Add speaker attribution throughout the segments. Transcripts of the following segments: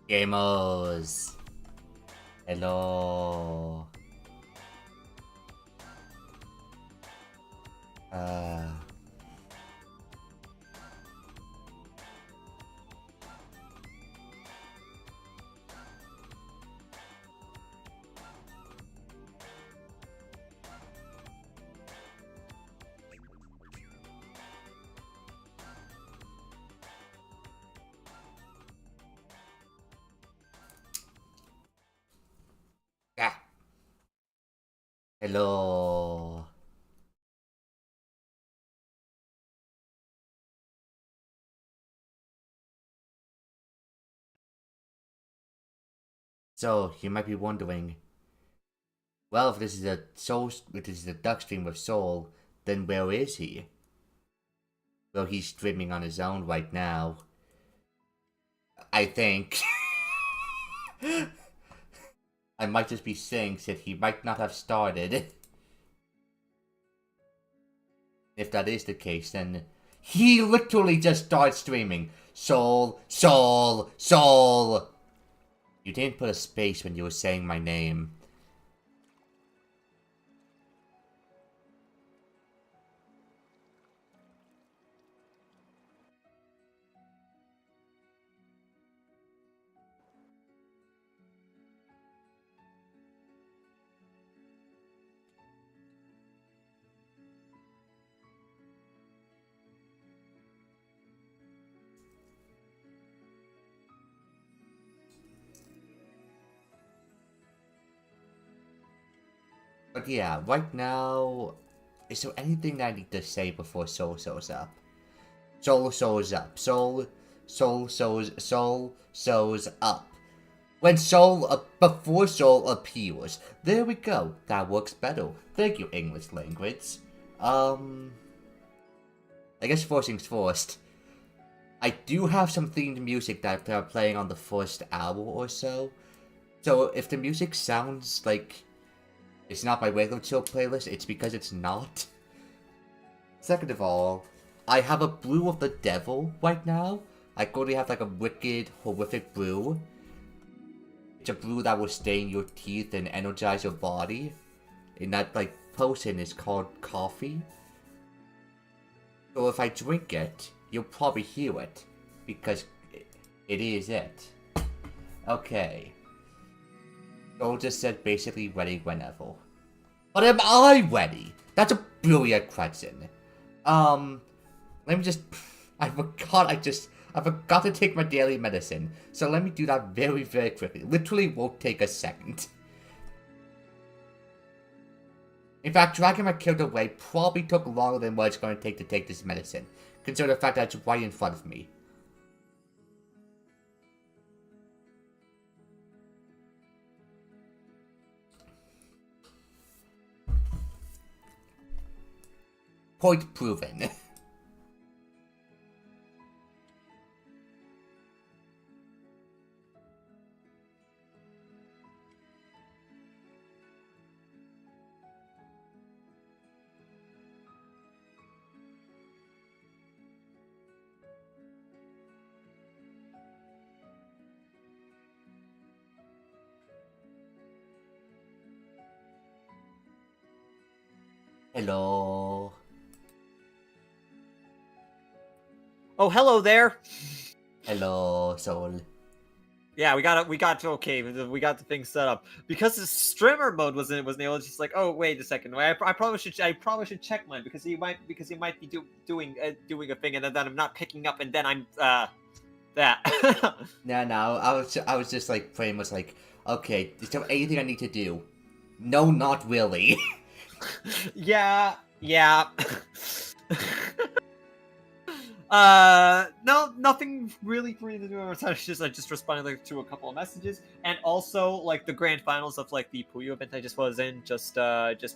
Speaker 1: Gamers. Hello. Yeah. Hello. So, you might be wondering, well, if this is a duck stream with Soul, then where is he? Well, he's streaming on his own right now. I think. I might just be saying that he might not have started. If that is the case, then he literally just started streaming. Soul, Soul, Soul. You didn't put a space when you were saying my name. But yeah, right now, is there anything that I need to say before Soul shows up? Soul shows up. Soul shows up. When before Soul appears. There we go. That works better. Thank you, English language. I guess first things first. I do have some themed music that are playing on the first hour or so. So if the music sounds like it's not my regular chill playlist, it's because it's not. Second of all, I have a brew of the devil right now. I currently have like a wicked, horrific brew. It's a brew that will stain your teeth and energize your body. And that like potion is called coffee. So if I drink it, you'll probably hear it. Because it is it. Okay. Joel just said basically ready whenever. But am I ready? That's a brilliant question. Let me just... I forgot to take my daily medicine. So let me do that very, very quickly. Literally won't take a second. In fact, dragging my character away probably took longer than what it's going to take this medicine. Consider the fact that it's right in front of me. Point proven. Hello.
Speaker 2: Oh, hello there.
Speaker 1: Hello, Soul.
Speaker 2: Yeah, we got the thing set up because the streamer mode wasn't able. It's just like, oh, wait a second. I probably should check mine because he might be doing a thing and then I'm not picking up and then I'm that.
Speaker 1: No, I was just like pretty much like, okay, is there anything I need to do? No, not really.
Speaker 2: Yeah. No, nothing really for you to do. I just responded to a couple of messages, and also like the grand finals of like the Puyo event I just was in just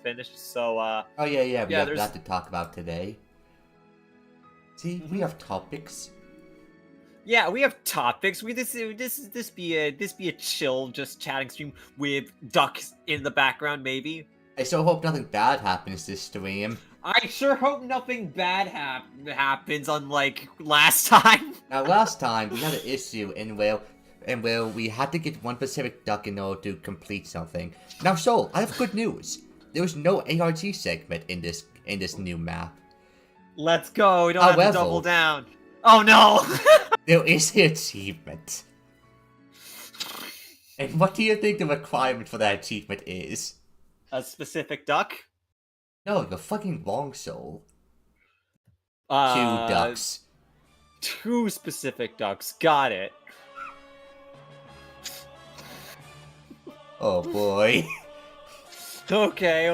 Speaker 2: finished. So
Speaker 1: oh yeah, we have that to talk about today. See, we have topics.
Speaker 2: Yeah, we have topics. This be a chill, just chatting stream with ducks in the background, maybe.
Speaker 1: I so hope nothing bad happens this stream.
Speaker 2: I sure hope nothing bad happens, unlike last time.
Speaker 1: Now, last time we had an issue in where and where we had to get one specific duck in order to complete something. Now, Soul, I have good news. There is no ARG segment in this new map.
Speaker 2: Let's go. We don't have to
Speaker 1: However,
Speaker 2: double down. Oh no!
Speaker 1: there is an achievement. And what do you think the requirement for that achievement is?
Speaker 2: A specific duck?
Speaker 1: No, you're fucking wrong, Soul. 2
Speaker 2: Uh,
Speaker 1: ducks.
Speaker 2: 2 specific ducks. Got it.
Speaker 1: Oh boy.
Speaker 2: Okay.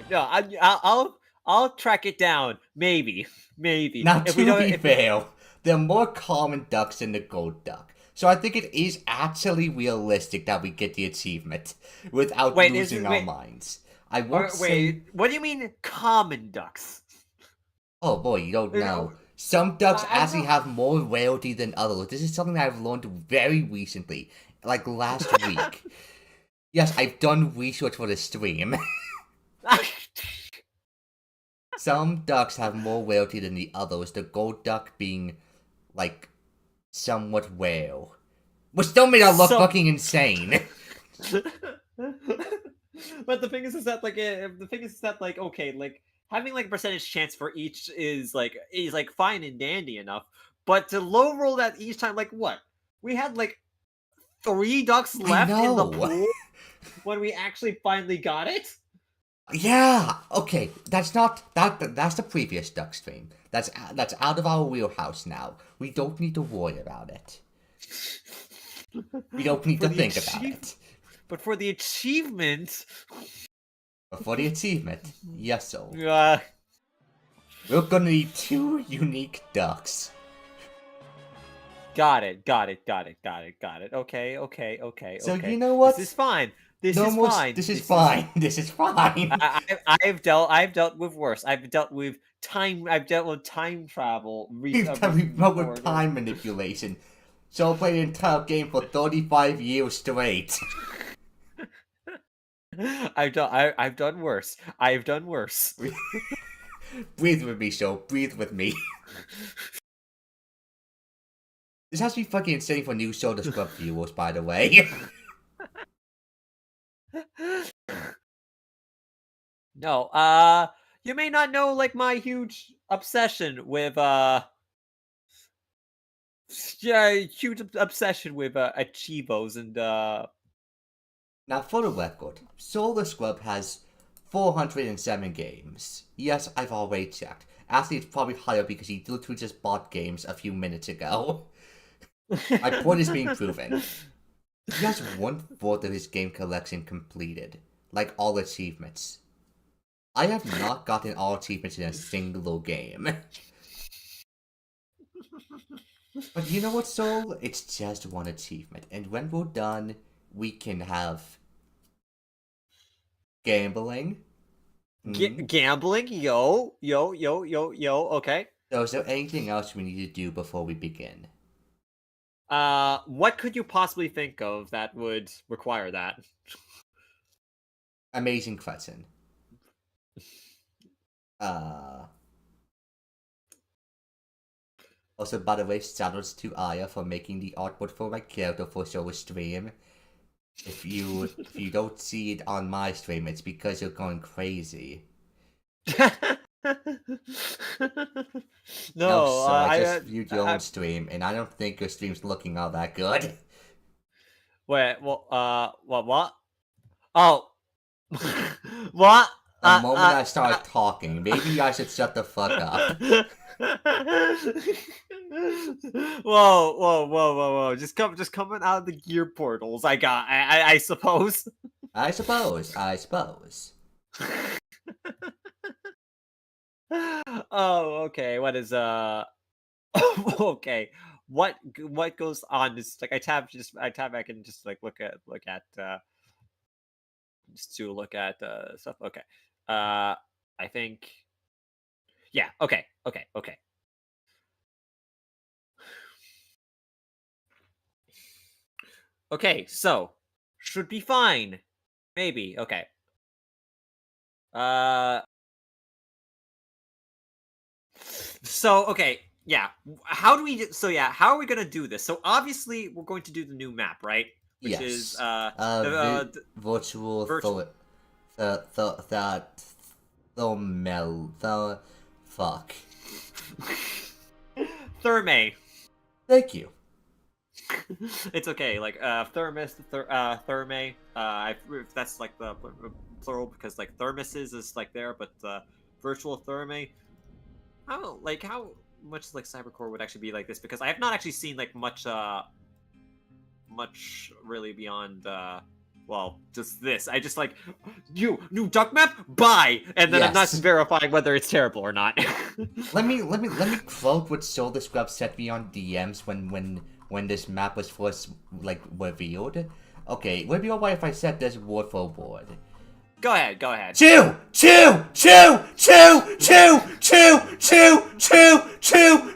Speaker 2: No, I'll track it down. Maybe.
Speaker 1: Now, to be fair, there are more common ducks than the gold duck. So I think it is actually realistic that we get the achievement without losing our minds. I won't say...
Speaker 2: what do you mean common ducks?
Speaker 1: Oh boy, you don't know. Some ducks actually have more rarity than others. This is something I've learned very recently, like last week. Yes, I've done research for the stream. Some ducks have more rarity than the others, the gold duck being, like, somewhat rare. Which still made that look fucking insane.
Speaker 2: But the thing is that okay, like having like a percentage chance for each is like fine and dandy enough, but to low roll that each time, like what? We had like 3 ducks left in the pool when we actually finally got it.
Speaker 1: Yeah, okay, that's the previous duck stream. That's out of our wheelhouse now. We don't need to worry about it. We don't need to think about it.
Speaker 2: But for the achievement...
Speaker 1: Yes, so. We're gonna need 2 unique ducks.
Speaker 2: Got it. Okay.
Speaker 1: So you know what?
Speaker 2: This is fine. This is fine. I've dealt with worse. I've dealt with time travel.
Speaker 1: We've dealt with time manipulation. So I played an entire game for 35 years straight.
Speaker 2: I've done worse.
Speaker 1: Breathe with me, Joe. Breathe with me. This has to be fucking insane for new Soda Scrub viewers, by the way.
Speaker 2: No, you may not know, like, my huge obsession with, Achievos and,
Speaker 1: Now, for the record, Solar Scrub has 407 games. Yes, I've already checked. Actually, it's probably higher because he literally just bought games a few minutes ago. My point is being proven. He has 1/4 of his game collection completed, like all achievements. I have not gotten all achievements in a single game. But you know what, Soul? It's just 1 achievement, and when we're done, we can have gambling.
Speaker 2: Gambling? Yo, okay.
Speaker 1: So is there anything else we need to do before we begin?
Speaker 2: What could you possibly think of that would require that?
Speaker 1: Amazing question. Also, by the way, shoutouts to Aya for making the artwork for my character for Solar Stream. If you don't see it on my stream, it's because you're going crazy.
Speaker 2: No,
Speaker 1: I just viewed your own stream, and I don't think your stream's looking all that good.
Speaker 2: Wait, what? Oh, what?
Speaker 1: The moment I start talking, maybe I should shut the fuck up.
Speaker 2: Whoa! Just coming out of the gear portals. I suppose.
Speaker 1: I suppose.
Speaker 2: Oh, okay. What is okay. What goes on? Just like I tab back and just like look at just to look at stuff. Okay. I think. Yeah. Okay. Okay. So should be fine. Maybe. Okay. So okay. yeah. How do we? So yeah, how are we gonna do this? So obviously we're going to do the new map, right? Which is
Speaker 1: Yes.
Speaker 2: the
Speaker 1: Virtual
Speaker 2: virtual
Speaker 1: that the fuck.
Speaker 2: Therme.
Speaker 1: Thank you.
Speaker 2: It's okay. Like Therme. If that's like the plural because like thermoses is like there, but virtual Therme. How much like Cybercore would actually be like this? Because I have not actually seen like much really beyond well, just this. I just like new duck map, buy, and then I'm not
Speaker 1: Yes.
Speaker 2: verifying whether it's terrible or not.
Speaker 1: Let me quote what Soul Scrub sent me on DMs when this map was first like revealed. Okay, would it be alright if I said this word for word?
Speaker 2: Go ahead.
Speaker 1: Chew! Chew! Chew! Chew! Chew! Chew! Chew! Chew! Chew! Chew!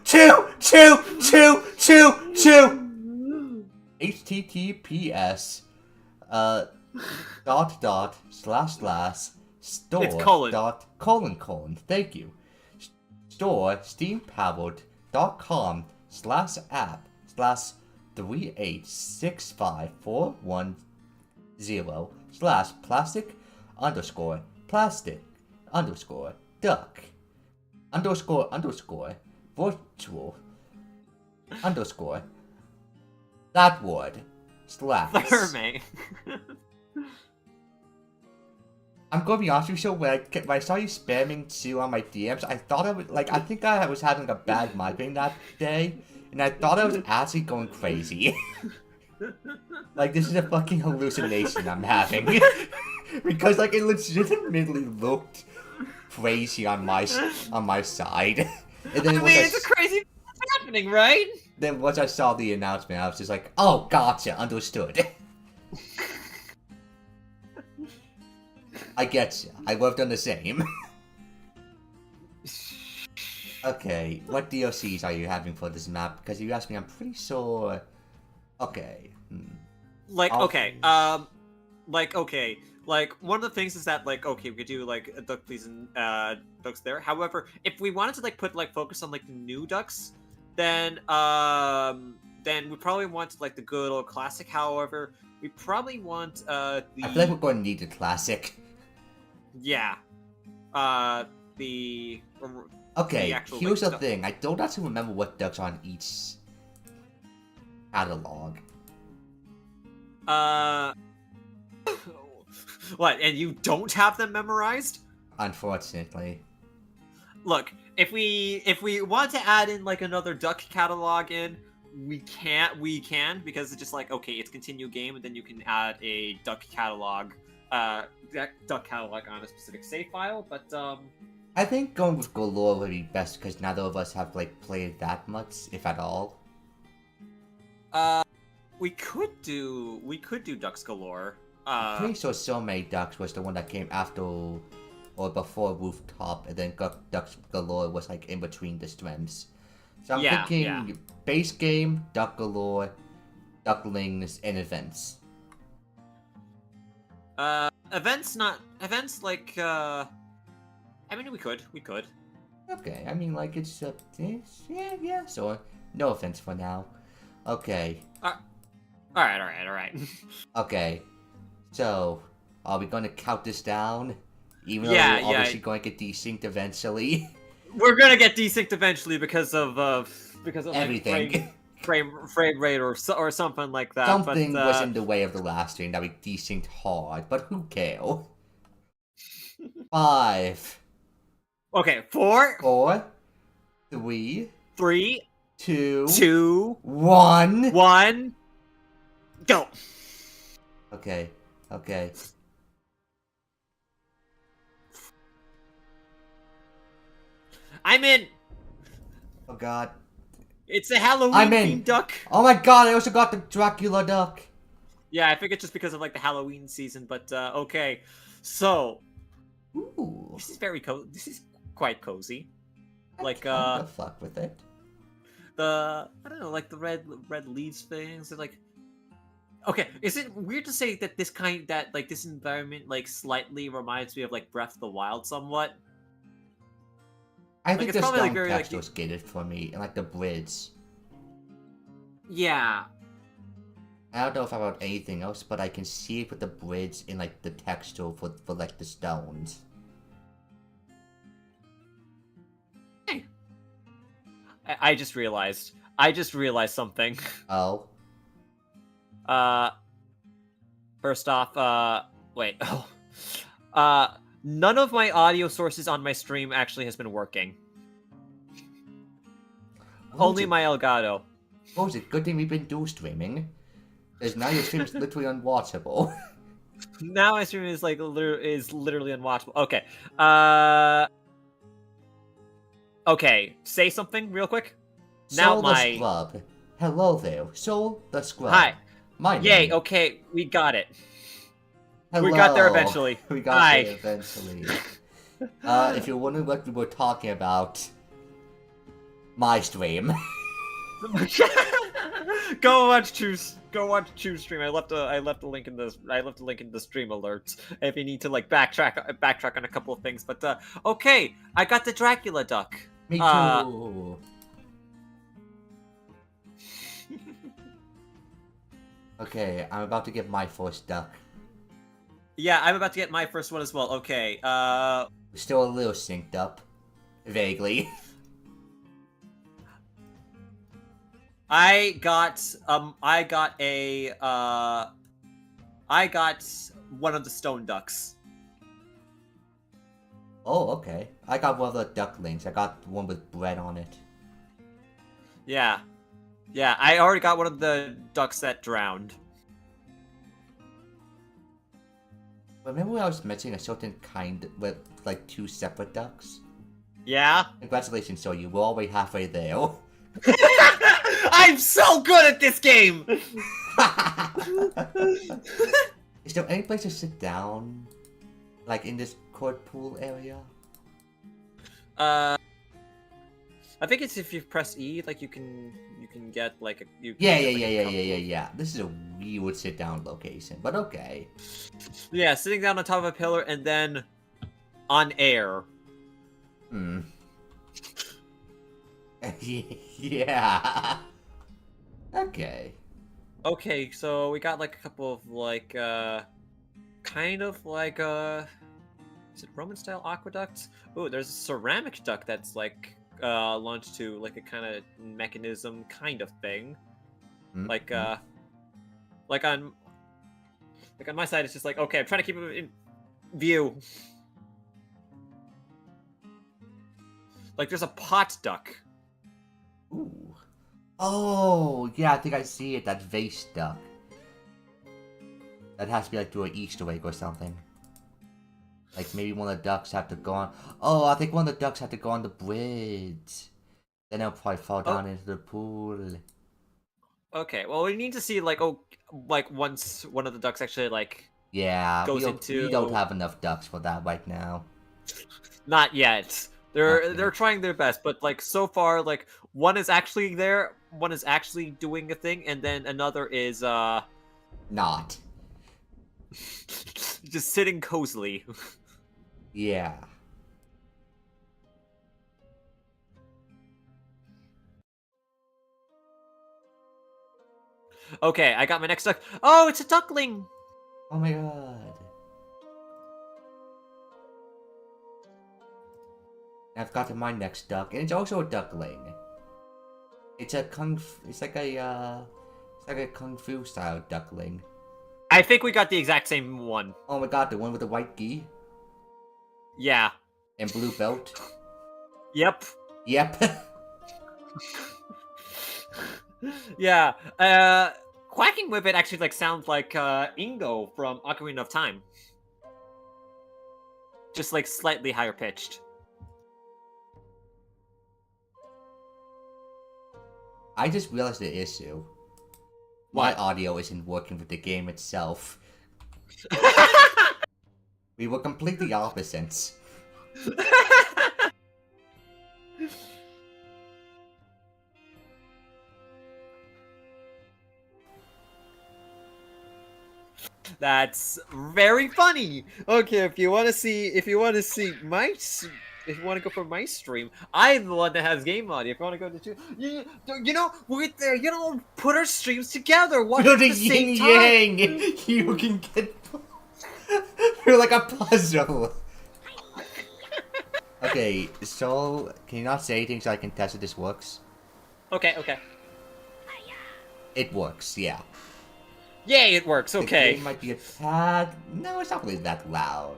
Speaker 1: Chew! Chew! Chew! Chew! Chew! HTTPS dot slash store
Speaker 2: It's colon.
Speaker 1: dot colon. Thank you. Store steampowered.com /app /3865410 /plastic duck virtual that word slash.
Speaker 2: Therme.
Speaker 1: I'm gonna be honest with you, when I saw you spamming Sue on my DMs, I thought I was like, I think I was having a bad migraine that day, and I thought I was actually going crazy. Like, this is a fucking hallucination I'm having. Because like it legitimately looked crazy on my side. And then
Speaker 2: It's a crazy happening, right?
Speaker 1: Then once I saw the announcement, I was just like, oh, gotcha, understood. I get you. I would have done the same. Okay, what DLCs are you having for this map? Because you asked me, I'm pretty sure... Okay.
Speaker 2: Like,
Speaker 1: I'll-
Speaker 2: okay, like, one of the things is that, like, okay, we could do, like, duck please and, ducks there. However, if we wanted to, like, put, like, focus on, like, the new ducks, then we probably want, like, the good old classic. However, we probably want,
Speaker 1: I feel like we're going to need the classic.
Speaker 2: yeah. The...
Speaker 1: Okay,
Speaker 2: actual,
Speaker 1: here's
Speaker 2: like,
Speaker 1: the thing. I don't actually remember what ducks are on each catalog.
Speaker 2: What, and you don't have them memorized?
Speaker 1: Unfortunately.
Speaker 2: Look, if we want to add in like another duck catalog in, we can because it's just like, okay, it's continue game, and then you can add a duck catalog on a specific save file, but
Speaker 1: I think going with Galore would be best because neither of us have like played that much, if at all.
Speaker 2: we could do Ducks Galore.
Speaker 1: I'm pretty sure So Many Ducks was the one that came after or before Rooftop, and then Ducks Galore was like in between the streams. So I'm thinking base game, Duck Galore, Ducklings, and events.
Speaker 2: Events like I mean, we could.
Speaker 1: Okay, I mean, like, it's yeah, so no offense for now. Okay.
Speaker 2: Alright.
Speaker 1: Okay. So, are we gonna count this down? Even though
Speaker 2: Yeah,
Speaker 1: we're obviously going to get desynced eventually.
Speaker 2: We're gonna get desynced eventually because of
Speaker 1: Everything.
Speaker 2: Like, frame rate or something like that.
Speaker 1: Something
Speaker 2: but,
Speaker 1: was in the way of the last stream that we desynced hard, but who cares? 5.
Speaker 2: Okay, 4,
Speaker 1: 4, 3,
Speaker 2: 3,
Speaker 1: 2,
Speaker 2: 2,
Speaker 1: 1.
Speaker 2: 1, go.
Speaker 1: Okay.
Speaker 2: I'm in.
Speaker 1: Oh god.
Speaker 2: It's a Halloween
Speaker 1: I'm in.
Speaker 2: themed duck.
Speaker 1: Oh my god, I also got the Dracula duck.
Speaker 2: Yeah, I think it's just because of like the Halloween season, but okay. So
Speaker 1: Ooh.
Speaker 2: this is very This is quite cozy. Like
Speaker 1: the fuck with it.
Speaker 2: I don't know, like the red leaves things, and like. Okay, is it weird to say that this environment like slightly reminds me of like Breath of the Wild somewhat?
Speaker 1: I
Speaker 2: Like,
Speaker 1: think
Speaker 2: it's
Speaker 1: the
Speaker 2: probably, like,
Speaker 1: stone
Speaker 2: very,
Speaker 1: text
Speaker 2: like,
Speaker 1: was good for me, and like the bridge.
Speaker 2: yeah.
Speaker 1: I don't know if about anything else, but I can see it with the bridge in like the texture for like the stones.
Speaker 2: Hey. I just realized. I just realized something.
Speaker 1: Oh.
Speaker 2: First off, wait. Oh. None of my audio sources on my stream actually has been working. Only my Elgato.
Speaker 1: Oh, it's a good thing we've been dual streaming. Because now your stream's literally unwatchable.
Speaker 2: Now my stream is like literally unwatchable. Okay. Okay. Say something real quick. Now
Speaker 1: Soul the Scrub. Hello there, Soul the Scrub.
Speaker 2: Hi.
Speaker 1: My
Speaker 2: Yay.
Speaker 1: name.
Speaker 2: Okay, we got it.
Speaker 1: Hello.
Speaker 2: We got there eventually.
Speaker 1: We got there eventually. If you're wondering what we were talking about, my stream.
Speaker 2: Go watch Choose stream. I left a link in the stream alerts if you need to like backtrack on a couple of things. But okay, I got the Dracula duck.
Speaker 1: Me too. Okay, I'm about to get my first duck.
Speaker 2: Yeah, I'm about to get my first one as well. Okay,
Speaker 1: Still a little synced up. Vaguely.
Speaker 2: I got one of the stone ducks.
Speaker 1: Oh, okay. I got one of the ducklings. I got one with bread on it.
Speaker 2: Yeah. Yeah, I already got one of the ducks that drowned.
Speaker 1: Remember when I was mentioning a certain kind with like 2 separate ducks?
Speaker 2: Yeah?
Speaker 1: Congratulations, so you were already halfway there.
Speaker 2: I'm so good at this game!
Speaker 1: Is there any place to sit down? Like in this court pool area?
Speaker 2: I think it's if you press E, like you can get like a
Speaker 1: Yeah. This is a weird sit down location, but okay.
Speaker 2: Yeah, sitting down on top of a pillar and then on air.
Speaker 1: Hmm. Yeah. Okay.
Speaker 2: Okay, so we got like a couple of like kind of like is it Roman style aqueducts? Oh, there's a ceramic duct that's like launched to like a kind of mechanism kind of thing. Like like on my side it's just like, okay, I'm trying to keep it in view. Like there's a pot duck.
Speaker 1: Ooh. Oh, yeah, I think I see it. That vase duck. That has to be like through an Easter egg or something. Like maybe one of the ducks have to go on. Oh, I think one of the ducks have to go on the bridge. Then they'll probably fall down into the pool.
Speaker 2: Okay, well we need to see like like once one of the ducks actually like
Speaker 1: goes
Speaker 2: into.
Speaker 1: We don't have enough ducks for that right now.
Speaker 2: Not yet. They're trying their best, but like so far, like one is actually there, one is actually doing a thing, and then another is
Speaker 1: not.
Speaker 2: just sitting cozily.
Speaker 1: Yeah.
Speaker 2: Okay, I got my next duck. Oh, it's a duckling.
Speaker 1: Oh my god. I've gotten my next duck, and it's also a duckling. It's a it's like a kung fu style duckling.
Speaker 2: I think we got the exact same one.
Speaker 1: Oh my god, the one with the white gi
Speaker 2: Yeah.
Speaker 1: and blue belt.
Speaker 2: Yep.
Speaker 1: Yep.
Speaker 2: Yeah. Quacking with it actually like sounds like Ingo from Ocarina of Time. Just like slightly higher pitched.
Speaker 1: I just realized the issue. My audio isn't working with the game itself. We were completely opposites.
Speaker 2: That's very funny. Okay, if you want to see my if you want to go for my stream, I'm the one that has game audio. If you want to go to you know, with there, you know, put our streams together, watch
Speaker 1: We're
Speaker 2: at
Speaker 1: the
Speaker 2: the same
Speaker 1: yin
Speaker 2: time.
Speaker 1: yang. You can get. We're like a puzzle. Okay, so can you not say anything so I can test if this works?
Speaker 2: Okay, okay.
Speaker 1: It works, yeah.
Speaker 2: Yay, it works.
Speaker 1: The
Speaker 2: Okay.
Speaker 1: game might be a tad. No, it's not really that loud.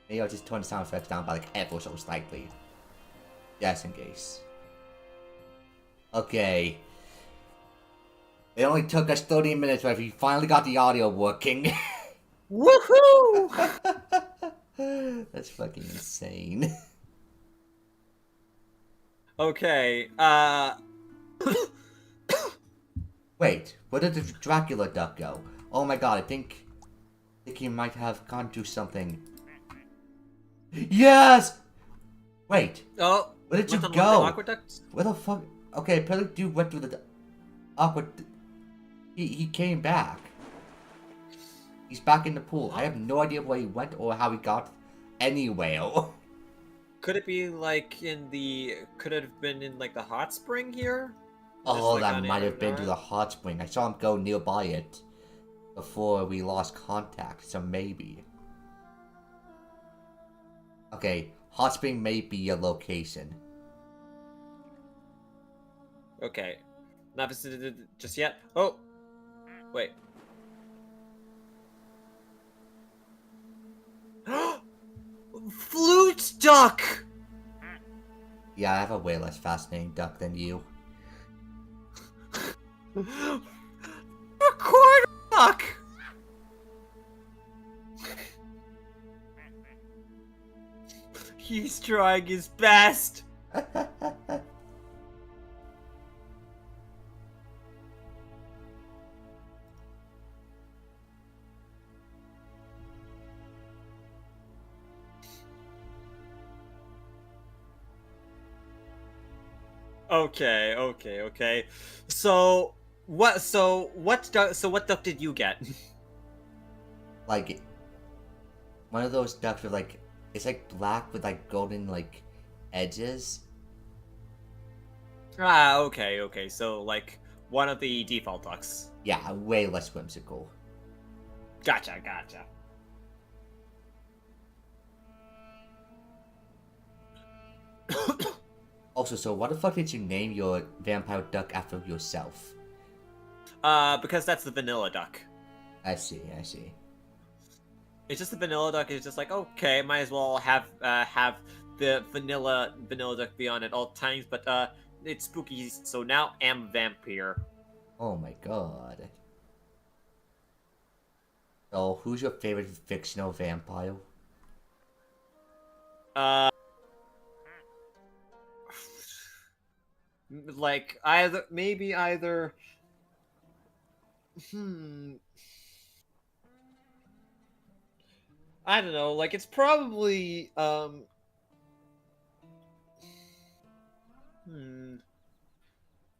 Speaker 1: Maybe I'll just turn the sound effects down by like ever so slightly. Just in case. Okay. It only took us 30 minutes, but we finally got the audio working.
Speaker 2: Woohoo!
Speaker 1: That's fucking insane.
Speaker 2: Okay.
Speaker 1: Wait, where did the Dracula duck go? Oh my god, I think he might have gone to something. Yes! Wait,
Speaker 2: Oh,
Speaker 1: where did you
Speaker 2: went on one of the
Speaker 1: go?
Speaker 2: aqueducts?
Speaker 1: Where the fuck? Okay, apparently dude went through the aqua. He came back. He's back in the pool. I have no idea where he went or how he got anywhere.
Speaker 2: Could it be like in the? Could it have been in like the hot spring here? Just,
Speaker 1: Oh,
Speaker 2: like,
Speaker 1: that
Speaker 2: on
Speaker 1: might
Speaker 2: it,
Speaker 1: have been to the hot spring. I saw him go nearby it before we lost contact, so maybe. Okay, hot spring may be a location.
Speaker 2: Okay, not visited just yet. Oh, wait. Flute duck.
Speaker 1: Yeah, I have a way less fascinating duck than you.
Speaker 2: Record duck. He's trying his best. Okay, okay, okay. So what? So what? So what duck did you get?
Speaker 1: Like, one of those ducks with like, it's like black with like golden like edges.
Speaker 2: Ah, okay, okay. So like one of the default ducks.
Speaker 1: Yeah, way less whimsical.
Speaker 2: Gotcha, gotcha.
Speaker 1: Also, so what the fuck did you name your vampire duck after yourself?
Speaker 2: Because that's the vanilla duck.
Speaker 1: I see, I see.
Speaker 2: It's just the vanilla duck. It's just like, okay, might as well have the vanilla duck be on at all times. But it's spooky, so now I'm vampire.
Speaker 1: Oh my god. So, who's your favorite fictional vampire?
Speaker 2: Like either. I don't know. Like it's probably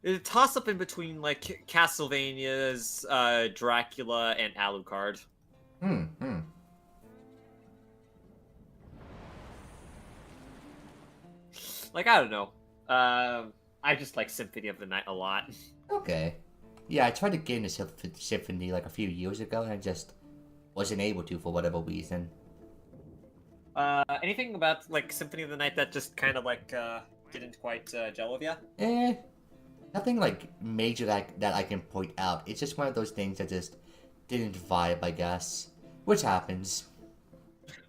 Speaker 2: It's a toss up in between like Castlevania's Dracula and Alucard. Like I don't know. I just like Symphony of the Night a lot.
Speaker 1: Okay. Yeah, I tried to get into Symphony like a few years ago and I just wasn't able to for whatever reason.
Speaker 2: Anything about like Symphony of the Night that just kind of like didn't quite gel with ya?
Speaker 1: Nothing like major that I can point out. It's just one of those things that just didn't vibe, I guess. Which happens.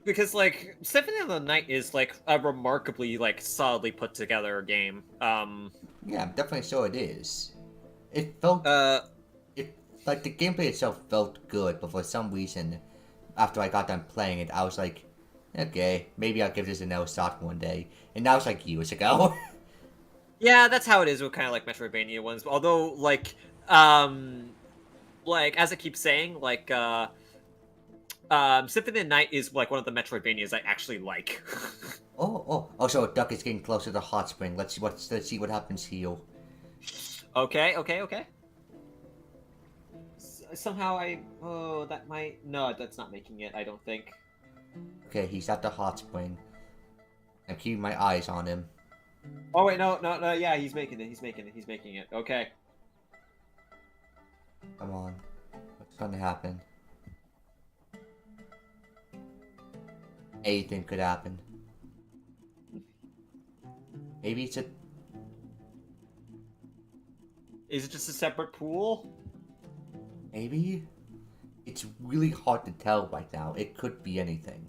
Speaker 2: Because like Symphony of the Night is like a remarkably like solidly put together game.
Speaker 1: Yeah, I'm definitely sure it is. It felt like the gameplay itself felt good, but for some reason, after I got done playing it, I was like, okay, maybe I'll give this another shot one day. And that was like years ago.
Speaker 2: Yeah, that's how it is with kind of like Metroidvania ones. Although like as I keep saying, like Symphony of the Night is like one of the Metroidvanias I actually like.
Speaker 1: So Duck is getting closer to Hot Spring. Let's see what happens here.
Speaker 2: Okay. Somehow that's not making it, I don't think.
Speaker 1: Okay, he's at the Hot Spring. I'm keeping my eyes on him.
Speaker 2: Oh wait, no, yeah, he's making it. Okay.
Speaker 1: Come on. What's gonna happen? Anything could happen. Maybe it's a...
Speaker 2: Is it just a separate pool?
Speaker 1: Maybe? It's really hard to tell right now. It could be anything.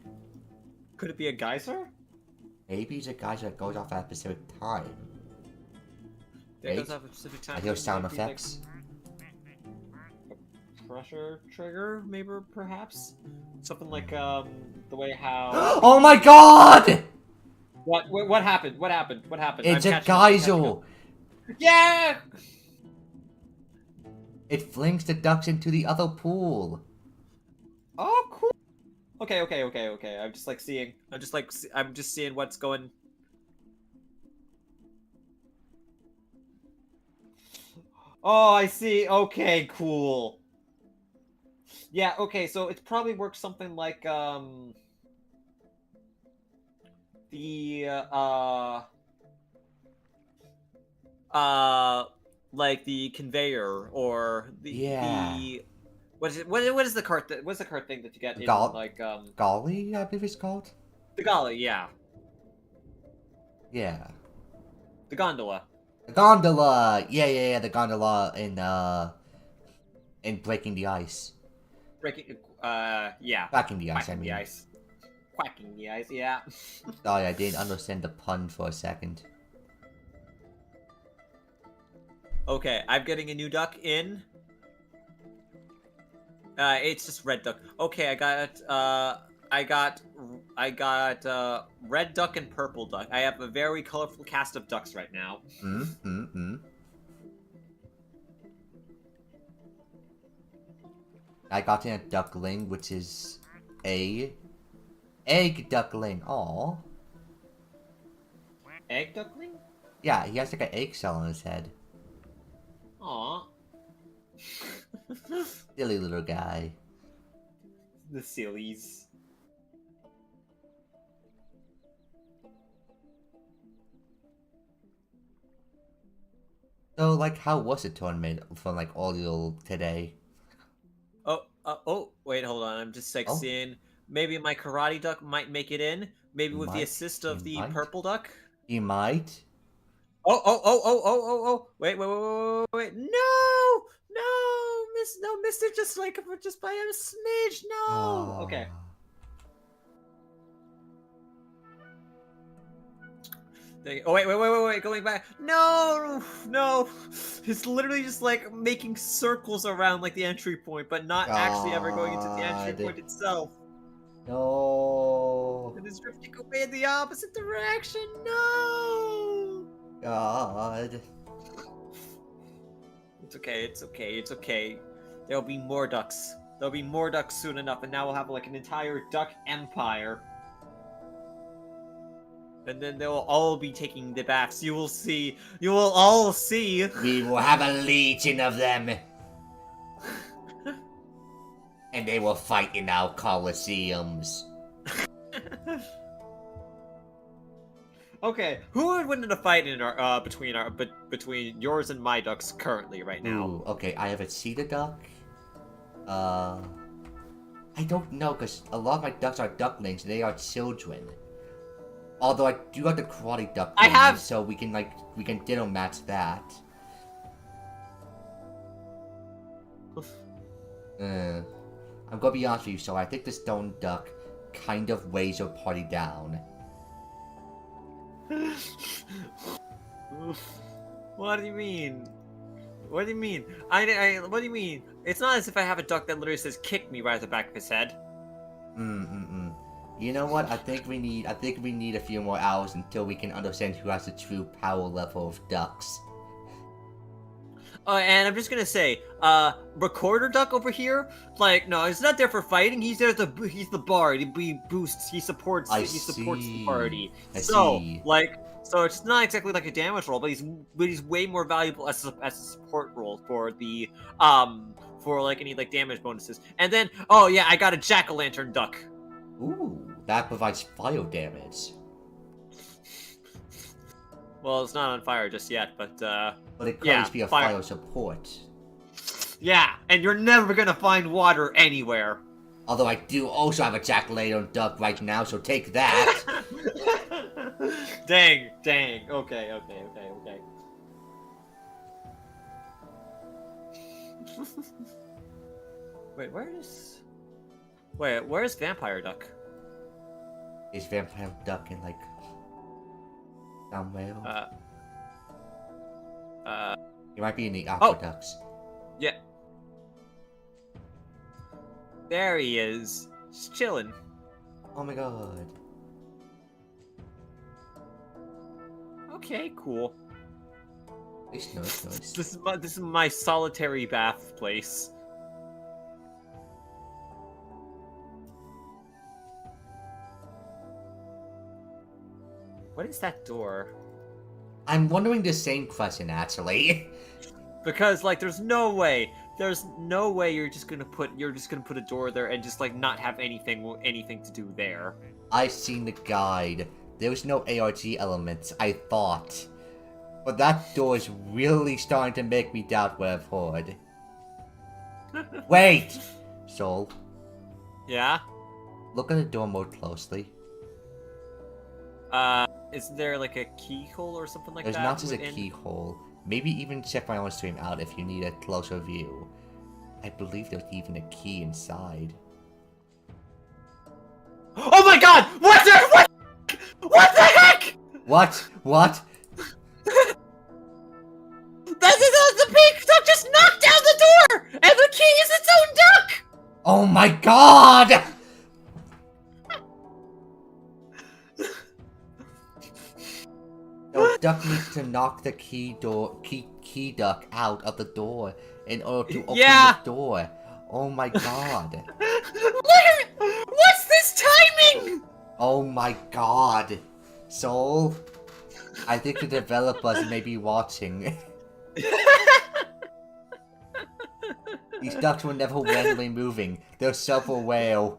Speaker 2: Could it be a geyser?
Speaker 1: Maybe it's a geyser that goes off at a specific time.
Speaker 2: It goes off at a specific time.
Speaker 1: I hear sound effects.
Speaker 2: Pressure trigger, maybe, perhaps? Something like, the way how...
Speaker 1: Oh my god!
Speaker 2: What happened? What happened?
Speaker 1: It's a geyser!
Speaker 2: Yeah!
Speaker 1: It flings the ducks into the other pool.
Speaker 2: Oh, cool. Okay. I'm just seeing. I'm just seeing what's going. Oh, I see. Okay, cool. Yeah. Okay. So it probably works something like the like the conveyor or the what is it? What is the cart? What's the cart thing that you get in like
Speaker 1: Golly, I believe it's called.
Speaker 2: The golly, yeah.
Speaker 1: Yeah.
Speaker 2: The gondola.
Speaker 1: The gondola. Yeah. The gondola in breaking the ice.
Speaker 2: Breaking. Yeah.
Speaker 1: Cracking the ice.
Speaker 2: Quacking the ice. Quacking the ice. Yeah.
Speaker 1: Sorry, I didn't understand the pun for a second.
Speaker 2: Okay, I'm getting a new duck in. It's just red duck. Okay, I got red duck and purple duck. I have a very colorful cast of ducks right now.
Speaker 1: I got in a duckling, which is a egg duckling. Aw.
Speaker 2: Egg duckling?
Speaker 1: Yeah, he has like an egg cell on his head.
Speaker 2: Aw.
Speaker 1: Silly little guy.
Speaker 2: The sillies.
Speaker 1: So, like, how was the tournament from like audio today?
Speaker 2: Oh, wait, hold on. I'm just like seeing. Maybe my karate duck might make it in. Maybe with the assist of the purple duck.
Speaker 1: He might.
Speaker 2: Oh! Wait! No, Mister, just by a smidge. No. Okay. Oh wait! Going back. No. It's literally just like making circles around like the entry point, but not actually ever going into the entry point itself.
Speaker 1: No.
Speaker 2: It is drifting away in the opposite direction. No.
Speaker 1: God.
Speaker 2: It's okay. There'll be more ducks. There'll be more ducks soon enough, and now we'll have like an entire duck empire. And then they'll all be taking the baths. You will see. You will all see.
Speaker 1: We will have a legion of them. And they will fight in our coliseums.
Speaker 2: Okay, who would win in a fight in our between yours and my ducks currently right now?
Speaker 1: Ooh, okay, I have a cheetah duck. I don't know, because a lot of my ducks are ducklings. They are children. Although I do have the karate duck. So we can ditto match that. I'm gonna be honest with you, so I think the stone duck kind of weighs your party down.
Speaker 2: What do you mean? What do you mean? What do you mean? It's not as if I have a duck that literally says "kick me" right at the back of his head.
Speaker 1: You know what? I think we need a few more hours until we can understand who has the true power level of ducks.
Speaker 2: And I'm just gonna say, Recorder Duck over here, like, no, he's not there for fighting. He's there he's the bard. He boosts. He supports the party. So it's not exactly like a damage roll, but he's way more valuable as a support role for the for like any like damage bonuses. And then I got a jack-o'-lantern duck.
Speaker 1: Ooh, that provides fire damage.
Speaker 2: Well, it's not on fire just yet, but
Speaker 1: But it could
Speaker 2: yeah,
Speaker 1: always be a fire support.
Speaker 2: Yeah, and you're never gonna find water anywhere.
Speaker 1: Although I do also have a jack-o'-lantern duck right now, so take that.
Speaker 2: Dang. Okay. Wait, where's Vampire Duck?
Speaker 1: Is vampire duck in like somewhere? You might be in the aqueducts.
Speaker 2: Yeah. There he is. Just chilling.
Speaker 1: Oh my god.
Speaker 2: Okay, cool.
Speaker 1: Nice.
Speaker 2: This is my solitary bath place. What is that door?
Speaker 1: I'm wondering the same question, actually.
Speaker 2: Because like, there's no way you're just gonna put a door there and just like not have anything to do there.
Speaker 1: I've seen the guide. There was no ARG elements, I thought. But that door is really starting to make me doubt what I've heard. Wait! Soul,
Speaker 2: Yeah?
Speaker 1: look at the door more closely.
Speaker 2: Is there like a keyhole or something like
Speaker 1: There's
Speaker 2: that?
Speaker 1: not just a keyhole. Maybe even check my own stream out if you need a closer view. I believe there's even a key inside.
Speaker 2: Oh my god! What the heck?
Speaker 1: What?
Speaker 2: The pink duck just knocked down the door! And the key is its own duck!
Speaker 1: Oh my god! The duck needs to knock the key duck out of the door in order to open the door. Oh my god.
Speaker 2: What's this timing?
Speaker 1: Oh my god. Soul, I think the developers may be watching. These ducks were never randomly moving. They're self-aware.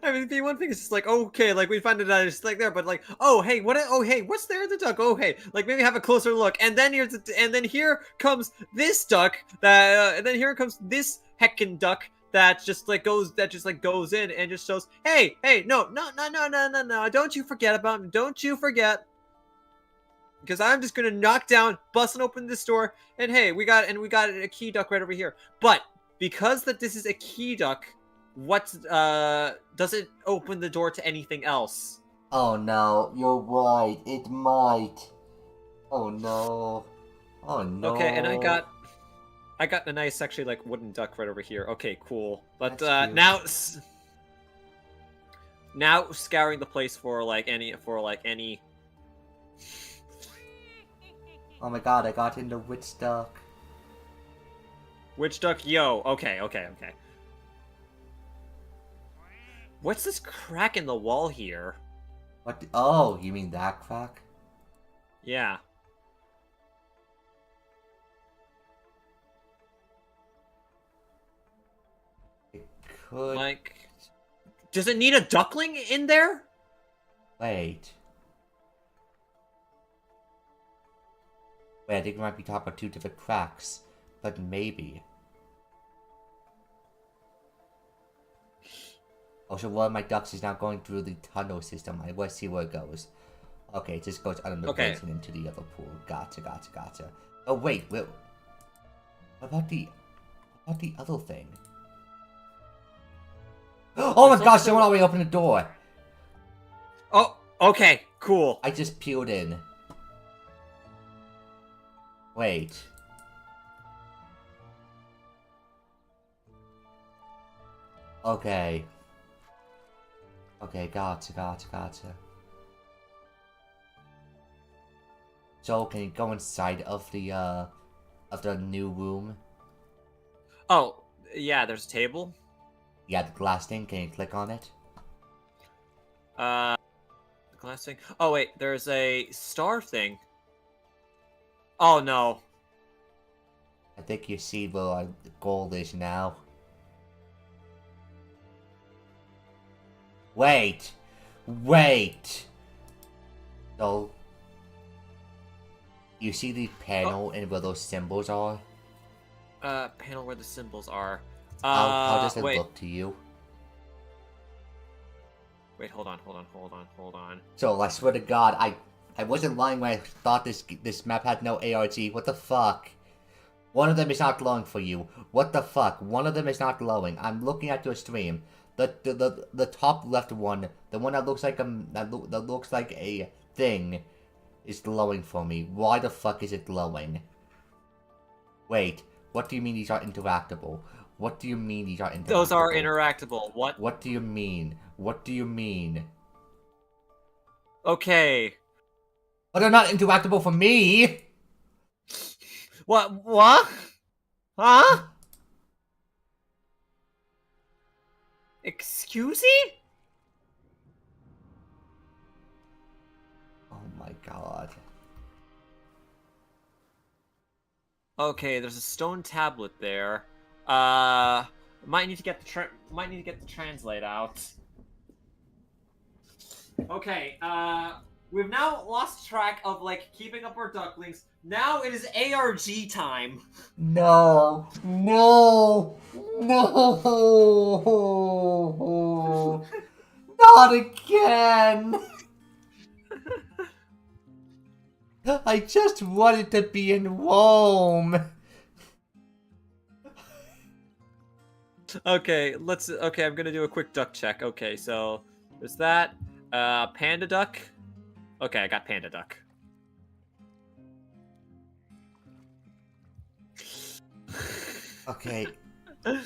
Speaker 2: I mean, the one thing is just like, okay, like we find it out, it's like there, but like, oh hey, what's there in the duck? Oh hey, like maybe have a closer look, and then here comes this duck that, and then here comes this heckin' duck that just goes in and just shows, hey, no, don't you forget about me, don't you forget, because I'm just gonna knock down, busting open this door, and hey, we got a key duck right over here, but because this is a key duck. What does it open the door to anything else?
Speaker 1: Oh no, you're right. It might. Oh no. Oh no.
Speaker 2: Okay, and I got a nice actually like wooden duck right over here. Okay, cool. But now scouring the place for any
Speaker 1: Oh my god, I got into witch duck.
Speaker 2: Witch duck, yo. Okay. What's this crack in the wall here?
Speaker 1: What? Oh, you mean that crack?
Speaker 2: Yeah.
Speaker 1: It could.
Speaker 2: Like, does it need a duckling in there?
Speaker 1: Wait, I think we might be talking about two different cracks, but maybe. Also, one of my ducks is now going through the tunnel system. Let's see where it goes. Okay, it just goes under the bridge and into the other pool. Gotcha. Oh wait, what about the other thing? Oh my gosh! Someone already opened the door.
Speaker 2: Oh, okay, cool.
Speaker 1: I just peeled in. Wait. Okay. Okay, gotcha. So, can you go inside of the new room?
Speaker 2: Oh, yeah, there's a table.
Speaker 1: Yeah, the glass thing. Can you click on it?
Speaker 2: The glass thing. Oh, wait, there's a star thing. Oh, no.
Speaker 1: I think you see where our goal is now. Wait! Wait! So, you see the panel and where those symbols are?
Speaker 2: Panel where the symbols are.
Speaker 1: How does it
Speaker 2: wait.
Speaker 1: look to you?
Speaker 2: Wait, hold on.
Speaker 1: So, I swear to God, I wasn't lying when I thought this map had no ARG. What the fuck? One of them is not glowing for you. What the fuck? One of them is not glowing. I'm looking at your stream. The top left one, the one that looks like that looks like a thing, is glowing for me. Why the fuck is it glowing? Wait, what do you mean these are interactable? What do you mean these are interactable?
Speaker 2: Those are interactable. What?
Speaker 1: What do you mean? What do you mean?
Speaker 2: Okay.
Speaker 1: But they're not interactable for me!
Speaker 2: What? Huh? Excuse me?
Speaker 1: Oh my god.
Speaker 2: Okay, there's a stone tablet there. Might need to get the translate out. Okay, we've now lost track of, like, keeping up our ducklings. Now it is ARG time.
Speaker 1: No! No! No! Not again! I just wanted to be in Rome!
Speaker 2: Okay, okay, I'm gonna do a quick duck check. Okay, so there's that. Panda duck. Okay, I got panda duck.
Speaker 1: Okay. What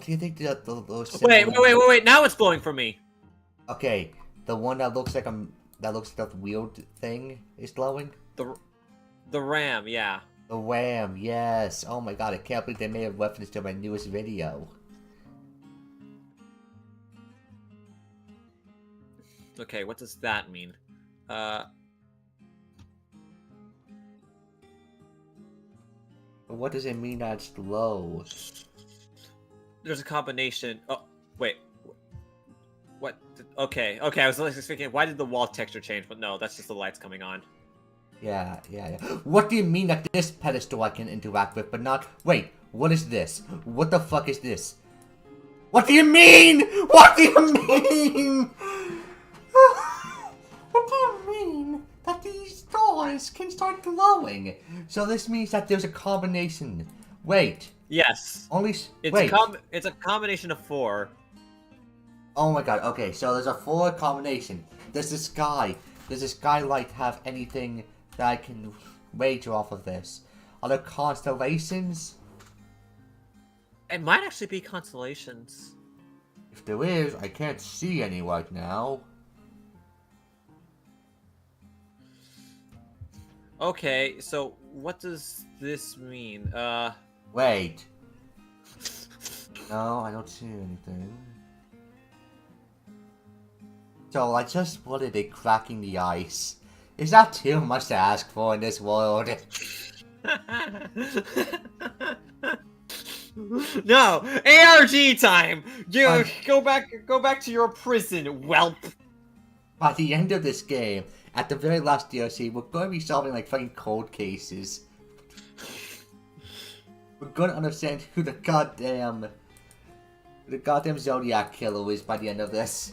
Speaker 1: do you think those
Speaker 2: Wait, now it's blowing for me.
Speaker 1: Okay, the one that looks like that weird thing is glowing?
Speaker 2: The ram, yeah.
Speaker 1: The Wham, yes. Oh my god, I can't believe they made a reference to my newest video.
Speaker 2: Okay, what does that mean?
Speaker 1: What does it mean that it's low?
Speaker 2: There's a combination. Oh, wait. What? Okay, I was thinking, why did the wall texture change? But no, that's just the lights coming on.
Speaker 1: Yeah. What do you mean that this pedestal I can interact with, but not... Wait, what is this? What the fuck is this? What do you mean? What do you mean? What do you mean that these stars can start glowing? So this means that there's a combination. Wait.
Speaker 2: Yes. It's a combination of 4.
Speaker 1: Oh my god, okay, so there's a 4 combination. Does the skylight have anything that I can wager off of this? Are there constellations?
Speaker 2: It might actually be constellations.
Speaker 1: If there is, I can't see any right now.
Speaker 2: Okay, so what does this mean?
Speaker 1: Wait. No, I don't see anything. So I just spotted it cracking the ice. Is that too much to ask for in this world?
Speaker 2: No! ARG time! You go back to your prison, whelp!
Speaker 1: By the end of this game, at the very last DLC, we're going to be solving like fucking cold cases. We're going to understand who the goddamn Zodiac killer is by the end of this.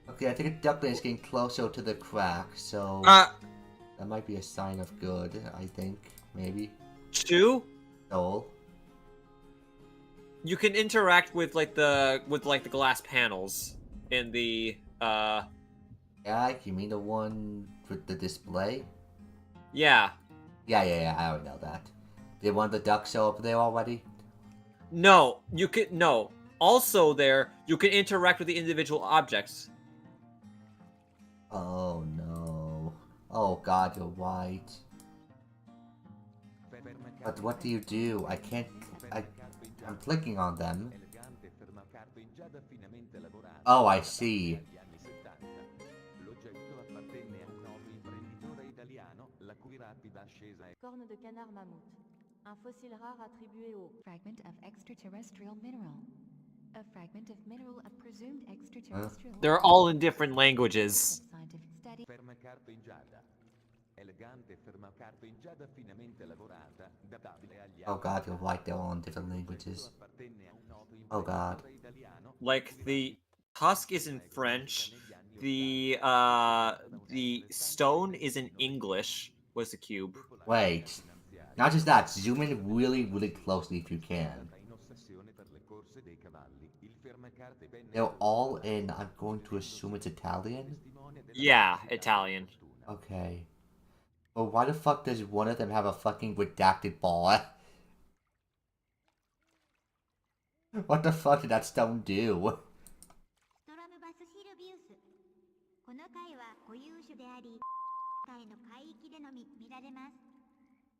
Speaker 1: Okay, I think a duckling is getting closer to the crack, so that might be a sign of good, I think, maybe.
Speaker 2: 2?
Speaker 1: No.
Speaker 2: You can interact with the glass panels in the
Speaker 1: Yeah, you mean the one with the display?
Speaker 2: Yeah.
Speaker 1: Yeah, I already know that. Did one of the ducks show up there already?
Speaker 2: No, no. Also there, you can interact with the individual objects.
Speaker 1: Oh no. Oh god, you're right. But what do you do? I'm clicking on them. Oh, I see.
Speaker 3: Corne de canard mammouth. Un fossile rare attribué au
Speaker 4: Fragment of extraterrestrial mineral. A fragment of mineral of presumed extraterrestrial.
Speaker 2: They're all in different languages.
Speaker 4: Scientific study.
Speaker 5: Fermacarta in giada. Elegante fermacarta in giada finemente lavorata, databile agli
Speaker 1: Oh god, you're right, they're all in different languages. Oh god.
Speaker 2: Like the husk is in French, the stone is in English. What's the cube?
Speaker 1: Wait. Not just that, zoom in really, really closely if you can. They're all in, I'm going to assume it's Italian?
Speaker 2: Yeah, Italian.
Speaker 1: Okay. But why the fuck does one of them have a fucking redacted ball? What the fuck did that stone do?
Speaker 6: ストラムバスシルビウス。この貝は固有種であり、海の海域でのみ見られます。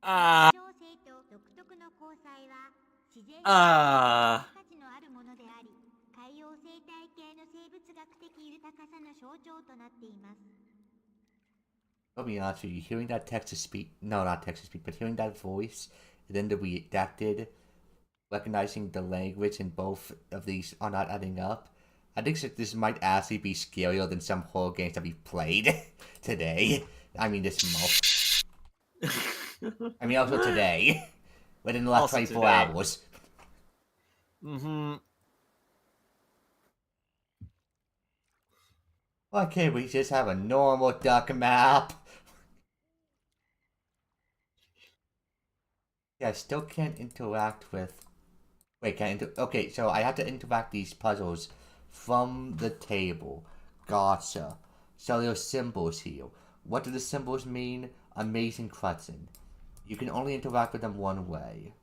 Speaker 6: 小生と独特の交際は自然価値のあるものであり、海洋生態系の生物学的豊かさの象徴となっています。
Speaker 1: I'll be honest with you, hearing that text to speak, no, not text to speak, but hearing that voice, and then the redacted, recognizing the language in both of these are not adding up, I think this might actually be scarier than some horror games that we've played today. I mean, this month. I mean, also today. Within the last
Speaker 2: Also
Speaker 1: 24
Speaker 2: today.
Speaker 1: hours.
Speaker 2: Mm-hmm.
Speaker 1: Why can't we just have a normal duck map? Yeah, I still can't interact with... Wait, okay, so I have to interact these puzzles from the table. Gotcha. So there are symbols here. What do the symbols mean? Amazing Crescent. You can only interact with them one way.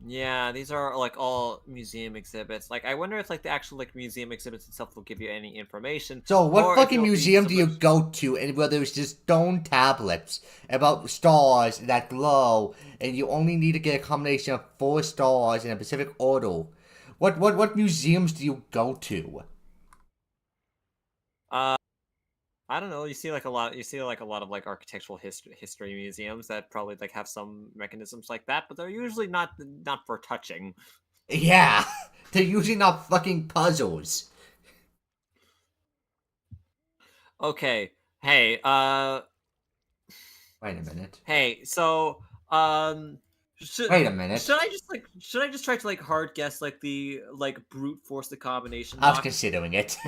Speaker 2: Yeah, these are like all museum exhibits. Like, I wonder if like the actual like museum exhibits itself will give you any information.
Speaker 1: So what
Speaker 2: or if
Speaker 1: fucking
Speaker 2: it'll be
Speaker 1: museum do you
Speaker 2: similar-
Speaker 1: go to and where there's just stone tablets about stars that glow and you only need to get a combination of 4 stars in a specific order? What museums do you go to?
Speaker 2: I don't know. You see like a lot. You see like a lot of like architectural history museums that probably like have some mechanisms like that, but they're usually not for touching.
Speaker 1: Yeah, they're usually not fucking puzzles.
Speaker 2: Okay. Hey.
Speaker 1: Wait a minute.
Speaker 2: Hey. So.
Speaker 1: Wait a minute.
Speaker 2: Should I just try to like hard guess like the like brute force the combination?
Speaker 1: I was
Speaker 2: block?
Speaker 1: considering it.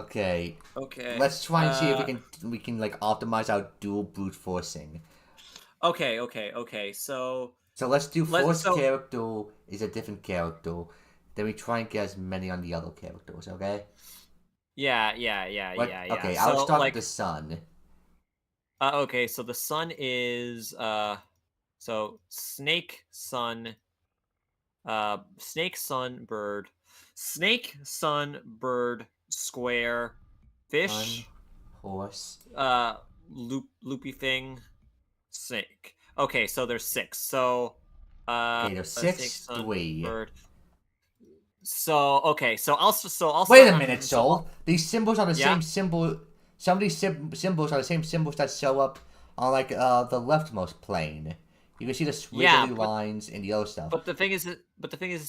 Speaker 1: Okay.
Speaker 2: Okay.
Speaker 1: Let's try and see if we can like optimize our dual brute forcing.
Speaker 2: Okay. So
Speaker 1: let's do first
Speaker 2: so-
Speaker 1: character is a different character. Then we try and get as many on the other characters, okay?
Speaker 2: yeah.
Speaker 1: Okay,
Speaker 2: So,
Speaker 1: I'll start
Speaker 2: like,
Speaker 1: with the sun.
Speaker 2: Okay, so the sun is so snake sun bird square fish
Speaker 1: Sun, horse.
Speaker 2: loopy thing snake. Okay, so there's 6. So
Speaker 1: Okay, there's
Speaker 2: snake,
Speaker 1: 6,
Speaker 2: sun,
Speaker 1: 3.
Speaker 2: bird. So okay, so I'll
Speaker 1: Wait
Speaker 2: start
Speaker 1: a minute,
Speaker 2: so
Speaker 1: Soul. These symbols are the
Speaker 2: Yeah?
Speaker 1: same symbol. Some of these symbols are the same symbols that show up on like the leftmost plane. You can see the squiggly
Speaker 2: Yeah, but-
Speaker 1: lines and the other stuff.
Speaker 2: But the thing is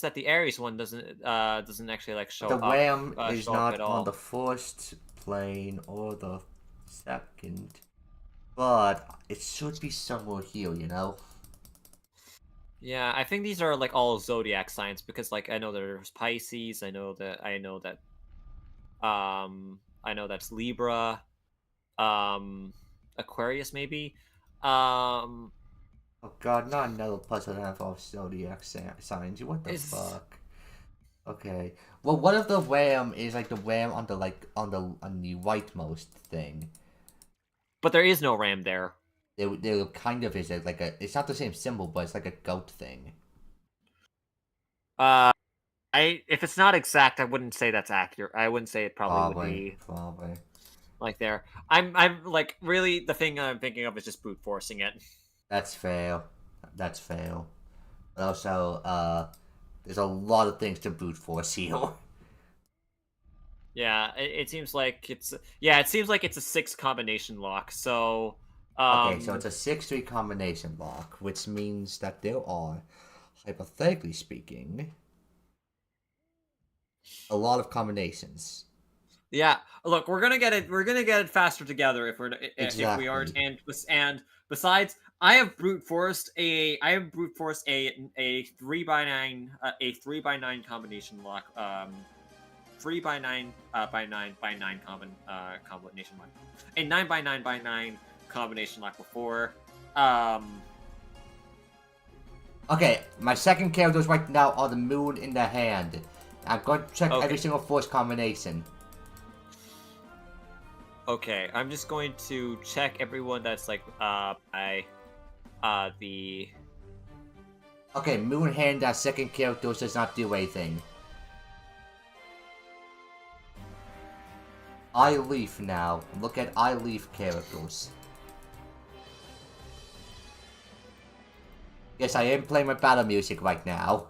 Speaker 2: that the Aries one doesn't actually like show
Speaker 1: The
Speaker 2: up.
Speaker 1: ram is
Speaker 2: show up
Speaker 1: not
Speaker 2: at
Speaker 1: on
Speaker 2: all.
Speaker 1: the first plane or the second, but it should be somewhere here, you know?
Speaker 2: Yeah, I think these are like all zodiac signs because like I know there's Pisces, I know that's Libra, Aquarius maybe.
Speaker 1: Oh god, not another puzzle that involves zodiac signs. What the
Speaker 2: Is-
Speaker 1: fuck? Okay. Well, what if the ram is like the ram on the rightmost thing?
Speaker 2: But there is no ram there.
Speaker 1: There kind of is like a. It's not the same symbol, but it's like a goat thing.
Speaker 2: If it's not exact, I wouldn't say that's accurate. I wouldn't say it probably would be
Speaker 1: Probably.
Speaker 2: like there. I'm like really the thing I'm thinking of is just brute forcing it.
Speaker 1: That's fair. That's fair. But also, there's a lot of things to brute force here.
Speaker 2: Yeah, it seems like it's it seems like it's a 6 combination lock. So
Speaker 1: Okay, so it's a 6-3 combination lock, which means that there are, hypothetically speaking, a lot of combinations.
Speaker 2: yeah. Look, we're gonna get it. We're gonna get it faster together if we aren't.
Speaker 1: Exactly.
Speaker 2: And besides, I have brute forced a 3x9 a 3x9 combination lock 3x9 by 9 combination lock, a 9x9 by 9 combination lock before.
Speaker 1: Okay, my second characters right now are the moon in the hand. I'm going to check every single force combination.
Speaker 2: Okay, I'm just going to check everyone that's like by the.
Speaker 1: Okay, moon hand as second characters does not do anything. I Leaf now. Look at I Leaf characters. Yes, I am playing my battle music right now.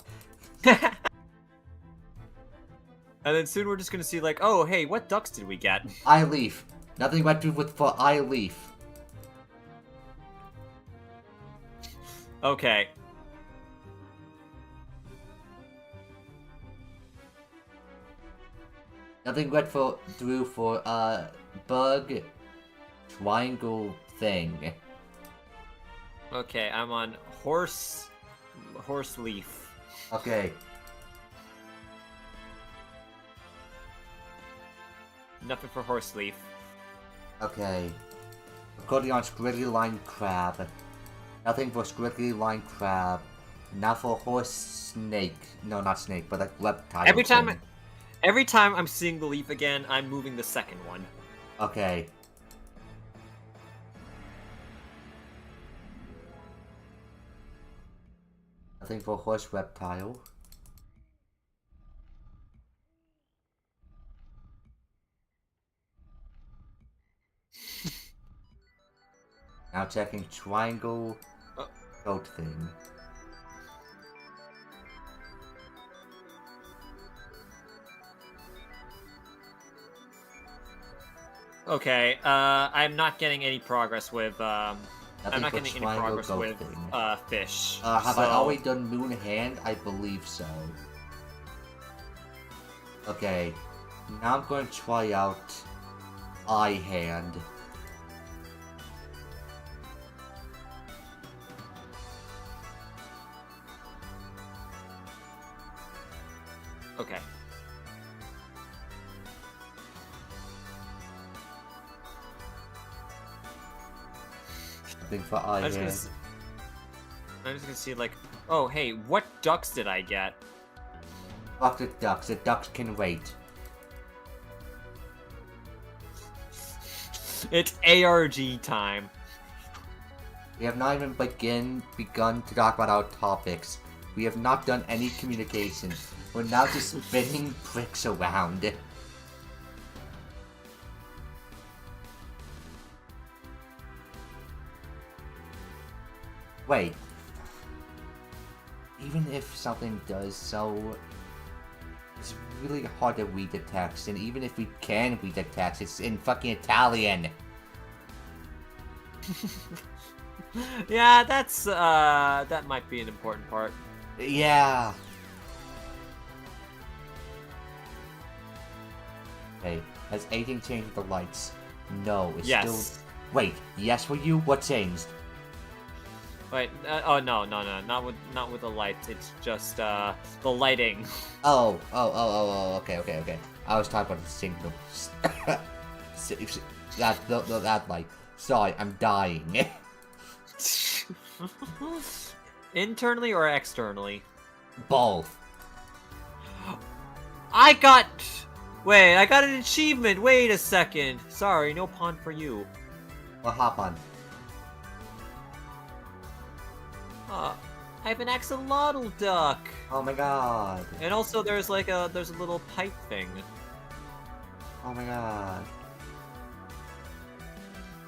Speaker 2: And then soon we're just gonna see like, oh hey, what ducks did we get?
Speaker 1: I Leaf. Nothing but do with for I Leaf.
Speaker 2: Okay.
Speaker 1: Nothing but for do for bug triangle thing.
Speaker 2: Okay, I'm on horse leaf.
Speaker 1: Okay.
Speaker 2: Nothing for horse leaf.
Speaker 1: Okay. According on squiggly line crab. Nothing for squiggly line crab. Not for horse snake. No, not snake, but like reptile.
Speaker 2: Every time I'm seeing the leaf again, I'm moving the second one.
Speaker 1: Okay. Nothing for horse reptile. Now checking triangle goat thing.
Speaker 2: Okay, I'm not getting any progress with I'm not
Speaker 1: but
Speaker 2: getting any
Speaker 1: triangle
Speaker 2: progress
Speaker 1: goat
Speaker 2: with
Speaker 1: thing.
Speaker 2: fish.
Speaker 1: Have
Speaker 2: so...
Speaker 1: I already done moon hand? I believe so. Okay. Now I'm going to try out eye hand.
Speaker 2: Okay.
Speaker 1: Something for eye hand.
Speaker 2: I'm just gonna see like, oh hey, what ducks did I get?
Speaker 1: Fuck the ducks. The ducks can wait.
Speaker 2: It's ARG time.
Speaker 1: We have not even begun to talk about our topics. We have not done any communication. We're now just spinning bricks around. Wait. Even if something does so, it's really hard to read the text, and even if we can read the text, it's in fucking Italian.
Speaker 2: Yeah, that's that might be an important part.
Speaker 1: Yeah. Hey, has anything changed with the lights? No, it's
Speaker 2: Yes.
Speaker 1: still... Wait, yes for you? What changed?
Speaker 2: Wait, oh no, not with the lights. It's just the lighting.
Speaker 1: Oh, okay. I was talking about the signal. that light. Sorry, I'm dying.
Speaker 2: Internally or externally?
Speaker 1: Both.
Speaker 2: I got an achievement. Wait a second. Sorry, no pawn for you.
Speaker 1: Well, hop on.
Speaker 2: I have an axolotl duck.
Speaker 1: Oh my god.
Speaker 2: And also there's like there's a little pipe thing.
Speaker 1: Oh my god.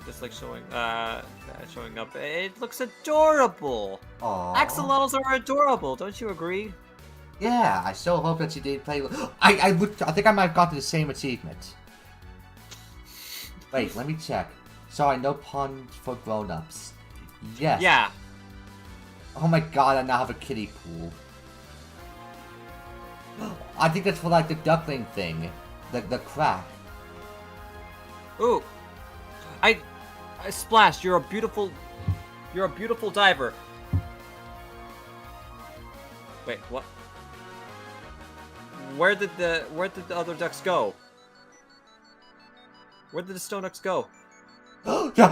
Speaker 2: Just like showing up. It looks adorable.
Speaker 1: Aww.
Speaker 2: Axolotls are adorable, don't you agree?
Speaker 1: Yeah, I so hope that you did play. I think I might have gotten the same achievement. Wait, let me check. Sorry, no pun for grown-ups. Yes.
Speaker 2: Yeah.
Speaker 1: Oh my god, I now have a kiddie pool. I think that's for like the duckling thing. The crack.
Speaker 2: Ooh. I Splash, you're a beautiful diver. Wait, what? Where did the other ducks go? Where did the stone ducks go?
Speaker 1: Check the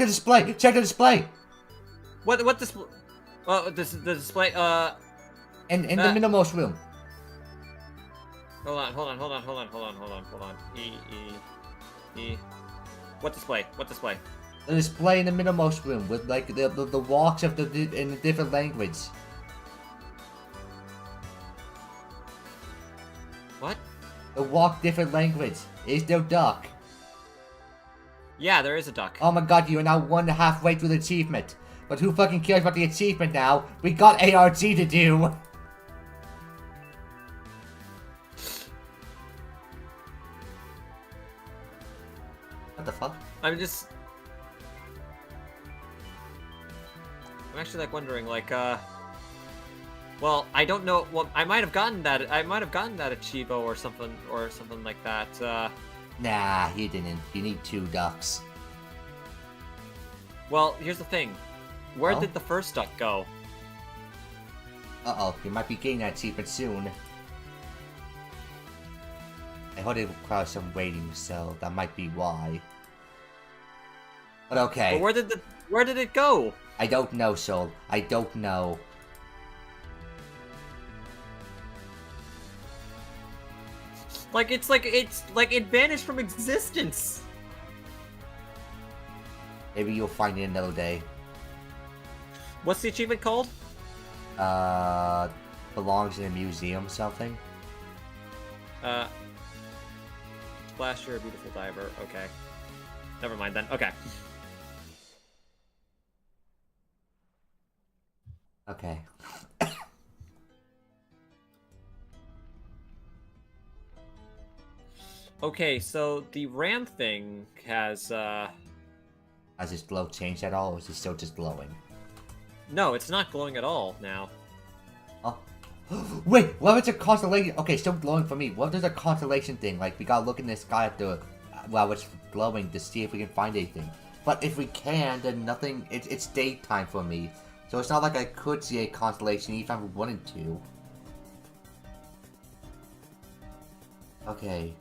Speaker 1: display. Check the display.
Speaker 2: What display? The display.
Speaker 1: In the middlemost room.
Speaker 2: Hold on. E. What display?
Speaker 1: The display in the middlemost room with like the walks of in a different language.
Speaker 2: What?
Speaker 1: The walk different language. Is there duck?
Speaker 2: Yeah, there is a duck.
Speaker 1: Oh my god, you are now 1.5 way through the achievement. But who fucking cares about the achievement now? We got ARG to do. What the fuck?
Speaker 2: I'm actually like wondering, like, well, I don't know. Well, I might have gotten that Achievo or something like that.
Speaker 1: Nah, you didn't. You need 2 ducks.
Speaker 2: Well, here's the thing. Where
Speaker 1: Oh?
Speaker 2: did the first duck go?
Speaker 1: Uh-oh, you might be getting that achievement soon. I heard it requires some waiting, so that might be why. But okay.
Speaker 2: But where did it go?
Speaker 1: I don't know, Soul. I don't know.
Speaker 2: It's like it vanished from existence.
Speaker 1: Maybe you'll find it another day.
Speaker 2: What's the achievement called?
Speaker 1: Belongs in a museum something?
Speaker 2: Splash, you're a beautiful diver. Okay. Never mind then. Okay.
Speaker 1: Okay.
Speaker 2: Okay, so the RAM thing has,
Speaker 1: Has his glow changed at all, or is he still just glowing?
Speaker 2: No, it's not glowing at all now.
Speaker 1: Oh. Wait, what if it's a constellation? Okay, still glowing for me. What if there's a constellation thing? Like, we gotta look in the sky at the... while it's glowing to see if we can find anything. But if we can, then nothing... It's daytime for me. So it's not like I could see a constellation even if I wanted to. Okay.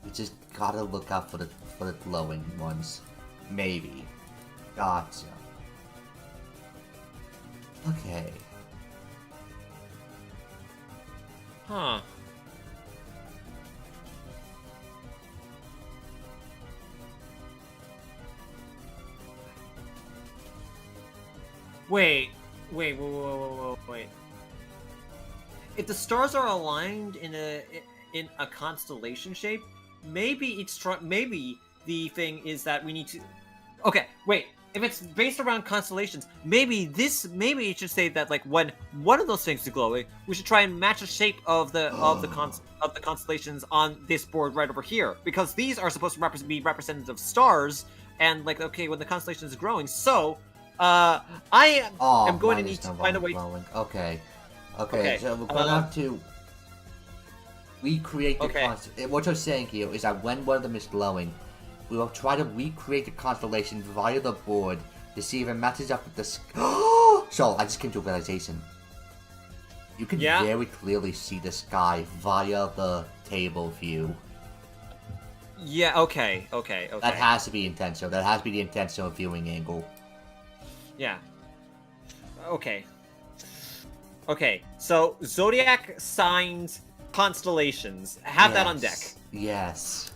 Speaker 1: We just gotta look out for the glowing ones. Maybe. Gotcha. Okay.
Speaker 2: Huh. Wait. If the stars are aligned in a constellation shape, maybe maybe the thing is that we need to. Okay, wait. If it's based around constellations, maybe it should say that like when one of those things is glowing, we should try and match the shape of the constellations on this board right over here, because these are supposed to be representative of stars, and like okay, when the constellation is growing, so I am going to need to find a way.
Speaker 1: Okay, so we're going to have to recreate the constellation. What you're saying here is that when one of them is glowing, we will try to recreate the constellation via the board to see if it matches up with the So, I just came to a realization. You can very clearly see the sky via the table view.
Speaker 2: Yeah, okay.
Speaker 1: That has to be intentional. That has to be the intentional viewing angle.
Speaker 2: Yeah. Okay, so Zodiac signs constellations. Have that on deck.
Speaker 1: Yes.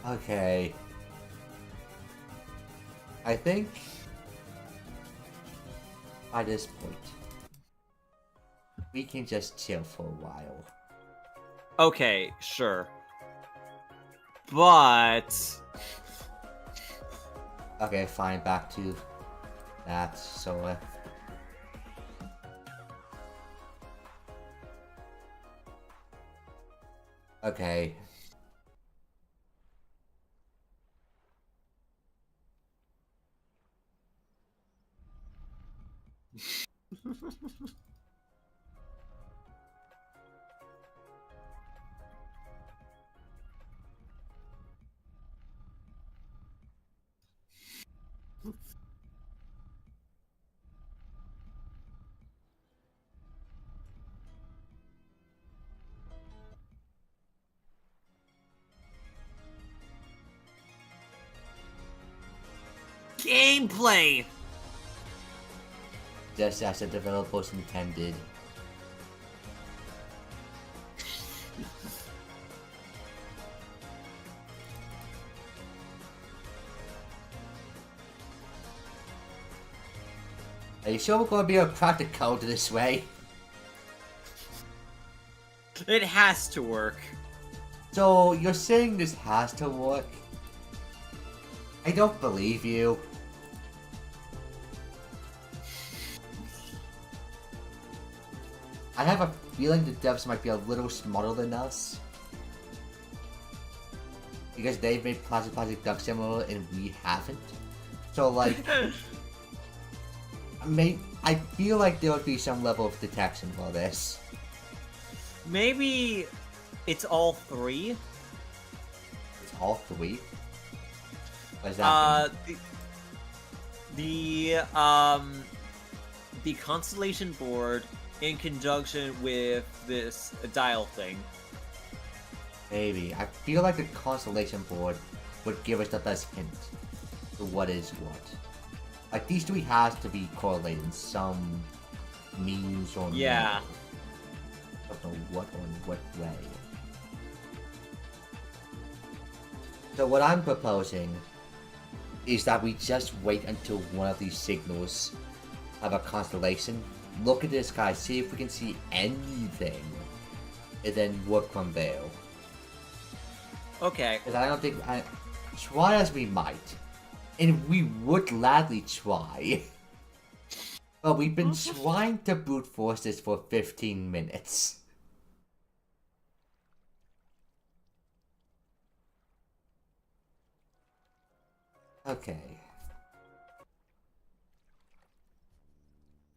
Speaker 1: Okay. I think by this point we can just chill for a while.
Speaker 2: Okay, sure. But
Speaker 1: Okay, fine, back to that, so, okay.
Speaker 2: Gameplay!
Speaker 1: Just as the developers intended. Are you sure we're gonna be able to crack the code this way?
Speaker 2: It has to work.
Speaker 1: So, you're saying this has to work? I don't believe you. I have a feeling the devs might be a little smarter than us. Because they've made Plastic Duck Simulator and we haven't. So, like... I feel like there would be some level of detection for this.
Speaker 2: Maybe it's all 3.
Speaker 1: It's all 3? What does that mean?
Speaker 2: The constellation board in conjunction with this dial thing.
Speaker 1: Maybe. I feel like the constellation board would give us the best hint to what is what. Like, these 3 has to be correlated in some means or
Speaker 2: Yeah.
Speaker 1: manner. I don't know what or in what way. So what I'm proposing is that we just wait until one of these signals have a constellation, look at the sky, see if we can see anything, and then work from there.
Speaker 2: Okay.
Speaker 1: Because I don't think... try as we might, and we would gladly try, but we've been trying to brute force this for 15 minutes. Okay.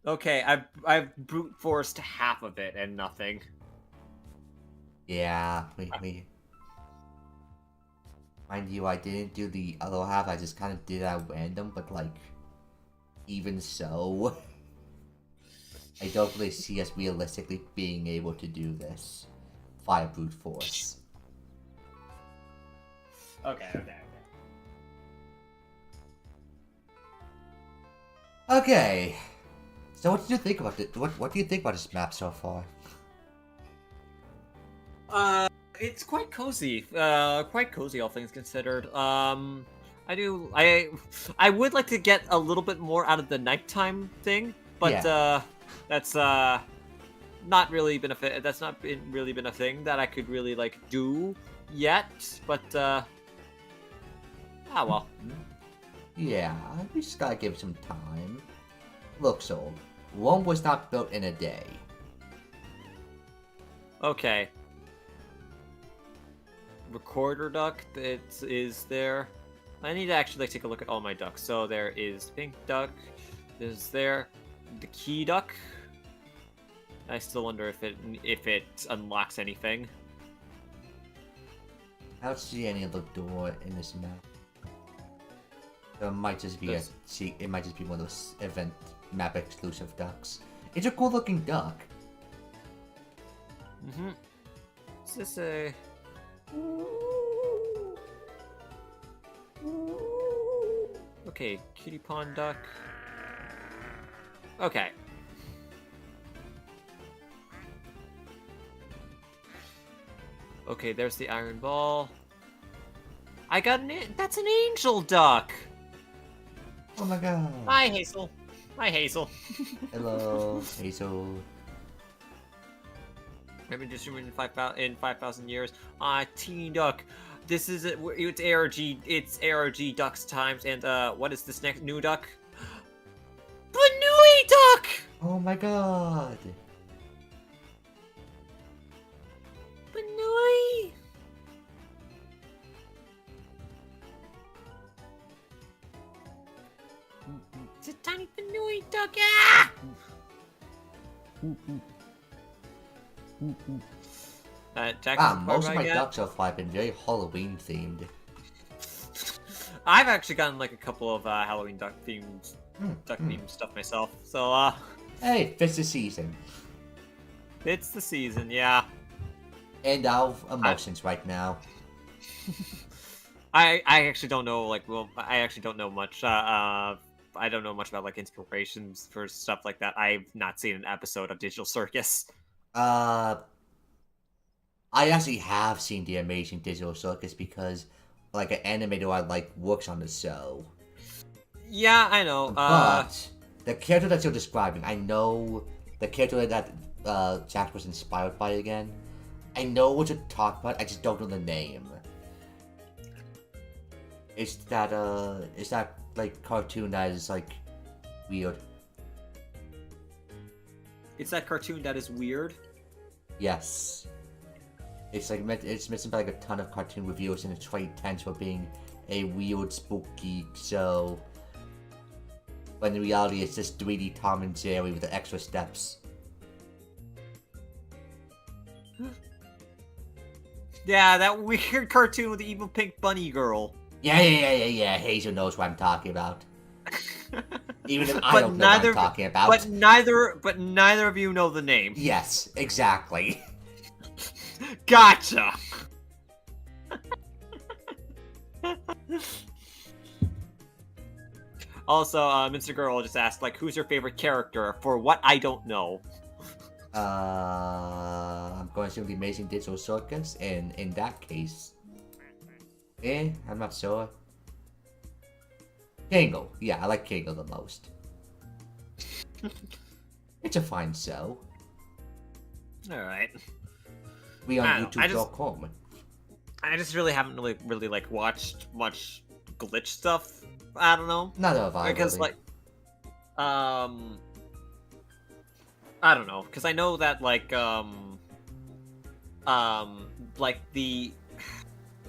Speaker 2: Okay, I've brute forced half of it and nothing.
Speaker 1: Yeah, we... Mind you, I didn't do the other half, I just kind of did it at random, but like... Even so... I don't really see us realistically being able to do this via brute force.
Speaker 2: Okay.
Speaker 1: Okay. So what did you think about it? What do you think about this map so far?
Speaker 2: It's quite cozy. Quite cozy, all things considered. I would like to get a little bit more out of the nighttime thing, but
Speaker 1: Yeah.
Speaker 2: that's not really been really been a thing that I could really like do yet. But well.
Speaker 1: Yeah, we just gotta give it some time. Look, Soul, Rome was not built in a day.
Speaker 2: Okay. Recorder duck that is there. I need to actually like take a look at all my ducks. So there is pink duck. There's there the key duck. I still wonder if it unlocks anything.
Speaker 1: I don't see any other door in this map. So it might just be it might just be one of those event map exclusive ducks. It's a cool looking duck.
Speaker 2: Is this a... Okay, kitty pond duck. Okay. Okay, there's the iron ball. I got that's an angel duck!
Speaker 1: Oh my god.
Speaker 2: Hi, Hazel. Hi, Hazel.
Speaker 1: Hello, Hazel.
Speaker 2: I've been distributed in 5,000 years. Ah, teeny duck. This is it's ARG ducks times, and what is this next new duck? Banui duck!
Speaker 1: Oh my god.
Speaker 2: Banui! It's a tiny Banui duck! Ah! Jackson,
Speaker 1: Most of my
Speaker 2: yet?
Speaker 1: ducks so far have been very Halloween themed.
Speaker 2: I've actually gotten like a couple of Halloween duck themed stuff myself. So
Speaker 1: Hey, it's the season.
Speaker 2: it's the season, yeah.
Speaker 1: And our emotions right now.
Speaker 2: I actually don't know I actually don't know much. I don't know much about like inspirations for stuff like that. I've not seen an episode of Digital Circus.
Speaker 1: I actually have seen the Amazing Digital Circus because, like, an animator I like works on the show.
Speaker 2: Yeah, I know.
Speaker 1: But the character that you're describing, I know the character that Jack was inspired by again. I know what you're talking about. I just don't know the name. Is that like cartoon that is like weird?
Speaker 2: It's that cartoon that is weird.
Speaker 1: Yes. It's like it's missing by like a ton of cartoon reviews, and it's quite intense for being a weird, spooky show. When in reality, it's just 3D Tom and Jerry with the extra steps.
Speaker 2: Yeah, that weird cartoon with the evil pink bunny girl.
Speaker 1: Yeah. Hazel knows what I'm talking about. Even if I
Speaker 2: But
Speaker 1: don't know what I'm talking about.
Speaker 2: But neither of you know the name.
Speaker 1: Yes, exactly.
Speaker 2: Gotcha. Also, Mr. Girl just asked, like, who's your favorite character for what I don't know?
Speaker 1: I'm going to assume the Amazing Digital Circus, and in that case, I'm not sure. Kingle, yeah, I like Kingle the most. It's a fine show.
Speaker 2: All right.
Speaker 1: We on YouTube.com.
Speaker 2: I just really haven't really like watched much glitch stuff. I don't know.
Speaker 1: Not of I
Speaker 2: because
Speaker 1: really.
Speaker 2: like, I don't know, because I know that like the,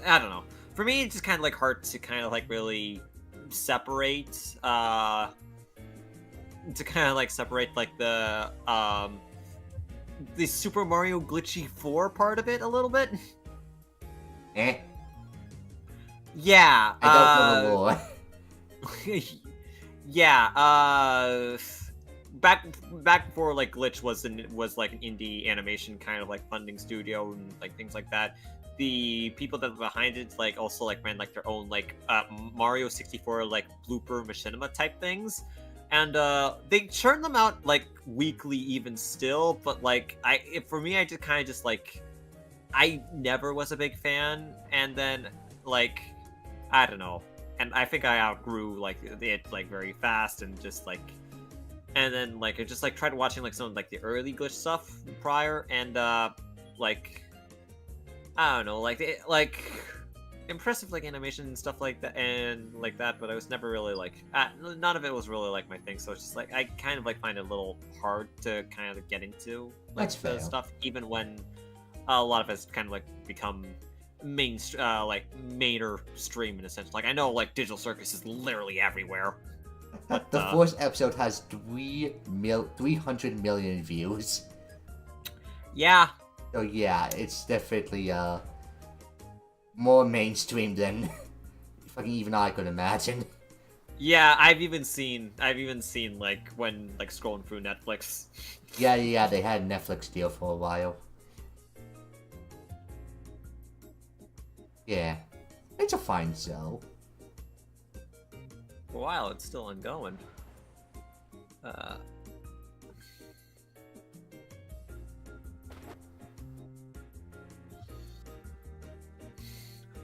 Speaker 2: I don't know. For me, it's just kind of like hard to kind of like really separate, to kind of like separate like the Super Mario Glitchy 4 part of it a little bit. Yeah.
Speaker 1: I don't know the lore.
Speaker 2: Yeah. Back before like Glitch was like an indie animation kind of like funding studio and like things like that. The people that were behind it like also like ran like their own like Mario 64 like blooper machinima type things, and they churn them out like weekly even still. But like for me, I just kind of just like I never was a big fan, and then like I don't know, and I think I outgrew like it like very fast, and just like. And then, like, I just, like, tried watching, like, some of, like, the early Glitch stuff prior, and, like, I don't know, like, impressive, like, animation and stuff like that, and, like, that, but I was never really, like, none of it was really, like, my thing, so it's just, like, I kind of, like, find it a little hard to kind of get into, like,
Speaker 1: That's
Speaker 2: the
Speaker 1: fair.
Speaker 2: stuff, even when a lot of it's kind of, like, become mainer stream in a sense. Like, I know, like, Digital Circus is literally everywhere. But,
Speaker 1: the first episode has 300 million views.
Speaker 2: Yeah.
Speaker 1: So yeah, it's definitely more mainstream than fucking even I could imagine.
Speaker 2: Yeah, I've even seen like when like scrolling through Netflix.
Speaker 1: Yeah, they had a Netflix deal for a while. Yeah, it's a fine show.
Speaker 2: For a while, it's still ongoing.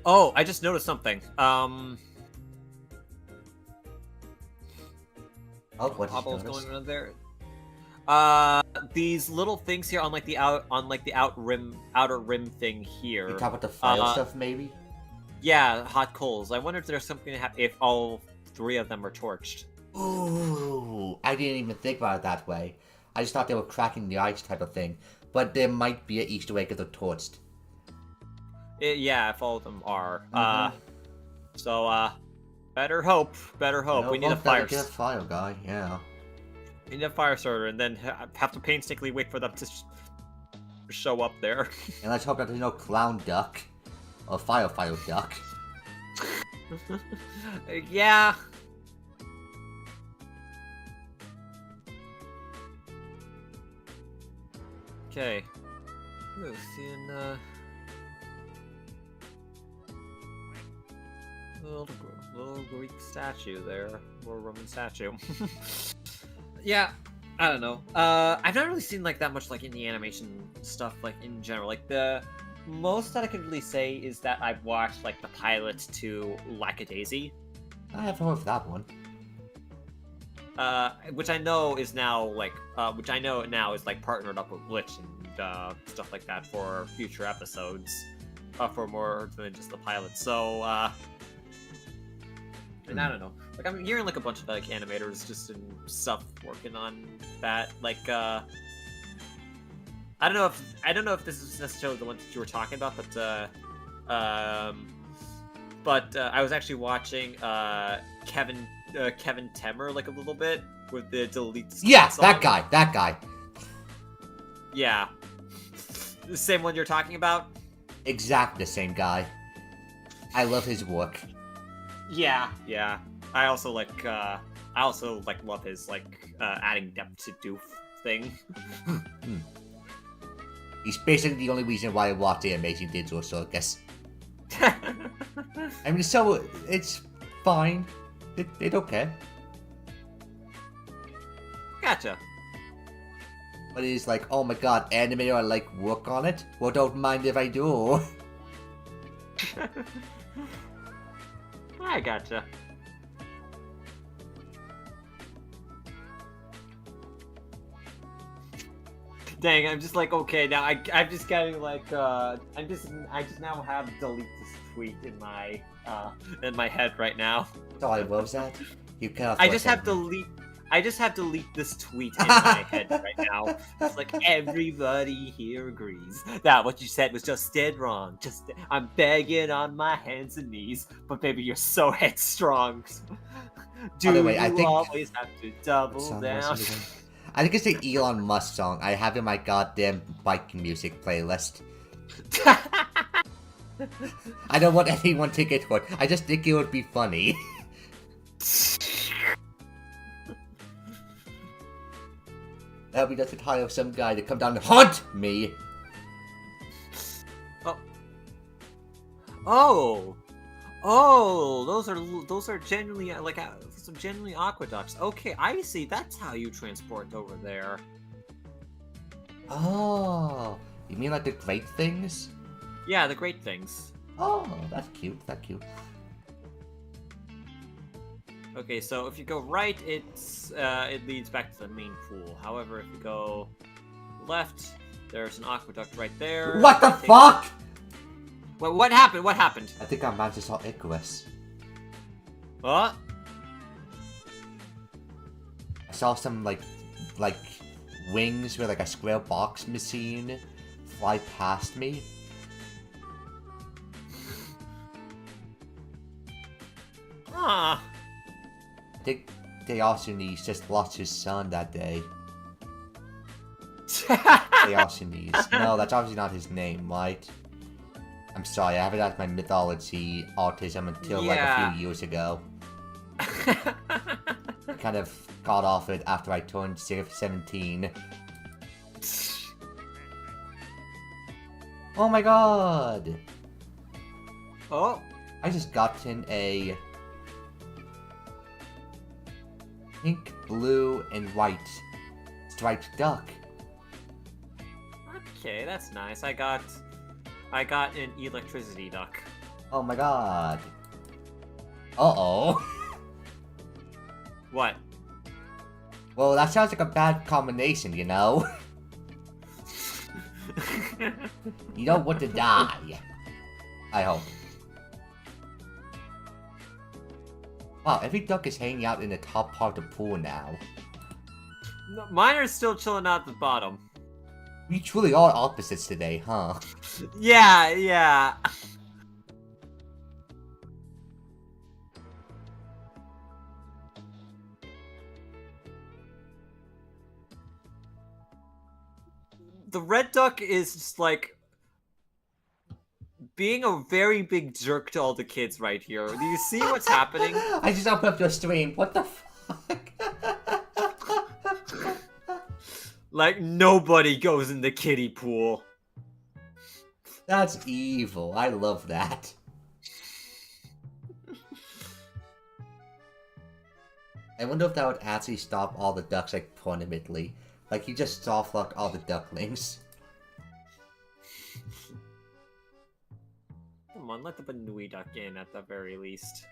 Speaker 2: Oh, I just noticed something.
Speaker 1: Oh, what
Speaker 2: Pablo's
Speaker 1: is
Speaker 2: going on there. These little things here on like the outer rim thing here.
Speaker 1: You talk about the file stuff, maybe?
Speaker 2: Yeah, hot coals. I wonder if there's something to happen if all 3 of them are torched.
Speaker 1: Ooh, I didn't even think about it that way. I just thought they were cracking the ice type of thing. But there might be an Easter egg if they're torched.
Speaker 2: Yeah, if all of them are.
Speaker 1: Mhm.
Speaker 2: So, better hope. Better hope. We need a fire.
Speaker 1: Get a fire guy, yeah.
Speaker 2: We need a fire starter, and then have to painstakingly wait for them to show up there.
Speaker 1: And let's hope that there's no clown duck. Or fire duck.
Speaker 2: Yeah. Okay. Ooh, seeing little Greek statue there, or Roman statue. Yeah, I don't know. I've not really seen like that much like in the animation stuff like in general. Like the most that I could really say is that I've watched like the pilot to Lackadaisy.
Speaker 1: I haven't heard of that one.
Speaker 2: Which I know is now like, is like partnered up with Glitch and stuff like that for future episodes, for more than just the pilot. So, and I don't know. Like I'm hearing like a bunch of like animators just and stuff working on that. Like, I don't know if this is necessarily the one that you were talking about, but I was actually watching Kevin Temmer like a little bit with the delete.
Speaker 1: Yeah,
Speaker 2: song.
Speaker 1: that guy.
Speaker 2: Yeah, the same one you're talking about.
Speaker 1: Exactly the same guy. I love his work.
Speaker 2: Yeah. I also love his like adding depth to doof thing.
Speaker 1: He's basically the only reason why I watched the Amazing Digital Circus. I mean, so it's fine. They don't care.
Speaker 2: Gotcha.
Speaker 1: But it's like, oh my god, animator, I like work on it. Well, don't mind if I do.
Speaker 2: I gotcha. Dang, I'm just like, okay, now I'm just getting like, I just now have delete this tweet in my head right now.
Speaker 1: Sorry, what was that? You cannot.
Speaker 2: I just have delete this tweet in my head right now. It's like everybody here agrees that what you said was just dead wrong. I'm begging on my hands and knees, but baby, you're so headstrong.
Speaker 1: By the way, I think
Speaker 2: always have to double down?
Speaker 1: I think it's the Elon Musk song I have in my goddamn biking music playlist. I don't want anyone to get hurt. I just think it would be funny. That would be just the title of some guy to come down and hunt me.
Speaker 2: Oh, those are genuinely like some genuinely aqueducts. Okay, I see. That's how you transport over there.
Speaker 1: Oh, you mean like the great things?
Speaker 2: Yeah, the great things.
Speaker 1: Oh, that's cute. That's cute.
Speaker 2: Okay, so if you go right, it leads back to the main pool. However, if you go left, there's an aqueduct right there.
Speaker 1: What the fuck?
Speaker 2: What happened? What happened?
Speaker 1: I think I managed to saw Icarus.
Speaker 2: What?
Speaker 1: I saw some like wings with like a square box machine fly past me.
Speaker 2: Ah.
Speaker 1: I think Theogenes just lost his son that day. Theogenes. No, that's obviously not his name, right? I'm sorry, I haven't had my mythology autism until like a few years ago. I kind of got off it after I turned 17. Oh my god!
Speaker 2: Oh.
Speaker 1: I just got in a pink, blue, and white striped duck.
Speaker 2: Okay, that's nice. I got an electricity duck.
Speaker 1: Oh my god. Uh-oh.
Speaker 2: What?
Speaker 1: Well, that sounds like a bad combination, you know? You don't want to die. I hope. Wow, every duck is hanging out in the top part of the pool now.
Speaker 2: No, mine are still chilling out at the bottom.
Speaker 1: We truly are opposites today, huh?
Speaker 2: Yeah, yeah. The red duck is just like being a very big jerk to all the kids right here. Do you see what's happening?
Speaker 1: I just opened up your stream. What the fuck?
Speaker 2: Like, nobody goes in the kiddie pool.
Speaker 1: That's evil. I love that. I wonder if that would actually stop all the ducks, like, permanently. Like, you just softlock all the ducklings.
Speaker 2: Come on, let the Banui duck in at the very least.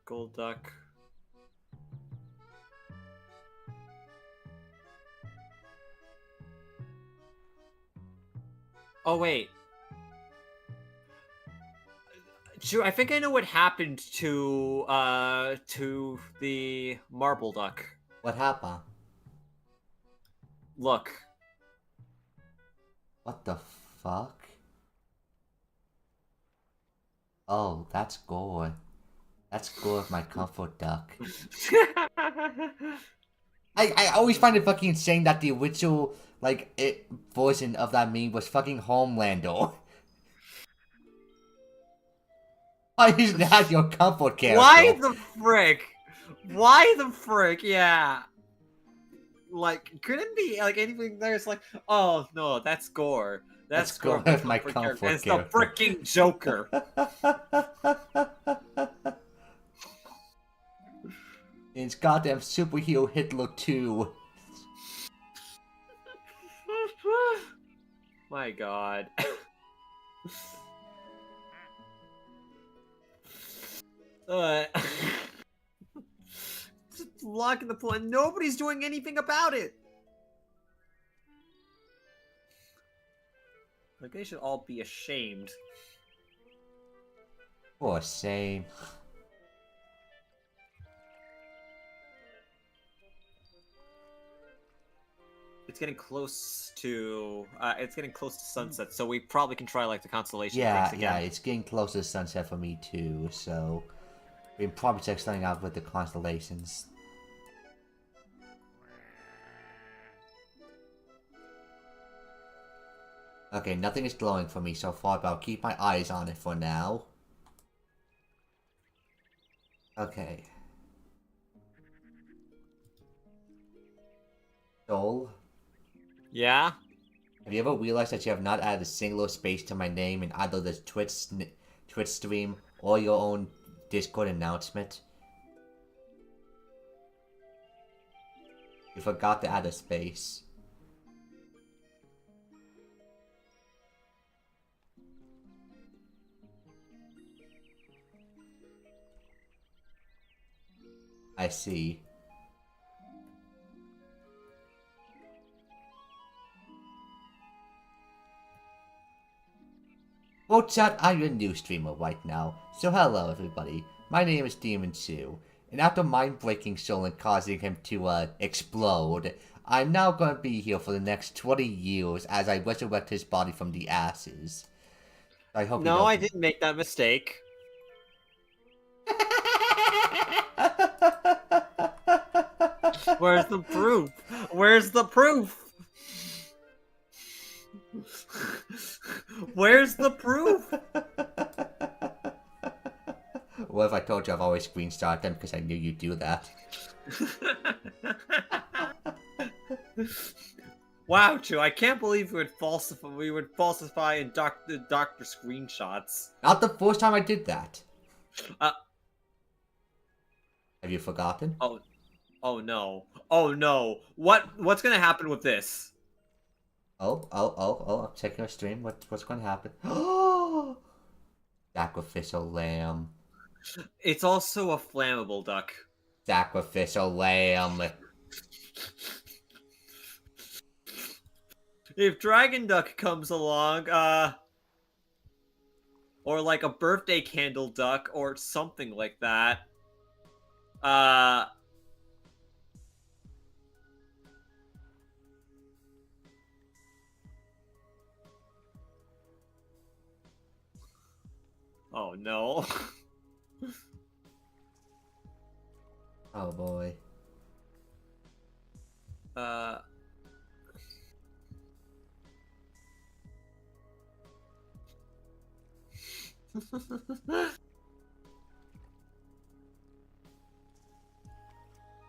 Speaker 2: Gold duck. Oh, wait. Sure, I think I know what happened to the marble duck.
Speaker 1: What happened?
Speaker 2: Look.
Speaker 1: What the fuck? Oh, that's gore. That's gore of my comfort duck. I always find it fucking insane that the original, like, version of that meme was fucking Homelander. Why is that your comfort character?
Speaker 2: Why the frick? Why the frick? Yeah. Like, couldn't be like anything there's like, oh no, that's gore. That's gore
Speaker 1: of my comfort
Speaker 2: character. It's the
Speaker 1: character.
Speaker 2: fricking Joker.
Speaker 1: It's goddamn superhero Hitler 2.
Speaker 2: My god. Just blocking the pool and nobody's doing anything about it. Like, they should all be ashamed.
Speaker 1: Poor same.
Speaker 2: It's getting close to sunset, so we probably can try like the constellation
Speaker 1: Yeah,
Speaker 2: drinks again.
Speaker 1: yeah, it's getting close to sunset for me too, so we can probably check something out with the constellations. Okay, nothing is glowing for me so far, but I'll keep my eyes on it for now. Okay. Schoell,
Speaker 2: Yeah?
Speaker 1: have you ever realized that you have not added a single space to my name in either the Twitch stream or your own Discord announcement? You forgot to add a space. I see. Well, chat, I'm your new streamer right now, so hello everybody. My name is Demon 2, and after mind-breaking Schoell causing him to, explode, I'm now gonna be here for the next 20 years as I resurrect his body from the ashes. I hope
Speaker 2: No, I didn't make that mistake. Where's the proof? Where's the proof? Where's the proof?
Speaker 1: What if I told you I've always screenshot them because I knew you'd do that?
Speaker 2: Wow, Chu, I can't believe we would falsify and doctor screenshots.
Speaker 1: Not the first time I did that.
Speaker 2: Uh,
Speaker 1: Have you forgotten?
Speaker 2: Oh no. Oh no. What's gonna happen with this?
Speaker 1: Oh, I'm checking our stream. What's going to happen? Sacrificial lamb.
Speaker 2: It's also a flammable duck.
Speaker 1: Sacrificial lamb.
Speaker 2: if Dragon Duck comes along, or like a birthday candle duck or something like that, uh, oh no.
Speaker 1: Oh boy.
Speaker 2: Uh,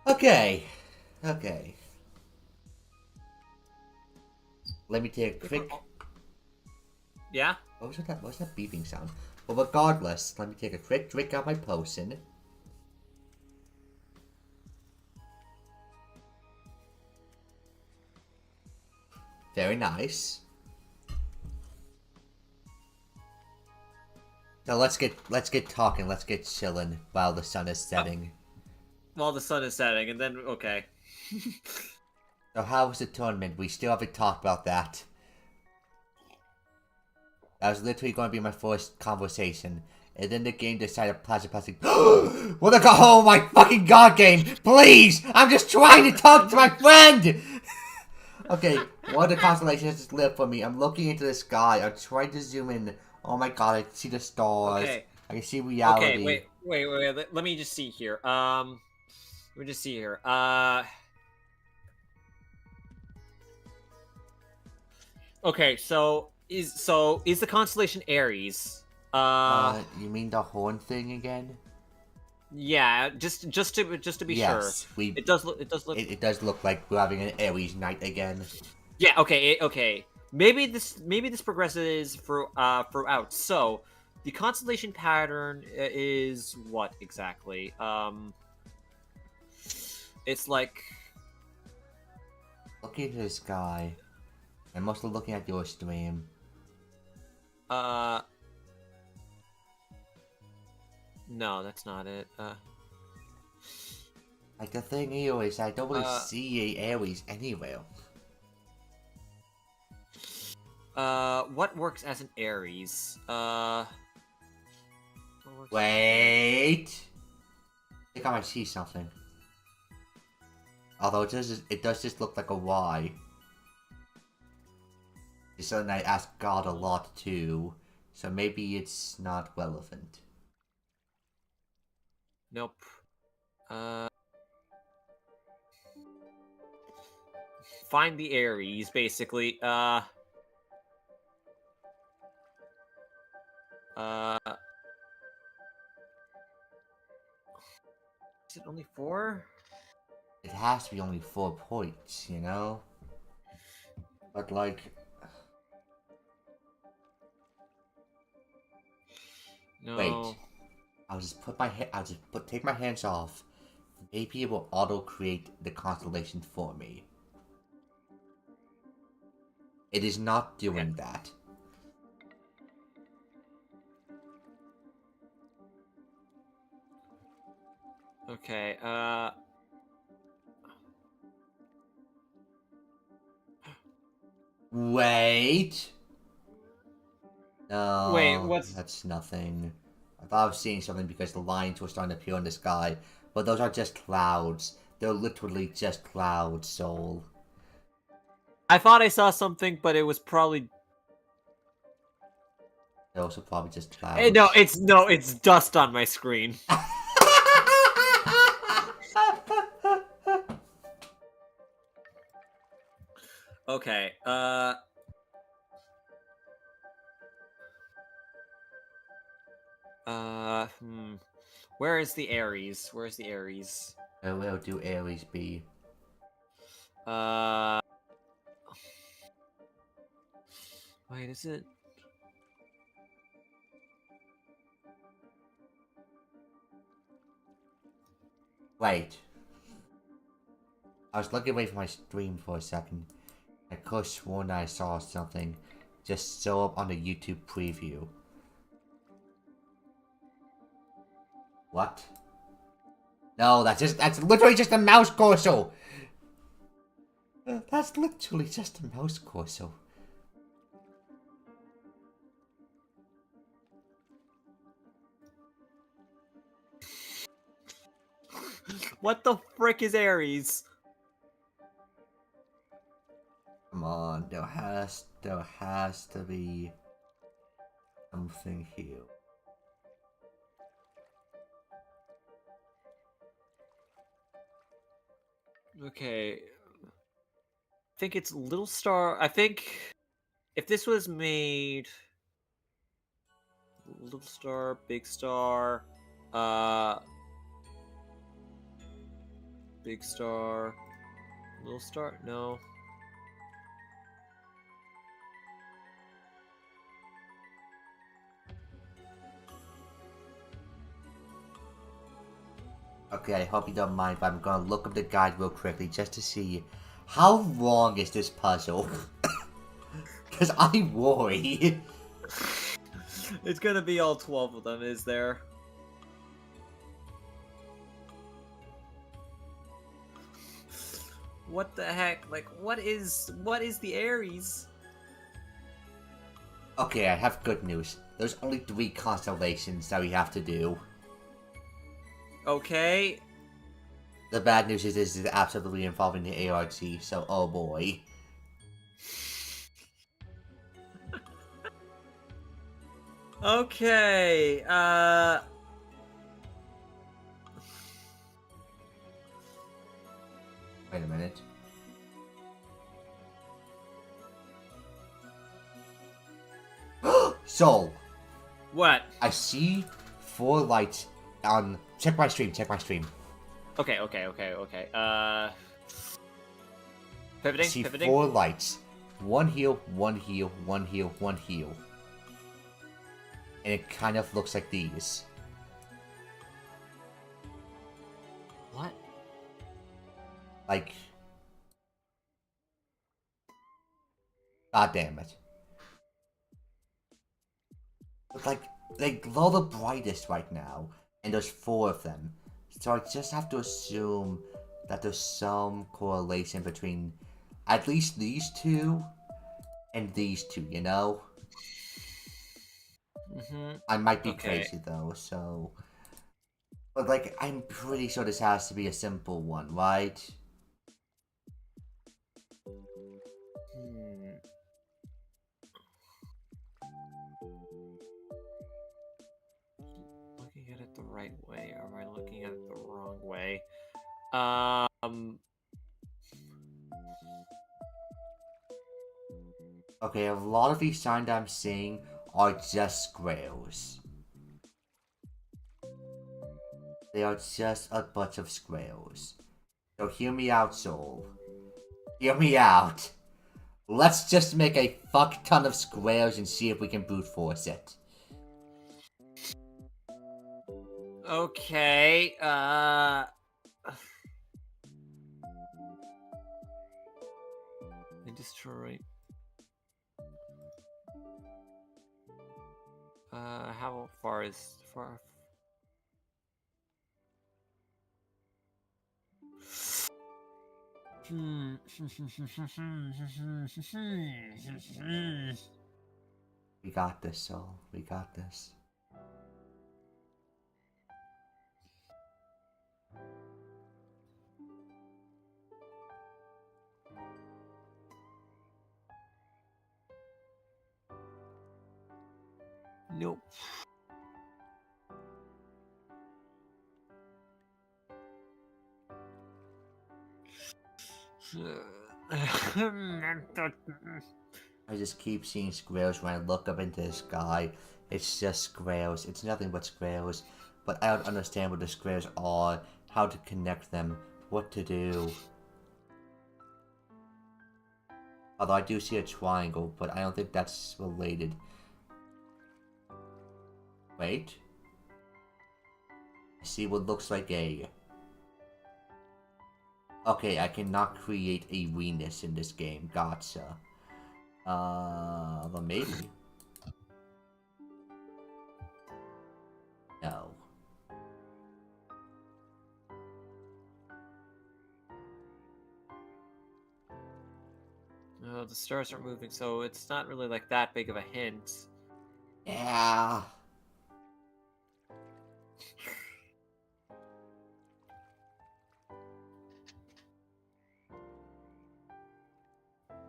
Speaker 1: Okay. Okay. Let me take a quick...
Speaker 2: yeah?
Speaker 1: What was that? What was that beeping sound? Well, regardless, let me take a quick drink out my potion. Very nice. So let's get talking. Let's get chilling while the sun is setting.
Speaker 2: While the sun is setting, and then, okay.
Speaker 1: So how was the tournament? We still haven't talked about that. That was literally going to be my first conversation. And then the game decided plastic. What the oh my fucking god, game! Please! I'm just trying to talk to my friend! Okay, one of the constellations just lit for me. I'm looking into the sky. I'm trying to zoom in. Oh my god, I can see the stars.
Speaker 2: Okay.
Speaker 1: I can see reality.
Speaker 2: Okay, wait. Let me just see here. Let me just see here. Okay, so is the constellation Aries?
Speaker 1: You mean the horn thing again?
Speaker 2: Yeah, just to be sure. It does look.
Speaker 1: It does look like we're having an Aries night again.
Speaker 2: Yeah. Okay. Okay. Maybe this progresses throughout. So, the constellation pattern is what exactly? It's like
Speaker 1: looking into the sky. I'm mostly looking at your stream.
Speaker 2: No, that's not it.
Speaker 1: Like the thing here is, I don't really see a Aries anywhere.
Speaker 2: What works as an Aries?
Speaker 1: Wait! I think I might see something. Although it does just look like a Y. It's something I ask God a lot too, so maybe it's not relevant.
Speaker 2: Nope. Find the Aries, basically. Is it only 4?
Speaker 1: It has to be only 4 points, you know? But like...
Speaker 2: No.
Speaker 1: Wait. I'll just take my hands off. Maybe it will auto-create the constellation for me. It is not doing that.
Speaker 2: Okay,
Speaker 1: Wait! No,
Speaker 2: Wait, what's...
Speaker 1: That's nothing. I thought I was seeing something because the lines were starting to appear in the sky, but those are just clouds. They're literally just clouds, Soul.
Speaker 2: I thought I saw something, but it was probably...
Speaker 1: They're also probably just clouds.
Speaker 2: No, it's dust on my screen. Okay, Where is the Aries? Where's the Aries?
Speaker 1: Where do Aries be?
Speaker 2: Wait, is it?
Speaker 1: Wait. I was looking away from my stream for a second. I could have sworn I saw something just show up on the YouTube preview. What? No, that's literally just a mouse cursor. That's literally just a mouse cursor.
Speaker 2: What the frick is Ares?
Speaker 1: Come on, there has to be something here.
Speaker 2: Okay. I think it's Little Star. I think if this was made Little Star, Big Star, Big Star, Little Star, no.
Speaker 1: Okay, I hope you don't mind, but I'm gonna look up the guide real quickly just to see how long is this puzzle. Cause I worry.
Speaker 2: It's gonna be all 12 of them, is there? What the heck? Like, what is the Ares?
Speaker 1: Okay, I have good news. There's only 3 constellations that we have to do.
Speaker 2: Okay.
Speaker 1: The bad news is this is absolutely involving the ARG, so oh boy.
Speaker 2: Okay.
Speaker 1: Wait a minute. So,
Speaker 2: What?
Speaker 1: I see 4 lights on... Check my stream.
Speaker 2: Okay.
Speaker 1: I see
Speaker 2: Pivoting.
Speaker 1: 4 lights. 1 heal, 1 heal, 1 heal, 1 heal. And it kind of looks like these.
Speaker 2: What?
Speaker 1: Like... God damn it. But like, they glow the brightest right now, and there's 4 of them. So I just have to assume that there's some correlation between at least these 2 and these 2, you know? I might be crazy though, so... But like, I'm pretty sure this has to be a simple one, right?
Speaker 2: Looking at it the right way, or am I looking at it the wrong way?
Speaker 1: Okay, a lot of these signs I'm seeing are just squares. They are just a bunch of squares. So hear me out, Soul. Hear me out. Let's just make a fuck ton of squares and see if we can brute force it.
Speaker 2: Okay, Detroit. How far is far?
Speaker 1: We got this, Soul. We got this.
Speaker 2: Nope.
Speaker 1: I just keep seeing squares when I look up into the sky. It's just squares. It's nothing but squares. But I don't understand what the squares are, how to connect them, what to do. Although I do see a triangle, but I don't think that's related. Wait. I see what looks like a... Okay, I cannot create a Venus in this game. Gotcha. Well, maybe. No.
Speaker 2: Oh, the stars are moving, so it's not really like that big of a hint.
Speaker 1: Yeah.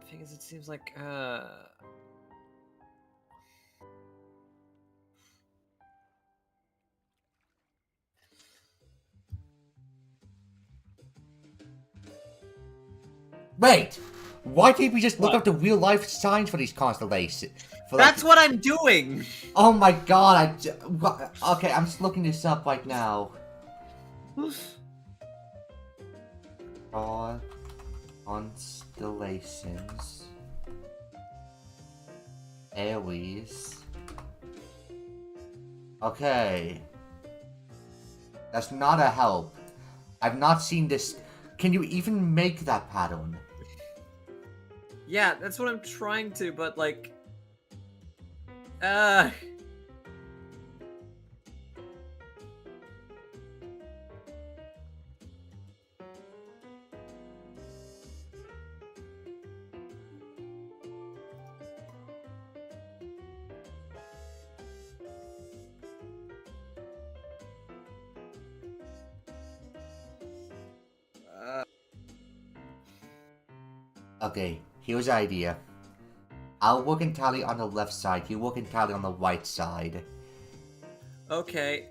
Speaker 2: The thing is, it seems like,
Speaker 1: Wait! Why can't we just look
Speaker 2: What?
Speaker 1: up the real life signs for these constellations?
Speaker 2: That's what I'm doing!
Speaker 1: Oh my god, okay, I'm just looking this up right now. Draw constellations. Aries. Okay. That's not a help. I've not seen this. Can you even make that pattern?
Speaker 2: Yeah, that's what I'm trying to, but like...
Speaker 1: Okay, here's the idea. I'll work and tally on the left side, you work and tally on the right side.
Speaker 2: Okay.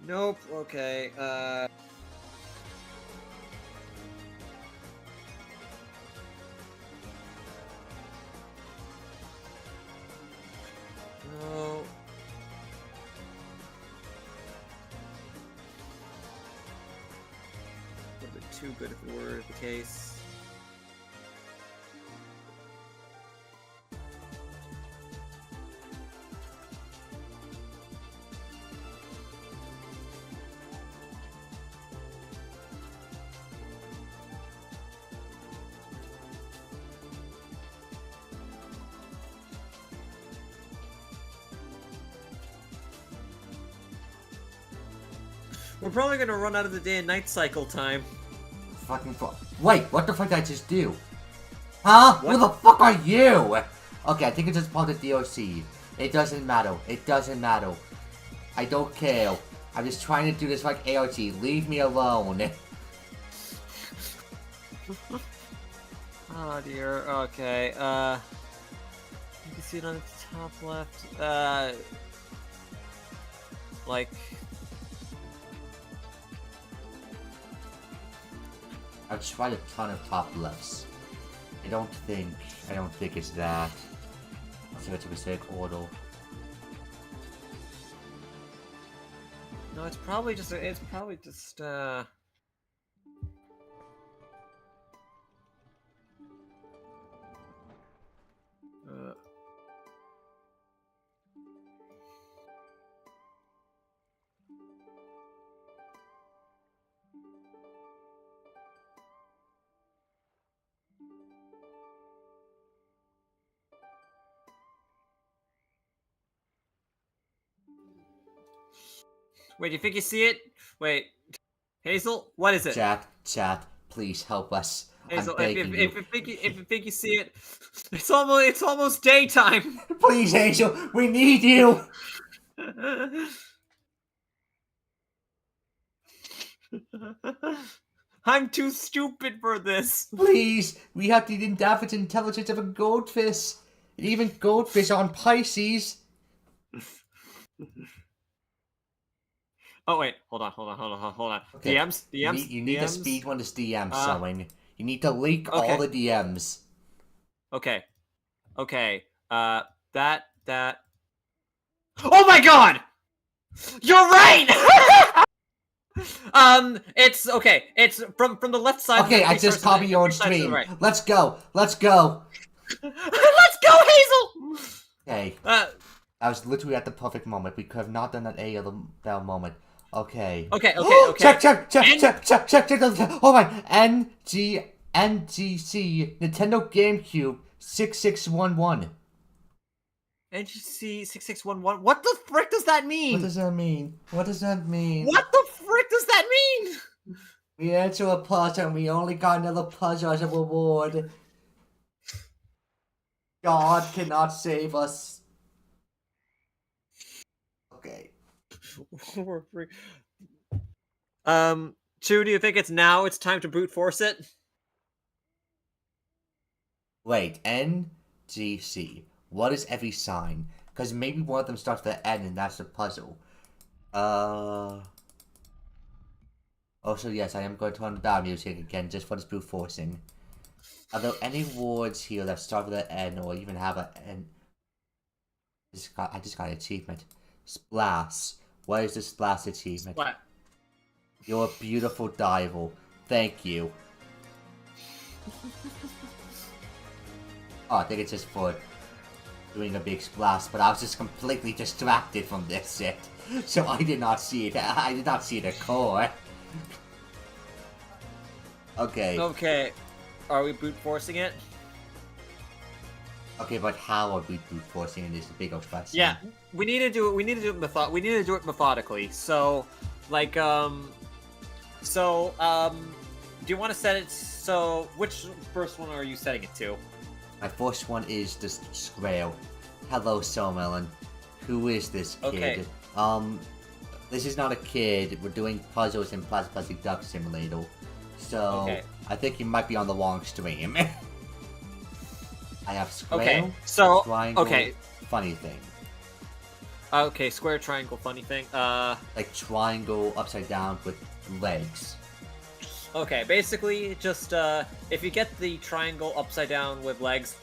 Speaker 2: Nope, okay, no. A little bit too good if it were the case. We're probably gonna run out of the day and night cycle time.
Speaker 1: Wait, what the fuck did I just do? Huh?
Speaker 2: What?
Speaker 1: Who the fuck are you? Okay, I think it's just part of the DLC. It doesn't matter. It doesn't matter. I don't care. I'm just trying to do this like ART. Leave me alone.
Speaker 2: Oh dear, okay, you can see it on the top left, like...
Speaker 1: I've tried a ton of top lefts. I don't think it's that. Let's see what's a mistake order.
Speaker 2: No, it's probably just, Wait, do you think you see it? Wait, Hazel, what is it?
Speaker 1: Chat, please help us.
Speaker 2: Hazel,
Speaker 1: I'm begging you.
Speaker 2: if you think you see it, it's almost daytime.
Speaker 1: Please, Angel, we need you.
Speaker 2: I'm too stupid for this.
Speaker 1: Please, we have the indefinite intelligence of a goldfish. And even goldfish on Pisces.
Speaker 2: Oh wait, hold on.
Speaker 1: Okay.
Speaker 2: DMs.
Speaker 1: You need to
Speaker 2: DMs.
Speaker 1: speed when this DM showing. You need to leak all the DMs.
Speaker 2: Okay. That. Oh my god! You're right! It's okay. It's from the left side.
Speaker 1: Okay, I just copied your own stream. Right. Let's go. Let's go,
Speaker 2: Hazel!
Speaker 1: Okay. I was literally at the perfect moment. We could have not done that any other moment. Okay.
Speaker 2: Okay.
Speaker 1: Check.
Speaker 2: And-
Speaker 1: Oh my. NGC Nintendo GameCube 6611.
Speaker 2: NGC 6611. What the frick does that mean?
Speaker 1: What does that mean? What does that mean?
Speaker 2: What the frick does that mean?
Speaker 1: We answer a puzzle and we only got another puzzle as a reward. God cannot save us. Okay.
Speaker 2: We're free. Chew, do you think it's time to brute force it?
Speaker 1: Wait, NGC. What is every sign? Because maybe one of them starts with an N and that's the puzzle. Also, yes, I am going to turn down music again just for this brute forcing. Are there any words here that start with an N or even have an N? I just got an achievement. Splash. What is the splash achievement?
Speaker 2: What?
Speaker 1: You're a beautiful diver. Thank you. Oh, I think it's just for doing a big splash, but I was just completely distracted from this shit. So I did not see it. I did not see the core. Okay.
Speaker 2: Okay. Are we brute forcing it?
Speaker 1: Okay, but how are we brute forcing this big old question?
Speaker 2: Yeah, we need to do it. We need to do it methodically. So, like, do you want to set it? So, which first one are you setting it to?
Speaker 1: My first one is this Schoell. Hello, Somelon. Who is this kid?
Speaker 2: Okay.
Speaker 1: This is not a kid. We're doing puzzles in Plastic Duck Simulator. So,
Speaker 2: Okay.
Speaker 1: I think you might be on the wrong stream. I have Schoell.
Speaker 2: Okay. So,
Speaker 1: Triangle,
Speaker 2: okay.
Speaker 1: Funny thing.
Speaker 2: Okay, square, triangle, funny thing.
Speaker 1: Like triangle upside down with legs.
Speaker 2: Okay, basically, just, if you get the triangle upside down with legs,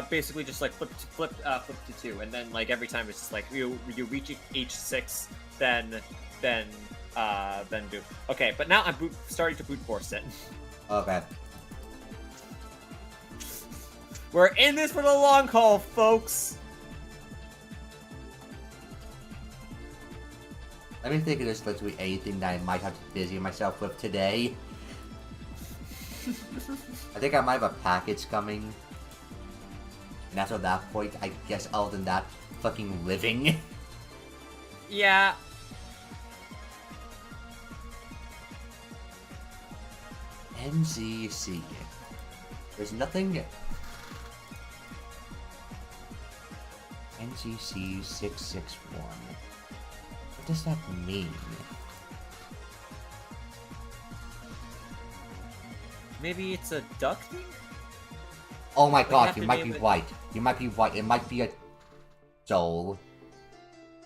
Speaker 2: basically just, like, flip to 2, and then, like, every time it's just, like, you reach H6, then do. Okay, but now I'm starting to brute force it.
Speaker 1: Okay.
Speaker 2: We're in this for the long haul, folks!
Speaker 1: Let me think of this literally anything that I might have to busy myself with today. I think I might have a package coming. And after that point, I guess other than that, fucking living.
Speaker 2: Yeah.
Speaker 1: NZC. There's nothing. NGC 661. What does that mean?
Speaker 2: Maybe it's a duck thing?
Speaker 1: Oh my
Speaker 2: Like,
Speaker 1: god,
Speaker 2: have
Speaker 1: you
Speaker 2: to
Speaker 1: might be
Speaker 2: name it-
Speaker 1: right. You might be right. It might be a Joel.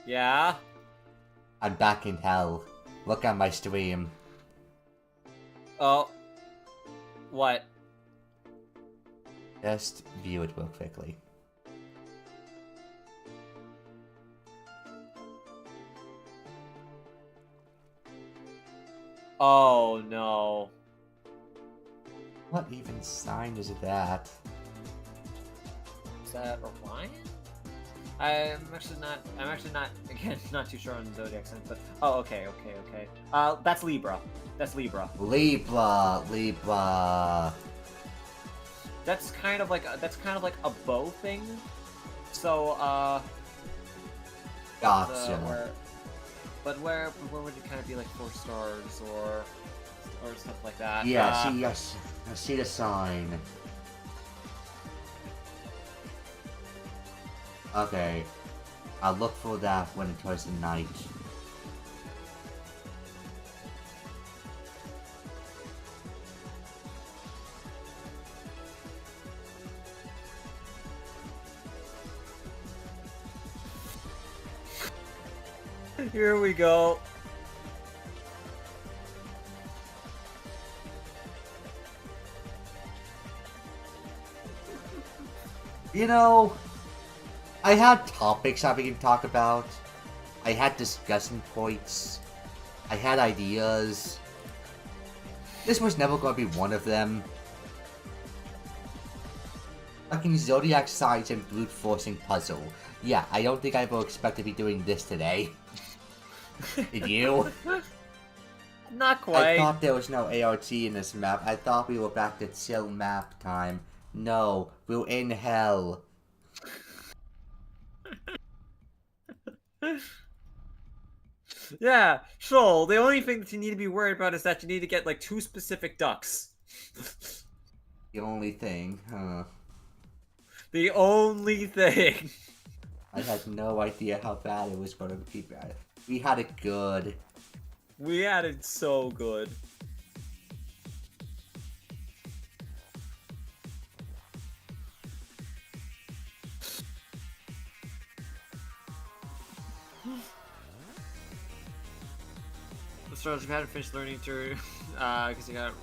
Speaker 2: Yeah?
Speaker 1: I'm back in hell. Look at my stream.
Speaker 2: Oh. What?
Speaker 1: Just view it real quickly.
Speaker 2: Oh, no.
Speaker 1: What even sign is that?
Speaker 2: Is that Orion? I'm actually not, again, not too sure on the zodiac sign, but, oh, okay. That's Libra. That's Libra.
Speaker 1: Libra.
Speaker 2: That's kind of like a bow thing. So,
Speaker 1: Gotcha.
Speaker 2: where would it kind of be like 4 stars or stuff like that?
Speaker 1: Yeah, yes. I see the sign. Okay. I'll look for that when it turns to night.
Speaker 2: Here we go.
Speaker 1: You know, I had topics that we can talk about. I had discussion points. I had ideas. This was never going to be one of them. Fucking zodiac signs and brute forcing puzzle. Yeah, I don't think I ever expect to be doing this today. Did you?
Speaker 2: Not
Speaker 1: I
Speaker 2: quite.
Speaker 1: thought there was no ART in this map. I thought we were back to chill map time. No, we're in hell.
Speaker 2: Yeah, Schoell, the only thing that you need to be worried about is that you need to get like 2 specific ducks.
Speaker 1: The only thing, huh?
Speaker 2: The only thing.
Speaker 1: I had no idea how bad it was going to be bad. We had it good.
Speaker 2: We had it so good. So you hadn't finished learning to, because you got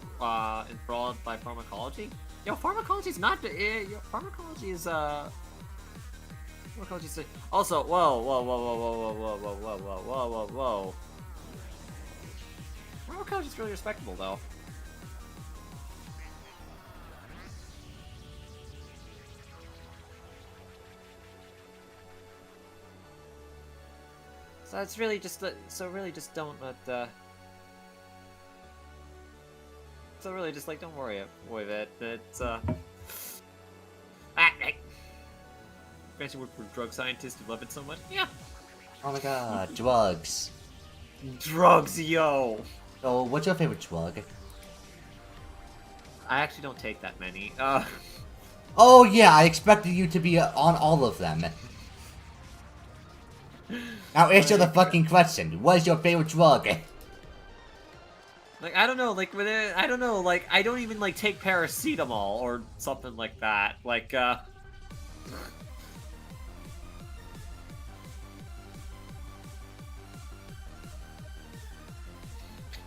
Speaker 2: enthralled by pharmacology. Yo, pharmacology is not. Pharmacology is Pharmacology is also. Whoa, whoa, whoa, whoa, whoa, whoa, whoa, whoa, whoa, whoa, whoa, whoa. Pharmacology is really respectable, though. So it's really just so really just don't let so really just like don't worry with it. It's fancy word for drug scientist who love it so much. Yeah.
Speaker 1: Oh my god, drugs.
Speaker 2: Drugs, yo.
Speaker 1: So, what's your favorite drug?
Speaker 2: I actually don't take that many.
Speaker 1: Oh yeah, I expected you to be on all of them. Now answer the fucking question. What is your favorite drug?
Speaker 2: Like I don't know, like I don't know, like I don't even like take paracetamol or something like that. Like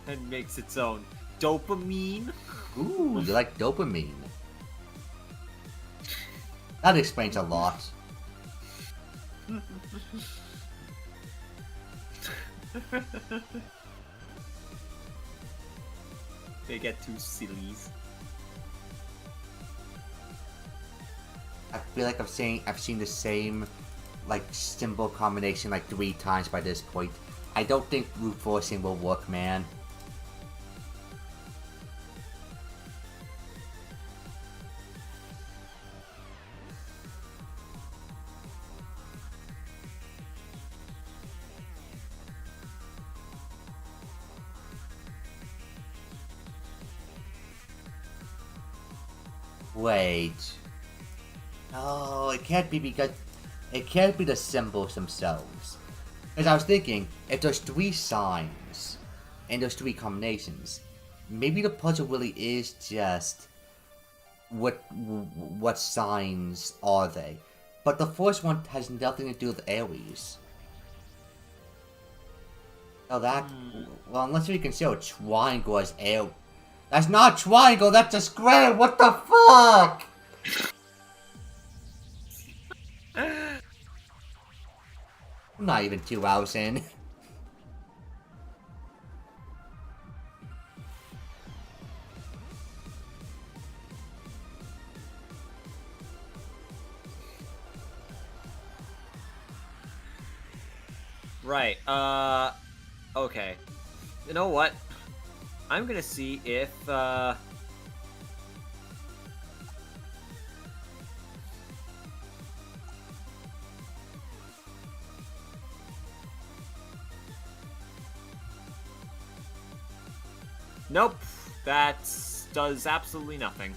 Speaker 2: and makes its own dopamine.
Speaker 1: Ooh, you like dopamine. That explains a lot.
Speaker 2: They get too silly.
Speaker 1: I feel like I've seen the same like symbol combination like 3 times by this point. I don't think brute forcing will work, man. Wait. No, it can't be because it can't be the symbols themselves. Because I was thinking, if there's 3 signs and there's 3 combinations, maybe the puzzle really is just what signs are they? But the first one has nothing to do with Aries. So that, well, unless we consider a triangle as Aries. That's not a triangle, that's a square, what the fuck? I'm not even 2 hours in.
Speaker 2: Right. Okay. You know what? I'm gonna see if nope, that does absolutely nothing.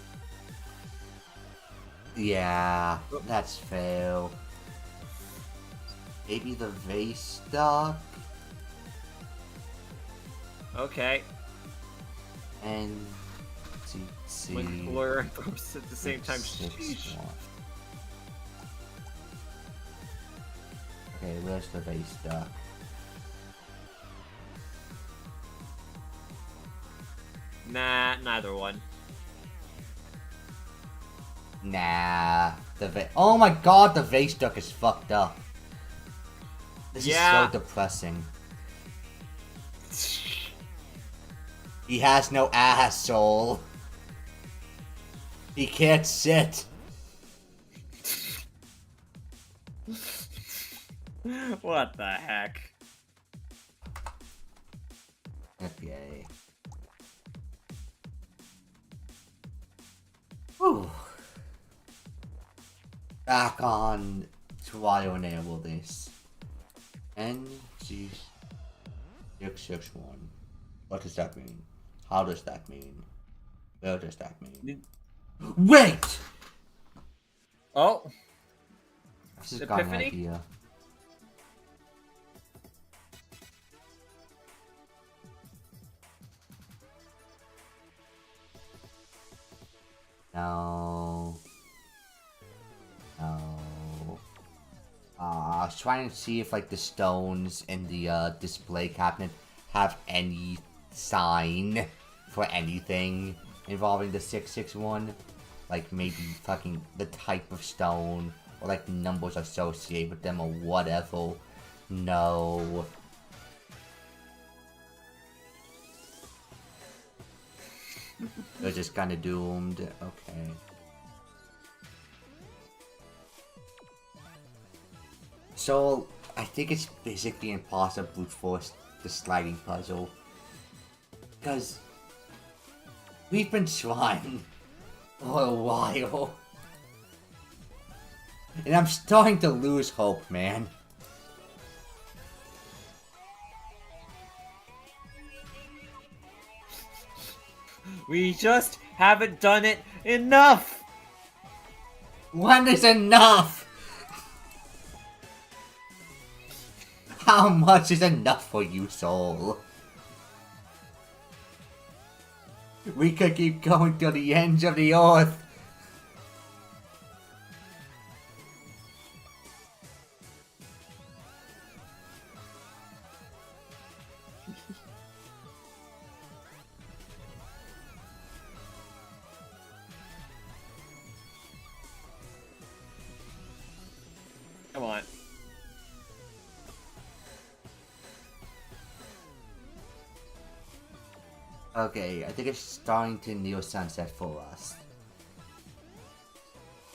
Speaker 1: Yeah, that's fair. Maybe the vase stuck?
Speaker 2: Okay.
Speaker 1: And see.
Speaker 2: When lawyer and purpose at the same time. Sheesh.
Speaker 1: Okay, where's the vase stuck?
Speaker 2: Nah, neither one.
Speaker 1: Nah, oh my god, the vase duck is fucked up. This is so depressing. He has no asshole. He can't sit.
Speaker 2: What the heck?
Speaker 1: Whew. Back on trial and error this. NG661. What does that mean? How does that mean? Where does that mean? Wait!
Speaker 2: Oh,
Speaker 1: I've just got an
Speaker 2: Epiphany?
Speaker 1: idea. No. No. I was trying to see if like the stones in the display cabinet have any sign for anything involving the 661. Like maybe fucking the type of stone or like numbers associated with them or whatever. No. They're just kind of doomed. Okay. So, I think it's basically impossible to brute force the sliding puzzle. Because we've been trying for a while. And I'm starting to lose hope, man.
Speaker 2: we just haven't done it enough.
Speaker 1: When is enough? How much is enough for you, Soul? We could keep going to the ends of the earth.
Speaker 2: Come on.
Speaker 1: Okay, I think it's starting to near sunset for us.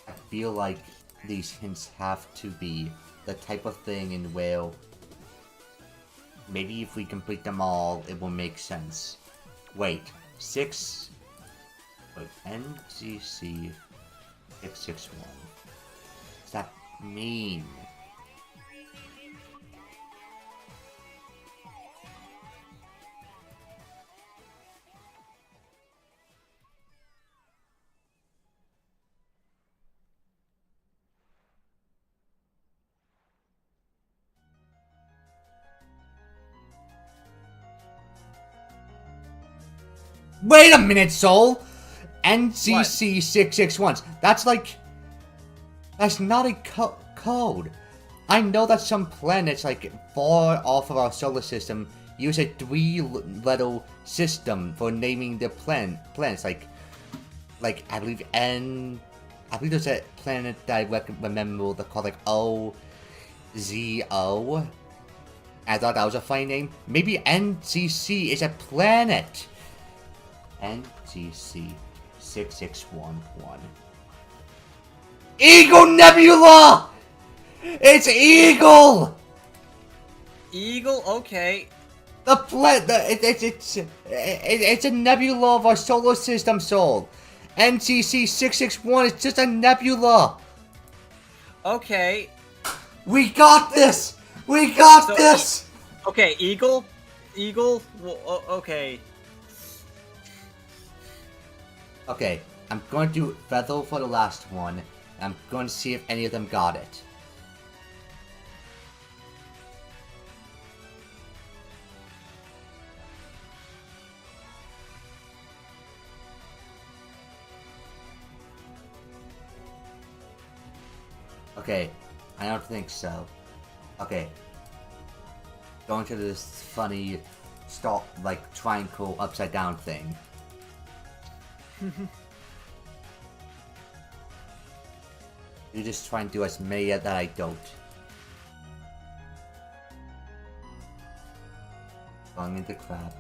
Speaker 1: I feel like these hints have to be the type of thing in where maybe if we complete them all, it will make sense. Wait, NGC 661. Does that mean? Wait a minute, Soul! NCC 661. That's like... That's not a code. I know that some planets, like, far off of our solar system, use a 3-letter system for naming their planets. Like, I believe I believe there's a planet that I remember that called, like, OZO. I thought that was a funny name. Maybe NCC is a planet. NCC 6611. Eagle Nebula! It's Eagle!
Speaker 2: Eagle? Okay.
Speaker 1: The it's a nebula of our solar system, Soul. NCC 661 is just a nebula.
Speaker 2: Okay.
Speaker 1: We got this! We got this!
Speaker 2: Okay, Eagle? Eagle? Well, okay.
Speaker 1: Okay, I'm going to do Feather for the last one. I'm going to see if any of them got it. Okay, I don't think so. Okay. Going to this funny, like, triangle upside down thing. You just try and do as many that I don't. Going into crab.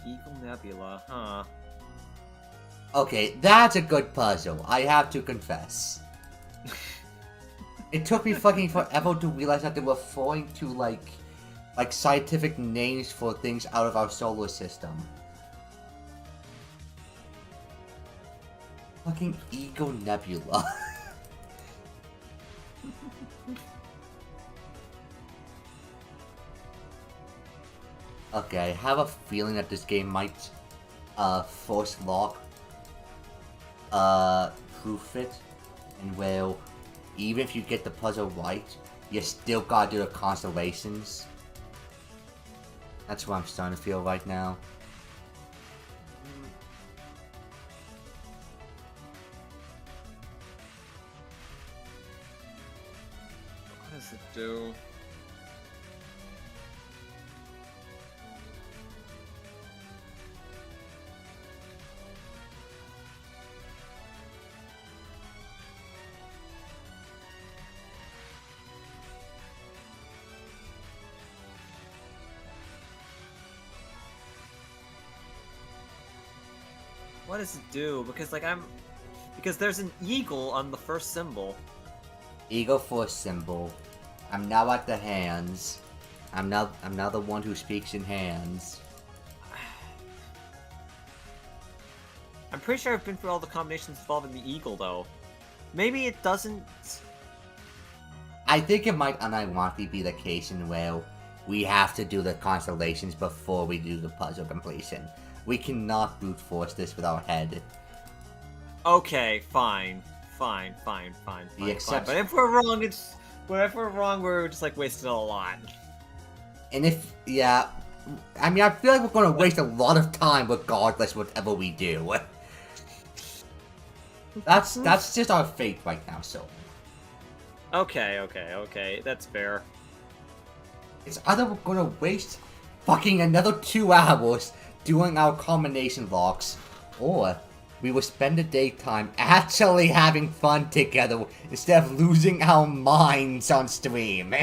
Speaker 2: Eagle Nebula, huh?
Speaker 1: Okay, that's a good puzzle, I have to confess. It took me fucking forever to realize that they were referring to like scientific names for things out of our solar system. Fucking Ego Nebula. Okay, I have a feeling that this game might, force lock, proof it, and will, even if you get the puzzle right, you still gotta do the constellations. That's what I'm starting to feel right now.
Speaker 2: What does it do? What does it do? Because like because there's an eagle on the first symbol.
Speaker 1: Eagle force symbol. I'm now at the hands. I'm now the one who speaks in hands.
Speaker 2: I'm pretty sure I've been through all the combinations involving the eagle though. Maybe it doesn't.
Speaker 1: I think it might unironically be the case in where we have to do the constellations before we do the puzzle completion. We cannot brute force this with our head.
Speaker 2: Okay, fine. But if we're wrong, we're just like wasting a lot.
Speaker 1: And if, yeah, I mean, I feel like we're gonna waste a lot of time regardless whatever we do. That's just our fate right now, so.
Speaker 2: Okay, that's fair.
Speaker 1: It's either we're gonna waste fucking another 2 hours doing our combination locks, or we will spend the daytime actually having fun together instead of losing our minds on stream.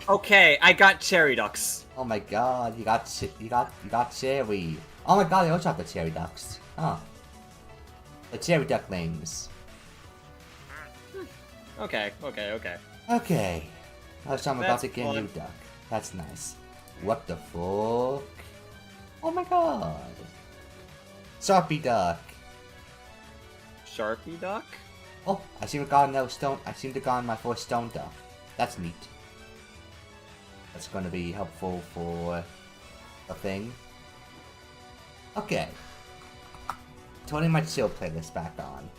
Speaker 2: Okay, I got cherry ducks.
Speaker 1: Oh my god, you got cherry. Oh my god, I also have the cherry ducks. Huh. The cherry ducklings.
Speaker 2: Okay.
Speaker 1: Okay. So I'm about
Speaker 2: That's
Speaker 1: to get a
Speaker 2: fun.
Speaker 1: new duck. That's nice. What the fuck? Oh my god. Sharpie duck.
Speaker 2: Sharpie duck?
Speaker 1: Oh, I seem to got another stone. I seem to got my first stone duck. That's neat. That's gonna be helpful for the thing. Okay. Turning my chill playlist back on.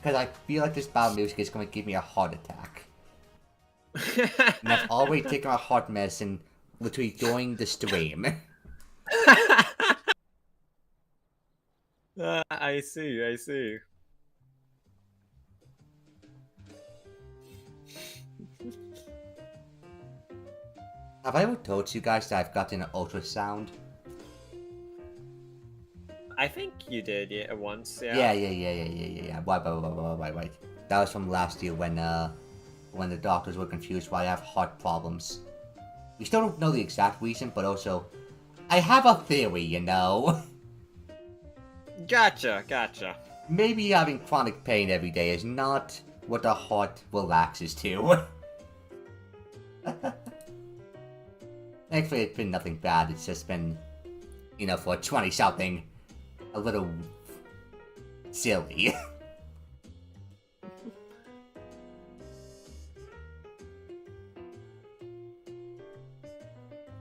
Speaker 1: Because I feel like this battle music is gonna give me a heart attack. And I've already taken my heart medicine literally during the stream.
Speaker 2: I see.
Speaker 1: Have I ever told you guys that I've gotten an ultrasound?
Speaker 2: I think you did, yeah, once, yeah.
Speaker 1: Yeah. Right. That was from last year when the doctors were confused why I have heart problems. We still don't know the exact reason, but also, I have a theory, you know?
Speaker 2: Gotcha.
Speaker 1: Maybe having chronic pain every day is not what the heart relaxes to. Thankfully, it's been nothing bad. It's just been, you know, for 20-something, a little silly.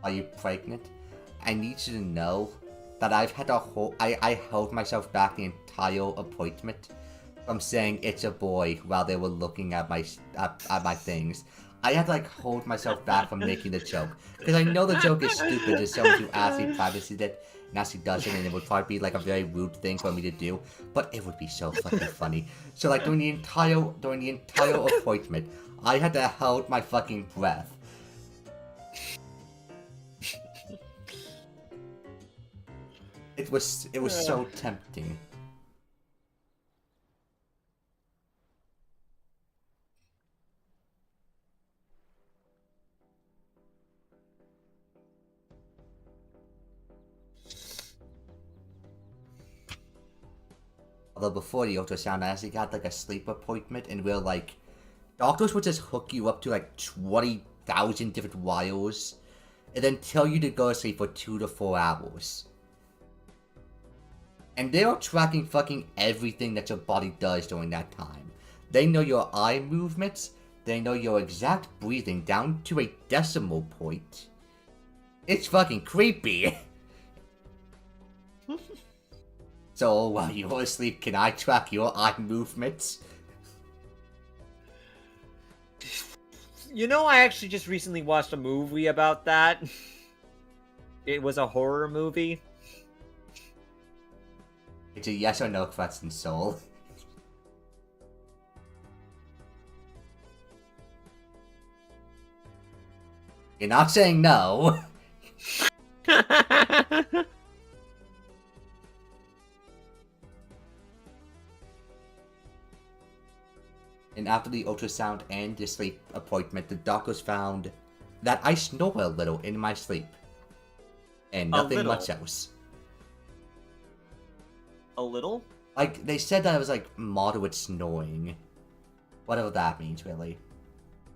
Speaker 1: Are you pregnant? I need you to know that I've had a whole. I held myself back the entire appointment from saying it's a boy while they were looking at my things. I had to like hold myself back from making the joke because I know the joke is stupid to someone who actually practices it and actually does it, and it would probably be like a very rude thing for me to do, but it would be so fucking funny. So like during the entire appointment, I had to hold my fucking breath. It was so tempting. Although before the ultrasound, I actually got like a sleep appointment, and we're like, doctors would just hook you up to like 20,000 different wires, and then tell you to go to sleep for 2 to 4 hours. And they are tracking fucking everything that your body does during that time. They know your eye movements. They know your exact breathing down to a decimal point. It's fucking creepy. So while you're asleep, can I track your eye movements?
Speaker 2: You know, I actually just recently watched a movie about that. It was a horror movie.
Speaker 1: It's a yes or no question, Soul. You're not saying no. And after the ultrasound and the sleep appointment, the doctors found that I snore a little in my sleep. And nothing much else.
Speaker 2: A little?
Speaker 1: Like, they said that I was like moderate snoring. Whatever that means, really.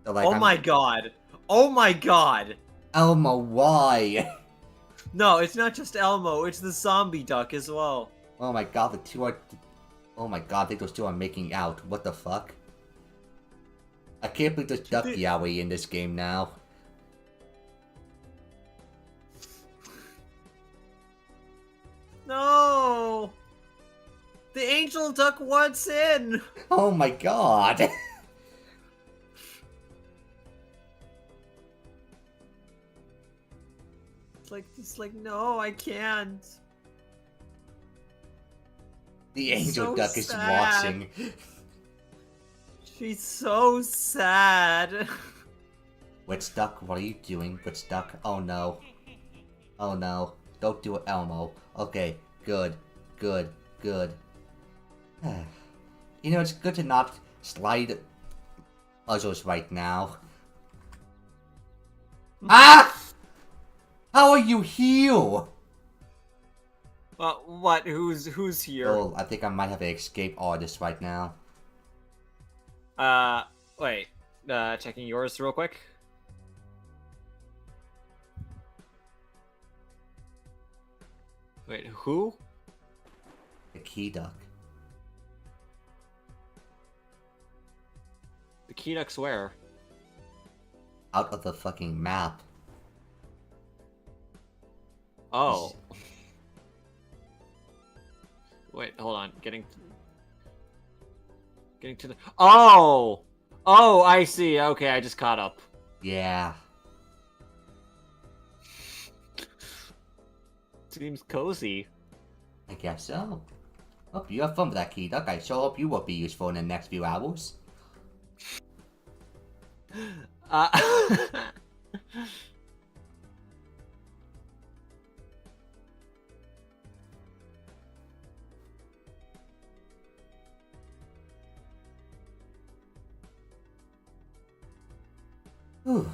Speaker 1: So, like,
Speaker 2: my god. Oh my god.
Speaker 1: Elmo, why?
Speaker 2: No, it's not just Elmo, it's the zombie duck as well.
Speaker 1: Oh my god, the two are... Oh my god, I think those two are making out. What the fuck? I can't believe there's duck yaoi in this game now.
Speaker 2: No! The angel duck wants in!
Speaker 1: Oh my god!
Speaker 2: It's like, no, I can't.
Speaker 1: The angel
Speaker 2: So
Speaker 1: duck is
Speaker 2: sad.
Speaker 1: watching.
Speaker 2: She's so sad.
Speaker 1: Witch duck, what are you doing? Witch duck, oh no. Oh no. Don't do it, Elmo. Okay, good, good, good. You know, it's good to not slide puzzles right now. Ah! How are you here?
Speaker 2: What? Who's here?
Speaker 1: Oh, I think I might have an escape artist right now.
Speaker 2: Wait. Checking yours real quick. Wait, who?
Speaker 1: The key duck.
Speaker 2: The key duck's where?
Speaker 1: Out of the fucking map.
Speaker 2: Oh. Wait, hold on. Getting to the... Oh! Oh, I see. Okay, I just caught up.
Speaker 1: Yeah.
Speaker 2: Seems cozy.
Speaker 1: I guess so. Hope you have fun with that key duck. I sure hope you will be useful in the next few hours. Whew.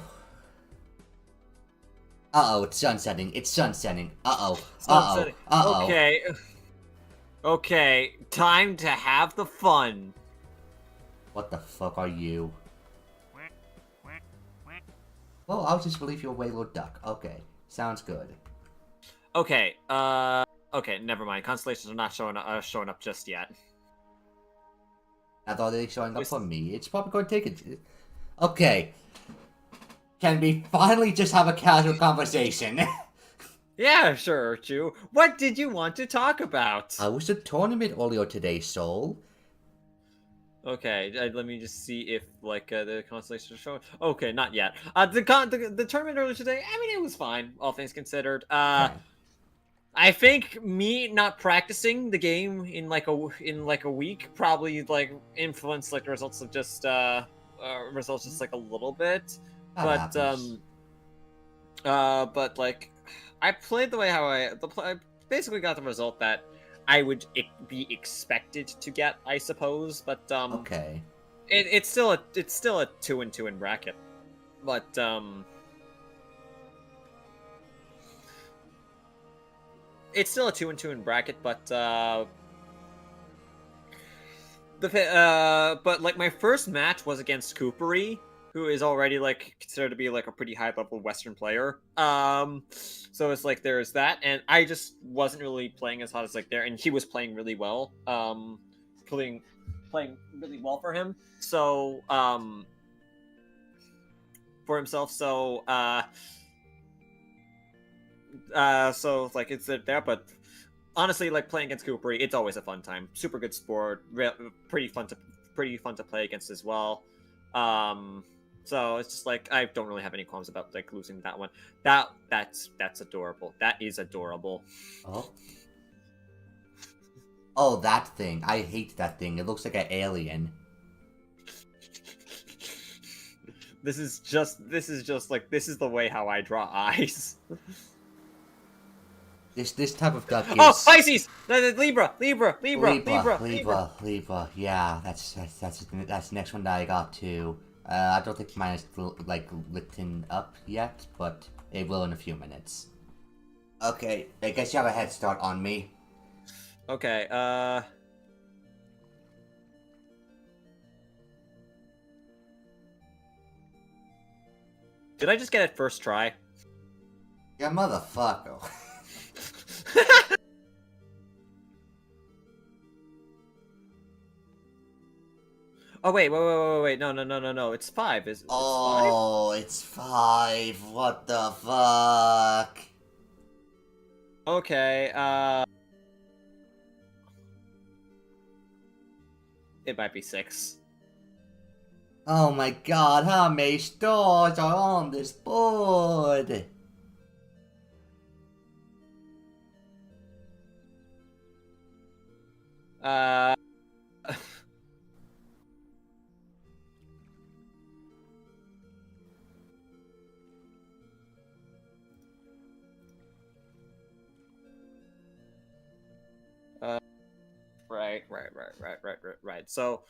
Speaker 1: Uh-oh, it's sunsetting. It's sunsetting. Uh-oh. Uh-oh.
Speaker 2: Sunsetting.
Speaker 1: Uh-oh.
Speaker 2: Okay. Okay, time to have the fun.
Speaker 1: What the fuck are you? Well, I'll just believe you're a Waylord Duck. Okay. Sounds good.
Speaker 2: Okay, okay, never mind. Constellations are not showing up just yet.
Speaker 1: I thought they were showing up for me. It's probably going to take it. Okay. Can we finally just have a casual conversation?
Speaker 2: Yeah, sure, Chu. What did you want to talk about?
Speaker 1: I was at a tournament earlier today, Soul.
Speaker 2: Okay, let me just see if like the constellations are showing. Okay, not yet. The tournament earlier today. I mean, it was fine, all things considered.
Speaker 1: Okay.
Speaker 2: I think me not practicing the game in like a week probably like influenced like the results of just like a little bit.
Speaker 1: That
Speaker 2: But
Speaker 1: happens.
Speaker 2: but like I played the way how I basically got the result that I would be expected to get, I suppose. But
Speaker 1: Okay.
Speaker 2: it's still a 2-2 in bracket. But it's still a 2-2 in bracket. But but like my first match was against Coopery, who is already like considered to be like a pretty high level Western player. So it's like there's that, and I just wasn't really playing as hot as like there, and he was playing really well. Playing really well for him. So for himself. So so like it's there, but honestly, like playing against Coopery, it's always a fun time. Super good sport, pretty fun to play against as well. So it's just like I don't really have any qualms about like losing that one. That's adorable. That is adorable.
Speaker 1: Oh. Oh, that thing. I hate that thing. It looks like an alien.
Speaker 2: This is just like this is the way how I draw eyes.
Speaker 1: This type of duck is...
Speaker 2: Oh, Pisces! Libra.
Speaker 1: Yeah, that's the next one that I got too. I don't think mine is like written up yet, but it will in a few minutes. Okay, I guess you have a head start on me.
Speaker 2: Okay, did I just get it first try?
Speaker 1: Yeah, motherfucker.
Speaker 2: Oh wait, no, it's 5. It's 5?
Speaker 1: Oh, it's 5. What the fuck?
Speaker 2: Okay, it might be 6.
Speaker 1: Oh my god, how many stars are on this board?
Speaker 2: Right. So,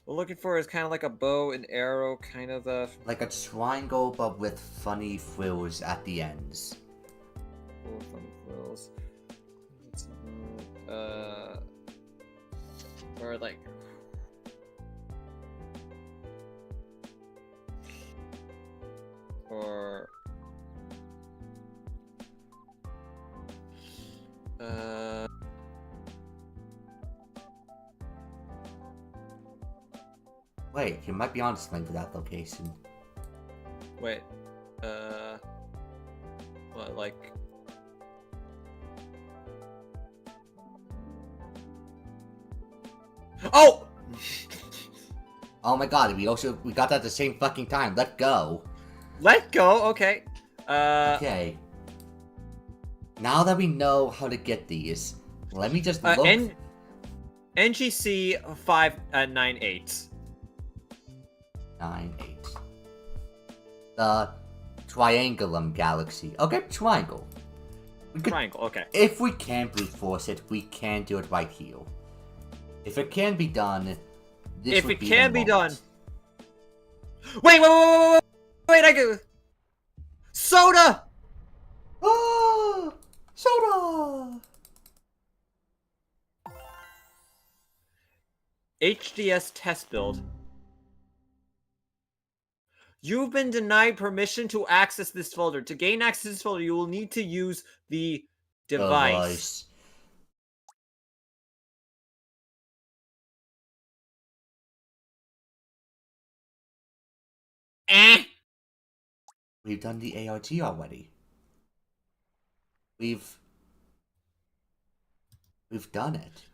Speaker 2: what we're looking for is kind of like a bow and arrow, kind of the...
Speaker 1: Like a triangle, but with funny frills at the ends.
Speaker 2: Oh, funny frills. Or like... Or...
Speaker 1: Wait, you might be on something for that location.
Speaker 2: Wait, what, like... Oh!
Speaker 1: Oh my god, we got that at the same fucking time. Let go.
Speaker 2: Let go, okay.
Speaker 1: Okay. Now that we know how to get these, let me just look.
Speaker 2: NGC 598.
Speaker 1: 9, 8. The Triangulum Galaxy. Okay, triangle.
Speaker 2: Triangle, okay.
Speaker 1: If we can brute force it, we can do it right here. If it can be done, this would be the moment.
Speaker 2: Wait, I go. Soda!
Speaker 1: Oh! Soda!
Speaker 2: HDS test build. You've been denied permission to access this folder. To gain access to this folder, you will need to use the device.
Speaker 1: We've done the ARG already. We've done it.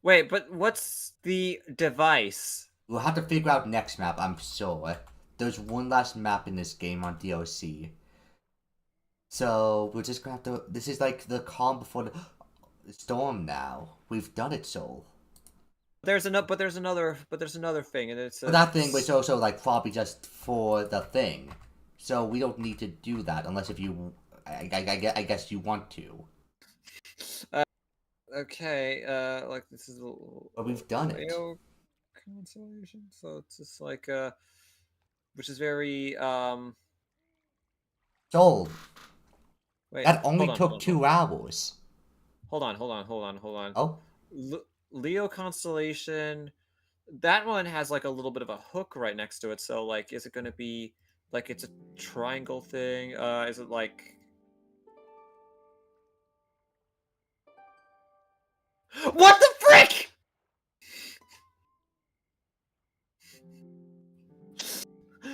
Speaker 2: Wait, but what's the device?
Speaker 1: We'll have to figure out next map, I'm sure. There's one last map in this game on DLC. So, we're just gonna have to... This is like the calm before the storm now. We've done it, Soul.
Speaker 2: There's another thing, and it's...
Speaker 1: But that thing was also, like, probably just for the thing. So, we don't need to do that, unless if you... I guess you want to.
Speaker 2: Okay, like, this is...
Speaker 1: But we've done it.
Speaker 2: Consolation, so it's just like, which is very,
Speaker 1: Soul.
Speaker 2: Wait,
Speaker 1: That only took 2 hours.
Speaker 2: Hold on.
Speaker 1: Oh?
Speaker 2: Leo Constellation, That one has like a little bit of a hook right next to it. So like, is it gonna be like it's a triangle thing? Is it like? What the frick?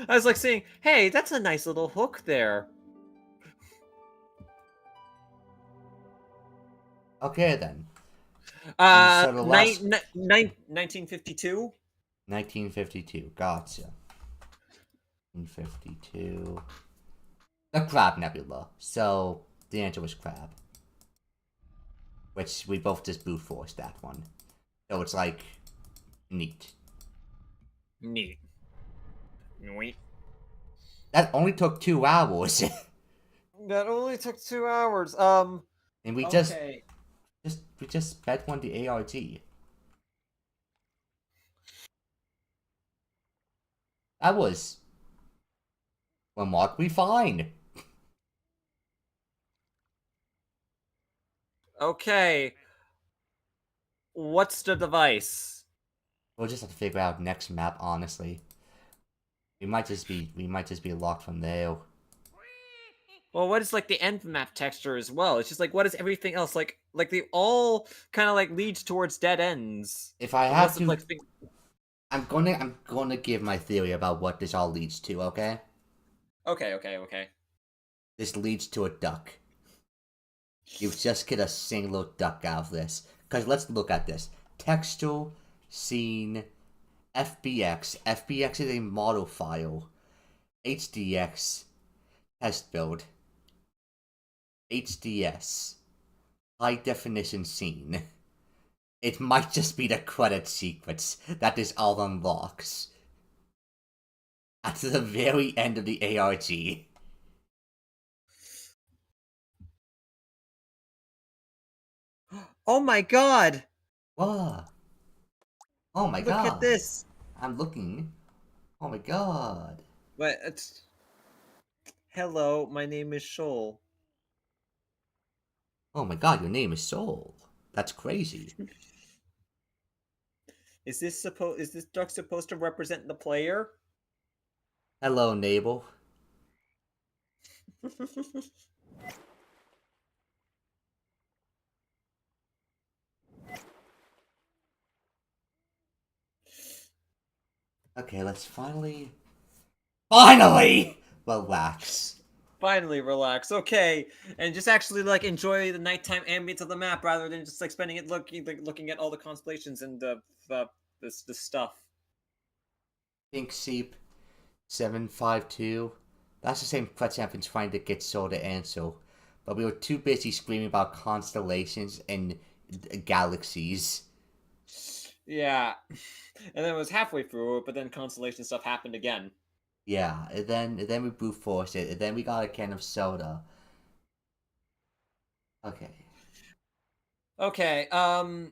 Speaker 2: I was like saying, hey, that's a nice little hook there.
Speaker 1: Okay then. And so the last
Speaker 2: 1952.
Speaker 1: 1952. Gotcha. 1952. The Crab Nebula. So the answer was Crab. Which we both just brute forced that one. So it's like neat.
Speaker 2: Neat. Neat.
Speaker 1: That only took 2 hours.
Speaker 2: That only took 2 hours.
Speaker 1: And we
Speaker 2: Okay.
Speaker 1: just sped one the ARG. That was remarkably fine.
Speaker 2: Okay. What's the device?
Speaker 1: We'll just have to figure out next map, honestly. We might just be locked from there.
Speaker 2: Well, what is like the end map texture as well? It's just like what is everything else like? Like they all kind of like lead towards dead ends.
Speaker 1: If I
Speaker 2: Unless
Speaker 1: have
Speaker 2: it's,
Speaker 1: to,
Speaker 2: like,
Speaker 1: I'm gonna give my theory about what this all leads to. Okay,
Speaker 2: okay.
Speaker 1: this leads to a duck. You just get a single duck out of this. Cause let's look at this: textual, scene, FBX. FBX is a model file. HDX, test build. HDS, high definition scene. It might just be the credit sequence that this all unlocks. At the very end of the ARG.
Speaker 2: Oh my god!
Speaker 1: Whoa. Oh my
Speaker 2: Look
Speaker 1: god.
Speaker 2: at this.
Speaker 1: I'm looking. Oh my god.
Speaker 2: But it's... Hello, my name is Schoell.
Speaker 1: Oh my god, your name is Soul. That's crazy.
Speaker 2: Is this duck supposed to represent the player?
Speaker 1: Hello, Nabel. Okay, let's finally relax.
Speaker 2: Finally relax, okay, and just actually like enjoy the nighttime ambience of the map rather than just like spending it looking at all the constellations and this stuff.
Speaker 1: Pink Sheep 752. That's the same question I've been trying to get Soul to answer, but we were too busy screaming about constellations and galaxies.
Speaker 2: Yeah, and then it was halfway through, but then constellation stuff happened again.
Speaker 1: Yeah, and then we brute forced it, and then we got a can of soda. Okay.
Speaker 2: Okay,
Speaker 1: After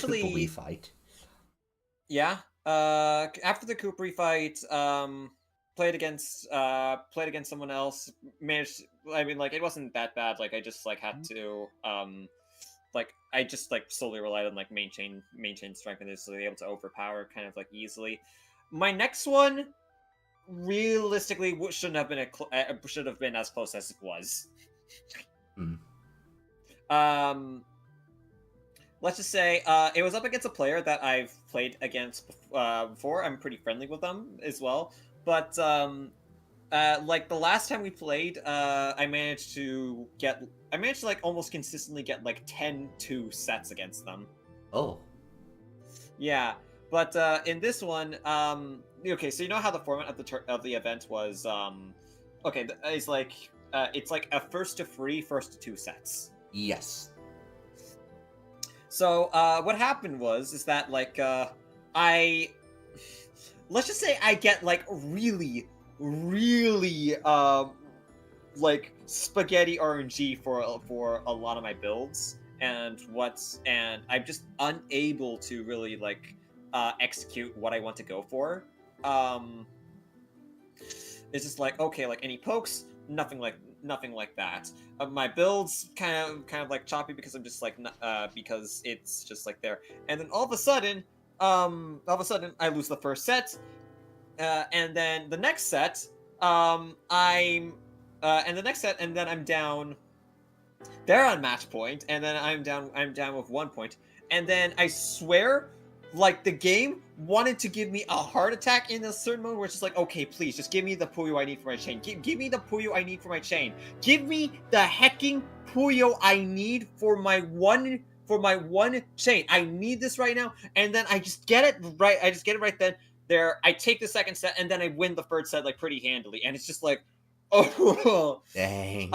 Speaker 1: the Cooper fight.
Speaker 2: Yeah. After the Cooper fight, played against someone else. Managed. I mean, like it wasn't that bad. Like I just like had to like I just like solely relied on like main chain strength and just able to overpower kind of like easily. My next one, realistically, shouldn't have been should have been as close as it was.
Speaker 1: Hmm.
Speaker 2: Let's just say it was up against a player that I've played against before. I'm pretty friendly with them as well. But like the last time we played, I managed to like almost consistently get like 10-2 sets against them.
Speaker 1: Oh.
Speaker 2: Yeah, but in this one, okay, so you know how the format of the event was, okay, it's like a first to 3, first to 2 sets.
Speaker 1: Yes.
Speaker 2: So what happened is that like let's just say I get like really like spaghetti RNG for a lot of my builds, and I'm just unable to really like execute what I want to go for. It's just like, okay, like any pokes, nothing like that. My builds kind of like choppy because I'm just like because it's just like there, and then all of a sudden all of a sudden I lose the first set, and then the next set, and then I'm down. They're on match point, and then I'm down with 1 point, and then I swear, like the game wanted to give me a heart attack in a certain moment where it's just like, okay, please, just give me the Puyo I need for my chain. Give me the Puyo I need for my chain. Give me the hecking Puyo I need for my one chain. I need this right now, and then I just get it right. I just get it right then. There, I take the second set, and then I win the third set like pretty handily, and it's just like, oh,
Speaker 1: Dang.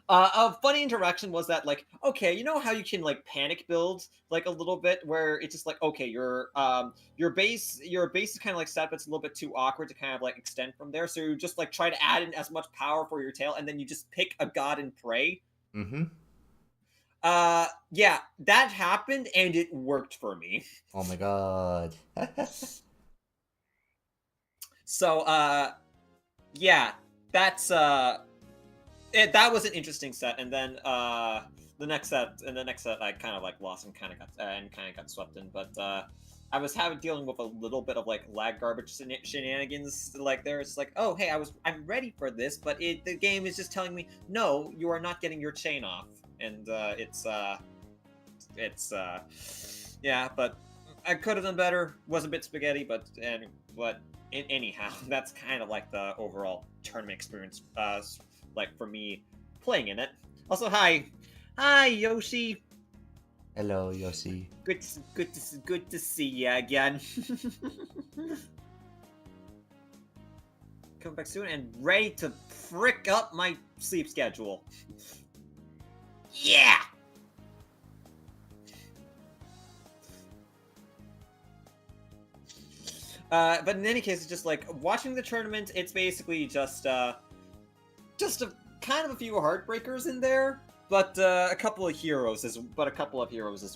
Speaker 2: a funny interaction was that, like, okay, you know how you can like panic build like a little bit, where it's just like, okay, your base is kind of like set, but it's a little bit too awkward to kind of like extend from there. So you just like try to add in as much power for your tail, and then you just pick a god and pray.
Speaker 1: Mm-hmm.
Speaker 2: Yeah, that happened, and it worked for me.
Speaker 1: Oh my god.
Speaker 2: So, yeah, that's that was an interesting set, and then the next set I kind of like lost and kind of got swept in, but I was dealing with a little bit of like lag garbage shenanigans. Like there's like, oh hey, I'm ready for this, but the game is just telling me no, you are not getting your chain off, and yeah, but I could have done better. Was a bit spaghetti, but anyhow, that's kind of like the overall tournament experience. Like for me playing in it. Also, hi Yoshi.
Speaker 1: Hello, Yoshi.
Speaker 2: Good to see you again. Come back soon and ready to frick up my sleep schedule. Yeah. But in any case, it's just like watching the tournament. It's basically just a kind of a few heartbreakers in there, but a couple of heroes as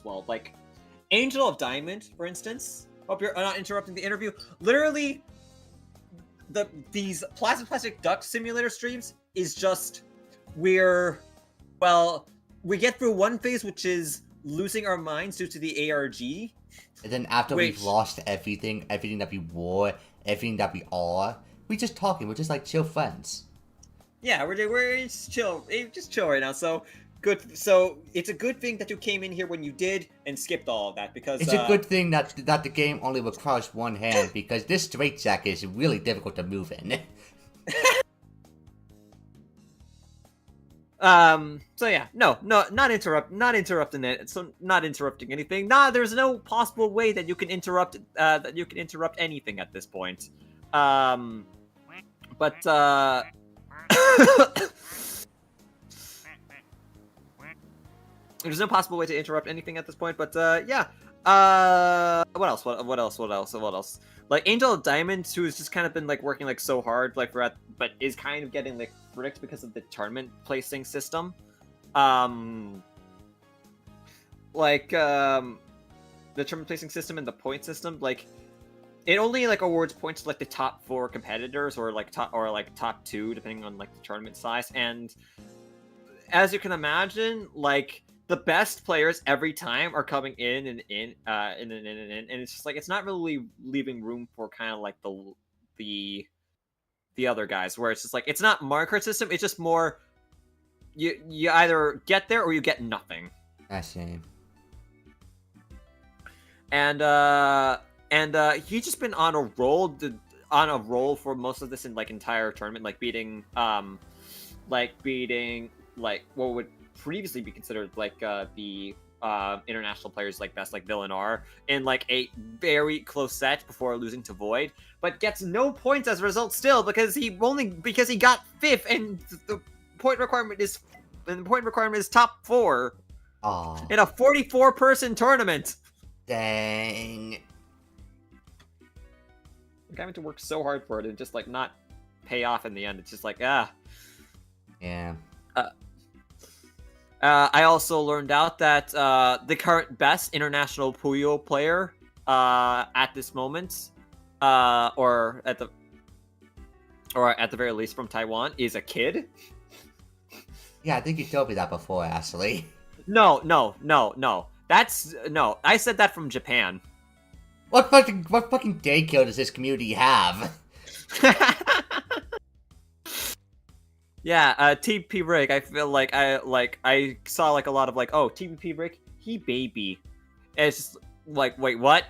Speaker 2: well. Like Angel of Diamond, for instance. Hope you're not interrupting the interview. Literally, these plastic duck simulator streams is just we get through one phase, which is losing our minds due to the ARG.
Speaker 1: And then after we've lost everything that we wore, everything that we are, we just talking. We're just like chill friends.
Speaker 2: Yeah, we're just chill right now. So good. So it's a good thing that you came in here when you did and skipped all of that, because
Speaker 1: it's a good thing that the game only requires one hand, because this straitjacket is really difficult to move in.
Speaker 2: So yeah, not interrupting it. So not interrupting anything. Nah, there's no possible way that you can interrupt anything at this point. But there's no possible way to interrupt anything at this point. But yeah. What else? What else? Like Angel of Diamonds, who's just kind of been like working like so hard, like but is kind of getting like bricked because of the tournament placing system. The tournament placing system and the point system, like it only like awards points to like the top 4 competitors, or top 2, depending on like the tournament size. And as you can imagine, like the best players every time are coming in, and it's just like it's not really leaving room for kind of like the other guys, where it's just like it's not marker system, it's just more you either get there or you get nothing.
Speaker 1: That's shame.
Speaker 2: And he's just been on a roll for most of this entire tournament, beating what would previously be considered the international players best Villanar in a very close set before losing to Void, but gets no points as a result still, because he got 5th, and the point requirement is top 4.
Speaker 1: Aww.
Speaker 2: In a 44-person tournament.
Speaker 1: Dang.
Speaker 2: I'm having to work so hard for it and just not pay off in the end. It's just
Speaker 1: Yeah.
Speaker 2: I also learned out that the current best international Puyo player at this moment, or at the very least from Taiwan, is a kid. Yeah,
Speaker 1: I think you told me that before, actually.
Speaker 2: No. No, I said that from Japan.
Speaker 1: What fucking daycare does this community have?
Speaker 2: Yeah, TP Rick, I feel like I saw like a lot of like, oh, TP Rick, he baby. And it's just like, wait, what?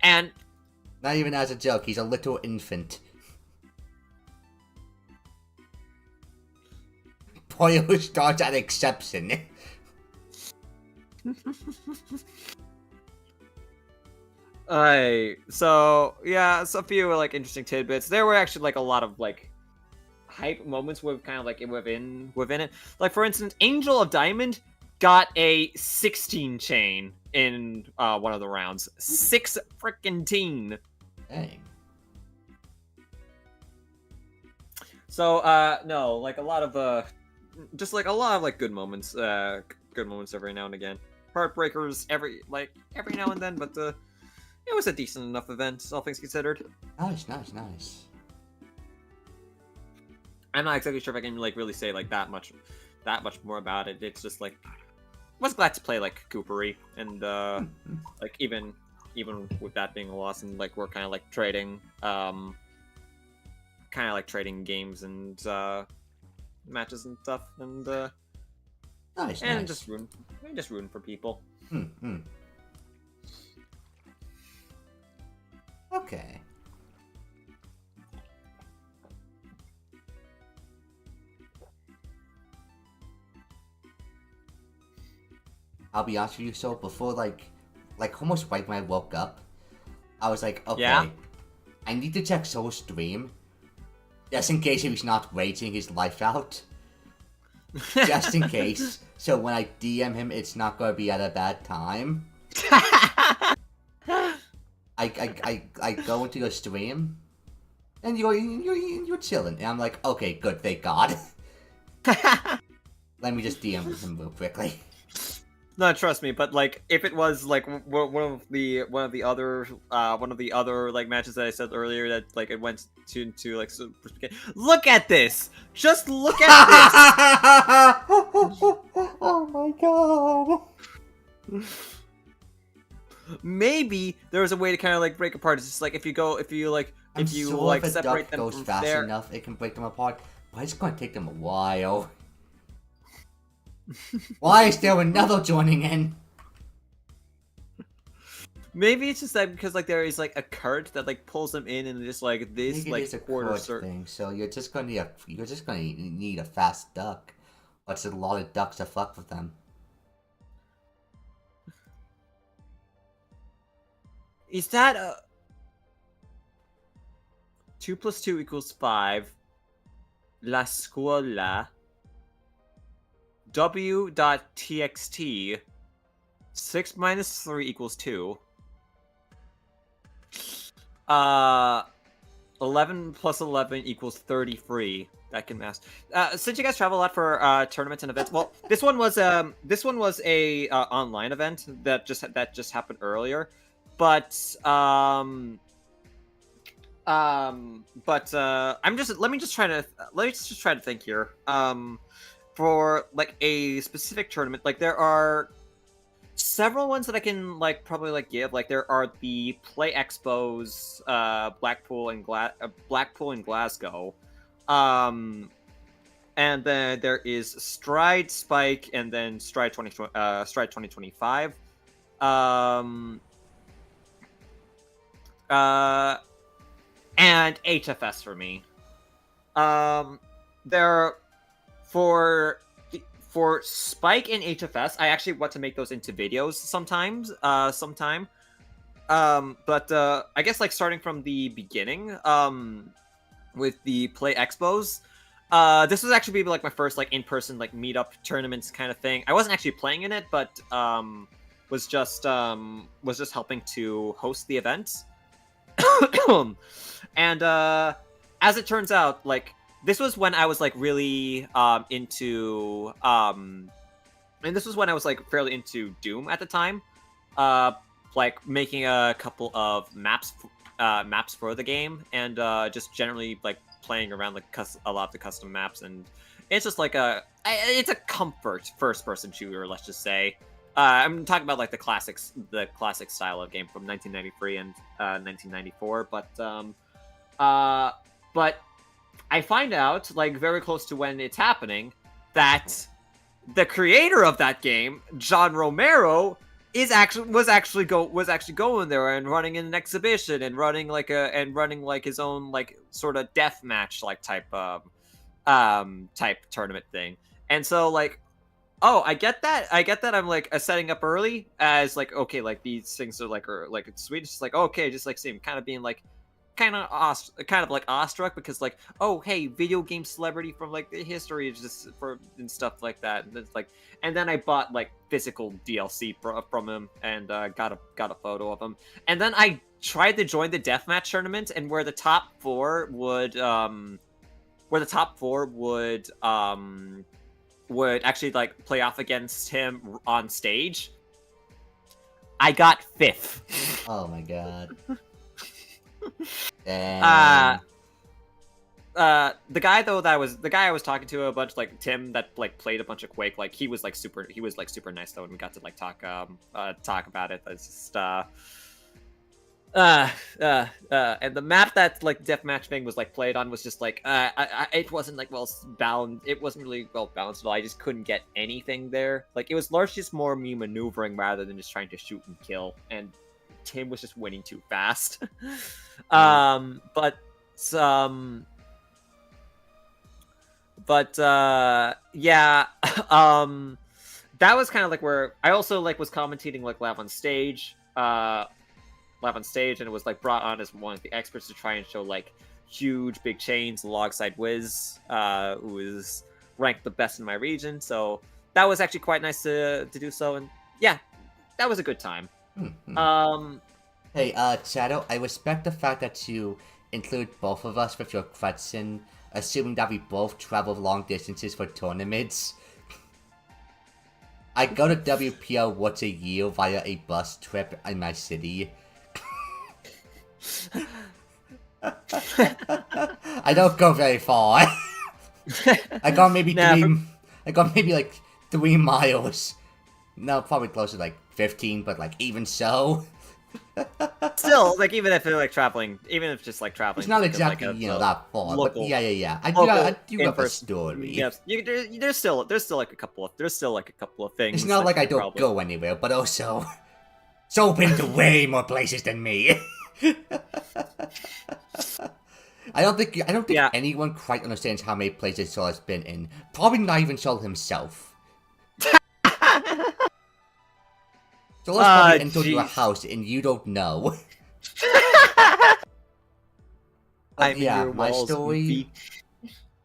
Speaker 2: And
Speaker 1: Not even as a joke, he's a little infant. Boy who starts at exception.
Speaker 2: So yeah, it's a few like interesting tidbits. There were actually like a lot of like hype moments with kind of like within it. Like for instance, Angel of Diamond got a 16 chain in one of the rounds. 6 freaking teen.
Speaker 1: Dang.
Speaker 2: So no, like a lot of just like a lot of like good moments every now and again. Heartbreakers every now and then, but it was a decent enough event, all things considered.
Speaker 1: Nice.
Speaker 2: I'm not exactly sure if I can like really say like that much more about it. It's just like I was glad to play like Coopery, and like even with that being a loss, and like we're kind of like trading games and matches and stuff, and
Speaker 1: Nice.
Speaker 2: just ruin for people.
Speaker 1: Okay. I'll be honest with you, so before like almost right when I woke up, I was like, okay,
Speaker 2: Yeah?
Speaker 1: I need to check Soul's stream, just in case he's not raging his life out. Just in case. So when I DM him, it's not gonna be at a bad time. I go into your stream, and you're chilling, and I'm like, okay, good, thank God. Let me just DM him real quickly.
Speaker 2: No, trust me, but like if it was like one of the other like matches that I said earlier that like it went to like look at this, just look at
Speaker 1: Oh my God.
Speaker 2: Maybe there's a way to kind of like break apart. It's just like if you separate them
Speaker 1: goes
Speaker 2: from
Speaker 1: fast
Speaker 2: there.
Speaker 1: enough, it can break them apart. But it's gonna take them a while. Why is there another joining in?
Speaker 2: Maybe it's just that because like there is like a cart that like pulls them in and just like this
Speaker 1: Maybe
Speaker 2: like
Speaker 1: it's a
Speaker 2: quarter
Speaker 1: cord
Speaker 2: circle.
Speaker 1: thing, so you're just gonna need a fast duck. But it's a lot of ducks to fuck with them.
Speaker 2: Is that a 2 + 2 = 5? La Scuola. W.txt 6 - 3 = 2. 11 + 11 = 33. That can math. Since you guys travel a lot for tournaments and events, well, this one was a online event that just happened earlier, but I'm just let me just try to think here. For like a specific tournament, like there are several ones that I can like probably like give. Like there are the Play Expos, Blackpool and Glasgow, and then there is Stride, Spike, and then Stride 2025, and HFS for me. There. For Spike and HFS, I actually want to make those into videos sometime. But I guess like starting from the beginning, with the Play Expos, this was actually like my first like in-person like meetup tournaments kind of thing. I wasn't actually playing in it, but was just helping to host the event. And as it turns out, like. This was when I was like really into and this was when I was like fairly into Doom at the time, like making a couple of maps for the game, and just generally like playing around like a lot of the custom maps, and it's just like it's a comfort first person shooter, let's just say. I'm talking about like the classic style of game from 1993 and 1994. But I find out like very close to when it's happening that the creator of that game, John Romero, was actually going there and running an exhibition and running like his own like sort of deathmatch like type tournament thing. And so like, oh, I get that. I'm like setting up early as like, okay, like these things are like it's sweet. It's just like, okay, just like seeing kind of being like kind of like awestruck because like, oh hey, video game celebrity from like the history is just for and stuff like that. And it's like, and then I bought like physical DLC from him and got a photo of him. And then I tried to join the deathmatch tournament, and where the top four would actually like play off against him on stage. I got 5th.
Speaker 1: Oh my god. Damn.
Speaker 2: The guy I was talking to a bunch, like Tim, that like played a bunch of Quake. Like he was super nice though, and we got to like talk about it. It's just and the map that like deathmatch thing was like played on was just like it wasn't like it wasn't really well balanced at all. I just couldn't get anything there. Like it was largely just more me maneuvering rather than just trying to shoot and kill, and Tim was just winning too fast. Yeah, that was kind of like where I also like was commentating like live on stage, and it was like brought on as one of the experts to try and show like huge big chains alongside Wiz, who is ranked the best in my region. So that was actually quite nice to do so, and yeah, that was a good time.
Speaker 1: Hey, Shadow, I respect the fact that you include both of us with your question, assuming that we both travel long distances for tournaments. I go to WPO once a year via a bus trip in my city. I don't go very far. I got maybe like 3 miles. No, probably closer to like 15, but like even so.
Speaker 2: Still, like even if they're like traveling, even if just like traveling,
Speaker 1: it's not exactly
Speaker 2: like
Speaker 1: that far.
Speaker 2: Local,
Speaker 1: but yeah. I do have a story.
Speaker 2: Yes, there's still like a couple of things.
Speaker 1: It's not like I don't go anywhere, but also, so been to way more places than me. I don't think anyone quite understands how many places Schoell has been in. Probably not even Schoell himself. So let's probably enter your house and you don't know. Yeah, my story.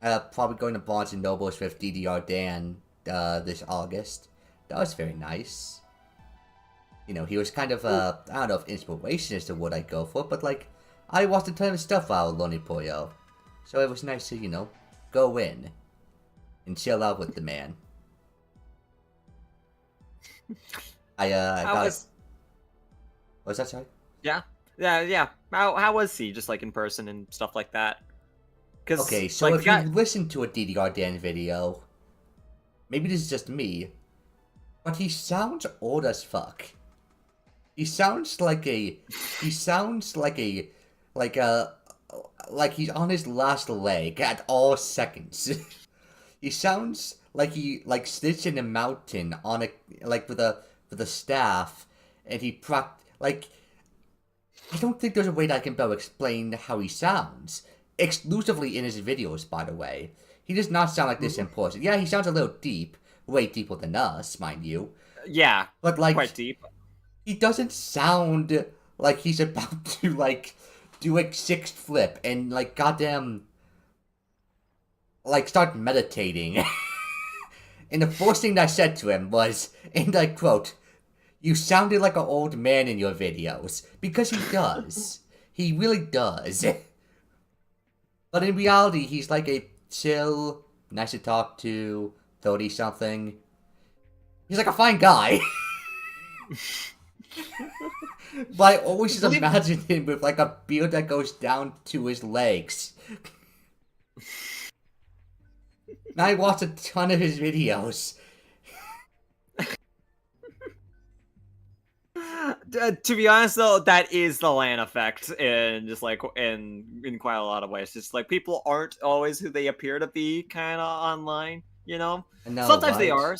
Speaker 1: Probably going to Barnes and Nobles with DDR Dan this August. That was very nice. You know, he was kind of I don't know if inspiration is the word I go for, but like I watched a ton of stuff out of Lonely Pollo, so it was nice to go in and chill out with the man. What's that, sorry?
Speaker 2: Yeah. How was he, just like in person and stuff like that?
Speaker 1: Okay, so like, if you listen to a DDR Dan video, maybe this is just me, but he sounds old as fuck. He sounds like he's on his last leg at all seconds. He sounds like he sits in a mountain on with a staff, and I don't think there's a way that I can better explain how he sounds. Exclusively in his videos, by the way. He does not sound like this in person. Yeah, he sounds a little deep. Way deeper than us, mind you.
Speaker 2: Yeah,
Speaker 1: but like
Speaker 2: quite deep.
Speaker 1: He doesn't sound like he's about to do a 6th flip and goddamn start meditating. And the first thing I said to him was, and I quote, "You sounded like an old man in your videos." Because he does. He really does. But in reality, he's like a chill, nice to talk to, 30-something. He's like a fine guy. But I always just imagine him with a beard that goes down to his legs. And I watched a ton of his videos.
Speaker 2: To be honest, though, that is the LAN effect, in just like in quite a lot of ways. Just like people aren't always who they appear to be, kind of online. You know,
Speaker 1: No,
Speaker 2: sometimes they
Speaker 1: what?
Speaker 2: are.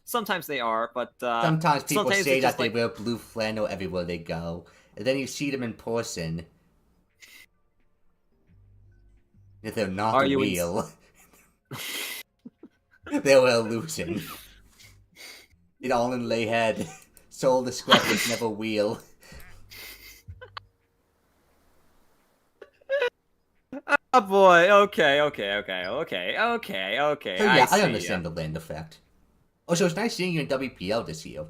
Speaker 2: Sometimes they are, but
Speaker 1: Sometimes people
Speaker 2: sometimes
Speaker 1: say
Speaker 2: it's just
Speaker 1: that they
Speaker 2: like
Speaker 1: wear blue flannel everywhere they go, and then you see them in person, and they're not
Speaker 2: Are you in?
Speaker 1: real. They're an illusion. It all in lay head. Soul the scrap was never real.
Speaker 2: Oh boy. Okay.
Speaker 1: So
Speaker 2: I
Speaker 1: yeah, I
Speaker 2: see.
Speaker 1: understand the land effect. Oh, so it's nice seeing you in WPL this year.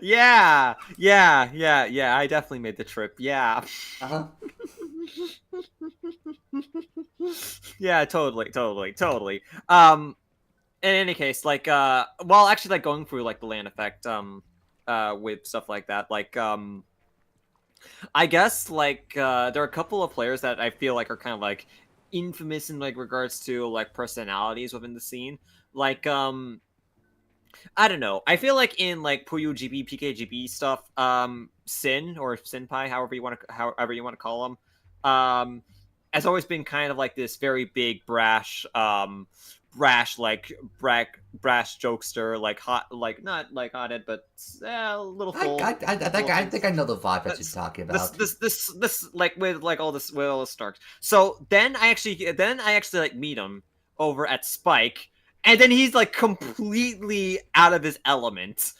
Speaker 2: Yeah. I definitely made the trip. Yeah.
Speaker 1: Uh-huh.
Speaker 2: Yeah. Totally. In any case, like, well, actually, like going through like the land effect, with stuff like that, like, I guess like there are a couple of players that I feel like are kind of like infamous in like regards to like personalities within the scene. Like I don't know. I feel like in like Puyo GB, PKGB stuff, Sin or Senpai, however you want to call him, has always been kind of like this very big brash jokester, like hot, like not like hothead, but a little full.
Speaker 1: I think I know the vibe that you're talking about.
Speaker 2: This like with all this Starks. So then I actually like meet him over at Spike, and then he's like completely out of his element,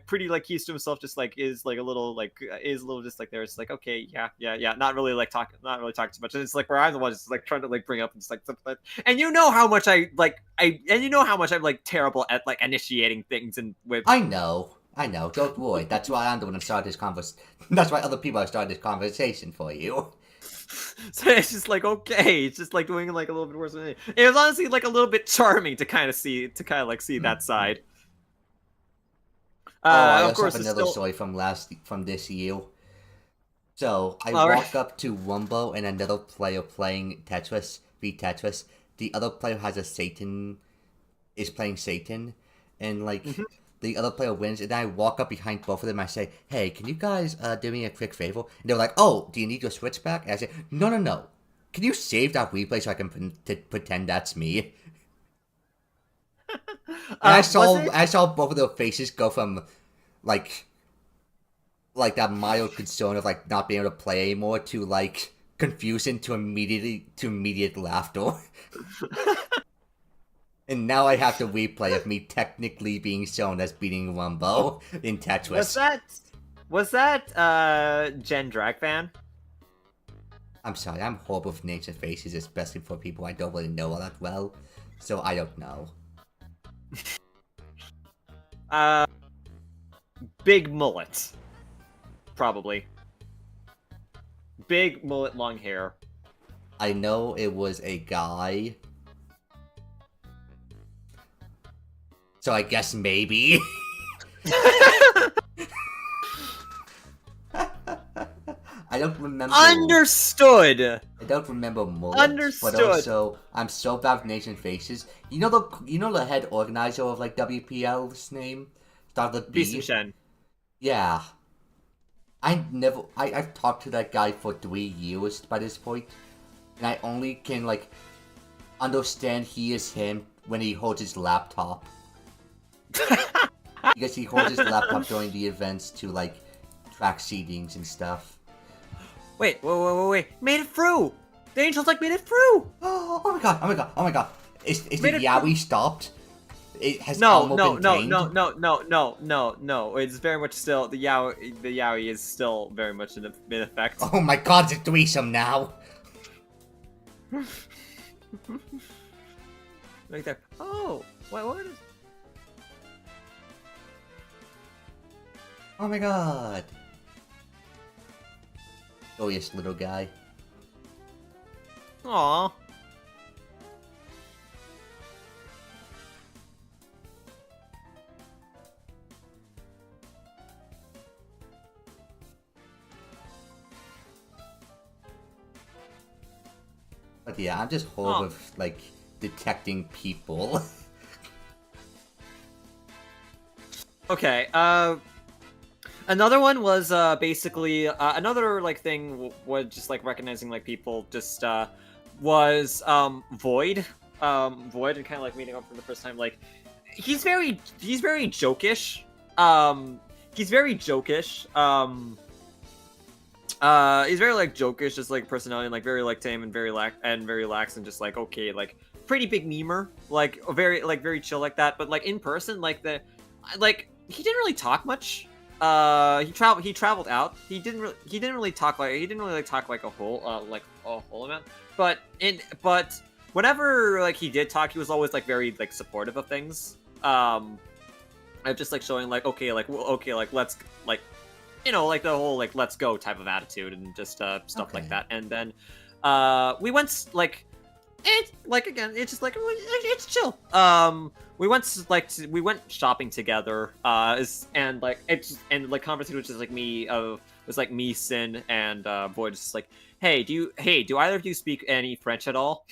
Speaker 2: pretty like used to himself, just like is like a little like is a little just like there's like okay not really talking too much, and it's like where I'm the one just like trying to like bring up and just like stuff like that. And you know how much I'm like terrible at like initiating things and with
Speaker 1: I know. Don't worry. That's why I'm the one who started this conversation. That's why other people have started this conversation for you.
Speaker 2: So it's just like okay, it's just like doing like a little bit worse than me. It was honestly like a little bit charming to kind of see that side.
Speaker 1: I
Speaker 2: Of
Speaker 1: also
Speaker 2: course,
Speaker 1: have
Speaker 2: it's
Speaker 1: another
Speaker 2: still
Speaker 1: story from this year. So I
Speaker 2: All right.
Speaker 1: walk up to Wumbo and another player playing Tetris, Tetris. The other player has a Satan, is playing Satan, and like the other player wins. And then I walk up behind both of them. I say, "Hey, can you guys do me a quick favor?" And they're like, "Oh, do you need your switch back?" And I say, "No. Can you save that replay so I can pretend that's me?" And I saw both of their faces go from like that mild concern of like not being able to play anymore to like confusion to immediate laughter. And now I have to replay of me technically being shown as beating Wumbo in Tetris.
Speaker 2: Was that Gen Drag fan?
Speaker 1: I'm sorry, I'm horrible with names and faces, especially for people I don't really know all that well. So I don't know.
Speaker 2: Big mullet. Probably. Big mullet, long hair.
Speaker 1: I know it was a guy. So I guess maybe. I don't remember.
Speaker 2: Understood.
Speaker 1: I don't remember mullets,
Speaker 2: Understood.
Speaker 1: but also I'm so bad with names and faces. You know the head organizer of like WPL's name, started with B.
Speaker 2: Shen.
Speaker 1: Yeah. I've talked to that guy for 3 years by this point, and I only can like understand he is him when he holds his laptop. Because he holds his laptop during the events to like track seedings and stuff.
Speaker 2: Wait. Made it through! The Angels like made it through!
Speaker 1: Oh my god. Is the
Speaker 2: Made it
Speaker 1: Yaoi stopped? It has
Speaker 2: No.
Speaker 1: been tamed?
Speaker 2: No. It's very much still the Yaoi is still very much in effect.
Speaker 1: Oh my god, it's a threesome now.
Speaker 2: Right there. Oh, what is?
Speaker 1: Oh my god. Oh yes, little guy.
Speaker 2: Aww.
Speaker 1: But yeah, I'm just horrible with like detecting people.
Speaker 2: Okay. Another one was basically another like thing was just like recognizing like people just was Void. Void and kind of like meeting up for the first time. Like he's very jokish. He's very jokish. He's very like jokish, just like personality, and like very like tame and very relaxed and just like okay, like pretty big memer, like very chill like that. But like in person, like he didn't really talk much. He traveled out. He didn't really talk like a whole amount. But whenever like he did talk, he was always like very like supportive of things. Of just like showing like okay like let's like like the whole like let's go type of attitude and just stuff like that. And then we went like it's like again it's just like it's chill. We went shopping together and conversation was just like me was like me, Sin, and Void just like hey do either of you speak any French at all?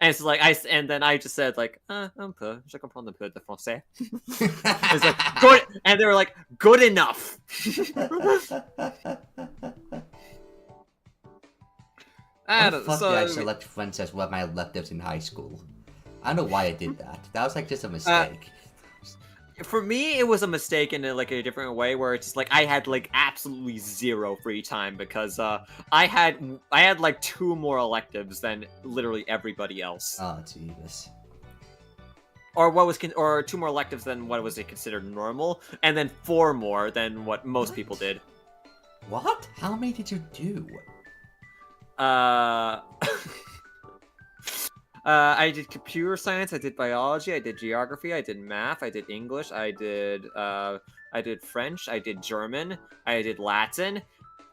Speaker 2: And it's like and then I just said like un peu, je comprends un peu de français. It's like good, and they were like good enough.
Speaker 1: Why the fuck did I select French as one of my electives in high school? I don't know why I did that. That was like just a mistake.
Speaker 2: For me, it was a mistake in like a different way, where it's just like I had like absolutely zero free time because I had like 2 more electives than literally everybody else.
Speaker 1: Oh Jesus.
Speaker 2: Or or 2 more electives than what was considered normal, and then 4 more than what most people did.
Speaker 1: What? How many did you do?
Speaker 2: I did computer science, I did biology, I did geography, I did math, I did English, I did French, I did German, I did Latin,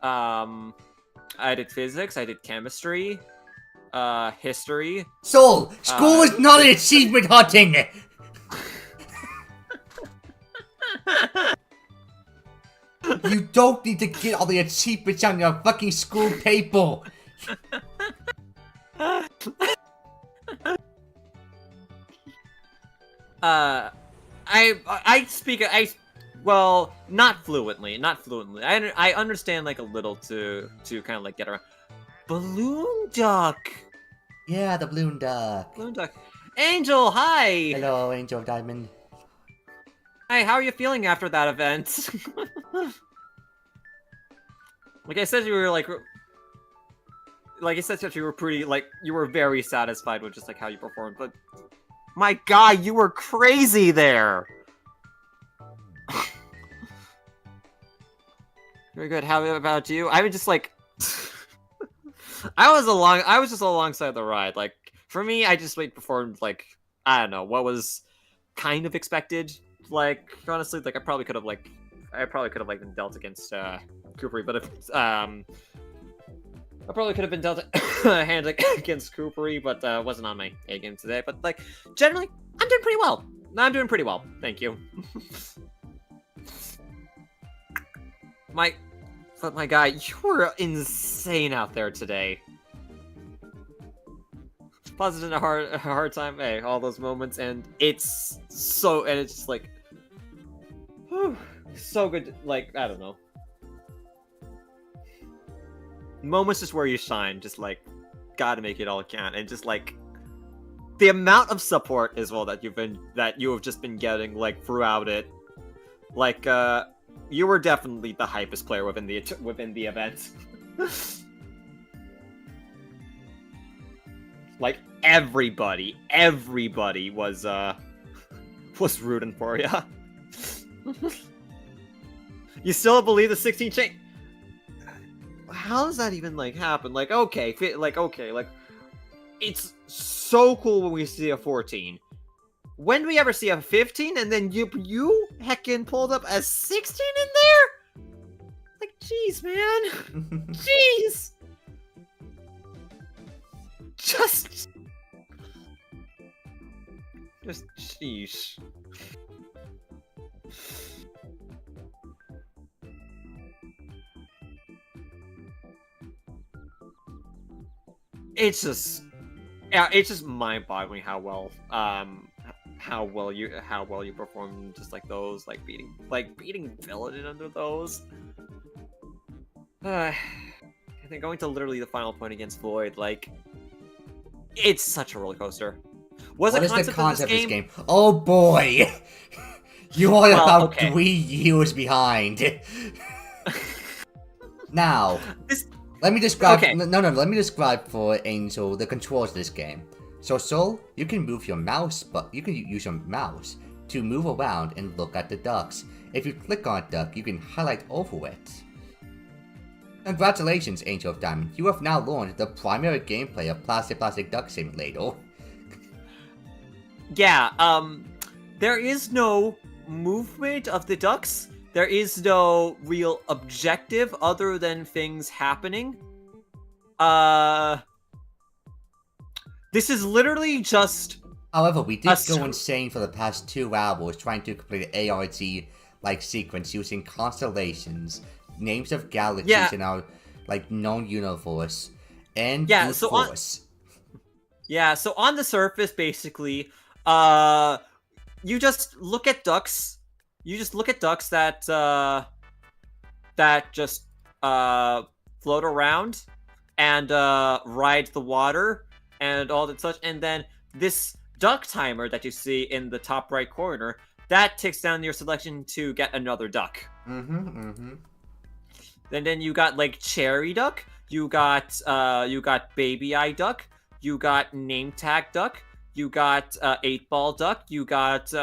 Speaker 2: I did physics, I did chemistry, history.
Speaker 1: Soul, school is not an achievement hunting! You don't need to get all the achievements on your fucking school paper!
Speaker 2: I speak well, not fluently. I understand like a little to kind of like get around. Balloon duck.
Speaker 1: Yeah, the balloon duck.
Speaker 2: Balloon duck. Angel, hi.
Speaker 1: Hello, Angel of Diamond.
Speaker 2: Hi, how are you feeling after that event? Like I said, you were like I said that you were pretty you were very satisfied with just like how you performed, but my god, you were crazy there. Very good. How about you? I was just like I was just alongside the ride. Like for me, I just performed like I don't know what was kind of expected. Like honestly, like I probably could have been dealt against Coopery, but if I probably could have been dealt a hand against Coopery, but wasn't on my A game today. But like generally, I'm doing pretty well. I'm doing pretty well, thank you. But my guy, you were insane out there today. Positive and a hard time. Hey, all those moments, and it's just like, whew, so good. Like I don't know, moments just where you shine. Just like, gotta make it all count, and just like the amount of support as well that you have just been getting like throughout it. Like you were definitely the hypest player within the event. Like everybody was rooting for you. You still believe the 16 chain? How does that even like happen? Like okay, it's so cool when we see a 14. When do we ever see a 15 and then you heckin' pulled up a 16 in there? Like, jeez, man. Jeez. Just sheesh. It's just mind-boggling how how well you perform in just like those, like beating Villain under those. I think going to literally the final point against Void, like, it's such a roller coaster.
Speaker 1: What is the concept of this game? Oh boy! You are
Speaker 2: Well,
Speaker 1: about
Speaker 2: okay.
Speaker 1: 3 years behind. Now, let me describe.
Speaker 2: Okay.
Speaker 1: No. Let me describe for Angel the controls of this game. So, Soul, you can move your mouse, but you can use your mouse to move around and look at the ducks. If you click on a duck, you can highlight over it. Congratulations, Angel of Diamond. You have now learned the primary gameplay of Plastic Duck Simulator.
Speaker 2: Yeah. There is no movement of the ducks. There is no real objective other than things happening. This is literally just...
Speaker 1: However, we did go insane for the past 2 hours trying to complete an ARG-like sequence using constellations, names of galaxies in our known universe, and brute force.
Speaker 2: So on the surface, basically, you just look at ducks. You just look at ducks that just float around and ride the water and all that such, and then this duck timer that you see in the top right corner, that ticks down your selection to get another duck. And then you got like cherry duck, you got baby eye duck, you got name tag duck, you got 8-ball duck, you got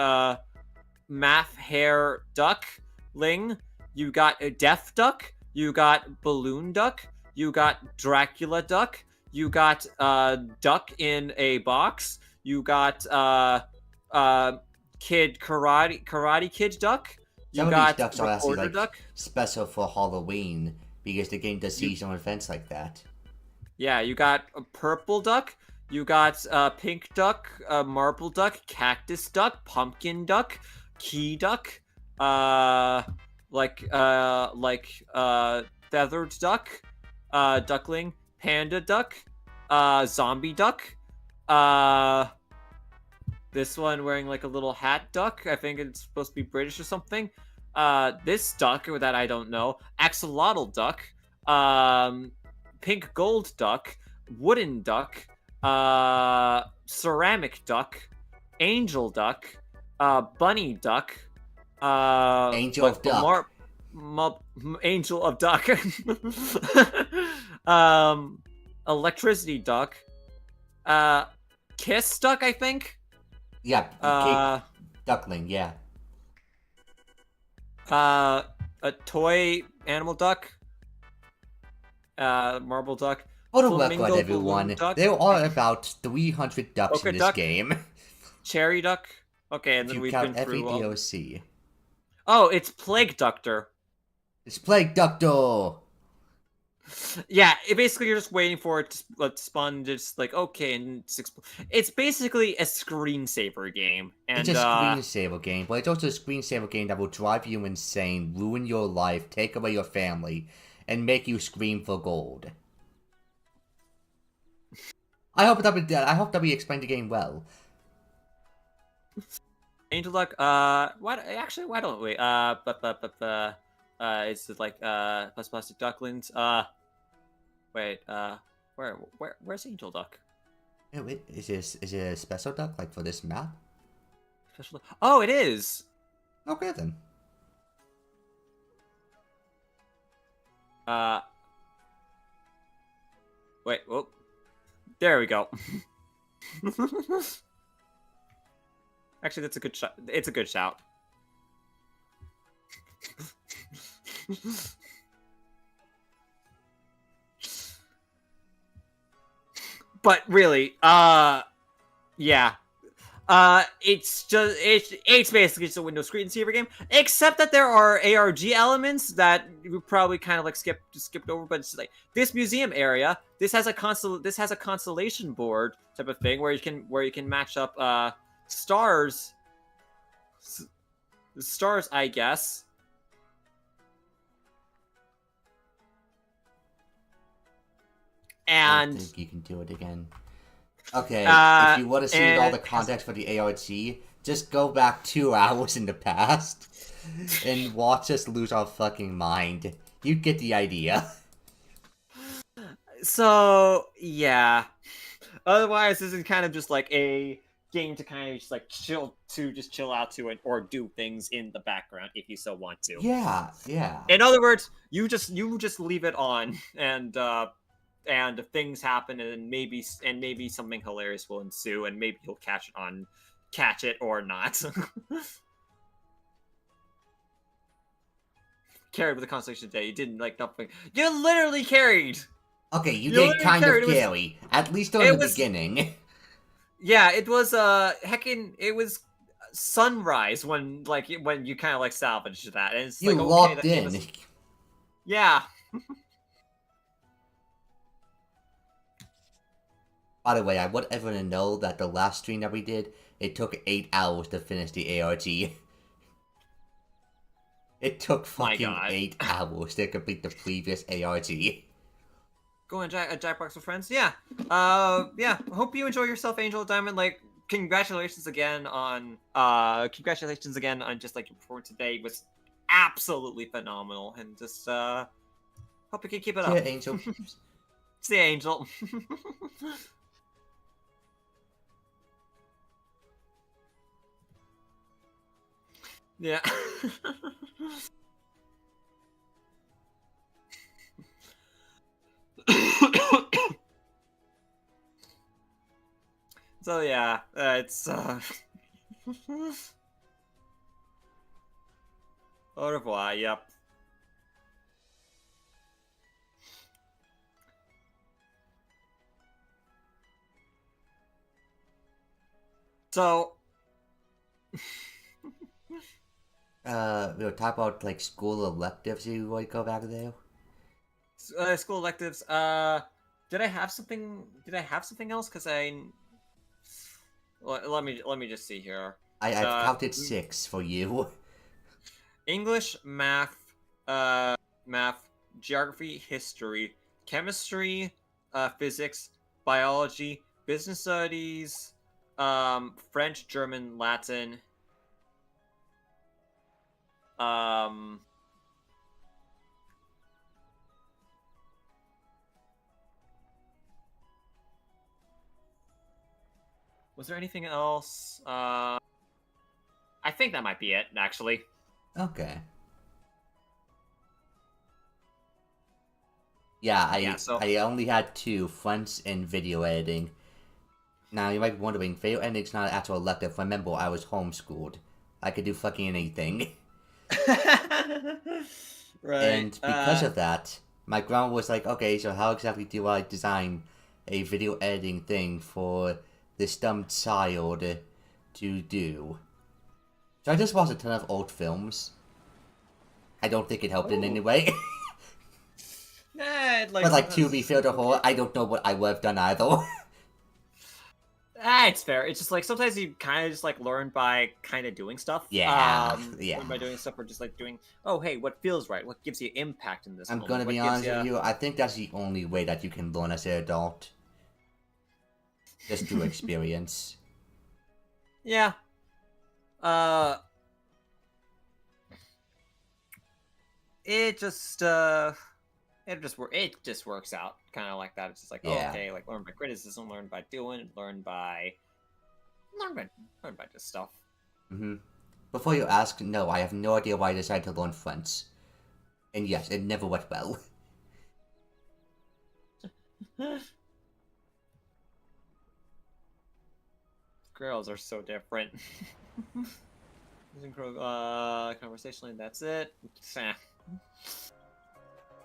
Speaker 2: math hair duckling, you got a deaf duck, you got balloon duck, you got Dracula duck, you got duck in a box, you got kid karate kid duck, you
Speaker 1: Some
Speaker 2: got
Speaker 1: of these ducks are actually
Speaker 2: duck.
Speaker 1: Special for Halloween because the game does seasonal events like that.
Speaker 2: Yeah, you got a purple duck, you got pink duck, marble duck, cactus duck, pumpkin duck, key duck, feathered duck, duckling, panda duck, zombie duck, this one wearing like a little hat duck. I think it's supposed to be British or something. This duck that I don't know, axolotl duck, pink gold duck, wooden duck, ceramic duck, angel duck, bunny duck,
Speaker 1: Angel of Duck.
Speaker 2: Angel of Duck, electricity duck, kiss duck, I think.
Speaker 1: Yeah, duckling. Yeah.
Speaker 2: A toy animal duck, marble duck.
Speaker 1: For the record, everyone, there are about 300 ducks in this
Speaker 2: duck,
Speaker 1: game.
Speaker 2: Cherry duck. Okay, and
Speaker 1: If
Speaker 2: then
Speaker 1: you
Speaker 2: we've
Speaker 1: count
Speaker 2: been
Speaker 1: every
Speaker 2: through.
Speaker 1: DLC.
Speaker 2: Oh, it's Plague Ductor.
Speaker 1: It's Plague Ductor.
Speaker 2: Yeah, basically you're just waiting for it to spawn. Just like okay, and it's basically a screensaver game. And
Speaker 1: It's a screensaver game, but it's also a screensaver game that will drive you insane, ruin your life, take away your family, and make you scream for gold. I hope that we explained the game well.
Speaker 2: Angel Duck. Why don't we? It's like plastic ducklings. Wait. Where's Angel Duck?
Speaker 1: Hey, wait, is it a special duck like for this map?
Speaker 2: Special. Oh, it is.
Speaker 1: Okay then.
Speaker 2: Wait. Whoop. There we go. Actually, that's a good shot. It's a good shout. But really, yeah. It's basically just a window screensaver game, except that there are ARG elements that we probably kind of like skipped over. But it's like this museum area. This has a constellation board type of thing where you can match up stars, I guess. And
Speaker 1: I think you can do it again. Okay, if you want to see all the context for the ARG, just go back 2 hours in the past and watch us lose our fucking mind. You get the idea.
Speaker 2: So yeah. Otherwise, this is kind of just like a game to kind of just like chill out to it, or do things in the background if you so want to.
Speaker 1: Yeah, yeah.
Speaker 2: In other words, you just leave it on, and things happen, and maybe something hilarious will ensue, and maybe you'll catch it or not. Carried with the constellation today. You didn't like nothing. You literally carried.
Speaker 1: Okay, you
Speaker 2: You
Speaker 1: did
Speaker 2: literally
Speaker 1: kind
Speaker 2: carried.
Speaker 1: of carry. At least in the
Speaker 2: was-
Speaker 1: beginning.
Speaker 2: Yeah, it was it was sunrise when you kind of like salvaged that, and it's
Speaker 1: You
Speaker 2: like okay,
Speaker 1: locked
Speaker 2: that
Speaker 1: in.
Speaker 2: yeah.
Speaker 1: By the way, I want everyone to know that the last stream that we did, it took 8 hours to finish the ARG. It took
Speaker 2: My
Speaker 1: fucking
Speaker 2: God.
Speaker 1: 8 hours to complete the previous ARG.
Speaker 2: Go on Jackbox with friends. Yeah. Yeah. Hope you enjoy yourself, Angel Diamond. Like, congratulations again on just like your performance today. It was absolutely phenomenal, and just hope you can keep it
Speaker 1: Yeah,
Speaker 2: up.
Speaker 1: Angel.
Speaker 2: See ya, Angel. Yeah. So yeah, it's au revoir. Yep. So
Speaker 1: We'll talk about, like, school electives you want to go back there?
Speaker 2: school electives. Did I have something? Did I have something else? Because let me just see here.
Speaker 1: I've counted 6 for you.
Speaker 2: English, math, geography, history, chemistry, physics, biology, business studies, French, German, Latin. Was there anything else? I think that might be it, actually.
Speaker 1: Okay. Yeah, I only had 2, fronts and video editing. Now, you might be wondering, video editing's not an actual elective. Remember, I was homeschooled. I could do fucking anything.
Speaker 2: Right.
Speaker 1: And because of that, my grandma was like, okay, so how exactly do I design a video editing thing for this dumb child to do? So I just watched a ton of old films. I don't think it helped in any way. But, like, to be fair to her, I don't know what I would have done either.
Speaker 2: It's fair. It's just like sometimes you kind of just like learn by kind of doing stuff.
Speaker 1: Yeah.
Speaker 2: Learn by doing stuff, or just like doing. Oh, hey, what feels right? What gives you impact in this?
Speaker 1: I'm
Speaker 2: moment?
Speaker 1: gonna
Speaker 2: What
Speaker 1: be
Speaker 2: gives
Speaker 1: honest with you, I think that's the only way that you can learn as an adult. Just through experience.
Speaker 2: Yeah. It just works out kind of like that. It's just like,
Speaker 1: Yeah.
Speaker 2: oh, okay, like learn by criticism, learn by doing, learn by just stuff.
Speaker 1: Before you ask, no, I have no idea why I decided to learn French. And yes, it never went well.
Speaker 2: Girls are so different. Conversationally, that's it.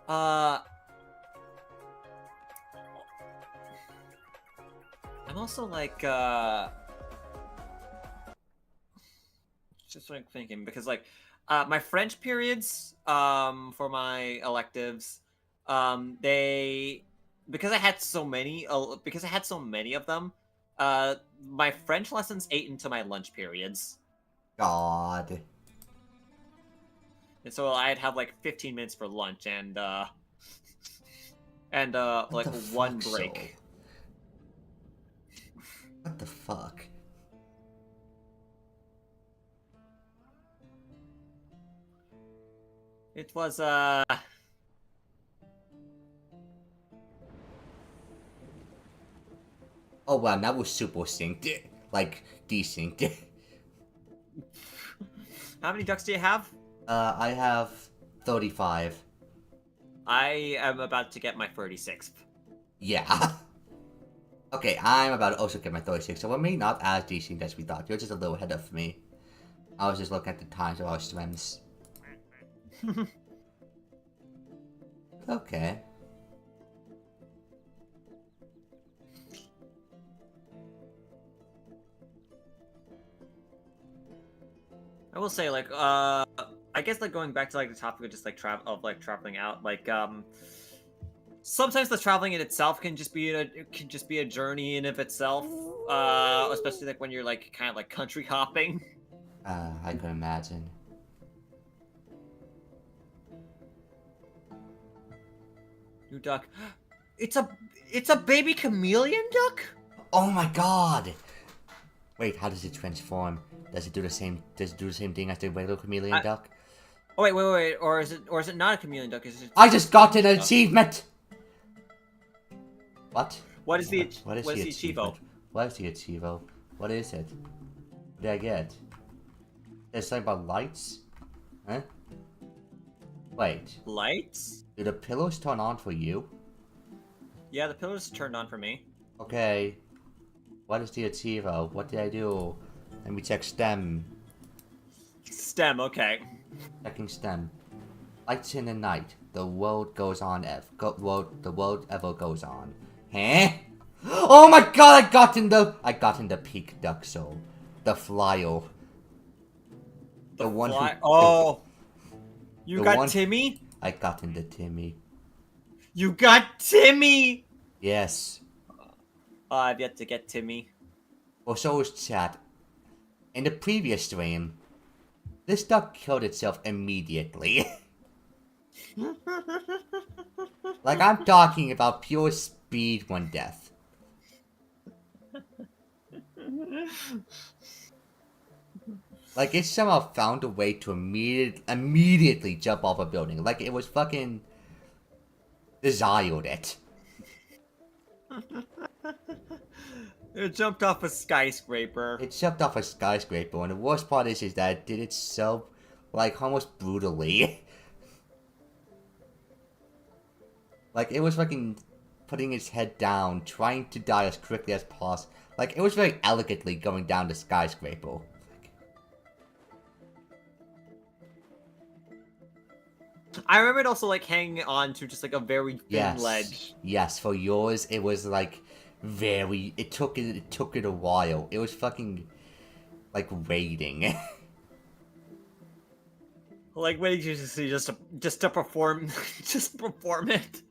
Speaker 2: I'm also like just like thinking, because like my French periods for my electives, because I had so many of them, my French lessons ate into my lunch periods.
Speaker 1: God.
Speaker 2: And so I'd have like 15 minutes for lunch and like
Speaker 1: What the
Speaker 2: one
Speaker 1: fuck,
Speaker 2: break.
Speaker 1: Schoell? What the fuck?
Speaker 2: It was
Speaker 1: Oh wow, that was super synced. Like, desynced.
Speaker 2: How many ducks do you have?
Speaker 1: I have 35.
Speaker 2: I am about to get my 36th.
Speaker 1: Yeah. Okay, I'm about to also get my 36, so we're maybe not as decent as we thought. You're just a little ahead of me. I was just looking at the times of our streams. Okay.
Speaker 2: I will say, like, I guess, like, going back to, like, the topic of just, like, traveling out, like, sometimes the traveling in itself can just be a journey in of itself, especially, like, when you're, like, kind of, like, country hopping.
Speaker 1: I can imagine.
Speaker 2: New duck. It's a baby chameleon duck?
Speaker 1: Oh my god! Wait, how does it transform? Does it do the same thing as the regular chameleon duck?
Speaker 2: Oh wait, or is it not a chameleon duck? Is it
Speaker 1: I just got an achievement! What?
Speaker 2: What is the
Speaker 1: What is the
Speaker 2: achievo?
Speaker 1: What is the achievo? What is it? What did I get? There's something about lights? Huh? Wait.
Speaker 2: Lights?
Speaker 1: Do the pillows turn on for you?
Speaker 2: Yeah, the pillars turned on for me.
Speaker 1: Okay. What is the achievo? What did I do? Let me check STEM.
Speaker 2: STEM, okay.
Speaker 1: Checking STEM. Lights in the night. The world goes on. The world ever goes on. Huh? Oh my god! I got in the peak duck soul. The flyo. The one who.
Speaker 2: Oh, you
Speaker 1: the
Speaker 2: got
Speaker 1: one-
Speaker 2: Timmy.
Speaker 1: I got in the Timmy.
Speaker 2: You got Timmy.
Speaker 1: Yes.
Speaker 2: I've yet to get Timmy.
Speaker 1: Well, so is chat. In the previous stream, this duck killed itself immediately. Like, I'm talking about pure speed one death. Like, it somehow found a way to immediately jump off a building. Like, it was fucking desired it.
Speaker 2: It jumped off a skyscraper.
Speaker 1: It jumped off a skyscraper, and the worst part is that it did it so, like, almost brutally. Like, it was fucking putting its head down, trying to die as quickly as possible. Like, it was very elegantly going down the skyscraper.
Speaker 2: I remember it also, like, hanging on to just, like, a very thin ledge.
Speaker 1: Yes, for yours, it was, like, very... It took it a while. It was fucking, like, waiting.
Speaker 2: Like, waiting to see just to perform, just perform it.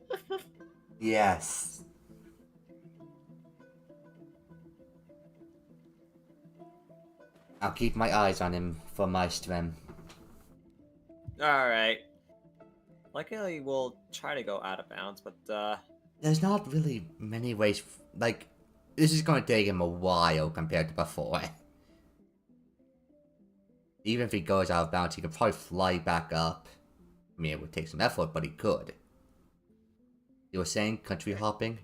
Speaker 1: Yes. I'll keep my eyes on him for my stream.
Speaker 2: Alright. Luckily, we'll try to go out of bounds, but,
Speaker 1: There's not really many ways... Like, this is gonna take him a while compared to before. Even if he goes out of bounds, he could probably fly back up. I mean, it would take some effort, but he could. You were saying country hopping?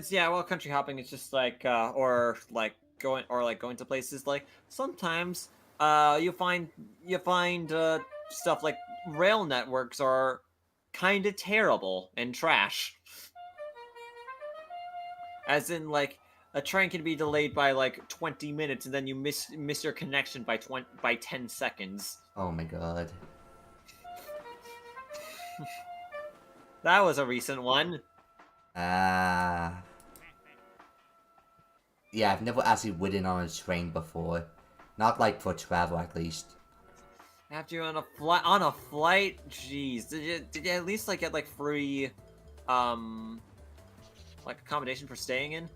Speaker 2: yeah, well, country hopping is just like, or going to places like, sometimes, you find, stuff like rail networks are kinda terrible and trash. As in, like, a train can be delayed by, like, 20 minutes, and then you miss your connection by 10 seconds.
Speaker 1: Oh my god.
Speaker 2: That was a recent one.
Speaker 1: Yeah, I've never actually ridden on a train before. Not like for travel, at least.
Speaker 2: After you're on a flight, jeez, did you at least, like, get, like, free, like, accommodation for staying in?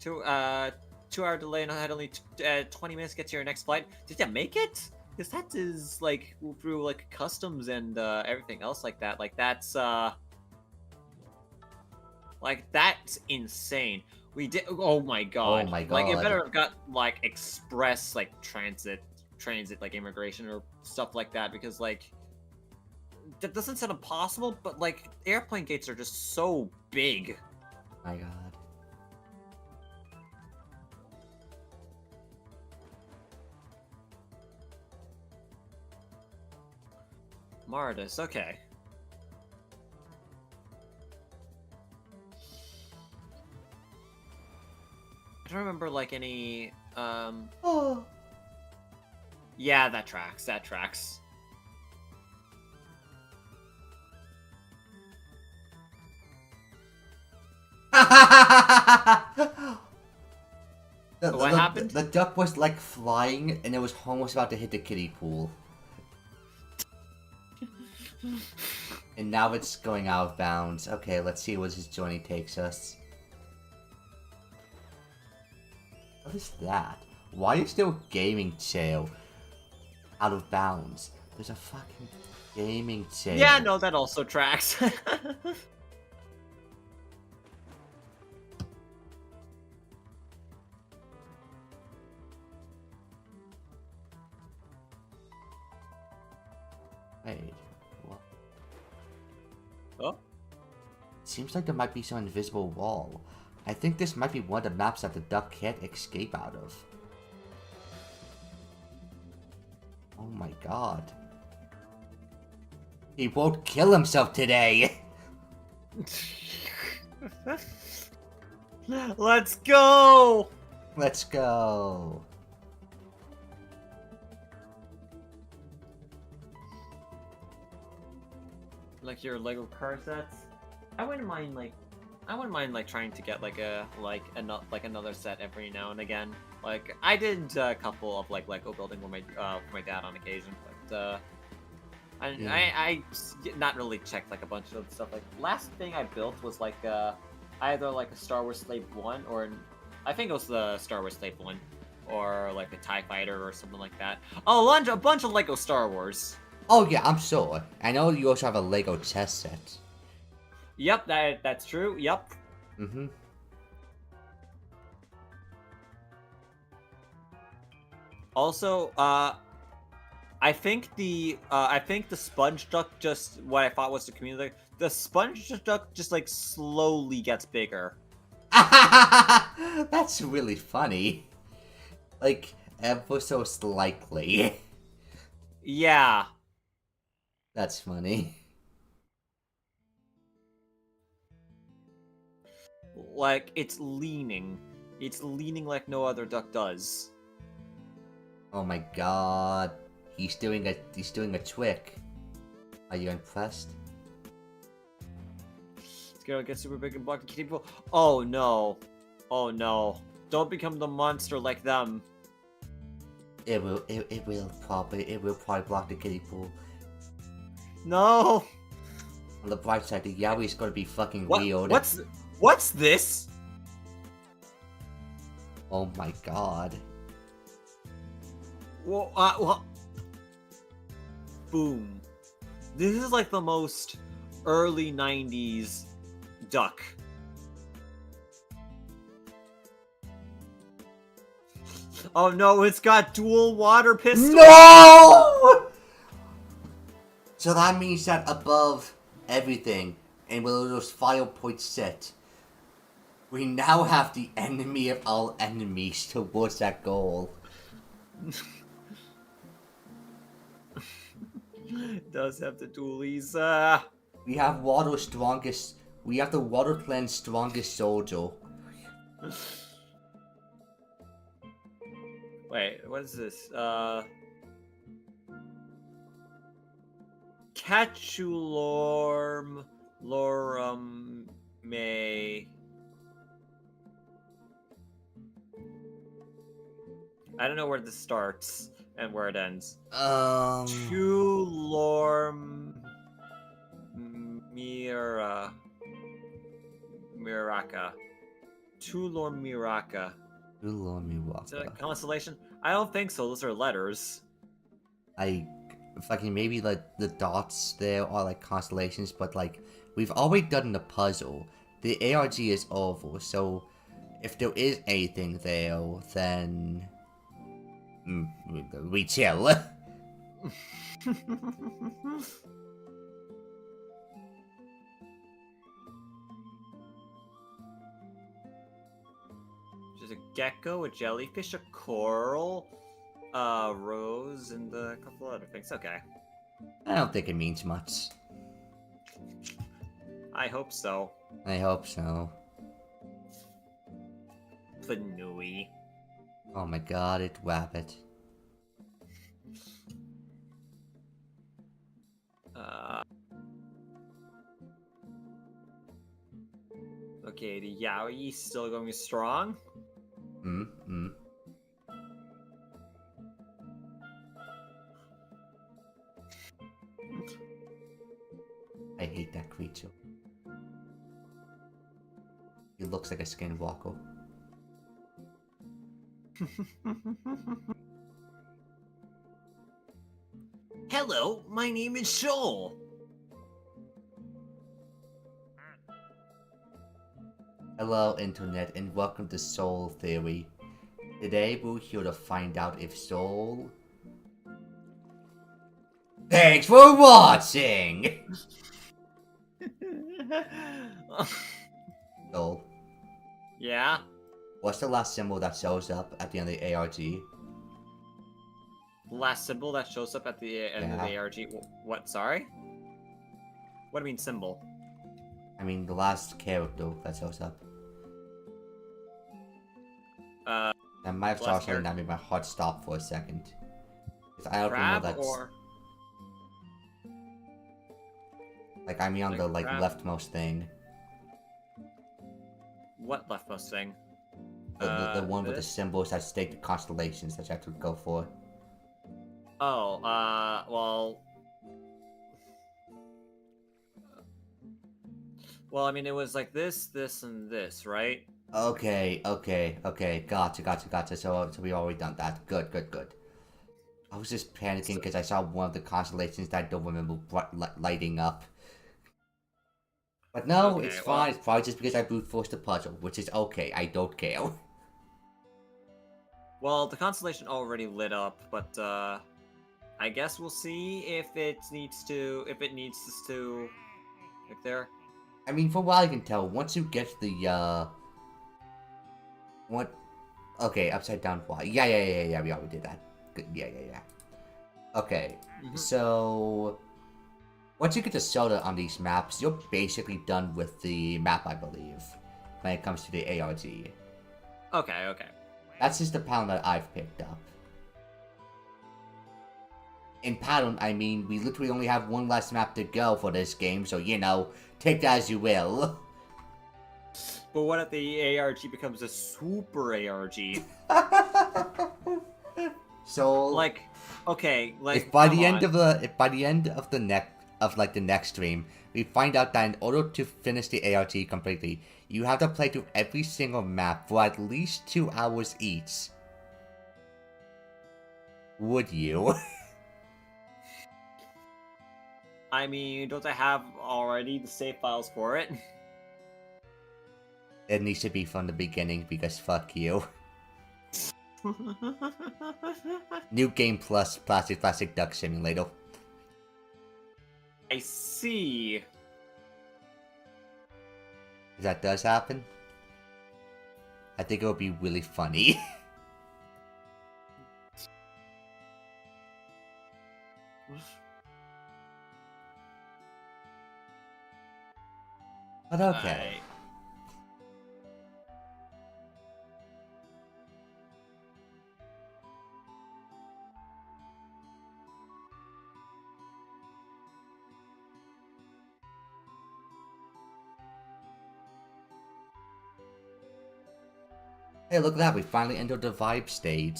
Speaker 2: 2-hour delay and I had only 20 minutes to get to your next flight. Did you make it? Because that is, like, through, like, customs and, everything else like that. Like, that's insane. We did, oh my god.
Speaker 1: Oh my god.
Speaker 2: Like, it better have got, like, express, like, transit, like, immigration or stuff like that, because, like, that doesn't sound impossible, but like airplane gates are just so big.
Speaker 1: My God.
Speaker 2: Mardis, okay. I don't remember like any
Speaker 1: Oh.
Speaker 2: yeah, that tracks. That tracks. What happened?
Speaker 1: The duck was like flying and it was almost about to hit the kiddie pool. And now it's going out of bounds. Okay, let's see where his journey takes us. What is that? Why is there a gaming chair out of bounds? There's a fucking gaming chair.
Speaker 2: Yeah, no, that also tracks.
Speaker 1: Wait, what?
Speaker 2: Oh?
Speaker 1: Seems like there might be some invisible wall. I think this might be one of the maps that the duck can't escape out of. Oh my god. He won't kill himself today!
Speaker 2: Let's go!
Speaker 1: Let's go!
Speaker 2: Like your Lego car sets? I wouldn't mind like trying to get like another set every now and again. Like I did a couple of like Lego building with my dad on occasion, but I not really checked like a bunch of stuff. Like last thing I built was like either like a Star Wars Slave 1 or I think it was the Star Wars Slave 1 or like a TIE Fighter or something like that. Oh, a bunch of Lego Star Wars.
Speaker 1: Oh yeah, I'm sure. I know you also have a Lego chess set.
Speaker 2: Yep, that's true. Yep.
Speaker 1: Mm-hmm.
Speaker 2: Also, I think the sponge duck just what I thought was the community. The sponge duck just like slowly gets bigger.
Speaker 1: That's really funny. Like ever so slightly.
Speaker 2: Yeah.
Speaker 1: That's funny.
Speaker 2: Like it's leaning. It's leaning like no other duck does.
Speaker 1: Oh my god. He's doing a trick. Are you impressed?
Speaker 2: It's gonna get super big and block the kiddie pool. Oh no. Oh no. Don't become the monster like them.
Speaker 1: It will probably block the kiddie pool.
Speaker 2: No.
Speaker 1: On the bright side, the Yowie's gonna be fucking weird.
Speaker 2: What's this?
Speaker 1: Oh my god.
Speaker 2: Well, boom. This is like the most early 90s duck. Oh no, it's got dual water pistols.
Speaker 1: No! So that means that above everything, and where those fire points sit, we now have the enemy of all enemies towards that goal.
Speaker 2: Does have the dualies.
Speaker 1: We have water's strongest. We have the water clan's strongest soldier.
Speaker 2: Wait, what is this? Catchulorm Lorum May. I don't know where this starts and where it ends. Tulorm Miraka. Tulorm Miraka. Is it a constellation? I don't think so. Those are letters.
Speaker 1: Fucking maybe like the dots there are like constellations, but like we've already done the puzzle. The ARG is over, so if there is anything there, then we chill.
Speaker 2: There's a gecko, a jellyfish, a coral, rose, and a couple other things. Okay.
Speaker 1: I don't think it means much.
Speaker 2: I hope so.
Speaker 1: I hope so.
Speaker 2: Panui.
Speaker 1: Oh my god, it rabbit.
Speaker 2: Okay, the Yaoi still going strong.
Speaker 1: I hate that creature. He looks like a skinwalker.
Speaker 2: Hello, my name is Schoell.
Speaker 1: Hello, Internet, and welcome to Soul Theory. Today, we're here to find out if Soul... Thanks for watching! Soul,
Speaker 2: Yeah?
Speaker 1: what's the last symbol that shows up at the end of the ARG?
Speaker 2: Last symbol that shows up at the end of the ARG. What? Sorry? What do you mean symbol?
Speaker 1: I mean, the last character that shows up. I might have started saying that made my heart stop for a second. Because I don't know that's...
Speaker 2: or...
Speaker 1: Like, I mean on
Speaker 2: Like
Speaker 1: the, like,
Speaker 2: crab?
Speaker 1: leftmost thing.
Speaker 2: What leftmost thing?
Speaker 1: The one with the
Speaker 2: this?
Speaker 1: symbols that state the constellations that you have to go for.
Speaker 2: Oh, well... Well, I mean, it was like this, this, and this, right?
Speaker 1: Okay. Gotcha. So we already done that. Good. I was just panicking because I saw one of the constellations that I don't remember lighting up. But no,
Speaker 2: Okay,
Speaker 1: it's
Speaker 2: well-
Speaker 1: fine. It's probably just because I brute forced the puzzle, which is okay. I don't care.
Speaker 2: Well, the constellation already lit up, but, I guess we'll see if it needs to, like there.
Speaker 1: I mean, from what I can tell, once you get the, what? Okay, upside down fly. Yeah, we already did that. Good. Yeah. Okay, so... Once you get the soda on these maps, you're basically done with the map, I believe, when it comes to the ARG.
Speaker 2: Okay.
Speaker 1: That's just the pattern that I've picked up. In pattern, I mean, we literally only have one last map to go for this game, so, you know, take that as you will.
Speaker 2: But what if the ARG becomes a super ARG?
Speaker 1: So,
Speaker 2: Like, okay, like
Speaker 1: if by
Speaker 2: come
Speaker 1: the end
Speaker 2: on.
Speaker 1: of the next stream, we find out that in order to finish the ARG completely, you have to play through every single map for at least 2 hours each. Would you?
Speaker 2: I mean, don't I have already the save files for it?
Speaker 1: It needs to be from the beginning because fuck you. New game plus Plastic Duck Simulator.
Speaker 2: I see.
Speaker 1: If that does happen, I think it would be really funny. But okay. Hey, look at that, we finally entered the vibe stage.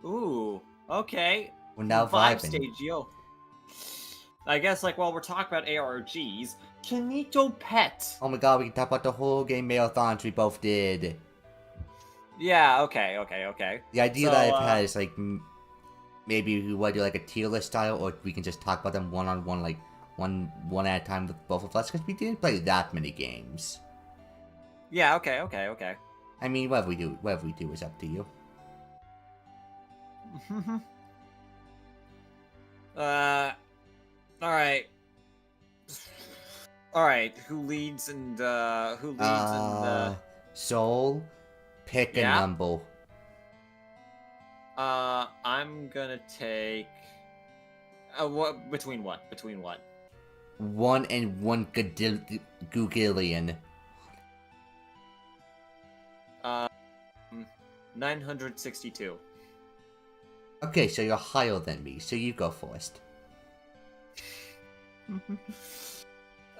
Speaker 2: Ooh, okay.
Speaker 1: We're now
Speaker 2: Vibe
Speaker 1: vibing.
Speaker 2: stage, yo. I guess, like, while we're talking about ARGs, Kinito Pet.
Speaker 1: Oh my god, we can talk about the whole game marathons we both did.
Speaker 2: Yeah, okay.
Speaker 1: The idea
Speaker 2: So,
Speaker 1: that I've had is like, maybe we want to do like a tier list style, or we can just talk about them one-on-one, like one at a time with both of us, because we didn't play that many games.
Speaker 2: Yeah, okay.
Speaker 1: I mean, whatever we do is up to you.
Speaker 2: Alright. Alright, who leads
Speaker 1: Soul, Pick a
Speaker 2: Yeah?
Speaker 1: number.
Speaker 2: I'm gonna take. What? Between what? Between what?
Speaker 1: 1 and 1 Googilian.
Speaker 2: 962.
Speaker 1: Okay, so you're higher than me, so you go first.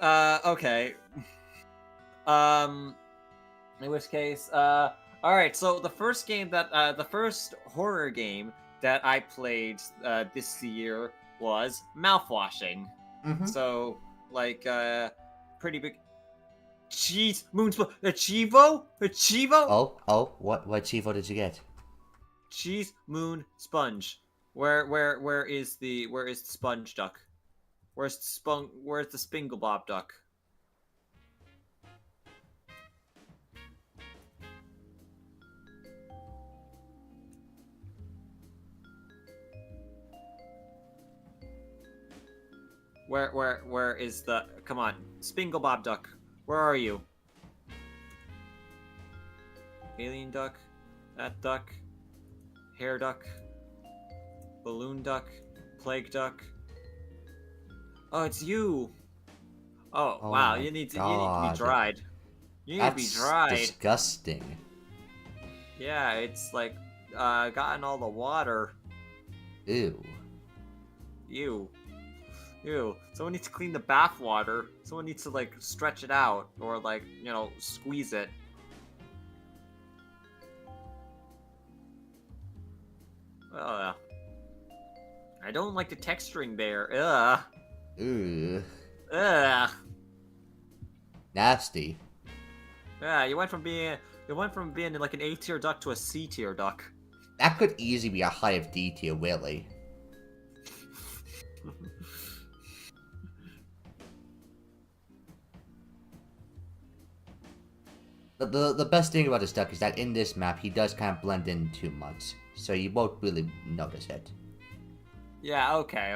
Speaker 2: Okay. In which case, alright, so the first horror game that I played, this year was Mouthwashing.
Speaker 1: Mm-hmm.
Speaker 2: So, like, pretty big. Jeez, Moonspo, Chivo? Chivo?
Speaker 1: Oh, what Chivo did you get?
Speaker 2: Cheese Moon Sponge. Where is the sponge duck? Where's the Spinglebob duck? Where is the, come on, Spinglebob duck? Where are you? Alien duck, that duck, hair duck, balloon duck, plague duck. Oh, it's you. Oh,
Speaker 1: Oh
Speaker 2: wow,
Speaker 1: my
Speaker 2: you need to
Speaker 1: God.
Speaker 2: be dried. You need to be
Speaker 1: That's
Speaker 2: dried.
Speaker 1: disgusting.
Speaker 2: Yeah, it's like gotten all the water.
Speaker 1: Ew.
Speaker 2: Ew. Someone needs to clean the bath water. Someone needs to like stretch it out or like, you know, squeeze it. I don't like the texturing there. Ugh.
Speaker 1: Ooh.
Speaker 2: Ugh.
Speaker 1: Nasty.
Speaker 2: Yeah, you went from being like an A tier duck to a C tier duck.
Speaker 1: That could easily be a high of D tier, really. The best thing about this duck is that in this map, he does kind of blend in too much, so you won't really notice it.
Speaker 2: Yeah, okay.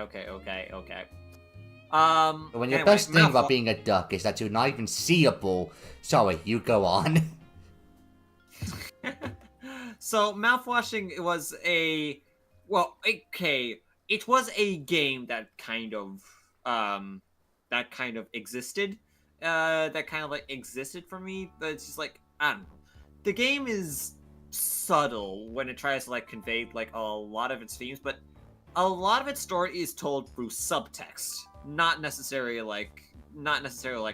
Speaker 1: But when your best thing about being a duck is that you're not even seeable. Sorry, you go on.
Speaker 2: So, Mouthwashing was it was a game that kind of existed. That kind of like existed for me, but it's just like, I don't know. The game is subtle when it tries to like convey like a lot of its themes, but a lot of its story is told through subtext, not necessarily like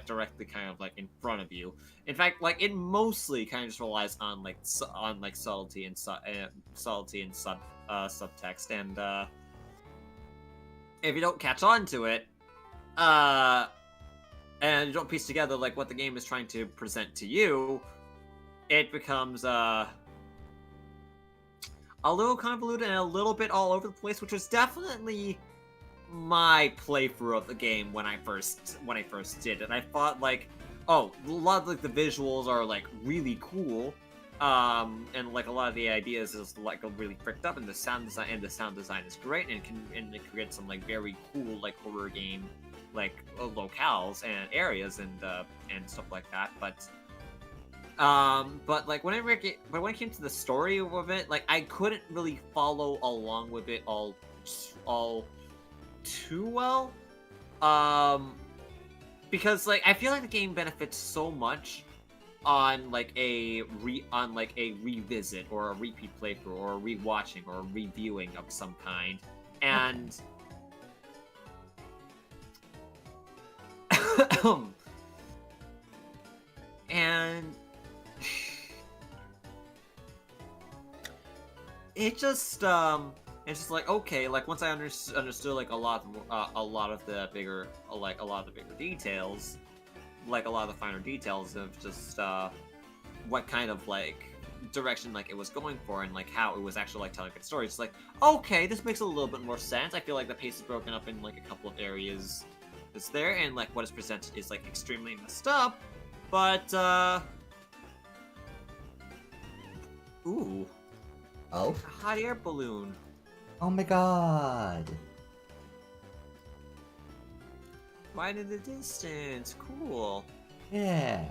Speaker 2: directly kind of like in front of you. In fact, like it mostly kind of just relies on subtlety and subtext, and if you don't catch on to it, and you don't piece together like what the game is trying to present to you, it becomes a little convoluted and a little bit all over the place, which was definitely my playthrough of the game when I first did it. I thought like, oh, a lot of like the visuals are like really cool, and like a lot of the ideas is like really fricked up, and the sound design is great, and it creates some like very cool like horror game like locales and areas and stuff like that. But like when it came to the story of it, like I couldn't really follow along with it all too well, because like I feel like the game benefits so much on like a revisit or a repeat playthrough or a rewatching or a reviewing of some kind, and and it's just like, okay, like once I understood like a lot of the bigger details, like a lot of the finer details of just what kind of like direction like it was going for, and like how it was actually like telling good stories. It's like, okay, this makes a little bit more sense. I feel like the pace is broken up in like a couple of areas that's there, and like what is presented is like extremely messed up, but ooh,
Speaker 1: Oh?
Speaker 2: a hot air balloon.
Speaker 1: Oh my god.
Speaker 2: Right in the distance. Cool.
Speaker 1: Yeah.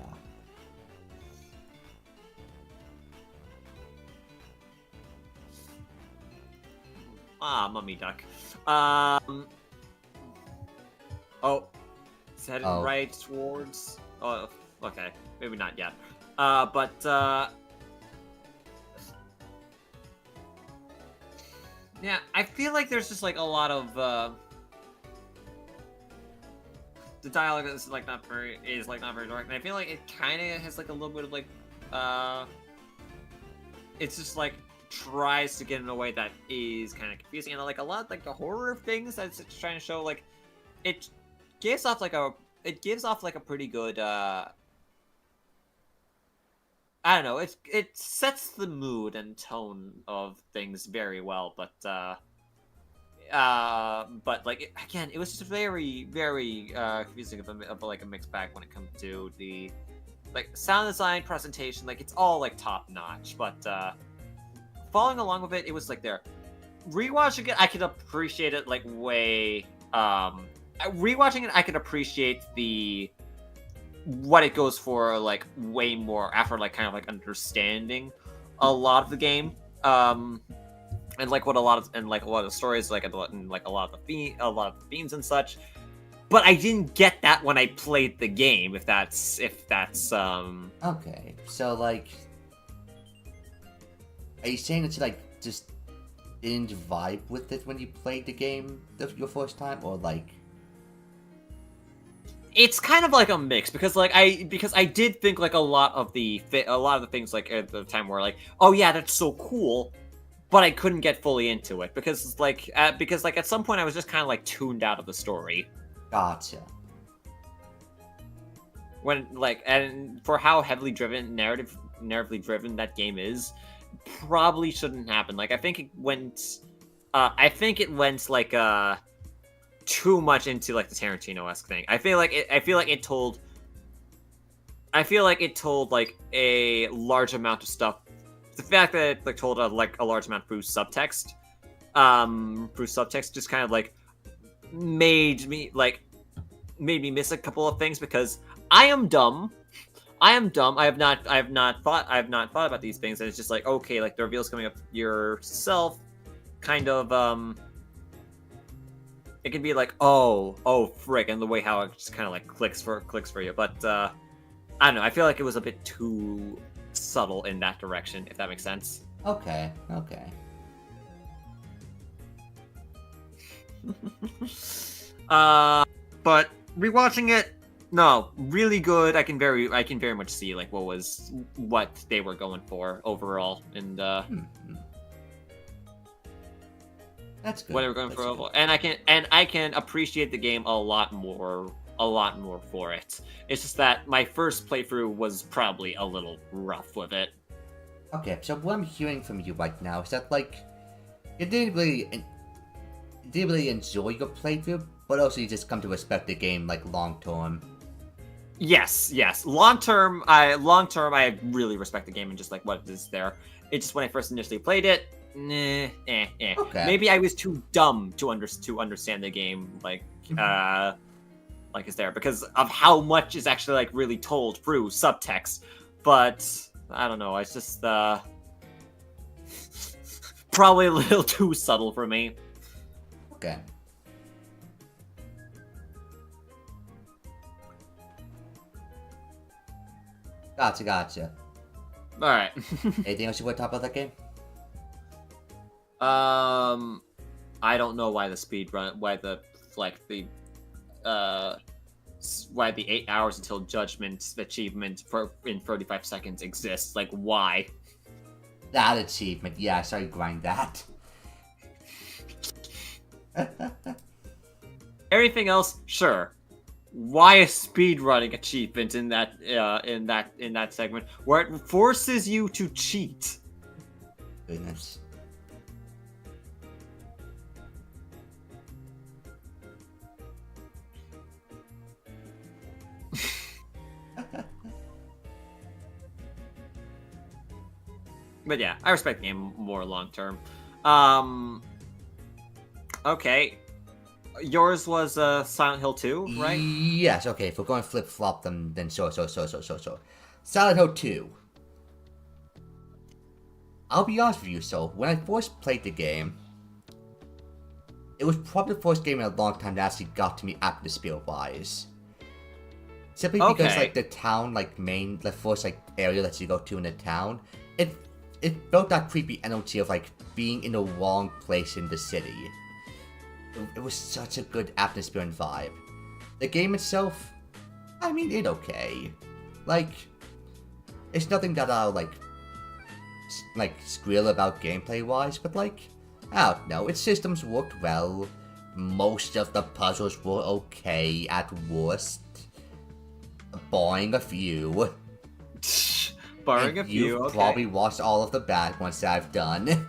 Speaker 2: Mummy duck. Oh, is that
Speaker 1: Oh.
Speaker 2: right towards? Oh, okay, maybe not yet. But yeah, I feel like there's just like a lot of the dialogue is like not very direct, and I feel like it kind of has like a little bit of like it's just like tries to get in a way that is kind of confusing, and like a lot of, like the horror things that it's trying to show, like it gives off like a pretty good I don't know, it sets the mood and tone of things very well, but like again, it was just very confusing of like a mixed bag when it comes to the like sound design, presentation, like it's all like top notch, but following along with it, it was like there. Rewatching it, I could appreciate it like way. Rewatching it, I could appreciate what it goes for like way more after like kind of like understanding a lot of the game. And like what a lot of the stories like and like a lot of the themes and such. But I didn't get that when I played the game. If that's
Speaker 1: Okay, so like, are you saying that you like just didn't vibe with it when you played the game your first time, or like?
Speaker 2: It's kind of like a mix because I did think like a lot of the things like at the time were like, oh yeah, that's so cool, but I couldn't get fully into it because at some point I was just kind of like tuned out of the story.
Speaker 1: Gotcha.
Speaker 2: When like, and for how heavily narratively driven that game is, probably shouldn't happen. Like I think it went like too much into like the Tarantino-esque thing. I feel like it told like a large amount of stuff. The fact that it like told like a large amount through subtext just kind of like made me miss a couple of things because I am dumb. I have not thought about these things, and it's just like, okay, like the reveal's coming up yourself, kind of it can be like, oh frick, and the way how it just kind of like clicks for you. But I don't know, I feel like it was a bit too subtle in that direction, if that makes sense.
Speaker 1: Okay.
Speaker 2: But rewatching it, no, really good. I can very much see like what they were going for overall, and
Speaker 1: That's good.
Speaker 2: what they were going for overall. And I can appreciate the game a lot more for it. It's just that my first playthrough was probably a little rough with it.
Speaker 1: Okay, so what I'm hearing from you right now is that like you didn't really enjoy your playthrough, but also you just come to respect the game like long term.
Speaker 2: Yes. Long term, I really respect the game and just like what is there. It's just when I first initially played it,
Speaker 1: Okay.
Speaker 2: Maybe I was too dumb to understand the game, like is there because of how much is actually like really told through subtext. But I don't know. It's just probably a little too subtle for me.
Speaker 1: Okay. Gotcha.
Speaker 2: All right.
Speaker 1: Anything else you want to talk about that game?
Speaker 2: I don't know why the 8 hours until judgment achievement in 35 seconds exists. Like, why?
Speaker 1: That achievement, yeah, sorry, grind that.
Speaker 2: Everything else, sure. Why a speedrunning achievement in that segment where it forces you to cheat?
Speaker 1: Goodness.
Speaker 2: But yeah, I respect the game more long term. Okay. Yours was Silent Hill 2, right?
Speaker 1: Yes, okay, if we're going flip-flop, then sure. Silent Hill 2. I'll be honest with you, so when I first played the game, it was probably the first game in a long time that actually got to me atmosphere-wise. Simply because,
Speaker 2: Okay.
Speaker 1: like, the town, like, the first, like, area that you go to in the town, it felt that creepy energy of, like, being in the wrong place in the city. It was such a good atmosphere and vibe. The game itself, I mean, it's okay. Like, it's nothing that I'll, like, squeal about gameplay-wise, but, like, I don't know, its systems worked well. Most of the puzzles were okay at worst. Barring a few.
Speaker 2: Barring a
Speaker 1: And
Speaker 2: few,
Speaker 1: you've
Speaker 2: okay.
Speaker 1: probably watched all of the bad ones that I've done.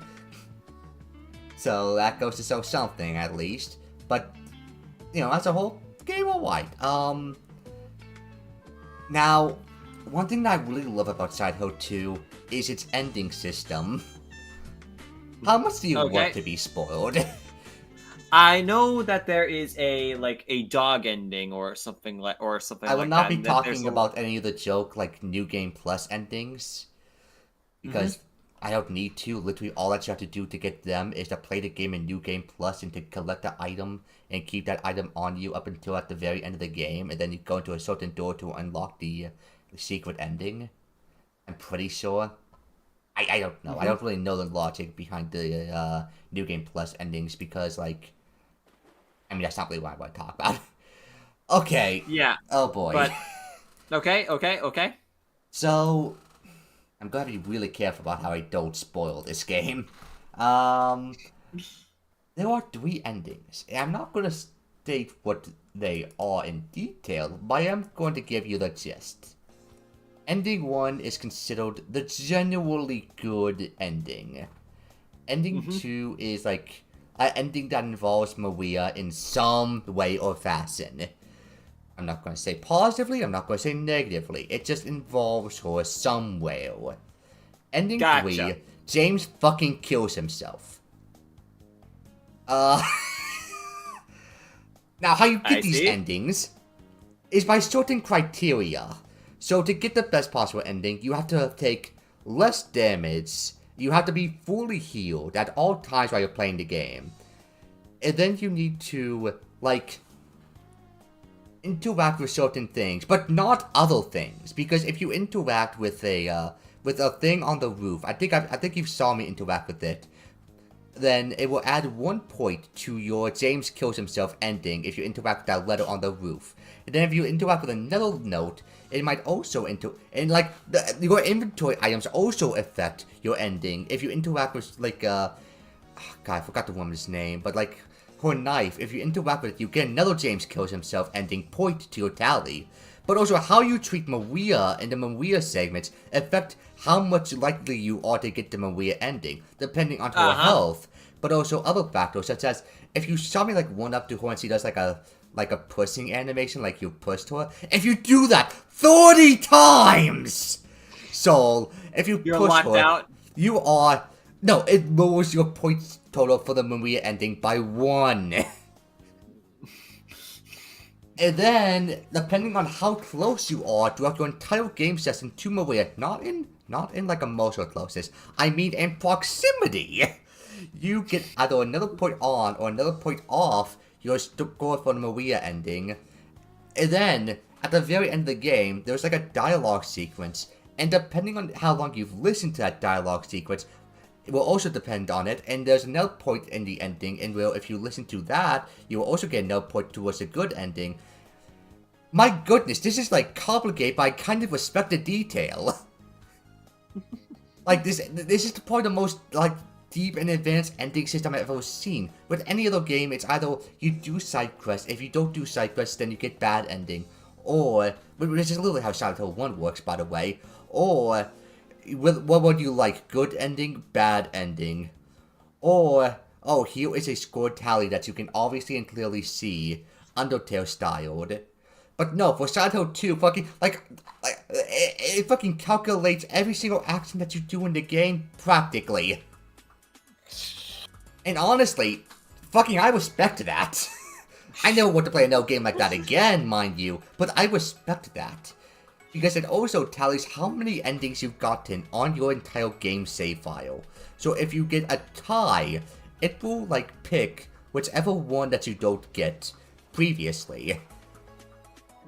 Speaker 1: So that goes to show something, at least. But, you know, as a whole, game alright. Now, one thing that I really love about Silent Hill 2 is its ending system. How much do you want to be spoiled?
Speaker 2: I know that there is a dog ending or something like
Speaker 1: I will
Speaker 2: like
Speaker 1: not
Speaker 2: that,
Speaker 1: be
Speaker 2: and that there's
Speaker 1: talking about any of the joke, like, New Game Plus endings. Because I don't need to. Literally, all that you have to do to get them is to play the game in New Game Plus and to collect the item and keep that item on you up until at the very end of the game. And then you go into a certain door to unlock the secret ending. I'm pretty sure. I don't know. I don't really know the logic behind the New Game Plus endings because, like, I mean, that's not really what I want to talk about. Okay.
Speaker 2: Yeah.
Speaker 1: Oh boy.
Speaker 2: But okay.
Speaker 1: So, I'm gonna be really careful about how I don't spoil this game. There are 3 endings. I'm not gonna state what they are in detail, but I am going to give you the gist. Ending 1 is considered the genuinely good ending. Ending 2 is like an ending that involves Maria in some way or fashion. I'm not going to say positively, I'm not going to say negatively. It just involves her somewhere. Ending 3, James fucking kills himself. Now how you get these endings is by certain criteria. So to get the best possible ending, you have to take less damage, you have to be fully healed at all times while you're playing the game. And then you need to, like, interact with certain things, but not other things. Because if you interact with a thing on the roof, I think you saw me interact with it, then it will add 1 point to your James kills himself ending if you interact with that letter on the roof. And then if you interact with another note, it might also your inventory items also affect your ending. If you interact with, like, God, I forgot the woman's name, but, like, her knife, if you interact with it, you get another James kills himself ending point to your tally. But also, how you treat Maria in the Maria segments affect how much likely you are to get the Maria ending, depending on her health. But also other factors, such as, if you saw me, like, one up to her and she does, like a pushing animation, like you pushed her. If you do that 30 times! So, if you're push
Speaker 2: locked
Speaker 1: her,
Speaker 2: out.
Speaker 1: you are... No, it lowers your points total for the Maria ending by 1. And then, depending on how close you are throughout your entire game session to Maria, not in like emotional closeness, I mean in proximity, you get either another point on or another point off your score for the Maria ending. And then, at the very end of the game, there's like a dialogue sequence, and depending on how long you've listened to that dialogue sequence, it will also depend on it, and there's another point in the ending, and well, if you listen to that, you will also get another point towards a good ending. My goodness, this is, like, complicated, but I kind of respect the detail. Like, this is probably the most, like, deep and advanced ending system I've ever seen. With any other game, it's either you do side quests, if you don't do side quests, then you get bad ending. Or, which is literally how Silent Hill 1 works, by the way. Or, what would you like? Good ending, bad ending. Or, oh, here is a score tally that you can obviously and clearly see, Undertale styled. But no, for Silent Hill 2, fucking, it fucking calculates every single action that you do in the game, practically. And honestly, fucking I respect that. I never want to play another game like that again, mind you, but I respect that. Because it also tallies how many endings you've gotten on your entire game save file. So if you get a tie, it will, like, pick whichever one that you don't get previously.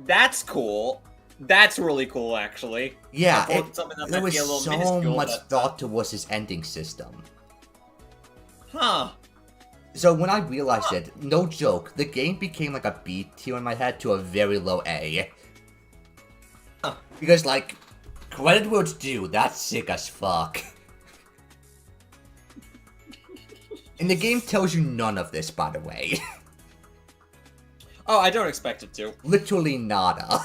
Speaker 2: That's cool. That's really cool, actually.
Speaker 1: Yeah,
Speaker 2: Something that
Speaker 1: there
Speaker 2: might
Speaker 1: was
Speaker 2: be a little
Speaker 1: so
Speaker 2: minuscule,
Speaker 1: much
Speaker 2: but,
Speaker 1: thought towards this ending system.
Speaker 2: Huh.
Speaker 1: So when I realized it, no joke, the game became like a B tier in my head to a very low A.
Speaker 2: Huh.
Speaker 1: Because, like, credit where it's due, that's sick as fuck. And the game tells you none of this, by the way.
Speaker 2: Oh, I don't expect it to.
Speaker 1: Literally nada.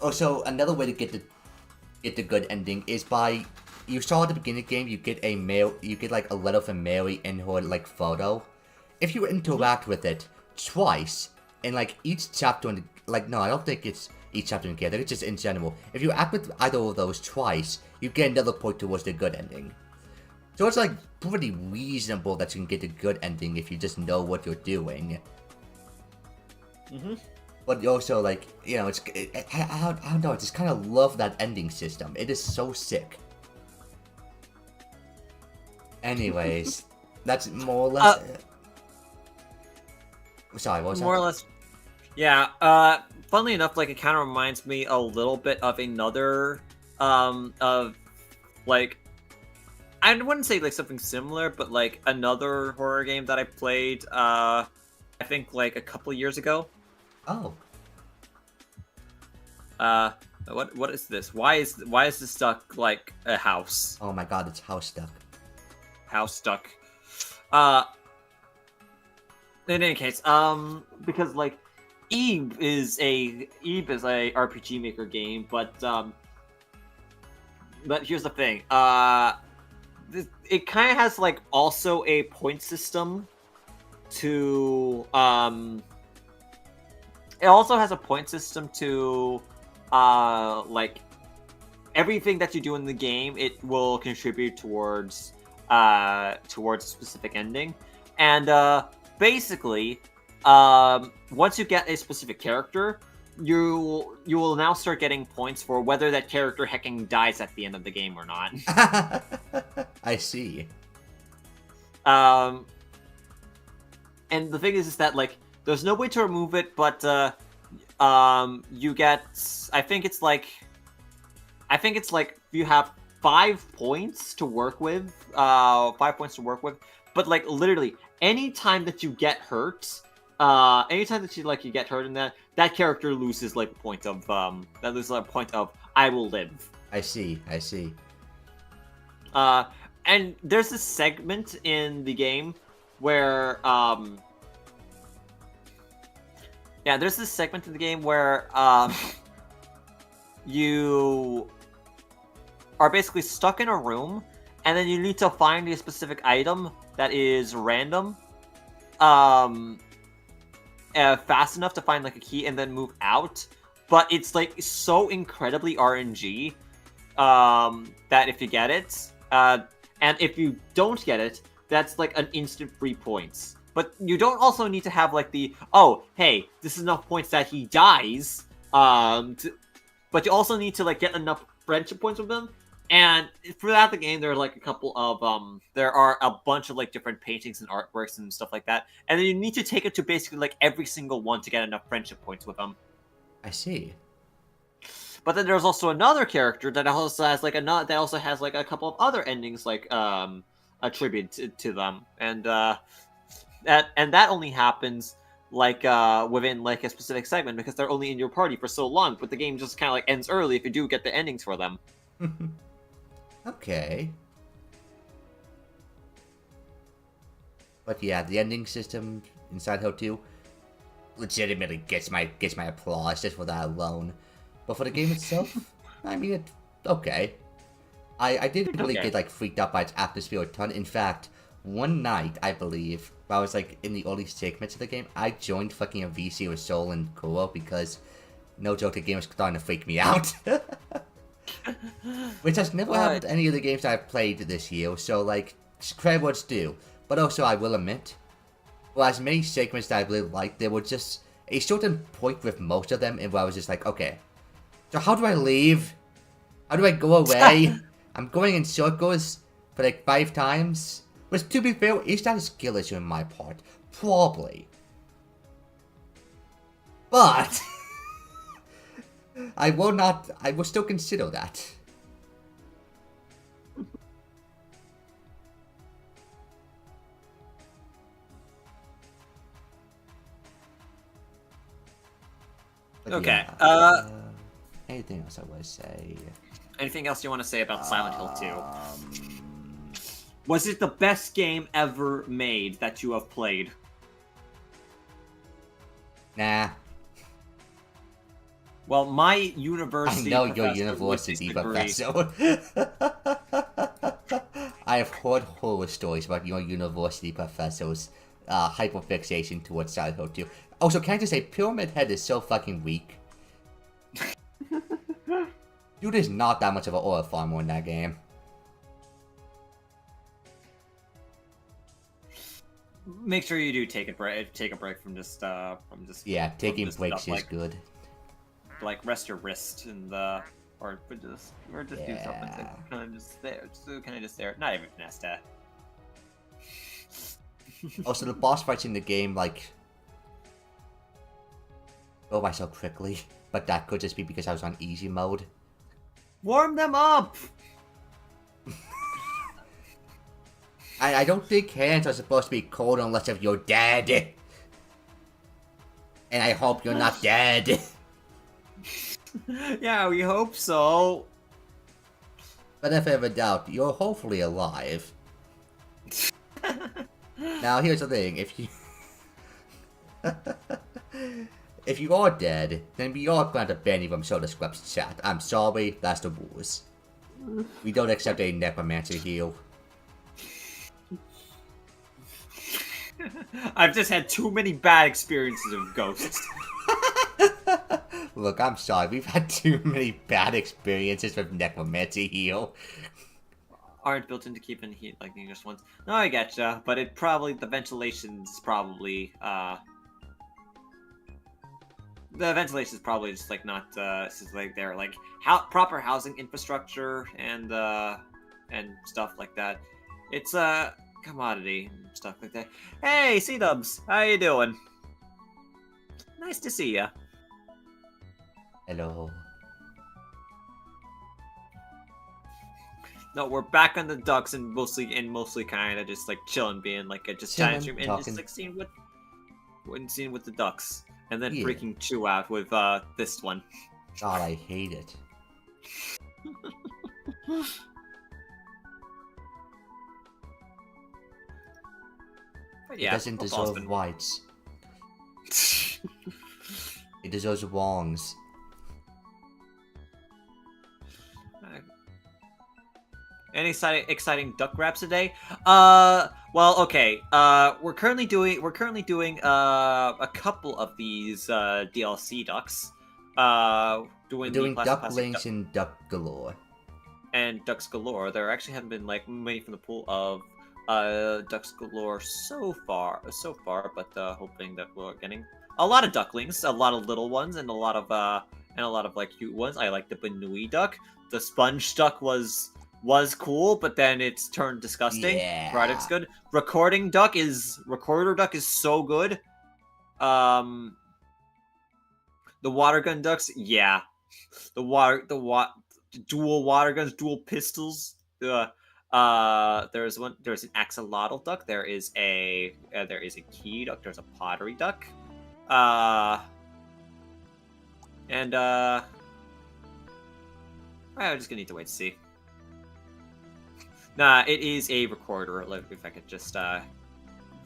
Speaker 1: Also, another way to get the good ending is by, you saw at the beginning of the game, you get like a letter from Mary in her like photo. If you interact with it twice in like each chapter, no, I don't think it's each chapter in game. I think it's just in general. If you act with either of those twice, you get another point towards the good ending. So it's like pretty reasonable that you can get a good ending if you just know what you're doing.
Speaker 2: Mm-hmm.
Speaker 1: But also, like, you know, I don't know, I just kind of love that ending system. It is so sick. Anyways, that's more or less... Sorry, what was that?
Speaker 2: More or less. Yeah, funnily enough, like, it kind of reminds me a little bit of another, of, like, I wouldn't say, like, something similar, but, like, another horror game that I played, I think, like, a couple years ago.
Speaker 1: Oh.
Speaker 2: What is this? Why is this stuck like a house?
Speaker 1: Oh my god, it's house stuck.
Speaker 2: House stuck. In any case, because like Eve is a RPG Maker game, but here's the thing. It kind of has like also a point system to It also has a point system to, like, everything that you do in the game, it will contribute towards a specific ending. And, basically, once you get a specific character, you will now start getting points for whether that character hecking dies at the end of the game or not.
Speaker 1: I see.
Speaker 2: And the thing is that, like, there's no way to remove it, but you get, I think it's like you have 5 points to work with, but like literally any time that you get hurt, anytime that you get hurt in that character loses like a point of I will live.
Speaker 1: I see.
Speaker 2: And there's this segment in the game where there's this segment in the game where you are basically stuck in a room, and then you need to find a specific item that is random, fast enough to find like a key and then move out. But it's like so incredibly RNG that if you get it, and if you don't get it, that's like an instant free points. But you don't also need to have like the, oh, hey, this is enough points that he dies. But you also need to like get enough friendship points with them. And throughout the game, there are like a couple of, there are a bunch of like different paintings and artworks and stuff like that. And then you need to take it to basically like every single one to get enough friendship points with them.
Speaker 1: I see.
Speaker 2: But then there's also another character that also has like a couple of other endings like attributed to them. And that only happens like within like a specific segment because they're only in your party for so long, but the game just kind of like ends early if you do get the endings for them.
Speaker 1: Okay. But yeah, the ending system inside Hell 2 legitimately gets my applause just for that alone. But for the game itself, I mean, it's okay. I didn't really get like freaked out by its atmosphere a ton. In fact, one night, I believe, while I was like in the early segments of the game, I joined fucking a VC with Soul and Kuro because, no joke, the game was starting to freak me out. Which has never happened to any of the games I've played this year, so like, credit what's due. But also, I will admit, well, as many segments that I really liked, there was just a certain point with most of them, and where I was just like, okay, so how do I leave? How do I go away? I'm going in circles for like 5 times. But to be fair, is that a skill issue on my part? Probably. But I will still consider that. But
Speaker 2: Okay.
Speaker 1: yeah, anything else I want to say?
Speaker 2: Anything else you want to say about Silent Hill 2? Was it the best game ever made that you have played?
Speaker 1: Nah.
Speaker 2: Well, my university
Speaker 1: I know your
Speaker 2: professor would
Speaker 1: university
Speaker 2: disagree.
Speaker 1: professor. I have heard horror stories about your university professor's hyperfixation towards Silent Hill 2. Also, can I just say, Pyramid Head is so fucking weak. Dude is not that much of an oil farmer in that game.
Speaker 2: Make sure you do take a break from just
Speaker 1: Yeah, taking
Speaker 2: just
Speaker 1: breaks
Speaker 2: stuff
Speaker 1: is good.
Speaker 2: like rest your wrist and or just do something to kind of just there, not even Nesta.
Speaker 1: Also, the boss fights in the game, like, go by so quickly, but that could just be because I was on easy mode.
Speaker 2: Warm them up.
Speaker 1: I don't think hands are supposed to be cold unless if you're dead. And I hope you're not dead.
Speaker 2: Yeah, we hope so.
Speaker 1: But if ever doubt, you're hopefully alive. Now here's the thing, if you... if you are dead, then we are going to ban you from Soda Scrub's chat. I'm sorry, that's the rules. We don't accept a necromancer heal.
Speaker 2: I've just had too many bad experiences with ghosts.
Speaker 1: Look, I'm sorry, we've had too many bad experiences with necromancy heal.
Speaker 2: Aren't built in to keep in heat like the English ones. No, I getcha, but it probably, the ventilation's probably, the ventilation is probably just like not, it's just like they're like proper housing infrastructure and stuff like that. It's a commodity and stuff like that. Hey, C-Dubs, how you doing? Nice to see ya.
Speaker 1: Hello.
Speaker 2: No, we're back on the ducks and mostly kind of just like chilling, being like a just giant stream and just like seeing with the ducks, and then
Speaker 1: Yeah.
Speaker 2: freaking Chew out with this one.
Speaker 1: God, I hate it.
Speaker 2: But
Speaker 1: It
Speaker 2: yeah,
Speaker 1: doesn't
Speaker 2: football's
Speaker 1: deserve whites. It deserves wrongs.
Speaker 2: Any exciting duck raps today? Well, okay. We're currently doing a couple of these DLC ducks.
Speaker 1: We're
Speaker 2: Doing
Speaker 1: doing
Speaker 2: the
Speaker 1: ducklings and duck galore.
Speaker 2: and Ducks Galore. There actually haven't been like many from the pool of Ducks Galore so far, but hoping that we're getting a lot of ducklings, a lot of little ones, and a lot of like cute ones. I like the Banui duck. The sponge duck was cool, but then it's turned disgusting.
Speaker 1: Yeah.
Speaker 2: Product's good. Recorder duck is so good. The water gun ducks, yeah. Dual water guns, dual pistols. There's an axolotl duck. There is a key duck. There's a pottery duck. I'm just gonna need to wait to see. Nah, it is a recorder. If I could just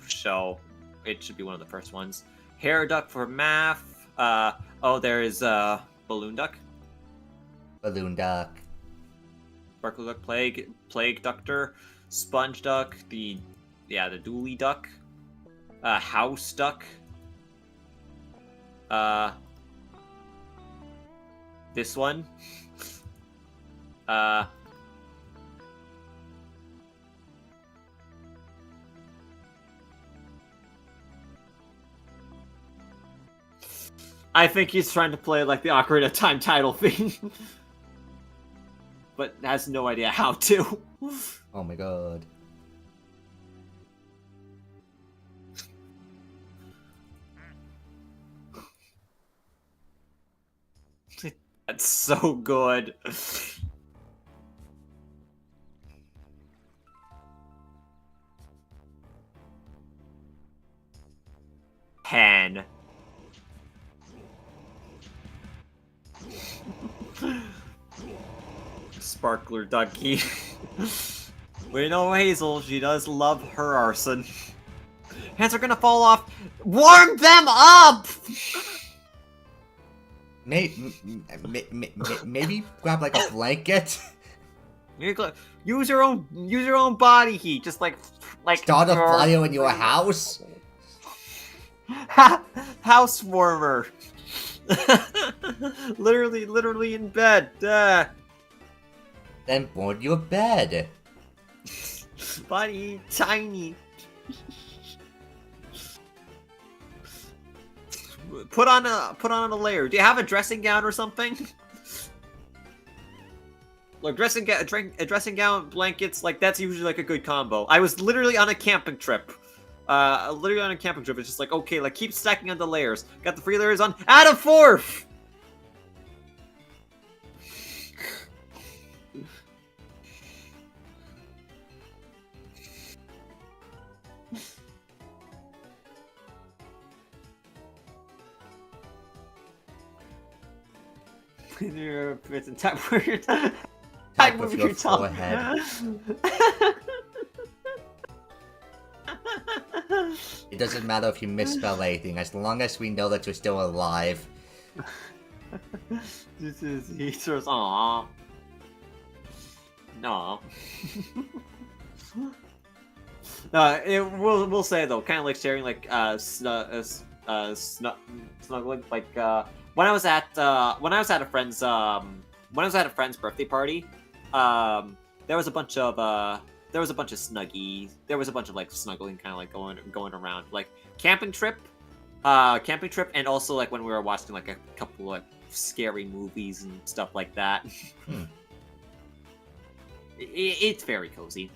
Speaker 2: show, it should be one of the first ones. Hair duck for math. There is balloon duck.
Speaker 1: Balloon duck.
Speaker 2: Sparkle duck, plague ductor, sponge duck, the dually duck, house duck, this one, I think he's trying to play like the Ocarina of Time title thing. But has no idea how to.
Speaker 1: Oh my god.
Speaker 2: That's so good. Pan. Sparkler Ducky. We know Hazel, she does love her arson. Hands are gonna fall off. Warm them up!
Speaker 1: Maybe grab like a blanket.
Speaker 2: Use your own body heat, just like
Speaker 1: Start a fire in your house.
Speaker 2: House warmer. literally in bed.
Speaker 1: Then board your bed.
Speaker 2: Body tiny. Put on a layer. Do you have a dressing gown or something? Look, dressing gown, blankets, like that's usually like a good combo. I was literally on a camping trip. It's just like, okay, like keep stacking on the layers. Got the 3 layers on. Add a 4th. It's a type where you're
Speaker 1: Type with your forehead. It doesn't matter if you misspell anything, as long as we know that you're still alive.
Speaker 2: This is Easter's. Aww. No. We'll say though, kind of like sharing like snuggling like when I was at a friend's birthday party, there was a bunch of snuggies. There was a bunch of like snuggling, kind of like going around, like camping trip, and also like when we were watching like a couple like scary movies and stuff like that. It's very cozy.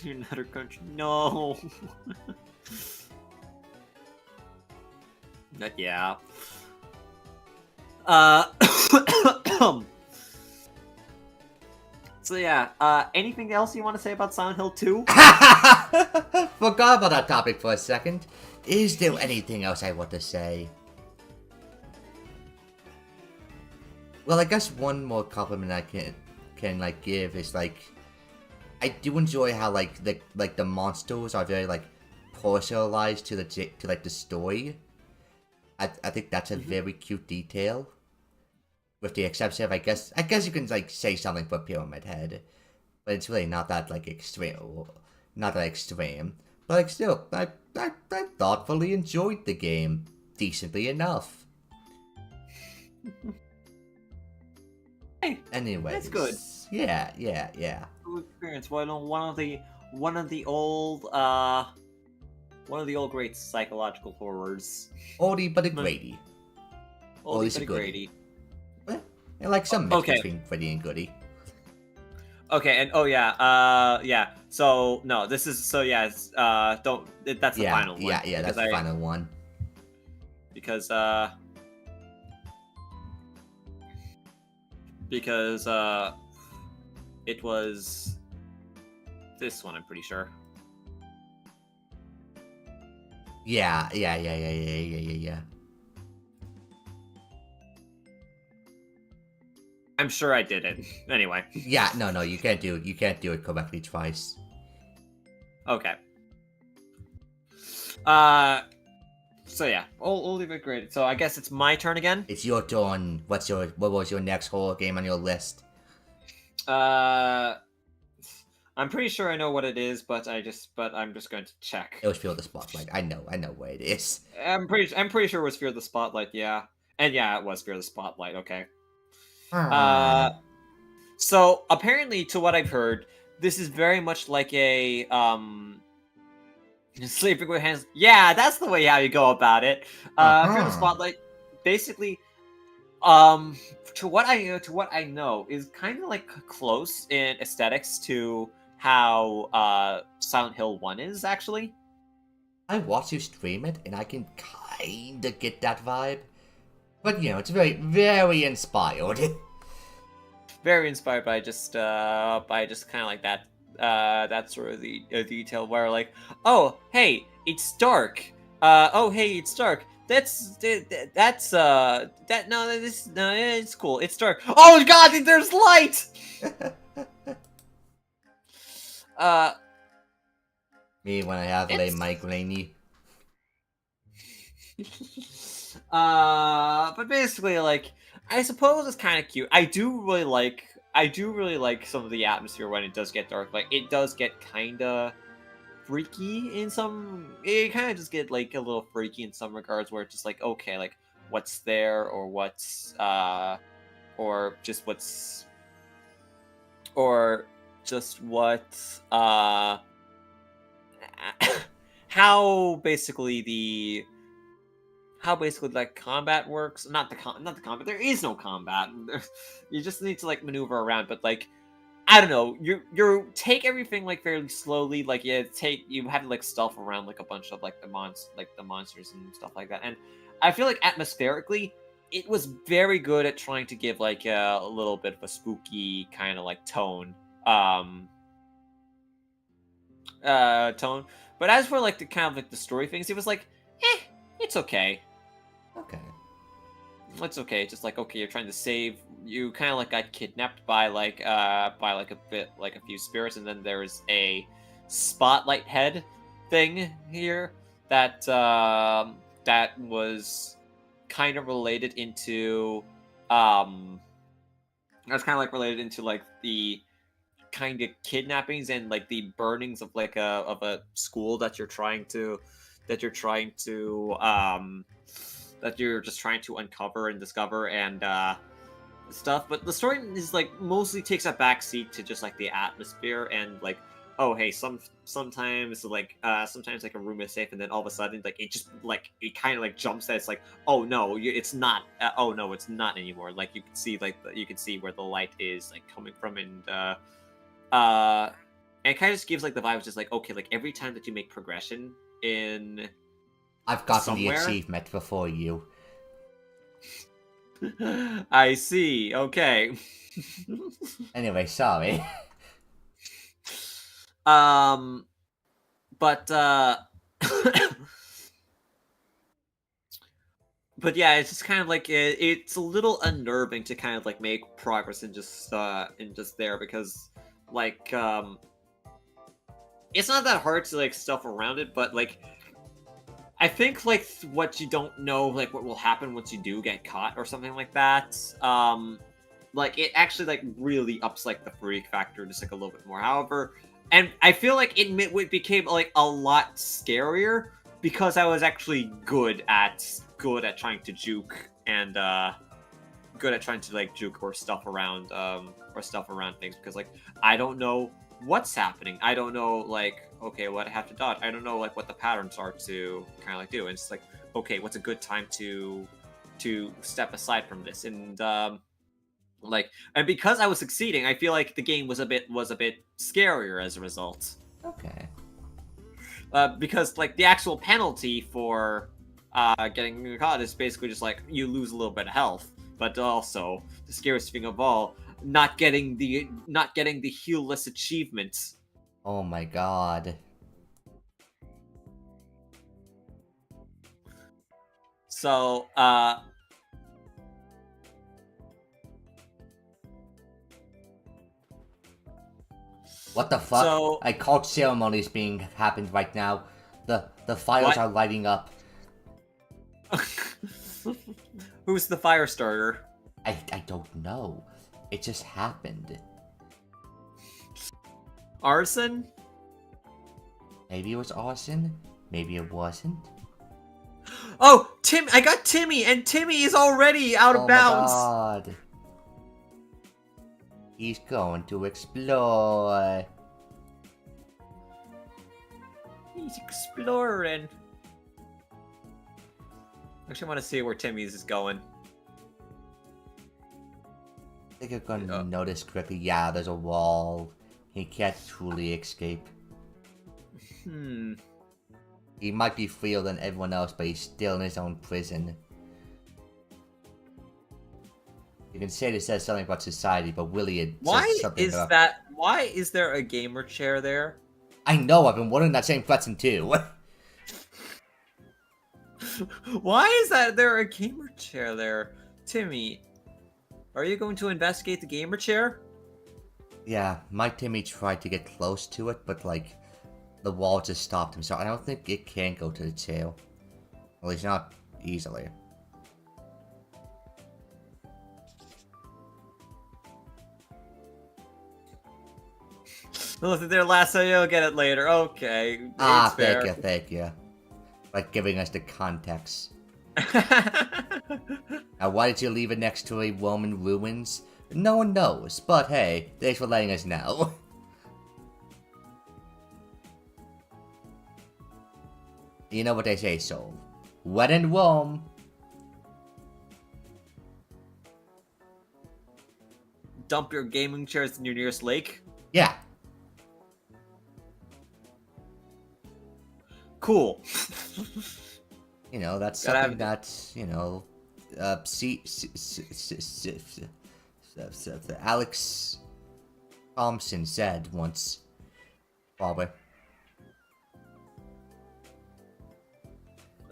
Speaker 2: Another country, no. Yeah. So yeah, anything else you want to say about Silent Hill 2?
Speaker 1: Forgot about that topic for a second. Is there anything else I want to say? Well, I guess one more compliment I can like give is like, I do enjoy how like the monsters are very like personalized to the story. I think that's a very cute detail. With the exception of I guess you can like say something for Pyramid Head, but it's really not that like extreme, not that extreme. But like still, I thoughtfully enjoyed the game decently enough.
Speaker 2: Hey,
Speaker 1: anyways,
Speaker 2: that's good.
Speaker 1: Yeah.
Speaker 2: Good experience. One of the old great psychological horrors.
Speaker 1: Oldie but a Grady.
Speaker 2: Oldie but a Grady.
Speaker 1: And like some mix between Freddy and Goody.
Speaker 2: Okay, and yeah. So no, this is that's the final one.
Speaker 1: Yeah, that's the final one.
Speaker 2: Because it was this one, I'm pretty sure.
Speaker 1: Yeah.
Speaker 2: I'm sure I did it. Anyway.
Speaker 1: Yeah, no, you can't do it correctly twice.
Speaker 2: Okay. So yeah, oldie but great. So I guess it's my turn again.
Speaker 1: It's your turn. What was your next horror game on your list?
Speaker 2: I'm pretty sure I know what it is, but I'm just going to check.
Speaker 1: It was Fear the Spotlight. I know where it is.
Speaker 2: I'm pretty sure it was Fear the Spotlight. Yeah, and yeah, it was Fear the Spotlight. Okay. So apparently, to what I've heard, this is very much like a sleeping with hands. Yeah, that's the way how you go about it. Fear the Spotlight, basically, to what I know, is kind of like close in aesthetics to how Silent Hill 1 is actually.
Speaker 1: I watched you stream it, and I can kinda get that vibe. But you know, it's very, very inspired.
Speaker 2: Very inspired by just kind of like that sort of the detail where like, oh hey, it's dark. Oh hey, it's dark. That's it's cool. It's dark. Oh god, there's light.
Speaker 1: Me when I have a
Speaker 2: It's-
Speaker 1: migraine.
Speaker 2: But basically, like, I suppose it's kind of cute. I do really like some of the atmosphere when it does get dark. Like, it does get kind of freaky in some. It kind of just get like a little freaky in some regards, where it's just like, okay, like what's there, or what's or just what's, or just what how basically like combat works. Not the combat. There is no combat. You just need to like maneuver around. But like, I don't know. You take everything like fairly slowly. Like you have to like stealth around like a bunch of like the monsters and stuff like that. And I feel like atmospherically, it was very good at trying to give like a little bit of a spooky kind of like tone. Tone. But as for like the kind of like the story things, it was like, it's okay.
Speaker 1: Okay.
Speaker 2: It's okay. It's just like, okay, you're trying to save. You kind of like got kidnapped by a few spirits, and then there's a spotlight head thing here that that was kind of related into that's kind of like related into like the kind of kidnappings and like the burnings of like a school that you're just trying to uncover and discover and stuff. But the story is like mostly takes a backseat to just like the atmosphere and like, oh hey, sometimes like a room is safe, and then all of a sudden like it just like it kind of like jumps that it's like, oh no, it's not. Oh no, it's not anymore. Like you can see where the light is like coming from, and it kind of just gives like the vibe of just like, okay, like every time that you make progression in
Speaker 1: I've gotten
Speaker 2: somewhere?
Speaker 1: the achievement before you.
Speaker 2: I see. Okay.
Speaker 1: Anyway, sorry.
Speaker 2: But but yeah, it's just kind of like it's a little unnerving to kind of like make progress in just there, because like it's not that hard to like stuff around it, but like I think like what you don't know, like what will happen once you do get caught or something like that. Like it actually like really ups like the freak factor just like a little bit more. However, and I feel like it became like a lot scarier because I was actually good at trying to juke and good at trying to like juke or stuff around things, because like I don't know what's happening. I don't know like, okay, what I have to dodge. I don't know like what the patterns are to kind of like do. And it's like, okay, what's a good time to step aside from this? And like, and because I was succeeding, I feel like the game was a bit scarier as a result.
Speaker 1: Okay.
Speaker 2: Because like the actual penalty for getting caught is basically just like you lose a little bit of health, but also the scariest thing of all, not getting the heal-less achievement.
Speaker 1: Oh my god.
Speaker 2: So
Speaker 1: What the fuck?
Speaker 2: So-
Speaker 1: A cult ceremony is being happened right now. The fires
Speaker 2: What?
Speaker 1: are lighting up.
Speaker 2: who's the fire starter?
Speaker 1: I don't know. It just happened.
Speaker 2: Arson?
Speaker 1: Maybe it was arson. Maybe it wasn't.
Speaker 2: Oh, I got Timmy, and Timmy is already out of bounds.
Speaker 1: My god. He's going to explore.
Speaker 2: He's exploring. Actually, I want to see where Timmy's is going.
Speaker 1: I think you're gonna notice quickly. Yeah, there's a wall. He can't truly escape. He might be freer than everyone else, but he's still in his own prison. You can say it says something about society, but really it
Speaker 2: Why
Speaker 1: says something
Speaker 2: is
Speaker 1: about...
Speaker 2: that? Why is there a gamer chair there?
Speaker 1: I know, I've been wondering that same question too.
Speaker 2: Why is that there a gamer chair there? Timmy, are you going to investigate the gamer chair?
Speaker 1: Yeah, my Timmy tried to get close to it, but like, the wall just stopped him, so I don't think it can go to the tail. At least not easily.
Speaker 2: Look at their lasso, you'll get it later. Okay.
Speaker 1: Ah,
Speaker 2: it's fair.
Speaker 1: thank you. Like giving us the context. Now, why did you leave it next to a Roman ruins? No one knows, but hey, thanks for letting us know. You know what they say, Soul. When in Rome.
Speaker 2: Dump your gaming chairs in your nearest lake.
Speaker 1: Yeah.
Speaker 2: Cool.
Speaker 1: You know, that's
Speaker 2: Gotta
Speaker 1: something
Speaker 2: have-
Speaker 1: that, you know, Alex Thompson said once. Probably.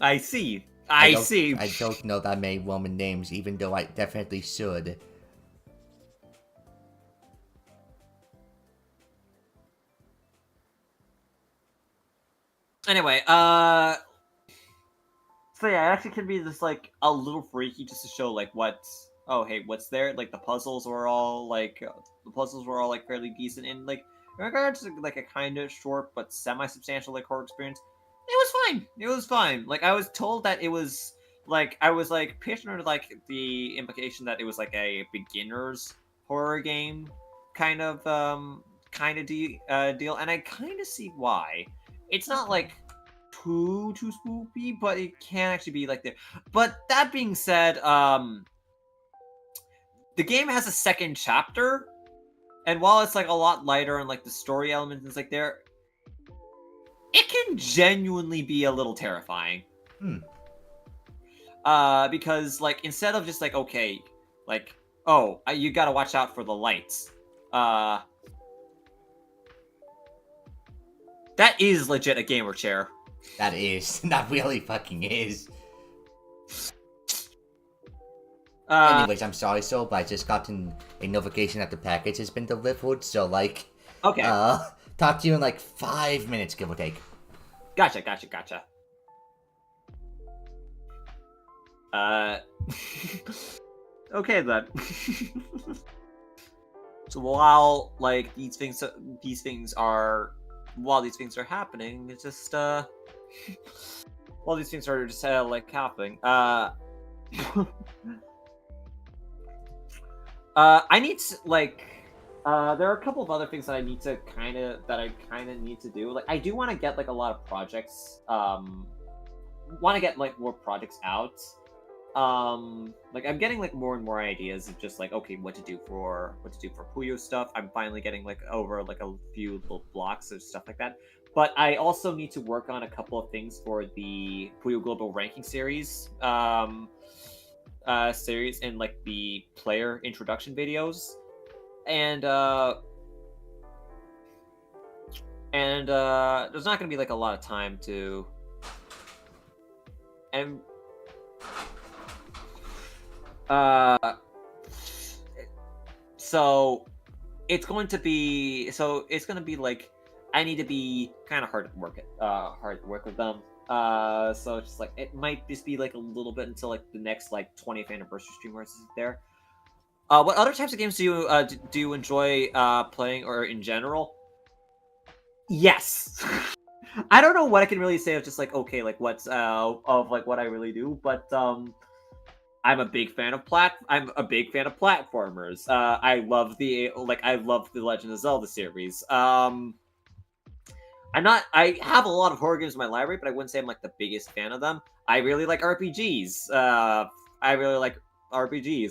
Speaker 2: I see. I
Speaker 1: don't-
Speaker 2: see.
Speaker 1: I don't know that many Roman names, even though I definitely should.
Speaker 2: Anyway, so yeah, it actually can be just like a little freaky just to show like what's what's there. Like the puzzles were all like fairly decent, and like in regards to like a kind of short but semi-substantial like horror experience, it was fine. It was fine. Like I was told that it was like I was like picturing like the implication that it was like a beginner's horror game kind of deal, and I kind of see why. It's not like too spooky, but it can actually be like there. But that being said, the game has a second chapter, and while it's like a lot lighter and like the story elements is like there, it can genuinely be a little terrifying. Because like instead of just like okay, like oh you gotta watch out for the lights, that is legit a gamer chair.
Speaker 1: That is. That really fucking is. Anyways, I'm sorry, Soul, but I just gotten a notification that the package has been delivered, so like...
Speaker 2: Okay.
Speaker 1: Talk to you in like 5 minutes, give or take.
Speaker 2: Gotcha. Okay then. So while like these things are happening, it's just while these things are just like happening, I need to like there are a couple of other things that I kind of need to do. Like I do want to get like a lot of projects, want to get like more projects out. Like I'm getting like more and more ideas of just like okay what to do for Puyo stuff. I'm finally getting like over like a few little blocks of stuff like that. But I also need to work on a couple of things for the Puyo Global Ranking series, and like the player introduction videos, and there's not gonna be like a lot of time to, and so it's going to be like I need to be kind of hard to work with them. So it's just like it might just be like a little bit until like the next like 20th anniversary stream where it's there. What other types of games do you enjoy playing, or in general? Yes. I don't know what I can really say of just like okay like what's of like what I really do, but I'm a big fan of platformers. I love the Legend of Zelda series. I have a lot of horror games in my library, but I wouldn't say I'm like the biggest fan of them. I really like RPGs.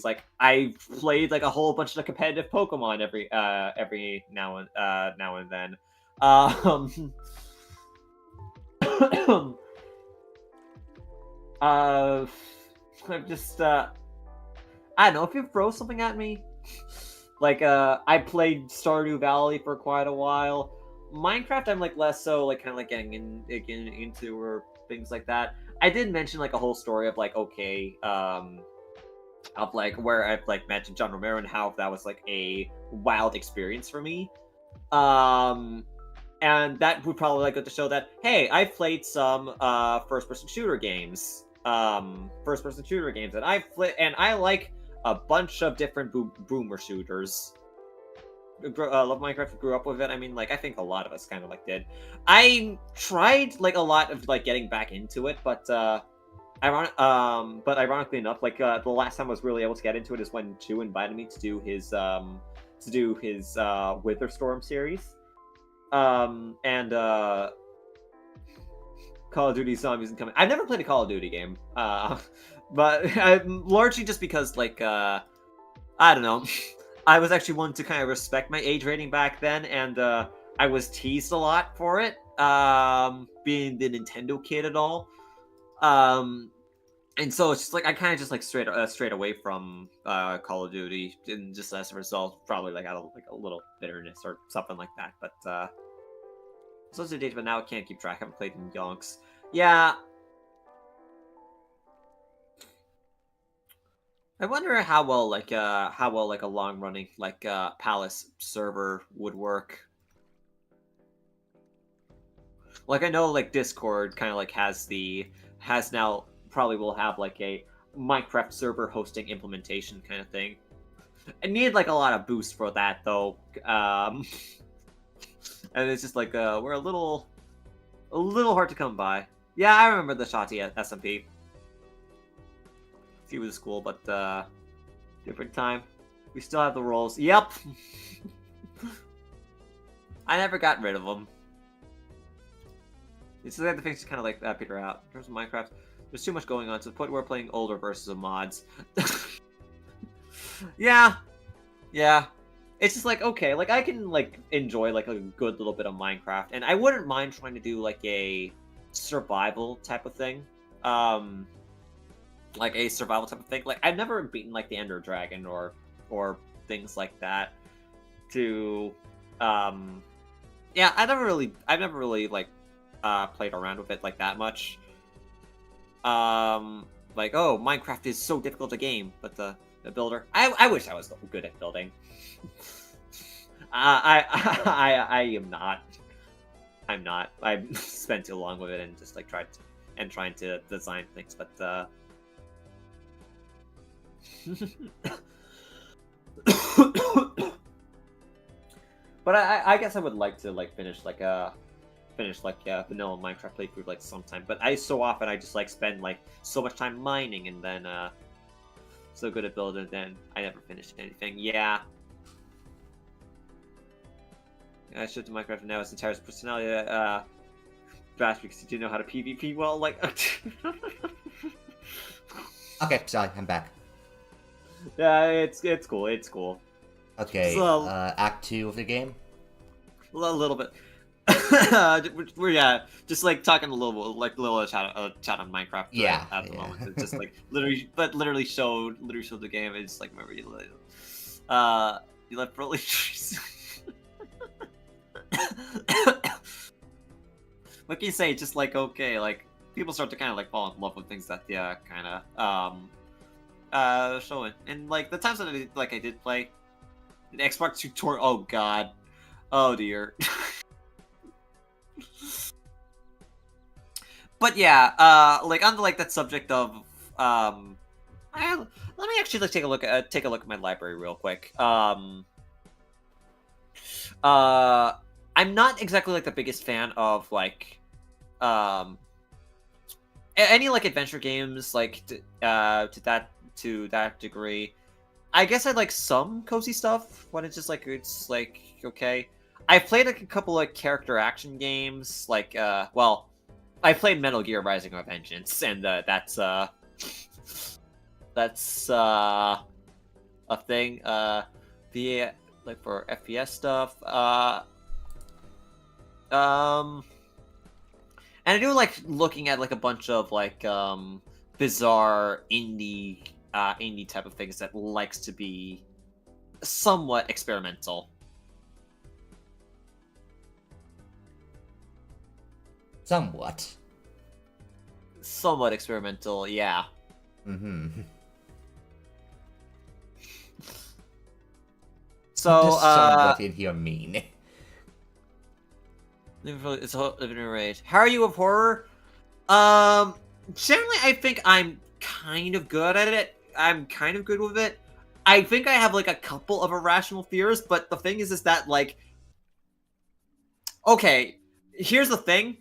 Speaker 2: Like I've played like a whole bunch of competitive Pokemon every now and then. I'm just I don't know if you throw something at me. Like I played Stardew Valley for quite a while. Minecraft, I'm like less so like kind of like getting into or things like that. I did mention like a whole story of like of like where I've like met John Romero and how that was like a wild experience for me. And that would probably like go to show that hey, I've played some first-person shooter games. And I like a bunch of different boomer shooters. Love Minecraft, grew up with it. I mean, like, I think a lot of us kind of like did. I tried like a lot of like getting back into it, but ironically enough, like the last time I was really able to get into it is when Chu invited me to do his Wither Storm series. And Call of Duty Zombies Incoming. I've never played a Call of Duty game, but largely just because, like, I don't know, I was actually one to kind of respect my age rating back then, and I was teased a lot for it, being the Nintendo kid and all. And so it's just like I kind of just like straight away from Call of Duty, and just as a result, probably like out of like a little bitterness or something like that. But so it's a date, but now I can't keep track. I haven't played in yonks. Yeah. I wonder how well like a long running like Palace server would work. Like I know like Discord kind of like has now probably will have like a Minecraft server hosting implementation kind of thing. I need like a lot of boost for that though. And it's just like we're a little hard to come by. Yeah, I remember the Shotty at SMP. He was cool, but different time. We still have the rolls. Yep. I never got rid of them. It's like the things kind of like peter out. In terms of Minecraft, there's too much going on to the point where we're playing older versions of mods. Yeah. It's just like, okay, like I can like enjoy like a good little bit of Minecraft, and I wouldn't mind trying to do like a survival type of thing. Like a survival type of thing. Like I've never beaten like the Ender Dragon or things like that. Yeah, I've never really like played around with it like that much. Like, oh, Minecraft is so difficult to game, but the builder. I wish I was good at building. I am not. I'm not. I've spent too long with it and just like trying to design things, but but I guess I would like to like finish like a vanilla Minecraft playthrough like sometime. But I just like spend like so much time mining and then so good at building, then I never finished anything. Yeah. I should do Minecraft now its entire personality. Bash because you do know how to PvP well. Like.
Speaker 1: Okay, sorry, I'm back.
Speaker 2: Yeah, it's cool. It's cool.
Speaker 1: Okay,
Speaker 2: So,
Speaker 1: Act 2 of the game?
Speaker 2: A little bit. We're just like talking a little chat on Minecraft.
Speaker 1: Yeah,
Speaker 2: at the moment. It's just like literally showed the game. It's like remember you let Broly trees. What can you say? Just like okay, like people start to kind of like fall in love with things that kind of showing, and like the times that I did play the Xbox tutorial. Oh god, oh dear. But yeah, like on like that subject of let me actually like take a look at my library real quick. I'm not exactly like the biggest fan of like any like adventure games like to that degree. I guess I like some cozy stuff when it's like okay. I played like a couple like character action games like well, I played Metal Gear Rising of Vengeance, and that's a thing. The like for FPS stuff. And I do like looking at like a bunch of like bizarre indie indie type of things that likes to be somewhat experimental.
Speaker 1: Somewhat.
Speaker 2: Somewhat experimental, yeah.
Speaker 1: Mm-hmm.
Speaker 2: So,
Speaker 1: Just somewhat in here mean.
Speaker 2: It's a living rage. How are you with horror? Generally, I think I'm kind of good at it. I'm kind of good with it. I think I have like a couple of irrational fears, but the thing is that like, okay, here's the thing.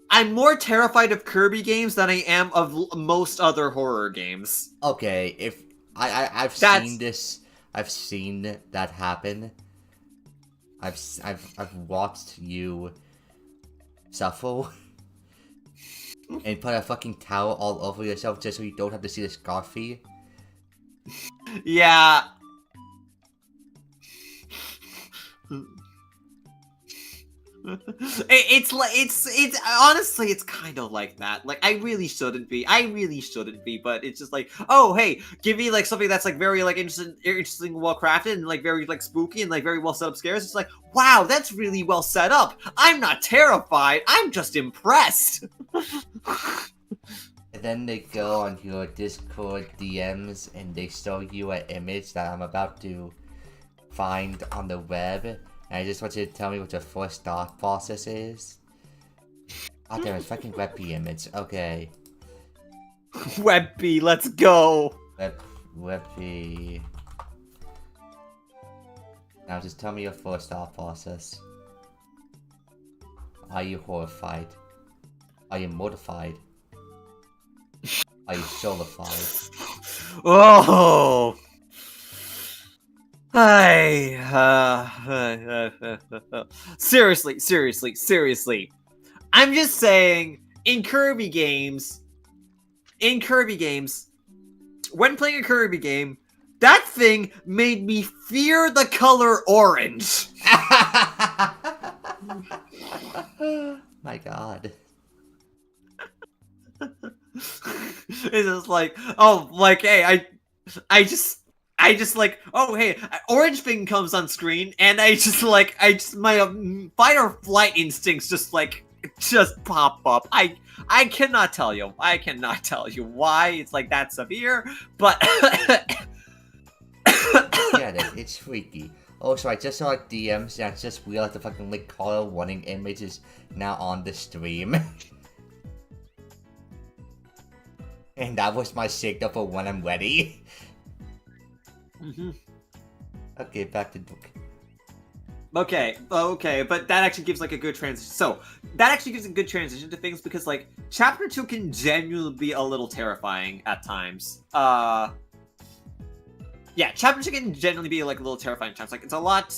Speaker 2: I'm more terrified of Kirby games than I am of most other horror games.
Speaker 1: Okay, if I've
Speaker 2: That's-
Speaker 1: seen this, I've seen that happen. I've watched you suffer and put a fucking towel all over yourself just so you don't have to see the scarfy.
Speaker 2: Yeah. It's honestly it's kind of like that. Like I really shouldn't be, but it's just like, oh hey, give me like something that's like very like interesting, well crafted, and like very like spooky and like very well set up scares. It's like, wow, that's really well set up. I'm not terrified. I'm just impressed.
Speaker 1: And then they go on your Discord DMs and they show you an image that I'm about to find on the web. And I just want you to tell me what your first thought process is. Oh damn, it's fucking Webby image. Okay.
Speaker 2: Webby, let's go.
Speaker 1: Webby. Now just tell me your first thought process. Are you horrified? Are you mortified? Are you solidified?
Speaker 2: Oh. Seriously. I'm just saying, in Kirby games, when playing a Kirby game, that thing made me fear the color orange.
Speaker 1: My god.
Speaker 2: It's just like, oh, like, hey, I just like, oh hey, orange thing comes on screen, and my fight or flight instincts just pop up. I cannot tell you why it's like that severe, but
Speaker 1: Get it, it's freaky. Also, I just saw DMs and I just realized the fucking link color warning image is now on the stream. And that was my signal for when I'm ready. Okay, back to book.
Speaker 2: Okay, but that actually gives like a good transition. So that actually gives a good transition to things because like chapter 2 can genuinely be a little terrifying at times. Yeah, chapter 2 can generally be like a little terrifying at times. Like it's a lot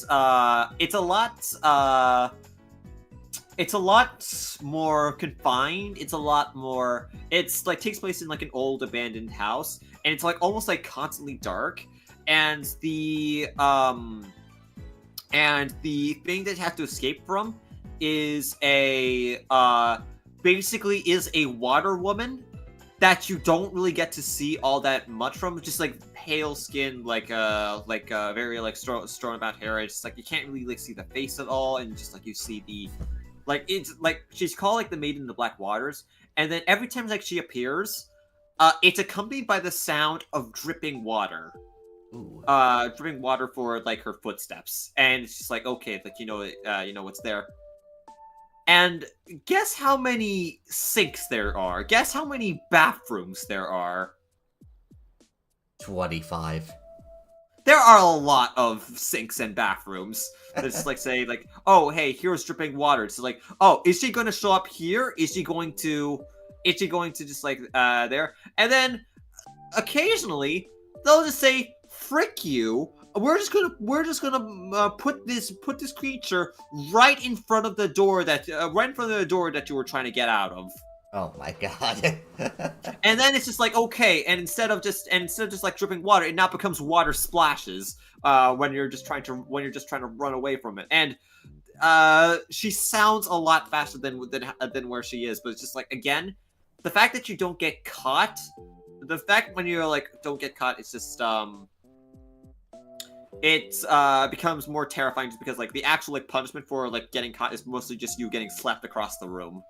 Speaker 2: more confined. It's like takes place in like an old abandoned house, and it's like almost like constantly dark. And the thing that you have to escape from is basically a water woman that you don't really get to see all that much from. Just like pale skin, like very like strong about hair. It's just like you can't really like see the face at all, and just like you see the it's like she's called like the Maiden in the Black Waters, and then every time like she appears, it's accompanied by the sound of dripping water.
Speaker 1: Ooh.
Speaker 2: Dripping water for like her footsteps, and it's just like, okay, like you know what's there. And guess how many sinks there are? Guess how many bathrooms there are?
Speaker 1: 25.
Speaker 2: There are a lot of sinks and bathrooms. It's like say like, oh hey, here's dripping water. It's like, oh, is she going to show up here? Is she going to just like there? And then occasionally they'll just say, frick you, we're just gonna put this creature right in front of the door that you were trying to get out of.
Speaker 1: Oh my god.
Speaker 2: And then it's just like, okay, and instead of just like dripping water, it now becomes water splashes when you're just trying to run away from it. And she sounds a lot faster than where she is, but it's just like, again, the fact that you don't get caught the fact when you're like don't get caught, it's just it becomes more terrifying just because like the actual like punishment for like getting caught is mostly just you getting slapped across the room.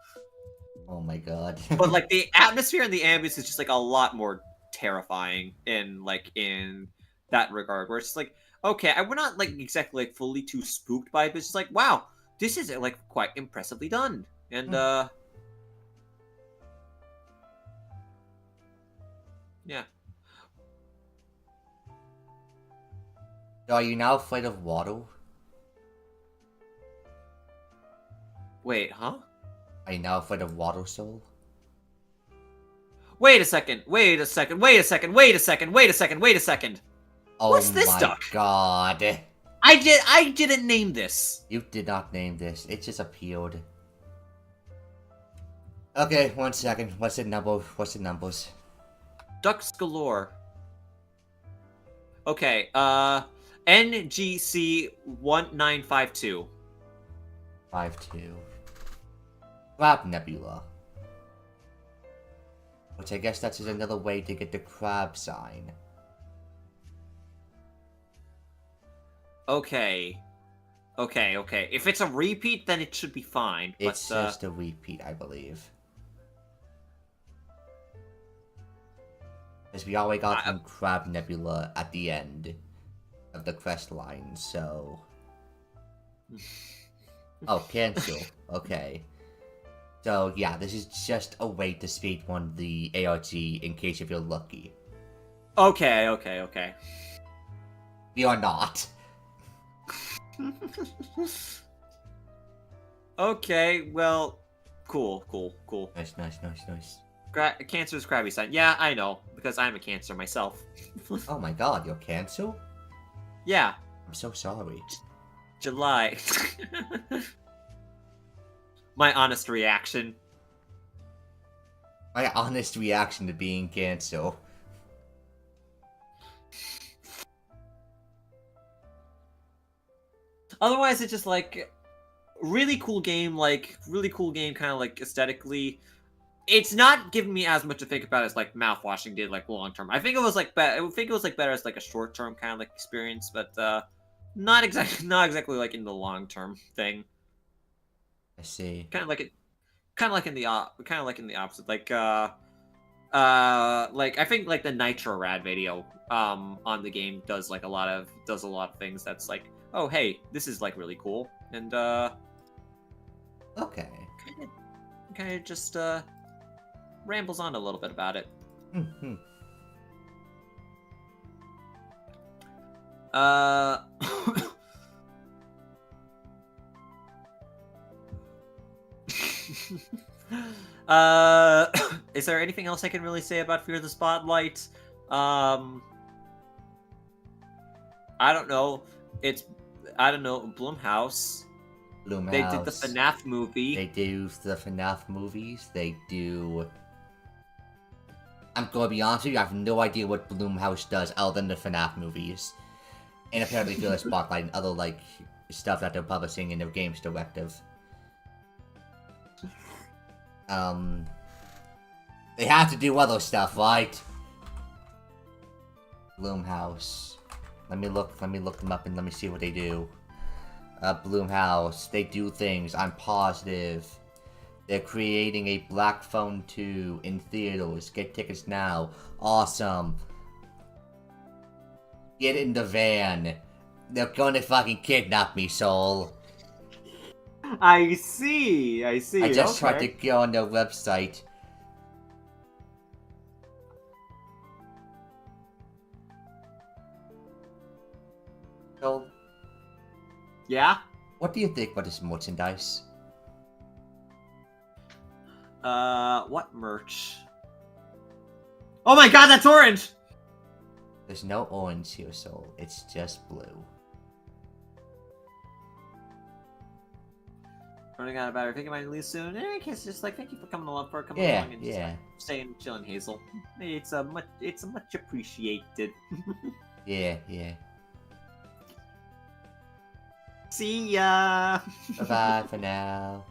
Speaker 1: Oh my god.
Speaker 2: But like the atmosphere and the ambience is just like a lot more terrifying in that regard, where it's just like, okay, I would not like exactly like fully too spooked by it, but it's just like, wow, this is like quite impressively done. And yeah.
Speaker 1: Are you now afraid of water?
Speaker 2: Wait, huh?
Speaker 1: Are you now afraid of water, Soul?
Speaker 2: Wait a second, wait a second, wait a second, wait a second, wait a second, wait a second.
Speaker 1: Oh
Speaker 2: What's this
Speaker 1: my
Speaker 2: duck?
Speaker 1: god.
Speaker 2: I didn't name this.
Speaker 1: You did not name this. It just appeared. Okay, 1 second. What's the number? What's the numbers?
Speaker 2: Ducks galore. Okay, NGC 1952.
Speaker 1: 5-2. Crab Nebula. Which I guess that's just another way to get the crab sign.
Speaker 2: Okay. Okay, okay. If it's a repeat, then it should be fine.
Speaker 1: It's
Speaker 2: but,
Speaker 1: just a repeat, I believe. Because we already got some Crab Nebula at the end of the quest line, so... Oh, cancel. Okay. So, yeah, this is just a way to speedrun the ARG in case if you're lucky.
Speaker 2: Okay, okay, okay.
Speaker 1: We are not.
Speaker 2: Okay, well, cool, cool, cool.
Speaker 1: Nice, nice, nice, nice.
Speaker 2: Cancer's crabby sign. Yeah, I know, because I'm a Cancer myself.
Speaker 1: Oh my god, you're Cancer?
Speaker 2: Yeah,
Speaker 1: I'm so sorry.
Speaker 2: July. My honest reaction.
Speaker 1: My honest reaction to being Cancer.
Speaker 2: Otherwise, it's just like really cool game, kind of like aesthetically. It's not giving me as much to think about as like mouthwashing did like long term. I think it was like I think it was like better as like a short term kind of like experience, but not exactly like in the long term thing.
Speaker 1: I see.
Speaker 2: Kind of like in the opposite. Like I think like the Nitro Rad video on the game does a lot of things that's like, oh hey, this is like really cool, and
Speaker 1: Okay.
Speaker 2: kind of just rambles on a little bit about it.
Speaker 1: Mm-hmm.
Speaker 2: Is there anything else I can really say about Fear the Spotlight? I don't know. Blumhouse.
Speaker 1: Blumhouse.
Speaker 2: They did the FNAF movie.
Speaker 1: They do the FNAF movies. They do... I'm gonna be honest with you, I have no idea what Blumhouse does other than the FNAF movies. And apparently Fear the Spotlight and other, like, stuff that they're publishing in their games directive. They have to do other stuff, right? Blumhouse. Let me look them up and let me see what they do. Blumhouse, they do things, I'm positive. They're creating a Black Phone 2 in theaters. Get tickets now. Awesome. Get in the van. They're gonna fucking kidnap me, Soul.
Speaker 2: I see.
Speaker 1: I just tried to go on their website. Soul,
Speaker 2: Yeah?
Speaker 1: what do you think about this merchandise?
Speaker 2: What merch? Oh my god, that's orange!
Speaker 1: There's no orange here, Soul. It's just blue.
Speaker 2: Running out of battery. Think I might leave soon. I guess just like thank you for coming along and just like, staying, chilling, Hazel. It's much appreciated.
Speaker 1: Yeah.
Speaker 2: See ya.
Speaker 1: Bye-bye for now.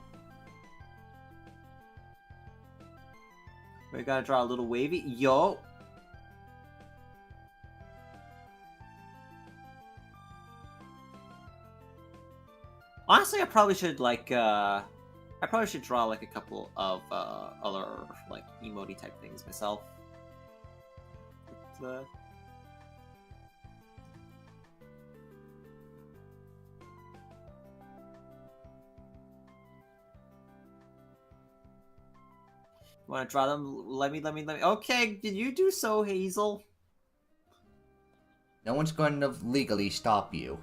Speaker 2: We gotta draw a little wavy. Yo. Honestly, I probably should like I probably should draw like a couple of other like emote type things myself. But, want to draw them? Let me. Okay, did you do so, Hazel?
Speaker 1: No one's going to legally stop you.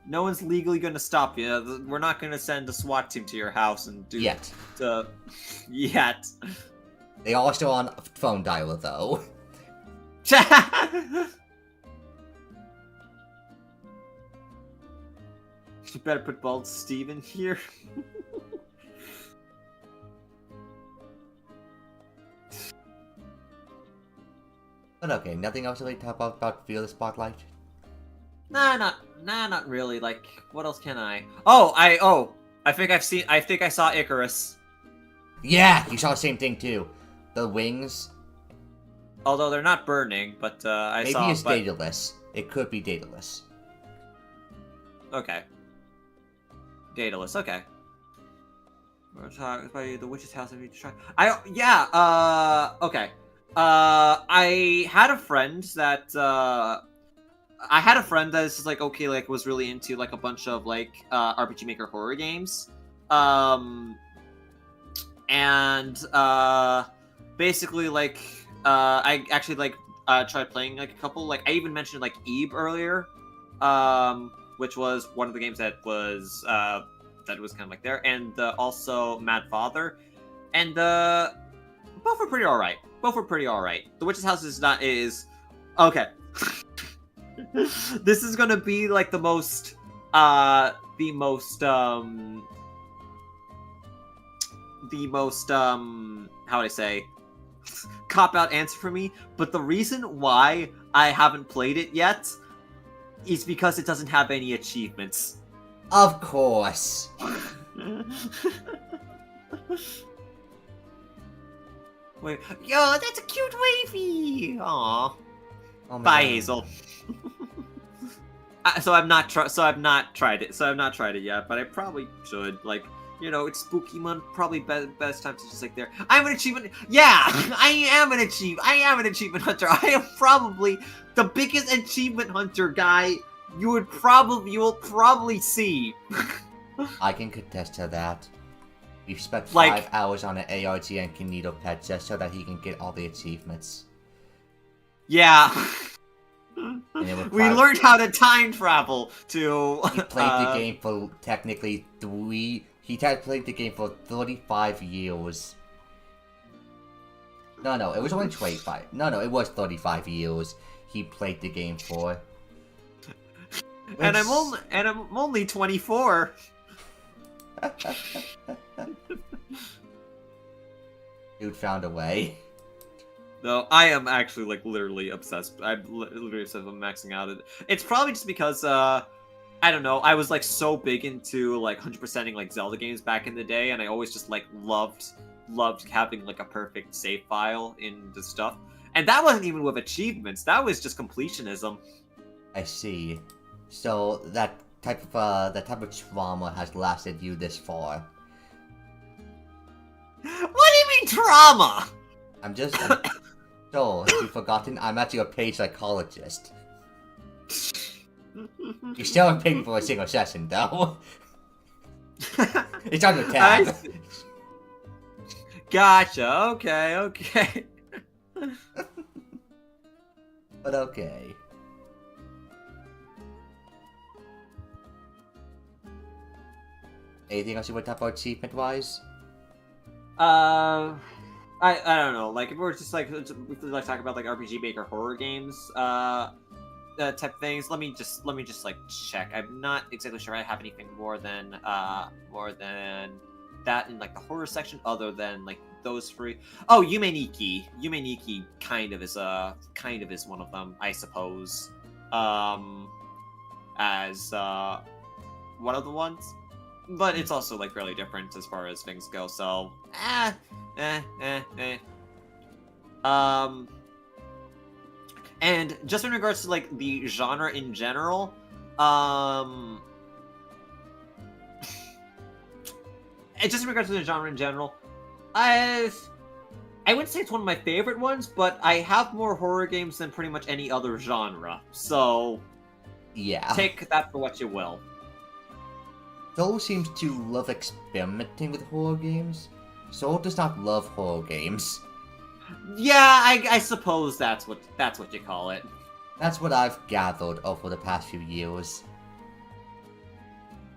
Speaker 2: No one's legally going to stop you. We're not going to send a SWAT team to your house and do
Speaker 1: Yet.
Speaker 2: Yet.
Speaker 1: They are still on phone dialer, though.
Speaker 2: You better put Bald Steve in here.
Speaker 1: But okay, nothing else to really talk about Feel the Spotlight?
Speaker 2: Nah, not really. Like, what else can I? I think I saw Icarus.
Speaker 1: Yeah, you saw the same thing too. The wings.
Speaker 2: Although they're not burning, but I
Speaker 1: Maybe
Speaker 2: saw.
Speaker 1: it's dataless. It could be dataless.
Speaker 2: Okay. Dataless. Okay. We're talking about the witch's house. If you try. Okay. I had a friend that is just like okay, like was really into like a bunch of like RPG Maker horror games. Basically like I actually like tried playing like a couple. Like I even mentioned like Eve earlier, which was one of the games that was kind of like there, and also Mad Father, and both were pretty alright. The Witch's House is okay. This is gonna be like the most how would I say, cop out answer for me, but the reason why I haven't played it yet is because it doesn't have any achievements.
Speaker 1: Of course.
Speaker 2: Wait, yo, that's a cute wavy. Aww.
Speaker 1: Oh my
Speaker 2: Bye,
Speaker 1: God.
Speaker 2: Hazel. So I've not tried it yet, but I probably should. Like, you know, it's spooky month. Probably best time to just like there. I'm an achievement. Yeah, I am an achievement hunter. I am probably the biggest achievement hunter guy you will probably see.
Speaker 1: I can contest to that. We've spent
Speaker 2: Like-
Speaker 1: 5 hours on an ARG and Kinito pet just so that he can get all the achievements.
Speaker 2: Yeah.
Speaker 1: And it would
Speaker 2: We
Speaker 1: probably-
Speaker 2: learned how to time travel to.
Speaker 1: He played the game for technically He played the game for 35 years. No, it was only 25. No, it was 35 years he played the game for.
Speaker 2: And I'm
Speaker 1: Which-
Speaker 2: only 24.
Speaker 1: Dude found a way.
Speaker 2: No, I am actually like literally obsessed. I'm literally obsessed with maxing out it. It's probably just because I don't know. I was like so big into like 100%ing like Zelda games back in the day, and I always just like loved having like a perfect save file in the stuff. And that wasn't even with achievements. That was just completionism.
Speaker 1: I see. So that type of trauma has lasted you this far.
Speaker 2: What do you mean trauma?
Speaker 1: So, if you've forgotten, I'm actually a paid psychologist. You still haven't paid me for a single session, though. It's on your tab.
Speaker 2: Gotcha. Okay.
Speaker 1: But okay. Anything else you want to talk about achievement-wise?
Speaker 2: I don't know. Like if we're just like we like talk about like RPG Maker horror games, type things. Let me just like check. I'm not exactly sure I have anything more than that in like the horror section, other than like those three. Oh, Yume Nikki kind of is one of them, I suppose. As one of the ones. But it's also like really different as far as things go, so and just in regards to like the genre in general, just in regards to the genre in general, I wouldn't say it's one of my favorite ones, but I have more horror games than pretty much any other genre. So
Speaker 1: Yeah.
Speaker 2: take that for what you will.
Speaker 1: Soul seems to love experimenting with horror games. Soul does not love horror games.
Speaker 2: Yeah, I suppose that's what you call it.
Speaker 1: That's what I've gathered over the past few years.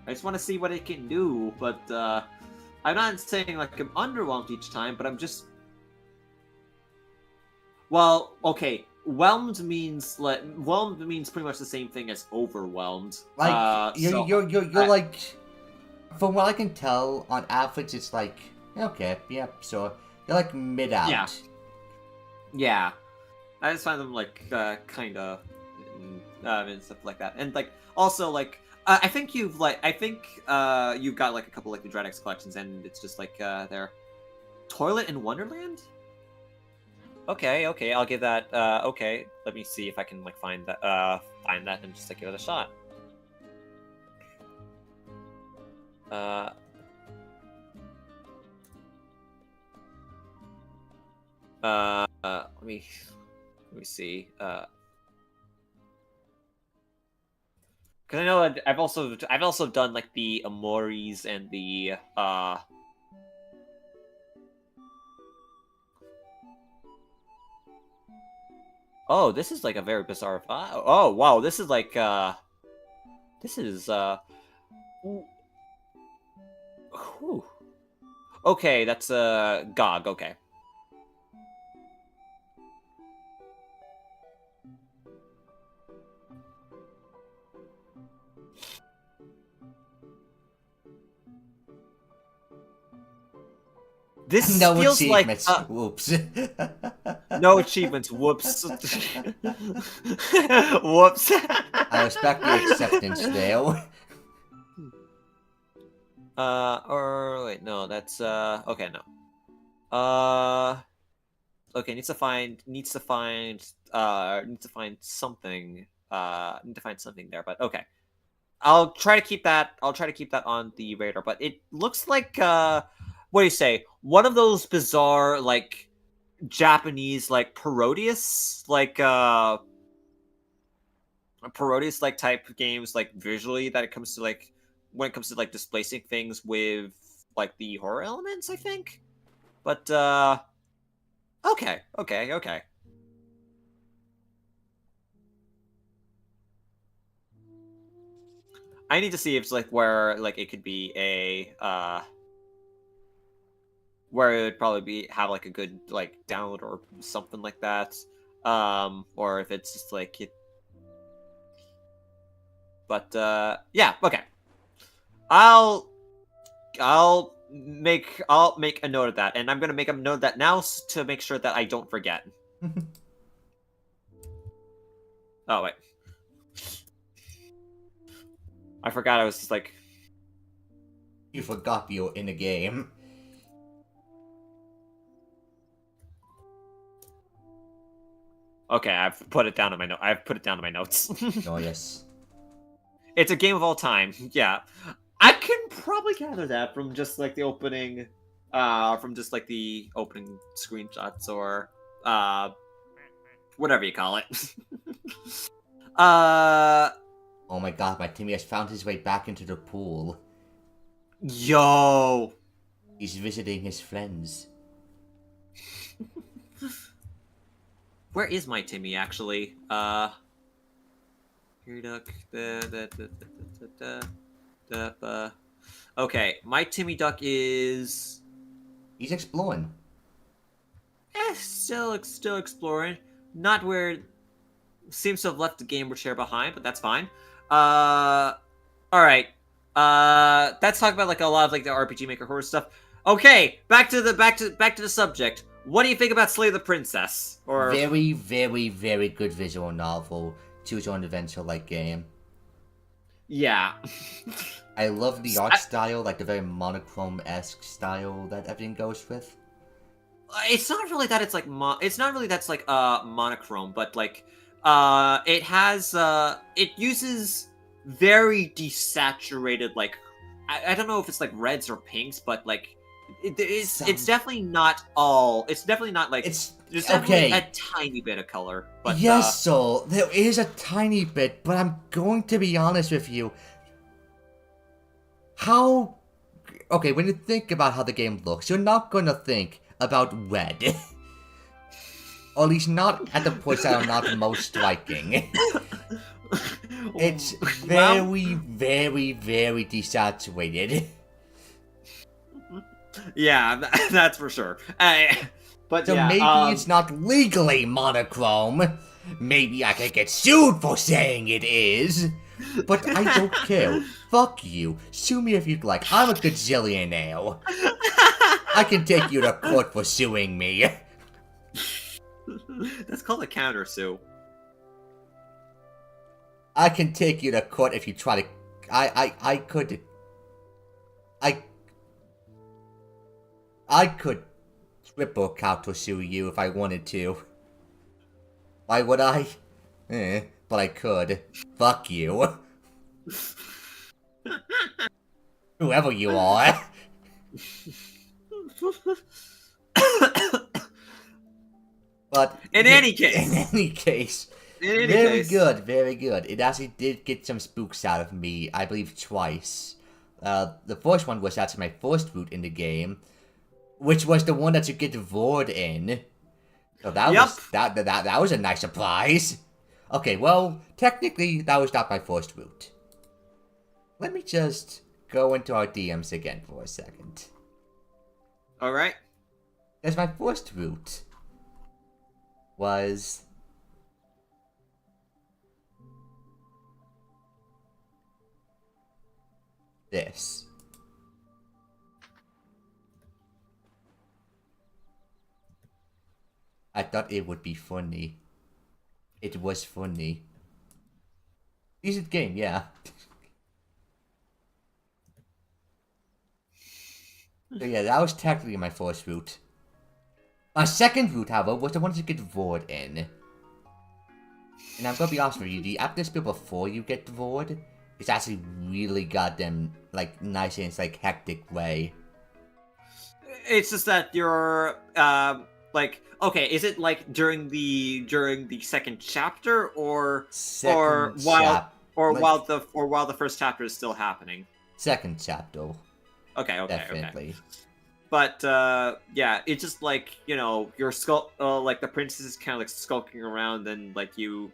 Speaker 2: I just want to see what it can do, but I'm not saying like I'm underwhelmed each time, but I'm just. Well, okay. Whelmed means pretty much the same thing as overwhelmed.
Speaker 1: Like you're
Speaker 2: I-
Speaker 1: like, from what I can tell, on average it's like okay, yeah, so you're like mid out.
Speaker 2: Yeah. Yeah, I just find them like kind of and stuff like that, and like also like I think you've got like a couple like the Dreadx collections, and it's just like their Toilet in Wonderland. Okay, I'll give that. Okay, let me see if I can like find that and just like give it a shot. Let me see. Because I know that I've also done like the Amoris and the Oh, this is like a very bizarre. Oh wow, this is like this is whew. Okay, that's GOG. Okay. This
Speaker 1: No
Speaker 2: feels like
Speaker 1: achievements. Whoops.
Speaker 2: no achievements. Whoops. Whoops.
Speaker 1: I respect the acceptance there.
Speaker 2: Or wait, no, that's okay, no. Okay, needs to find something. Need to find something there, but okay. I'll try to keep that on the radar, but it looks like what do you say? One of those bizarre like Japanese like Parodius like type games like visually that it comes to like when it comes to like displacing things with like the horror elements, I think. But okay. I need to see if it's like where like it could be a where it would probably be have like a good like download or something like that. Or if it's just like it. But yeah, okay. I'll make a note of that, and I'm gonna make a note of that now to make sure that I don't forget. Oh wait, I forgot. I was just like,
Speaker 1: You forgot you're in a game.
Speaker 2: okay, I've put it down in my note. I've put it down in my notes.
Speaker 1: Oh yes.
Speaker 2: It's a game of all time. Yeah, I can probably gather that from just like the opening, screenshots or whatever you call it.
Speaker 1: Oh my god, my Timmy has found his way back into the pool.
Speaker 2: Yo.
Speaker 1: He's visiting his friends.
Speaker 2: Where is my Timmy actually? Here duck. Okay, my Timmy Duck is
Speaker 1: He's exploring.
Speaker 2: still exploring. Not where seems to have left the gamer chair behind, but that's fine. All right. Let's talk about like a lot of like the RPG Maker horror stuff. Okay, back to the subject. What do you think about Slay the Princess? Or
Speaker 1: Very, very, very good visual novel. Choose your own adventure like game.
Speaker 2: yeah.
Speaker 1: I love the art style, like the very monochrome-esque style that everything goes with.
Speaker 2: It's not really that it's like monochrome, but like it has it uses very desaturated like I don't know if it's like reds or pinks, but like it's
Speaker 1: Some-
Speaker 2: definitely not all. It's definitely not like
Speaker 1: It's
Speaker 2: there's definitely
Speaker 1: okay.
Speaker 2: a tiny bit of color. But
Speaker 1: Yes, so there is a tiny bit, but I'm going to be honest with you. How? Okay, when you think about how the game looks, you're not going to think about red. Or at least not at the points that are not most striking. It's
Speaker 2: Well,
Speaker 1: very, very, very desaturated.
Speaker 2: yeah, that's for sure. But
Speaker 1: So
Speaker 2: yeah,
Speaker 1: maybe it's not legally monochrome. Maybe I could get sued for saying it is. But I don't care. Fuck you. Sue me if you'd like. I'm a gazillionaire. I can take you to court for suing me.
Speaker 2: That's called a counter sue.
Speaker 1: I can take you to court if you try to... I could triple counter sue you if I wanted to. Why would I? But I could. Fuck you. Whoever you are. But
Speaker 2: In any case.
Speaker 1: Very good, very good. It actually did get some spooks out of me, I believe twice. The first one was actually my first route in the game, which was the one that you get Vord in. So that was a nice surprise. Okay, well, technically that was not my first route. Let me just go into our DMs again for a second.
Speaker 2: Alright.
Speaker 1: Because my first route was this. I thought it would be funny. It was funny. Decent game, yeah. So yeah, that was technically my first route. My second route, however, was the one to get Vord in. And I'm gonna be honest with you, the atmosphere before you get Vord is actually really goddamn, like, nice in its, like, hectic way.
Speaker 2: It's just that you're, like, okay, is it like during the second chapter or while the first chapter is still happening?
Speaker 1: Second chapter,
Speaker 2: Okay.
Speaker 1: definitely.
Speaker 2: But yeah, it's just like, you know, your like the princess is kind of like skulking around, and like you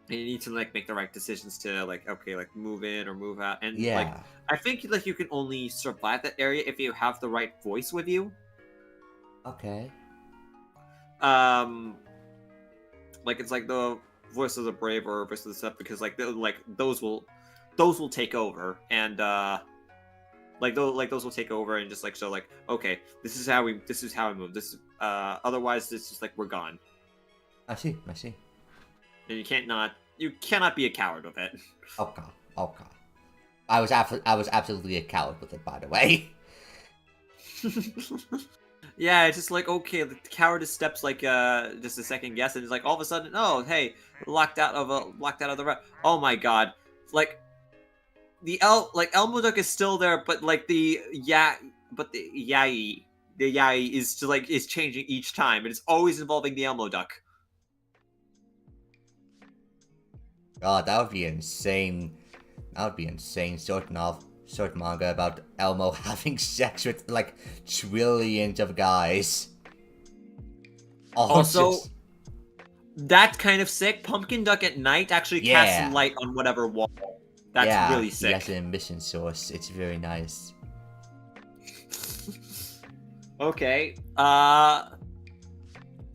Speaker 2: need to like make the right decisions to like, okay, like move in or move out, and
Speaker 1: Yeah.
Speaker 2: like I think like you can only survive that area if you have the right voice with you.
Speaker 1: Okay.
Speaker 2: Like it's like the voice of the brave or voice of the step, because like those will take over, and like those will take over and just like show like, okay, this is how we move. This is otherwise it's just like we're gone.
Speaker 1: I see.
Speaker 2: And you cannot be a coward with it.
Speaker 1: Okay. I was absolutely a coward with it, by the way.
Speaker 2: Yeah, it's just like, okay, the cowardice steps like just a second guess, and it's like all of a sudden, oh hey, locked out of the route. Oh my god, like the Elmoduk is still there, but like the Yai is just like is changing each time, and it's always involving the Elmoduk.
Speaker 1: God, that would be insane. Short manga about Elmo having sex with like trillions of guys.
Speaker 2: Also, that's kind of sick. Pumpkin Duck at night actually casts light on whatever wall. That's really sick.
Speaker 1: Yes, an emission source. It's very nice.
Speaker 2: Okay.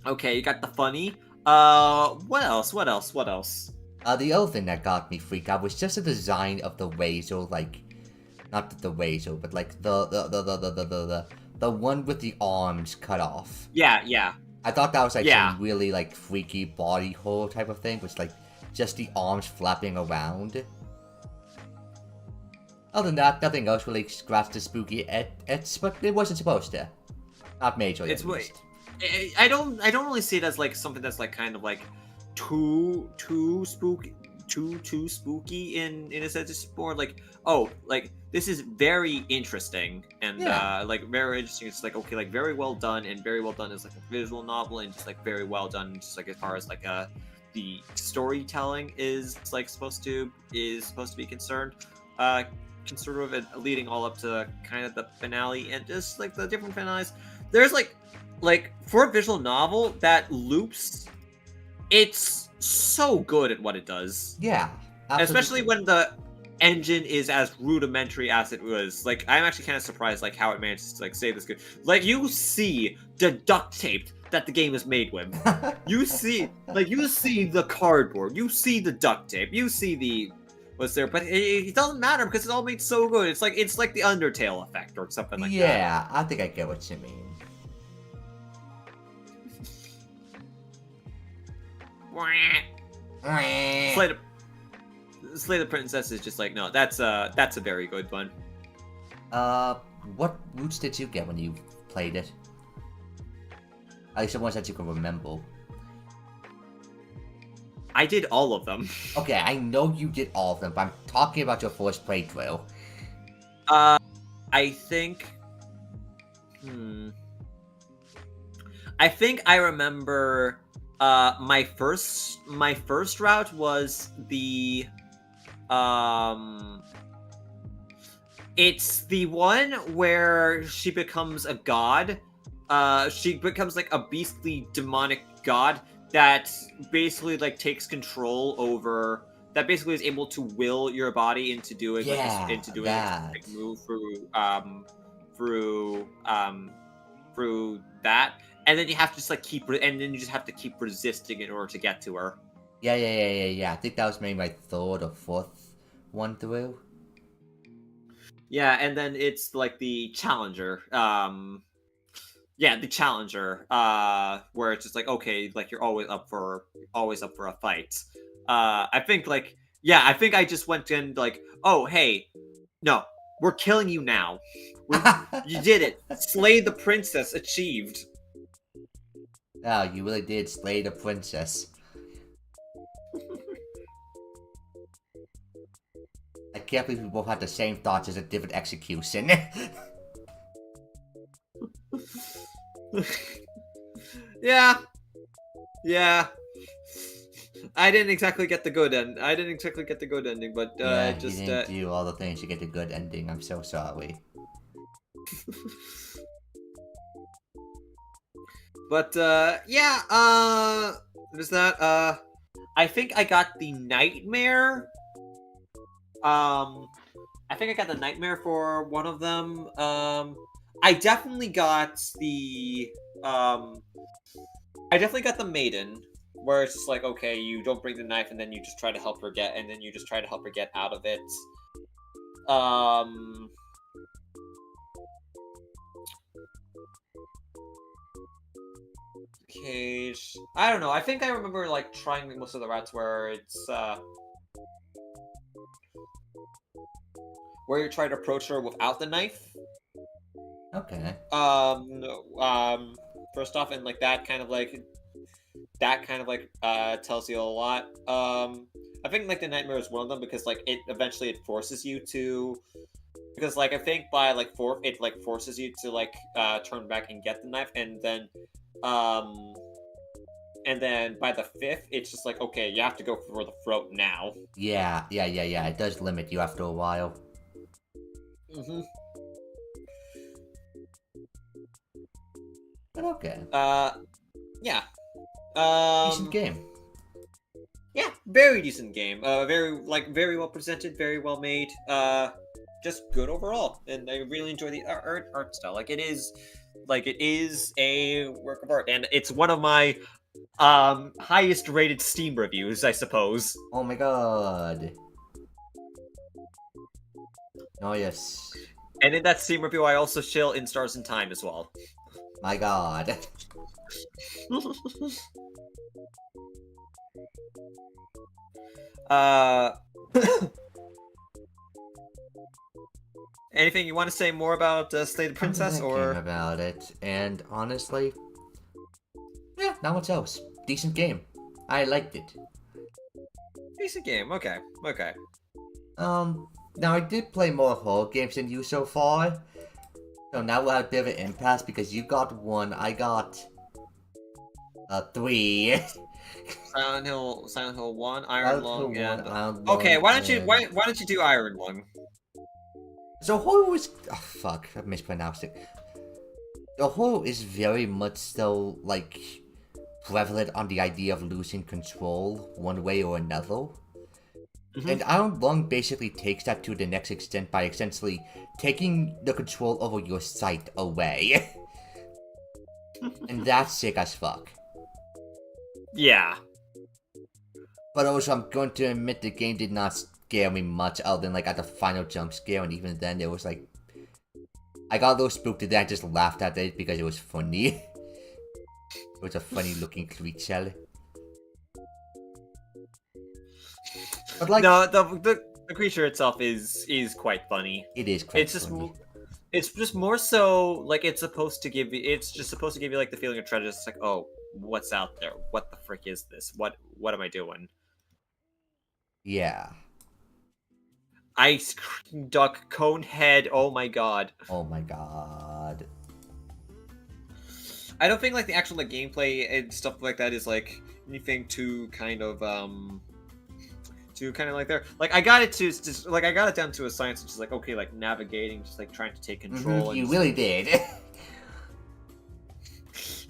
Speaker 2: Okay, you got the funny. What else?
Speaker 1: The other thing that got me freaked out was just the design of the Razor, like, not the Razor, but like the one with the arms cut off.
Speaker 2: Yeah.
Speaker 1: I thought that was like some really like freaky body horror type of thing, which like just the arms flapping around. Other than that, nothing else really scratched the spooky it's, but it wasn't supposed to. Not majorly.
Speaker 2: It's I don't really see it as like something that's like kind of like too spooky, too spooky in a sense. It's more like, oh, like this is very interesting and like very interesting. It's like, okay, like very well done, and very well done is like a visual novel, and just like very well done just like as far as like the storytelling is like supposed to be concerned. Conservative and leading all up to kind of the finale, and just like the different finales. There's like for a visual novel that loops, it's so good at what it does.
Speaker 1: Yeah, absolutely.
Speaker 2: Especially when the engine is as rudimentary as it was. Like, I'm actually kind of surprised like how it manages to like say this good. Like, you see the duct tape that the game is made with. you see the cardboard, you see the duct tape, you see the what's there, but it doesn't matter because it's all made so good. It's like the Undertale effect or something like that.
Speaker 1: Yeah, I think I get what you mean.
Speaker 2: Slay the Princess is just like, no, that's a very good one.
Speaker 1: What roots did you get when you played it? At least the ones that you can remember.
Speaker 2: I did all of them.
Speaker 1: Okay, I know you did all of them, but I'm talking about your first playthrough.
Speaker 2: I think... I think I remember... my first route was the... It's the one where she becomes a god. She becomes like a beastly demonic god that basically like takes control over, that basically is able to will your body into doing a specific move through that, and then you have to just like you just have to keep resisting in order to get to her.
Speaker 1: Yeah. I think that was maybe my third or fourth one through.
Speaker 2: Yeah, and then it's like the challenger. The challenger, where it's just like, okay, like you're always up for a fight. I think I just went in like, oh hey, no, we're killing you now. You did it. Slay the princess achieved.
Speaker 1: Oh, you really did slay the princess. I can't believe we both had the same thoughts as a different execution.
Speaker 2: Yeah. I didn't exactly get the good ending, but
Speaker 1: yeah,
Speaker 2: just
Speaker 1: you didn't do all the things to get the good ending. I'm so sorry.
Speaker 2: But there's that. I think I got the nightmare. I think I got the nightmare for one of them. I definitely got the maiden, where it's just like, okay, you don't bring the knife, and then you just try to help her get out of it. Cage. I don't know. I think I remember like trying most of the routes where it's where you try to approach her without the knife.
Speaker 1: Okay.
Speaker 2: First off, and like that kind of like tells you a lot. I think like the nightmare is one of them because like it forces you to, because like I think by like fourth it like forces you to like turn back and get the knife, and then by the fifth it's just like, okay, you have to go for the throat now.
Speaker 1: Yeah. It does limit you after a while.
Speaker 2: Mm-hmm.
Speaker 1: But okay.
Speaker 2: Yeah.
Speaker 1: Decent game.
Speaker 2: Yeah, very decent game. Very well presented, very well made. Just good overall, and I really enjoy the art style. It is a work of art, and it's one of my highest rated Steam reviews, I suppose.
Speaker 1: Oh my god. Oh yes.
Speaker 2: And in that Steam review, I also chill in Stars in Time as well.
Speaker 1: My god.
Speaker 2: Anything you want to say more about Slay the Princess, or
Speaker 1: about it? And honestly, yeah, not much else. Decent game. I liked it.
Speaker 2: Decent game. Okay. Okay.
Speaker 1: Now I did play more horror games than you so far. So now we'll have a bit of an impasse because you got 1, I got 3.
Speaker 2: Silent Hill 1, Iron
Speaker 1: Silent Hill
Speaker 2: Lung,
Speaker 1: 1,
Speaker 2: and
Speaker 1: Iron
Speaker 2: okay.
Speaker 1: Lung,
Speaker 2: Why don't you
Speaker 1: and...
Speaker 2: why don't you do Iron Lung?
Speaker 1: So horror was... Oh, fuck, I mispronounced it. The horror is very much so, like, prevalent on the idea of losing control one way or another.
Speaker 2: Mhm.
Speaker 1: And Iron Lung basically takes that to the next extent by essentially taking the control over your sight away. And that's sick as fuck.
Speaker 2: Yeah.
Speaker 1: But also, I'm going to admit the game did not scare me much other than like at the final jump scare, and even then it was like... I got a little spooked and I just laughed at it because it was funny. It was a funny looking creature. But like...
Speaker 2: No, the creature itself is quite funny.
Speaker 1: It is quite
Speaker 2: It's just
Speaker 1: funny.
Speaker 2: it's just more so like it's supposed to give you. It's just supposed to give you like the feeling of treasure. It's like, oh, what's out there? What the frick is this? What am I doing?
Speaker 1: Yeah.
Speaker 2: Ice cream duck cone head. Oh my god.
Speaker 1: Oh my god.
Speaker 2: I don't think like the actual like gameplay and stuff like that is like anything too kind of like there. Like I got it to just like I got it down to a science, which is like okay, like navigating, just like trying to take control. And
Speaker 1: You
Speaker 2: just,
Speaker 1: really did.
Speaker 2: it's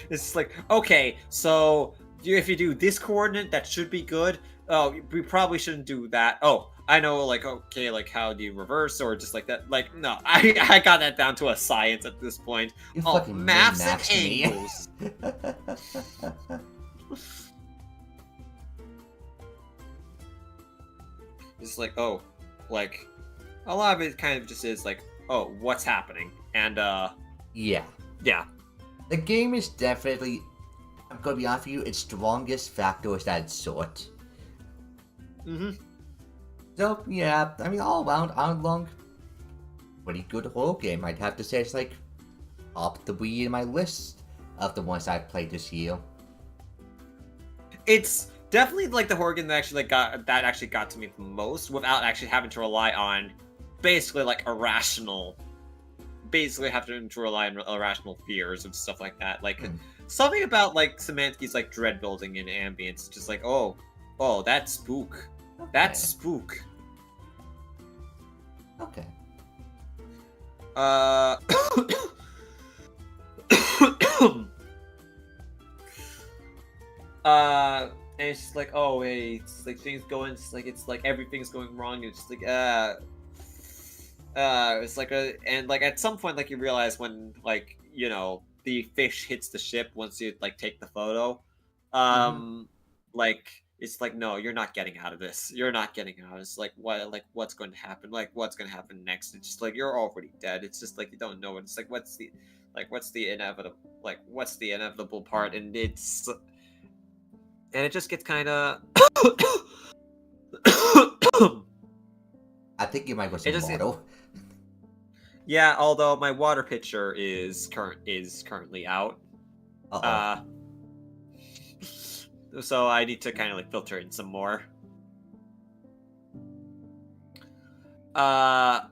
Speaker 2: just like okay, so if you do this coordinate, that should be good. Oh, we probably shouldn't do that. Oh, I know, like, okay, like, how do you reverse, or just like that? Like, no, I got that down to a science at this point.
Speaker 1: You
Speaker 2: Oh,
Speaker 1: fucking
Speaker 2: maths and
Speaker 1: min-maxed me.
Speaker 2: angles. It's like, oh, like, a lot of it kind of just is like, oh, what's happening? And,
Speaker 1: Yeah.
Speaker 2: yeah.
Speaker 1: The game is definitely, I'm gonna be honest with you, its strongest factor is that it's short.
Speaker 2: Mm-hmm.
Speaker 1: So, yeah, I mean, all around, Iron Lung, pretty good horror game. I'd have to say it's like up 3 in my list of the ones I've played this year.
Speaker 2: It's definitely like the horror game that actually got to me the most without actually having to rely on basically like irrational fears and stuff like that. Like something about like Szymanski's like dread building and ambience, just like oh that spook.
Speaker 1: Okay.
Speaker 2: That's spook.
Speaker 1: Okay.
Speaker 2: And it's just like, oh, hey, it's like things going, it's like everything's going wrong. It's just like, it's like and like at some point, like you realize when, like, you know, the fish hits the ship once you like take the photo, like it's like, no, you're not getting out of this. You're not getting out. It's like what's going to happen? Like what's going to happen next? It's just like you're already dead. It's just like you don't know. It's like what's the inevitable part? And it just gets kind of.
Speaker 1: I think you might go some water.
Speaker 2: Yeah, although my water pitcher is currently out. So I need to kind of like filter in some more.
Speaker 1: I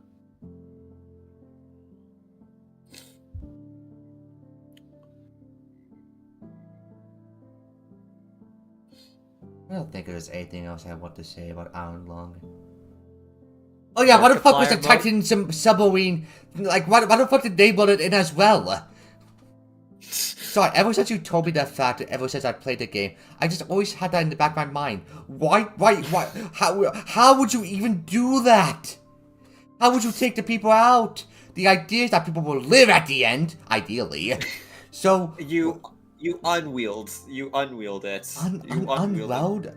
Speaker 1: don't think there's anything else I want to say about Iron Lung. Oh yeah, why the fuck was the Titan submarine? Like, why the fuck did they put it in as well? Sorry, ever since you told me that fact, ever since I played the game, I just always had that in the back of my mind. Why, how would you even do that? How would you take the people out? The idea is that people will live at the end, ideally. So...
Speaker 2: You unwheeled it.
Speaker 1: Unweld?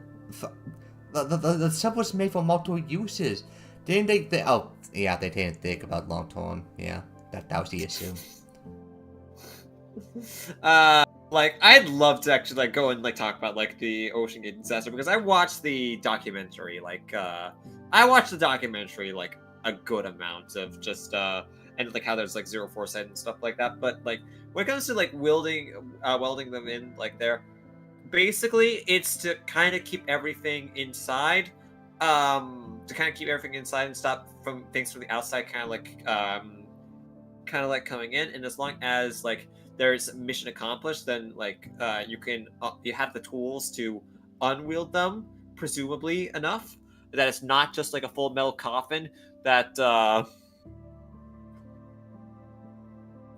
Speaker 1: The sub was made for multiple uses. Didn't they? Oh, yeah, they didn't think about long term. Yeah, that was the issue.
Speaker 2: Like I'd love to actually like go and like talk about like the Ocean Gate disaster because I watched the documentary. Like I watched the documentary like a good amount of just and like how there's like zero foresight and stuff like that. But like when it comes to like welding them in like there, basically, it's to kind of keep everything inside. To kind of keep everything inside and stop from things from the outside, kind of like coming in. And as long as like there's mission accomplished, then like you have the tools to unwield them, presumably enough that it's not just like a full metal coffin that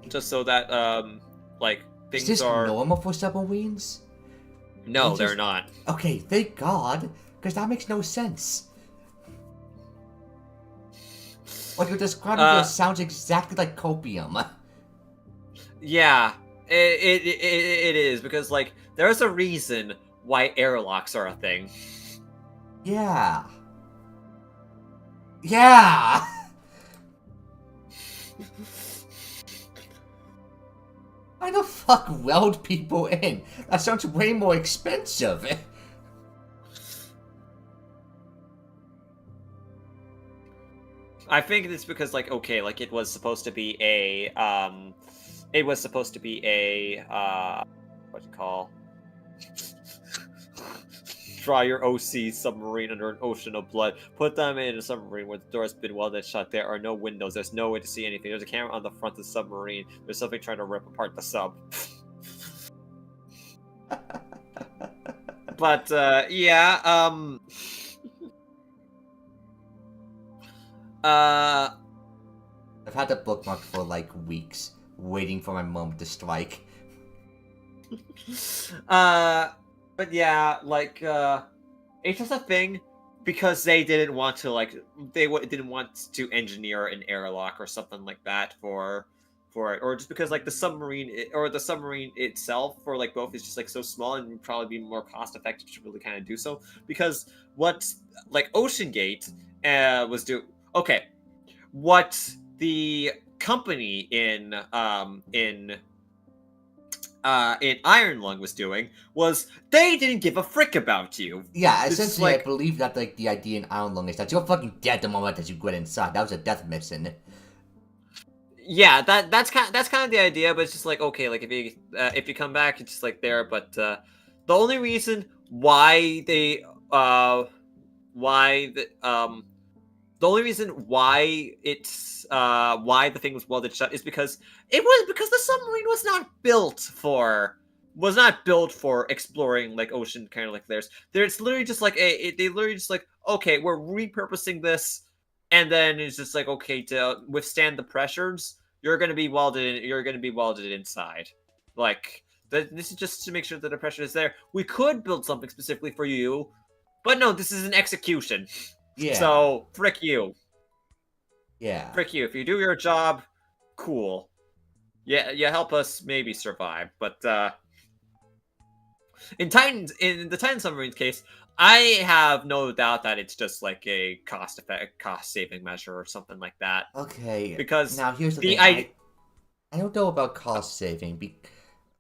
Speaker 2: just so that like
Speaker 1: Is
Speaker 2: things
Speaker 1: this
Speaker 2: are
Speaker 1: normal for submarines?
Speaker 2: no,
Speaker 1: They
Speaker 2: they're
Speaker 1: just-
Speaker 2: not.
Speaker 1: Okay, thank God, because that makes no sense. What you're describing here sounds exactly like copium.
Speaker 2: Yeah, it is because like there's a reason why airlocks are a thing.
Speaker 1: Yeah. Yeah! Why the fuck weld people in? That sounds way more expensive.
Speaker 2: I think it's because like okay, like it was supposed to be a what do you call draw your OC submarine under an ocean of blood. Put them in a submarine where the door has been welded shut. There are no windows. There's no way to see anything. There's a camera on the front of the submarine. There's something trying to rip apart the sub. But yeah,
Speaker 1: I've had the bookmark for like weeks, waiting for my mom to strike.
Speaker 2: but yeah, like it's just a thing because they didn't want to like didn't want to engineer an airlock or something like that for it, or just because like the submarine or the submarine itself for like both is just like so small and would probably be more cost effective to really kind of do so, because what like Ocean Gate was doing. Okay, what the company in Iron Lung was doing was they didn't give a frick about you.
Speaker 1: Yeah,
Speaker 2: It's
Speaker 1: essentially,
Speaker 2: like-
Speaker 1: I believe that like the idea in Iron Lung is that you're fucking dead the moment that you get inside. That was a death mission.
Speaker 2: Yeah, that's kind of the idea, but it's just like okay, like if you come back, it's just like there. But the only reason why they why the only reason why it's why the thing was welded shut is because the submarine was not built for exploring like ocean kind of like theirs. It's literally just like they literally just like okay, we're repurposing this, and then it's just like okay, to withstand the pressures, you're gonna be welded inside. Like this is just to make sure that the pressure is there. We could build something specifically for you, but no, this is an execution.
Speaker 1: Yeah.
Speaker 2: So, frick you.
Speaker 1: Yeah.
Speaker 2: Frick you. If you do your job, cool. Yeah, you help us maybe survive. But in the Titan submarine's case, I have no doubt that it's just like a cost saving measure or something like that.
Speaker 1: Okay.
Speaker 2: Because
Speaker 1: now here's the
Speaker 2: the
Speaker 1: thing. I don't know about cost saving.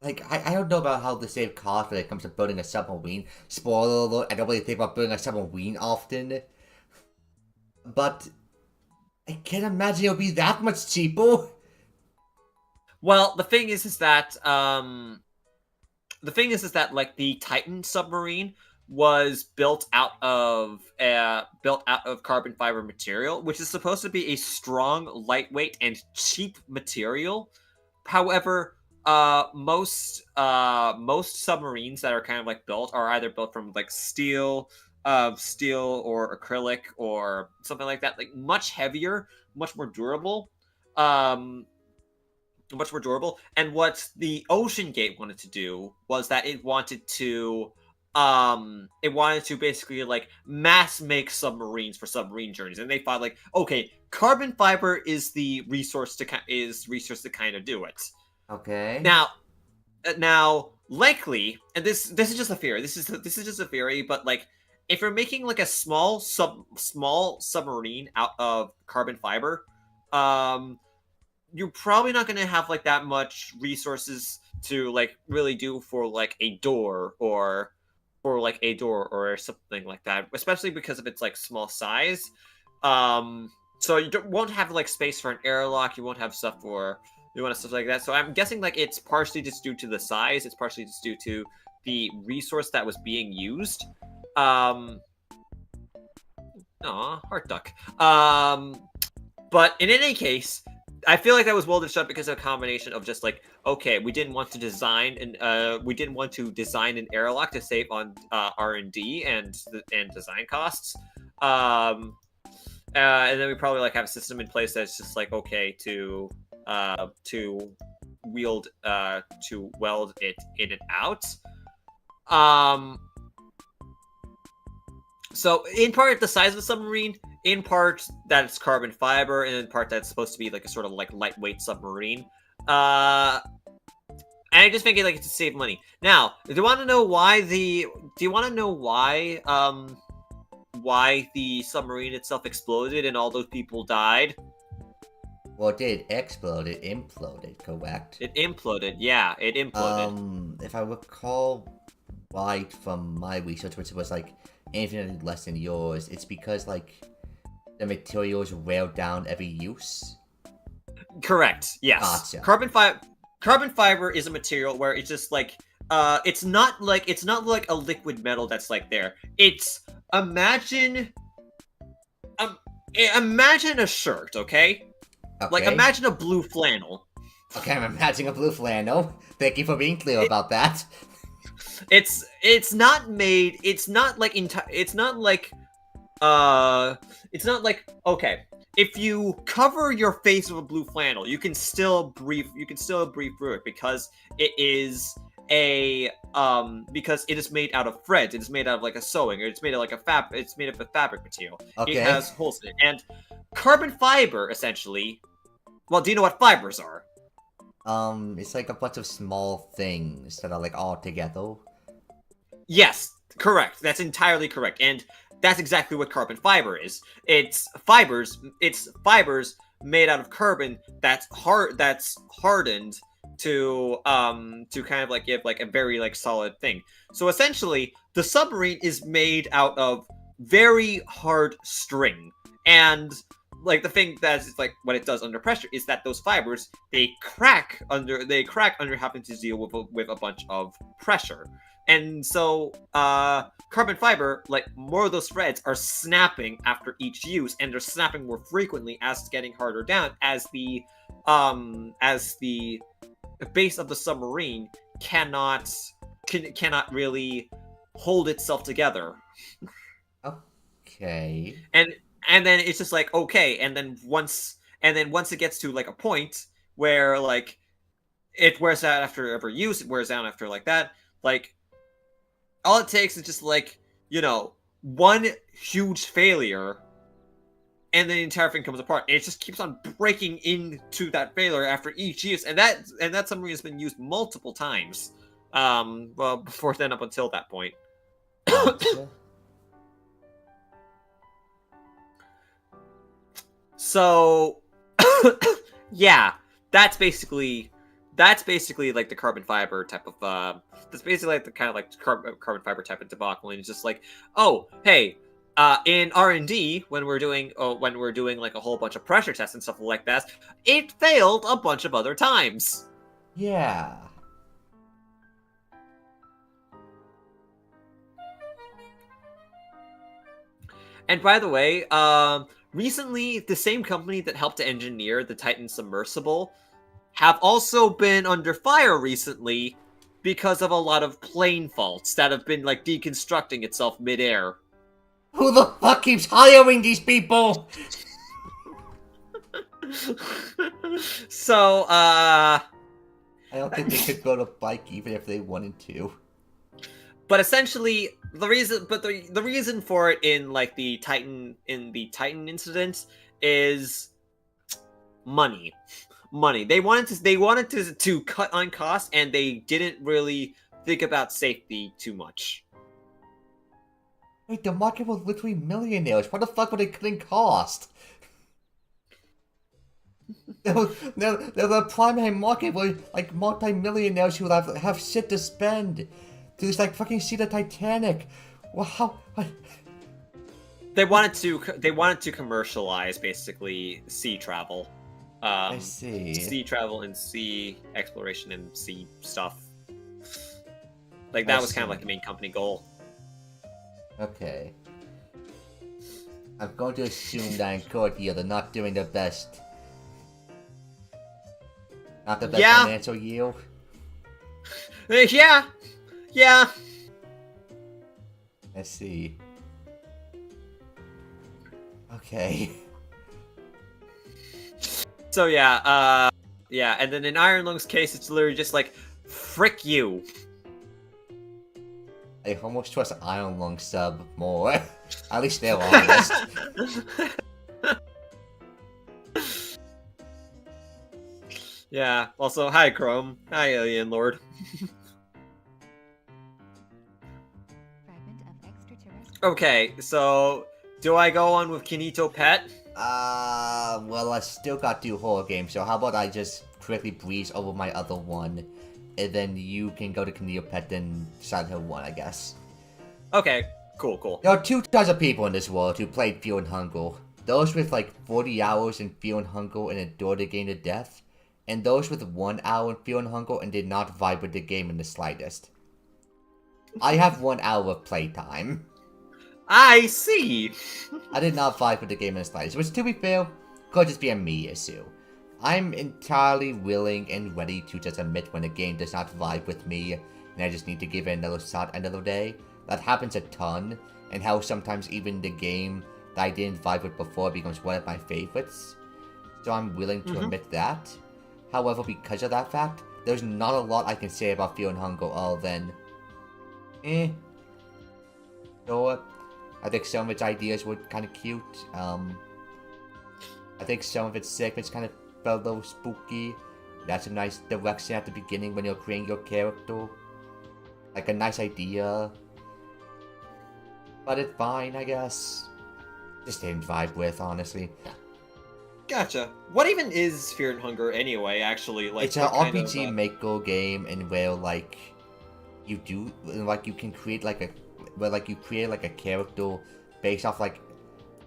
Speaker 1: I don't know about how to save cost when it comes to building a submarine. Spoiler alert, I don't really think about building a submarine often. But I can't imagine it'll be that much cheaper.
Speaker 2: Well, the thing is that like the Titan submarine was built out of carbon fiber material, which is supposed to be a strong, lightweight, and cheap material. However, most submarines that are kind of like built are either built from like steel or acrylic or something like that, like much heavier, much more durable. And what the Ocean Gate wanted to do was that it wanted to basically like mass make submarines for submarine journeys, and they thought like okay, carbon fiber is the resource to kind of do it.
Speaker 1: Okay.
Speaker 2: Now likely, and this is just a theory, this is just a theory, but like if you're making like a small submarine out of carbon fiber, you're probably not going to have like that much resources to like really do for like a door or something like that, especially because of its like small size. So you won't have like space for an airlock. You won't have stuff for stuff like that. So I'm guessing like it's partially just due to the size. It's partially just due to the resource that was being used. Heart duck. But in any case, I feel like that was welded shut because of a combination of just like, okay, we didn't want to design an airlock to save on R&D and design costs. And then we probably like have a system in place that's just like okay to weld it in and out. So in part the size of the submarine, in part that it's carbon fiber, and in part that's supposed to be like a sort of like lightweight submarine. And I just think like to save money. Now, do you want to know why why the submarine itself exploded and all those people died?
Speaker 1: Well, it did explode. It imploded, correct?
Speaker 2: It imploded. Yeah, it imploded.
Speaker 1: If I recall right from my research, which was like infinitely less than yours, it's because like the materials wear down every use.
Speaker 2: Correct. Yes.
Speaker 1: Gotcha.
Speaker 2: Carbon fiber is a material where it's just like it's not like a liquid metal that's like there. It's imagine a shirt, okay? Like imagine a blue flannel.
Speaker 1: Okay, I'm imagining a blue flannel. Thank you for being clear about that.
Speaker 2: It's not okay. If you cover your face with a blue flannel, you can still breathe through it because it is made out of threads. It is made out of like a sewing, or it's made of like it's made of a fabric material.
Speaker 1: Okay.
Speaker 2: It has holes in it. And carbon fiber essentially, well, do you know what fibers are?
Speaker 1: It's like a bunch of small things that are like all together.
Speaker 2: Yes, correct. That's entirely correct. And that's exactly what carbon fiber is. It's fibers made out of carbon that's hardened to kind of like give like a very like solid thing. So essentially, the submarine is made out of very hard string. And like the thing that is like what it does under pressure is that those fibers they crack under having to deal with a bunch of pressure. And so carbon fiber, like more of those threads are snapping after each use, and they're snapping more frequently as it's getting harder down as the base of the submarine cannot really hold itself together.
Speaker 1: Okay.
Speaker 2: And then it's just like okay, and then once it gets to like a point where like it wears out after every use, it wears down after like that, like all it takes is just like, you know, one huge failure and the entire thing comes apart. And it just keeps on breaking into that failure after each use, and that submarine has been used multiple times. Well, before then, up until that point.
Speaker 1: Gotcha.
Speaker 2: So, yeah, that's basically like the carbon fiber type of that's basically like the kind of like carbon fiber type of debacle. And it's just like, oh, hey, in R&D when we're doing like a whole bunch of pressure tests and stuff like that, it failed a bunch of other times.
Speaker 1: Yeah.
Speaker 2: And by the way, recently the same company that helped to engineer the Titan submersible have also been under fire recently because of a lot of plane faults that have been like deconstructing itself midair.
Speaker 1: Who the fuck keeps hiring these people?
Speaker 2: So,
Speaker 1: I don't think they could go to bike even if they wanted to.
Speaker 2: But essentially, the reason for it in like the Titan incident is money. They wanted to cut on costs, and they didn't really think about safety too much.
Speaker 1: Wait, the market was literally millionaires. What the fuck were they cutting cost? They're the primary market were like multi-millionaires who have shit to spend to just like fucking see the Titanic. Well, how?
Speaker 2: They wanted to commercialize basically sea travel.
Speaker 1: I see.
Speaker 2: Sea travel and sea exploration and sea stuff. Like that was kind of like the main company goal.
Speaker 1: Okay. I'm going to assume that in court here they're not doing their best. Not the best financial yield.
Speaker 2: Yeah.
Speaker 1: Let's see. Okay.
Speaker 2: So yeah, and then in Iron Lung's case, it's literally just like, frick you.
Speaker 1: I almost trust Iron Lung sub more. At least they're honest.
Speaker 2: Yeah. Also, hi Chrome. Hi Alien Lord.
Speaker 4: Fragment of extraterrestrial.
Speaker 2: Okay, so do I go on with Kinito Pet?
Speaker 1: Well, I still got 2 horror games, so how about I just quickly breeze over my other one, and then you can go to Neopet and Silent Hill 1, I guess.
Speaker 2: Okay, cool.
Speaker 1: There are 2 types of people in this world who played Fear and Hunger. Those with like 40 hours in Fear and Hunger and adored the game to death, and those with 1 hour in Fear and Hunger and did not vibe with the game in the slightest. I have 1 hour of playtime.
Speaker 2: I see.
Speaker 1: I did not vibe with the game in the slightest, which to be fair, could just be a me issue. I'm entirely willing and ready to just admit when a game does not vibe with me, and I just need to give it another shot another day. That happens a ton, and how sometimes even the game that I didn't vibe with before becomes one of my favorites. So I'm willing to admit that. However, because of that fact, there's not a lot I can say about Fear and Hunger other than... Sure. I think some of its ideas were kind of cute. I think some of its segments kind of felt a little spooky. That's a nice direction at the beginning when you're creating your character. Like a nice idea. But it's fine, I guess. Just didn't vibe with, honestly.
Speaker 2: Gotcha. What even is Fear and Hunger anyway, actually? Like,
Speaker 1: it's an RPG maker game, and where, like, you do, like, you can create, like, you create, like, a character based off, like,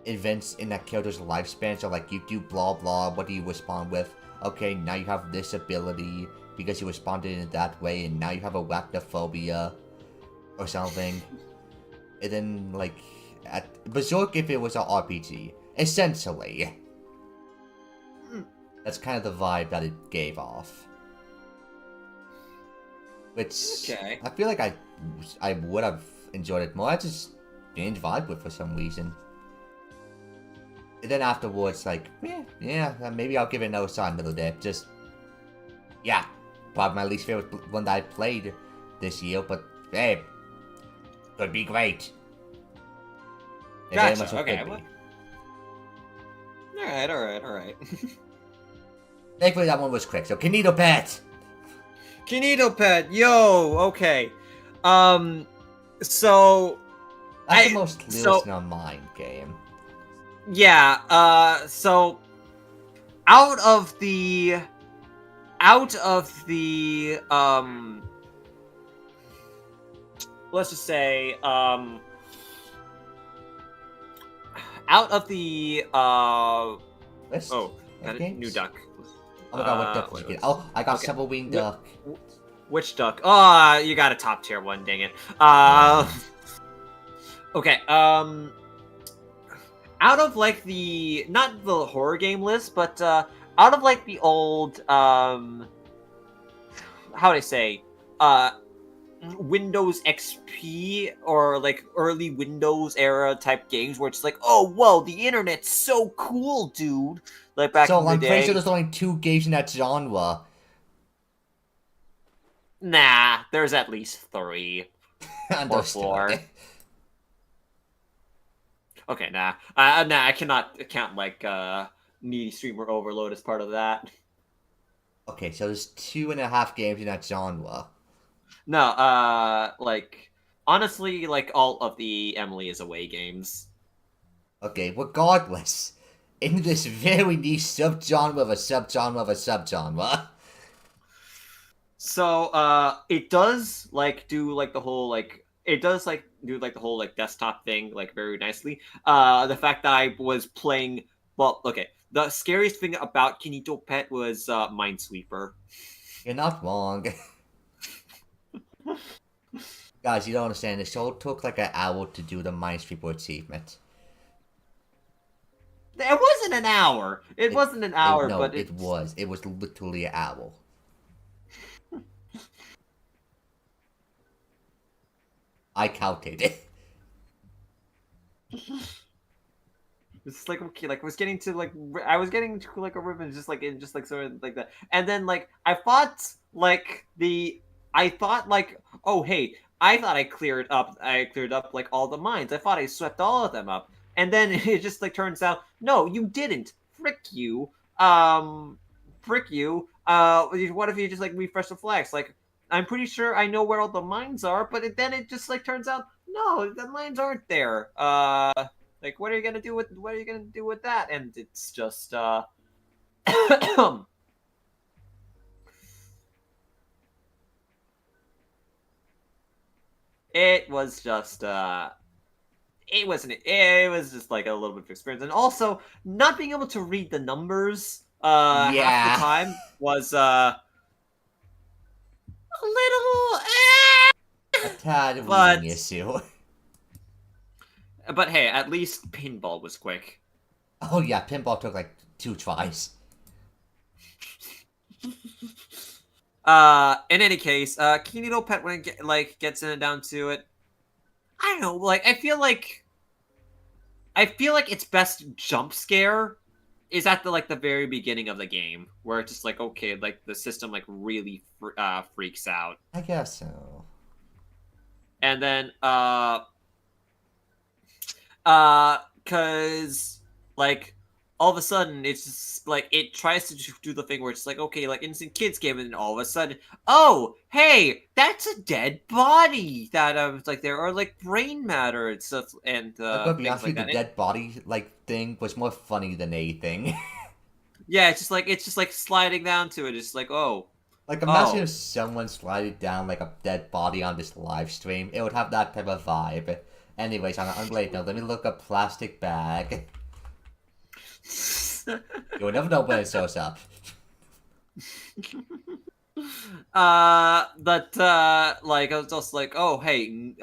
Speaker 1: events in that character's lifespan. So, like, you do blah blah, what do you respond with? Okay, now you have this ability because you responded in that way, and now you have arachnophobia or something. And then, like, at Berserk, if it was an RPG, essentially. That's kind of the vibe that it gave off. Which,
Speaker 2: okay.
Speaker 1: I feel like I would have enjoyed it more. I just didn't vibe with for some reason. And then afterwards, like, yeah, maybe I'll give it another shot another day. Just, yeah, probably my least favorite one that I played this year, but hey, could be great. It very much
Speaker 2: Gotcha,
Speaker 1: so
Speaker 2: okay.
Speaker 1: could be.
Speaker 2: Alright.
Speaker 1: Thankfully that one was quick, so Kinito Pet!
Speaker 2: Kinito Pet, yo, okay. So...
Speaker 1: That's the most listener mind game.
Speaker 2: Yeah, so... Out of the, let's just say, out of the,
Speaker 1: List?
Speaker 2: oh, got a
Speaker 1: games?
Speaker 2: new duck.
Speaker 1: Oh my god, what duck did you get? Oh, I got
Speaker 2: okay.
Speaker 1: Shovel Wing Duck.
Speaker 2: Which duck? Oh, you got a top tier one, dang it. Okay, out of, like, the, not the horror game list, but, out of, like, the old, how would I say, Windows XP, or, like, early Windows era type games, where it's like, oh, whoa, the internet's so cool, dude! Like, back in the day. So,
Speaker 1: I'm pretty sure there's only 2 games in that genre.
Speaker 2: Nah, there's at least 3. Or 4. Okay, nah. Nah, I cannot count, like, Needy Streamer Overload as part of that.
Speaker 1: Okay, so there's 2.5 games in that genre.
Speaker 2: No, like, honestly, like, all of the Emily is Away games.
Speaker 1: Okay, regardless, in this very niche subgenre of a subgenre of a subgenre.
Speaker 2: So, it does, like, do, like, the whole, like, it does, like, do, like, the whole, like, desktop thing, like, very nicely. The fact that I was playing, well, okay, the scariest thing about Kinito Pet was, Minesweeper.
Speaker 1: You're not wrong. Guys, you don't understand. The show took like an hour to do the Minesweeper achievement.
Speaker 2: It wasn't an hour. It wasn't an hour,
Speaker 1: no,
Speaker 2: but
Speaker 1: it was. It was literally an hour. I counted it.
Speaker 2: It's like okay, like I was getting to like a ribbon, just like in just like sort of like that, and then like I thought like oh hey, I thought I cleared up like all the mines. I thought I swept all of them up, and then it just like turns out no, you didn't. Frick you. What if you just like refresh the flags? Like I'm pretty sure I know where all the mines are, but then it just like turns out no, the mines aren't there. Like, what are you gonna do with that? And it's just it was just it was just like a little bit of experience, and also not being able to read the numbers half the time was a little
Speaker 1: a tad
Speaker 2: but
Speaker 1: reading issue.
Speaker 2: but hey, at least pinball was quick.
Speaker 1: Oh yeah, pinball took like 2 tries.
Speaker 2: In any case, Kinito Pet when it gets in and down to it, I don't know, like I feel like its best jump scare is at the very beginning of the game, where it's just like okay, like the system like really freaks out,
Speaker 1: I guess so.
Speaker 2: and then cause like all of a sudden it's just like it tries to do the thing where it's like okay, like instant kids game, and then all of a sudden, oh hey, that's a dead body that it's like there are like brain matter and stuff, and
Speaker 1: I'm gonna be
Speaker 2: things
Speaker 1: honest with
Speaker 2: like
Speaker 1: you,
Speaker 2: that.
Speaker 1: the dead body like thing was more funny than anything.
Speaker 2: Yeah, it's just like sliding down to it. It's like oh.
Speaker 1: Like imagine if someone slided down like a dead body on this live stream. It would have that type of vibe. Anyways, on an unrelated note, let me look up plastic bag. You will never know when it shows up.
Speaker 2: But like I was just like, oh hey,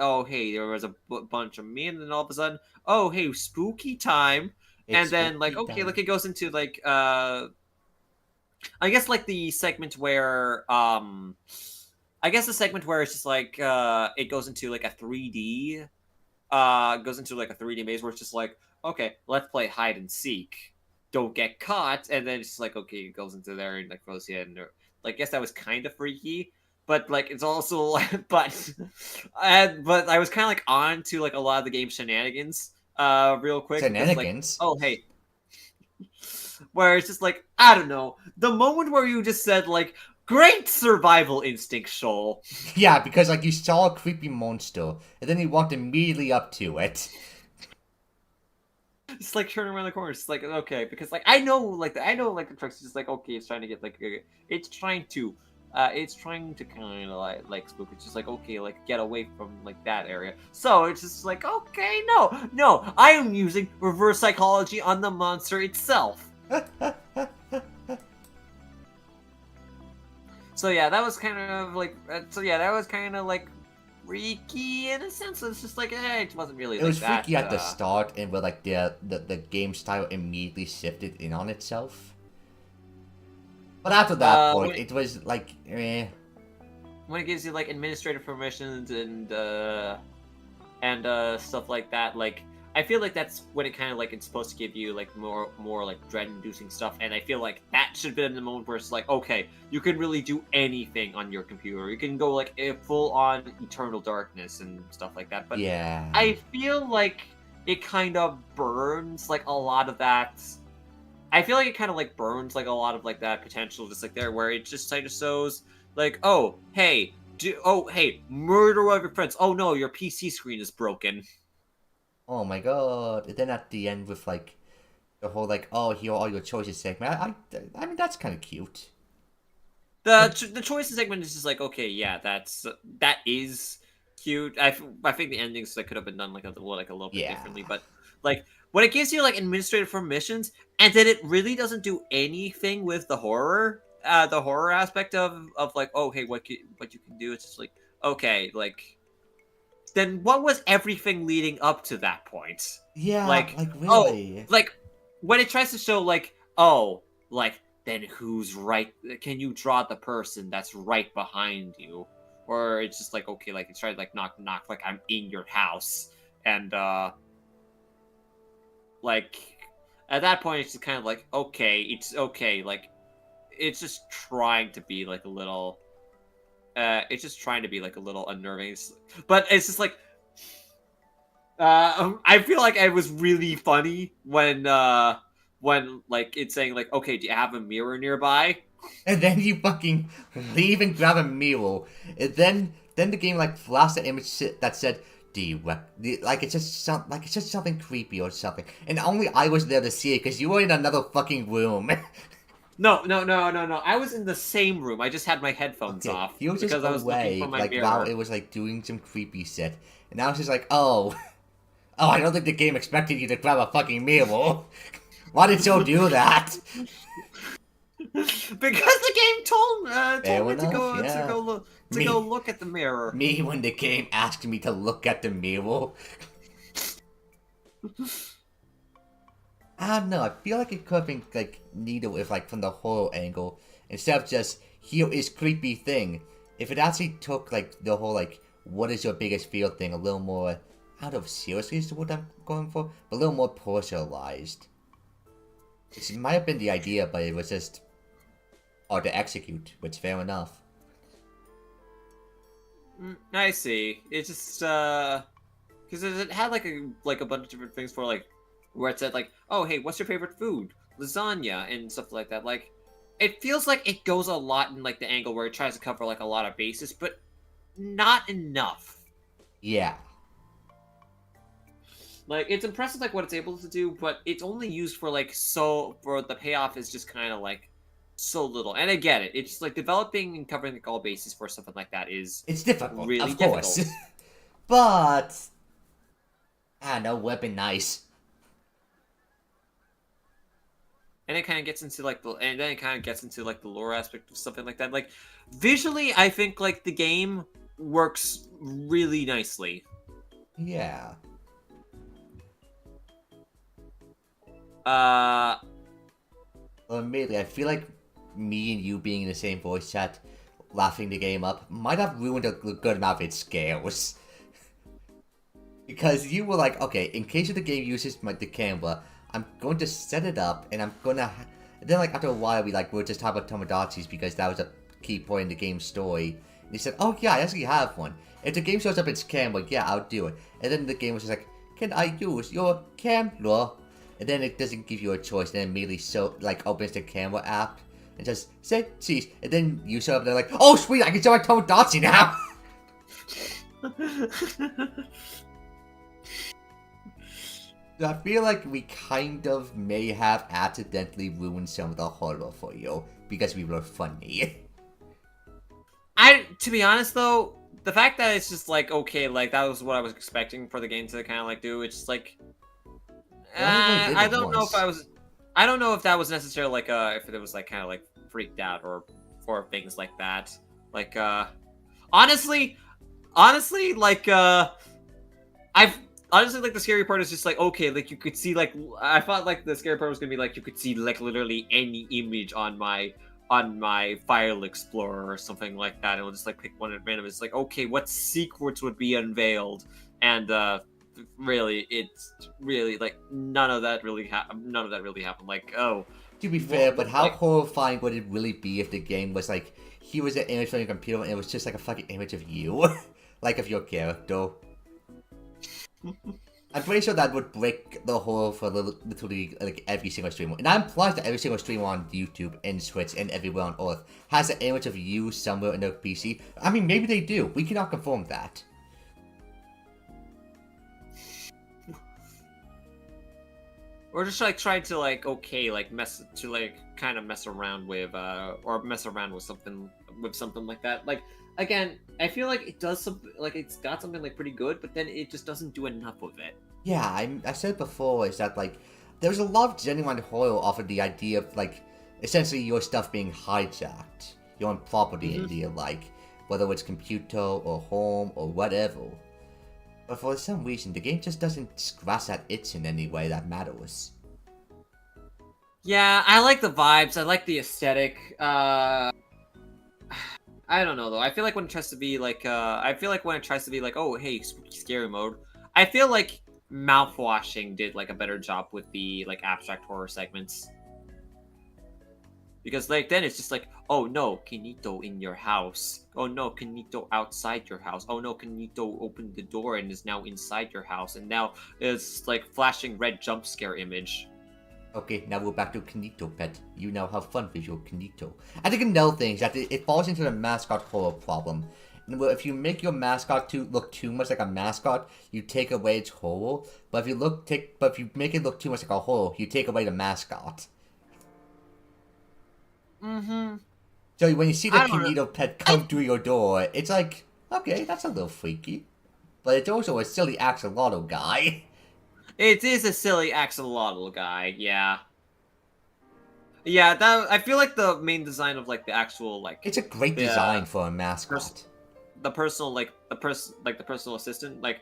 Speaker 2: there was a bunch of me, and then all of a sudden, oh hey, spooky time, and then like okay, like it goes into like I guess like the segment where I guess the segment where it's just like it goes into like a 3D goes into like a 3D maze where it's just like okay, let's play hide and seek, don't get caught, and then it's just like okay, it goes into there and like throws you in. Like, I guess that was kind of freaky, but like it's also but I was kind of like on to like a lot of the game shenanigans real quick.
Speaker 1: Shenanigans?
Speaker 2: Because, like, oh hey, where it's just like I don't know, the moment where you just said like great survival instinct, Schoell.
Speaker 1: Yeah, because like you saw a creepy monster and then you walked immediately up to it.
Speaker 2: Just like turning around the corner, it's like okay, because like I know the truck's just like okay, it's trying to get like it's trying to kind of like spook. It's just like okay, like get away from like that area. So it's just like okay, no, I am using reverse psychology on the monster itself. So yeah, that was kind of like freaky in a sense. It's just like it wasn't really.
Speaker 1: It was
Speaker 2: like
Speaker 1: freaky
Speaker 2: that,
Speaker 1: at the start, and where like the game style immediately shifted in on itself. But after that point, it was like, eh.
Speaker 2: When it gives you like administrative permissions and stuff like that, like I feel like that's when it kind of like it's supposed to give you like more like dread-inducing stuff, and I feel like that should have been the moment where it's like, okay, you can really do anything on your computer. You can go like full on eternal darkness and stuff like that. But
Speaker 1: yeah,
Speaker 2: I feel like it kind of burns like a lot of that. I feel like it kind of like burns like a lot of like that potential just like there, where it just kind of shows like, oh hey, murder one of your friends. Oh no, your PC screen is broken.
Speaker 1: Oh my god! And then at the end with like the whole like, oh, here are all your choices segment. I mean that's kind of cute.
Speaker 2: The choices segment is just like okay, yeah, that is cute. I think the endings like could have been done like a little bit differently, but like when it gives you like administrative permissions and then it really doesn't do anything with the horror aspect of like oh hey what you can do. It's just like okay, like then what was everything leading up to that point?
Speaker 1: Yeah,
Speaker 2: Like,
Speaker 1: really.
Speaker 2: like when it tries to show like, oh, like then who's right? Can you draw the person that's right behind you? Or it's just like, okay, like it's trying to like knock, like I'm in your house, and like at that point it's just kind of like, okay, it's okay, like it's just trying to be like a little, it's just trying to be like a little unnerving, but it's just like. I feel like it was really funny when like it's saying like, okay, do you have a mirror nearby?
Speaker 1: And then you fucking leave and grab a mirror. And then the game like flashed an image that said, "Do you like it's just something creepy or something?" And only I was there to see it because you were in another fucking room.
Speaker 2: No. I was in the same room. I just had my headphones off
Speaker 1: He was just
Speaker 2: because I was looking for my
Speaker 1: like
Speaker 2: mirror.
Speaker 1: while it was like doing some creepy shit. And I was just like, oh, I don't think the game expected you to grab a fucking mirror. Why did you do that?
Speaker 2: Because the game told me
Speaker 1: enough,
Speaker 2: to go look at the mirror.
Speaker 1: Me when the game asked me to look at the mirror. I don't know, I feel like it could have been like neater if like from the horror angle instead of just here is creepy thing. If it actually took like the whole like what is your biggest fear thing a little more out of seriously is what I'm going for, but a little more personalized. It might have been the idea, but it was just hard to execute, which fair enough.
Speaker 2: I see. It's just because it had like a bunch of different things for like where it said like, oh hey, what's your favorite food? Lasagna and stuff like that. Like, it feels like it goes a lot in like the angle where it tries to cover like a lot of bases, but not enough.
Speaker 1: Yeah.
Speaker 2: Like, it's impressive like what it's able to do, but it's only used for like for the payoff is just kind of like so little. And I get it. It's just like developing and covering like all bases for something like that
Speaker 1: it's difficult,
Speaker 2: really
Speaker 1: of course.
Speaker 2: difficult.
Speaker 1: But I don't know, would have been nice.
Speaker 2: And it kind of gets into like the lore aspect of something like that. Like visually, I think like the game works really nicely.
Speaker 1: Yeah.
Speaker 2: Uh,
Speaker 1: Well, admittedly, I feel like me and you being in the same voice chat, laughing the game up, might have ruined a good amount of its scales. Because you were like, okay, in case of the game uses the camera, I'm going to set it up, and I'm gonna... And then, like, after a while, we're just talking about Tomodachi's because that was a key point in the game's story. And he said, oh yeah, I actually have one. If the game shows up its camera, yeah, I'll do it. And then the game was just like, can I use your camera? And then it doesn't give you a choice, and then immediately opens the camera app and just say cheese. And then you show up and they're like, oh sweet, I can show my Tomodachi now! I feel like we kind of may have accidentally ruined some of the horror for you because we were funny.
Speaker 2: To be honest though, the fact that it's just like, okay, like that was what I was expecting for the game to kind of like do. It's just like, I don't know if that was necessarily like if it was like kind of like freaked out or things like that. Like honestly, like honestly, like the scary part is just like, okay, like you could see like I thought like the scary part was gonna be like you could see like literally any image on my file explorer or something like that, and we'll just like pick one at random. It's like, okay, what secrets would be unveiled? And really, it's really like none of that really happened. Like, oh,
Speaker 1: to be fair, but how horrifying would it really be if the game was like, here was an image from your computer and it was just like a fucking image of you, like of your character. I'm pretty sure that would break the horror for literally like every single streamer. And I'm surprised that every single streamer on YouTube and Twitch and everywhere on Earth has an image of you somewhere in their PC. I mean, maybe they do. We cannot confirm that.
Speaker 2: Or just like trying to like kind of mess around with something like that. Like, again, I feel like it does something like it's got something like pretty good, but then it just doesn't do enough of it.
Speaker 1: Yeah, I said before is that like there's a lot of genuine horror off of the idea of like essentially your stuff being hijacked, your own property in the like, whether it's computer or home or whatever. But for some reason, the game just doesn't scratch that itch in any way that matters.
Speaker 2: Yeah, I like the vibes. I like the aesthetic. I don't know though. I feel like when it tries to be like, oh hey, spooky scary mode. I feel like Mouthwashing did like a better job with the like abstract horror segments. Because like then it's just like, oh no, Kinito in your house. Oh no, Kinito outside your house. Oh no, Kinito opened the door and is now inside your house. And now it's like flashing red jump scare image.
Speaker 1: Okay, now we're back to Kinito, pet. You now have fun with your Kinito. I think another thing is that it falls into the mascot horror problem. If you make your mascot look too much like a mascot, you take away its horror. But if you make it look too much like a horror, you take away the mascot.
Speaker 2: Mm-hmm.
Speaker 1: So when you see the Kinito pet come through your door, it's like, okay, that's a little freaky. But it's also a silly axolotl guy.
Speaker 2: It is a silly axolotl guy, yeah. Yeah, that I feel like the main design of like the actual like
Speaker 1: it's a great design for a mascot.
Speaker 2: The personal assistant, like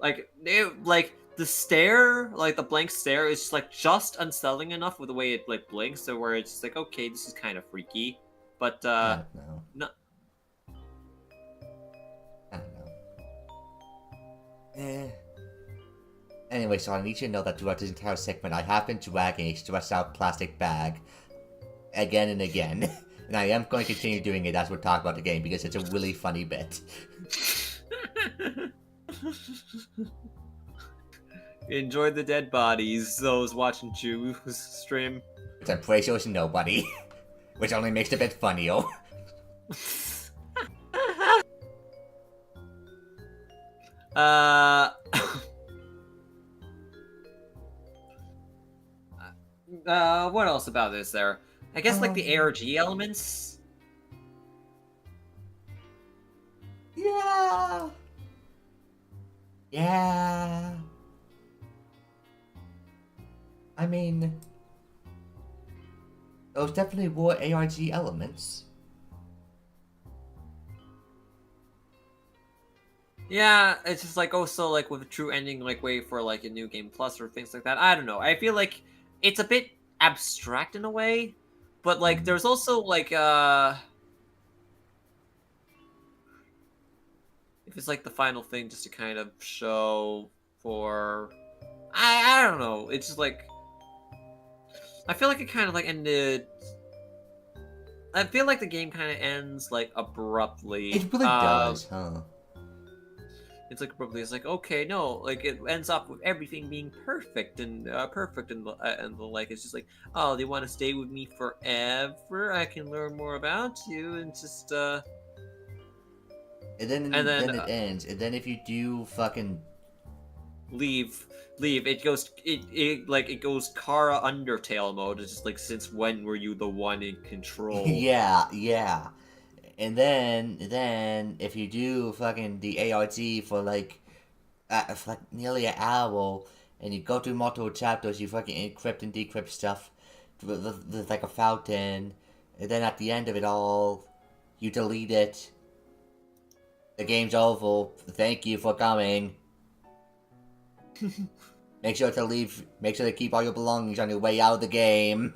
Speaker 2: the stare, like the blank stare is just unsettling enough with the way it like blinks, so where it's like, okay, this is kind of freaky, but
Speaker 1: I don't know.
Speaker 2: no.
Speaker 1: I don't know. Anyway, so I need you to know that throughout this entire segment, I have been dragging a stressed out plastic bag again and again. And I am going to continue doing it as we talk about the game because it's a really funny bit.
Speaker 2: Enjoy the dead bodies, those watching Chew's stream.
Speaker 1: Which I'm pretty sure is nobody. Which only makes it a bit funnier.
Speaker 2: What else about this there? I guess like the ARG elements.
Speaker 1: Yeah. Yeah. I mean, those definitely were ARG elements.
Speaker 2: Yeah, it's just like also like with a true ending, like wait for like a new game plus or things like that. I don't know. I feel like it's a bit abstract in a way, but like there's also like if it's like the final thing just to kind of show for I don't know. It's just like I feel like it kind of like ended. I feel like the game kind of ends like abruptly.
Speaker 1: It really does, huh?
Speaker 2: It's like abruptly. It's like okay, no, like it ends up with everything being perfect and the like. It's just like, oh, they want to stay with me forever. I can learn more about you and just
Speaker 1: And then it ends. And then if you do fucking
Speaker 2: leave, it goes it goes Kara Undertale mode. It's just like, since when were you the one in control?
Speaker 1: yeah. And then if you do fucking the ARG for like nearly an hour, and you go through multiple chapters, you fucking encrypt and decrypt stuff with like a fountain, and then at the end of it all, you delete it. The game's over. Thank you for coming. Make sure to keep all your belongings on your way out of the game.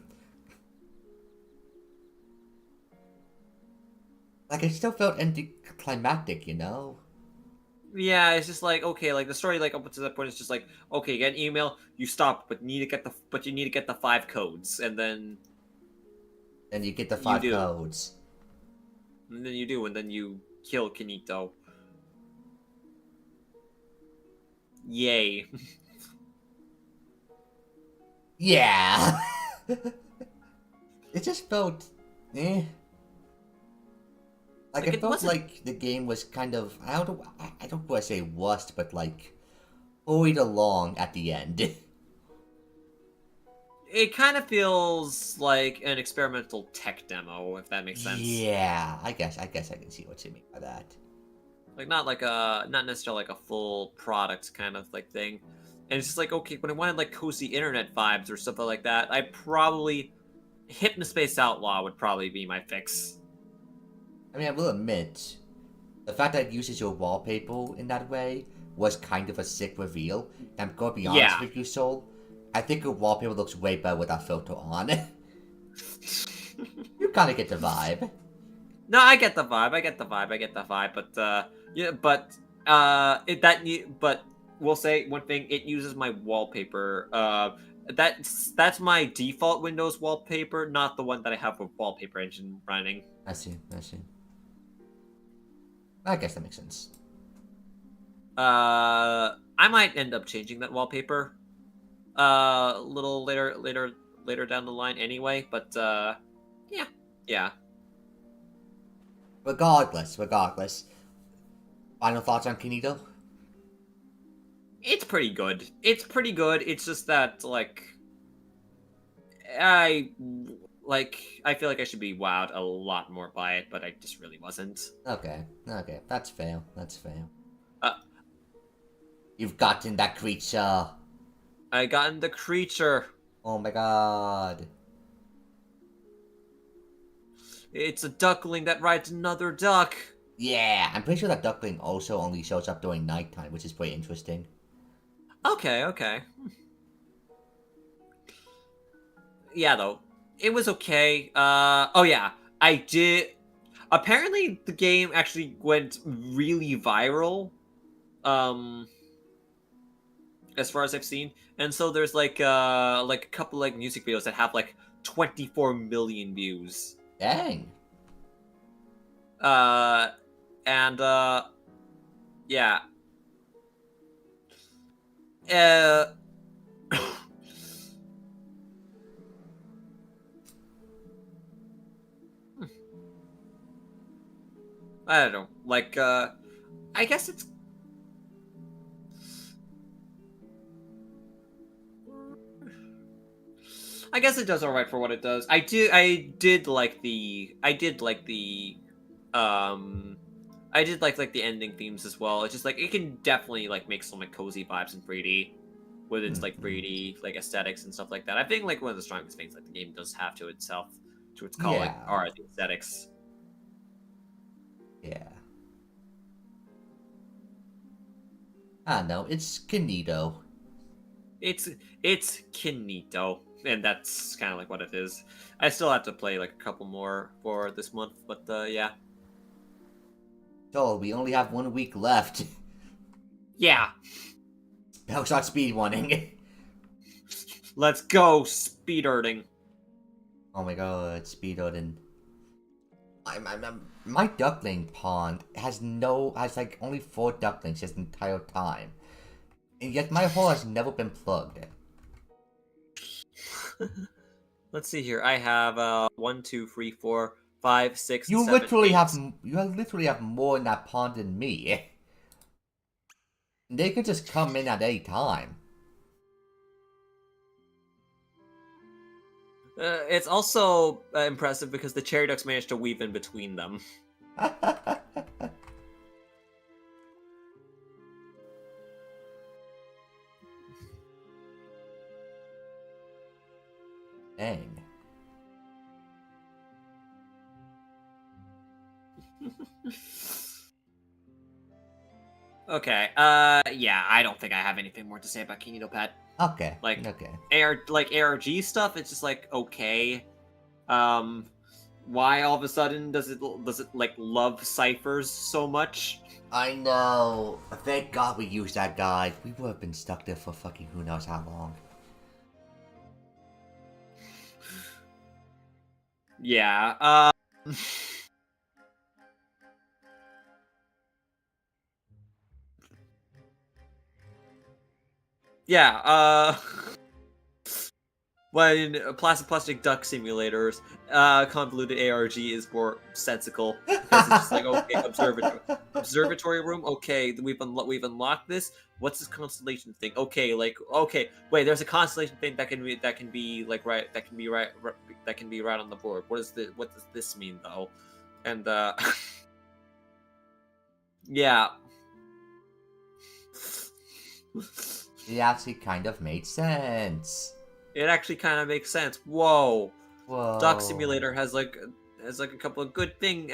Speaker 1: Like, it still felt anticlimactic, you know?
Speaker 2: Yeah, it's just like, okay, like the story like up to that point is just like, okay, you get an email, you stop, but you need to get the 5 codes, and then
Speaker 1: you get the 5 codes.
Speaker 2: And then you do, and then you kill Kinito. Yay.
Speaker 1: Yeah. It just felt eh. Like it felt like the game was kind of I don't want to say rust, but like hurried along at the end.
Speaker 2: It kind of feels like an experimental tech demo, if that makes sense.
Speaker 1: Yeah, I guess I can see what you mean by that.
Speaker 2: Like not necessarily like a full product kind of like thing. And it's just like, okay, when I wanted like cozy internet vibes or something like that, I probably Hypnospace Outlaw would probably be my fix. I
Speaker 1: mean, I will admit, the fact that it uses your wallpaper in that way was kind of a sick reveal. And I'm gonna be honest with you, Soul. I think your wallpaper looks way better with that filter on. You kind of get the vibe.
Speaker 2: No, I get the vibe. But we'll say one thing. It uses my wallpaper. That's my default Windows wallpaper, not the one that I have with Wallpaper Engine running.
Speaker 1: I see. I guess that makes sense.
Speaker 2: I might end up changing that wallpaper. A little later down the line, anyway. But yeah.
Speaker 1: Regardless. Final thoughts on Kinito?
Speaker 2: It's pretty good. It's just that, I feel like I should be wowed a lot more by it, but I just really wasn't.
Speaker 1: Okay. That's fair.
Speaker 2: Uh,
Speaker 1: You've gotten that creature.
Speaker 2: I gotten the creature.
Speaker 1: Oh my god.
Speaker 2: It's a duckling that rides another duck.
Speaker 1: Yeah, I'm pretty sure that duckling also only shows up during nighttime, which is pretty interesting.
Speaker 2: Okay. Yeah, though. It was okay. Oh yeah. I did... Apparently, the game actually went really viral. As far as I've seen. And so there's a couple music videos that have 24 million views.
Speaker 1: Dang.
Speaker 2: Yeah. I don't know. I guess it's... I guess it does alright for what it does. I did like the the ending themes as well. It's just it can definitely make some cozy vibes in 3D with its 3D aesthetics and stuff like that. I think one of the strongest things the game does have to itself, to its calling, are the aesthetics.
Speaker 1: Yeah. I don't know, it's Kinito.
Speaker 2: It's Kinito, and that's kind of what it is. I still have to play a couple more for this month, but yeah.
Speaker 1: So, we only have 1 week left.
Speaker 2: Yeah.
Speaker 1: Better start speedrunning.
Speaker 2: Let's go, speedrunning.
Speaker 1: Oh my god, speedrunning. My duckling pond has only 4 ducklings this entire time. And yet my hole has never been plugged.
Speaker 2: Let's see here. I have 1, 2, 3, 4, 5, 6.
Speaker 1: You
Speaker 2: 7,
Speaker 1: literally
Speaker 2: 8.
Speaker 1: have more in that pond than me. They could just come in at any time.
Speaker 2: It's also impressive because the cherry ducks managed to weave in between them.
Speaker 1: Dang.
Speaker 2: Okay. Yeah, I don't think I have anything more to say about Kinito Pet.
Speaker 1: Okay.
Speaker 2: Okay. ARG stuff, it's just okay. Why all of a sudden does it love ciphers so much?
Speaker 1: I know. Thank God we used that guide. We would have been stuck there for fucking who knows how long.
Speaker 2: Yeah. Yeah, when plastic duck simulators, convoluted ARG is more sensical because it's just okay, observatory room. Okay, we've unlocked this. What's this constellation thing? Okay, okay, wait. There's a constellation thing that can be right on the board. What does this mean though? And yeah.
Speaker 1: It actually kind of made sense.
Speaker 2: It actually kind of makes sense. Whoa.
Speaker 1: Whoa.
Speaker 2: Duck Simulator has has like a couple of good things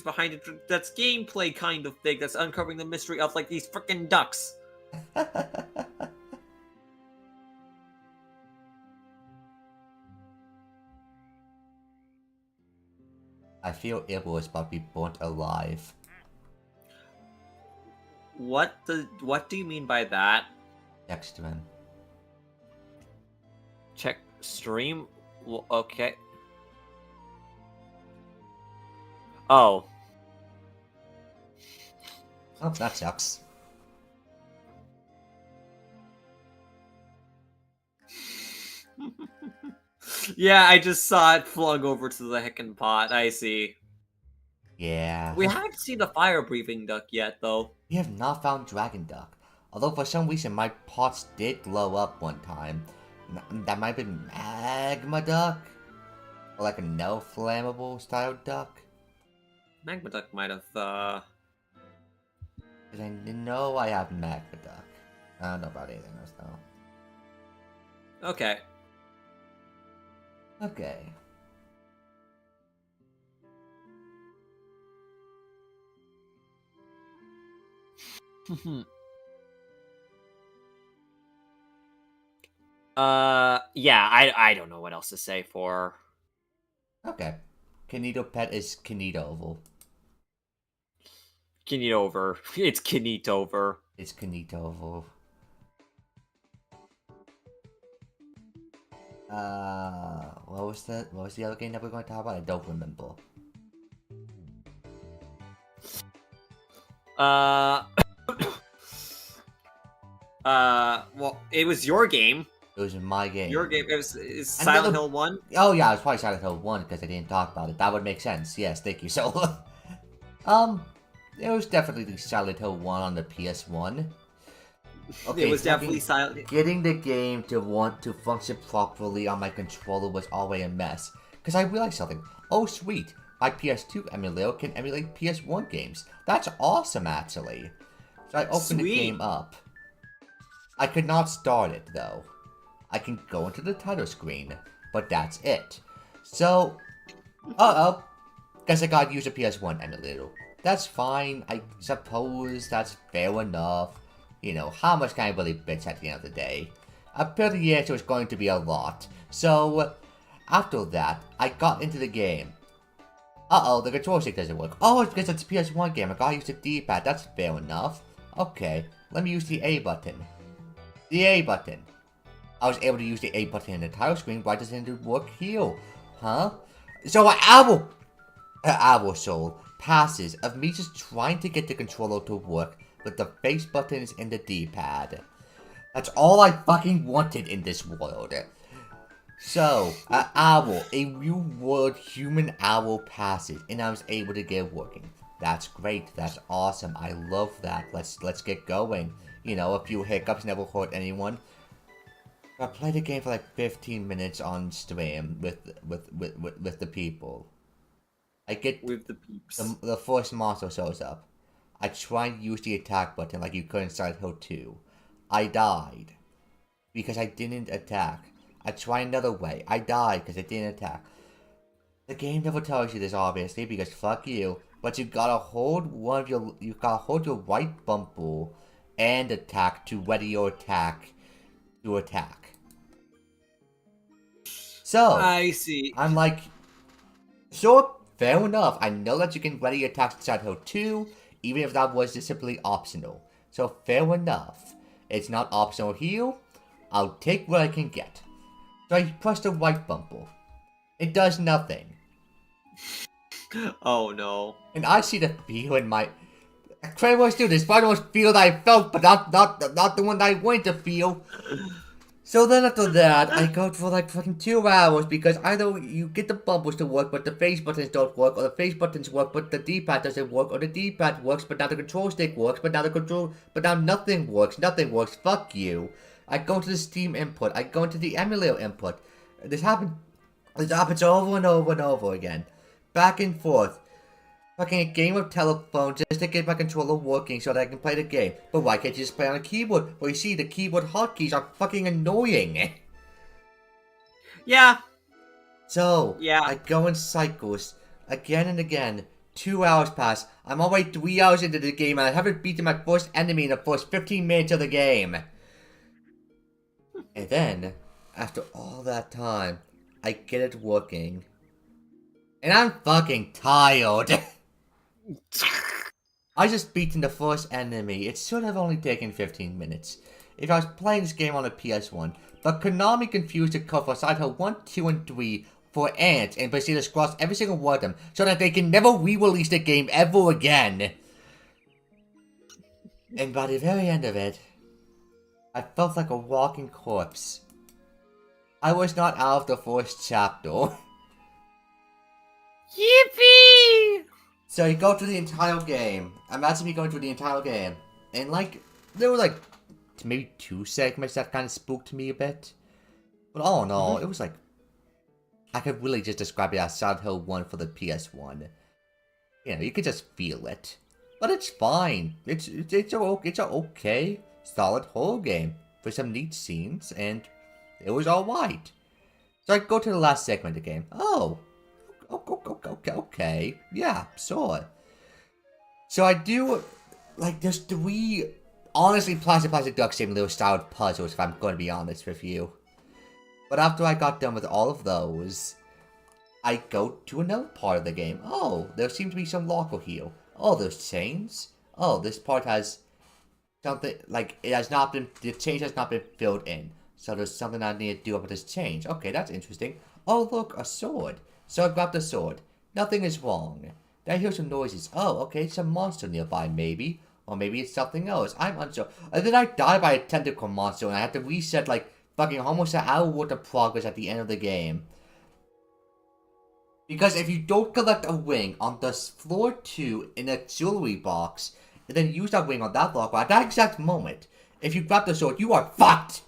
Speaker 2: behind it. That's gameplay kind of thing. That's uncovering the mystery of like these freaking ducks.
Speaker 1: I feel Ibu is about to be burnt alive.
Speaker 2: What do you mean by that?
Speaker 1: Next to him.
Speaker 2: Check stream. Well, okay. Oh.
Speaker 1: Oh, that sucks.
Speaker 2: Yeah, I just saw it flung over to the heckin' pot. I see.
Speaker 1: Yeah.
Speaker 2: We haven't seen the fire breathing duck yet, though.
Speaker 1: We have not found Dragon Duck. Although for some reason my pots did glow up one time. That might have been Magma Duck? Or like a no flammable style duck?
Speaker 2: Magma duck might have,
Speaker 1: Because I know I have Magma Duck. I don't know about anything else though.
Speaker 2: Okay.
Speaker 1: Okay.
Speaker 2: Yeah, I don't know what else to say for...
Speaker 1: Okay. Kinito Pet is Kinito-oval.
Speaker 2: Kinitover. It's Kinitover.
Speaker 1: It's Kinito-oval. What was the other game that we're going to talk about? I don't remember.
Speaker 2: Well, it was your game.
Speaker 1: It was my game.
Speaker 2: Your game. Is Silent Hill 1?
Speaker 1: Oh yeah, it was probably Silent Hill 1 because I didn't talk about it. That would make sense. Yes, thank you. So, it was definitely Silent Hill 1 on the PS1. Okay,
Speaker 2: It was definitely Silent.
Speaker 1: Getting the game to want to function properly on my controller was always a mess. Because I realized something. Oh sweet, my PS2 emulator can emulate PS1 games. That's awesome actually. So I opened the game up. I could not start it though. I can go into the title screen, but that's it. So, guess I gotta use a PS1 emulator. That's fine, I suppose that's fair enough. You know, how much can I really bitch at the end of the day? Apparently, yes, it was going to be a lot. So, after that, I got into the game. The control stick doesn't work. Oh, it's because it's a PS1 game, I gotta use the D-pad, that's fair enough. Okay, let me use the A button. The A button. I was able to use the A button in the title screen, why doesn't it work here? Huh? So an hour soul passes of me just trying to get the controller to work with the face buttons and the D-pad. That's all I fucking wanted in this world. So, an hour, a real world human owl passes, and I was able to get it working. That's great, that's awesome, I love that, let's get going. You know, a few hiccups never hurt anyone. I played the game for like 15 minutes on stream with the people. I get
Speaker 2: with the peeps.
Speaker 1: The first monster shows up. I try and use the attack button like you could in Silent Hill 2. I died because I didn't attack. I try another way. I died because I didn't attack. The game never tells you this obviously because fuck you. But you gotta hold your right bumper and attack to ready your attack to attack. So
Speaker 2: I see.
Speaker 1: I'm like, sure, fair enough. I know that you can ready attacks in Silent Hill 2, even if that was just simply optional. So fair enough. It's not optional here. I'll take what I can get. So I press the right bumper. It does nothing.
Speaker 2: Oh no.
Speaker 1: And I see the feel in my... Crazy voice do this, probably the most feel that I felt, but not the one that I wanted to feel. So then after that, I go for like fucking 2 hours because either you get the bumpers to work but the face buttons don't work, or the face buttons work but the D-pad doesn't work, or the D-pad works but now the control stick works, but now nothing works, fuck you. I go to the Steam input, I go into the emulator input. This happens over and over and over again. Back and forth. Fucking a game of telephone just to get my controller working so that I can play the game. But why can't you just play on a keyboard? Well, you see, the keyboard hotkeys are fucking annoying.
Speaker 2: Yeah.
Speaker 1: So,
Speaker 2: Yeah.
Speaker 1: I go in cycles, again and again. 2 hours pass. I'm already 3 hours into the game and I haven't beaten my first enemy in the first 15 minutes of the game. And then, after all that time, I get it working. And I'm fucking tired. I just beaten the first enemy. It should have only taken 15 minutes if I was playing this game on a PS1. But Konami confused the code for Silent Hill 1, 2, and 3 for ants and proceeded to cross every single one of them so that they can never re-release the game ever again. And by the very end of it, I felt like a walking corpse. I was not out of the first chapter.
Speaker 2: Yippee!
Speaker 1: So you go through the entire game. Imagine me going through the entire game. And like, there were like maybe 2 segments that kind of spooked me a bit. But all in all, it was like, I could really just describe it as Silent Hill 1 for the PS1. You know, you could just feel it. But it's fine. It's a okay, solid horror game for some neat scenes, and it was alright. So I go to the last segment of the game. Oh, okay, yeah, sure. So I do, like, there's 3, honestly, plastic duck simulator style puzzles, if I'm going to be honest with you. But after I got done with all of those, I go to another part of the game. Oh, there seems to be some locker here. Oh, there's chains. Oh, this part has something, like, it has not been, the change has not been filled in. So there's something I need to do about this change. Okay, that's interesting. Oh, look, a sword. So I grabbed the sword. Nothing is wrong. Then I hear some noises. Oh, okay, some monster nearby, maybe. Or maybe it's something else. I'm unsure. And then I die by a tentacle monster and I have to reset, like, fucking almost an hour worth of progress at the end of the game. Because if you don't collect a ring on the floor 2 in a jewelry box, and then use that ring on that locker at that exact moment, if you grab the sword, you are fucked!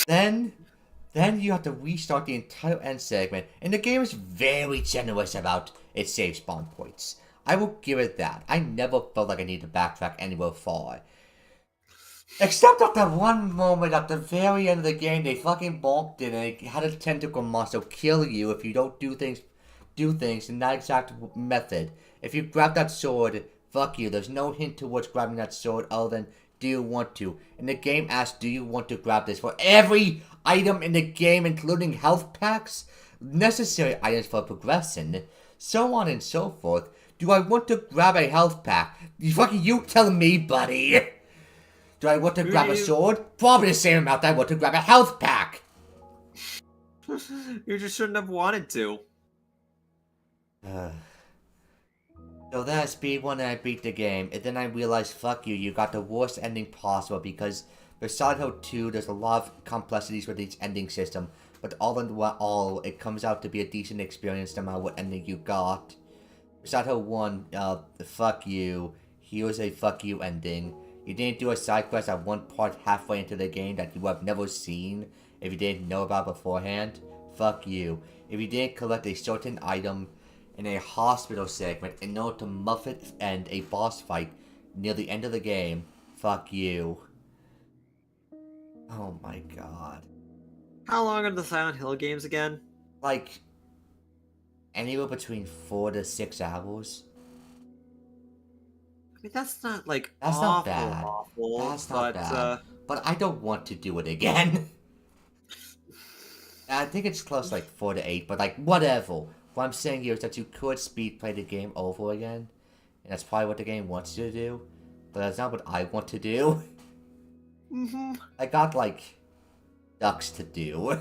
Speaker 1: Then you have to restart the entire end segment, and the game is very generous about its save spawn points. I will give it that. I never felt like I needed to backtrack anywhere far. Except at that one moment at the very end of the game, they fucking bonked it and it had a tentacle monster kill you if you don't do things in that exact method. If you grab that sword, fuck you. There's no hint towards grabbing that sword other than, do you want to? And the game asks, do you want to grab this for every item in the game, including health packs, necessary items for progression, so on and so forth. Do I want to grab a health pack? You tell me, buddy. Do I want to grab a sword? Probably the same amount I want to grab a health pack.
Speaker 2: You just shouldn't have wanted to.
Speaker 1: So then I speedrun and I beat the game, and then I realized, fuck you got the worst ending possible, because for Silent Hill 2, there's a lot of complexities with each ending system, but all in all, it comes out to be a decent experience no matter what ending you got. For Silent Hill 1, fuck you, here's a fuck you ending. You didn't do a side quest at one part halfway into the game that you have never seen, if you didn't know about beforehand, fuck you. If you didn't collect a certain item in a hospital segment in order to muff it and a boss fight near the end of the game, fuck you. Oh my god.
Speaker 2: How long are the Silent Hill games again?
Speaker 1: Like, anywhere between 4 to 6 hours.
Speaker 2: I mean, that's not, like,
Speaker 1: That's
Speaker 2: awful,
Speaker 1: not bad.
Speaker 2: awful,
Speaker 1: That's not
Speaker 2: but,
Speaker 1: bad. But I don't want to do it again. I think it's close to like 4 to 8, but like, whatever. What I'm saying here is that you could speed play the game over again. And that's probably what the game wants you to do. But that's not what I want to do. I got like ducks to do.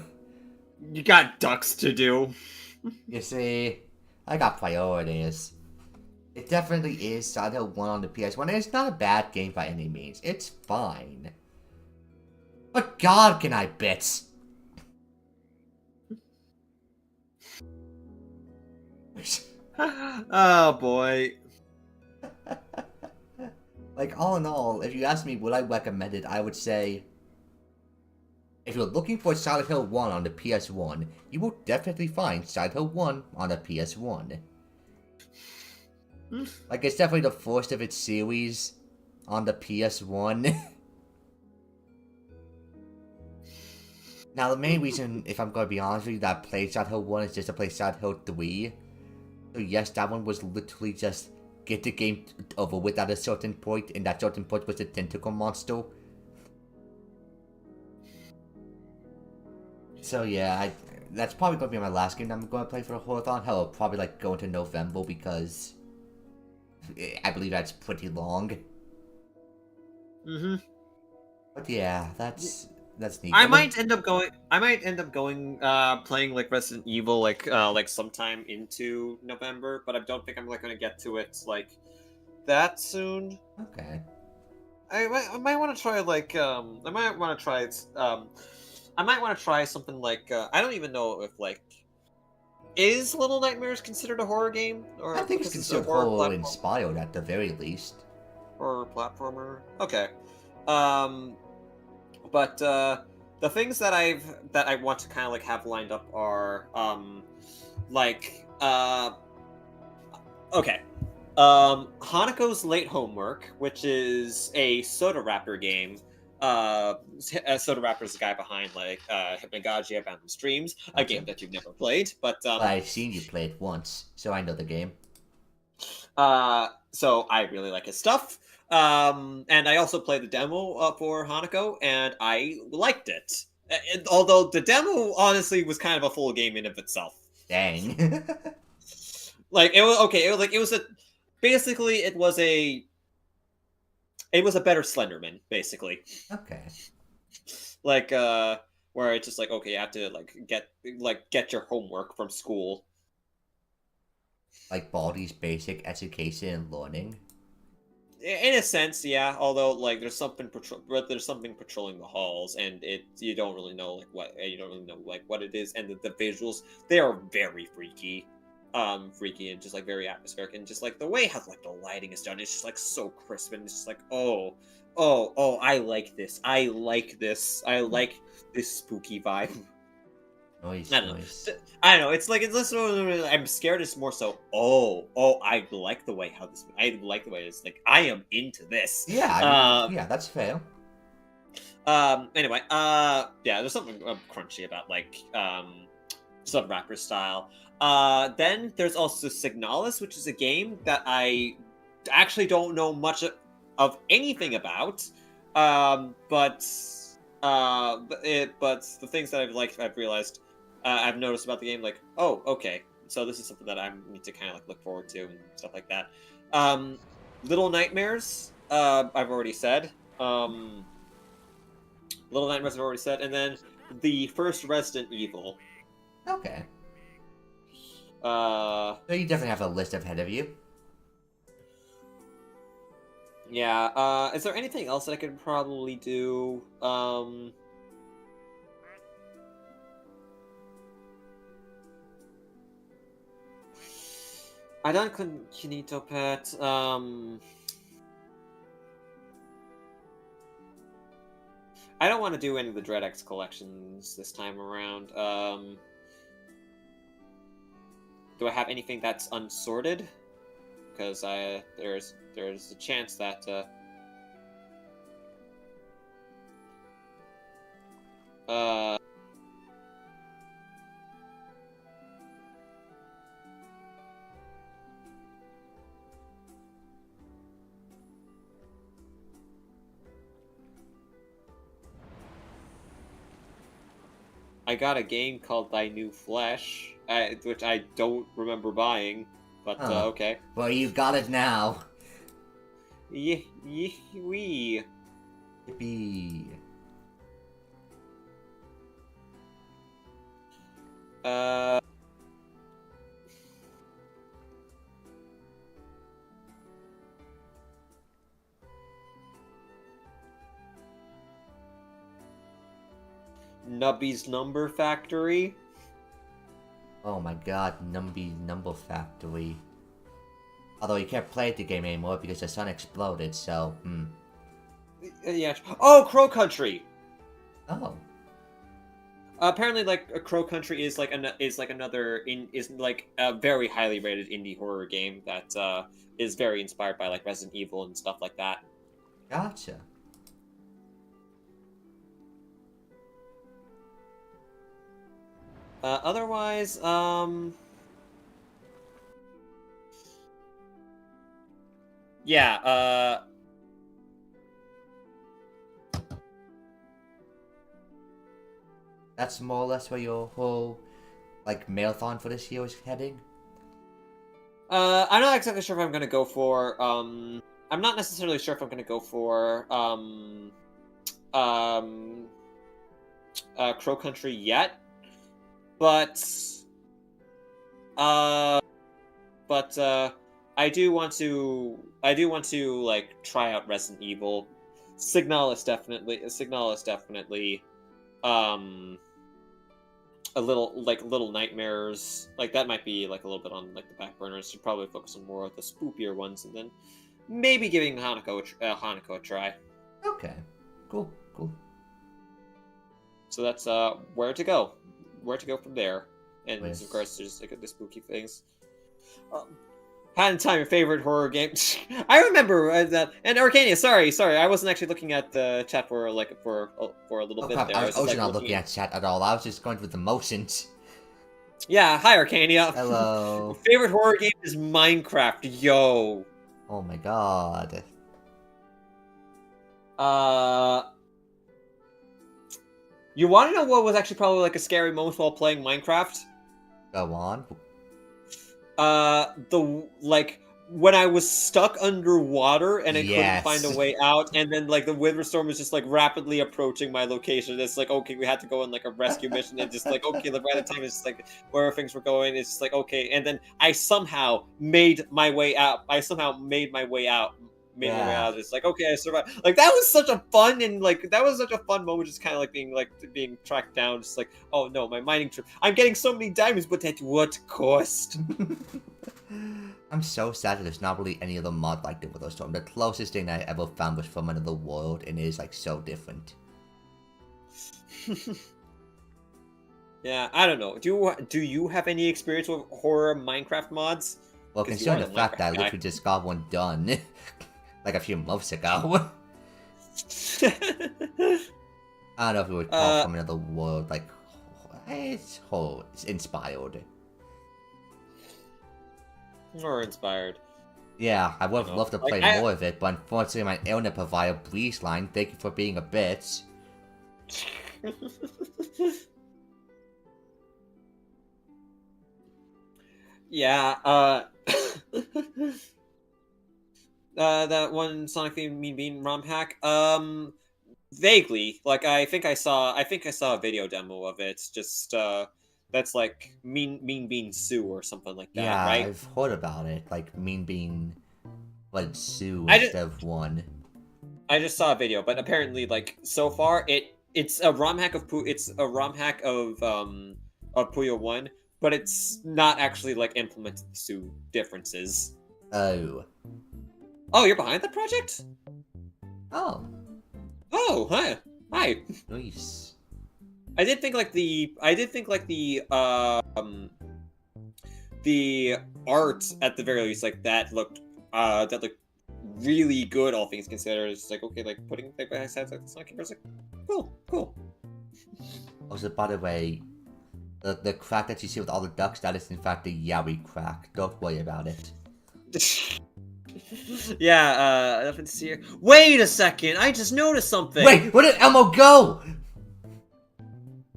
Speaker 2: You got ducks to do.
Speaker 1: You see, I got priorities. It definitely is Silent Hill 1 on the PS1, and it's not a bad game by any means. It's fine. But god, can I bitch!
Speaker 2: Oh boy.
Speaker 1: Like, all in all, if you ask me would I recommend it, I would say, if you're looking for Silent Hill 1 on the PS1, you will definitely find Silent Hill 1 on the PS1. Like, it's definitely the first of its series on the PS1. Now, the main reason, if I'm going to be honest with you, that I played Silent Hill 1 is just to play Silent Hill 3. So yes, that one was literally just get the game over with at a certain point, and that certain point was the tentacle monster. So yeah, that's probably going to be my last game that I'm going to play for the Horathon. Hell, probably like go into November because I believe that's pretty long.
Speaker 2: Mm-hmm.
Speaker 1: But yeah, that's neat.
Speaker 2: I might end up going playing like Resident Evil like sometime into November, but I don't think I'm like gonna get to it like that soon.
Speaker 1: Okay.
Speaker 2: I might want to try like I might want to try I might want to try something like I don't even know if like is Little Nightmares considered a horror game, or
Speaker 1: I think it's
Speaker 2: because a
Speaker 1: considered horror inspired at the very least.
Speaker 2: Horror platformer. Okay. But the things that I want to kind of like have lined up are like okay. Hanako's Late Homework, which is a soda rapper game. Soda Rapper is the guy behind like Hypnagogia, Abandoned Streams, a game that you've never played, but
Speaker 1: I've seen you play it once, so I know the game.
Speaker 2: So I really like his stuff. And I also played the demo for Hanako, and I liked it. Although the demo honestly was kind of a full game in of itself.
Speaker 1: Dang.
Speaker 2: Like it was okay. It was a basically it was a better Slenderman, basically.
Speaker 1: Okay.
Speaker 2: Like where it's just like okay, you have to get your homework from school.
Speaker 1: Like Baldi's basic education and learning.
Speaker 2: In a sense, yeah. Although, like, there's something patrolling the halls, and you don't really know what it is, and the visuals they are very freaky, and just like very atmospheric, and just like the way how like the lighting is done, it's just like so crisp, and it's just like oh, I like this, I like this spooky vibe.
Speaker 1: Nice,
Speaker 2: I don't
Speaker 1: nice.
Speaker 2: know. I don't know. It's like it's less. I'm scared. It's more so. I like the way how this. I like the way it's like. I am into this.
Speaker 1: Yeah, I mean, yeah, that's fair.
Speaker 2: Anyway. Yeah. There's something crunchy about like some rapper style. Then there's also Signalis, which is a game that I actually don't know much of anything about. But the things that I've realized. I've noticed about the game, like, oh, okay, so this is something that I need to kind of like look forward to and stuff like that. Little Nightmares, I've already said. Little Nightmares I've already said, and then the first Resident Evil.
Speaker 1: Okay.
Speaker 2: So
Speaker 1: you definitely have a list ahead of you.
Speaker 2: Yeah. Is there anything else that I could probably do? I done Kinito Pet. I don't want to do any of the DreadX collections this time around. Do I have anything that's unsorted? Because there's a chance that I got a game called Thy New Flesh, which I don't remember buying, but okay.
Speaker 1: Well, you got it now.
Speaker 2: Wee.
Speaker 1: Yippee.
Speaker 2: Nubby's Number Factory.
Speaker 1: Oh my god, Numby's Number Factory. Although you can't play the game anymore because the sun exploded, so,
Speaker 2: Yeah. Oh, Crow Country!
Speaker 1: Oh.
Speaker 2: Apparently, like, Crow Country is like another a very highly rated indie horror game that is very inspired by like Resident Evil and stuff like that.
Speaker 1: Gotcha.
Speaker 2: Otherwise, yeah,
Speaker 1: That's more or less where your whole, like, marathon for this year is heading?
Speaker 2: I'm not exactly sure if I'm gonna go for, I'm not necessarily sure if I'm gonna go for, Crow Country yet, but, I do want to, like, try out Resident Evil. Signal is definitely, a little nightmares, like, that might be, like, a little bit on, like, the back burner. Should probably focus on more of the spookier ones, and then maybe giving Hanako a try.
Speaker 1: Okay. Cool, cool.
Speaker 2: So that's, where to go from there. And
Speaker 1: Yes.
Speaker 2: of course, there's, like, the spooky things. Hand in time, your favorite horror game. I remember that. And Arcania, sorry, I wasn't actually looking at the chat for a little
Speaker 1: Oh
Speaker 2: bit
Speaker 1: crap,
Speaker 2: there.
Speaker 1: I was
Speaker 2: just,
Speaker 1: also
Speaker 2: like,
Speaker 1: not looking at chat at all. I was just going through the motions.
Speaker 2: Yeah, hi Arcania.
Speaker 1: Hello.
Speaker 2: Favorite horror game is Minecraft. Yo.
Speaker 1: Oh my god.
Speaker 2: You want to know what was actually probably like a scary moment while playing Minecraft?
Speaker 1: Go on.
Speaker 2: When I was stuck underwater and I
Speaker 1: Yes.
Speaker 2: couldn't find a way out, and then like the Wither Storm was just like rapidly approaching my location. It's like, okay, we had to go on like a rescue mission, and just like, okay, by the time it's just like where things were going, it's just like, okay, and then I somehow made my way out.
Speaker 1: Yeah.
Speaker 2: It's like, okay, I survived. Like that was such a fun moment, just kind of like being tracked down. Just like, oh no, my mining trip. I'm getting so many diamonds, but at what cost?
Speaker 1: I'm so sad that there's not really any other mod like the Wither Storm. The closest thing I ever found was from another world, and it is like so different.
Speaker 2: Yeah, I don't know. Do you have any experience with horror Minecraft mods?
Speaker 1: Well,
Speaker 2: 'Cause
Speaker 1: considering
Speaker 2: you
Speaker 1: the
Speaker 2: are a
Speaker 1: fact that I
Speaker 2: Minecraft guy.
Speaker 1: literally just got one done, like a few months ago. I don't know if it would call from another world, like, it's inspired.
Speaker 2: Or inspired.
Speaker 1: Yeah, I would have loved to
Speaker 2: like,
Speaker 1: play more of it, but unfortunately my internet provider, Breezeline, thank you for being a bitch.
Speaker 2: Yeah, that one Sonic theme Mean Bean ROM hack. Vaguely. Like I think I saw a video demo of it. Just that's like Mean Bean Sue or something like that,
Speaker 1: Yeah,
Speaker 2: right?
Speaker 1: I've heard about it, like Mean Bean, but Sue
Speaker 2: I
Speaker 1: instead of one.
Speaker 2: I just saw a video, but apparently, like so far, it's a ROM hack of Puyo 1, but it's not actually like implemented the Sue differences.
Speaker 1: Oh.
Speaker 2: Oh, you're behind that project?
Speaker 1: Oh.
Speaker 2: Oh, hi.
Speaker 1: Nice.
Speaker 2: I did think like the art at the very least, like that looked really good, all things considered. It's like, okay, like putting like by side like Sonic Heroes, like cool.
Speaker 1: Also, by the way, the crack that you see with all the ducks, that is in fact the Yowie crack. Don't worry about it.
Speaker 2: Yeah, nothing to see here. Wait a second, I just noticed something.
Speaker 1: Wait, where did Elmo go?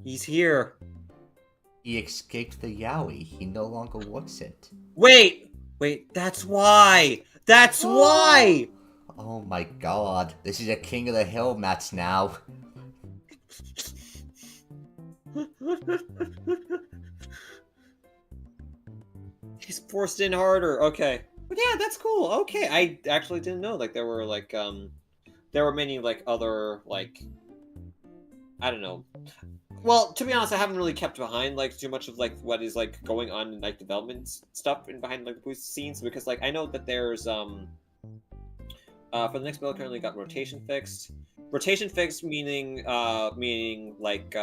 Speaker 2: He's here.
Speaker 1: He escaped the Yowie. He no longer wants it.
Speaker 2: Wait, that's why. That's why.
Speaker 1: Oh my god. This is a King of the Hill match now.
Speaker 2: He's forced in harder. Okay. But yeah, that's cool. Okay, I actually didn't know like there were many like other like I don't know. Well, to be honest, I haven't really kept behind like too much of like what is like going on in like development stuff and behind like the boost scenes, because like I know that there's for the next build I currently got rotation fixed. Rotation fixed meaning like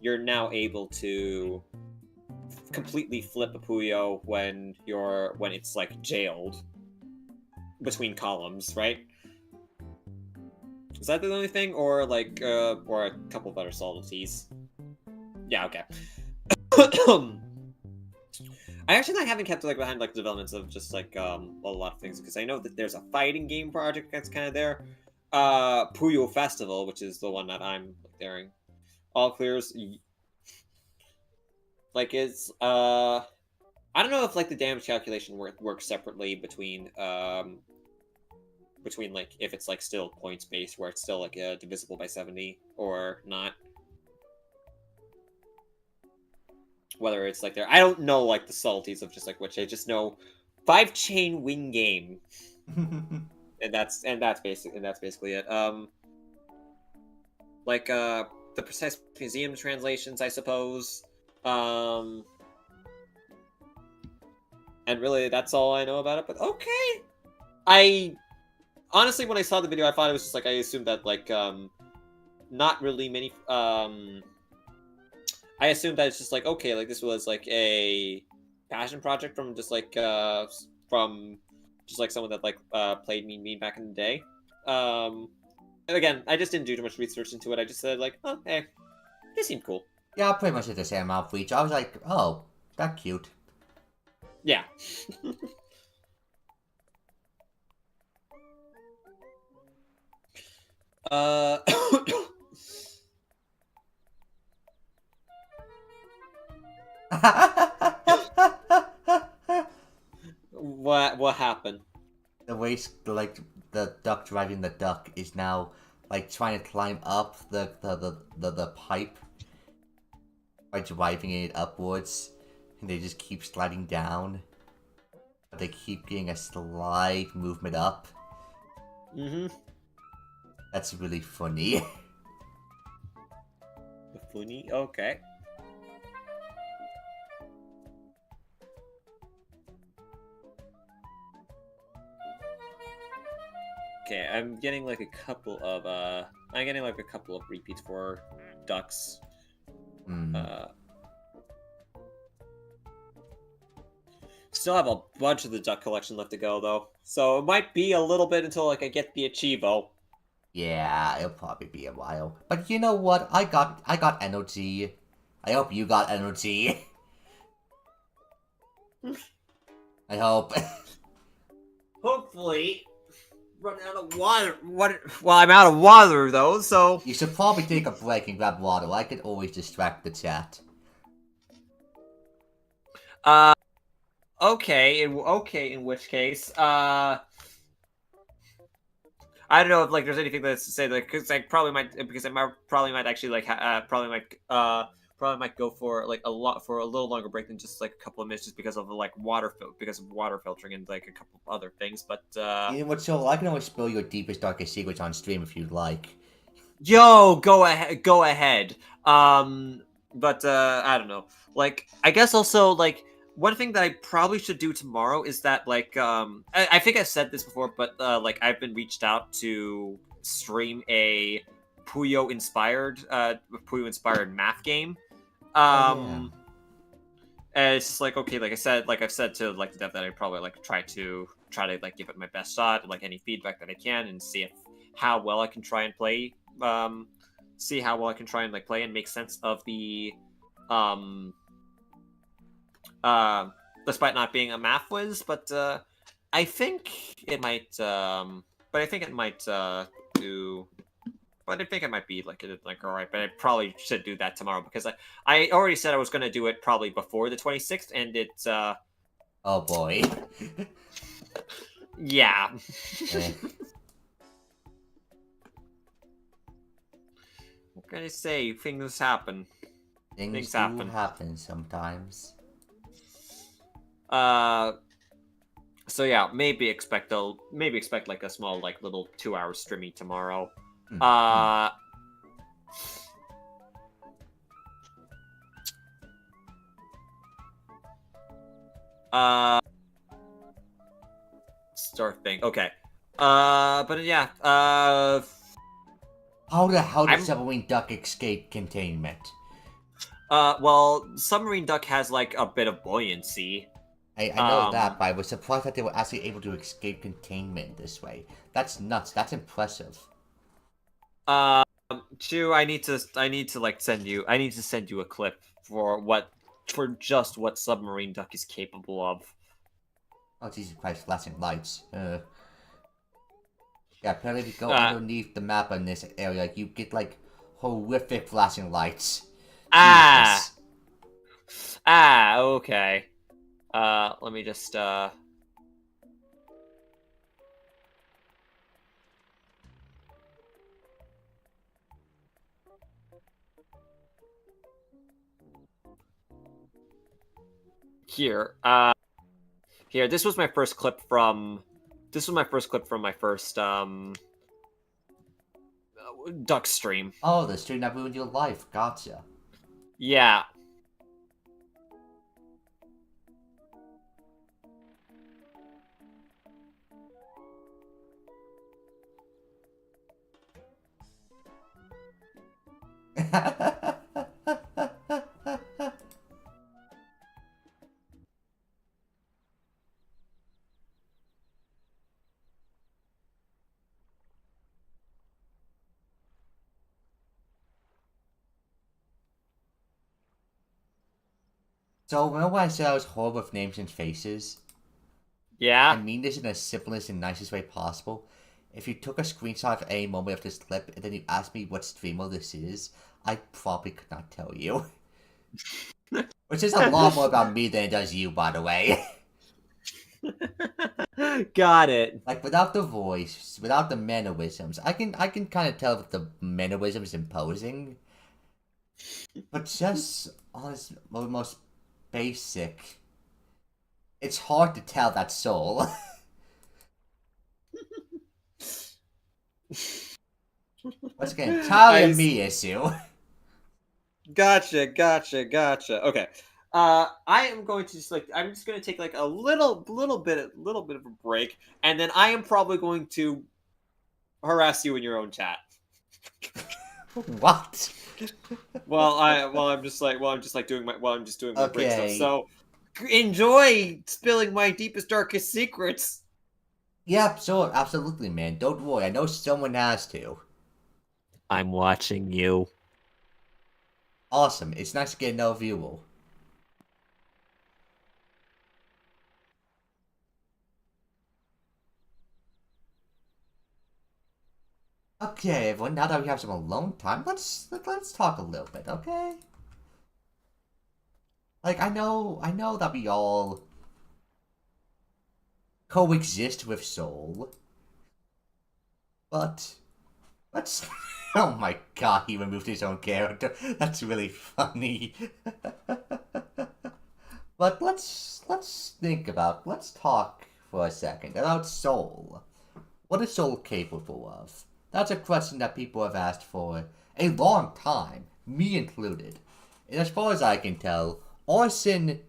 Speaker 2: you're now able to completely flip a Puyo when it's like jailed between columns, right? Is that the only thing, or like or a couple of other subtleties? Yeah, okay. I actually haven't kept like behind like developments of just like a lot of things because I know that there's a fighting game project that's kind of there. Puyo Festival, which is the one that I'm daring. All clears. Like it's I don't know if like the damage calculation works separately between like if it's like still points based where it's still like divisible by 70 or not. Whether it's like there, I don't know like the subtleties of just like which I just know 5-chain win game, and that's basically it. Like the precise museum translations, I suppose. And really, that's all I know about it. But okay, I honestly, when I saw the video, I thought it was just like I assumed that like not really many I assumed that it's just like okay, like this was like a passion project from just like someone that like played Mean back in the day. And again, I just didn't do too much research into it. I just said like, oh hey, they seem cool.
Speaker 1: Yeah, I pretty much did the same amount for each. I was like, oh, that's cute.
Speaker 2: Yeah. What happened?
Speaker 1: The waste, like the duck driving the duck, is now like trying to climb up the pipe by driving it upwards, and they just keep sliding down. But they keep getting a slight movement up.
Speaker 2: Mm-hmm.
Speaker 1: That's really funny.
Speaker 2: Funny? Okay. Okay, I'm getting like a couple of repeats for ducks. Still have a bunch of the duck collection left to go though. So it might be a little bit until like I get the Achievo.
Speaker 1: Yeah, it'll probably be a while. But you know what? I got energy. I hope you got energy. I hope.
Speaker 2: Hopefully. Run out of water. Well, I'm out of water though, so
Speaker 1: You should probably take a break and grab water. I could always distract the chat.
Speaker 2: Okay, in which case, I don't know if like there's anything that's to say like because I probably might actually like probably might go for like a little longer break than just like a couple of minutes just because of like water filtering and like a couple of other things. But
Speaker 1: You know what, so I can always spill your deepest, darkest secrets on stream if you'd like.
Speaker 2: yo, go ahead. But I don't know. Like I guess also like. One thing that I probably should do tomorrow is that, like, I think I've said this before, but, like, I've been reached out to stream a Puyo-inspired math game. And it's just like, okay, like I've said to, like, the dev that I'd probably, like, try to like, give it my best shot, and, like, any feedback that I can, and see how well I can try and play, like, play and make sense of the, despite not being a math whiz, but I think it might be like all right, but I probably should do that tomorrow because I already said I was going to do it probably before the 26th, and it's
Speaker 1: oh boy.
Speaker 2: yeah. What can I say? Things happen.
Speaker 1: Things do happen sometimes.
Speaker 2: So yeah, maybe expect like a small like little 2-hour streamy tomorrow. Start thing. Okay. But yeah.
Speaker 1: How the hell did submarine duck escape containment?
Speaker 2: Well, submarine duck has like a bit of buoyancy.
Speaker 1: I know that, but I was surprised that they were actually able to escape containment this way. That's nuts. That's impressive.
Speaker 2: Chu, I need to like send you. I need to send you a clip for just what submarine duck is capable of.
Speaker 1: Oh, Jesus Christ, flashing lights. Yeah, apparently if you go
Speaker 2: Uh,
Speaker 1: underneath the map in this area, you get, like, horrific flashing lights.
Speaker 2: ah,
Speaker 1: Jesus.
Speaker 2: okay. Let me just here. Here. This was my first clip from. This was my first clip from my first duck stream.
Speaker 1: Oh, the stream that ruined your life. Gotcha.
Speaker 2: Yeah.
Speaker 1: So, remember when I said I was horrible with names and faces? I
Speaker 2: Yeah.
Speaker 1: mean this in the simplest and nicest way possible. If you took a screenshot of any moment of this clip and then you asked me what streamer this is, I probably could not tell you. Which is a lot more about me than it does you, by the way.
Speaker 2: Got it.
Speaker 1: Like, without the voice, without the mannerisms, I can kind of tell if the mannerism is imposing. But just on its most basic, it's hard to tell that soul. Once again, entirely a me issue.
Speaker 2: Gotcha. Okay. I am going to just I'm just going to take like a little bit of a break, and then I am probably going to harass you in your own chat.
Speaker 1: What?
Speaker 2: I'm just doing my break stuff.
Speaker 1: Okay.
Speaker 2: So enjoy spilling my deepest darkest secrets.
Speaker 1: Yep, sure, absolutely, man. Don't worry, I know someone has to.
Speaker 2: I'm watching you.
Speaker 1: Awesome, it's nice to get another viewer. Okay, everyone, now that we have some alone time, let's talk a little bit, okay? Like, I know that we all coexist with Soul, but let's... Oh my god, he removed his own character. That's really funny. But let's talk for a second about Soul. What is Soul capable of? That's a question that people have asked for a long time, me included. And as far as I can tell, arson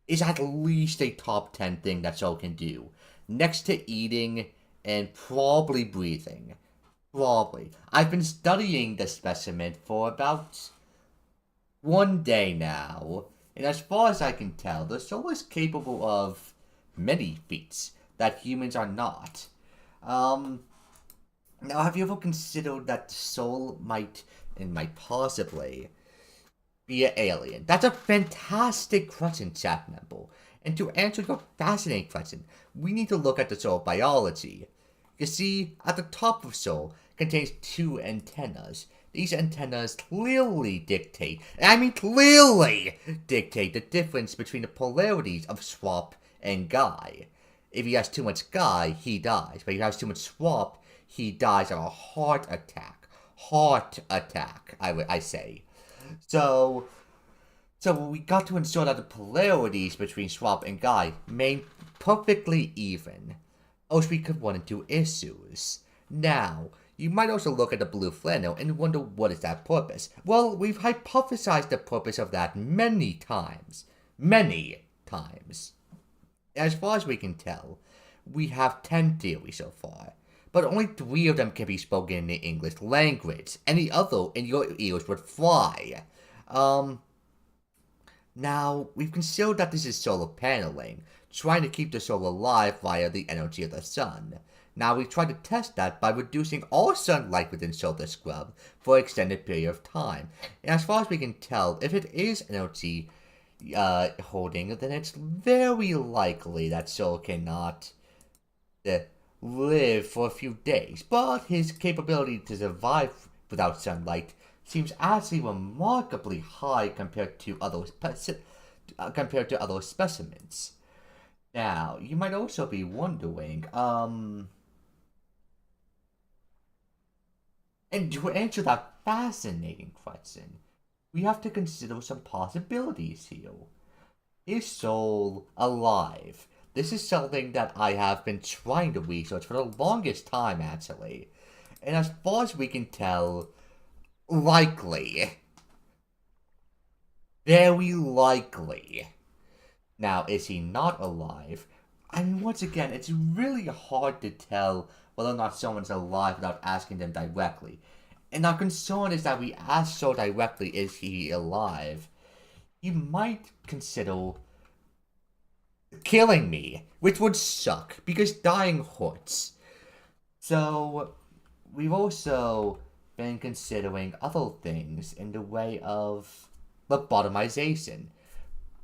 Speaker 1: is at least a top 10 thing that Soul can do. Next to eating and probably breathing. Probably. I've been studying the specimen for about 1 day now. And as far as I can tell, the Soul is capable of many feats that humans are not. Now, have you ever considered that the Soul might possibly be an alien? That's a fantastic question, chat member. And to answer your fascinating question, we need to look at the Soul biology. You see, at the top of Soul contains 2 antennas. These antennas clearly dictate the difference between the polarities of Swap and Guy. If he has too much Guy, he dies. But if he has too much Swap, he dies of a heart attack. I say. So we got to ensure that the polarities between Swap and Guy remain perfectly even, else we could run into issues. Now, you might also look at the blue flannel and wonder what is that purpose. Well, we've hypothesized the purpose of that many times. As far as we can tell, we have 10 theories so far, but only 3 of them can be spoken in the English language. Any other in your ears would fly. Now, we've considered that this is solar paneling, trying to keep the soul alive via the energy of the sun. Now we tried to test that by reducing all sunlight within Solar Scrub for an extended period of time. And as far as we can tell, if it is energy holding, then it's very likely that Soul cannot live for a few days. But his capability to survive without sunlight seems actually remarkably high compared to other specimens. Now, you might also be wondering, and to answer that fascinating question, we have to consider some possibilities here. Is Soul alive? This is something that I have been trying to research for the longest time, actually. And as far as we can tell, likely. Very likely. Now, is he not alive? I mean, once again, it's really hard to tell whether or not someone's alive without asking them directly. And our concern is that we ask so directly, is he alive? He might consider killing me, which would suck, because dying hurts. So, we've also been considering other things in the way of lobotomization.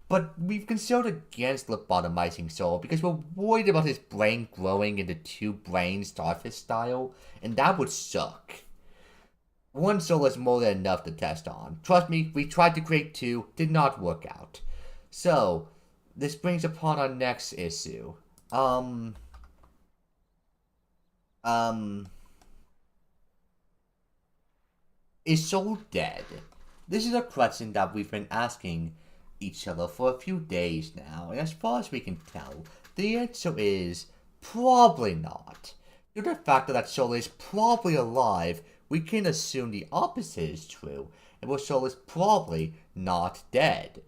Speaker 1: But we've considered against lobotomizing Soul because we're worried about his brain growing into 2 brains Starfish style, and that would suck. 1 Soul is more than enough to test on. Trust me, we tried to create 2, did not work out. So, this brings upon our next issue. Is Soul dead? This is a question that we've been asking each other for a few days now, and as far as we can tell, the answer is probably not. Due to the fact that Soul is probably alive, we can assume the opposite is true, and where Soul is probably not dead.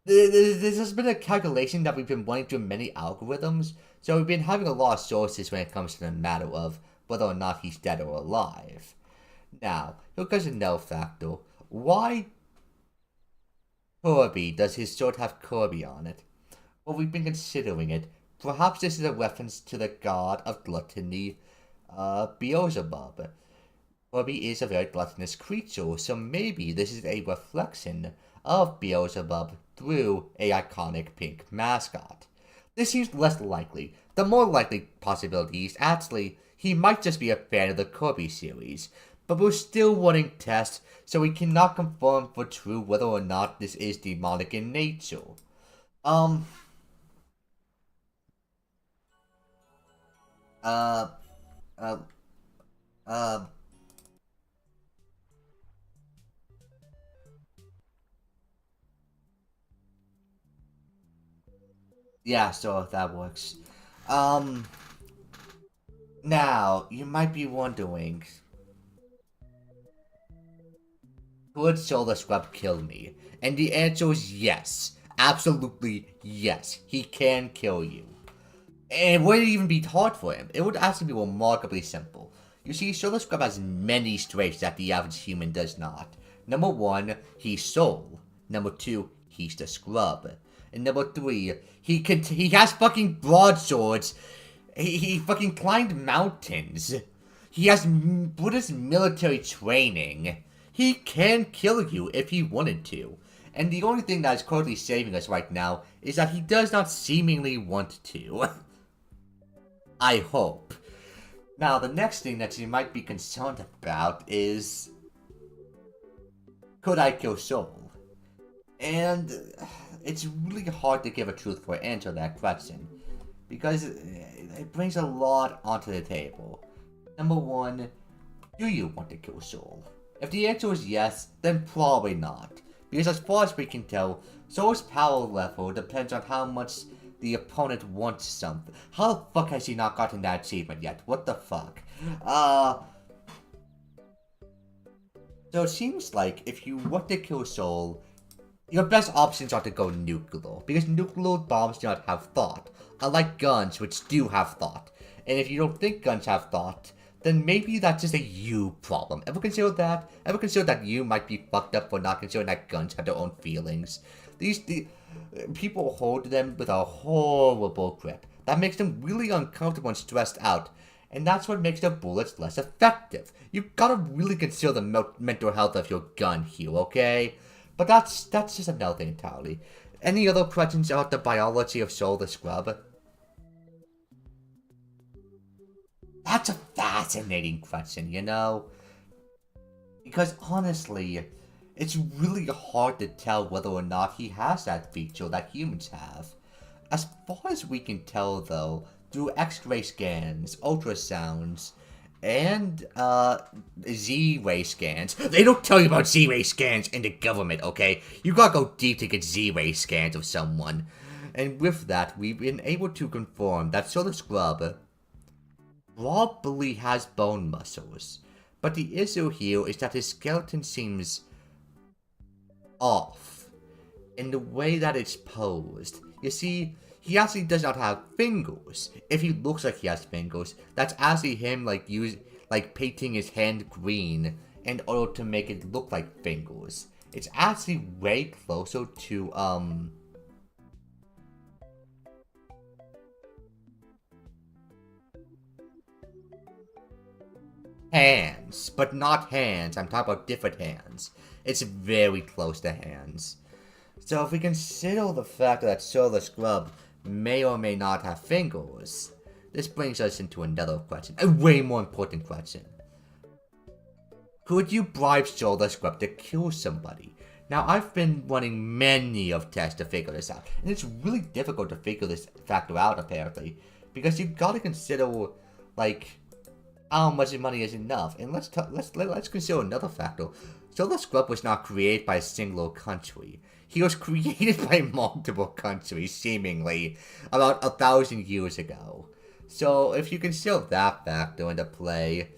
Speaker 1: This has been a calculation that we've been running through many algorithms, so we've been having a lot of sources when it comes to the matter of whether or not he's dead or alive. Now, here goes another factor. Why Kirby does his sword have Kirby on it? Well, we've been considering it. Perhaps this is a reference to the god of gluttony, Beelzebub. Kirby is a very gluttonous creature, so maybe this is a reflection of Beelzebub through a iconic pink mascot. This seems less likely. The more likely possibility is actually he might just be a fan of the Kirby series, but we're still running tests, so we cannot confirm for true whether or not this is demonic in nature. Yeah, so that works. Now, you might be wondering, could Solar Scrub kill me? And the answer is yes. Absolutely yes. He can kill you. And it wouldn't even be hard for him. It would actually be remarkably simple. You see, Solar Scrub has many traits that the average human does not. Number 1, he's Soul. Number 2, he's the Scrub. And number 3, he has fucking broadswords. He fucking climbed mountains. He has Buddhist military training. He can kill you if he wanted to. And the only thing that is currently saving us right now is that he does not seemingly want to. I hope. Now, the next thing that you might be concerned about is, could I kill Soul? And it's really hard to give a truthful answer to that question, because it brings a lot onto the table. Number 1, do you want to kill Soul? If the answer is yes, then probably not. Because as far as we can tell, Soul's power level depends on how much the opponent wants something. How the fuck has he not gotten that achievement yet? What the fuck? So it seems like if you want to kill Soul, your best options are to go nuclear, because nuclear bombs do not have thought, unlike guns which do have thought. And if you don't think guns have thought, then maybe that's just a you problem. Ever consider that? Ever consider that you might be fucked up for not considering that guns have their own feelings? The people hold them with a horrible grip that makes them really uncomfortable and stressed out. and that's what makes the bullets less effective. You gotta really consider the mental health of your gun here, okay? But that's just another thing entirely. Any other questions about the biology of Soul the Scrub? That's a fascinating question, you know? Because honestly, it's really hard to tell whether or not he has that feature that humans have. As far as we can tell though, through X-ray scans, ultrasounds, and Z-ray scans. They don't tell you about Z-ray scans in the government, okay? You gotta go deep to get Z-ray scans of someone. And with that, we've been able to confirm that Soul the Scrub probably has bone muscles. But the issue here is that his skeleton seems off in the way that it's posed. You see, he actually does not have fingers. If he looks like he has fingers, that's actually him like painting his hand green in order to make it look like fingers. It's actually way closer to hands, but not hands. I'm talking about different hands. It's very close to hands. So if we consider the fact that Soul the Scrub may or may not have fingers, this brings us into another question, a way more important question. Could you bribe Soul the Scrub to kill somebody? Now, I've been running many of tests to figure this out, and it's really difficult to figure this factor out, apparently, because you've got to consider, like, how much money is enough. And let's consider another factor. Soul the Scrub was not created by a single country. He was created by multiple countries, seemingly, about 1,000 years ago. So, if you consider that factor into play,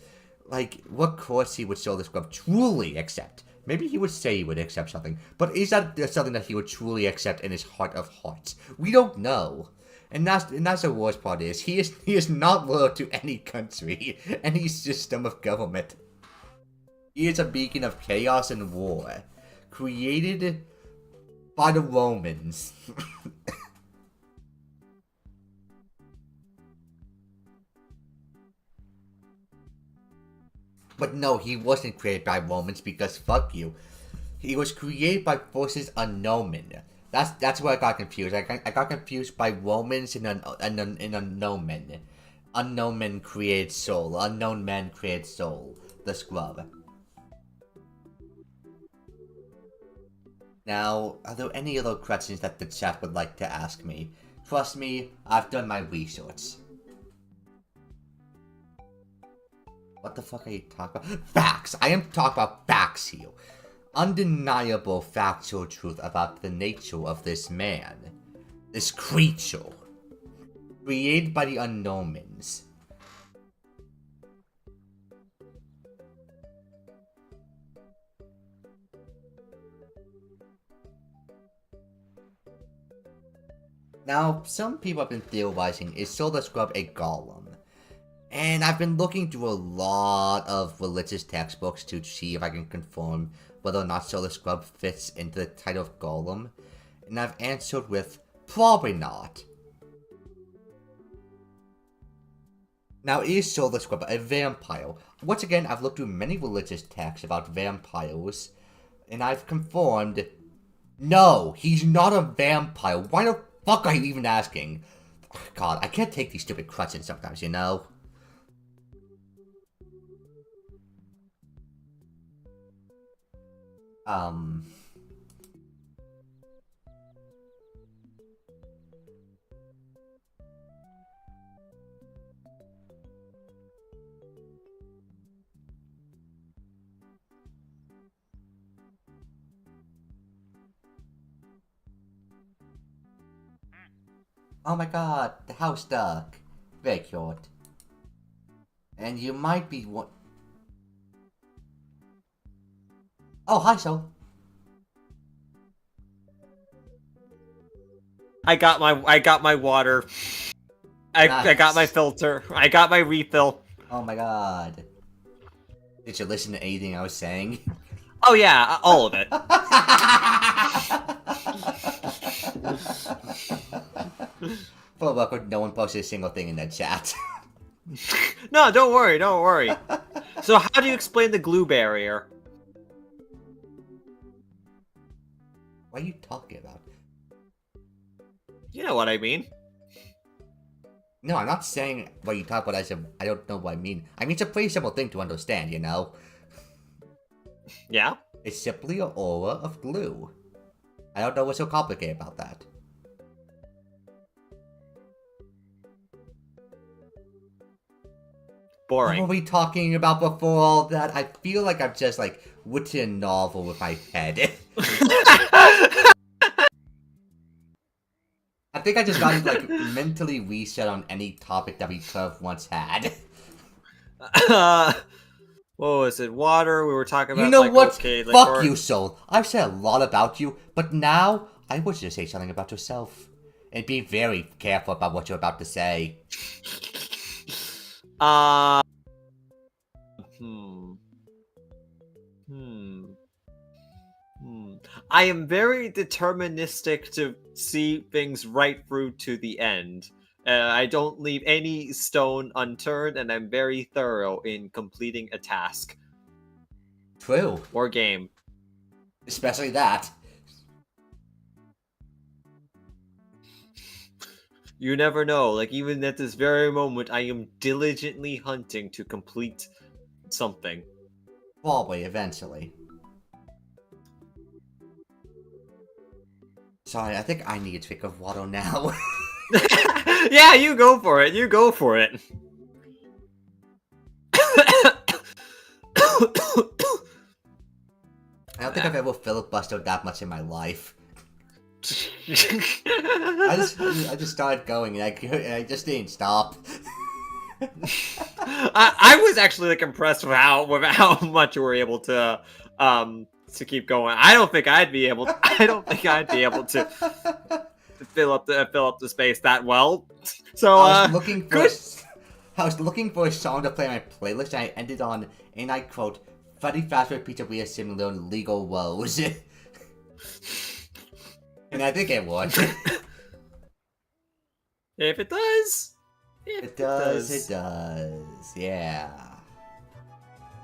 Speaker 1: like, what currency would Soul the Scrub truly accept? Maybe he would say he would accept something, but is that something that he would truly accept in his heart of hearts? We don't know. And that's the worst part is, he is not loyal to any country, any system of government. He is a beacon of chaos and war, created by the Romans. But no, he wasn't created by Romans because fuck you. He was created by forces unknown. That's where I got confused. I got confused by Romans and unknown men. Unknown men created Soul. Unknown men created Soul. The Scrub. Now, are there any other questions that the chat would like to ask me? Trust me, I've done my research. What the fuck are you talking about? Facts! I am talking about facts here. Undeniable factual truth about the nature of this man. This creature. Created by the Unknowns. Now, some people have been theorizing, is Soul the Scrub a golem? And I've been looking through a lot of religious textbooks to see if I can confirm whether or not Soul the Scrub fits into the title of golem. And I've answered with, probably not. Now, is Soul the Scrub a vampire? Once again, I've looked through many religious texts about vampires, and I've confirmed, no, he's not a vampire. Why the fuck are you even asking? God, I can't take these stupid questions sometimes, you know? Oh my god, the house duck. Very cute. And you might be one. Oh, hi, Soul.
Speaker 2: I got my water. I got my filter. I got my refill.
Speaker 1: Oh my god. Did you listen to anything I was saying?
Speaker 2: Oh yeah, all of it.
Speaker 1: For the record, no one posted a single thing in that chat.
Speaker 2: No, don't worry, don't worry. So how do you explain the glue barrier?
Speaker 1: What are you talking about?
Speaker 2: You know what I mean.
Speaker 1: No, I'm not saying what you talk about. I don't know what I mean. I mean, it's a pretty simple thing to understand, you know?
Speaker 2: Yeah?
Speaker 1: It's simply an aura of glue. I don't know what's so complicated about that. What were
Speaker 2: Boring.
Speaker 1: we talking about before all that? I feel like I'm just, like, written a novel with my head. I think I just got to, like, mentally reset on any topic that we could have once had.
Speaker 2: What was it? Water? We were talking about,
Speaker 1: You know
Speaker 2: like,
Speaker 1: what?
Speaker 2: okay, like,
Speaker 1: Fuck you, Soul. I've said a lot about you, but now I want you to say something about yourself. And be very careful about what you're about to say.
Speaker 2: Uh... I am very deterministic to see things right through to the end. I don't leave any stone unturned, and I'm very thorough in completing a task.
Speaker 1: True.
Speaker 2: Or game.
Speaker 1: Especially that.
Speaker 2: You never know, like even at this very moment, I am diligently hunting to complete something.
Speaker 1: Probably, eventually. Sorry, I think I need to drink of water now.
Speaker 2: Yeah, you go for it, you go for it.
Speaker 1: I don't think I've ever filibustered that much in my life. I just started going and I just didn't stop.
Speaker 2: I was actually like impressed with how much you were able to keep going. I don't think I'd be able to fill up the space that well. So
Speaker 1: I was looking for
Speaker 2: good.
Speaker 1: I was looking for a song to play on my playlist and I ended on, and I quote, Freddy Fazbear Pizzeria Simulator Legal Woes. And I think it worked.
Speaker 2: If it does.
Speaker 1: It does, yeah.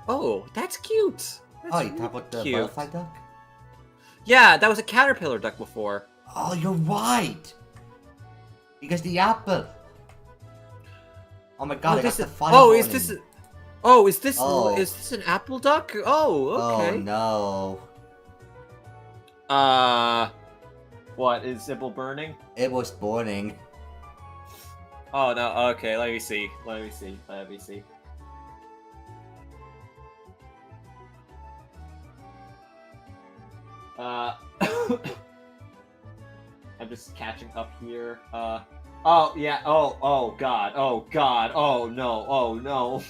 Speaker 2: Oh, that's cute. That's
Speaker 1: Oh, you talk about the
Speaker 2: cute.
Speaker 1: butterfly duck?
Speaker 2: Yeah, that was a caterpillar duck before.
Speaker 1: Oh, you're right! Because the apple. Oh my god, I got the fire
Speaker 2: is
Speaker 1: warning.
Speaker 2: this...
Speaker 1: Oh.
Speaker 2: Is this an apple duck? Oh, okay.
Speaker 1: Oh no.
Speaker 2: What, is Sybil burning?
Speaker 1: It was burning.
Speaker 2: Oh, no, okay, let me see. I'm just catching up here. Oh, yeah, oh god, oh no.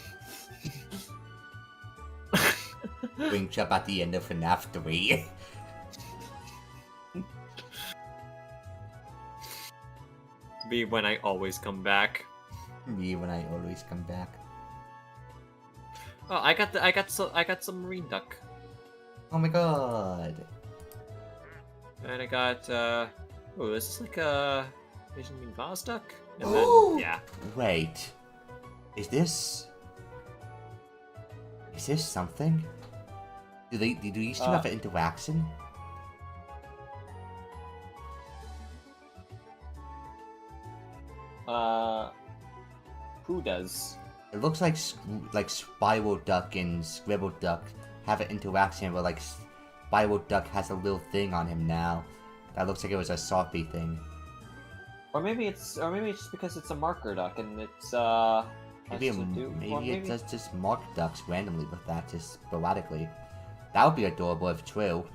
Speaker 1: Brings up at the end of FNAF 3.
Speaker 2: Me when I always come back.
Speaker 1: Me when I always come back.
Speaker 2: Oh, I got some marine duck.
Speaker 1: Oh my god.
Speaker 2: And I got oh, this is like a Asian mean vase duck. And then yeah.
Speaker 1: Wait. Is this something? Do these two have an interaction?
Speaker 2: Who does?
Speaker 1: It looks like Spiral Duck and Scribble Duck have an interaction where like Spiral Duck has a little thing on him now. That looks like it was a Softbee thing.
Speaker 2: Or maybe it's just because it's a marker duck and it's
Speaker 1: Maybe it does just mark ducks randomly with that, just sporadically. That would be adorable if true.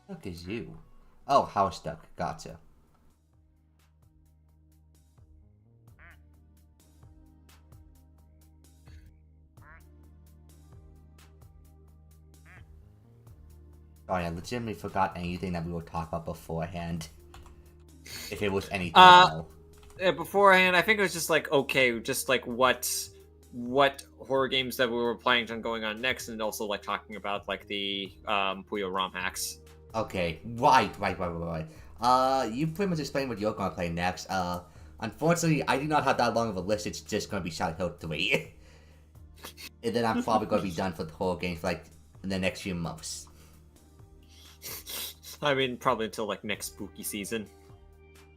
Speaker 1: Look is you. Oh, house duck. Gotcha. Sorry, I legitimately forgot anything that we were talking about beforehand. If it was anything at all.
Speaker 2: Beforehand, I think it was just like, okay, just like what horror games that we were planning on going on next, and also like talking about like the Puyo ROM hacks.
Speaker 1: Okay, right. You pretty much explained what you're gonna play next. Unfortunately, I do not have that long of a list. It's just gonna be Silent Hill 3. And then I'm probably gonna be done for the whole game for, like, in the next few months.
Speaker 2: I mean, probably until like next spooky season.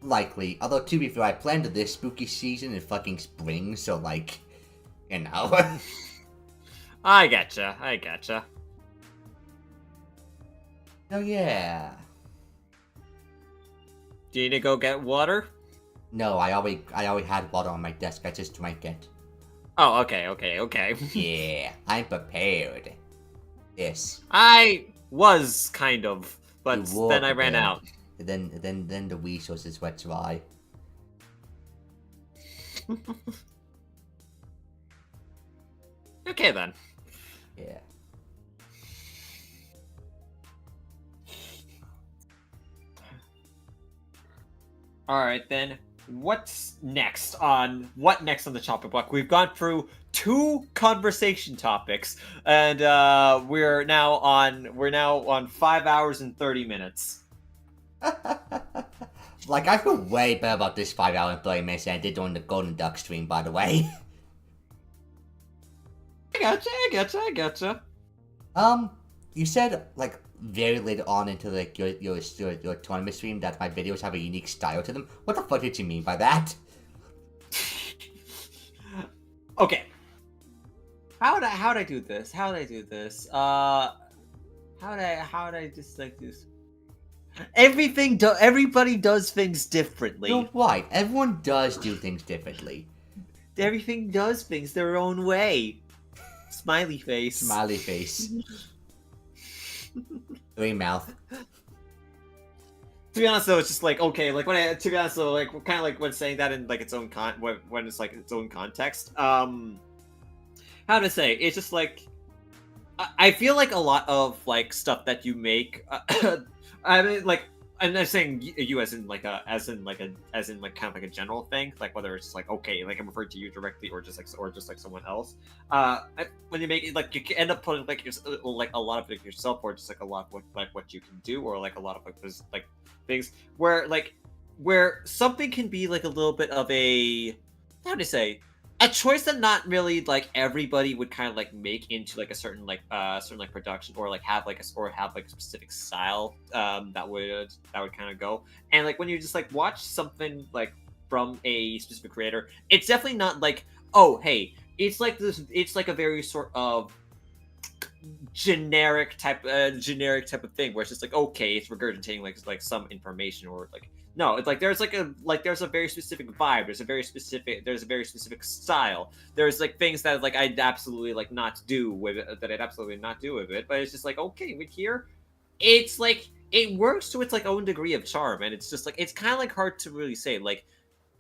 Speaker 1: Likely. Although, to be fair, I planned this spooky season in fucking spring, so, like, you know.
Speaker 2: I gotcha.
Speaker 1: Oh, yeah.
Speaker 2: Do you need to go get water?
Speaker 1: No, I already had water on my desk. I just drank it.
Speaker 2: Oh, okay.
Speaker 1: Yeah, I'm prepared. Yes.
Speaker 2: I was kind of, but
Speaker 1: You were
Speaker 2: then I ran
Speaker 1: prepared.
Speaker 2: out.
Speaker 1: Then the resources went dry.
Speaker 2: Okay then.
Speaker 1: Yeah.
Speaker 2: All right then. What next on the chopping block? We've gone through 2 conversation topics, and we're now on 5 hours and 30 minutes.
Speaker 1: Like, I feel way better about this 5 hour and 30 minutes than I did during the Golden Duck stream, by the way.
Speaker 2: I gotcha.
Speaker 1: You said, like, very late on into, like, your tournament stream that my videos have a unique style to them. What the fuck did you mean by that?
Speaker 2: Okay. How'd I do this? How'd I just like this? Everybody does things differently.
Speaker 1: You're right. Everyone does do things differently.
Speaker 2: Everything does things their own way. Smiley face.
Speaker 1: Smiley face. Green mouth.
Speaker 2: To be honest, though, it's just like okay, like to be honest, though, like kind of like when saying that in like its own when it's like its own context. How to say? It's just like I feel like a lot of like stuff that you make. I mean, like I'm not saying you as in like kind of like a general thing, like whether it's just like okay, like I'm referring to you directly or just like someone else. When you make it, like you can end up putting like like a lot of it yourself, or just like a lot of what you can do, or like a lot of like things where something can be like a little bit of a how to say a choice that not really like everybody would kind of like make into like a certain production or like have like a specific style that would kind of go. And like when you just like watch something like from a specific creator, it's definitely not like oh hey, it's like a very sort of generic type of thing where it's just like okay, it's regurgitating like some information or like no, it's like there's a very specific vibe. There's a very specific style. There's like things that like I'd absolutely like not do with it, that I'd absolutely not do with it. But it's just like okay, with here, it's like it works to its like own degree of charm, and it's just like it's kind of like hard to really say. Like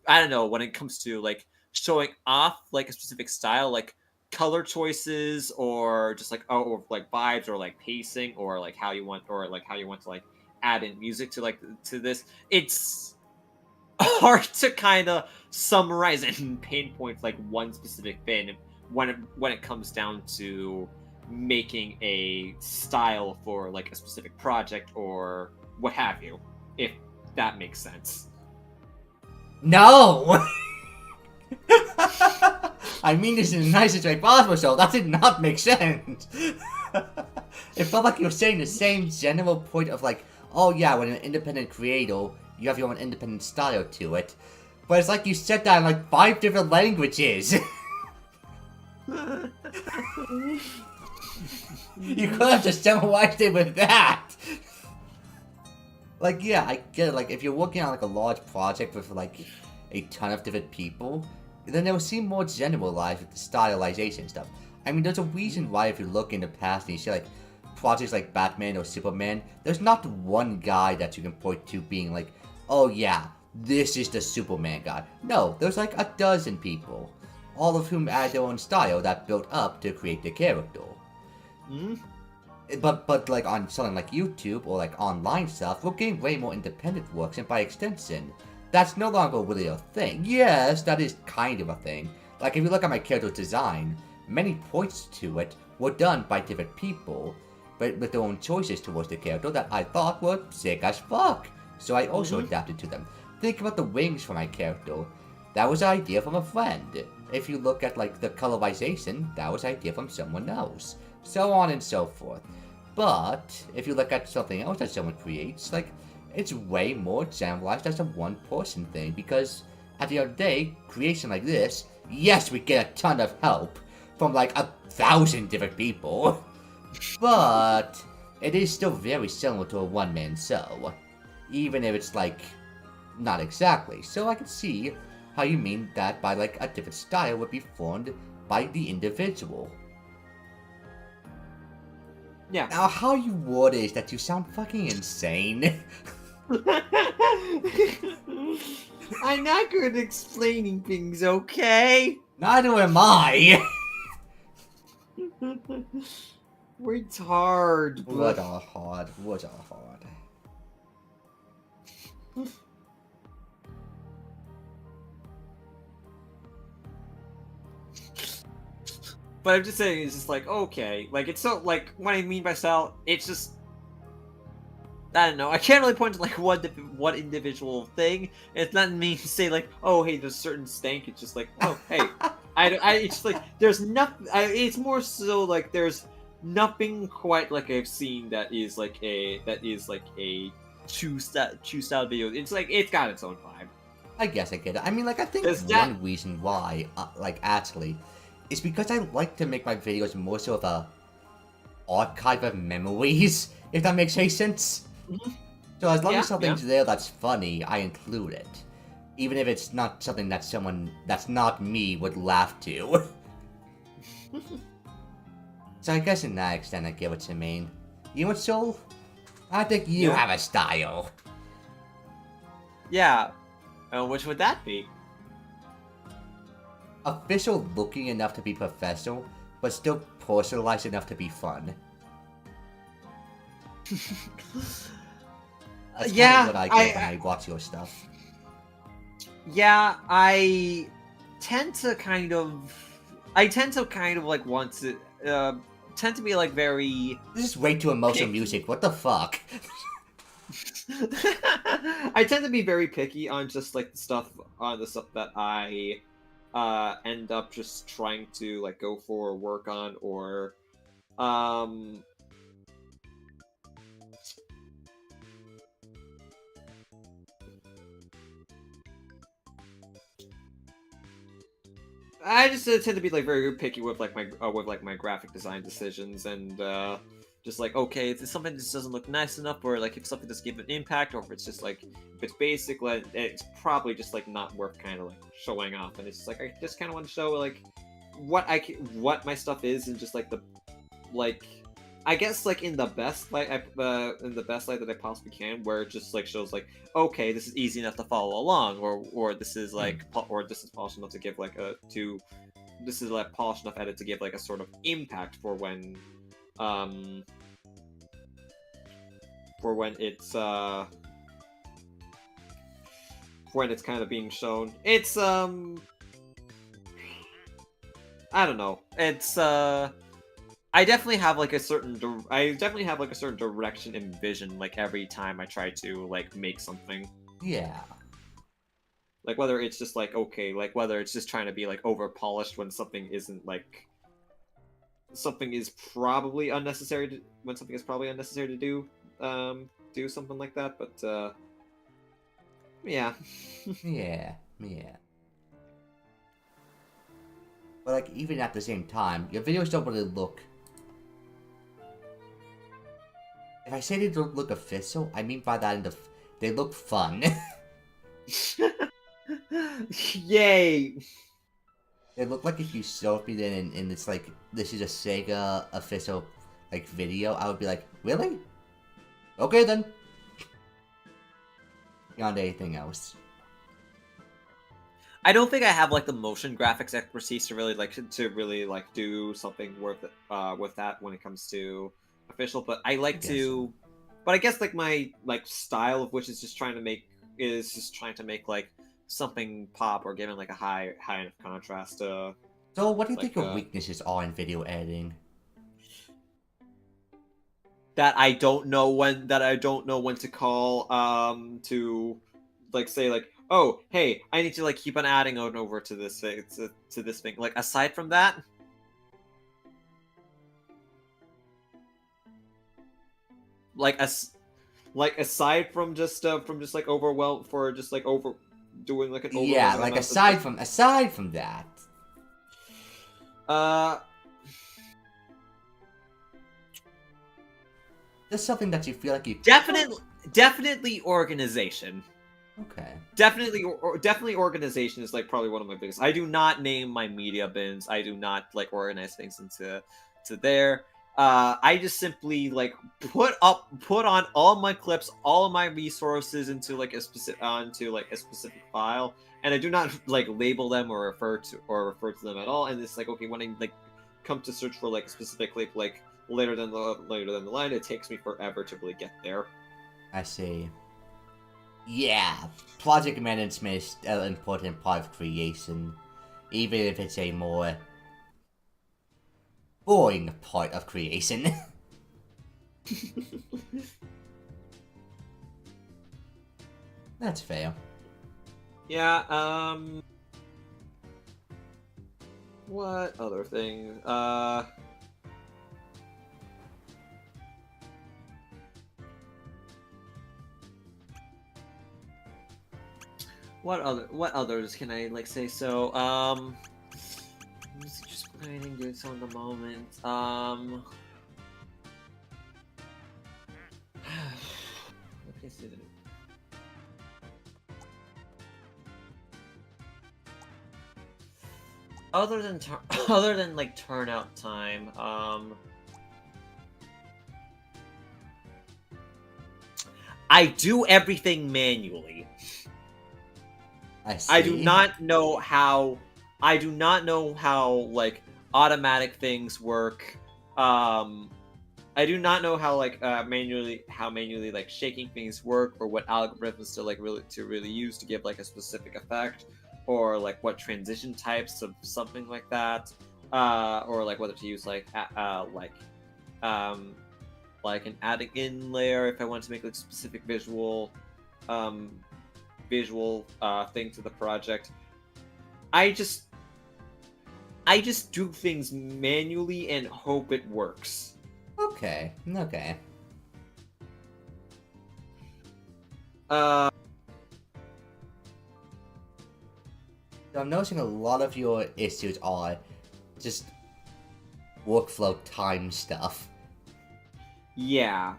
Speaker 2: I don't know when it comes to like showing off like a specific style, like color choices or just like or like vibes or like pacing or like how you want to like add in music to this. It's hard to kind of summarize and pinpoint like one specific thing when it comes down to making a style for like a specific project or what have you, if that makes sense.
Speaker 1: No! I mean this in the nicest way possible, so that did not make sense. It felt like you were saying the same general point of like, oh yeah, when an independent creator, you have your own independent style to it. But it's like you said that in like 5 different languages. You could have just summarized it with that. Like, yeah, I get it. Like, if you're working on like a large project with like a ton of different people, then it will seem more generalized with the stylization stuff. I mean, there's a reason why if you look in the past and you see like projects like Batman or Superman, there's not one guy that you can point to being like, oh yeah, this is the Superman guy. No, there's like a dozen people, all of whom add their own style that built up to create the character. But like on something like YouTube or like online stuff, we're getting way more independent works, and by extension, that's no longer really a thing. Yes, that is kind of a thing. Like if you look at my character design, many points to it were done by different people, but with their own choices towards the character that I thought were sick as fuck. so I also adapted to them. Think about the wings for my character. That was an idea from a friend. If you look at like the colorization, that was an idea from someone else. So on and so forth. But if you look at something else that someone creates, like it's way more generalized as a one-person thing, because at the end of the day, creation like this, yes, we get a ton of help from like 1,000 different people, but it is still very similar to a one-man show, even if it's like not exactly. So I can see how you mean that by like a different style would be formed by the individual.
Speaker 2: Yeah.
Speaker 1: Now, how you word is that you sound fucking insane.
Speaker 2: I'm not good at explaining things, okay?
Speaker 1: Neither am I.
Speaker 2: Words hard,
Speaker 1: Words
Speaker 2: but
Speaker 1: are hard. Words are hard.
Speaker 2: but I'm just saying it's just like okay, like it's so like what I mean by style, it's just I don't know. I can't really point to like what individual thing. It's not mean to say like, oh hey, there's a certain stank. It's just like, oh hey, it's just like there's nothing. It's more so like there's nothing quite like I've seen that is like a true style video. It's like it's got its own vibe.
Speaker 1: I guess I get it. I mean, like, I think
Speaker 2: Is that-
Speaker 1: one reason why, like, actually, is because I like to make my videos more so of a archive of memories, if that makes any sense. So as long as something's there that's funny, I include it. Even if it's not something that someone that's not me would laugh to. So I guess in that extent I get what you mean. You know what, Soul? I think you have a style.
Speaker 2: Yeah. Which would that be?
Speaker 1: Official looking enough to be professional, but still personalized enough to be fun. That's kind of what I get when I watch your stuff.
Speaker 2: Yeah, I tend to kind of like want to tend to be like very.
Speaker 1: This is way too emotional music. What the fuck?
Speaker 2: I tend to be very picky on just like the stuff that I end up just trying to like go for or work on or I just tend to be like very picky with like my graphic design decisions and just like okay, if it's something that just doesn't look nice enough, or like if something doesn't give an impact, or if it's just like if it's basic, like it's probably just like not worth kind of like showing off. And it's just like I just kind of want to show like what my stuff is, and just like the like I guess like in the best light that I possibly can, where it just like shows like okay, this is easy enough to follow along, or this is like or this is polished enough to give like this is like polished enough edit to give like a sort of impact for when it's kind of being shown. It's I don't know. It's I definitely have like a certain direction and vision like every time I try to like make something.
Speaker 1: Yeah.
Speaker 2: Like whether it's just like okay, like whether it's just trying to be like over polished when something isn't like something is probably unnecessary to do something like that, but yeah.
Speaker 1: Yeah. But like even at the same time, your videos don't really look. If I say they don't look official, I mean by that they look fun.
Speaker 2: Yay!
Speaker 1: They look like if you showed me that and it's like this is a Sega official like video, I would be like, really? Okay then. Beyond anything else.
Speaker 2: I don't think I have like the motion graphics expertise to really do something worth it with that when it comes to official, but I like to. But I guess like my like style of which is just trying to make like something pop or give it like a high enough contrast.
Speaker 1: So what do you think your weaknesses are in video editing?
Speaker 2: that I don't know when to call to like say like, oh hey, I need to like keep on adding on over to this thing to this thing. Like aside from that, aside from just like overwhelmed for just like over doing like an
Speaker 1: Yeah,
Speaker 2: overwhelming
Speaker 1: like
Speaker 2: amount
Speaker 1: aside from that. There's something that you feel like you
Speaker 2: definitely organization.
Speaker 1: Okay.
Speaker 2: Definitely organization is like probably one of my biggest. I do not name my media bins. I do not like organize things into there. I just simply like put on all my clips, all of my resources into like a specific file, and I do not like label them or refer to them at all. And it's like, okay, when I like come to search for like a specific clip like later than the line, it takes me forever to really get there.
Speaker 1: I see. Yeah, project management is an important part of creation, even if it's a more boring part of creation. That's fair.
Speaker 2: Yeah, what other thing? What others can I like say? So, just writing good some of the moment. What can I say? Other than like turnout time, I do everything manually.
Speaker 1: I see.
Speaker 2: I do not know how like automatic things work. I do not know how like manually like shaking things work, or what algorithms to like really use to give like a specific effect, or like what transition types of something like that, or like whether to use like an adding in layer if I want to make like specific visual thing to the project. I just do things manually and hope it works.
Speaker 1: Okay.
Speaker 2: Uh,
Speaker 1: So I'm noticing a lot of your issues are just workflow time stuff.
Speaker 2: yeah.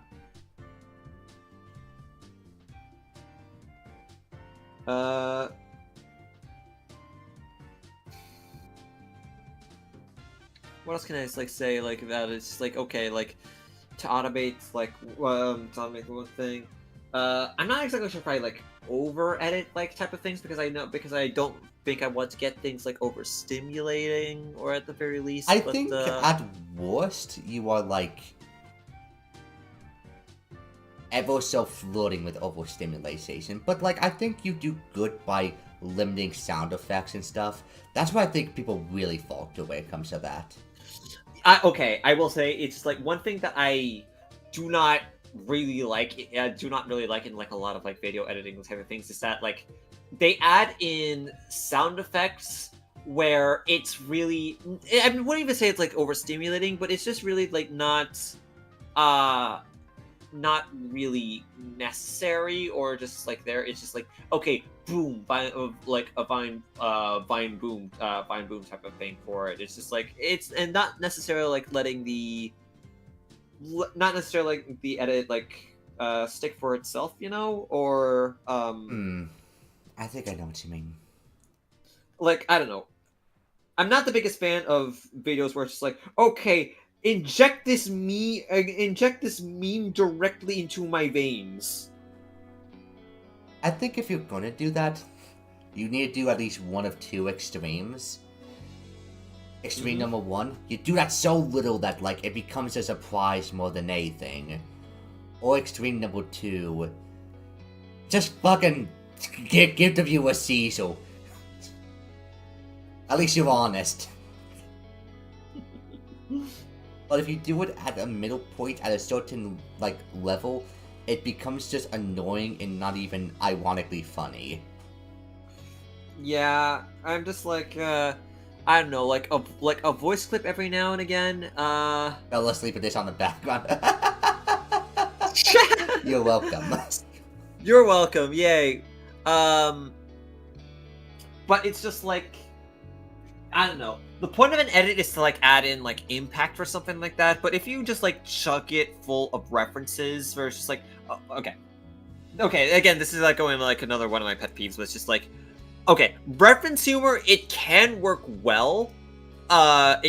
Speaker 2: What else can I just like say like about it? It's just like, okay, like to automate the one thing. I'm not exactly sure if I like over edit like type of things because I don't think I want to get things like overstimulating, or at the very least.
Speaker 1: I think at worst you are like ever so flirting with overstimulation, but like I think you do good by limiting sound effects and stuff. That's why I think people really falter when it comes to that.
Speaker 2: Okay, I will say it's like one thing that I do not really like in like a lot of like video editing type of things is that like they add in sound effects where it's really, I wouldn't even say it's like overstimulating, but it's just really like not really necessary, or just like there. It's just like, okay, boom, vine boom type of thing for it. It's just like and not necessarily like letting the edit like stick for itself, you know, or
Speaker 1: I think I know what you mean.
Speaker 2: like, I don't know. I'm not the biggest fan of videos where it's just like, okay, inject this meme directly into my veins.
Speaker 1: I think if you're gonna do that, you need to do at least one of two extremes. Extreme number one, you do that so little that like it becomes a surprise more than anything. Or extreme number two, just fucking give the viewer Cecil. At least you're honest. But if you do it at a middle point at a certain like level, it becomes just annoying and not even ironically funny.
Speaker 2: Yeah, I'm just like, I don't know, like a voice clip every now and again.
Speaker 1: Fell asleep with this on the background. You're welcome.
Speaker 2: You're welcome. Yay. But it's just like, I don't know. The point of an edit is to like add in like impact or something like that. But if you just like chuck it full of references, where it's just like, oh, okay. Again, this is like going like another one of my pet peeves. But it's just like, okay, reference humor. It can work well. But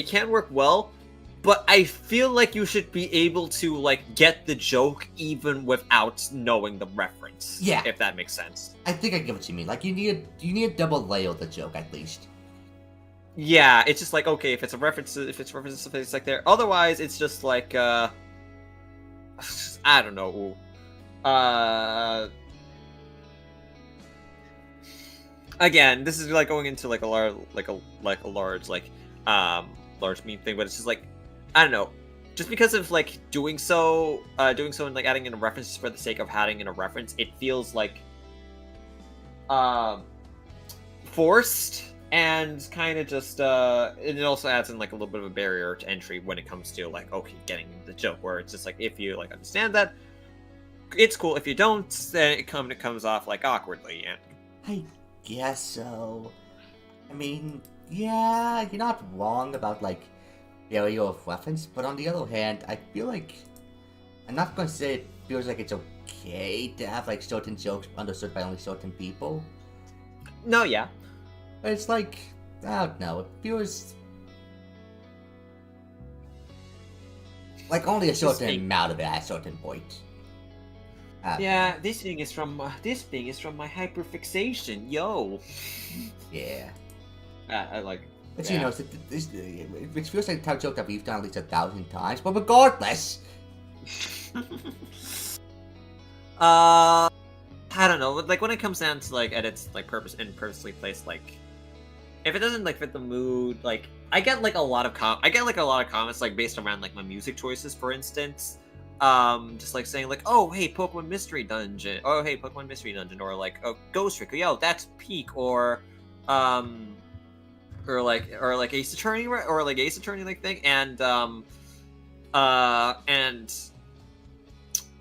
Speaker 2: I feel like you should be able to like get the joke even without knowing the reference.
Speaker 1: Yeah,
Speaker 2: if that makes sense.
Speaker 1: I think I get what you mean. Like you need a double layer of the joke at least.
Speaker 2: Yeah, it's just like, okay, if it's references to something, it's like there. Otherwise, it's just like, I don't know. Again, this is like going into like a large, large meme thing, but it's just like, I don't know. Just because of like doing so and like adding in a reference for the sake of adding in a reference, it feels like, forced. And kind of just, it also adds in like a little bit of a barrier to entry when it comes to like, okay, getting the joke. Where it's just like, if you like understand that, it's cool. If you don't, then it comes off like awkwardly. And
Speaker 1: I guess so. I mean, yeah, you're not wrong about like barrier of reference, but on the other hand, I feel like I'm not gonna say it feels like it's okay to have like certain jokes understood by only certain people.
Speaker 2: no, yeah.
Speaker 1: But it's like, I don't know, it feels like only a certain amount of it at a certain point.
Speaker 2: Yeah, this thing is from my hyperfixation, yo.
Speaker 1: Yeah.
Speaker 2: I like.
Speaker 1: But
Speaker 2: yeah.
Speaker 1: you know, it feels like a type of joke that we've done at least 1,000 times, but regardless.
Speaker 2: I don't know, like when it comes down to like edits, like purposely placed, like if it doesn't like fit the mood, like I get like a lot of comments like based around like my music choices, for instance. Just like saying like, oh hey, Pokemon Mystery Dungeon, or like, oh, Ghost Recon, yo, that's peak, or Ace Attorney, like thing, and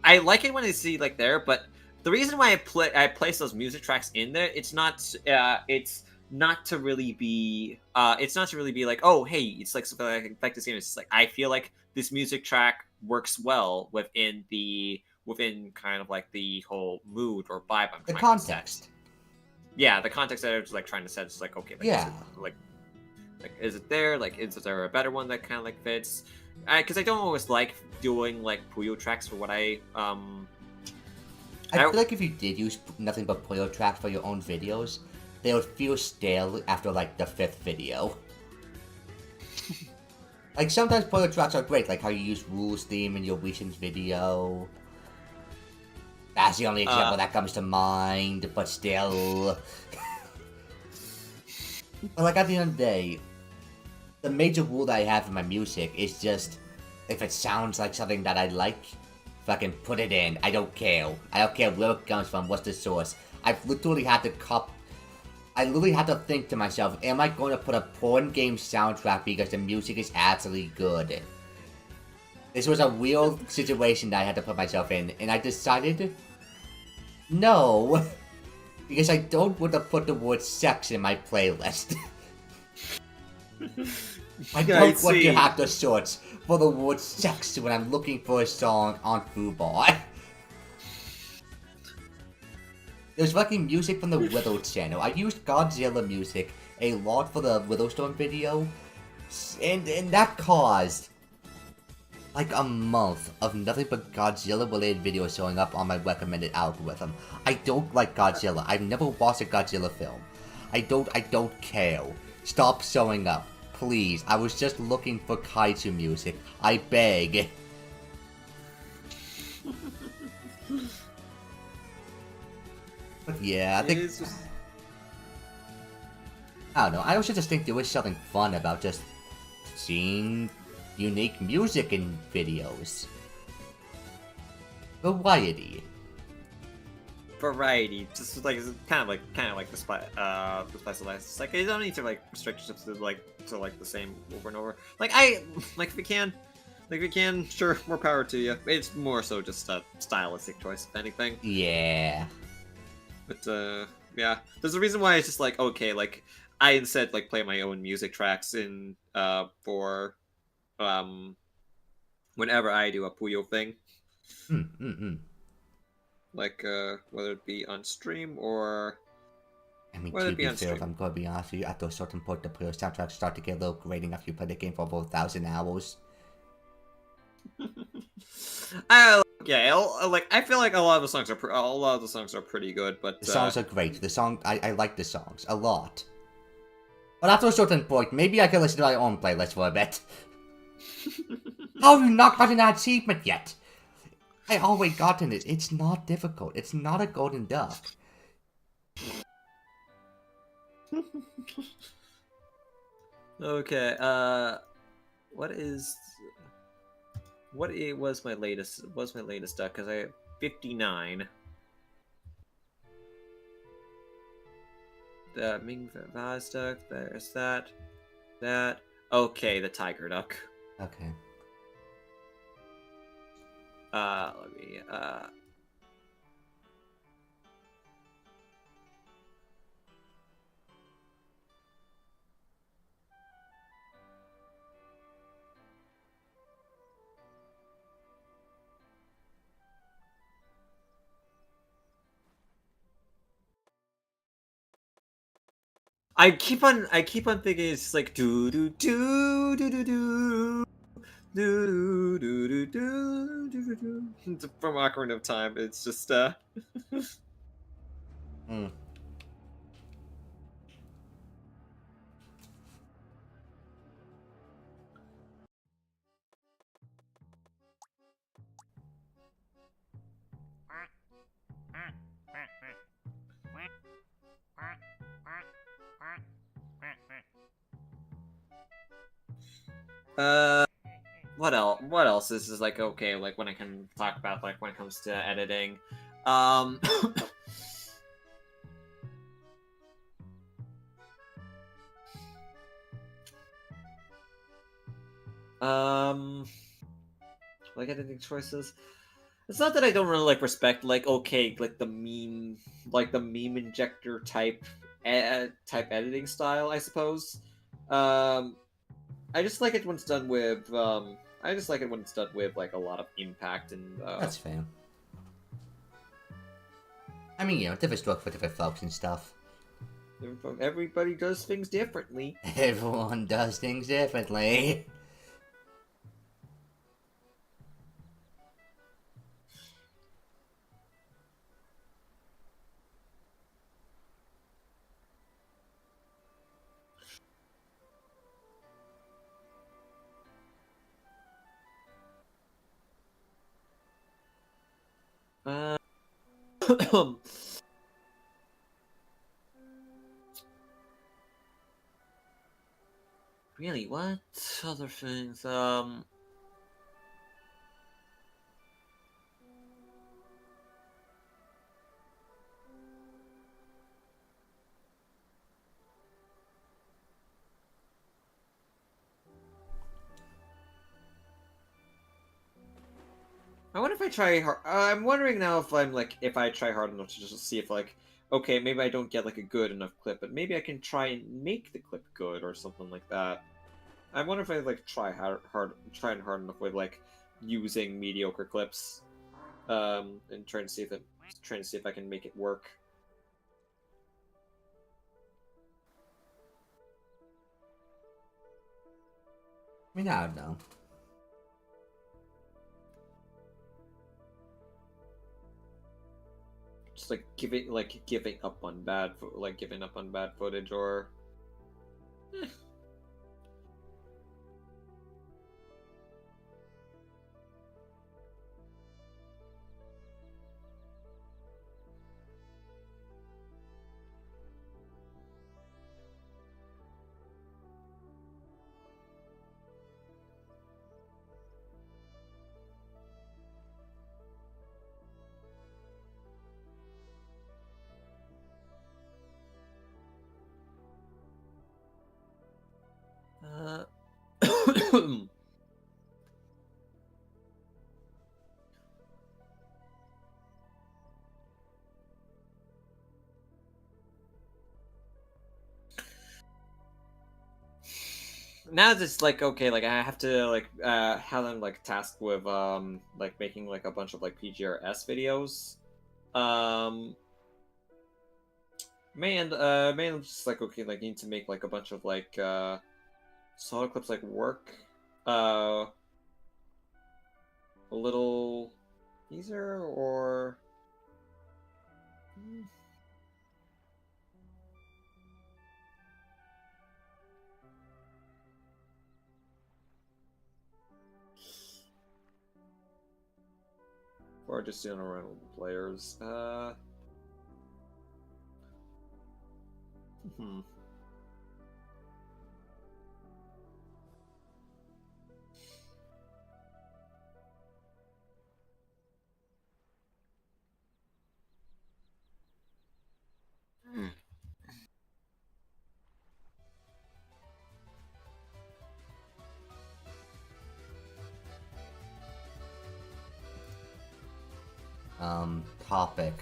Speaker 2: I like it when I see like there, but the reason why I place those music tracks in there, it's not to really be like, oh hey, it's like something like this game. It's just like, I feel like this music track works well within kind of like the whole mood or vibe I'm
Speaker 1: The
Speaker 2: trying to
Speaker 1: context.
Speaker 2: set. Yeah, the context that I was like trying to set is like, okay, like,
Speaker 1: yeah,
Speaker 2: is it there? Like, is there a better one that kind of like fits? Because I don't always like doing like Puyo tracks for what I
Speaker 1: feel like if you did use nothing but Puyo tracks for your own videos, they would feel stale after like the 5th video. Like sometimes Puyo tracks are great, like how you use Rules theme in your recent video. That's the only example that comes to mind, but still. But like at the end of the day, the major rule that I have in my music is just, if it sounds like something that I like, fucking put it in. I don't care. I don't care where it comes from, what's the source. I've literally had to think to myself, am I going to put a porn game soundtrack because the music is absolutely good? This was a real situation that I had to put myself in, and I decided, no, because I don't want to put the word sex in my playlist. I don't want to have to search for the word sex when I'm looking for a song on Fubar. There's fucking music from the Widow channel. I used Godzilla music a lot for the Widowstorm video, and that caused like a month of nothing but Godzilla related videos showing up on my recommended algorithm. I don't like Godzilla. I've never watched a Godzilla film. I don't care. Stop showing up. Please. I was just looking for kaiju music. I beg. But yeah, I think... I don't know. I also just think there was something fun about just seeing unique music in videos. Variety.
Speaker 2: Variety, just like kind of like the Spice of Life. It's like you don't need to like restrict yourself to the same over and over. Like if you can, sure, more power to you. It's more so just a stylistic choice, if anything.
Speaker 1: Yeah.
Speaker 2: But yeah, there's a reason why it's just like okay, like I instead like play my own music tracks in for whenever I do a Puyo thing. Like whether it be on stream or
Speaker 1: I mean,
Speaker 2: whether
Speaker 1: to
Speaker 2: it be
Speaker 1: be
Speaker 2: on
Speaker 1: fair, if
Speaker 2: stream.
Speaker 1: I'm gonna be honest with you, after a certain point, the player soundtracks start to get a little grating after you play the game for over 1,000 hours.
Speaker 2: I feel like a lot of the songs are pretty good, but
Speaker 1: The songs are great. I like the songs a lot. But after a certain point, maybe I can listen to my own playlist for a bit. How have you not gotten that achievement yet? I always gotten it. It's not difficult. It's not a golden duck.
Speaker 2: Okay, was my latest duck? Because I have 59. The Ming Vaz duck. There's that. Okay, the tiger duck.
Speaker 1: Okay.
Speaker 2: Let me I keep on thinking it's like do do do do do do do do do do do do from Ocarina of Time. It's just what else? What else is like okay? Like when I can talk about like when it comes to editing, um, um, like editing choices. It's not that I don't really like respect like okay like the meme injector type editing style, I suppose. Um, I just like it when it's done with like a lot of impact and
Speaker 1: That's fair. I mean, you know, different stroke for different folks and stuff.
Speaker 2: everybody does things differently.
Speaker 1: Everyone does things differently.
Speaker 2: Really, what other things? I wonder if I try hard. I'm wondering now if I try hard enough to just see if like, okay, maybe I don't get like a good enough clip, but maybe I can try and make the clip good or something like that. I wonder if I like trying hard enough with like using mediocre clips, and trying to see if I can make it work.
Speaker 1: I mean, I don't know.
Speaker 2: Just like giving up on bad footage or. Now it's like, okay, like I have to like have them like tasked with like making like a bunch of like PGRS videos. I'm just like, okay, like need to make like a bunch of like solid clips like work a little easier, or just doing around players.
Speaker 1: Topic,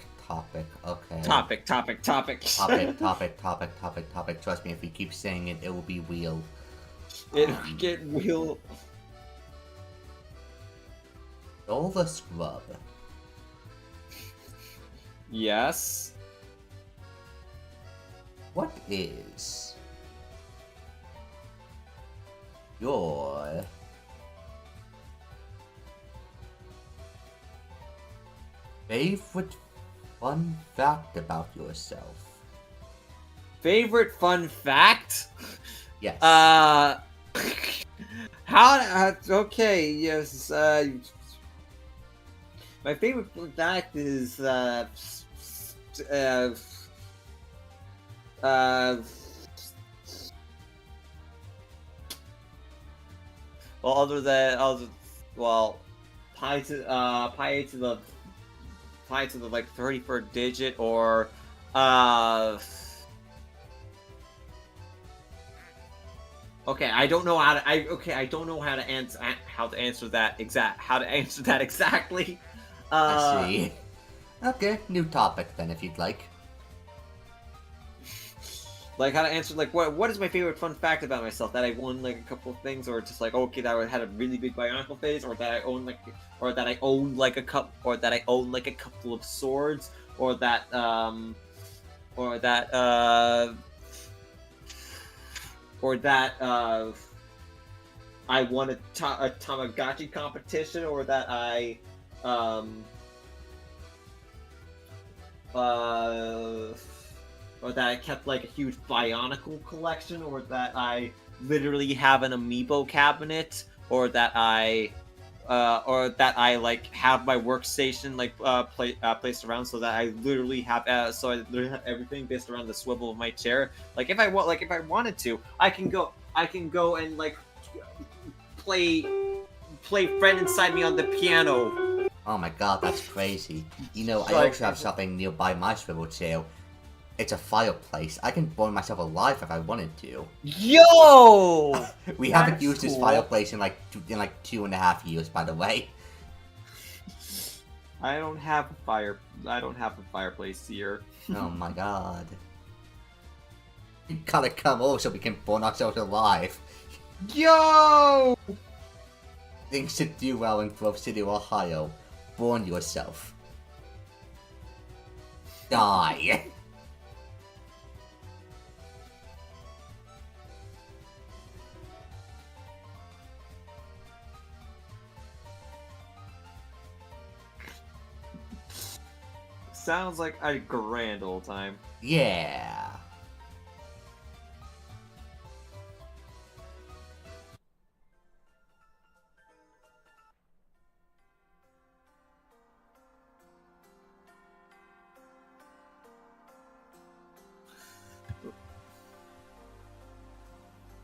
Speaker 1: okay.
Speaker 2: Topic.
Speaker 1: Topic. Trust me, if we keep saying it, it will be real.
Speaker 2: It get real.
Speaker 1: All the scrub.
Speaker 2: Yes.
Speaker 1: What is your favorite fun fact about yourself?
Speaker 2: Favorite fun fact?
Speaker 1: Yes.
Speaker 2: Okay, yes, my favorite fun fact is, well, pi to the like 34th digit, or okay, I don't know how to. I don't know how to answer that exactly.
Speaker 1: I see. Okay, new topic then, if you'd like.
Speaker 2: Like how to answer like what is my favorite fun fact about myself? That I won like a couple of things, or just like, okay, that I had a really big bionicle phase, or that I own like, or that I own like a couple of swords, or that I won a Tamagotchi competition, or that I or that I kept like a huge Bionicle collection, or that I literally have an amiibo cabinet, or that I like have my workstation like placed around, so that I literally have everything based around the swivel of my chair. Like if I wanted to, I can go and like play friend inside me on the piano.
Speaker 1: Oh my god, that's crazy. You know, I
Speaker 2: Like-
Speaker 1: also have something nearby my swivel chair. It's a fireplace. I can burn myself alive if I wanted to.
Speaker 2: Yo!
Speaker 1: We haven't
Speaker 2: That's
Speaker 1: used this
Speaker 2: cool.
Speaker 1: fireplace in like 2.5 years, by the way.
Speaker 2: I don't have a fireplace here.
Speaker 1: Oh my god. You gotta come over so we can burn ourselves alive.
Speaker 2: Yo!
Speaker 1: Things to do well in Grove City, Ohio. Burn yourself. Die.
Speaker 2: Sounds like a grand old time.
Speaker 1: Yeah.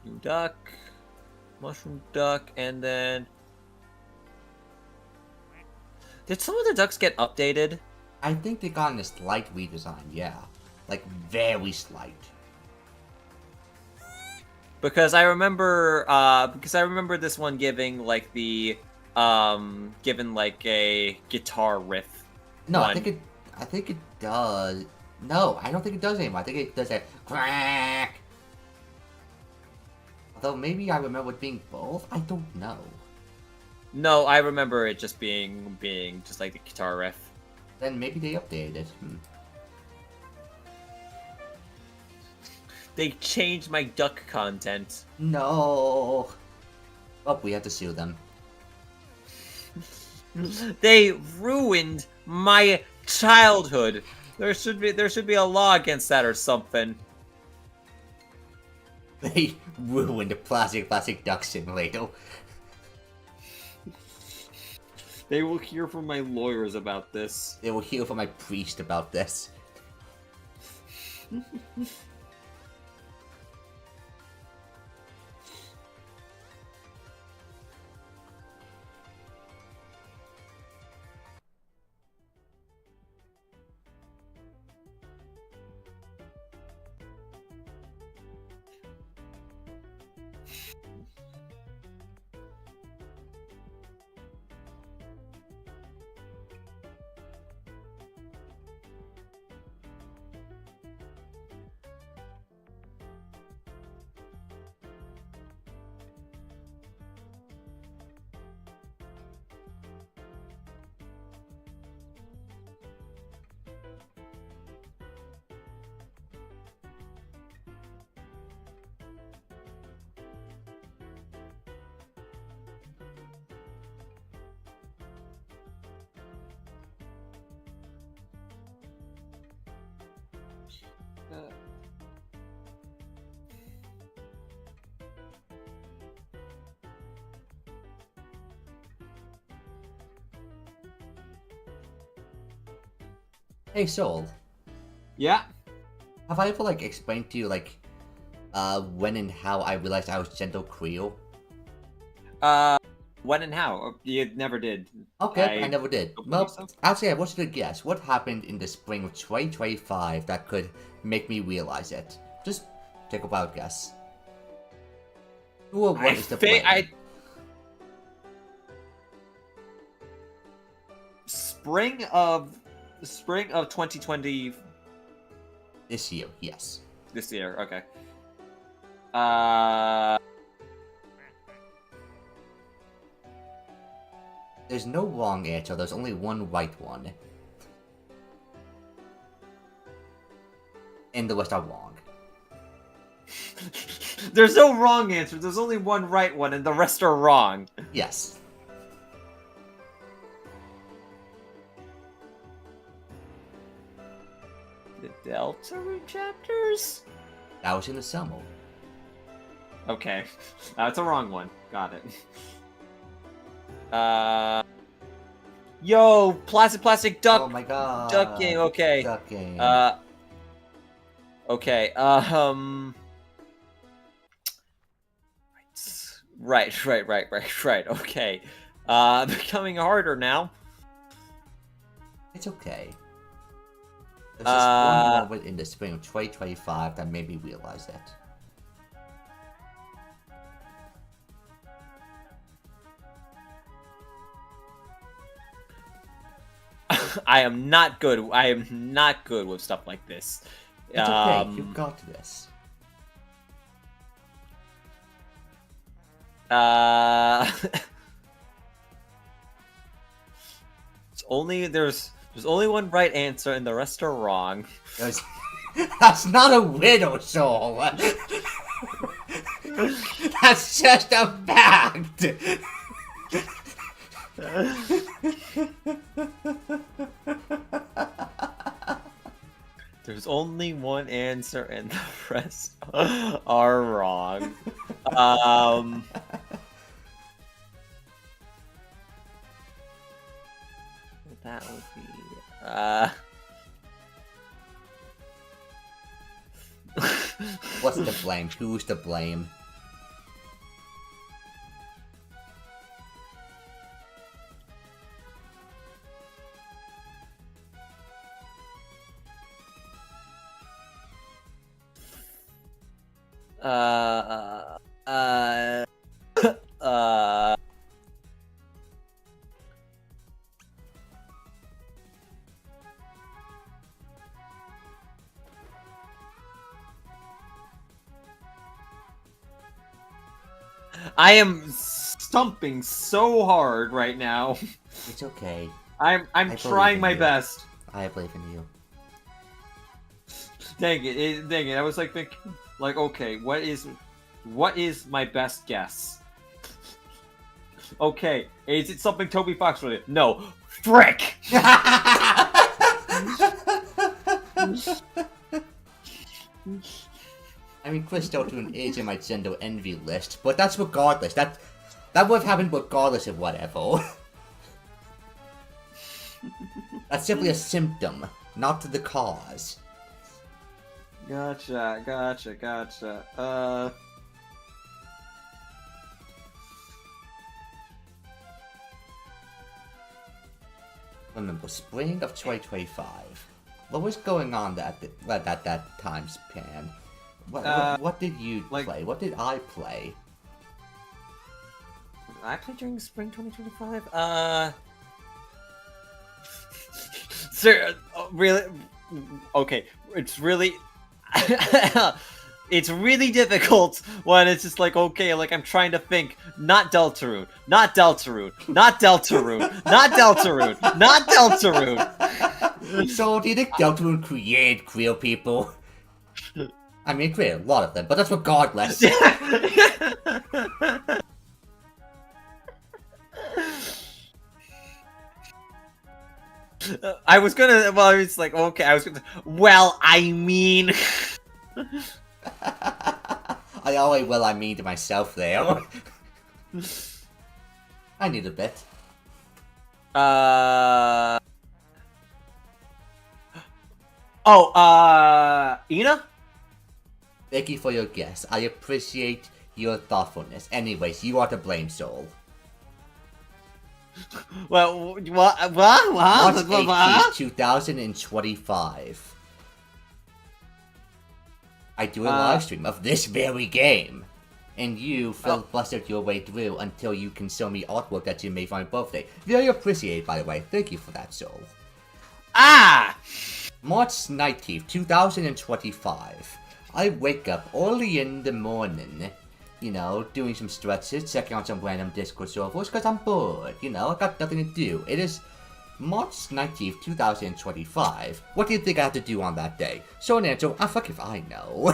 Speaker 2: New duck, mushroom duck, and then... Did some of the ducks get updated?
Speaker 1: I think they got in a slight redesign, yeah. Like, very slight.
Speaker 2: because I remember this one giving like the given like a guitar riff.
Speaker 1: No,
Speaker 2: one.
Speaker 1: I think it does. No, I don't think it does anymore. I think it does a crack. Although maybe I remember it being both. I don't know.
Speaker 2: No, I remember it just being just like the guitar riff.
Speaker 1: Then maybe they updated it.
Speaker 2: They changed my duck content.
Speaker 1: No. Oh, we have to sue them.
Speaker 2: They ruined my childhood. There should be a law against that or something.
Speaker 1: They ruined the plastic duck simulator.
Speaker 2: They will hear from my lawyers about this.
Speaker 1: They will hear from my priest about this. Hey, Soul.
Speaker 2: Yeah.
Speaker 1: Have I ever, like, explained to you, like, when and how I realized I was gentle Creole?
Speaker 2: When and how? You never did.
Speaker 1: Okay, I never did.
Speaker 2: don't
Speaker 1: Well,
Speaker 2: believe so.
Speaker 1: actually, I want you to guess. What happened in the spring of 2025 that could make me realize it? Just take a wild guess. Who or what is the blame?
Speaker 2: Spring of 2020
Speaker 1: This year, yes.
Speaker 2: this year. Okay.
Speaker 1: There's no wrong answer, there's only one right one. And the rest are wrong.
Speaker 2: There's no wrong answer. There's only one right one, and the rest are wrong.
Speaker 1: Yes.
Speaker 2: The Delta chapters?
Speaker 1: That was in the summer.
Speaker 2: Okay. That's a wrong one. Got it. Yo, plastic duck.
Speaker 1: Oh my god.
Speaker 2: Duck game, okay.
Speaker 1: Duck game.
Speaker 2: Okay, right, okay. Becoming harder now.
Speaker 1: It's okay. There's just one moment in the spring of 2025 that made me realize that.
Speaker 2: I am not good. I am not good with stuff like this.
Speaker 1: It's okay, you got this.
Speaker 2: There's only one right answer and the rest are wrong.
Speaker 1: That's not a riddle, Soul. That's just a fact.
Speaker 2: There's only one answer and the rest are wrong. That would be
Speaker 1: What's the blame? Who's to blame?
Speaker 2: I am stumping so hard right now.
Speaker 1: It's okay.
Speaker 2: I'm
Speaker 1: believe
Speaker 2: trying
Speaker 1: in
Speaker 2: my
Speaker 1: you.
Speaker 2: best.
Speaker 1: I believe in you.
Speaker 2: Dang it! I was like thinking, like, okay, what is my best guess? Okay, is it something Toby Fox related? No, frick.
Speaker 1: I mean, Chris Dalton is in my gender envy list, but that's regardless. That would have happened regardless of whatever. That's simply a symptom, not the cause.
Speaker 2: Gotcha.
Speaker 1: Remember, spring of 2025. What was going on that time span? What did you play? What did I play?
Speaker 2: I played during spring 2025. Sir, really? Okay, it's really, it's really difficult when it's just like, okay, like I'm trying to think. Not Deltarune, not Deltarune, not Deltarune, not Deltarune, not Deltarune.
Speaker 1: So, do you think Deltarune created queer people? I mean, it created a lot of them, but that's regardless.
Speaker 2: I was gonna. Well, it's like okay. I was gonna. Well, I mean.
Speaker 1: I always I mean to myself there. I need a bit.
Speaker 2: Ina?
Speaker 1: Thank you for your guess. I appreciate your thoughtfulness. Anyways, you are to blame, Soul.
Speaker 2: Well, what?
Speaker 1: March 18th, 2025. I do a live stream of this very game. And you filibustered your way through until you can show me artwork that you made for my birthday. Very appreciated, by the way. Thank you for that, Soul.
Speaker 2: Ah!
Speaker 1: March 19th, 2025. I wake up early in the morning, you know, doing some stretches, checking out some random Discord servers, because I'm bored, you know, I got nothing to do. It is March 19th, 2025. What do you think I have to do on that day? Short answer, fuck if I know.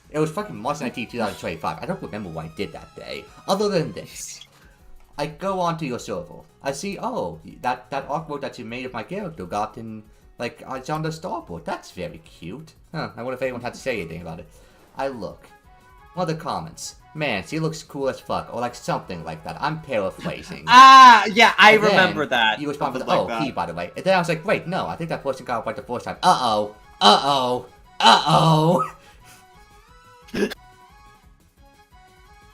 Speaker 1: It was fucking March 19th, 2025. I don't remember what I did that day, other than this. I go onto your server. I see, oh, that artwork that you made of my character got in, like, it's on the starboard. That's very cute. Huh, I wonder if anyone had to say anything about it. I look. Other comments. Man, she looks cool as fuck, or like something like that. I'm paraphrasing.
Speaker 2: Ah, yeah, I
Speaker 1: And then
Speaker 2: remember that.
Speaker 1: You respond with,
Speaker 2: Something
Speaker 1: oh,
Speaker 2: like that.
Speaker 1: he, by the way. And then I was like, wait, no, I think that person got it right the first time. Uh-oh. Uh-oh. Uh-oh.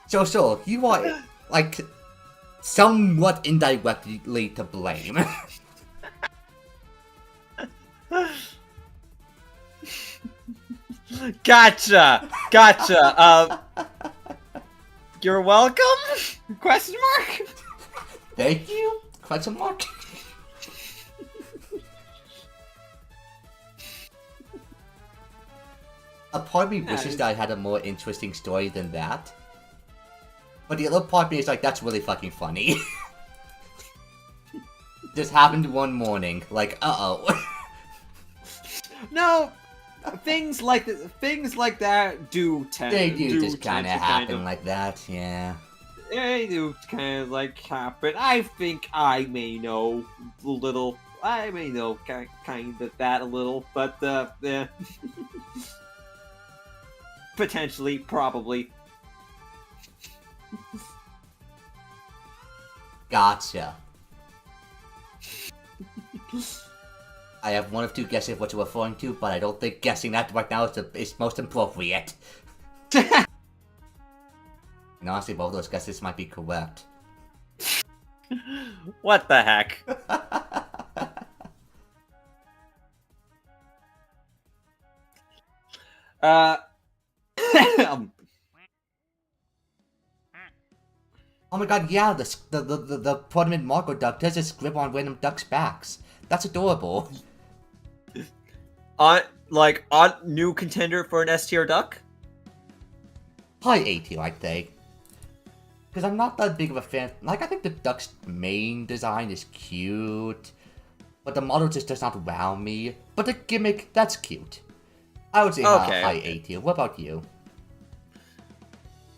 Speaker 1: So, you are, like, somewhat indirectly to blame.
Speaker 2: Gotcha. You're welcome? Question mark?
Speaker 1: Thank you? Question mark? A part of me wishes that I had a more interesting story than that. But the other part of me is like, that's really fucking funny. Just happened one morning, like, uh-oh.
Speaker 2: No, things like that do tend.
Speaker 1: They do just
Speaker 2: tend
Speaker 1: kinda
Speaker 2: to
Speaker 1: happen like that, yeah.
Speaker 2: They do kind of like happen. I think I may know a little. I may know kind of that a little, but yeah. Potentially, probably.
Speaker 1: Gotcha. I have one of two guesses what you're referring to, but I don't think guessing that right now is most appropriate. And honestly, both those guesses might be correct.
Speaker 2: What the heck?
Speaker 1: Oh my god, yeah, the Parliament Marco duck does just grip on random ducks' backs. That's adorable.
Speaker 2: On new contender for an S tier duck?
Speaker 1: High A tier, I think. Because I'm not that big of a fan. Like, I think the duck's main design is cute. But the model just does not wow me. But the gimmick, that's cute. I would say high A tier. What about you?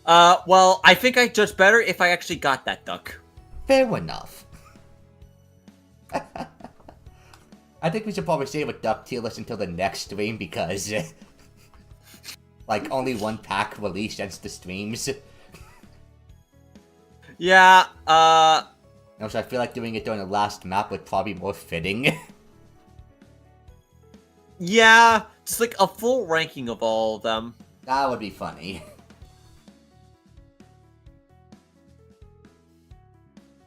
Speaker 2: Well, I think I'd judge better if I actually got that duck.
Speaker 1: Fair enough. I think we should probably save a duck tier list until the next stream because, like, only one pack released since the streams.
Speaker 2: Yeah,
Speaker 1: So I feel like doing it during the last map would probably be more fitting.
Speaker 2: yeah, just like a full ranking of all of them.
Speaker 1: That would be funny.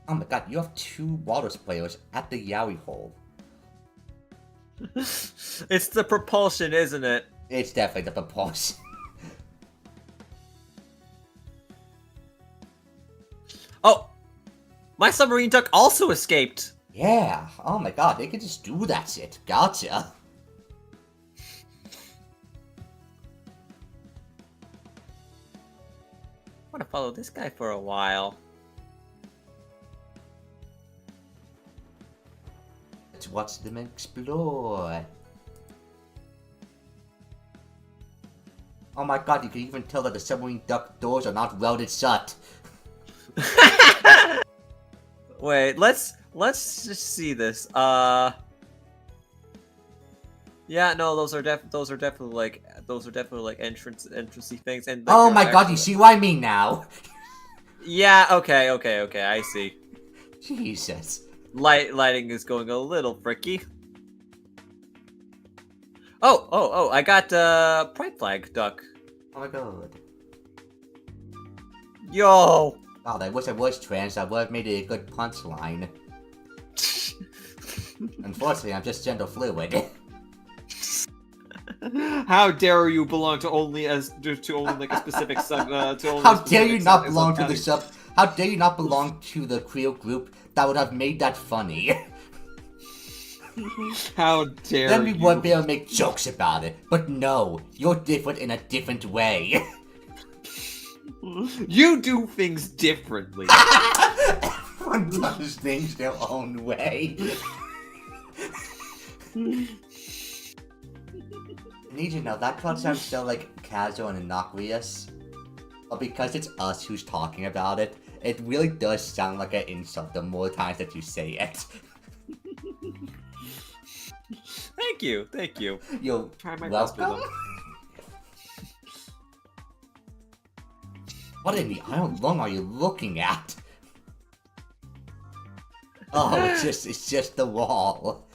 Speaker 1: Oh my god, you have 2 water players at the Yowie hole.
Speaker 2: It's the propulsion, isn't it?
Speaker 1: It's definitely the propulsion.
Speaker 2: Oh! My submarine duck also escaped!
Speaker 1: Yeah, oh my god, they can just do that shit. Gotcha.
Speaker 2: I want to follow this guy for a while.
Speaker 1: Let's watch them explore. Oh my god, you can even tell that the submarine duck doors are not welded shut.
Speaker 2: Wait, let's just see this. Yeah, no, those are definitely like entrancey things. And like,
Speaker 1: Oh my god, you see what I mean now?
Speaker 2: Yeah, okay, I see.
Speaker 1: Jesus.
Speaker 2: Lighting is going a little fricky. Oh, I got pride flag duck.
Speaker 1: Oh my god.
Speaker 2: Yo!
Speaker 1: God, I wish I was trans, I would have made it a good punchline. Unfortunately, I'm just gender fluid.
Speaker 2: How dare you belong to only like a specific sub to only
Speaker 1: How dare you not belong to the sub? How dare you not belong to the Creole group that would have made that funny?
Speaker 2: How dare
Speaker 1: Then we would be able to make jokes about it. But no, you're different in a different way.
Speaker 2: You do things differently.
Speaker 1: Everyone does things their own way. I need you to know, that crowd sounds so, like, casual and innocuous. But because it's us who's talking about it, it really does sound like an insult the more times that you say it.
Speaker 2: Thank you.
Speaker 1: You're
Speaker 2: Try my best with
Speaker 1: welcome?
Speaker 2: them.
Speaker 1: What in the iron lung are you looking at? Oh, it's just the wall.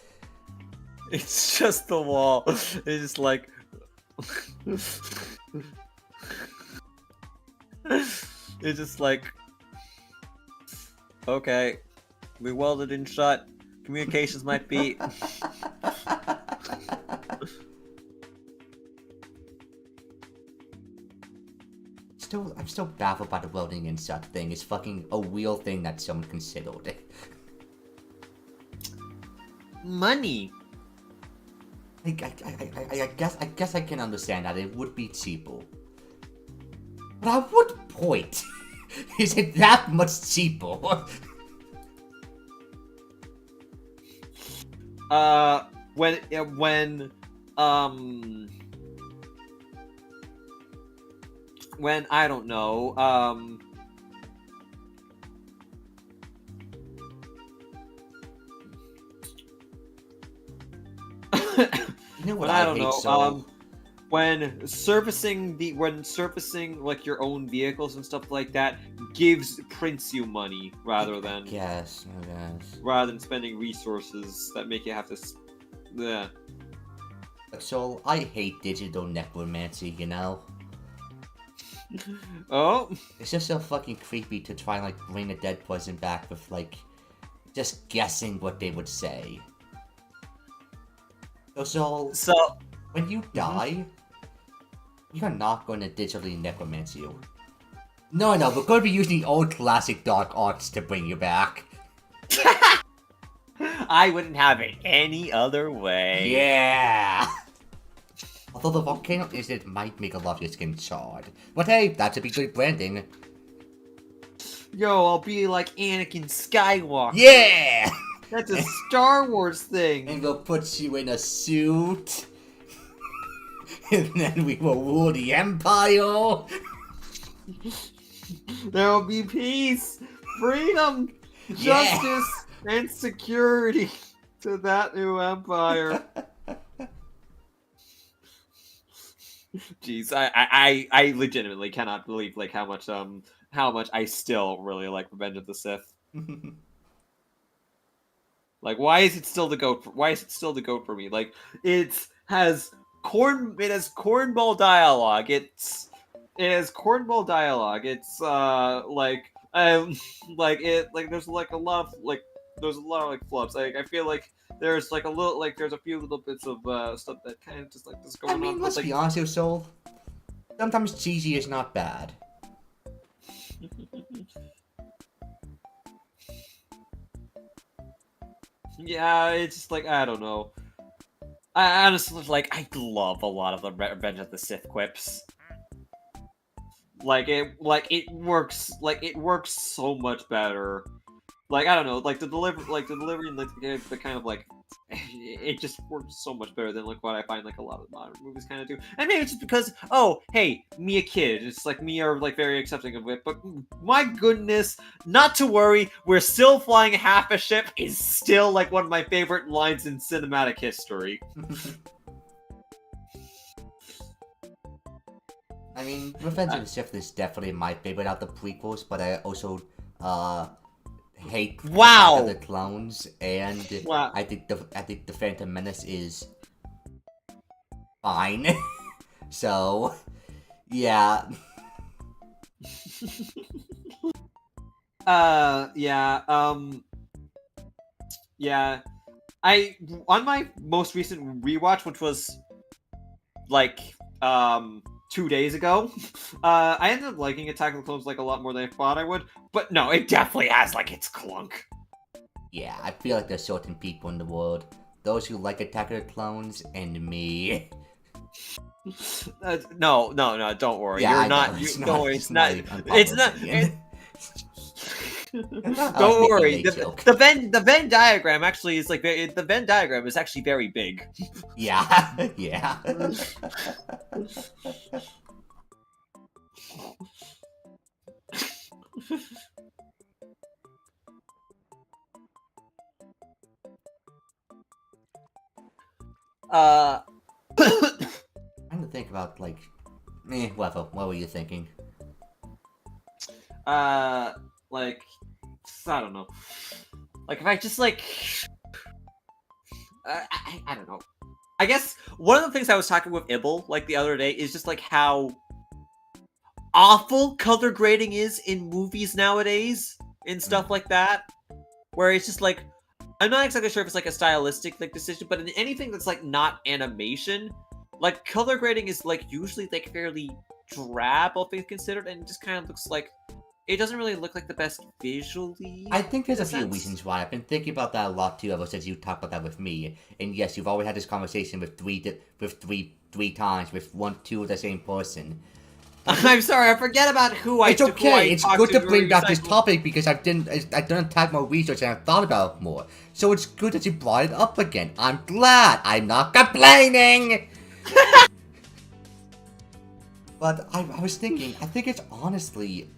Speaker 2: It's just the wall. It's just like... It's just like... Okay. We welded in shut. Communications might be...
Speaker 1: I'm still baffled by the welding in shut thing. It's fucking a real thing that someone considered.
Speaker 2: Money.
Speaker 1: I guess I can understand that it would be cheaper. But at what point is it that much cheaper?
Speaker 2: When I don't know,
Speaker 1: You know what
Speaker 2: when I don't
Speaker 1: hate
Speaker 2: know,
Speaker 1: so?
Speaker 2: when servicing like your own vehicles and stuff like that prints you money rather than
Speaker 1: Yes.
Speaker 2: spending resources that make you have to. Yeah.
Speaker 1: So I hate digital necromancy, you know?
Speaker 2: Oh.
Speaker 1: It's just so fucking creepy to try and like bring a dead person back with like just guessing what they would say. So when you die, you're not going to digitally necromancy you. No, we're going to be using old classic dark arts to bring you back.
Speaker 2: I wouldn't have it any other way.
Speaker 1: Yeah. Although the volcano might make a lot of your skin charred. But hey, that should be good branding.
Speaker 2: Yo, I'll be like Anakin Skywalker.
Speaker 1: Yeah!
Speaker 2: That's a Star Wars thing.
Speaker 1: And we'll put you in a suit. And then we will rule the Empire.
Speaker 2: There will be peace, freedom,
Speaker 1: Yeah.
Speaker 2: justice, and security to that new empire. Jeez, I legitimately cannot believe like how much I still really like Revenge of the Sith. Like, why is it still the goat? Why is it still the goat for me? Like, it has cornball dialogue. It has cornball dialogue. It's there's like a lot of like flubs. Like, I feel like there's like there's a few little bits of stuff that kind of just like is going
Speaker 1: I mean,
Speaker 2: on.
Speaker 1: let's
Speaker 2: but,
Speaker 1: be
Speaker 2: like,
Speaker 1: honest here, Soul. Sometimes cheesy is not bad.
Speaker 2: yeah, it's just like I don't know. I honestly I love a lot of the Revenge of the Sith quips. It works so much better. Like, I don't know, the delivery and the kind of it just works so much better than what I find a lot of modern movies kind of do. And maybe it's just because, oh hey, me a kid, it's me are very accepting of it, but my goodness, not to worry, we're still flying half a ship is still one of my favorite lines in cinematic history.
Speaker 1: I mean, Revenge of the Sith is definitely my favorite out of the prequels, but I also hate
Speaker 2: Wow!
Speaker 1: Attack of the Clones, and
Speaker 2: Wow.
Speaker 1: I think the Phantom Menace is fine. So, yeah.
Speaker 2: Yeah. On my most recent rewatch, which was 2 days ago, I ended up liking Attack of the Clones a lot more than I thought I would. But no, it definitely has its clunk.
Speaker 1: Yeah, I feel like there's certain people in the world, those who like Attack of the Clones, and me.
Speaker 2: No, don't worry.
Speaker 1: Yeah,
Speaker 2: You're
Speaker 1: I
Speaker 2: not.
Speaker 1: know,
Speaker 2: You,
Speaker 1: it's
Speaker 2: don't
Speaker 1: not.
Speaker 2: worry.
Speaker 1: It's
Speaker 2: It's not.
Speaker 1: not.
Speaker 2: It's not. Don't worry. The Venn diagram actually is the Venn diagram is actually very big.
Speaker 1: Yeah, yeah.
Speaker 2: Uh.
Speaker 1: Trying to think about whatever. What were you thinking?
Speaker 2: I don't know. If I just I don't know. I guess one of the things I was talking with Ibble the other day is just how awful color grading is in movies nowadays and stuff like that. Where it's just I'm not exactly sure if it's a stylistic decision, but in anything that's not animation, color grading is usually fairly drab, all things considered, and it just kind of looks it doesn't really look the best visually.
Speaker 1: I think there's
Speaker 2: in
Speaker 1: a few
Speaker 2: sense.
Speaker 1: reasons why. I've been thinking about that a lot too ever since you talked about that with me. And yes, you've always had this conversation with three times with two of the same person.
Speaker 2: I'm sorry, I forget about who I.
Speaker 1: It's okay. It's good to bring
Speaker 2: during
Speaker 1: back this
Speaker 2: cycle.
Speaker 1: topic because I've done tag more research and I've thought about it more. So it's good that you brought it up again. I'm glad. I'm not complaining. But I was thinking. I think it's honestly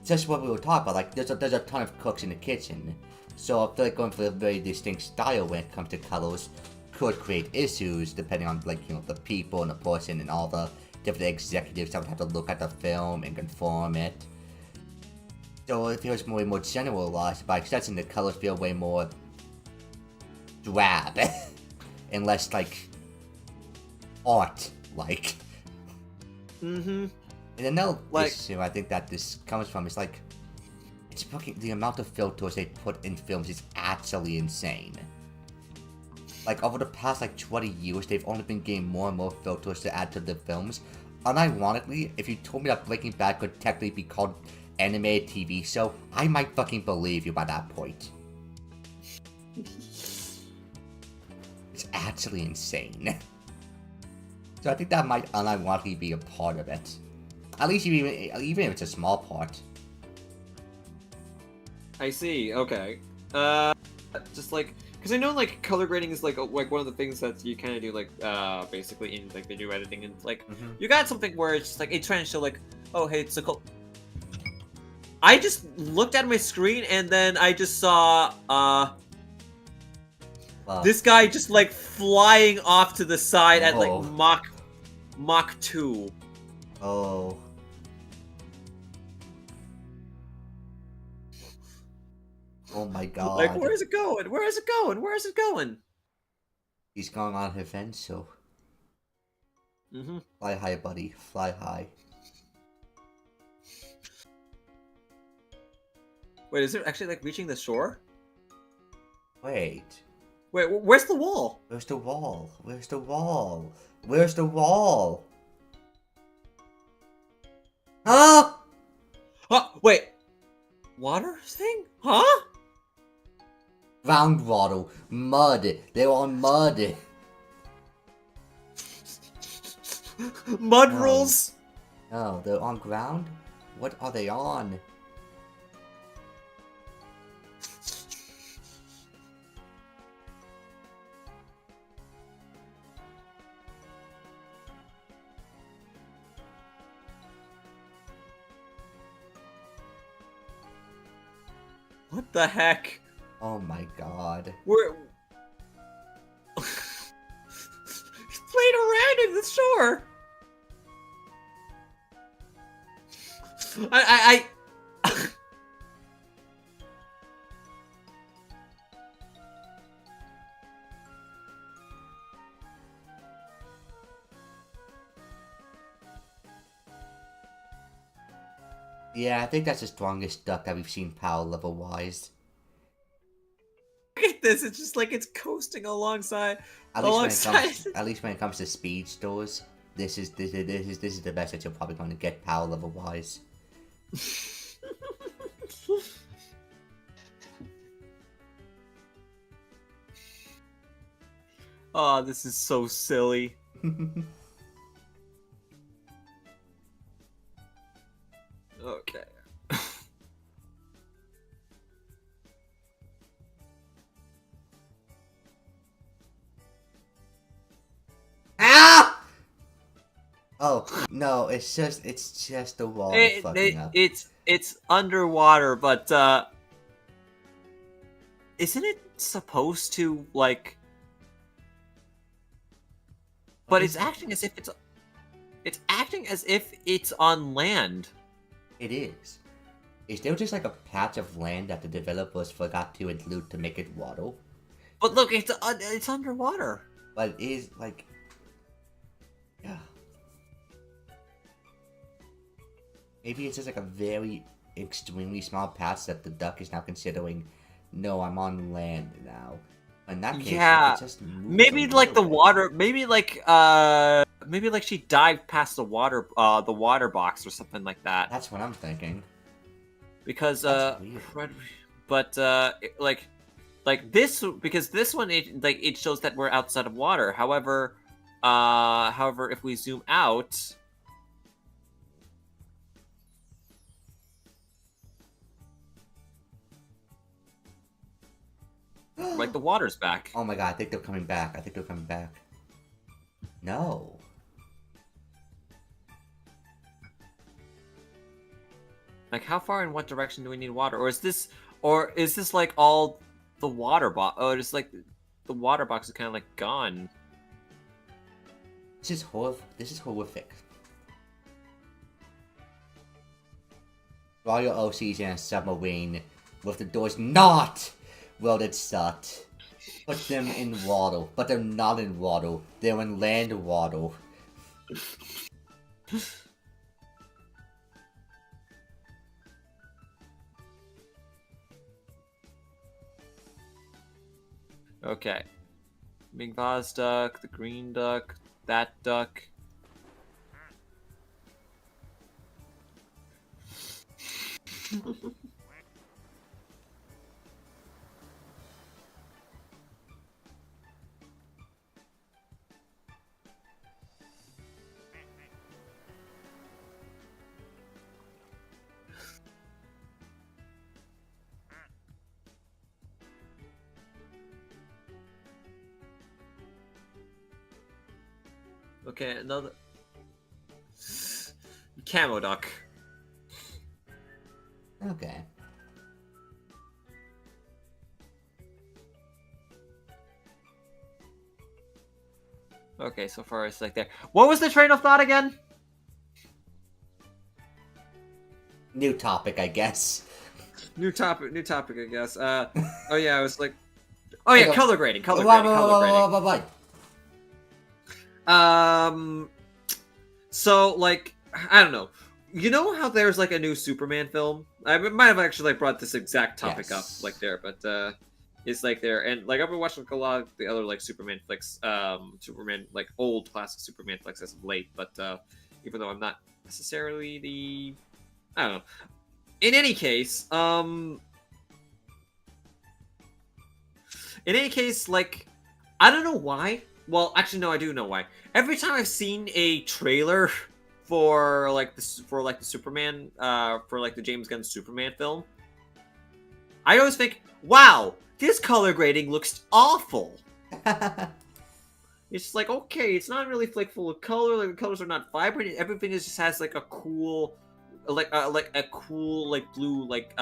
Speaker 1: just what we were talking about. There's a ton of cooks in the kitchen, so I feel going for a very distinct style when it comes to colors could create issues depending on the people and the person and all the different executives that would have to look at the film and conform it. So it feels way more generalized by extension. The colors feel way more drab and less art
Speaker 2: Mm-hmm.
Speaker 1: And another issue I think that this comes from is it's fucking the amount of filters they put in films is actually insane. Over the past 20 years, they've only been getting more and more filters to add to the films. Unironically, if you told me that Breaking Bad could technically be called animated TV show, I might fucking believe you by that point. It's actually insane. So I think that might unironically be a part of it. At least even if it's a small part.
Speaker 2: I see. Okay. Just like, because I know like color grading is like one of the things that you kind of do like basically in like video editing, and like you got something where it's just like it's trying to show like, oh hey, it's a color. I just looked at my screen and then I just saw this guy just like flying off to the side at like Mach 2.
Speaker 1: Oh. Oh my god.
Speaker 2: Like, where is it going? Where is it going? Where is it going?
Speaker 1: He's going on an adventure.
Speaker 2: Mm-hmm.
Speaker 1: Fly high, buddy. Fly high.
Speaker 2: Wait, is it actually like reaching the shore?
Speaker 1: Wait.
Speaker 2: Wait, where's the wall?
Speaker 1: Where's the wall? Where's the wall? Where's the wall? Huh?
Speaker 2: Huh? Wait. Water thing? Huh?
Speaker 1: Groundwater. Mud. They're on mud.
Speaker 2: Mud
Speaker 1: No.
Speaker 2: rolls?
Speaker 1: No, they're on ground? What are they on?
Speaker 2: What the heck?
Speaker 1: Oh my god.
Speaker 2: We're... He's playing around in the shore! I
Speaker 1: Yeah, I think that's the strongest duck that we've seen power level wise.
Speaker 2: Look at this, it's just like it's coasting alongside.
Speaker 1: At least when it comes to speed stores, this is the best that you're probably going to get power level wise.
Speaker 2: Oh, this is so silly. Okay.
Speaker 1: Ah! Oh no, it's just the wall fucking up.
Speaker 2: It's underwater, but isn't it supposed to like? But it's acting as if it's acting as if it's on land.
Speaker 1: It is. Is there just like a patch of land that the developers forgot to include to make it water?
Speaker 2: But look, it's underwater.
Speaker 1: But it is like, yeah. Maybe it's just like a very extremely small patch that the duck is now considering. No, I'm on land now. In that case,
Speaker 2: Yeah,
Speaker 1: it just moves
Speaker 2: maybe
Speaker 1: a
Speaker 2: like the
Speaker 1: little bit.
Speaker 2: water, maybe like she dived past the water box or something like that.
Speaker 1: That's what I'm thinking.
Speaker 2: Because
Speaker 1: That's weird.
Speaker 2: but like this, because this one it shows that we're outside of water. However, if we zoom out, like the water's back.
Speaker 1: Oh my god, I think they're coming back. I think they're coming back. No.
Speaker 2: Like, how far in what direction do we need water? Or is this like all the water box? Oh, it's like the water box is kind of like gone.
Speaker 1: This is horrific. Royal OC's in a submarine with the doors not welded shut. Put them in water, but they're not in water. They're in land water.
Speaker 2: Okay. Big Vaz duck, the green duck, that duck. Okay, another camo duck.
Speaker 1: Okay.
Speaker 2: Okay, so far it's like there. What was the train of thought again?
Speaker 1: New topic, I guess.
Speaker 2: New topic, I guess. Oh yeah, I was like, oh yeah,
Speaker 1: Hang on.
Speaker 2: color grading.
Speaker 1: Why?
Speaker 2: So like, I don't know. You know how there's like a new Superman film? I might have actually like brought this exact topic up
Speaker 1: Yes.
Speaker 2: like there, but it's like there, and like I've been watching like a lot of the other like Superman flicks, Superman like old classic Superman flicks as of late, but even though I'm not necessarily the, I don't know. In any case, like, I don't know why. Well, actually, no, I do know why. Every time I've seen a trailer for like the Superman, for like the James Gunn Superman film, I always think, wow, this color grading looks awful. It's just like, okay, it's not really like full of color. Like the colors are not vibrant. Everything is just has like a cool, like a cool like blue like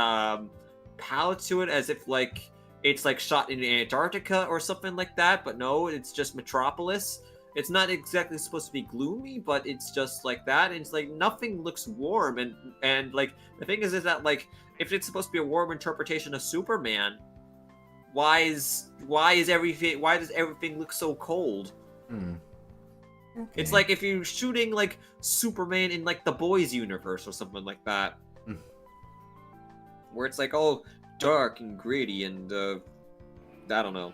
Speaker 2: palette to it, as if like it's like shot in Antarctica or something like that. But no, it's just Metropolis. It's not exactly supposed to be gloomy, but it's just like that. And it's like nothing looks warm, and like the thing is that like if it's supposed to be a warm interpretation of Superman, why does everything look so cold?
Speaker 1: Okay.
Speaker 2: It's like if you're shooting like Superman in like the Boys universe or something like that, where it's like all dark and gritty and I don't know.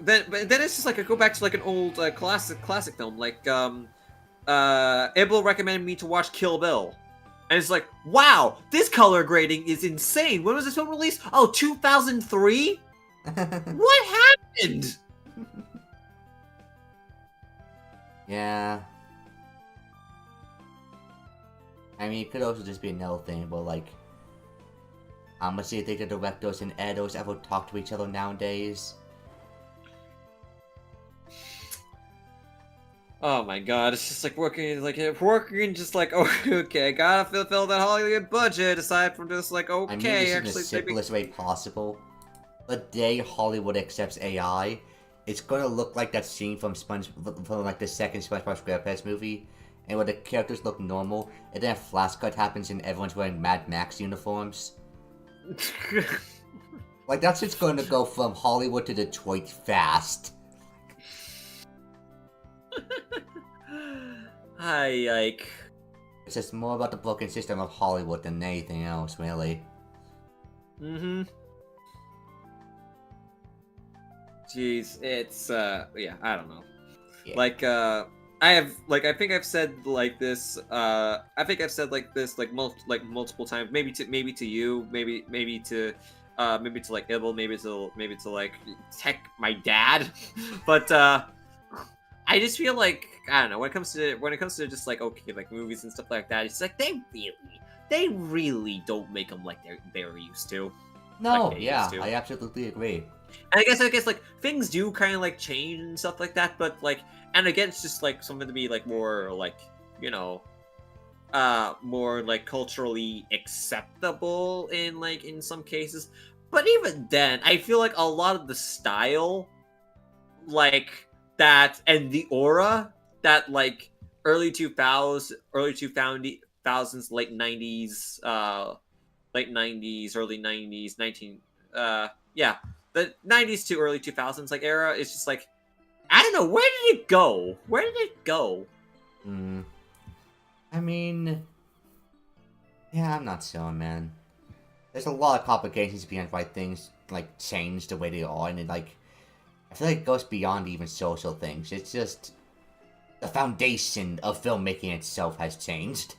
Speaker 2: But then it's just like I go back to like an old classic film, like Abel recommended me to watch Kill Bill. And it's like, wow, this color grading is insane. When was this film released? Oh, 2003? What happened?
Speaker 1: Yeah. I mean, it could also just be another thing, but like, how much do you think the directors and editors ever talk to each other nowadays?
Speaker 2: Oh my god, it's just like working just like, oh, okay, I gotta fulfill that Hollywood budget, aside from just like, okay,
Speaker 1: I mean, this
Speaker 2: actually,
Speaker 1: in the simplest way possible. The day Hollywood accepts AI, it's gonna look like that scene from like the second SpongeBob SquarePants movie, and where the characters look normal, and then a flash cut happens and everyone's wearing Mad Max uniforms. Like, that's just gonna go from Hollywood to Detroit fast.
Speaker 2: Like,
Speaker 1: It's just more about the broken system of Hollywood than anything else, really.
Speaker 2: Jeez, it's yeah, I don't know.
Speaker 1: Yeah.
Speaker 2: Like I think I've said like this like multiple times, maybe to you, maybe to like Ibble, maybe to like tech my dad. But I just feel like, I don't know, when it comes to just like, okay, like movies and stuff like that, it's like they really don't make them like they're used to.
Speaker 1: No,
Speaker 2: like
Speaker 1: yeah,
Speaker 2: used to.
Speaker 1: I absolutely agree.
Speaker 2: And I guess like things do kind of like change and stuff like that, but like, and again, it's just like something to be like more like, you know, more like culturally acceptable in some cases. But even then, I feel like a lot of the style, like that, and the aura that like early 2000s, late 90s, early 90s, yeah, the 90s to early 2000s like era is just like, I don't know, where did it go?
Speaker 1: I mean, yeah, I'm not sure, man. There's a lot of complications behind why things like change the way they are, and I feel like it goes beyond even social things. It's just the foundation of filmmaking itself has changed.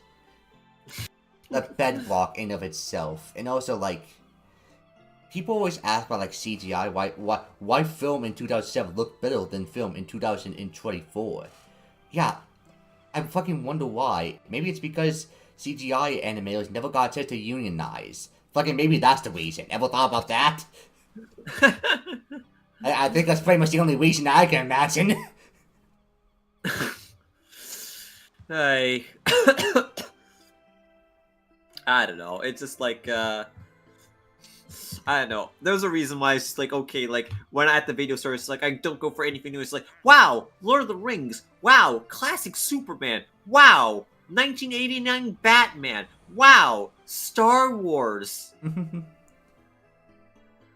Speaker 1: The bedrock in of itself, and also like, people always ask about like CGI. Why film in 2007 looked better than film in 2024? Yeah, I fucking wonder why. Maybe it's because CGI animators never got a chance to unionize. Fucking maybe that's the reason. Ever thought about that? I think that's pretty much the only reason I can imagine.
Speaker 2: I I don't know. It's just like I don't know. There's a reason why it's just like, okay, like when at the video store, it's like I don't go for anything new. It's like, wow, Lord of the Rings. Wow, classic Superman. Wow, 1989 Batman. Wow, Star Wars.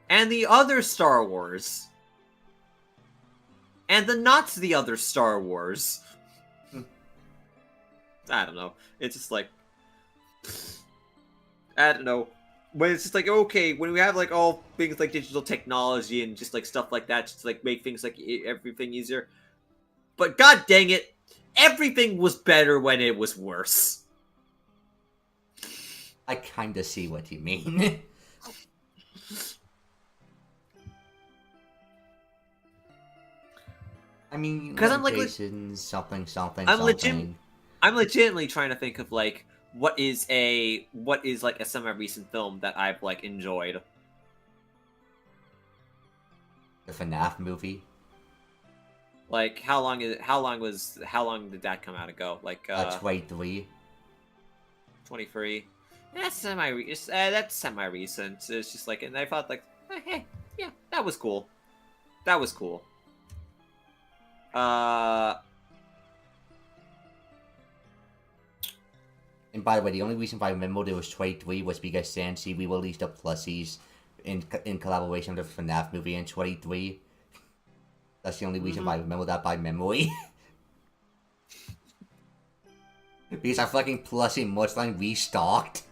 Speaker 2: And the other Star Wars. And the not the other Star Wars. I don't know. It's just like, I don't know. When it's just like, okay, when we have like all things like digital technology and just like stuff like that, just to, like make things like everything easier. But god dang it, everything was better when it was worse.
Speaker 1: I kinda see what you mean. I mean,
Speaker 2: 'Cause I'm like,
Speaker 1: something.
Speaker 2: I'm legitimately trying to think of like what is like a semi-recent film that I've like enjoyed.
Speaker 1: The FNAF movie.
Speaker 2: Like how long did that come out ago? Like
Speaker 1: 23.
Speaker 2: 23. That's semi-recent. It's just like, and I thought like, hey, yeah, that was cool. That was cool.
Speaker 1: And by the way, the only reason why I remembered it was 23 was because Sansi re-released the plusies in collaboration with the FNAF movie in 23. That's the only reason why I remember that by memory. Because our fucking plushie Muchline restocked.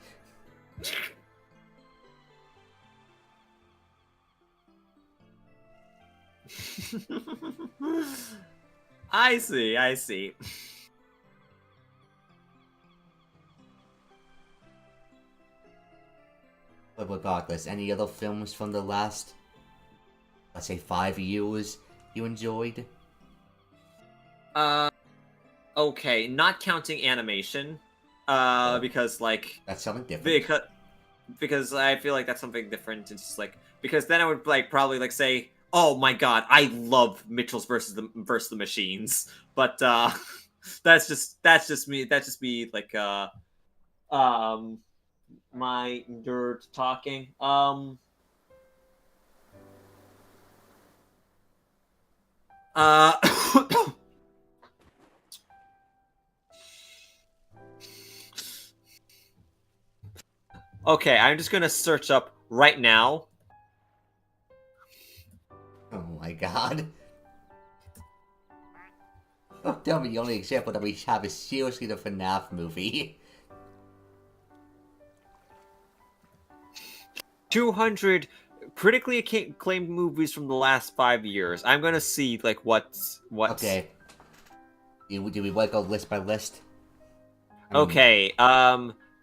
Speaker 2: I see.
Speaker 1: But regardless, any other films from the last, let's say, 5 years you enjoyed?
Speaker 2: Okay, not counting animation, because like
Speaker 1: That's something different.
Speaker 2: because I feel like that's something different. It's just like, because then I would like probably like say, oh my god, I love Mitchell's versus the Machines, but that's just me like my nerd talking. Okay, I'm just gonna search up right now.
Speaker 1: Oh my god. Don't tell me the only example that we have is seriously the FNAF movie.
Speaker 2: 200 critically acclaimed movies from the last 5 years. I'm gonna see like what's.
Speaker 1: Okay. Do we want to go list by list?
Speaker 2: Okay,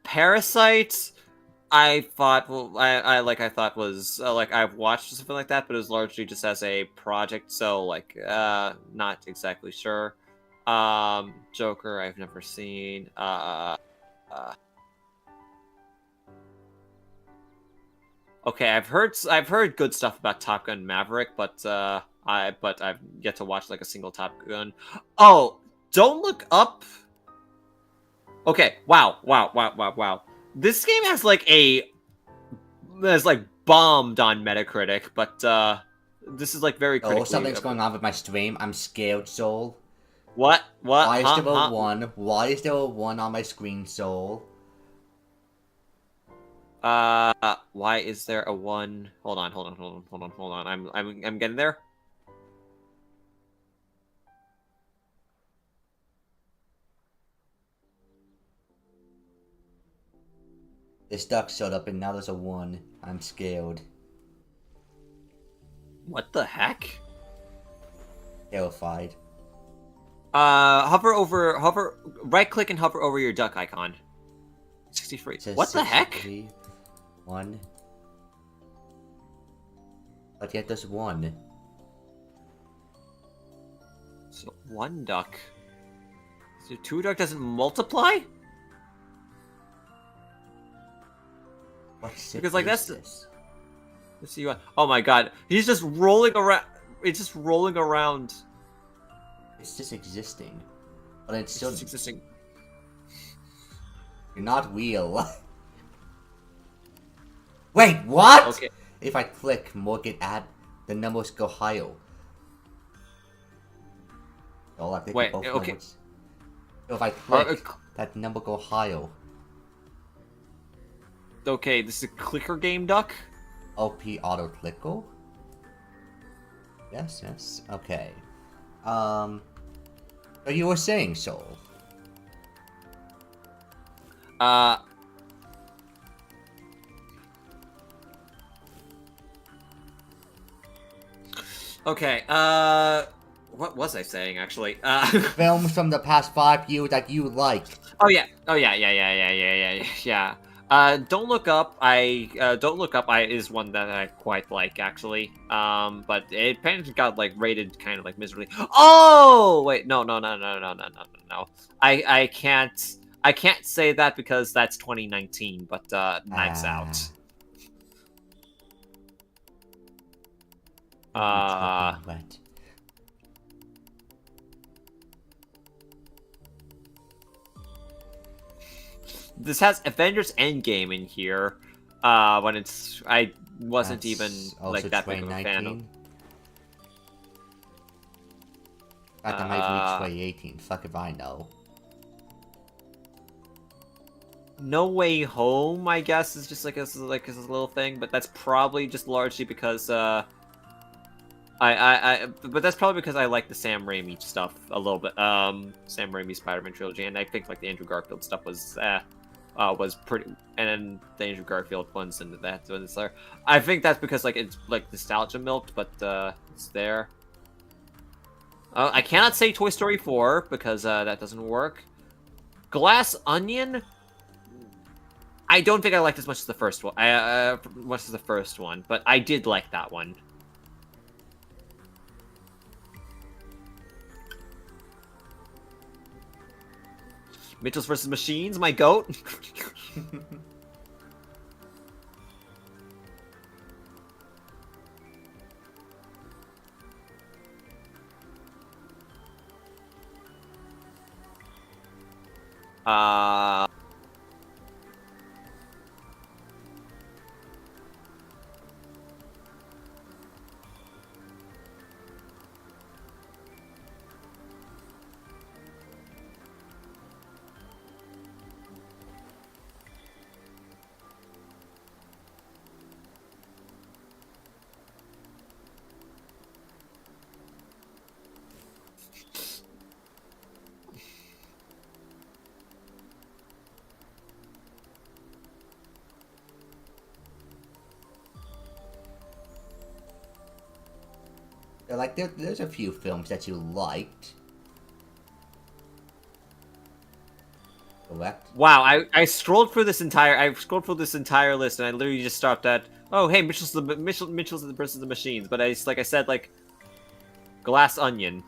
Speaker 2: Parasite. I thought I thought was like I've watched something like that, but it was largely just as a project, so like not exactly sure. Joker I've never seen. Okay, I've heard good stuff about Top Gun Maverick, but I've yet to watch like a single Top Gun. Oh, Don't Look Up. Okay, wow. This game has like bombed on Metacritic, but this is like very critically.
Speaker 1: Oh, something's going on with my stream. I'm scared, Soul.
Speaker 2: What?
Speaker 1: Why is there a 1? Why is there a 1 on my screen, Soul?
Speaker 2: Why is there a 1? Hold on. I'm getting there.
Speaker 1: This duck showed up and now there's a 1. I'm scared.
Speaker 2: What the heck?
Speaker 1: Terrified.
Speaker 2: Right click and hover over your duck icon. 63. What the heck?
Speaker 1: 1. But yet there's 1.
Speaker 2: So 1 duck. So 2 duck doesn't multiply?
Speaker 1: What's
Speaker 2: Because like that's
Speaker 1: this?
Speaker 2: let's see what. Oh my god, he's just rolling around. rolling around.
Speaker 1: It's just existing. But it's
Speaker 2: It's
Speaker 1: still...
Speaker 2: just existing.
Speaker 1: You're not real. Wait, what?
Speaker 2: Okay.
Speaker 1: If I click, more get add, the numbers go higher. So I click
Speaker 2: Wait,
Speaker 1: both
Speaker 2: okay.
Speaker 1: numbers. So if I click, that number go higher.
Speaker 2: Okay, this is a clicker game, Duck.
Speaker 1: OP auto clicker? Yes, yes. Okay. So you were saying, Soul?
Speaker 2: Okay, what was I saying, actually?
Speaker 1: Films from the past 5 years that you like.
Speaker 2: Oh yeah, yeah. Don't Look Up. Don't Look Up. Is one that I quite like, actually. But it apparently got like rated kind of like miserably. Oh wait, no. I can't say that because that's 2019. But Knives Out.
Speaker 1: Wet.
Speaker 2: This has Avengers Endgame in here. When I wasn't
Speaker 1: That's
Speaker 2: even like that big of a fan of.
Speaker 1: 2019. Fact, I might reach 2018. Fuck if I know.
Speaker 2: No Way Home, I guess, is just like a little thing, but that's probably just largely because but that's probably because I like the Sam Raimi stuff a little bit. Sam Raimi Spider-Man trilogy, and I think like the Andrew Garfield stuff was pretty, and then the Andrew Garfield ones and that one's there. I think that's because like it's like nostalgia milked, but it's there. I cannot say Toy Story 4 because that doesn't work. Glass Onion. I don't think I liked as much as the first one. But I did like that one. Mitchells vs. Machines, my goat.
Speaker 1: Like, there's a few films that you liked. Correct?
Speaker 2: Wow, I scrolled through this entire list and I literally just stopped at, oh hey, Mitchell's versus the Machines, but like I said, like Glass Onion.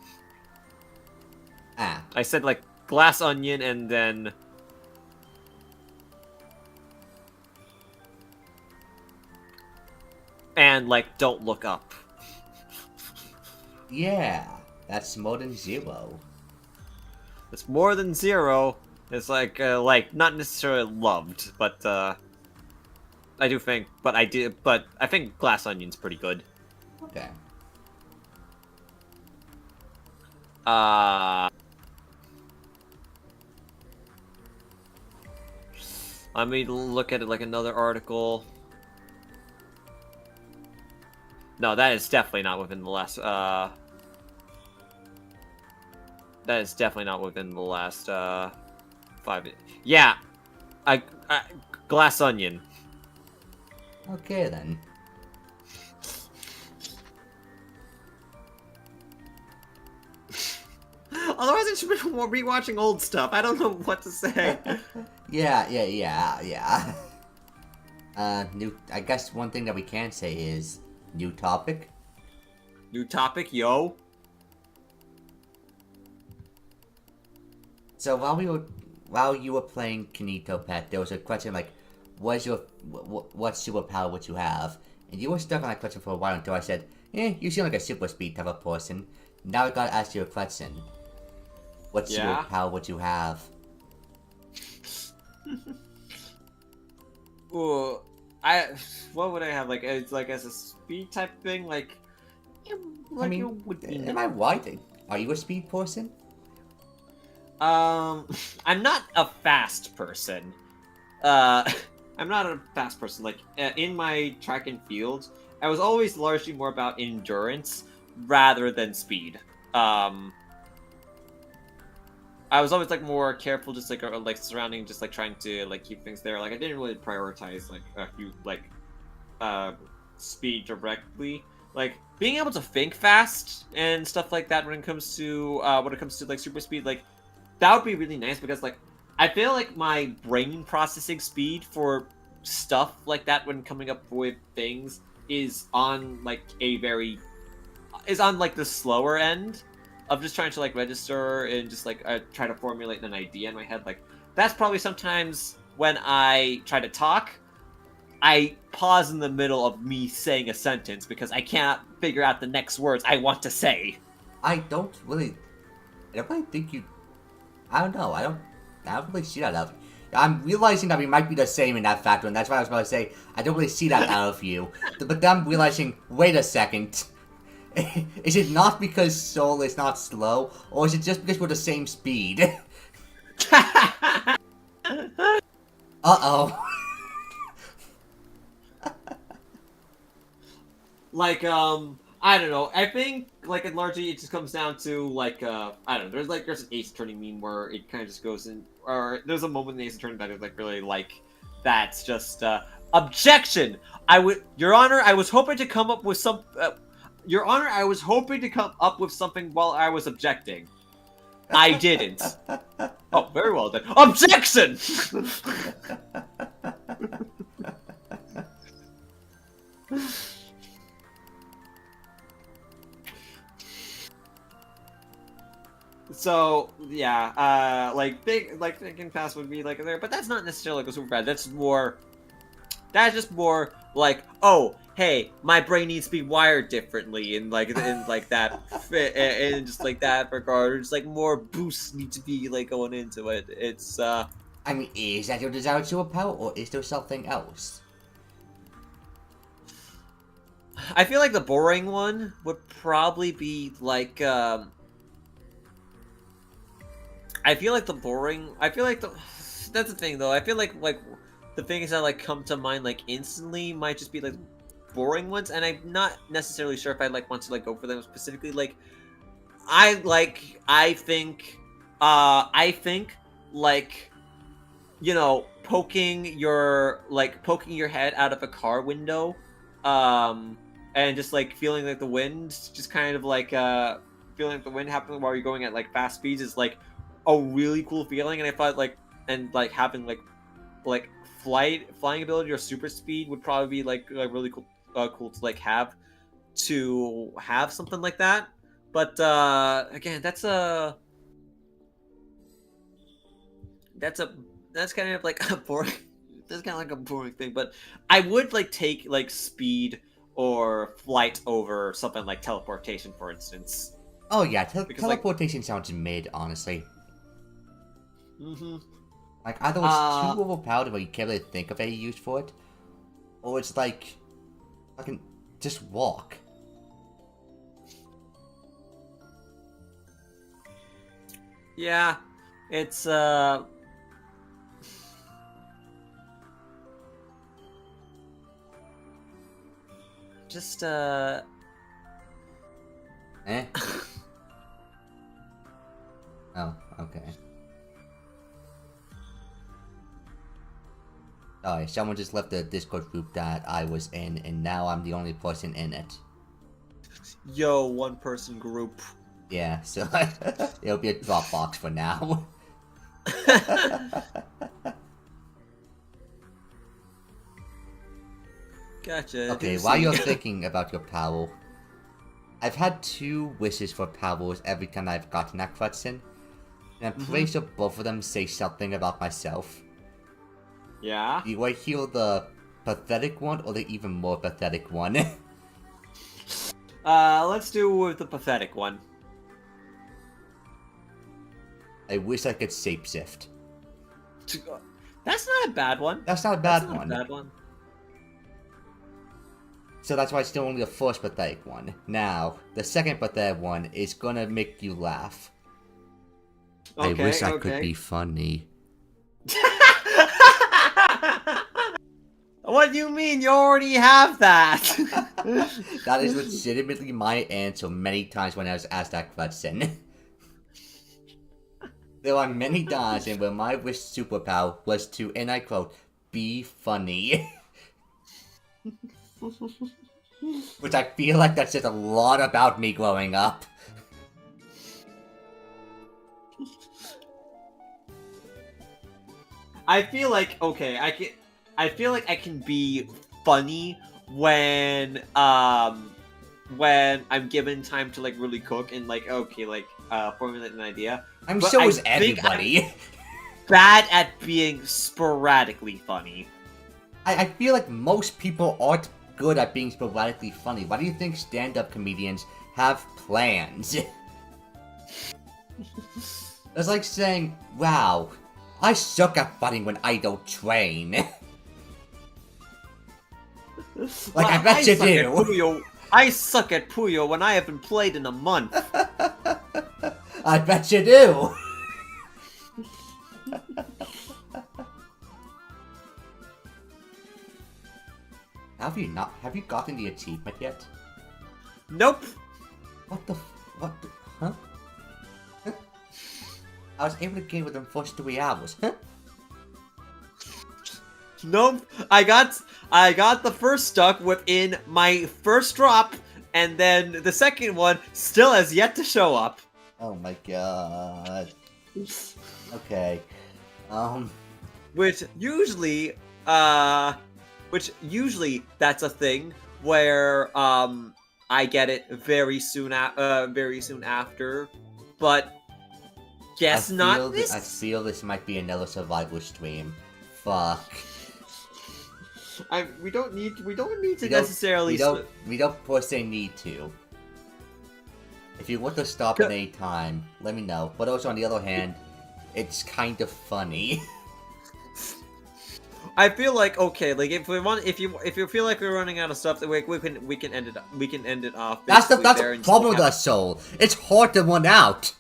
Speaker 1: Ah.
Speaker 2: I said like Glass Onion and then like Don't Look Up.
Speaker 1: Yeah, that's more than 0.
Speaker 2: It's more than 0. It's like not necessarily loved, but I do think, but I think Glass Onion's pretty good.
Speaker 1: Okay.
Speaker 2: Let me look at it like another article. No, that is definitely not within the last. That is definitely not within the last 5. Yeah, I Glass Onion.
Speaker 1: Okay then.
Speaker 2: Otherwise, I should be rewatching old stuff. I don't know what to say.
Speaker 1: Yeah. New. I guess one thing that we can say is new topic.
Speaker 2: New topic, yo.
Speaker 1: So while you were playing Kinito Pet, there was a question like, what superpower would you have? And you were stuck on that question for a while until I said, You seem like a super speed type of person. Now I gotta ask you a question. What
Speaker 2: Yeah?
Speaker 1: superpower would you have?
Speaker 2: Ooh, what would I have? Like, it's like as a speed type thing, like
Speaker 1: I mean,
Speaker 2: it would be
Speaker 1: am I right? Are you a speed person?
Speaker 2: I'm not a fast person. I'm not a fast person. Like in my track and field, I was always largely more about endurance rather than speed. I was always like more careful, just like surrounding, just like trying to like keep things there. Like I didn't really prioritize like a few like speed directly. Like being able to think fast and stuff like that when it comes to like super speed, like that would be really nice because like I feel like my brain processing speed for stuff like that when coming up with things is on like the slower end of just trying to like register and just like try to formulate an idea in my head. Like that's probably sometimes when I try to talk, I pause in the middle of me saying a sentence because I can't figure out the next words I want to say.
Speaker 1: I don't really think you. I don't know. I don't really see that out of you. I'm realizing that we might be the same in that factor, and that's why I was about to say I don't really see that out of you. But then I'm realizing, wait a second. Is it not because Soul is not slow, or is it just because we're the same speed? Uh-oh.
Speaker 2: Like, I don't know. I think, like, largely it just comes down to, like, I don't know. There's an Ace Attorney meme where it kind of just goes in, or there's a moment in the Ace Attorney that is, like, really, like, that's just, objection! Your Honor, I was hoping to come up with Your Honor, I was hoping to come up with something while I was objecting. I didn't. Oh, very well then. Objection! So yeah, like thinking fast would be like there, but that's not necessarily like a super bad. That's just more like, oh, hey, my brain needs to be wired differently, and like that, and just like that regard, just like more boosts need to be like going into it. It's
Speaker 1: I mean, is that your desired superpower, or is there something else?
Speaker 2: I feel like the boring one would probably be like that's the thing though. I feel like the things that like come to mind like instantly might just be like boring ones, and I'm not necessarily sure if I like want to like go for them specifically. Like I think like, you know, poking your head out of a car window, and just like feeling like the wind, just kind of like feeling like the wind happening while you're going at like fast speeds is like a really cool feeling. And I thought like having like flying ability or super speed would probably be like really cool to like have something like that. But again, that's kind of like a boring that's kind of like a boring thing. But I would like take like speed or flight over something like teleportation, for instance.
Speaker 1: Oh yeah,
Speaker 2: Because,
Speaker 1: teleportation sounds mid, honestly.
Speaker 2: Mm-hmm.
Speaker 1: Like, either it's too overpowered where you can't really think of any use for it, or it's like, I can just walk.
Speaker 2: Yeah, it's just
Speaker 1: Eh? Oh, okay. Sorry, someone just left the Discord group that I was in, and now I'm the only person in it.
Speaker 2: yo, one person group.
Speaker 1: Yeah, so it'll be a Dropbox for now.
Speaker 2: Gotcha.
Speaker 1: Okay, while you're thinking about your power, I've had 2 wishes for powers every time I've gotten that question, and I'm pretty sure both of them say something about myself.
Speaker 2: Yeah.
Speaker 1: Do I hear the pathetic one or the even more pathetic one?
Speaker 2: Let's do with the pathetic one.
Speaker 1: I wish I could shapeshift.
Speaker 2: That's not a bad one.
Speaker 1: That's not a bad
Speaker 2: That's not
Speaker 1: one.
Speaker 2: a bad one.
Speaker 1: So that's why it's still only the first pathetic one. Now, the second pathetic one is gonna make you laugh.
Speaker 2: Okay,
Speaker 1: I wish I could
Speaker 2: okay.
Speaker 1: be funny.
Speaker 2: What do you mean? You already have that.
Speaker 1: That is legitimately my answer many times when I was asked that question. There are many times where my wish superpower was to, and I quote, be funny. Which I feel like that says a lot about me growing up.
Speaker 2: I feel like I feel like I can be funny when I'm given time to like really cook and like formulate an idea.
Speaker 1: I'm
Speaker 2: But
Speaker 1: sure
Speaker 2: I
Speaker 1: is
Speaker 2: think
Speaker 1: everybody.
Speaker 2: Bad at being sporadically funny.
Speaker 1: I feel like most people aren't good at being sporadically funny. Why do you think stand-up comedians have plans? It's like saying, wow, I suck at funny when I don't train. Like, I bet you
Speaker 2: suck at
Speaker 1: do.
Speaker 2: Puyo. I suck at Puyo when I haven't played in a month.
Speaker 1: I bet you do. Have you gotten the achievement yet?
Speaker 2: Nope.
Speaker 1: What the, huh? I was able to get within the first 3 hours, huh?
Speaker 2: Nope. I got the first stuck within my first drop, and then the second one still has yet to show up.
Speaker 1: Oh my god. Okay.
Speaker 2: Which usually that's a thing where I get it very soon after, but guess not this.
Speaker 1: I feel this might be another survival stream. Fuck.
Speaker 2: We don't need to necessarily.
Speaker 1: We don't per se need to. If you want to stop at any time, let me know. But also on the other hand, it's kind of funny.
Speaker 2: I feel like okay, like if you feel like we're running out of stuff, we can end it off.
Speaker 1: That's the
Speaker 2: there
Speaker 1: problem with us, Soul. It's hard to run out.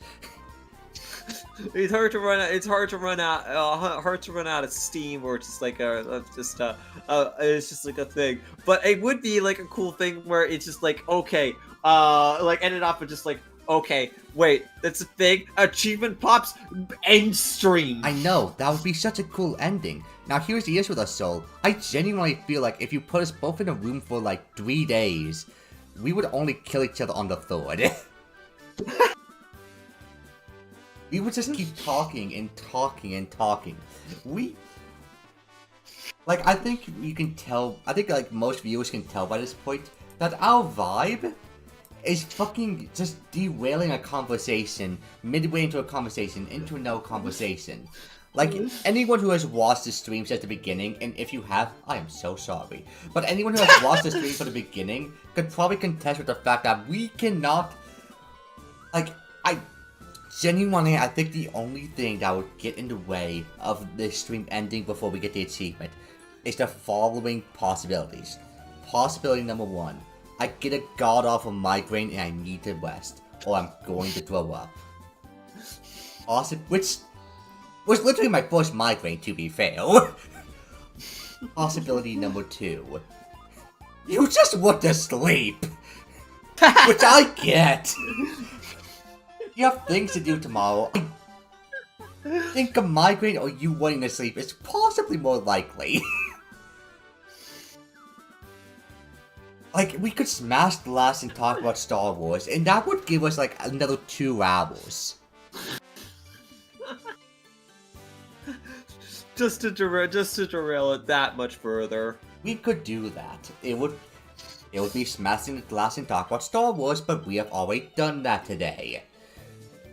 Speaker 2: It's hard to run out. It's hard to run out. Hard to run out of steam, or just like it's just like a thing. But it would be like a cool thing where it's just like okay, like ended off with just like okay, wait, that's a thing. Achievement pops, end stream.
Speaker 1: I know, that would be such a cool ending. Now here's the issue with us, Soul. I genuinely feel like if you put us both in a room for like 3 days, we would only kill each other on the 3rd. We would just keep talking and talking and talking. I think you can tell, I think like most viewers can tell by this point, that our vibe is fucking just derailing a conversation, midway into a conversation, into no conversation. Like, anyone who has watched the streams at the beginning, and if you have, I am so sorry, but anyone who has watched the stream from the beginning could probably contest with the fact that we cannot, like, genuinely, I think the only thing that would get in the way of this stream ending before we get the achievement is the following possibilities. Possibility number 1, I get a god-awful migraine and I need to rest, or I'm going to throw up. Which was literally my first migraine, to be fair. Possibility number 2, you just want to sleep. Which I get. You have things to do tomorrow. I think a migraine or you wanting to sleep is possibly more likely. Like, we could smash glass and talk about Star Wars, and that would give us, like, another 2 hours.
Speaker 2: Just to derail it that much further.
Speaker 1: We could do that. It would be smashing the glass and talk about Star Wars, but we have already done that today.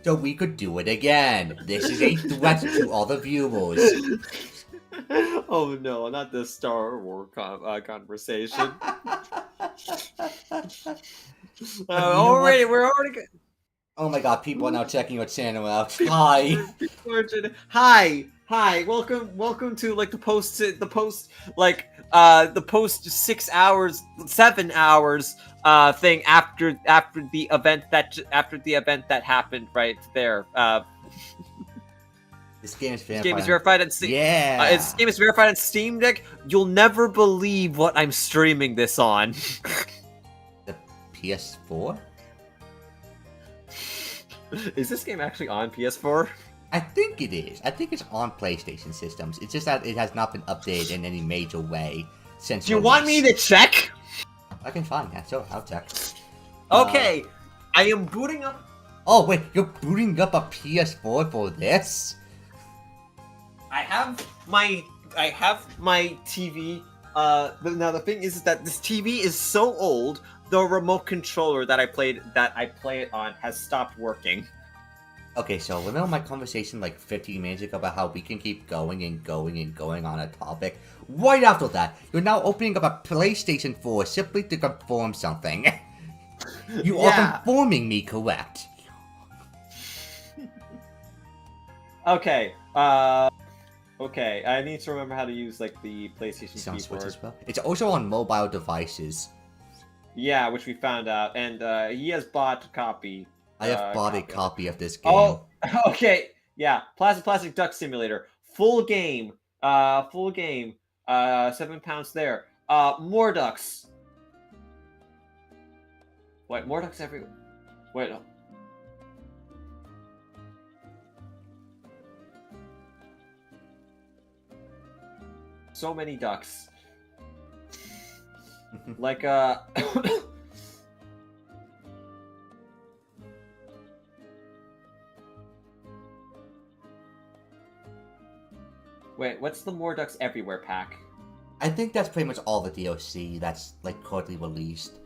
Speaker 1: So we could do it again. This is a threat to all the viewers.
Speaker 2: Oh no, not this Star Wars conversation. Already, we're already.
Speaker 1: Oh my god, people are now checking your channel out. Hi.
Speaker 2: Hi, welcome to like the post the post 6 hours, 7 hours thing after the event that happened right there.
Speaker 1: This game is
Speaker 2: This
Speaker 1: verified.
Speaker 2: game is verified on Steam.
Speaker 1: Yeah.
Speaker 2: This game is verified on Steam Deck. You'll never believe what I'm streaming this on.
Speaker 1: The PS4?
Speaker 2: Is this game actually on PS4?
Speaker 1: I think it is. I think it's on PlayStation systems. It's just that it has not been updated in any major way since.
Speaker 2: Do you want me to check?
Speaker 1: I can find that. Sure, I'll check.
Speaker 2: Okay, I am booting up.
Speaker 1: Oh wait, you're booting up a PS4 for this?
Speaker 2: I have my TV. Now the thing is that this TV is so old. The remote controller that I play it on has stopped working.
Speaker 1: Okay, so remember my conversation like 15 minutes ago about how we can keep going and going and going on a topic? Right after that, you're now opening up a PlayStation 4 simply to confirm something. You are confirming me, correct?
Speaker 2: Okay, okay, I need to remember how to use like the PlayStation keyboard.
Speaker 1: As well. It's also on mobile devices.
Speaker 2: Yeah, which we found out, and he has bought a copy.
Speaker 1: I have bought a copy of this game.
Speaker 2: Oh, okay, yeah, Plastic Duck Simulator, full game, 7 pounds there. More ducks. Wait, more ducks everywhere. Wait, no. So many ducks. Like, Wait, what's the More Ducks Everywhere pack?
Speaker 1: I think that's pretty much all the DLC that's, like, currently released.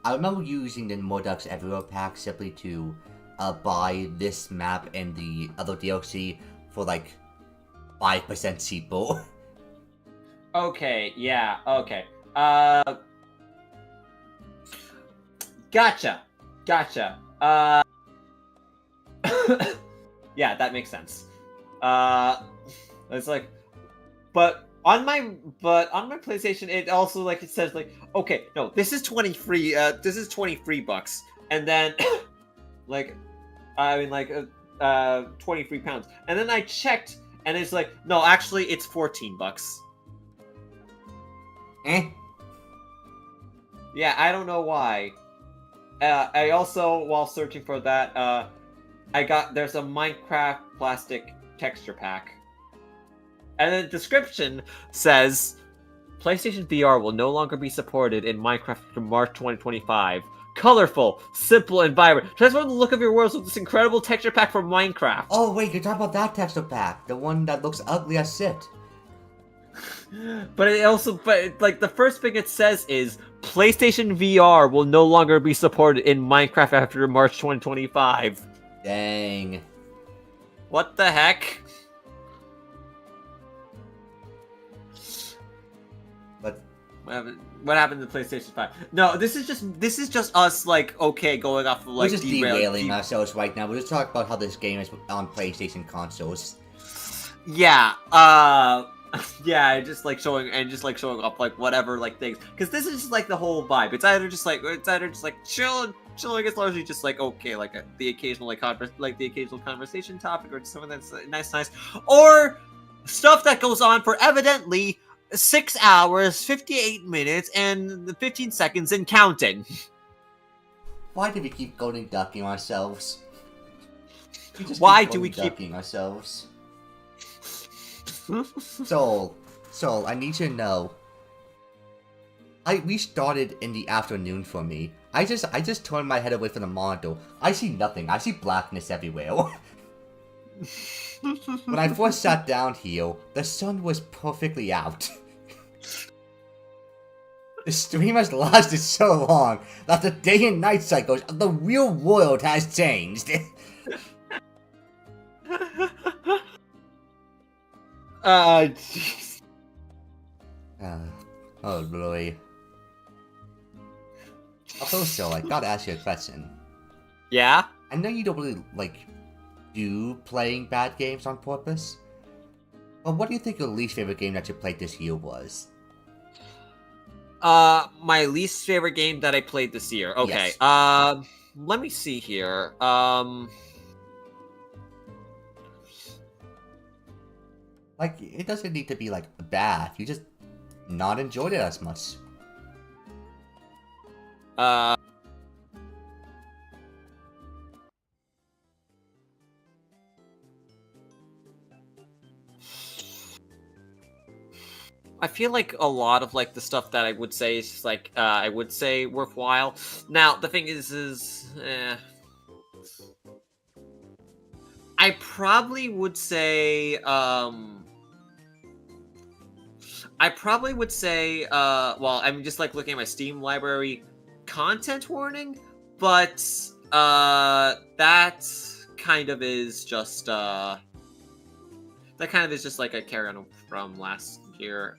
Speaker 1: I remember using the More Ducks Everywhere pack simply to, buy this map and the other DLC for, like, 5% cheaper.
Speaker 2: Okay, yeah, okay. Gotcha. Yeah, that makes sense. It's like, but on my PlayStation, it also like it says like, okay, no, this is 23. This is 23 bucks, and then like, I mean like 23 pounds, and then I checked, and it's like, no, actually, it's 14 bucks. Yeah, I don't know why. I also, while searching for that, there's a Minecraft plastic texture pack. And the description says, PlayStation VR will no longer be supported in Minecraft from March 2025. Colorful, simple, and vibrant. Transform the look of your worlds with this incredible texture pack from Minecraft.
Speaker 1: Oh wait, you're talking about that texture pack. The one that looks ugly as shit.
Speaker 2: But it also, like the first thing it says is PlayStation VR will no longer be supported in Minecraft after March 2025.
Speaker 1: Dang.
Speaker 2: What the heck?
Speaker 1: But
Speaker 2: what happened to PlayStation 5? No, this is just us like going off of like
Speaker 1: we're just derailing ourselves right now. We're just talking about how this game is on PlayStation consoles.
Speaker 2: Yeah, yeah, just like showing off like whatever like things, because this is just like the whole vibe. It's either just like chilling. It's largely just like okay, like the occasional conversation topic, or just something that's nice, or stuff that goes on for evidently 6 hours, 58 minutes, and 15 seconds and counting.
Speaker 1: Why do we keep going ducking ourselves?
Speaker 2: Why do we keep
Speaker 1: ducking ourselves? Soul, I need to know. We started in the afternoon for me. I just turned my head away from the monitor. I see nothing. I see blackness everywhere. When I first sat down here, the sun was perfectly out. The stream has lasted so long that the day and night cycles of the real world has changed.
Speaker 2: Jeez.
Speaker 1: Oh boy. Also, I gotta ask you a question.
Speaker 2: Yeah.
Speaker 1: I know you don't really, like, do playing bad games on purpose. But what do you think your least favorite game that you played this year was?
Speaker 2: My least favorite game that I played this year. Okay.
Speaker 1: Yes.
Speaker 2: Let me see here.
Speaker 1: Like, it doesn't need to be, like, bad. You just not enjoyed it as much.
Speaker 2: Uh, I feel like a lot of like the stuff that I would say is just, like I would say worthwhile. Now the thing is I probably would say well, I'm just like looking at my Steam library, content warning, but that kind of is just like a carry on from last year.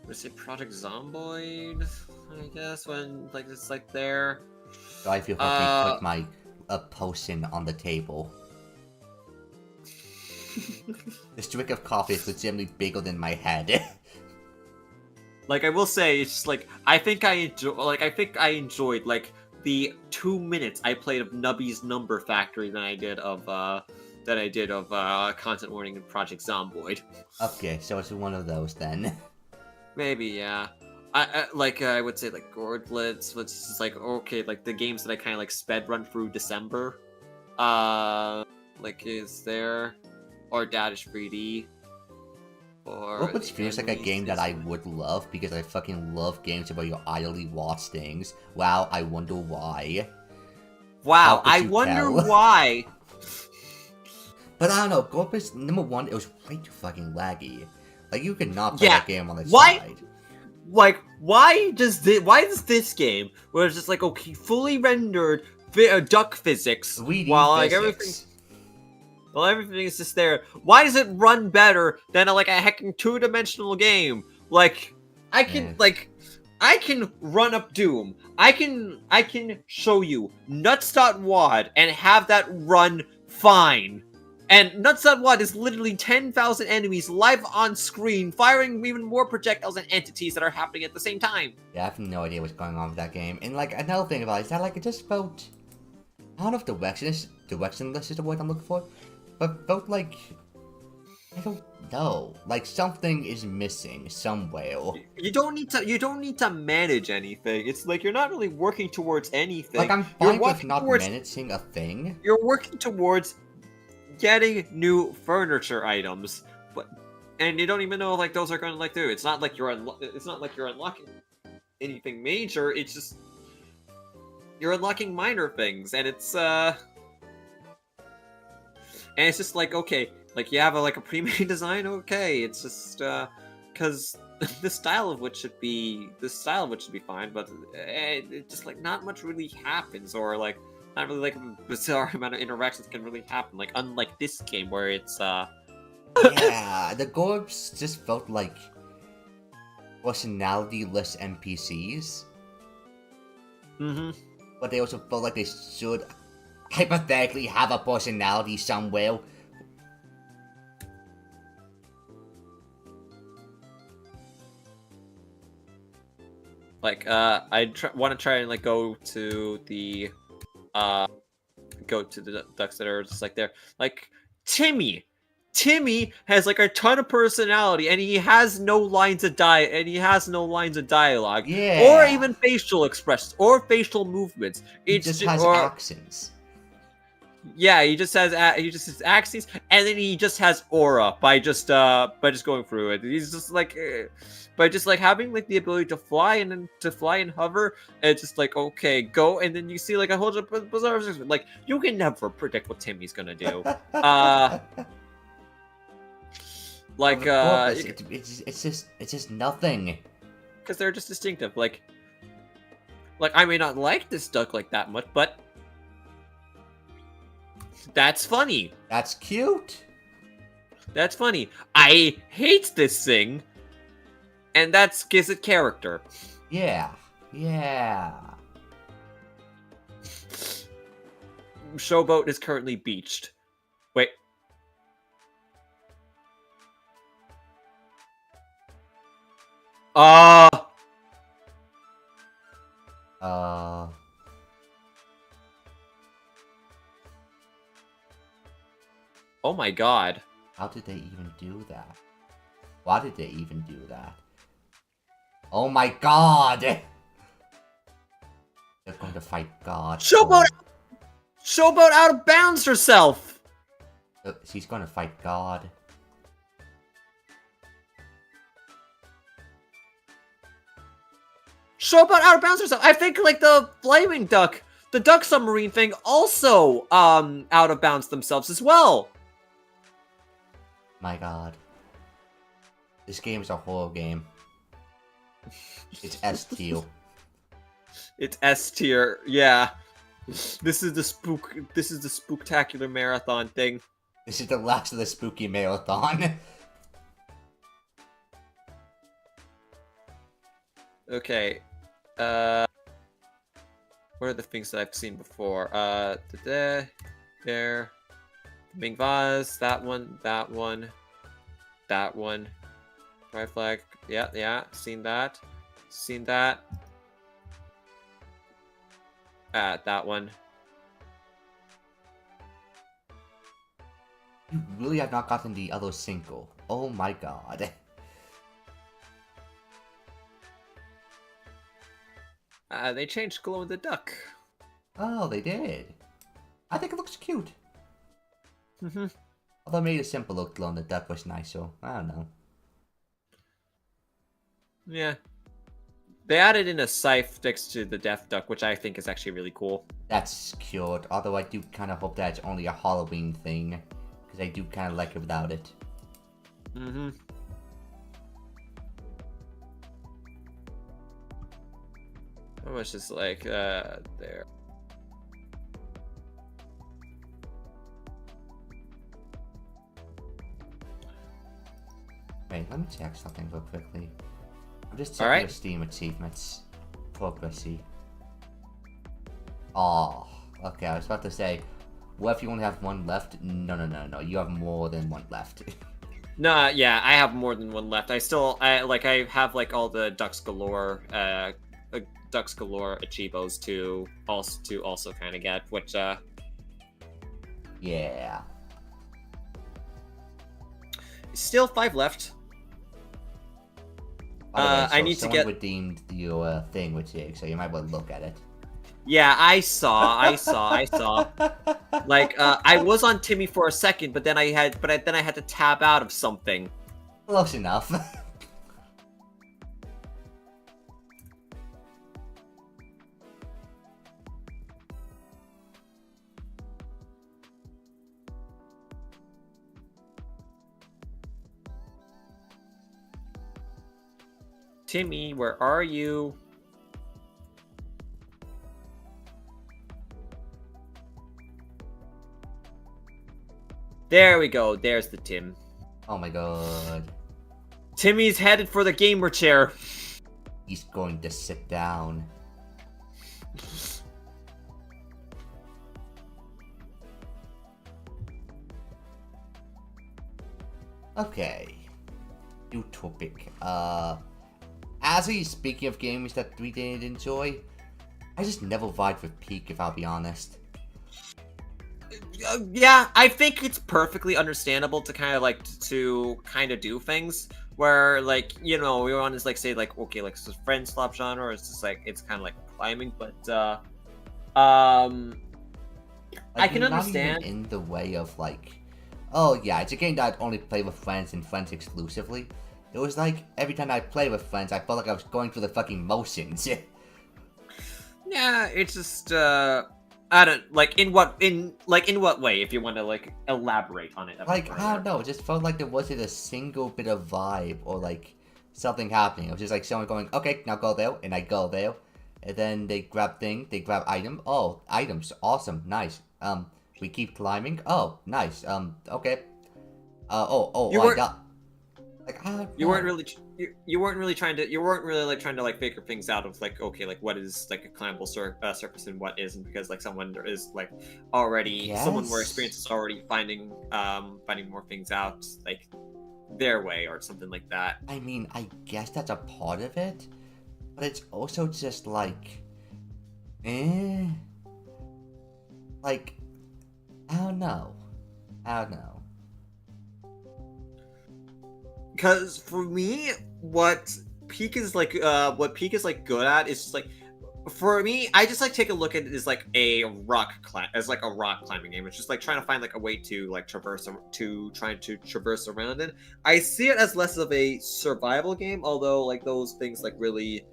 Speaker 2: Let's say Project Zomboid, I guess, when like it's like there.
Speaker 1: So I feel help me put my potion on the table. This drink of coffee is legitimately bigger than my head.
Speaker 2: Like I will say, it's just like I think I enjoyed like the 2 minutes I played of Nubby's Number Factory than I did of content warning in Project Zomboid.
Speaker 1: Okay, so it's one of those then.
Speaker 2: Maybe, yeah. I would say like Gordlets, which is like okay, like the games that I kind of like sped run through December. Like is there, or Dadish 3D, or
Speaker 1: Which feels like a game that I would love because I fucking love games about your idly watch things. Wow, I wonder why.
Speaker 2: Wow,
Speaker 1: How could
Speaker 2: I
Speaker 1: you
Speaker 2: wonder
Speaker 1: tell?
Speaker 2: why.
Speaker 1: But I don't know, Gorpus, number one, it was way too fucking laggy. Like, you could not play
Speaker 2: Yeah,
Speaker 1: that game on the
Speaker 2: why-
Speaker 1: side.
Speaker 2: Like, why does this game, where it's just like, okay, fully rendered duck physics,
Speaker 1: 3D
Speaker 2: while like
Speaker 1: physics.
Speaker 2: everything is just there, why does it run better than like a heckin' 2-dimensional game? Like, I can run up Doom. I can show you nuts.wad and have that run fine. And nuts.wad is literally 10,000 enemies live on screen, firing even more projectiles and entities that are happening at the same time.
Speaker 1: Yeah, I have no idea what's going on with that game. And, like, another thing about it is that, like, it just felt... I don't know if directionless is the word I'm looking for, but felt like... I don't know. Like, something is missing somewhere.
Speaker 2: You don't need to manage anything. It's like you're not really working towards anything.
Speaker 1: Like, I'm fine with not managing a thing.
Speaker 2: You're working towards getting new furniture items, and you don't even know if like those are going to like do. It's not like you're unlocking anything major. It's just you're unlocking minor things, and it's just like okay, like you have a pre-made design. Okay, it's just because the style of which should be fine, but it just like not much really happens, or like. Not really like a bizarre amount of interactions can really happen, like unlike this game where it's
Speaker 1: Yeah, the Gorbs just felt like personality-less NPCs.
Speaker 2: Mm-hmm.
Speaker 1: But they also felt like they should hypothetically have a personality somewhere.
Speaker 2: Like I want to try and like go to the ducks that are just like there. Like Timmy has like a ton of personality, and he has no lines of dialogue,
Speaker 1: Yeah.
Speaker 2: or even facial expressions or facial movements.
Speaker 1: He just has accents.
Speaker 2: Yeah, he just has accents, and then he just has aura by just going through it. He's just like by just like having like the ability to fly and hover, and it's just like okay, go, and then you see like a whole bunch of bizarre like you can never predict what Timmy's gonna do. Like
Speaker 1: it's just nothing.
Speaker 2: Because they're just distinctive. Like I may not like this duck like that much, but that's funny.
Speaker 1: That's cute.
Speaker 2: That's funny. I hate this thing. And that gives it character.
Speaker 1: Yeah. Yeah.
Speaker 2: Showboat is currently beached. Wait.
Speaker 1: Uh.
Speaker 2: Oh my god.
Speaker 1: How did they even do that? Why did they even do that? Oh my god! They're going to fight God.
Speaker 2: Showboat! Showboat out of bounds herself!
Speaker 1: She's going to fight God.
Speaker 2: Showboat out of bounds herself! I think, like, the flaming duck, the duck submarine thing also, out of bounds themselves as well!
Speaker 1: My god. This game is a horror game. It's S tier.
Speaker 2: It's S tier, yeah. This is the spooktacular marathon thing.
Speaker 1: This is the last of the spooky marathon.
Speaker 2: Okay. What are the things that I've seen before? There. Ming Vase, that one. Pride flag. Yeah. Seen that. That one.
Speaker 1: You really have not gotten the other single. Oh my god.
Speaker 2: They changed Glow in the Duck.
Speaker 1: Oh, they did. I think it looks cute.
Speaker 2: Mm-hmm.
Speaker 1: Although maybe the simple look glow in the duck was nicer. I don't know.
Speaker 2: Yeah. They added in a scythe next to the Death Duck, which I think is actually really cool.
Speaker 1: That's cute. Although I do kind of hope that it's only a Halloween thing. Because I do kind of like it without it.
Speaker 2: Mm-hmm. How much is like, there.
Speaker 1: Wait, let me check something real quickly. I'm just checking
Speaker 2: Alright.
Speaker 1: your Steam achievements. Progressy. Oh, okay, I was about to say, what if you only have one left? No, you have more than one left.
Speaker 2: Nah, yeah, I have more than one left. I have like all the Ducks Galore, Ducks Galore Achievos to also kind of get, which,
Speaker 1: Yeah.
Speaker 2: still 5 left.
Speaker 1: By the way, so
Speaker 2: I need to
Speaker 1: someone
Speaker 2: get.
Speaker 1: redeemed your thing with Jig, so you might want to look at it.
Speaker 2: Yeah, I saw. Like, I was on Timmy for a second, but then I had to tab out of something.
Speaker 1: Close enough.
Speaker 2: Timmy, where are you? There we go. There's the Tim.
Speaker 1: Oh my god.
Speaker 2: Timmy's headed for the gamer chair.
Speaker 1: He's going to sit down. Okay. New topic. Speaking of games that we didn't enjoy, I just never vibed with Peak, if I'll be honest.
Speaker 2: Yeah, I think it's perfectly understandable to kind of do things where, like, you know, we want to like say like, okay, like it's a friend swap genre, or it's just like it's kind of like climbing, but I can
Speaker 1: not
Speaker 2: understand.
Speaker 1: Even in the way of like, oh yeah, it's a game that I only play with friends and friends exclusively. It was like every time I play with friends, I felt like I was going through the fucking motions.
Speaker 2: Yeah, it's just I don't like in what way, if you want to like elaborate on it.
Speaker 1: Like, I don't know, it just felt like there wasn't a single bit of vibe or like something happening. It was just like someone going, okay, now go there, and I go there, and then they grab thing, they grab item. Oh, items, awesome, nice. We keep climbing. Oh, nice. Okay. I got. Like, I don't know.
Speaker 2: You weren't really you weren't really like trying to like figure things out of like, okay, like what is like a climbable surface and what isn't, because like someone is like already someone more experienced is already finding more things out like their way or something like that.
Speaker 1: I mean, I guess that's a part of it, but it's also just like, like, I don't know.
Speaker 2: Because for me, what Peak is like good at is just like, for me, I just like take a look at it as like a rock climbing game. It's just like trying to find like a way to like traverse around it. I see it as less of a survival game, although like those things really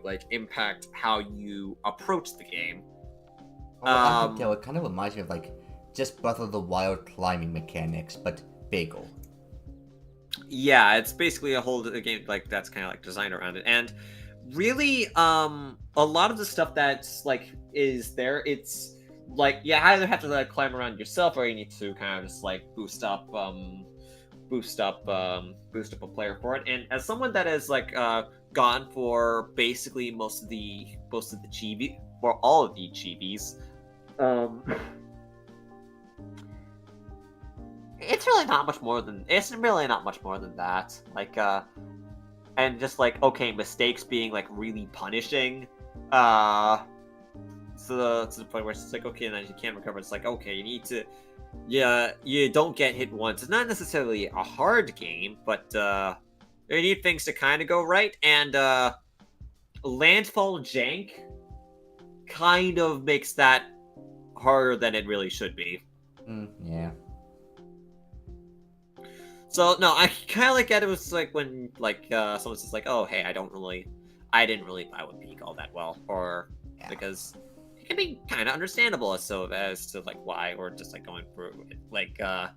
Speaker 2: like impact how you approach the game.
Speaker 1: Well, I can tell, it kind of reminds me of like just Breath of the Wild climbing mechanics, but bigger.
Speaker 2: Yeah, it's basically a whole game like that's kind of like designed around it, and really, a lot of the stuff that's like is there, it's like you either have to like climb around yourself, or you need to kind of just like boost up a player for it. And as someone that has like gone for basically most of the chibi, or all of the chibis, it's really not much more than that. Like, and just like, okay, mistakes being like really punishing, to the point where it's just like, okay, and then you can't recover. It's like, okay, you need to, yeah, you don't get hit once. It's not necessarily a hard game, but you need things to kind of go right, and landfall jank kind of makes that harder than it really should be.
Speaker 1: Yeah.
Speaker 2: So no, I kind of like it was like when like someone's just like, oh hey, I didn't really buy with Peak all that well, or because it can be kind of understandable as to like why, or just like going through it. Like I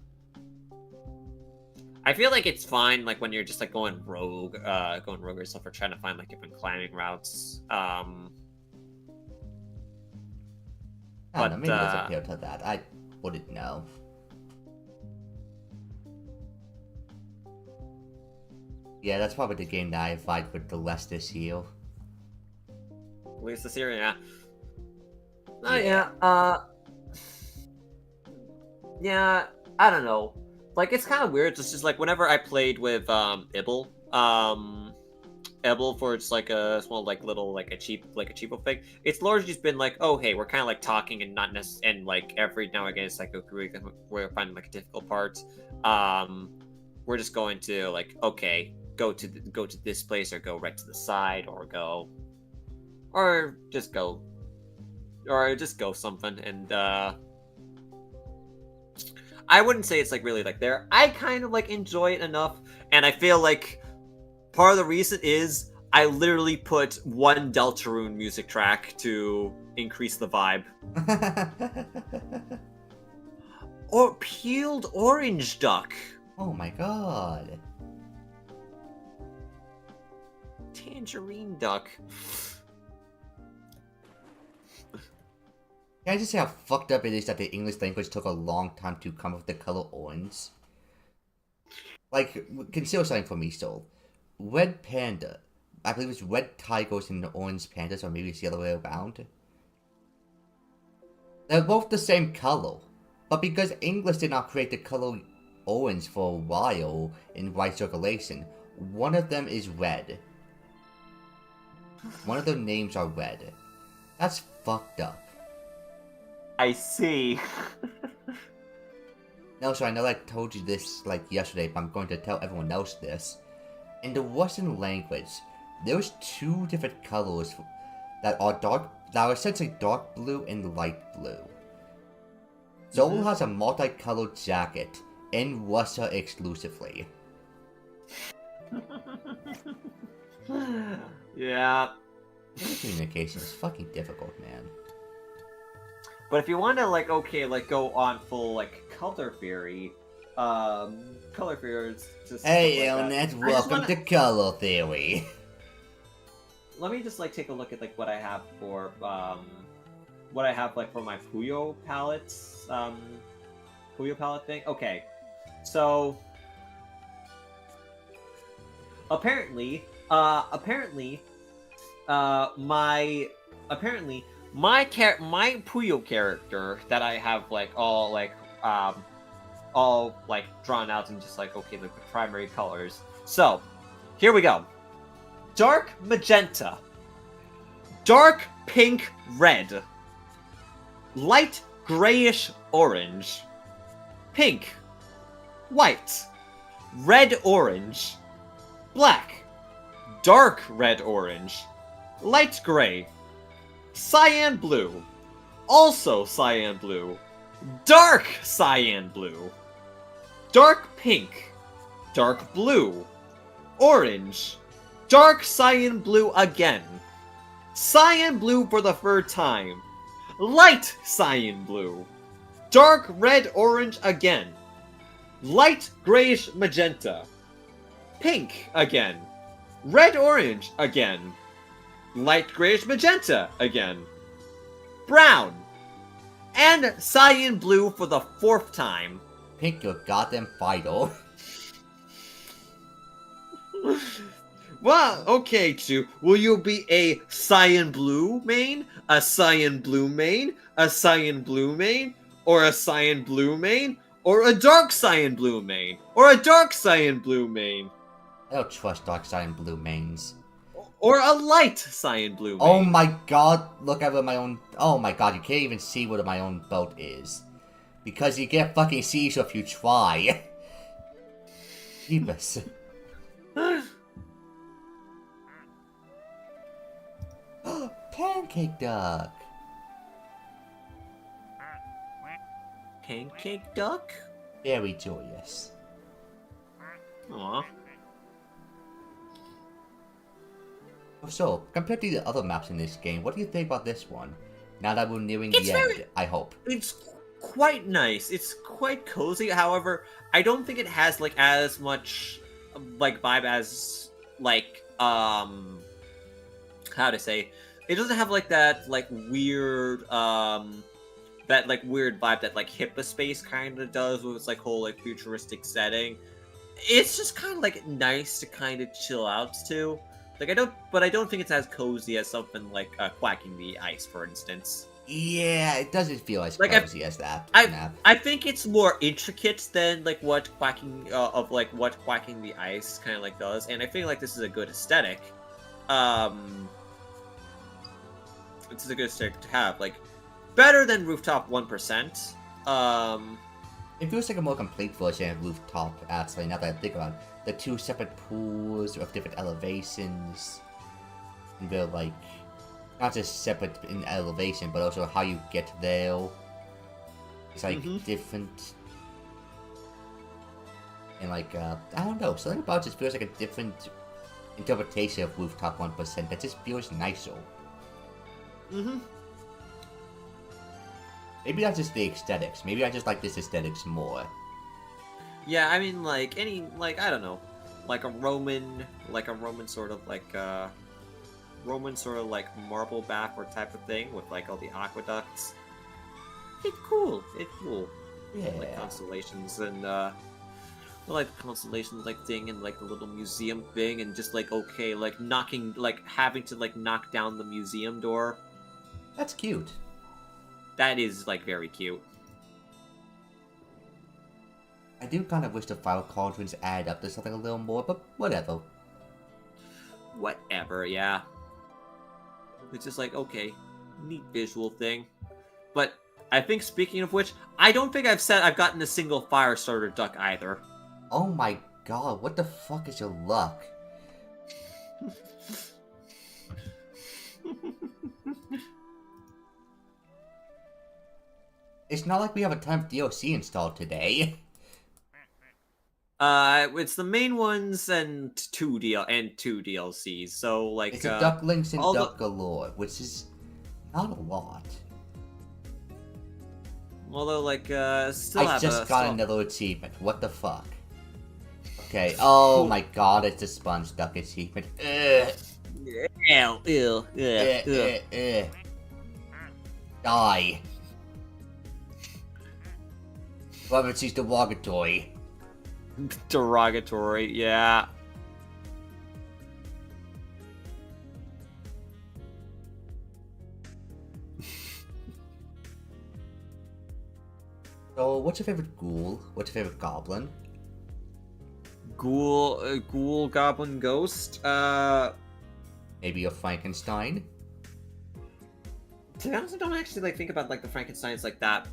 Speaker 2: feel like it's fine like when you're just like going rogue or stuff, or trying to find like different climbing routes.
Speaker 1: I don't know, maybe there's appeal to that. I wouldn't know. Yeah, that's probably the game that I fight with the less this year.
Speaker 2: At least this year, yeah. Yeah, I don't know. Like, it's kind of weird. It's just like whenever I played with Ibble, for just like a small like little like a cheapo thing. It's largely just been like, oh hey, we're kind of like talking and not necessarily, and like every now and again it's like, okay, we're finding like a difficult part. We're just going to like, okay, go to this place, or go right to the side, or just go something. And I wouldn't say it's like really like there. I kind of like enjoy it enough, and I feel like part of the reason is I literally put one Deltarune music track to increase the vibe. Or peeled orange duck.
Speaker 1: Oh my god.
Speaker 2: Tangerine duck.
Speaker 1: Can I just say how fucked up it is that the English language took a long time to come up with the color orange? Like, consider something for me, Soul. Red panda. I believe it's red tigers and orange pandas, or maybe it's the other way around. They're both the same color, but because English did not create the color orange for a while in wide circulation, one of them is red. One of their names are red. That's fucked up.
Speaker 2: I see.
Speaker 1: No, so I know I told you this like yesterday, but I'm going to tell everyone else this. In the Russian language, there's two different colors that are essentially dark blue and light blue. Soul has a multicolored jacket in Russia exclusively.
Speaker 2: Yeah.
Speaker 1: Communication is fucking difficult, man.
Speaker 2: But if you want to like, okay, like go on full like color theory is just.
Speaker 1: Hey,
Speaker 2: like
Speaker 1: Elnet, welcome to color theory.
Speaker 2: Let me just like take a look at like what I have for my Puyo palettes, Puyo palette thing. Okay, so apparently, my my Puyo character that I have like all drawn out and just like okay, like the primary colors. So here we go. Dark magenta, dark pink red, light grayish orange, pink, white, red orange, black, dark red orange, light gray, cyan blue, also cyan blue, dark cyan blue, dark pink, dark blue, orange, dark cyan blue again, cyan blue for the third time, light cyan blue, dark red orange again, light grayish magenta, pink again, red orange again, light grayish magenta again, brown, and cyan blue for the fourth time.
Speaker 1: Pick your goddamn fighter.
Speaker 2: Well, okay, Chu. Will you be a cyan blue main, a cyan blue main, a cyan blue main, or a cyan blue main, or a dark cyan blue main, or a dark cyan blue main?
Speaker 1: I don't trust dark cyan blue mains.
Speaker 2: Or a light cyan blue main.
Speaker 1: Oh my god, look at what my own... Oh my god, you can't even see what my own boat is. Because you can't fucking see so if you try. Jeebus. Pancake duck.
Speaker 2: Pancake duck?
Speaker 1: Very joyous.
Speaker 2: Aw.
Speaker 1: So, compared to the other maps in this game, what do you think about this one? Now that we're nearing
Speaker 2: It's
Speaker 1: the end, I hope.
Speaker 2: It's quite nice. It's quite cozy. However, I don't think it has like as much like vibe as like how to say. It doesn't have like that like weird that like weird vibe that like Hypnospace kind of does with its like whole like futuristic setting. It's just kind of like nice to kind of chill out to. Like I don't think it's as cozy as something like Quacking the Ice, for instance.
Speaker 1: Yeah, it doesn't feel as
Speaker 2: Like,
Speaker 1: cozy as that
Speaker 2: I
Speaker 1: map.
Speaker 2: I think it's more intricate than like what Quacking what Quacking the Ice kind of like does, and I feel like this is a good aesthetic. This is a good aesthetic to have, like better than Rooftop 1%.
Speaker 1: It feels like a more complete version of Rooftop, actually, now that I think about it. The two separate pools of different elevations. And they're like, not just separate in elevation, but also how you get there. It's like different. And like, I don't know, something about it just feels like a different interpretation of Rooftop 1% that just feels nicer. Maybe that's just the aesthetics. Maybe I just like this aesthetics more.
Speaker 2: Yeah, I mean, like any, like I don't know, like a Roman sort of like marble bath or type of thing with like all the aqueducts. It's cool.
Speaker 1: Yeah.
Speaker 2: Like constellations and like the constellations like thing and like the little museum thing and just like okay, like having to like knock down the museum door.
Speaker 1: That's cute.
Speaker 2: That is like very cute.
Speaker 1: I do kind of wish the fire cauldrons add up to something a little more, but whatever.
Speaker 2: Whatever, yeah. It's just like, okay, neat visual thing. But I think speaking of which, I don't think I've gotten a single fire starter duck either.
Speaker 1: Oh my god, what the fuck is your luck? It's not like we have a ton of DLC installed today.
Speaker 2: It's the main ones and two DLCs. So like,
Speaker 1: it's a Ducklings and Duck Galore, which is not a lot.
Speaker 2: Although, like, still
Speaker 1: I
Speaker 2: have
Speaker 1: just got another achievement. What the fuck? Okay. Oh my god, it's a Sponge Duck achievement.
Speaker 2: Ew.
Speaker 1: Die. Whoever sees derogatory.
Speaker 2: Derogatory, yeah.
Speaker 1: So, what's your favorite ghoul? What's your favorite goblin?
Speaker 2: Ghoul, goblin, ghost.
Speaker 1: Maybe a Frankenstein?
Speaker 2: To be honest, I don't actually like think about like the Frankensteins like that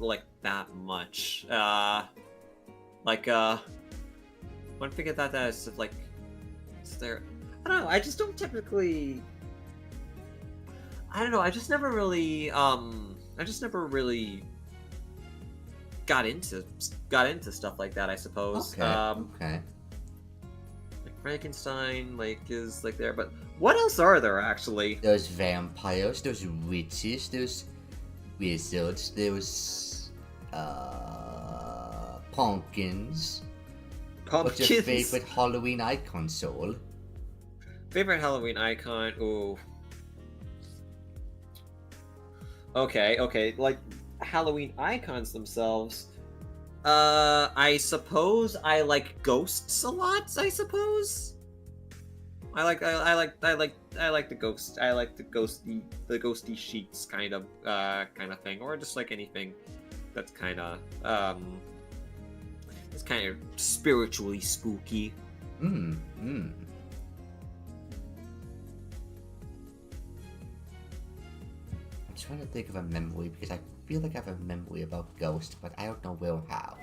Speaker 2: much. One thing that is like, is there? I don't know. I just don't typically. I don't know. I just never really got into stuff like that. I suppose.
Speaker 1: Okay. Okay.
Speaker 2: Like Frankenstein, like is like there, but what else are there actually?
Speaker 1: There's vampires, there's witches, there's wizards, there's pumpkins. What's your favorite Halloween icon, Soul?
Speaker 2: Favorite Halloween icon? Ooh. Okay, like Halloween icons themselves. I suppose I like ghosts a lot. I suppose. I like the ghost. I like the ghosty sheets kind of thing, or just like anything that's kind of spiritually spooky.
Speaker 1: I'm trying to think of a memory because I feel like I have a memory about ghosts, but I don't know where or how.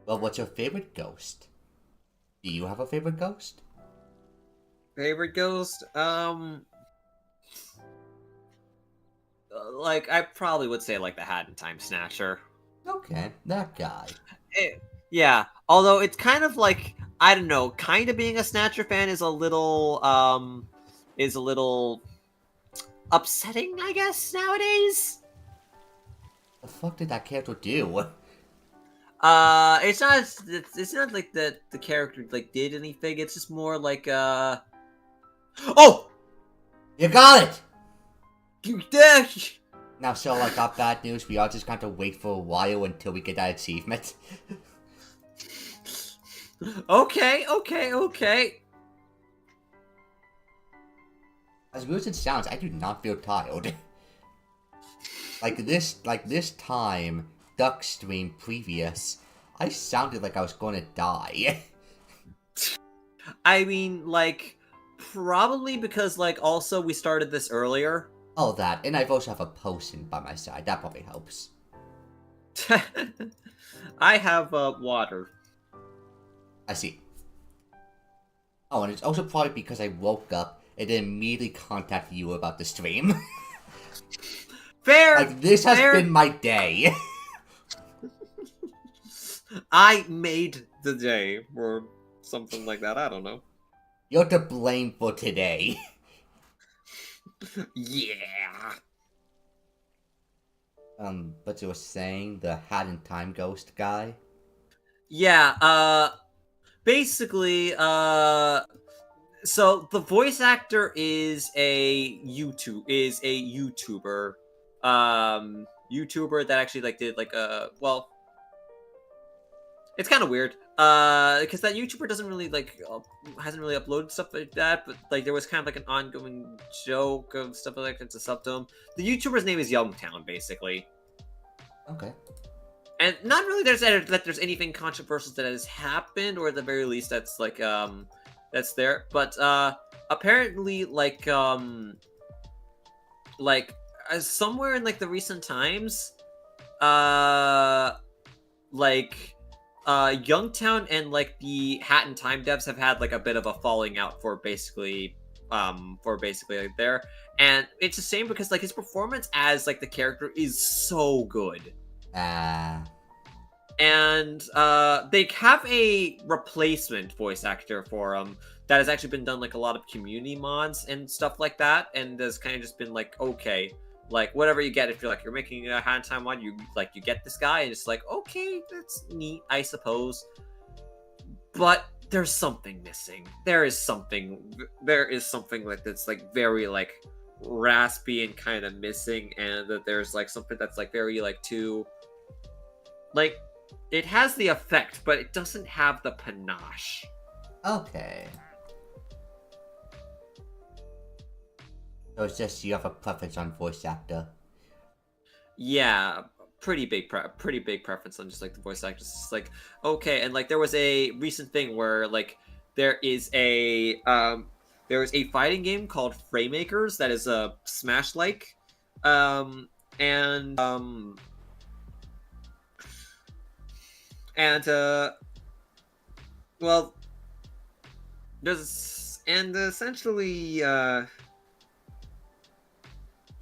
Speaker 1: Well, what's your favorite ghost? Do you have a favorite ghost?
Speaker 2: Favorite ghost? Like I probably would say like the Hat in Time Snatcher.
Speaker 1: Okay, that guy.
Speaker 2: Yeah, although it's kind of like, I don't know, kind of being a Snatcher fan is a little upsetting, I guess, nowadays.
Speaker 1: The fuck did that character do?
Speaker 2: It's not like the character like did anything. It's just more like oh,
Speaker 1: You got it!
Speaker 2: you dash.
Speaker 1: Now, so I got bad news. We are just going to wait for a while until we get that achievement.
Speaker 2: Okay.
Speaker 1: As weird as it sounds, I do not feel tired. like this time, Duck Stream previous, I sounded like I was going to die.
Speaker 2: I mean, like, probably because, like, also we started this earlier.
Speaker 1: Oh, that, and I've also have a potion by my side. That probably helps.
Speaker 2: I have, water.
Speaker 1: I see. Oh, and it's also probably because I woke up and then immediately contacted you about the stream.
Speaker 2: Fair!
Speaker 1: Like, this has been my day.
Speaker 2: I made the day, or something like that, I don't know.
Speaker 1: You're to blame for today.
Speaker 2: Yeah!
Speaker 1: But you were saying the Hat in Time Ghost guy?
Speaker 2: Yeah, basically, so the voice actor is a YouTuber, YouTuber that actually, like, did, like, well, it's kind of weird, because that YouTuber doesn't really, like, hasn't really uploaded stuff like that, but, like, there was kind of, like, an ongoing joke of stuff like that to sub to him. The YouTuber's name is Youngtown, basically.
Speaker 1: Okay.
Speaker 2: And not really there's anything controversial that has happened, or at the very least that's, like, that's there, but, apparently, like, somewhere in, like, the recent times, like, Youngtown and, like, the Hat in Time devs have had, like, a bit of a falling out for basically, like, there. And it's the same because, like, his performance as, like, the character is so good. And, they have a replacement voice actor for him that has actually been done, like, a lot of community mods and stuff like that, and has kind of just been like, okay, like, whatever you get, if you're, like, you're making a Hat in Time mod, you get this guy, and it's like, okay, that's neat, I suppose. But there's something missing. There is something, like, that's, like, very, like, raspy and kind of missing, and that there's, like, something that's, like, very, like, too, like, it has the effect, but it doesn't have the panache.
Speaker 1: Okay. So it's just you have a preference on voice actor.
Speaker 2: Yeah, pretty big preference on just like the voice actors. It's like, okay, and like there was a recent thing where like there is a fighting game called Fraymakers that is a Smash like, and and well, there's and essentially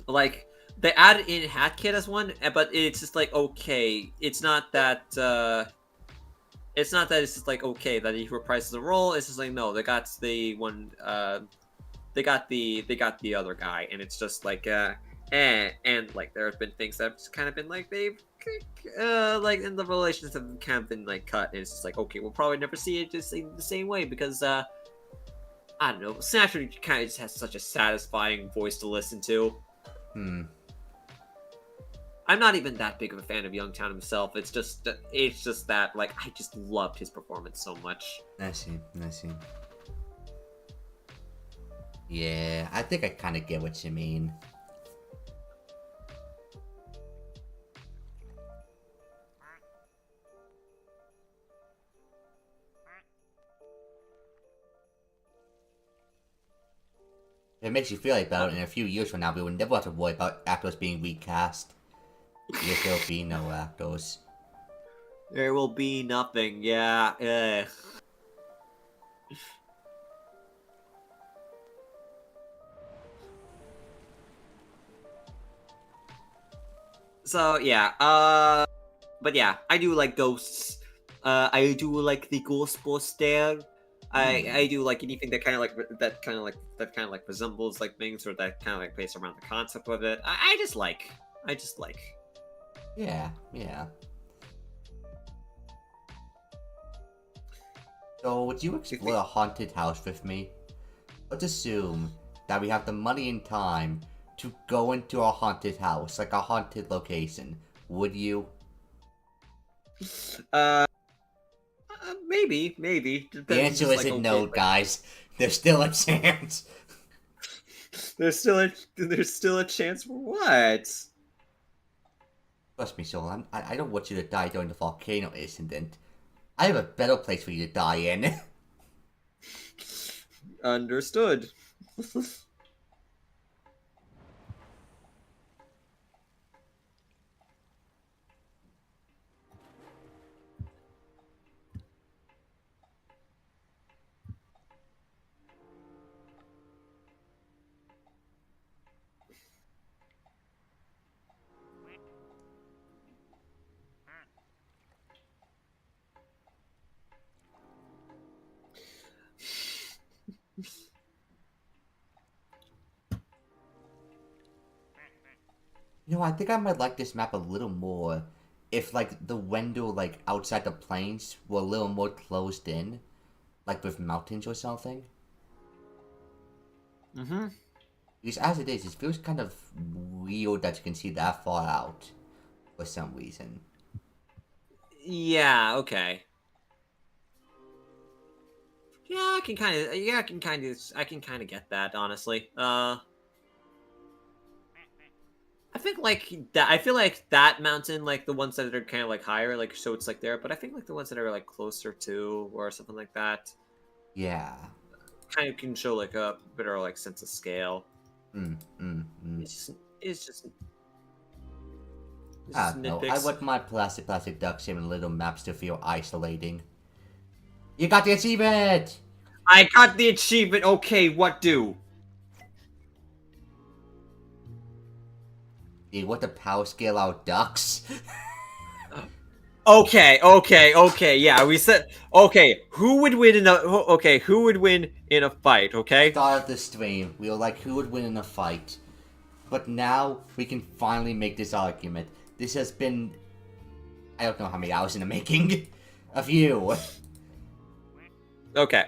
Speaker 2: like they added in Hat Kid as one, but it's just like, okay, it's not that it's just like, okay, that he reprises the role. It's just like, no, they got the one they got the other guy, and it's just like and like there have been things that have just kind of been like they've like, and the relations have kind of been like cut, and it's just like, okay, we'll probably never see it just the same way, because I don't know, Snatcher kind of just has such a satisfying voice to listen to. I'm not even that big of a fan of Youngtown himself. It's just that, like, I just loved his performance so much.
Speaker 1: I see. Yeah, I think I kind of get what you mean. It makes you feel like that in a few years from now, we will never have to worry about actors being recast. Because there'll be no actors.
Speaker 2: There will be nothing, yeah. So, yeah, but yeah, I do like Ghosts. I do like the Ghost poster. I do like anything that kind of like resembles like things, or that kind of like based around the concept of it. I just like.
Speaker 1: Yeah. So, would you explore a haunted house with me? Let's assume that we have the money and time to go into a haunted house, like a haunted location. Would you?
Speaker 2: Maybe.
Speaker 1: The answer isn't no, guys. There's still a chance.
Speaker 2: There's still a chance for what?
Speaker 1: Trust me, Schoell, I don't want you to die during the volcano incident. I have a better place for you to die in.
Speaker 2: Understood.
Speaker 1: You know, I think I might like this map a little more if, like, the window, like, outside the plains were a little more closed in. Like, with mountains or something. Because as it is, it feels kind of weird that you can see that far out. For some reason.
Speaker 2: Yeah, okay. Yeah, I can kind of get that, honestly. I think like that. I feel like that mountain, like the ones that are kind of like higher, like so it's like there. But I think like the ones that are like closer to or something like that,
Speaker 1: Yeah.
Speaker 2: kind of can show like a better like sense of scale. It's just
Speaker 1: No, I
Speaker 2: nitpicks.
Speaker 1: want my plastic ducks in little maps to feel isolating. You got the achievement!
Speaker 2: I got the achievement. Okay, what do?
Speaker 1: You want to power scale out ducks?
Speaker 2: Okay. Yeah, we said okay. Who would win in a fight? Okay.
Speaker 1: Start of the stream, we were like, who would win in a fight? But now we can finally make this argument. This has been, I don't know how many hours in the making. A few.
Speaker 2: Okay.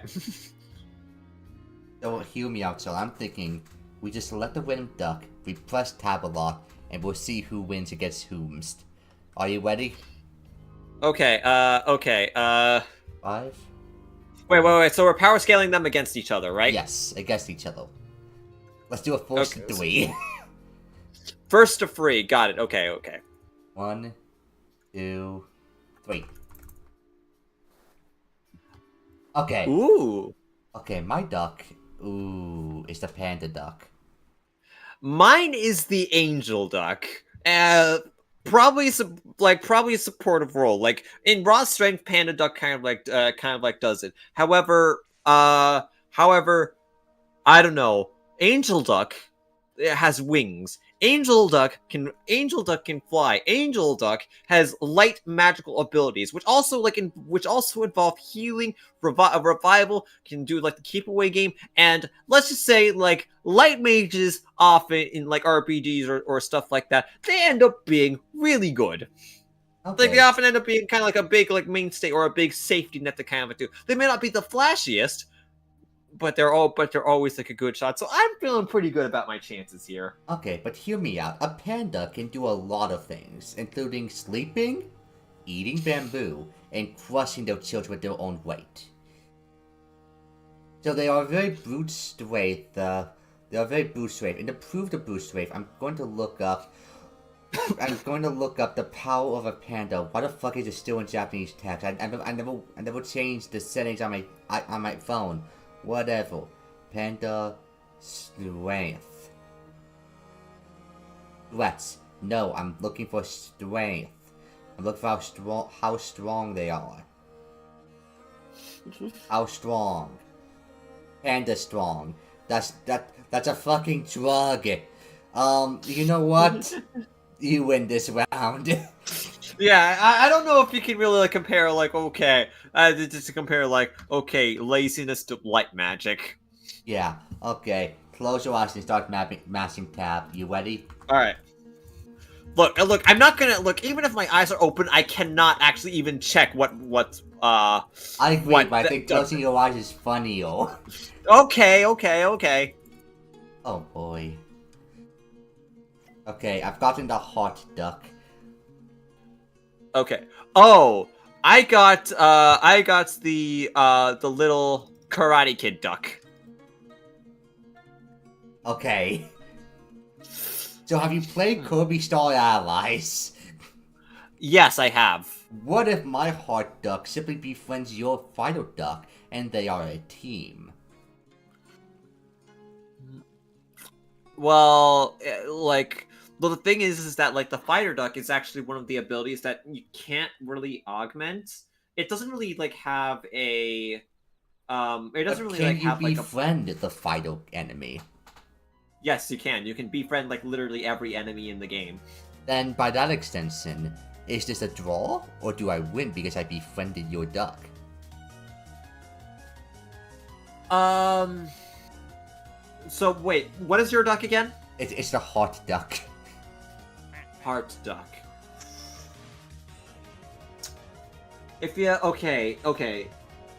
Speaker 1: So hear me out, so I'm thinking we just select a random duck, we press tab a lot, and we'll see who wins against whomst. Are you ready?
Speaker 2: Okay.
Speaker 1: 5?
Speaker 2: Wait. So we're power scaling them against each other, right?
Speaker 1: Yes, against each other. Let's do a first
Speaker 2: Okay.
Speaker 1: 3.
Speaker 2: First to free. Got it. Okay, okay.
Speaker 1: 1, 2, 3. Okay.
Speaker 2: Ooh.
Speaker 1: Okay, my duck. Ooh, is the panda duck.
Speaker 2: Mine is the angel duck. Probably a supportive role. Like in raw strength, panda duck kind of like does it. However, I don't know. Angel duck has wings. Angel duck can fly. Angel duck has light magical abilities, which also involve healing, revival, can do like the keep away game, and let's just say like light mages often in like RPGs or stuff like that, they end up being really good. Like they
Speaker 1: Okay.
Speaker 2: often end up being kind of like a big like mainstay or a big safety net to kind of do. They may not be the flashiest, but they're always like a good shot. So I'm feeling pretty good about my chances here.
Speaker 1: Okay, but hear me out. A panda can do a lot of things, including sleeping, eating bamboo, and crushing their children with their own weight. So they are very brute strength. They are very brute strength. And to prove the brute strength, I'm going to look up. I'm going to look up the power of a panda. Why the fuck is it still in Japanese text? I never changed the settings on my phone. Whatever. Panda strength. Threats. No, I'm looking for strength. I'm looking for how strong they are. How strong. Panda strong. That's a fucking drug. You know what? You win this round.
Speaker 2: Yeah, I don't know if you can really like compare like just to compare like laziness to light magic.
Speaker 1: Yeah, okay. Close your eyes and start mashing tab. You ready?
Speaker 2: All right. Look. I'm not gonna look. Even if my eyes are open, I cannot actually even check what.
Speaker 1: I agree,
Speaker 2: What
Speaker 1: but I
Speaker 2: the-
Speaker 1: think closing your eyes is funnier.
Speaker 2: Okay.
Speaker 1: Oh boy. Okay, I've gotten the hot duck.
Speaker 2: Okay. Oh, I got the little Karate Kid duck.
Speaker 1: Okay. So have you played Kirby Star Allies?
Speaker 2: Yes, I have.
Speaker 1: What if my hot duck simply befriends your fighter duck and they are a team?
Speaker 2: Well, the thing is that like the fighter duck is actually one of the abilities that you can't really augment. It doesn't really like have a it doesn't
Speaker 1: But
Speaker 2: really
Speaker 1: can
Speaker 2: like
Speaker 1: you
Speaker 2: have like a.
Speaker 1: befriend the fighter enemy?
Speaker 2: Yes, you can. You can befriend like literally every enemy in the game.
Speaker 1: Then by that extension, is this a draw or do I win because I befriended your duck?
Speaker 2: So wait, what is your duck again?
Speaker 1: It's the hot duck.
Speaker 2: Heart duck. If you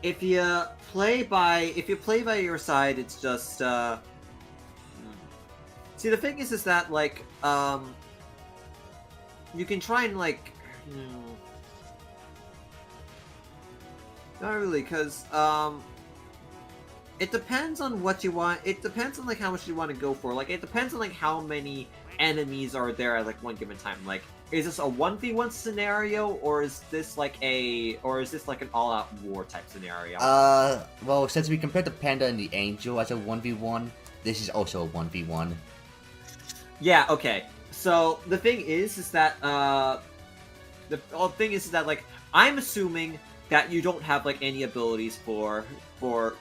Speaker 2: if you play by your side, it's just See, the thing is that like you can try and like not really, because it depends on what you want. It depends on like how much you want to go for. Like it depends on like how many enemies are there at like one given time. Like, is this a 1v1 scenario, or is this like an all-out war type scenario?
Speaker 1: Well, since we compared the panda and the angel as a 1v1, this is also a 1v1.
Speaker 2: Yeah. Okay. So the thing is that like I'm assuming that you don't have like any abilities for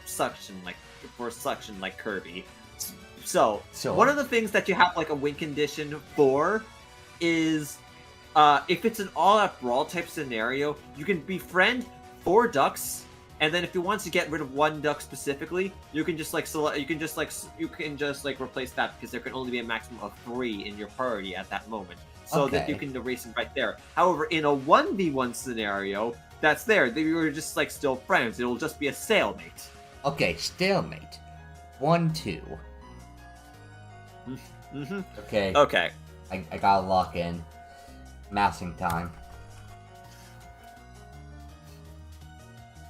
Speaker 2: suction like Kirby. So one of the things that you have like a win condition for is if it's an all-out brawl type scenario, you can befriend 4 ducks, and then if you want to get rid of 1 duck specifically, you can just like replace that, because there can only be a maximum of 3 in your party at that moment, so that you can erase them right there. However, in a 1v1 scenario, that's there. You're just like still friends. It'll just be a stalemate.
Speaker 1: Okay, stalemate. 1-2.
Speaker 2: Mm-hmm.
Speaker 1: Okay.
Speaker 2: Okay.
Speaker 1: I gotta lock in. Massing time.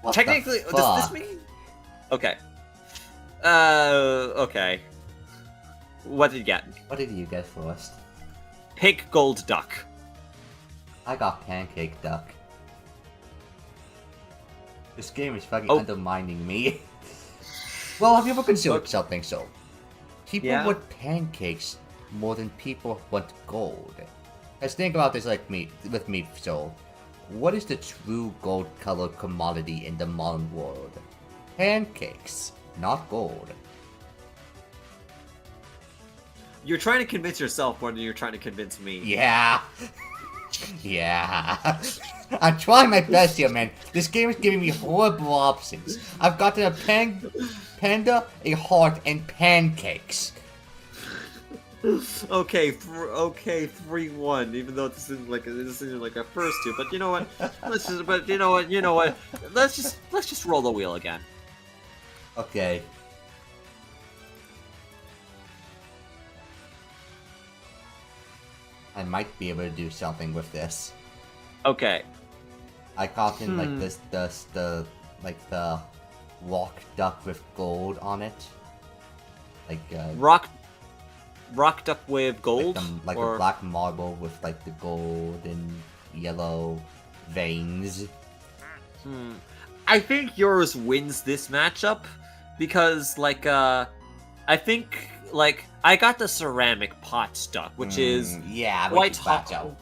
Speaker 1: What
Speaker 2: Technically,
Speaker 1: the
Speaker 2: does
Speaker 1: fuck?
Speaker 2: this mean? Okay. Okay. What did you get?
Speaker 1: What did you get first?
Speaker 2: Pink gold duck.
Speaker 1: I got pancake duck. This game is fucking
Speaker 2: Oh.
Speaker 1: undermining me. Well, have you ever considered something so? People
Speaker 2: Yeah?
Speaker 1: want pancakes more than people want gold. Let's think about this like with me, Soul. What is the true gold colored commodity in the modern world? Pancakes, not gold.
Speaker 2: You're trying to convince yourself more than you're trying to convince me.
Speaker 1: Yeah. Yeah. I'm trying my best here, man. This game is giving me horrible options. I've got a panda, a heart, and pancakes.
Speaker 2: Okay, 3-1. Even though this isn't like a first two, but you know what? Let's just roll the wheel again.
Speaker 1: Okay. I might be able to do something with this.
Speaker 2: Okay.
Speaker 1: I got in like the rock duck with gold on it. Like
Speaker 2: Rock duck with gold,
Speaker 1: like
Speaker 2: or
Speaker 1: a black marble with like the gold and yellow veins.
Speaker 2: I think yours wins this matchup because I think I got the ceramic pot duck, which is
Speaker 1: yeah,
Speaker 2: quite hollow.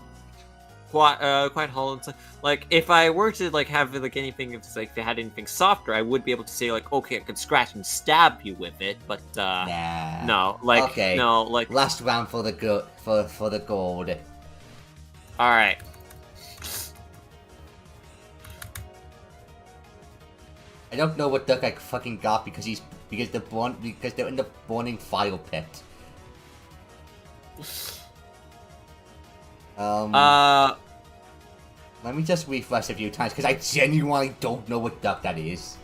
Speaker 2: Quite hollow. It's like if I were to have anything, if they had anything softer, I would be able to say okay, I could scratch and stab you with it, but
Speaker 1: nah.
Speaker 2: no,
Speaker 1: okay.
Speaker 2: no,
Speaker 1: last round for the for the gold.
Speaker 2: All right.
Speaker 1: I don't know what duck I fucking got because they're in the burning fire pit. Let me just refresh a few times because I genuinely don't know what duck that is.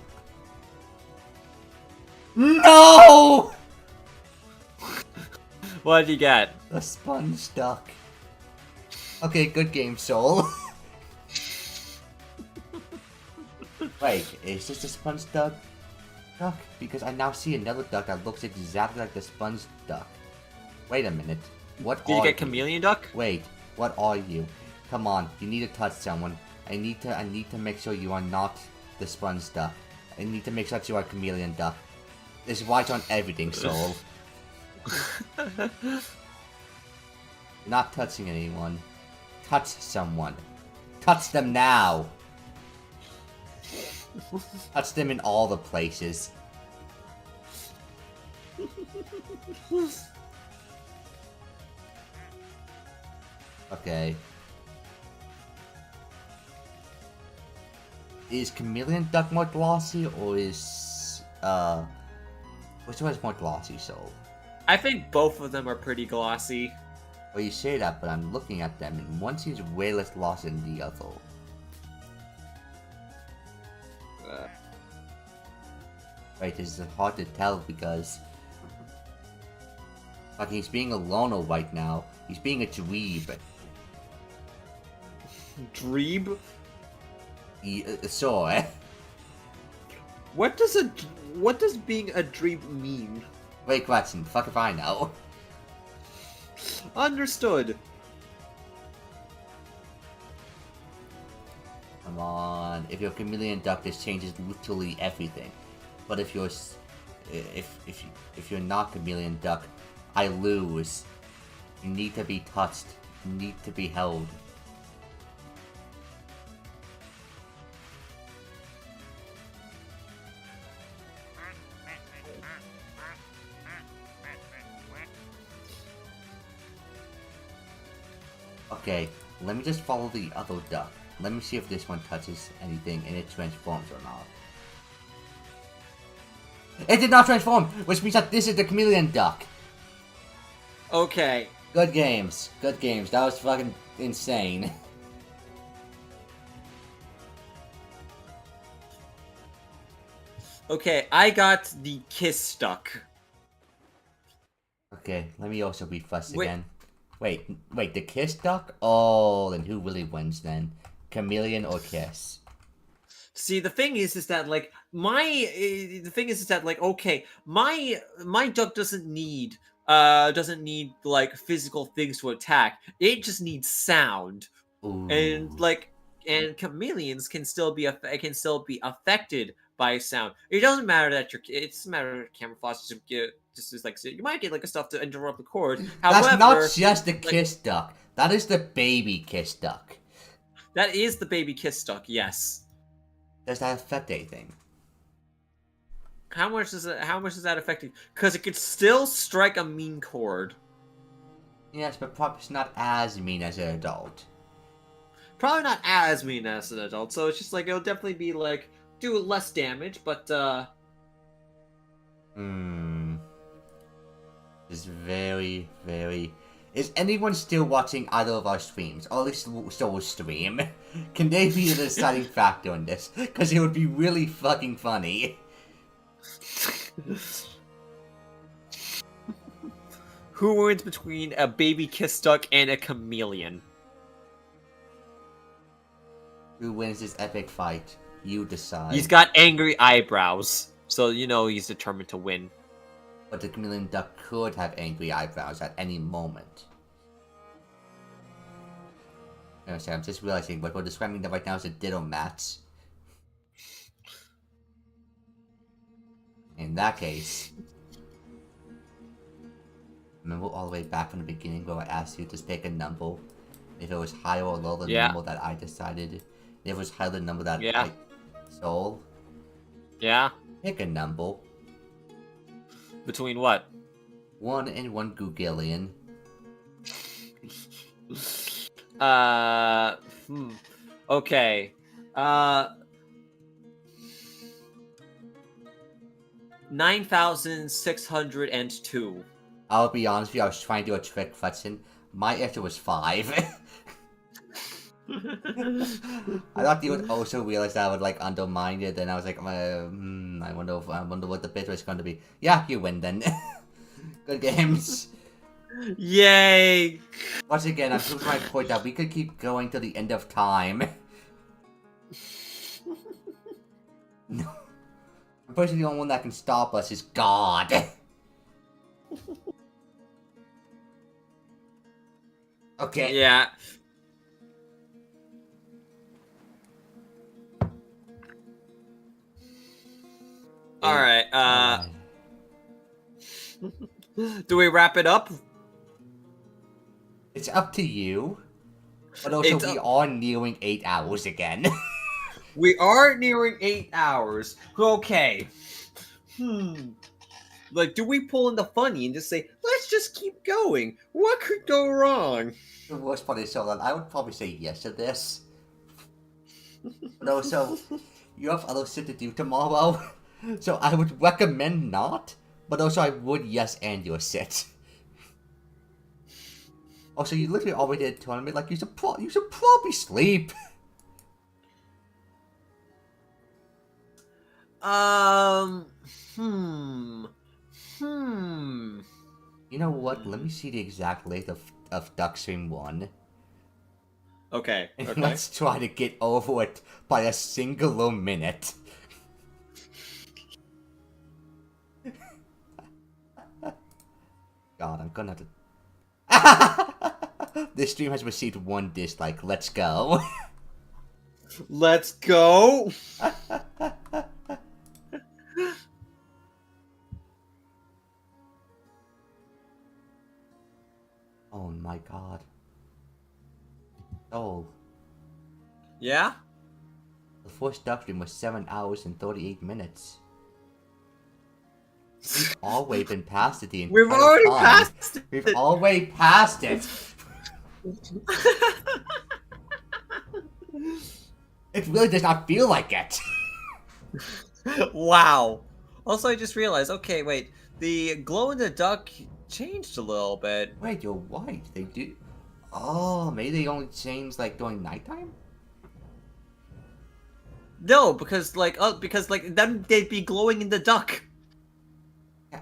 Speaker 1: No!
Speaker 2: What did you get?
Speaker 1: The sponge duck. Okay, good game, Soul. Wait, is this the sponge duck? Because I now see another duck that looks exactly like the sponge duck. Wait a minute. What
Speaker 2: Did you get chameleon duck?
Speaker 1: Wait, what are you? Come on, you need to touch someone. I need to make sure you are not the sponge duck. I need to make sure that you are chameleon duck. There's white on everything, Soul. You're not touching anyone. Touch someone. Touch them now. Touch them in all the places. Okay. Is chameleon duck more glossy or is which one is more glossy, Soul?
Speaker 2: I think both of them are pretty glossy.
Speaker 1: Well, you say that, but I'm looking at them and one seems way less glossy than the other. Wait, this is hard to tell because he's being a loner right now. He's being a dweeb.
Speaker 2: Dreeb?
Speaker 1: So,
Speaker 2: What does being a dreeb mean?
Speaker 1: Great question. Fuck if I know.
Speaker 2: Understood.
Speaker 1: Come on. If you're a chameleon duck, this changes literally everything. But if you're not chameleon duck, I lose. You need to be touched. You need to be held. Okay, let me just follow the other duck. Let me see if this one touches anything and it transforms or not. It did not transform, which means that this is the chameleon duck.
Speaker 2: Okay.
Speaker 1: Good games. Good games. That was fucking insane.
Speaker 2: Okay, I got the kiss duck.
Speaker 1: Okay, let me also be fussed
Speaker 2: Wait.
Speaker 1: again. Wait, the kiss duck? Oh, then who really wins then? Chameleon or kiss?
Speaker 2: See, the thing is that okay, my duck doesn't need doesn't need like physical things to attack. It just needs sound.
Speaker 1: Ooh.
Speaker 2: And chameleons can still be affected by sound. It doesn't matter that it doesn't matter that camouflage just like you might get like a stuff to interrupt the chord.
Speaker 1: That's
Speaker 2: However,
Speaker 1: not just the
Speaker 2: like,
Speaker 1: kiss duck. That is the baby kiss duck.
Speaker 2: that is the baby kiss duck. Yes.
Speaker 1: Does that affect anything?
Speaker 2: How much does that affect you? Because it could still strike a mean chord.
Speaker 1: Yes, but probably it's not as mean as an adult.
Speaker 2: Probably not as mean as an adult, so it's just like it'll definitely be like do less damage, but
Speaker 1: It's very, very... Is anyone still watching either of our streams? Or at least Soul's stream? Can they be the deciding factor in this? Because it would be really fucking funny.
Speaker 2: Who wins between a baby kiss duck and a chameleon?
Speaker 1: Who wins this epic fight? You decide.
Speaker 2: He's got angry eyebrows, so you know he's determined to win.
Speaker 1: But the chameleon duck could have angry eyebrows at any moment. I'm just realizing what we're describing them right now is a ditto match. In that case, remember all the way back from the beginning where I asked you to pick a number? If it was higher or lower than the number that I decided? If it was higher than the number that I sold?
Speaker 2: Yeah?
Speaker 1: Pick a number.
Speaker 2: Between what?
Speaker 1: 1 and 1 Googilian.
Speaker 2: Okay. 9,602.
Speaker 1: I'll be honest with you, I was trying to do a trick question. My answer was 5. I thought you would also realize that I would like undermine it, and I was like, I wonder what the bid was going to be. Yeah, you win then. Good games.
Speaker 2: Yay!
Speaker 1: Once again, I'm proving my point that we could keep going till the end of time. No. Unfortunately, the only one that can stop us is God. Okay.
Speaker 2: Yeah. Alright, do we wrap it up?
Speaker 1: It's up to you. But also, we are nearing 8 hours again.
Speaker 2: We are nearing 8 hours. Okay. Like, do we pull in the funny and just say, let's just keep going? What could go wrong?
Speaker 1: The worst part is, so I would probably say yes to this. But also, you have other shit to do tomorrow. So I would recommend not. But also, I would yes and your sit. Also, you literally already did a tournament. Like, you should probably sleep. You know what? Let me see the exact length of Duckstream 1.
Speaker 2: Okay.
Speaker 1: And let's try to get over it by a singular minute. God, I'm gonna have to... This stream has received 1 dislike. Let's go.
Speaker 2: Let's go!
Speaker 1: Oh my god. Oh.
Speaker 2: Yeah?
Speaker 1: The first duck stream was 7 hours and 38 minutes. We've already been past it the entire
Speaker 2: We've already
Speaker 1: time.
Speaker 2: passed it!
Speaker 1: We've already passed it! It really does not feel like it!
Speaker 2: Wow. Also, I just realized, okay, wait. The glow-in-the-duck changed a little bit.
Speaker 1: Wait, you're right. They do... Oh, maybe they only change, like, during nighttime?
Speaker 2: No, because then they'd be glowing in the duck.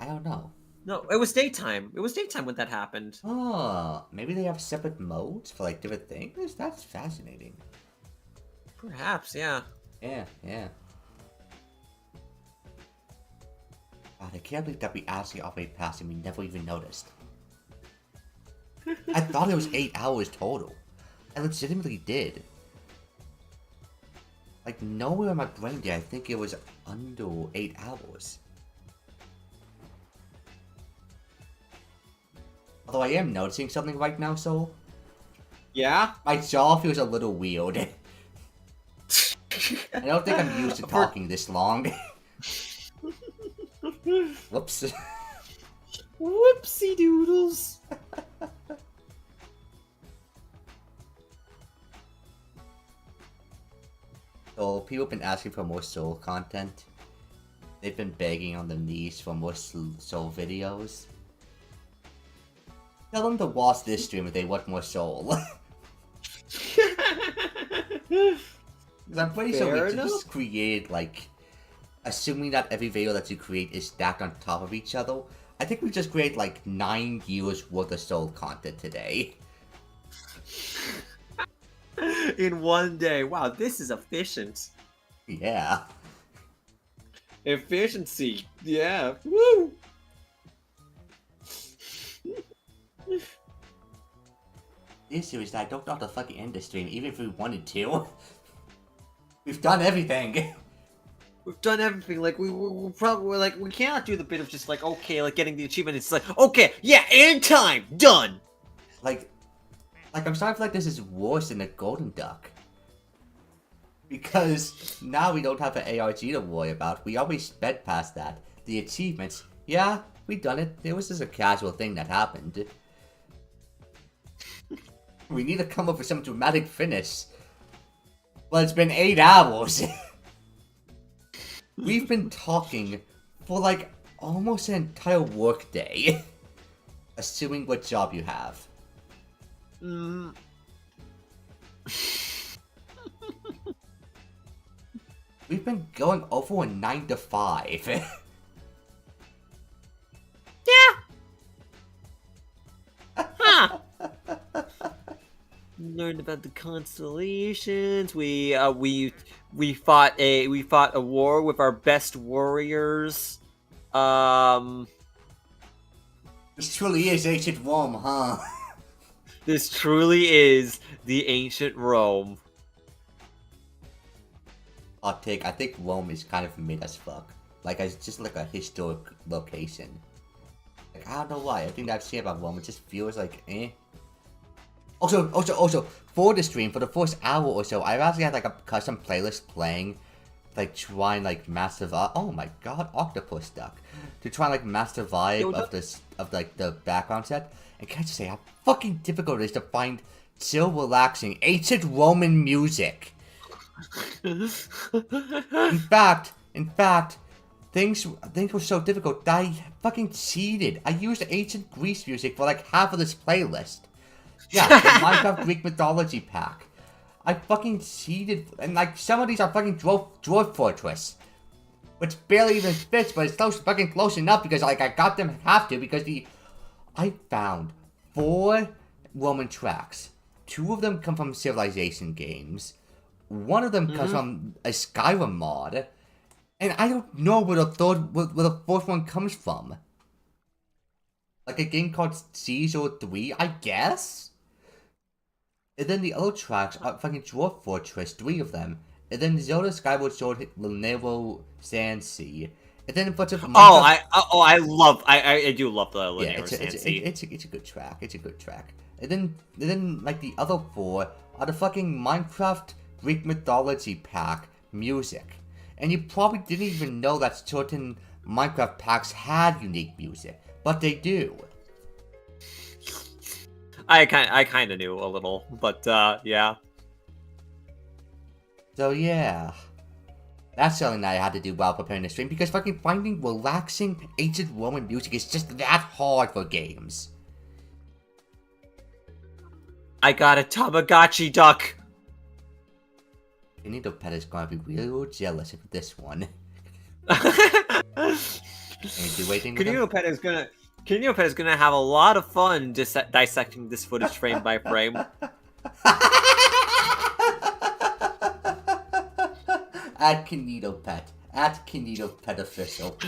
Speaker 1: I don't know.
Speaker 2: No, it was daytime. It was daytime when that happened.
Speaker 1: Oh, maybe they have separate modes for, like, different things? That's fascinating.
Speaker 2: Perhaps, yeah.
Speaker 1: Yeah. God, I can't believe that we actually already passed and we never even noticed. I thought it was 8 hours total. I legitimately did. Like, nowhere in my brain did I think it was under 8 hours. Although I am noticing something right now, Soul.
Speaker 2: Yeah?
Speaker 1: My jaw feels a little weird. I don't think I'm used to talking this long. Whoops.
Speaker 2: Whoopsie doodles.
Speaker 1: So, people have been asking for more Soul content. They've been begging on their knees for more Soul videos. Tell them to watch this stream if they want more Soul. Because I'm pretty sure
Speaker 2: Fair
Speaker 1: we
Speaker 2: enough.
Speaker 1: just created, like, assuming that every video that you create is stacked on top of each other, I think we just created, like, 9 years worth of Soul content today.
Speaker 2: In one day. Wow, this is efficient.
Speaker 1: Yeah.
Speaker 2: Efficiency. Yeah. Woo!
Speaker 1: The issue is that I don't know how to fucking end the stream, even if we wanted to. We've done everything.
Speaker 2: We've done everything. Like we're probably like we cannot do the bit of just like okay, like getting the achievement. It's like okay, yeah, and time done.
Speaker 1: Like I'm starting to feel like this is worse than the Golden Duck. Because now we don't have an ARG to worry about. We always sped past that. The achievements, yeah, we done it. It was just a casual thing that happened. We need to come up with some dramatic finish. Well, it's been 8 hours. We've been talking for like almost an entire workday. Assuming what job you have. We've been going over a 9 to 5.
Speaker 2: Huh. Learned about the constellations. We fought a war with our best warriors.
Speaker 1: This truly is ancient Rome, huh?
Speaker 2: This truly is the ancient Rome.
Speaker 1: Hot take, I think Rome is kind of mid as fuck. Like, it's just like a historic location. Like, I don't know why. I think that shit about Rome, it just feels like, eh. Also, for the stream, for the first hour or so, I've actually had like a custom playlist playing, like trying like master vibe. Oh my god, octopus duck. To try and like master vibe of this of like the background set. And can I just say how fucking difficult it is to find chill, relaxing ancient Roman music. In fact, things were so difficult that I fucking cheated. I used ancient Greece music for like half of this playlist. Yeah, the Minecraft Greek mythology pack. I fucking cheated, and like some of these are fucking Dwarf Fortress, which barely even fits, but it's still fucking close enough because like I got them have to because I found 4 Roman tracks. 2 of them come from Civilization games. 1 of them comes from a Skyrim mod, and I don't know where the 4th one comes from. Like a game called Caesar 3, I guess? And then the other tracks are fucking Dwarf Fortress, 3 of them. And then Zelda Skyward Sword, Llanero Sand Sea. And then a bunch of
Speaker 2: I do love the Llanero
Speaker 1: Sand
Speaker 2: Sea.
Speaker 1: It's a good track. It's a good track. And then like the other 4 are the fucking Minecraft Greek mythology pack music. And you probably didn't even know that certain Minecraft packs had unique music, but they do.
Speaker 2: I kind of knew a little, but yeah.
Speaker 1: So yeah, that's something that I had to do while preparing the stream because fucking finding relaxing ancient Roman music is just that hard for games.
Speaker 2: I got a Tamagotchi duck.
Speaker 1: Benito Pet is gonna be real jealous of this one.
Speaker 2: Kenino Pet is gonna have a lot of fun dissecting this footage frame by frame.
Speaker 1: At Kenito Pet. At Kenito Pet official.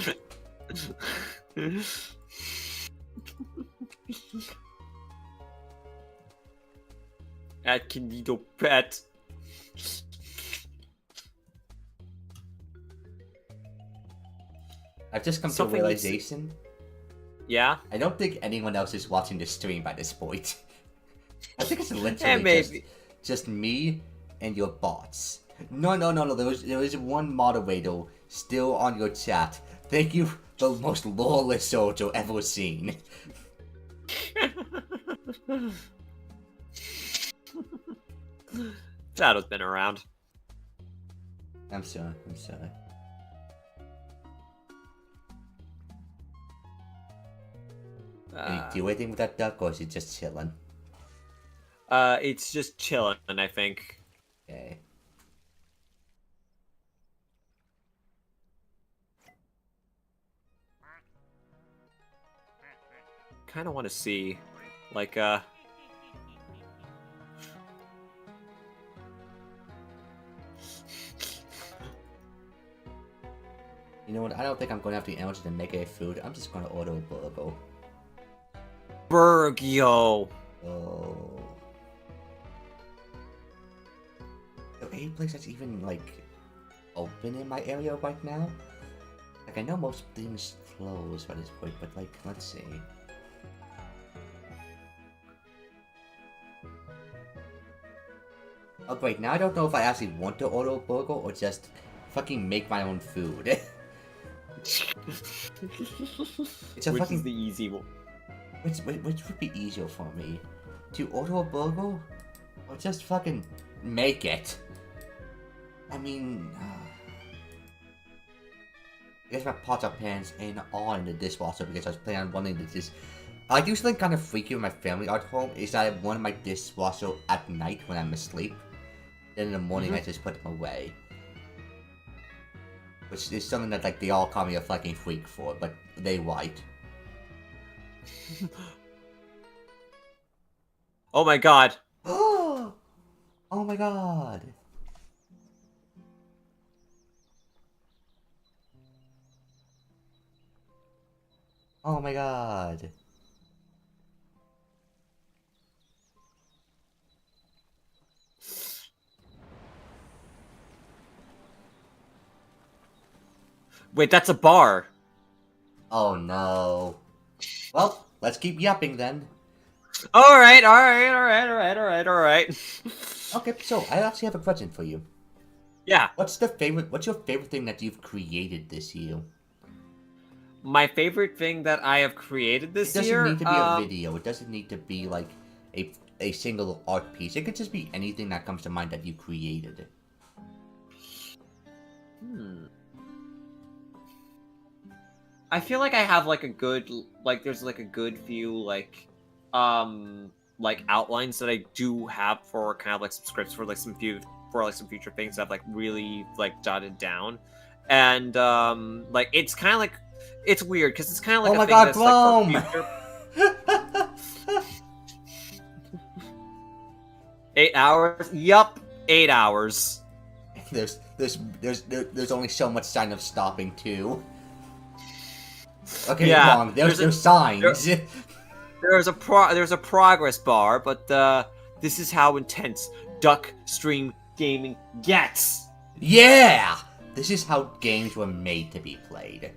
Speaker 2: At Candido Pet.
Speaker 1: I've just come
Speaker 2: Something
Speaker 1: to a
Speaker 2: needs to-
Speaker 1: realization.
Speaker 2: Yeah?
Speaker 1: I don't think anyone else is watching the stream by this point. I think it's
Speaker 2: Eh,
Speaker 1: literally
Speaker 2: maybe.
Speaker 1: just me and your bots. No. There is one moderator still on your chat. Thank you, the most lawless soldier ever seen.
Speaker 2: Shadow's been around.
Speaker 1: I'm sorry. Can you do anything with that duck, or is it just chilling?
Speaker 2: It's just chilling, I think.
Speaker 1: Okay.
Speaker 2: Kind of want to see, like,
Speaker 1: You know what? I don't think I'm going to have the energy to make any food. I'm just going to order a burger.
Speaker 2: Burgio.
Speaker 1: Oh. So any place that's even, like, open in my area right now? Like, I know most things close by this point, but, like, let's see. Oh, great. Now I don't know if I actually want to order a burger or just fucking make my own food. It's a
Speaker 2: Which
Speaker 1: fucking...
Speaker 2: is the easy one.
Speaker 1: Which would be easier for me? To order a burger? Or just fucking make it? I mean... I guess my pots are pans and all in the dishwasher because I was planning on running this. I do something kind of freaky with my family at home is that I run my dishwasher at night when I'm asleep. Then in the morning I just put them away. Which is something that like they all call me a fucking freak for, but they right.
Speaker 2: Oh my god.
Speaker 1: Oh my god. Oh my god.
Speaker 2: Wait, that's a bar.
Speaker 1: Oh no. Well, let's keep yapping then.
Speaker 2: Alright.
Speaker 1: Okay, so I actually have a question for you.
Speaker 2: Yeah.
Speaker 1: What's your favorite thing that you've created this year?
Speaker 2: My favorite thing that I have created this year.
Speaker 1: It doesn't need to be a video. It doesn't need to be like a single art piece. It could just be anything that comes to mind that you created.
Speaker 2: I feel like I have like a good there's like a good few like outlines that I do have for kind of like some scripts for like some future things that I've like really like jotted down. And like it's kind of like it's weird because it's kind of like
Speaker 1: oh my
Speaker 2: a thing
Speaker 1: god,
Speaker 2: that's
Speaker 1: Chrome!
Speaker 2: like for future... 8 hours? Yup, 8 hours.
Speaker 1: There's only so much sign of stopping too. Okay,
Speaker 2: Yeah,
Speaker 1: wrong. There's signs.
Speaker 2: There's a progress bar, but this is how intense Duck Stream Gaming gets.
Speaker 1: Yeah! This is how games were made to be played.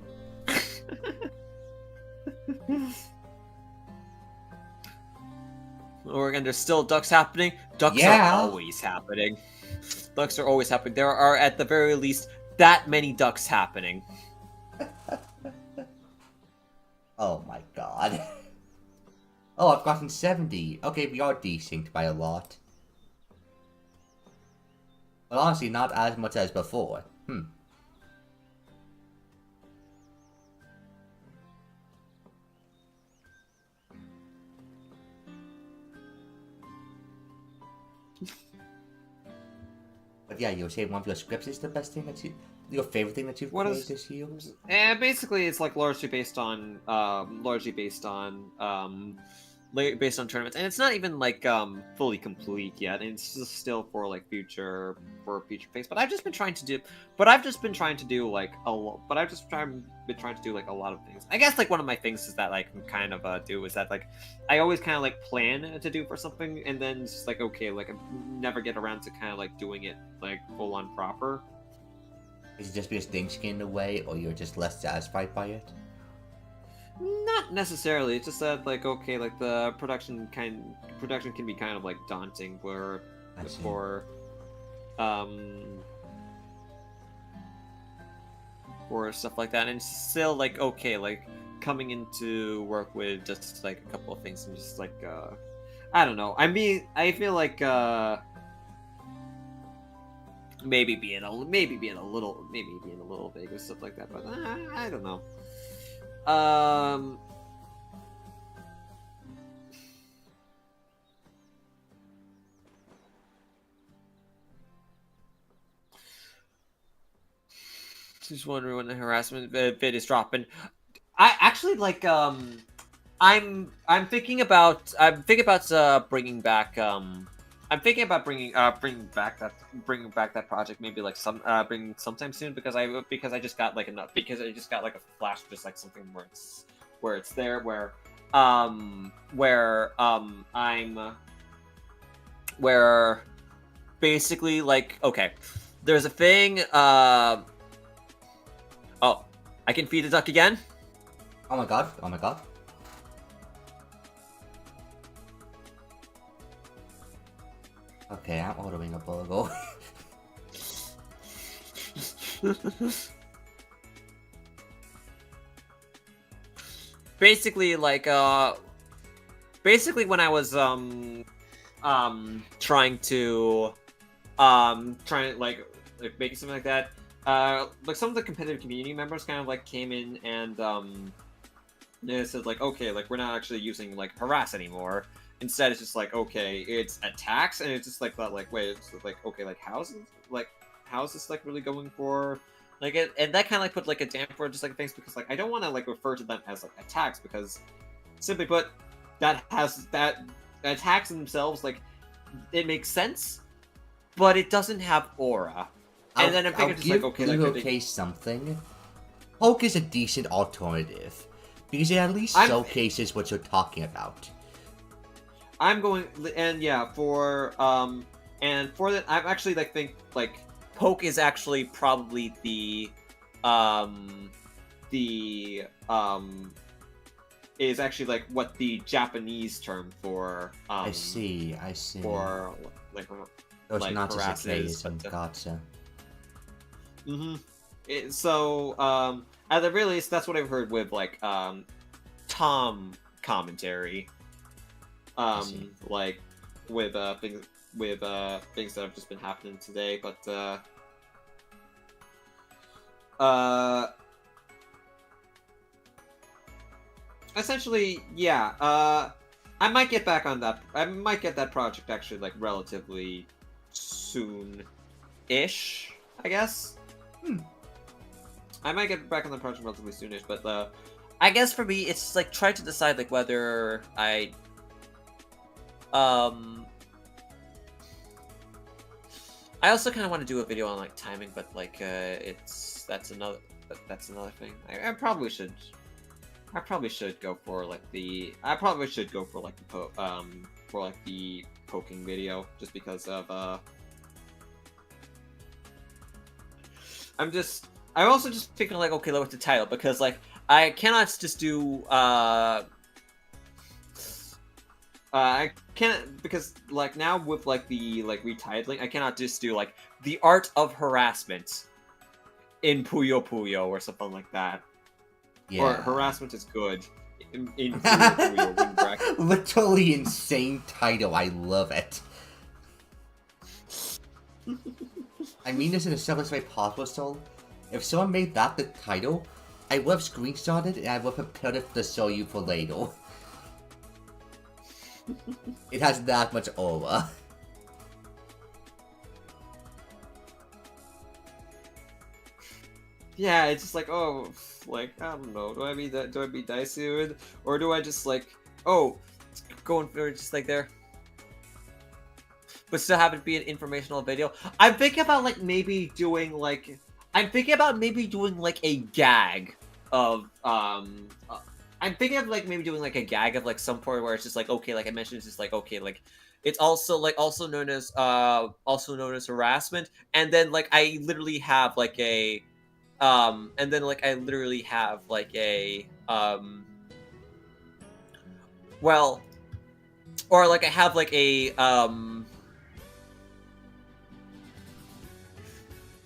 Speaker 2: Or again, there's still ducks happening. Ducks
Speaker 1: Yeah.
Speaker 2: are always happening. Ducks are always happening. There are at the very least that many ducks happening.
Speaker 1: Oh my god. Oh, I've gotten 70. Okay, we are desynced by a lot. But honestly, not as much as before. But yeah, you were saying one of your scripts is the best thing that your favorite thing that you've
Speaker 2: What
Speaker 1: created
Speaker 2: is-
Speaker 1: this year?
Speaker 2: And basically, it's like largely based on based on tournaments, and it's not even like fully complete yet, and it's just still for like future phase. But I've just been trying to do, like a lot. But I've just been trying to do like a lot of things. I guess like one of my things is that like kind of do is that like I always kind of like plan to do for something, and then it's just like okay, like I never get around to kind of like doing it like full on proper.
Speaker 1: Is it just because things get in the way, or you're just less satisfied by it?
Speaker 2: Not necessarily. It's just that like okay, like the production can be kind of like daunting for stuff like that, and it's still like okay, like coming into work with just like a couple of things and just like I don't know. I mean, I feel like maybe being a little vague with stuff like that, but I don't know. Just wondering when the harassment vid is dropping. I actually like I'm thinking about bringing back I'm thinking about bringing back that project maybe like bring sometime soon because I just got like a flash just like something where it's there where basically like okay, there's a thing oh, I can feed the duck again.
Speaker 1: Oh my god! Oh my god! Okay, I'm ordering a burger.
Speaker 2: Basically, like, basically when I was, trying to like making something like that, like some of the competitive community members kind of like came in and, they said like, okay, like we're not actually using like harass anymore. Instead, it's just like, okay, it's attacks, and it's just like that, like, wait, it's like, okay, like, how's this like really going for, like, and that kind of like put like a damper just like things because like I don't want to like refer to them as like attacks because, simply put, that attacks themselves like it makes sense, but it doesn't have aura. And then I'm thinking just like, okay, like,
Speaker 1: something. Poke is a decent alternative because it at least showcases what you're talking about.
Speaker 2: I'm going, and yeah, for that, I'm actually like think like poke is actually probably is actually like what the Japanese term for
Speaker 1: I see
Speaker 2: for like
Speaker 1: it's
Speaker 2: like
Speaker 1: not just a
Speaker 2: harasses,
Speaker 1: but gotcha.
Speaker 2: So at the very least, that's what I've heard with like Tom commentary. Like with things that have just been happening today, but essentially, yeah. I might get back on that. I might get that project actually like relatively soon-ish, I guess. I might get back on the project relatively soonish, but I guess for me, it's like trying to decide like whether I I also kind of want to do a video on like timing, but like that's another thing. I probably should go for like the poking video just because of I'm also just thinking like okay, what's the title, because like I cannot just do I can't, because like now with like the like retitling, I cannot just do like the art of harassment in Puyo Puyo or something like that. Yeah. Or harassment is good in Puyo Puyo.
Speaker 1: Literally insane title. I love it. I mean this in the simplest way possible, Soul. If someone made that the title, I would have screenshotted and I would have prepared it to show you for later. It has that much aura.
Speaker 2: Yeah, it's just like, oh, like, I don't know, do I be Daisued? Or do I just like, oh, going for just like there, but still have it be an informational video. I'm thinking about like maybe doing like I'm thinking about maybe doing like a gag of I'm thinking of like maybe doing like a gag of like some point where it's just like okay, like I mentioned, it's just like okay, like it's also known as harassment, and then like I literally have like a and then like I literally have like a well, or like I have like a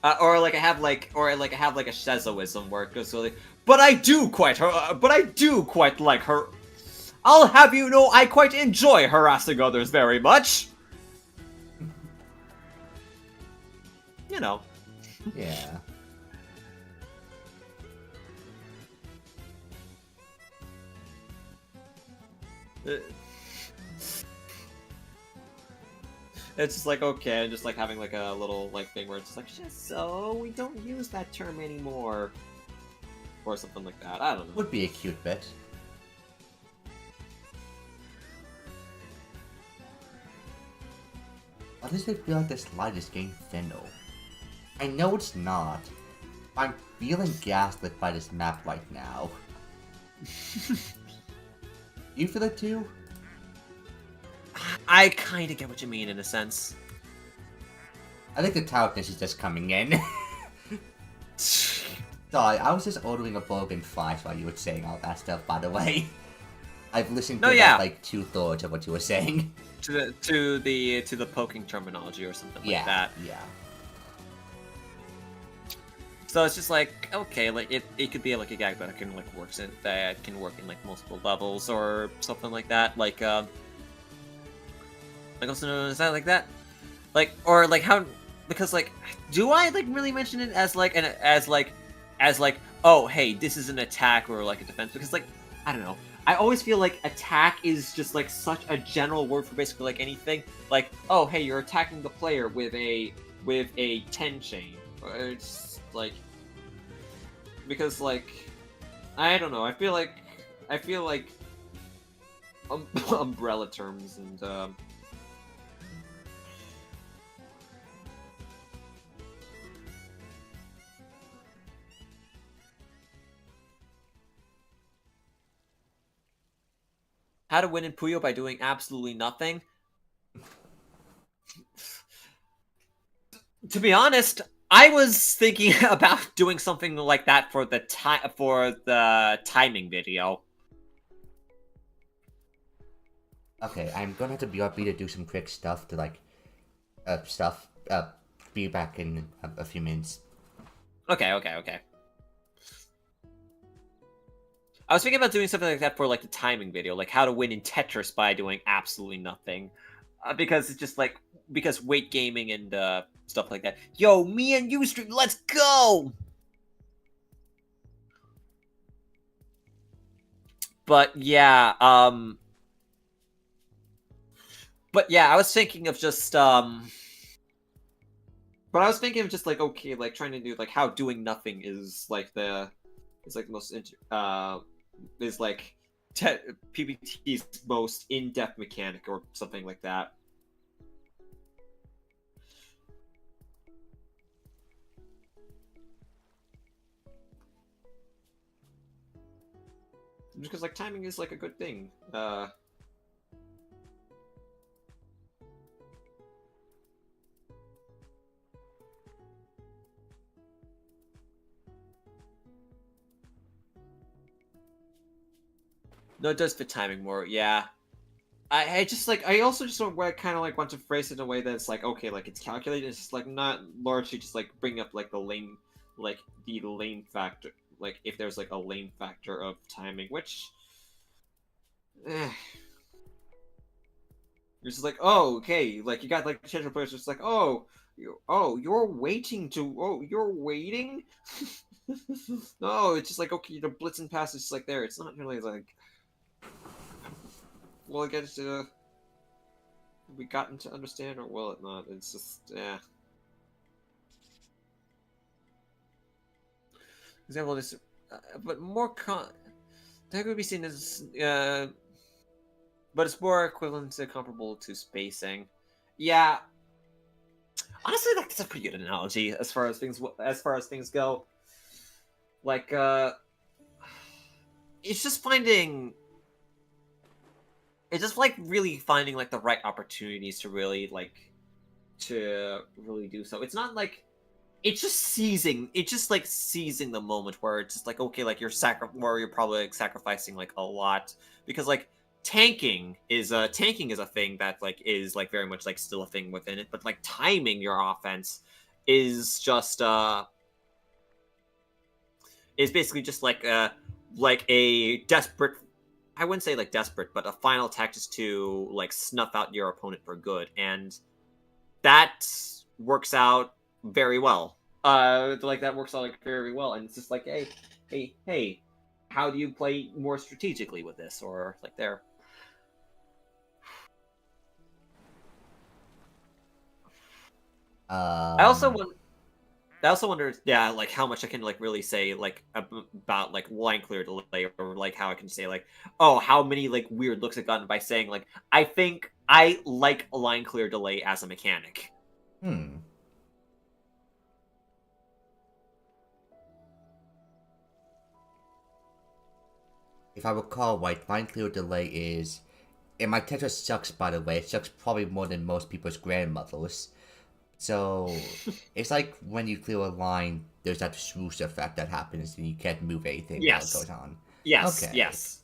Speaker 2: or like I have like a Shezoism where it goes so like, but I do quite like her. I'll have you know, I quite enjoy harassing others very much. You know.
Speaker 1: Yeah.
Speaker 2: It's just like okay, just like having like a little like thing where it's just like so we don't use that term anymore, or something like that. I don't know.
Speaker 1: Would be a cute bit. Why does it feel like this light is getting thinner? I know it's not. I'm feeling gaslit by this map right now. You feel it too?
Speaker 2: I kind of get what you mean in a sense.
Speaker 1: I think the tiredness is just coming in. Sorry, I was just ordering a Bogan Fries while you were saying all that stuff, by the way. I've listened to about, like 2/3 of what you were saying.
Speaker 2: To the poking terminology or something like that.
Speaker 1: Yeah.
Speaker 2: So it's just like okay, like it could be like a gag that can like work in like multiple levels or something like that. Like also known as that like that, like or like how because like do I like really mention it as like as like oh hey this is an attack or like a defense because like I don't know. I always feel like attack is just like such a general word for basically like anything. Like, oh hey, you're attacking the player with a 10 chain. It's like because like I don't know. I feel like umbrella terms and how to win in Puyo by doing absolutely nothing. To be honest, I was thinking about doing something like that for the timing video.
Speaker 1: Okay, I'm gonna have to BRB to do some quick stuff to like, be back in a few minutes.
Speaker 2: Okay. I was thinking about doing something like that for like the timing video, like how to win in Tetris by doing absolutely nothing, because it's just like because weight gaming and stuff like that. Yo, me and you stream, let's go. But yeah, I was thinking of just like okay, like trying to do like how doing nothing is like the most is like PBT's most in-depth mechanic or something like that. Because like timing is like a good thing. No, it does fit timing more, yeah. I just like I also just kind of like want to phrase it in a way that it's like okay, like it's calculated. It's just like not largely just like bring up like the lane factor, like if there's like a lane factor of timing, which you're just like oh okay, like you got like potential players just like you're waiting. No, it's just like okay, the blitz and pass is just like there. It's not really like. Will it get to be gotten to understand, or will it not? It's just, yeah. Example is, but more that could be seen as but it's more equivalent to comparable to spacing. Yeah, honestly, that's a pretty good analogy as far as things go. Like, it's just finding. It's just like really finding like the right opportunities to really do so. It's not like it's just seizing. It's just like seizing the moment where it's just like okay, like where you're probably like sacrificing like a lot because like tanking is a thing that like is like very much like still a thing within it, but like timing your offense is just is basically just like a desperate. I wouldn't say like desperate, but a final attack just to like snuff out your opponent for good, and that works out very well. Like that works out like very well, and it's just like, hey, how do you play more strategically with this, or like there? I also wonder, yeah, like how much I can like really say like about like line clear delay, or like how I can say like, oh, how many like weird looks I've gotten by saying like I think I like line clear delay as a mechanic.
Speaker 1: If I recall right, line clear delay is. And my Tetris sucks, by the way. It sucks probably more than most people's grandmothers. So, it's like when you clear a line, there's that swoosh effect that happens and you can't move anything while it goes on.
Speaker 2: Yes.
Speaker 1: Okay.
Speaker 2: Yes.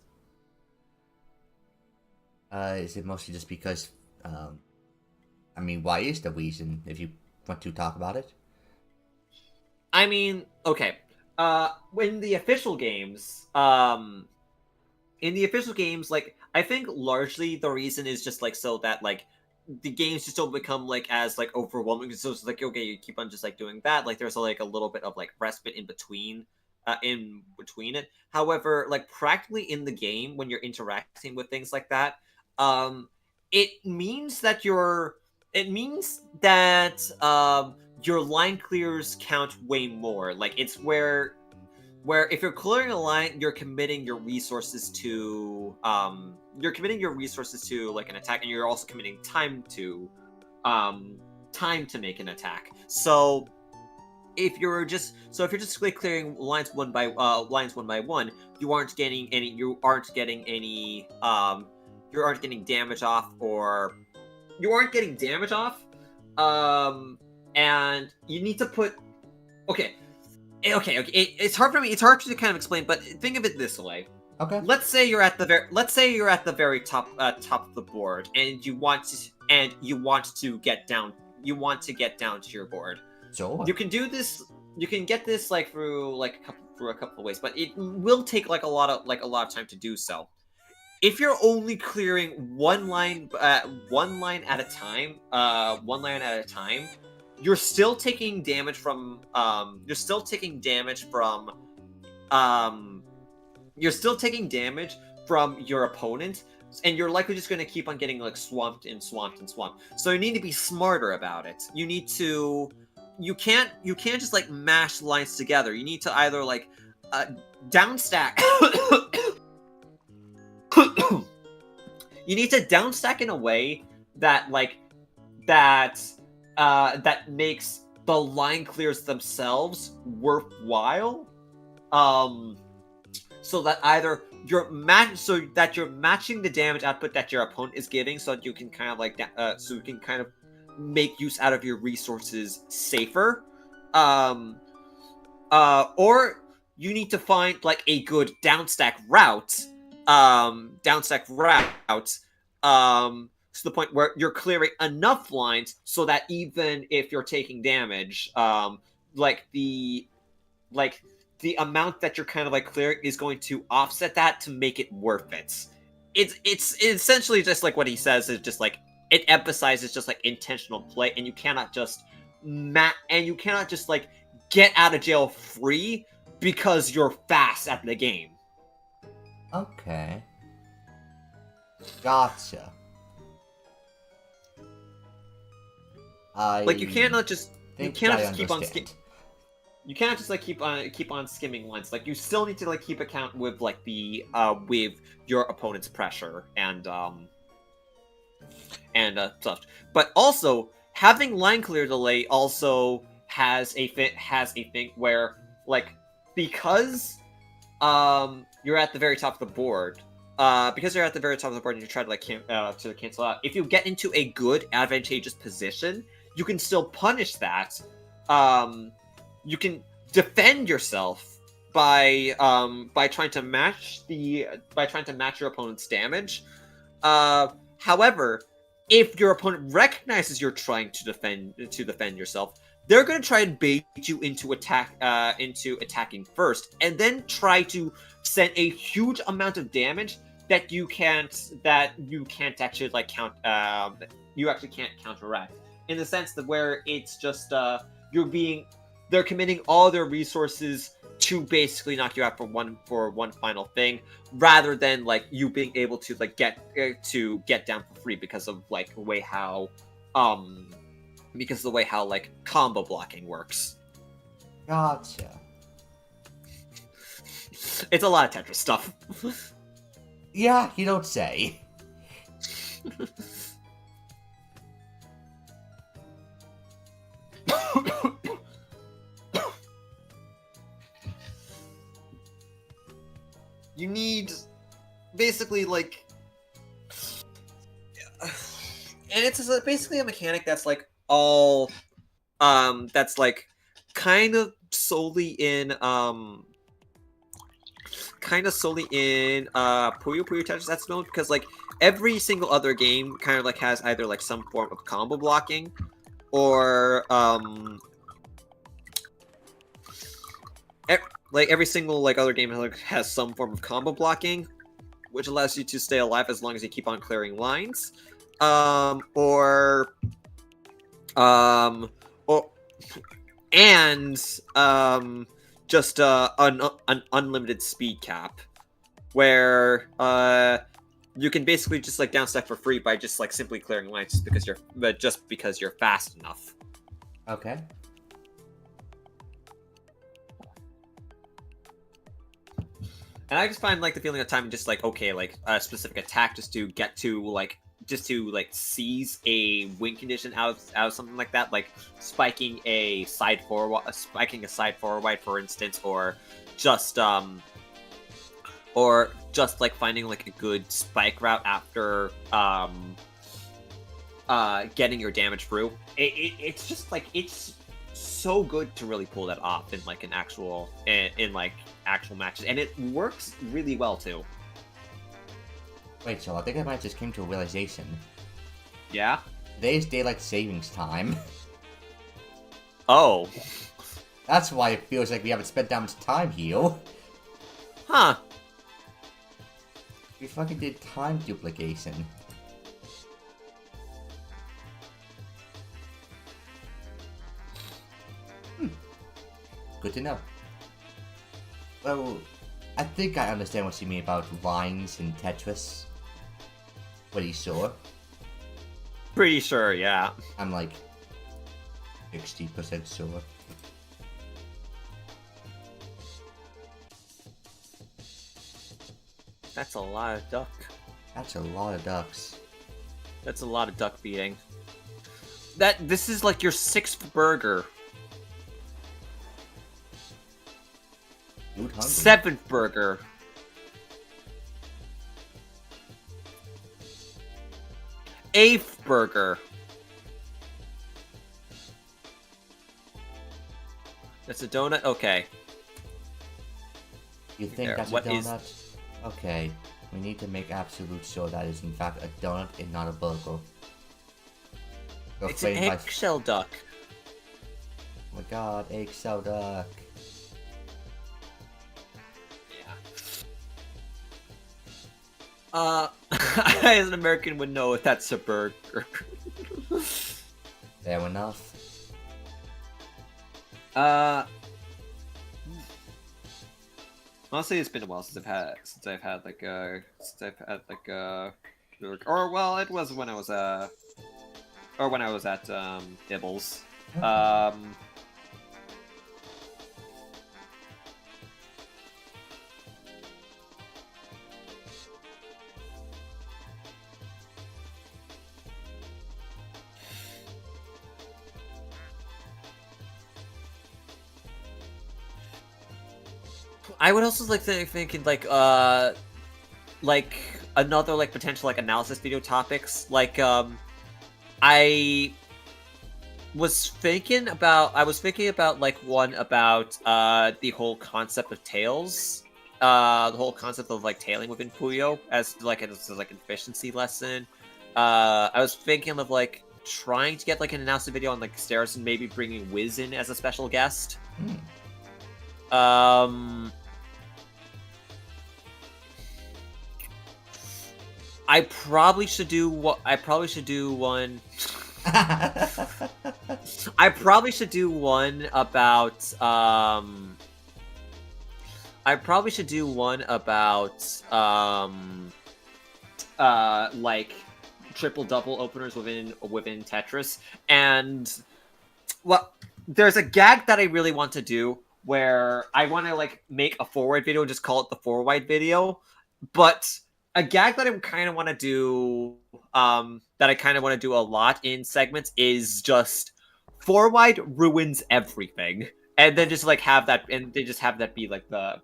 Speaker 1: Is it mostly just because, I mean, why is the reason, if you want to talk about it?
Speaker 2: I mean, okay. When the official games, like I think largely the reason is just like so that like the games just don't become like as like overwhelming. So it's like okay, you keep on just like doing that. Like there's like a little bit of like respite in between it. However, like practically in the game when you're interacting with things like that, it means that your line clears count way more. Like it's where if you're clearing a line, you're committing your resources to like an attack, and you're also committing time to make an attack. So if you're just like clearing lines one by one, you aren't getting damage off, and you need to put okay. It's hard for me. It's hard to kind of explain, but think of it this way.
Speaker 1: Okay.
Speaker 2: Let's say you're at the very top of the board, and you want to get down. You want to get down to your board.
Speaker 1: Sure.
Speaker 2: You can do this. You can get this like through a couple of ways, but it will take like a lot of time to do so. If you're only clearing one line at a time, you're still taking damage from your opponent, and you're likely just going to keep on getting like swamped. So you need to be smarter about it. You can't just like mash lines together. You need to either like downstack you need to downstack in a way that makes the line clears themselves worthwhile. So that either you're matching the damage output that your opponent is getting, so that you can kind of make use out of your resources safer. Or you need to find like a good downstack route. To the point where you're clearing enough lines so that even if you're taking damage, the amount that you're kind of like clearing is going to offset that to make it worth it. It's essentially just like what he says is just like it emphasizes just like intentional play, and you cannot just like get out of jail free because you're fast at the game.
Speaker 1: Okay. Gotcha.
Speaker 2: You cannot just keep on skimming lines. Like you still need to like keep account with like the with your opponent's pressure and and such. But also having line clear delay also has a thing where like because you're at the very top of the board. Because you're at the very top of the board and you try to like to cancel out. If you get into a good advantageous position, you can still punish that. You can defend yourself by trying to match your opponent's damage. However, if your opponent recognizes you're trying to defend yourself, they're going to try and bait you into attacking first, and then try to send a huge amount of damage that you can't actually like you actually can't counteract, in the sense that where it's just they're committing all their resources to basically knock you out for one final thing, rather than like you being able to like get down for free because of like the way how like combo blocking works.
Speaker 1: Gotcha.
Speaker 2: It's a lot of Tetris stuff.
Speaker 1: Yeah, you don't say.
Speaker 2: You need basically like, and it's basically a mechanic that's like all that's like kind of solely in Puyo Puyo Tetris that's known, because like every single other game kind of like has either like some form of combo blocking or like every single like other game has some form of combo blocking, which allows you to stay alive as long as you keep on clearing lines, or just an unlimited speed cap, where you can basically just like downstep for free by just like simply clearing lines just because you're fast enough.
Speaker 1: Okay.
Speaker 2: And I just find like the feeling of time just like, okay, like a specific attack just to seize a win condition out of something like that, like spiking a side forward, for instance, or just like finding like a good spike route after getting your damage through. It's just like it's so good to really pull that off in like actual matches, and it works really well too.
Speaker 1: Wait, so I think I might just came to a realization.
Speaker 2: Yeah?
Speaker 1: Today's daylight savings time.
Speaker 2: Oh.
Speaker 1: That's why it feels like we haven't spent that much time here.
Speaker 2: Huh.
Speaker 1: We fucking did time duplication. Good to know. Well, I think I understand what you mean about lines in Tetris. Pretty sure.
Speaker 2: Pretty sure, yeah.
Speaker 1: I'm like 60% sure.
Speaker 2: That's a lot of duck.
Speaker 1: That's a lot of ducks.
Speaker 2: That's a lot of duck beating. This is like your 6th burger.
Speaker 1: Dude, hungry.
Speaker 2: 7th burger. 8th burger. That's a donut? Okay.
Speaker 1: You think
Speaker 2: There,
Speaker 1: that's a
Speaker 2: what is-
Speaker 1: donut? Okay. We need to make absolute sure that is in fact a donut and not a burger. Go
Speaker 2: It's an
Speaker 1: flame my
Speaker 2: eggshell duck.
Speaker 1: Oh my god, eggshell duck.
Speaker 2: I as an American would know if that's a burger.
Speaker 1: Fair enough.
Speaker 2: Honestly, it's been a while since I've had or well, it was when I was at Dibbles. I would also like thinking like another like potential like analysis video topics. Like I was thinking about like one about the whole concept of tails. The whole concept of like tailing within Puyo as like an efficiency lesson. I was thinking of like trying to get like an analysis video on like stairs and maybe bringing Wiz in as a special guest. I probably should do one. I probably should do one about like triple double openers within Tetris. And well, there's a gag that I really want to do where I want to like make a forward video and just call it the forward video, but a gag that I kind of want to do, a lot in segments is just forward ruins everything, and then just like have that, and they just have that be like the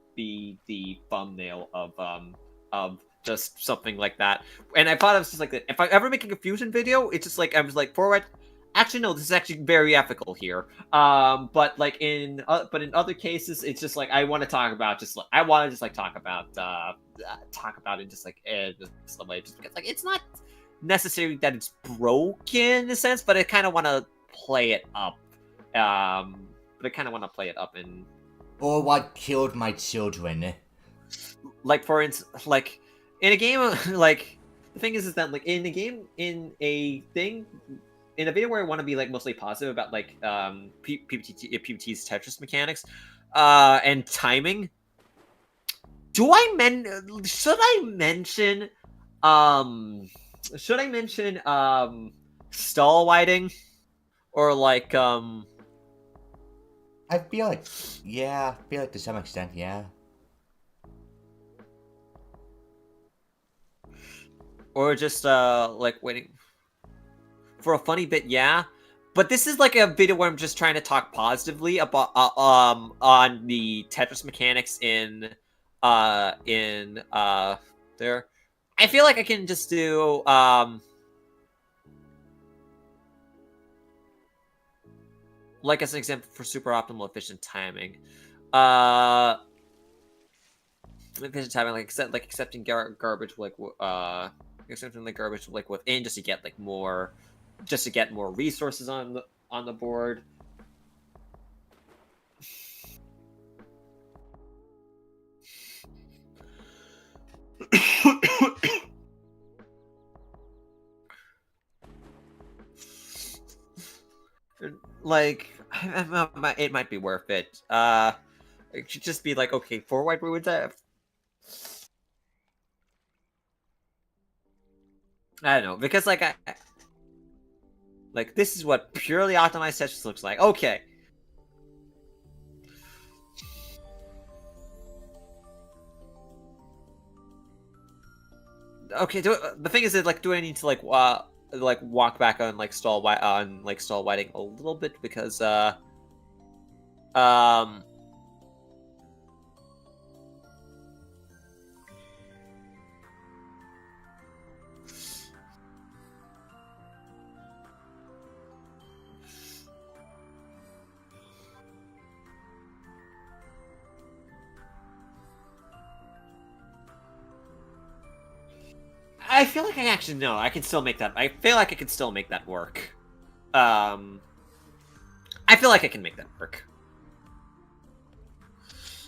Speaker 2: thumbnail of just something like that. And I thought it was just like that. If I'm ever making a fusion video, it's just like I was like forward. Actually, no, this is actually very ethical here. But like in other cases, it's just like I want to talk about talk about it just like some way, just because like it's not necessarily that it's broken in a sense, but I kind of want to play it up. And
Speaker 1: Or what killed my children.
Speaker 2: like for instance, like in a game, like the thing is that like in a game, in a video where I want to be like mostly positive about like PPT's Tetris mechanics and timing, should I mention stall whiting or like
Speaker 1: I feel like to some extent, yeah.
Speaker 2: Or just like waiting for a funny bit, yeah. But this is like a video where I'm just trying to talk positively about on the Tetris mechanics in there. I feel like I can just do like as an example for super optimal efficient timing. Efficient timing, like accepting garbage accepting like garbage like within just to get like more resources on the board. Like it might be worth it. It should just be like, okay, forward ruins that. I don't know, because like like this is what purely optimized Tetris looks like. Okay. Okay, the thing is that like do I need to like walk back on like stall whiting a little bit, because I feel like I actually know. I can still make that. I feel like I can still make that work. I feel like I can make that work.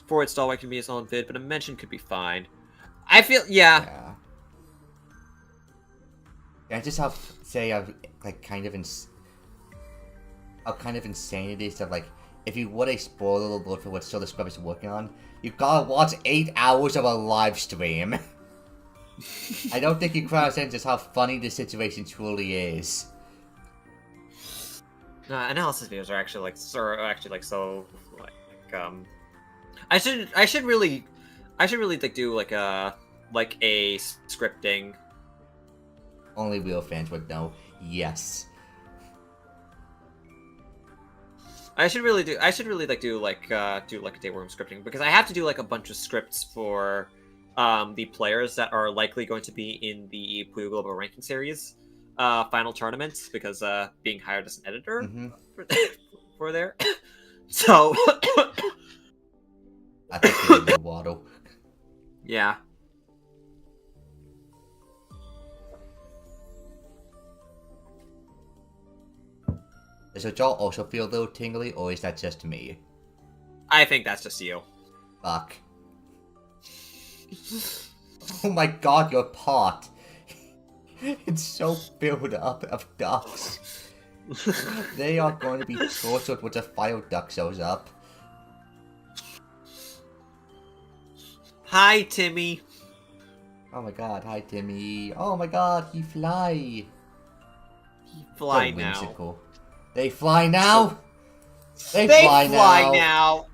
Speaker 2: Forward stall white can be a solid vid, but a mention could be fine. I feel, yeah.
Speaker 1: I just have to say how kind of insane it is that like if you want a spoiler alert for what Solar Scrub is working on, you gotta watch 8 hours of a live stream. I don't think you quite understand just how funny this situation truly is.
Speaker 2: Analysis videos are actually like I should really like do like a scripting.
Speaker 1: Only real fans would know. Yes.
Speaker 2: I should really do like a day where I'm scripting, because I have to do like a bunch of scripts for the players that are likely going to be in the Puyo Global Ranking Series final tournament, because being hired as an editor
Speaker 1: Mm-hmm.
Speaker 2: for there. So
Speaker 1: I think you're the waddle.
Speaker 2: yeah.
Speaker 1: Does your jaw also feel a little tingly, or is that just me?
Speaker 2: I think that's just you.
Speaker 1: Fuck. Oh my god, your pot! It's so filled up of ducks. They are going to be tortured with a fire duck shows up.
Speaker 2: Hi, Timmy.
Speaker 1: Oh my god, hi Timmy. Oh my god, he fly.
Speaker 2: Fly
Speaker 1: So
Speaker 2: now.
Speaker 1: whimsical. They fly now? They
Speaker 2: They
Speaker 1: fly
Speaker 2: now.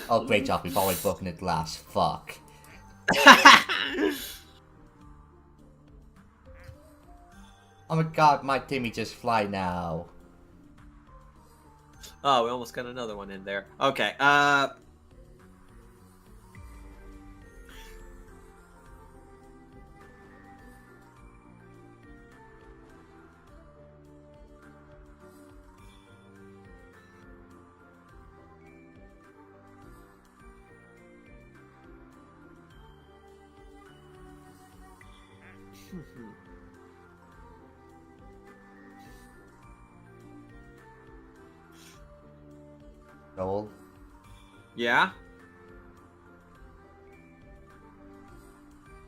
Speaker 1: Oh, great job, we've already broken the glass. Fuck. Oh my god, my Timmy just fly now.
Speaker 2: Oh, we almost got another one in there. Okay,
Speaker 1: Joel?
Speaker 2: yeah?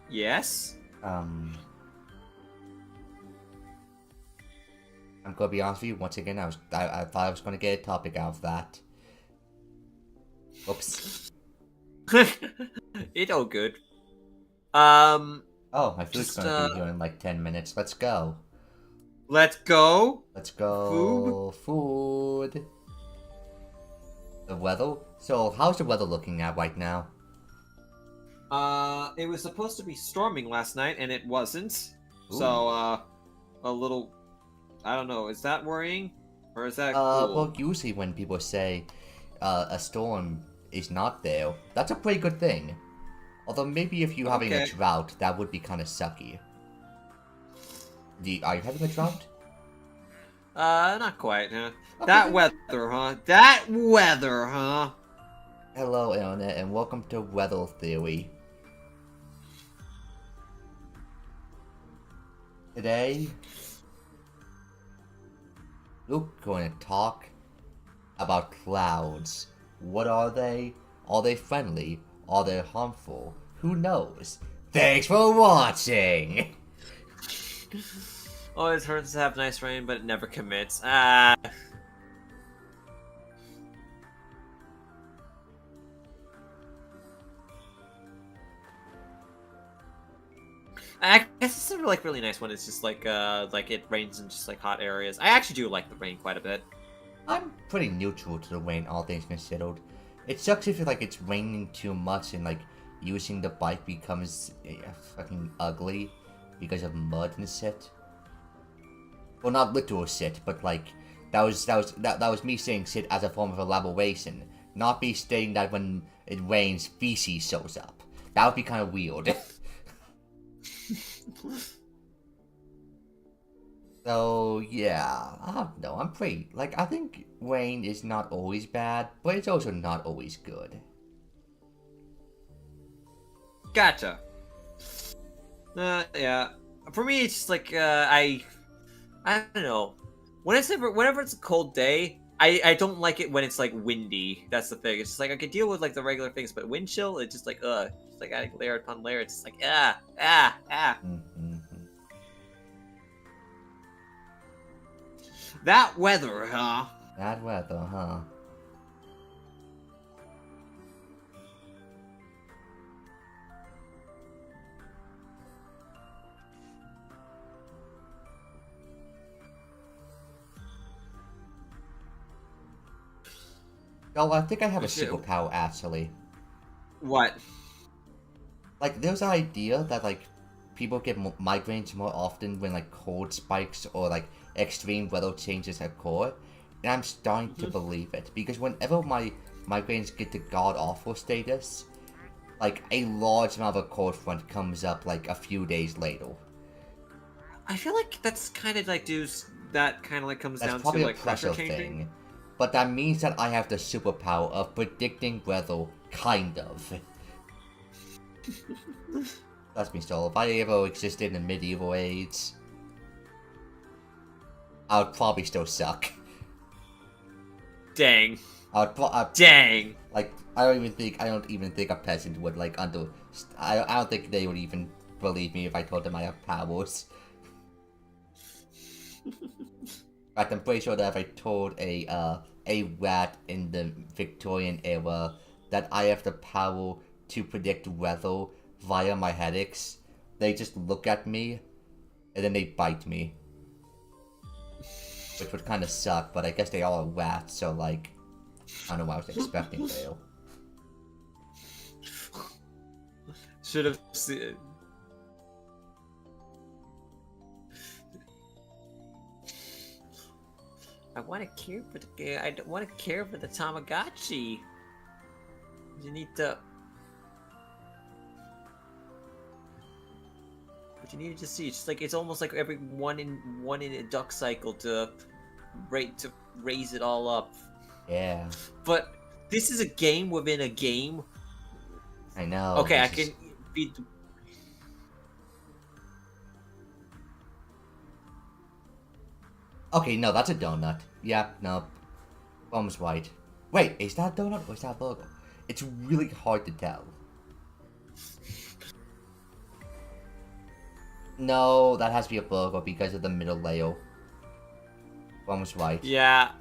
Speaker 2: Yes?
Speaker 1: I'm gonna be honest with you, once again, I thought I was gonna get a topic out of that. Oops.
Speaker 2: It's all good.
Speaker 1: Oh, my food's
Speaker 2: Just,
Speaker 1: gonna be here in like 10 minutes. Let's go.
Speaker 2: let's go.
Speaker 1: Let's go. Food. The weather? So, how's the weather looking at right now?
Speaker 2: It was supposed to be storming last night, and it wasn't.
Speaker 1: Ooh.
Speaker 2: So, a little... I don't know, is that worrying? Or is that cool?
Speaker 1: Well, usually when people say, a storm is not there, that's a pretty good thing. Although maybe if you're having a
Speaker 2: Okay.
Speaker 1: drought, that would be kind of sucky. Are you having a drought?
Speaker 2: Not quite, huh?
Speaker 1: Okay.
Speaker 2: That weather, huh? That weather, huh?
Speaker 1: Hello, Internet, and welcome to Weather Theory. Today, we're going to talk about clouds. What are they? Are they friendly? Are they harmful? Who knows? Thanks for watching!
Speaker 2: Always hurts to have nice rain, but it never commits. I guess it's a like really nice one. It's just like it rains in just like hot areas. I actually do like the rain quite a bit.
Speaker 1: I'm pretty neutral to the rain, all things considered. It sucks if it's raining too much and like using the bike becomes fucking ugly because of mud and shit. Well, not literal shit, but like that was me saying shit as a form of elaboration, not me stating that when it rains, feces shows up. That would be kind of weird. So yeah, I don't know. I'm pretty like I think rain is not always bad, but it's also not always good.
Speaker 2: Gotcha. Yeah. For me, it's just like I don't know. Whenever it's a cold day, I don't like it when it's like windy. That's the thing. It's just like I could deal with like the regular things, but wind chill, it's just like it's like adding layer upon layer. It's just like ah.
Speaker 1: Mm-hmm.
Speaker 2: That weather, huh?
Speaker 1: Bad weather, huh? Oh, I think I have a superpower actually.
Speaker 2: What?
Speaker 1: Like, there's an idea that like people get migraines more often when like cold spikes or like extreme weather changes occur. and I'm starting to believe it, because whenever my migraines get to god-awful status, like, a large amount of a cold front comes up, like, a few days later.
Speaker 2: I feel like that's kind of like that kind of like comes
Speaker 1: That's
Speaker 2: down to
Speaker 1: probably
Speaker 2: like
Speaker 1: a
Speaker 2: pressure
Speaker 1: pressure
Speaker 2: changing.
Speaker 1: thing, but that means that I have the superpower of predicting weather, kind of. Trust me, Schoell, if I ever existed in the medieval age, I would probably still suck.
Speaker 2: Dang.
Speaker 1: I'd
Speaker 2: Dang.
Speaker 1: Like, I don't even think a peasant would, like, I don't think they would even believe me if I told them I have powers. In fact, I'm pretty sure that if I told a rat in the Victorian era that I have the power to predict weather via my headaches, they just look at me, and then they bite me. Which would kind of suck, but I guess they are rats, so, like, I don't know what I was expecting there.
Speaker 2: Should have seen. I want to care for the. I want to care for the Tamagotchi. You need to. But you need to see. It's just like it's almost like every one in a duck cycle to raise it all up.
Speaker 1: Yeah.
Speaker 2: But this is a game within a game.
Speaker 1: I know.
Speaker 2: Okay, I can beat.
Speaker 1: Okay, no, that's a donut. Yeah, no. Almost right. Wait, is that a donut or is that a burger? It's really hard to tell. No, that has to be a burger because of the middle layer. Almost right.
Speaker 2: Yeah.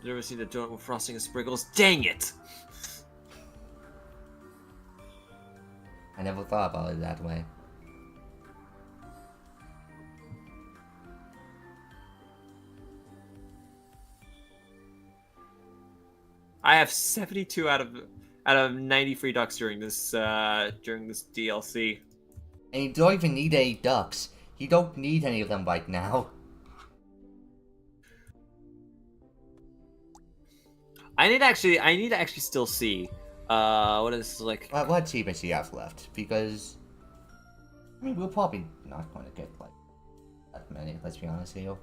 Speaker 2: You ever seen the donut with frosting and sprinkles? Dang it!
Speaker 1: I never thought about it that way.
Speaker 2: I have 72 out of 90 free ducks during this DLC.
Speaker 1: And you don't even need any ducks. You don't need any of them right now.
Speaker 2: I need to actually still see what is like.
Speaker 1: What achievements do you have left? Because I mean, we're probably not going to get like that many. Let's be honest here.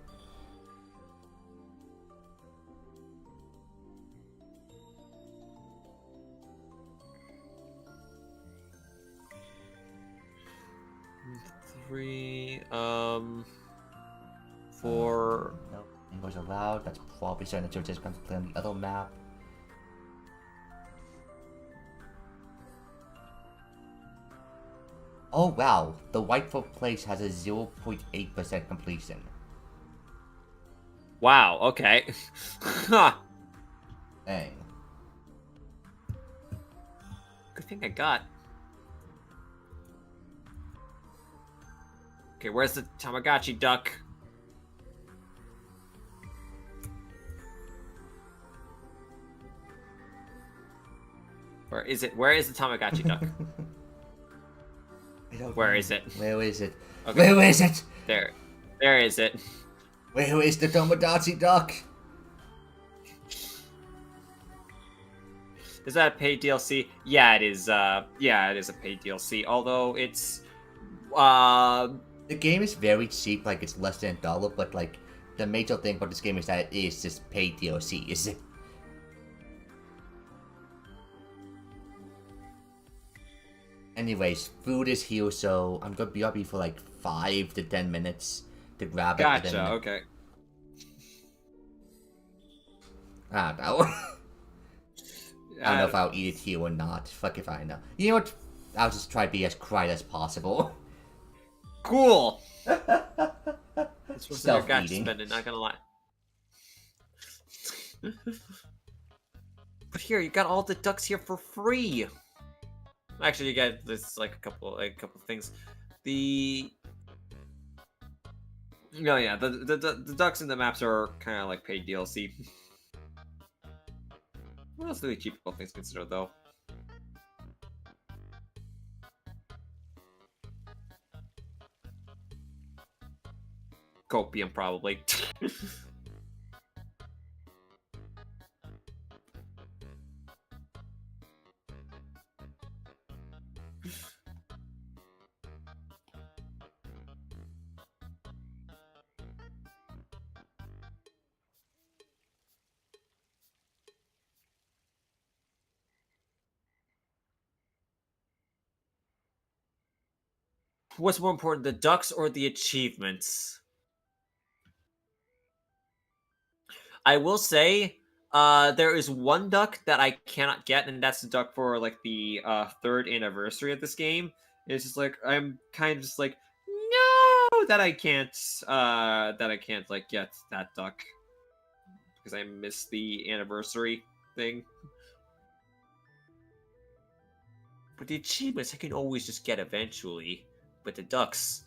Speaker 2: Three, four.
Speaker 1: Nope. Indoors allowed. That's probably starting to just going to play on the other map. Oh wow, the rightful place has a 0.8% completion.
Speaker 2: Wow. Okay. Huh.
Speaker 1: Dang.
Speaker 2: Good thing I got. Okay, where's the Tamagotchi duck? Where is it? Where is the Tamagotchi duck? Where is it?
Speaker 1: Where is it?
Speaker 2: Okay.
Speaker 1: Where is it?
Speaker 2: There. There is it.
Speaker 1: Where is the Tomodachi duck?
Speaker 2: Is that a paid DLC? Yeah, it is. Yeah, it is a paid DLC. Although it's,
Speaker 1: The game is very cheap, like it's less than $1, but like the major thing about this game is that it is just paid DLCs. Anyways, food is here, so I'm gonna be up here for like 5 to 10 minutes to grab it.
Speaker 2: Gotcha.
Speaker 1: Then...
Speaker 2: Okay.
Speaker 1: I don't know. I don't know if I'll eat it here or not. Fuck if I know. You know what? I'll just try to be as quiet as possible.
Speaker 2: Cool. This was your gotcha
Speaker 1: Self-eating.
Speaker 2: spending. Not gonna lie. But here, you got all the ducks here for free. Actually, you got this like a couple things. The No, yeah, the ducks and the maps are kind of like paid DLC. What else really cheap, all things considered, though? Copium, probably. What's more important, the ducks or the achievements? I will say, there is one duck that I cannot get, and that's the duck for like the 3rd anniversary of this game. It's just like I'm kind of just like, no, that I can't like get that duck because I missed the anniversary thing. But the achievements I can always just get eventually. But the ducks,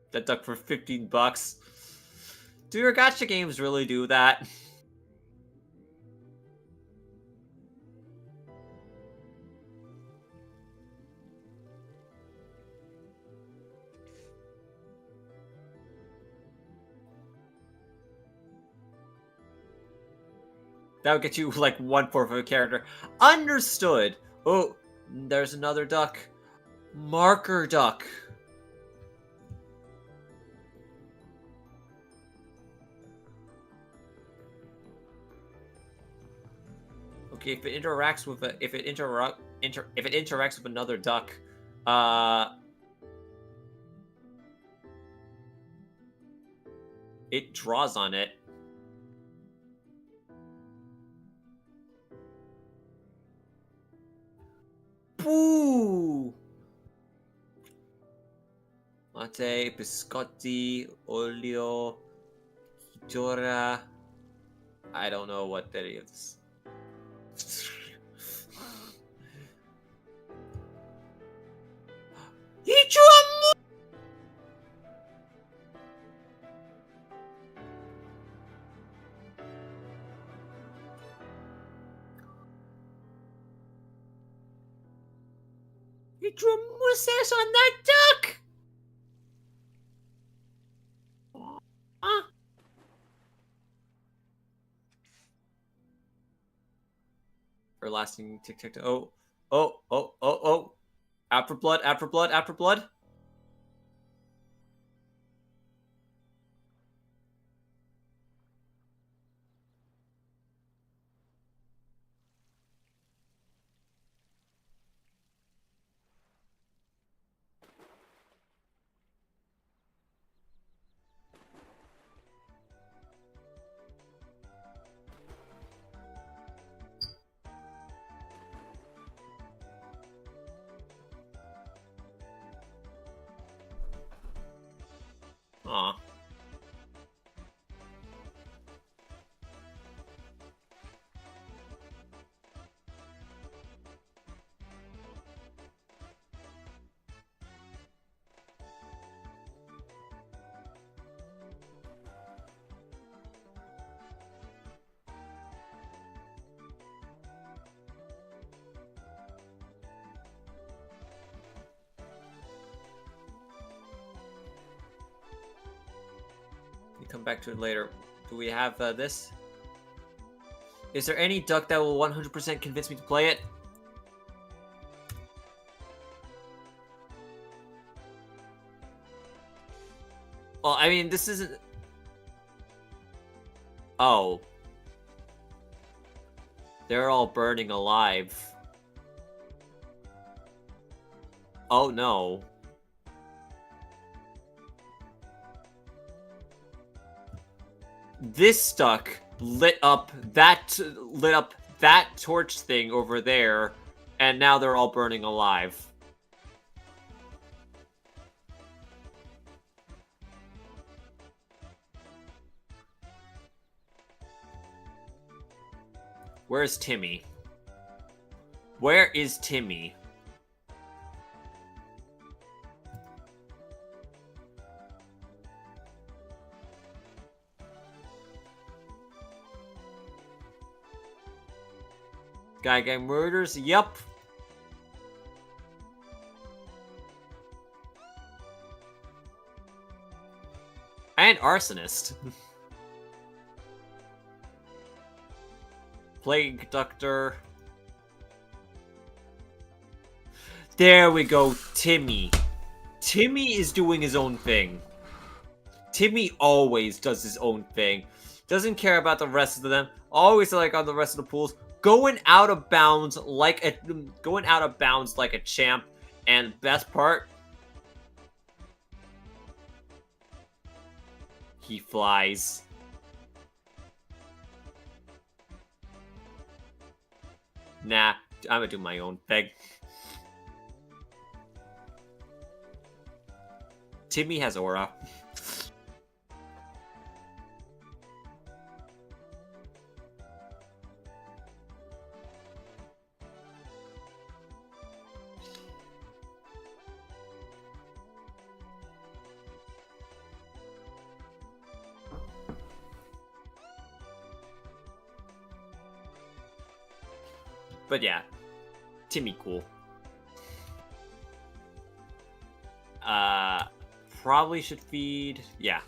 Speaker 2: that duck for $15. Do your gacha games really do that? That would get you like 1/4 of a character. Understood. Oh, there's another duck. Marker duck. Okay, if it interacts with if it interacts with another duck, it draws on it. Boo! Latte, biscotti, olio, Jora. I don't know what that is. He drew a mustache on that duck! Huh? Everlasting tic tac toe. Oh, oh, oh, oh, oh. After blood, after blood, after blood. Aw. We come back to it later. Do we have this? Is there any duck that will 100% convince me to play it? Well, I mean, this isn't... Oh. They're all burning alive. Oh, no. This duck lit up that torch thing over there, and now they're all burning alive. Where's Timmy? Where is Timmy? Guy murders. Yup. And arsonist. Plague conductor. There we go, Timmy. Timmy is doing his own thing. Timmy always does his own thing. Doesn't care about the rest of them. Always like on the rest of the pools. Going out of bounds like a champ. And best part, he flies. Nah, I'm gonna do my own thing. Timmy has aura. But yeah, Timmy cool. Probably should feed. Yeah.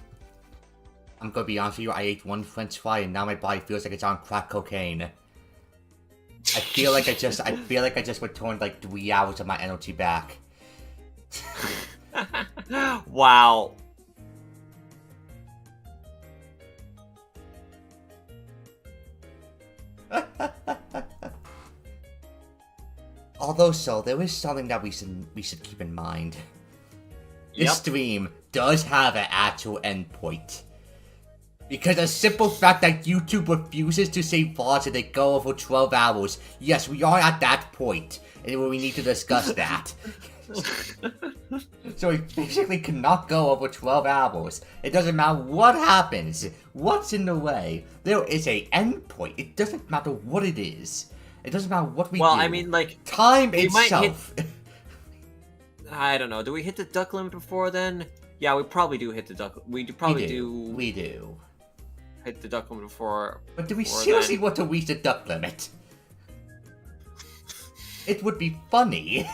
Speaker 1: I'm gonna be honest with you, I ate one french fry and now my body feels like it's on crack cocaine. I feel like I just returned like 3 hours of my energy back.
Speaker 2: Wow.
Speaker 1: Although there is something that we should keep in mind. This
Speaker 2: Yep.
Speaker 1: stream does have an actual endpoint. Because the simple fact that YouTube refuses to save VODs and they go over 12 hours, yes, we are at that point, and we need to discuss that. So we basically cannot go over 12 hours. It doesn't matter what happens, what's in the way. There is a endpoint. It doesn't matter what it is. It doesn't matter what we do.
Speaker 2: Well, I mean, like,
Speaker 1: time
Speaker 2: we might
Speaker 1: itself.
Speaker 2: I don't know. Do we hit the duck limit before then? Yeah, we probably do hit the duck. We do
Speaker 1: We do.
Speaker 2: hit the duck limit before.
Speaker 1: But do we
Speaker 2: before
Speaker 1: seriously
Speaker 2: then.
Speaker 1: want to reach the duck limit? It would be funny.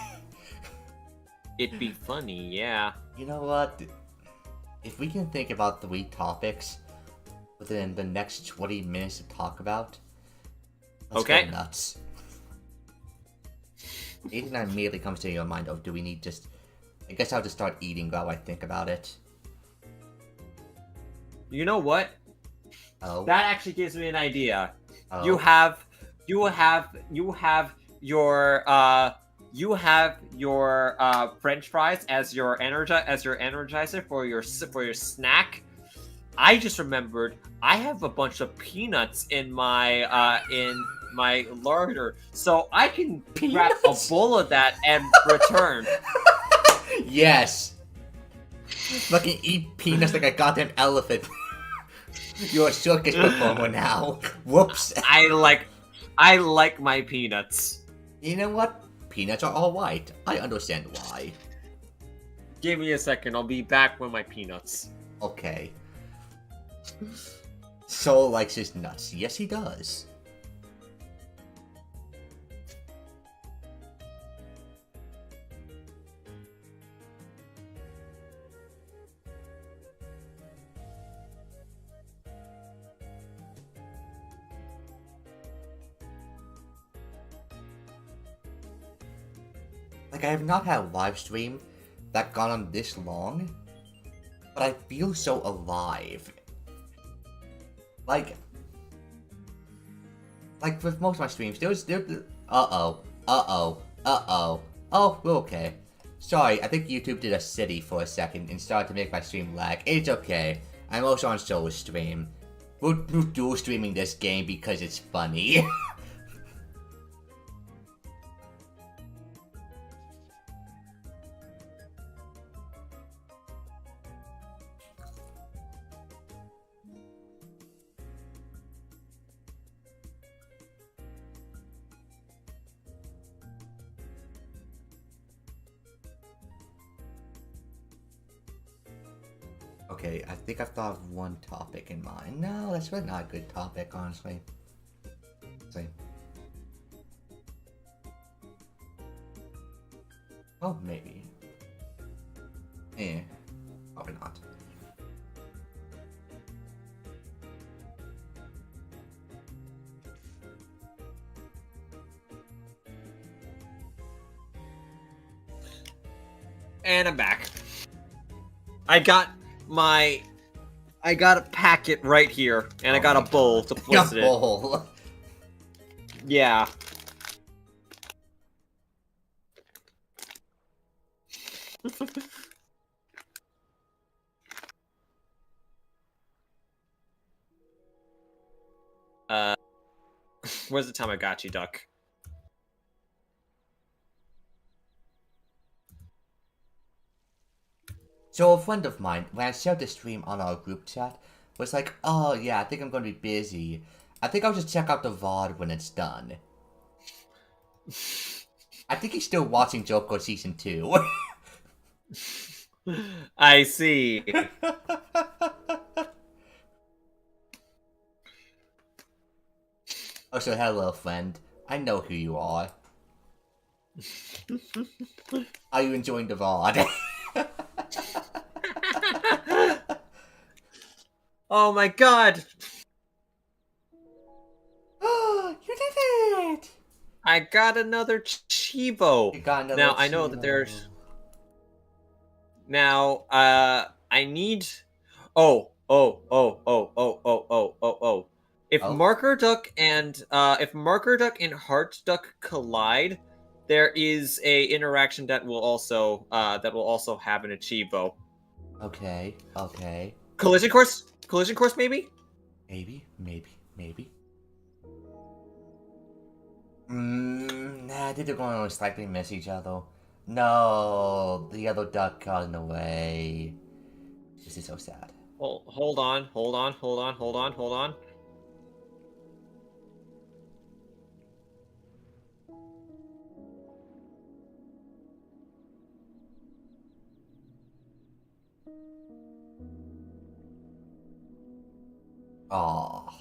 Speaker 2: It'd be funny, yeah.
Speaker 1: You know what? If we can think about 3 topics within the next 20 minutes to talk about, let's
Speaker 2: Okay.
Speaker 1: go nuts. Anything that immediately comes to your mind, oh, do we need just... I guess I'll just start eating while I think about it.
Speaker 2: You know what?
Speaker 1: Oh?
Speaker 2: That actually gives me an idea.
Speaker 1: Oh.
Speaker 2: You have your French fries as your energizer for your snack. I just remembered I have a bunch of peanuts in my larder, so I can grab a bowl of that and return.
Speaker 1: Yes! Fucking eat peanuts like a goddamn elephant. You're a circus performer now. Whoops.
Speaker 2: I like my peanuts.
Speaker 1: You know what? Peanuts are alright. I understand why.
Speaker 2: Give me a second, I'll be back with my peanuts.
Speaker 1: Okay. Soul likes his nuts. Yes, he does. Like, I have not had a live stream that gone on this long, but I feel so alive. Like with most of my streams, oh, we're okay. Sorry, I think YouTube did a city for a second and started to make my stream lag. It's okay. I'm also on Schoell's stream. We're dual streaming this game because it's funny. Okay, I think I've thought of one topic in mind. No, that's really not a good topic, honestly. Let's see. Oh, maybe. Probably not.
Speaker 2: And I'm back. I got a packet right here, and I got a bowl to place it in.
Speaker 1: bowl.
Speaker 2: Yeah. Where's the Tamagotchi duck?
Speaker 1: So a friend of mine, when I shared the stream on our group chat, was like, oh yeah, I think I'm gonna be busy. I think I'll just check out the VOD when it's done. I think he's still watching Joko Season 2.
Speaker 2: I see.
Speaker 1: Oh, so hello, friend. I know who you are. Are you enjoying the VOD?
Speaker 2: Oh my god!
Speaker 1: Oh, you did it!
Speaker 2: I got another Chibo.
Speaker 1: You got another
Speaker 2: Now I know that
Speaker 1: Chibo.
Speaker 2: there's. Now, I need. Oh. If
Speaker 1: Oh?
Speaker 2: Marker Duck and Heart Duck collide, there is a interaction that will also have an Achibo.
Speaker 1: Okay, okay.
Speaker 2: Collision course, maybe.
Speaker 1: Maybe. Nah, I think they're going to most likely miss each other. No, the yellow duck got in the way. This is so sad.
Speaker 2: Hold on.
Speaker 1: Aww.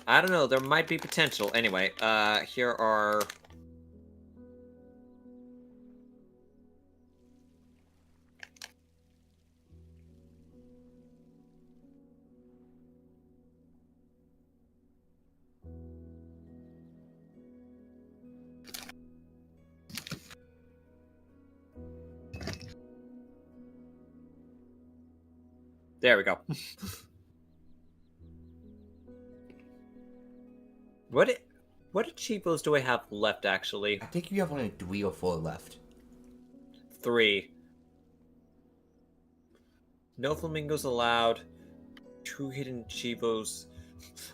Speaker 2: I don't know. There might be potential. Anyway, here are. There we go. What Cheapos do I have left, actually?
Speaker 1: I think you have only 3 or 4 left.
Speaker 2: 3. No flamingos allowed. 2 hidden Cheapos.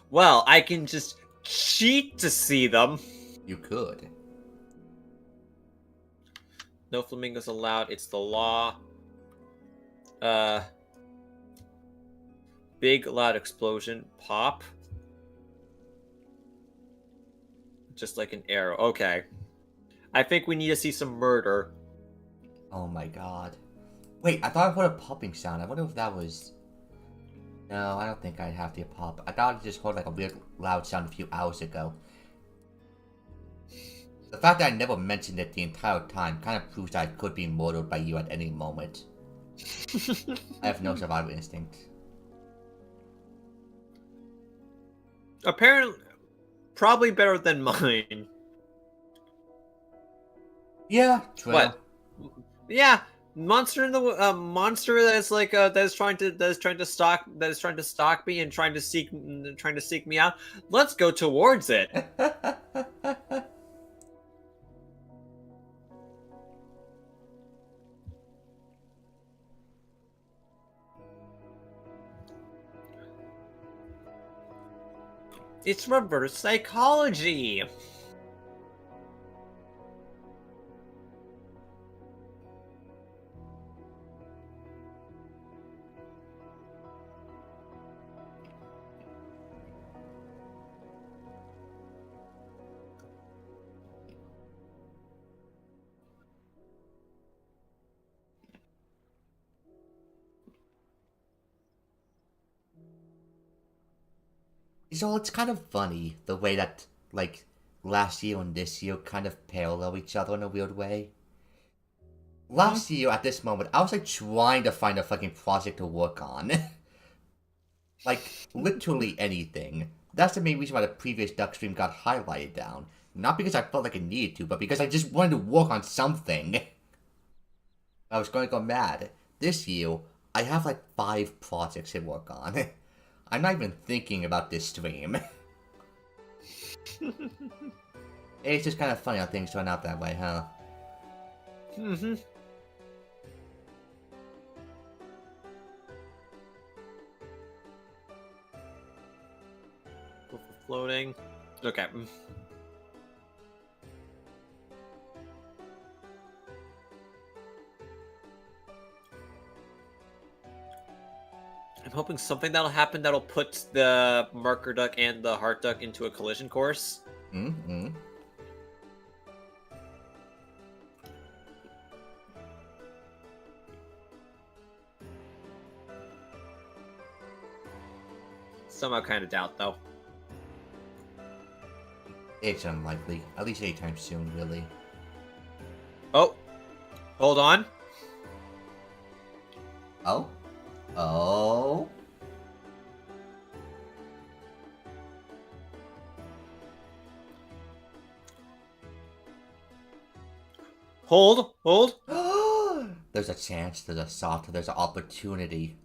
Speaker 2: Well, I can just cheat to see them.
Speaker 1: You could.
Speaker 2: No flamingos allowed. It's the law. Big loud explosion. Pop. Just like an arrow. Okay. I think we need to see some murder.
Speaker 1: Oh my god. Wait, I thought I heard a popping sound. I wonder if that was... No, I don't think I'd have to pop. I thought I just heard like a weird loud sound a few hours ago. The fact that I never mentioned it the entire time kind of proves that I could be murdered by you at any moment. I have no survival instinct.
Speaker 2: Apparently, probably better than mine.
Speaker 1: Yeah, true.
Speaker 2: What? Yeah, monster in the monster that's like that is trying to stalk me and trying to seek me out. Let's go towards it. It's reverse psychology.
Speaker 1: So it's kind of funny the way that, like, last year and this year kind of parallel each other in a weird way. Last year, at this moment, I was like trying to find a fucking project to work on. Like, literally anything. That's the main reason why the previous Duck stream got highlighted down. Not because I felt like I needed to, but because I just wanted to work on something. I was going to go mad. This year, I have like 5 projects to work on. I'm not even thinking about this stream. It's just kind of funny how things turn out that way, huh?
Speaker 2: Mm-hmm. Floating. Okay. I'm hoping something that'll happen that'll put the marker duck and the heart duck into a collision course.
Speaker 1: Mm-hmm.
Speaker 2: Somehow kind of doubt, though.
Speaker 1: It's unlikely. At least anytime soon, really.
Speaker 2: Oh! Hold on.
Speaker 1: Oh? Oh?
Speaker 2: Hold! Hold!
Speaker 1: There's a chance, there's a thought, there's an opportunity.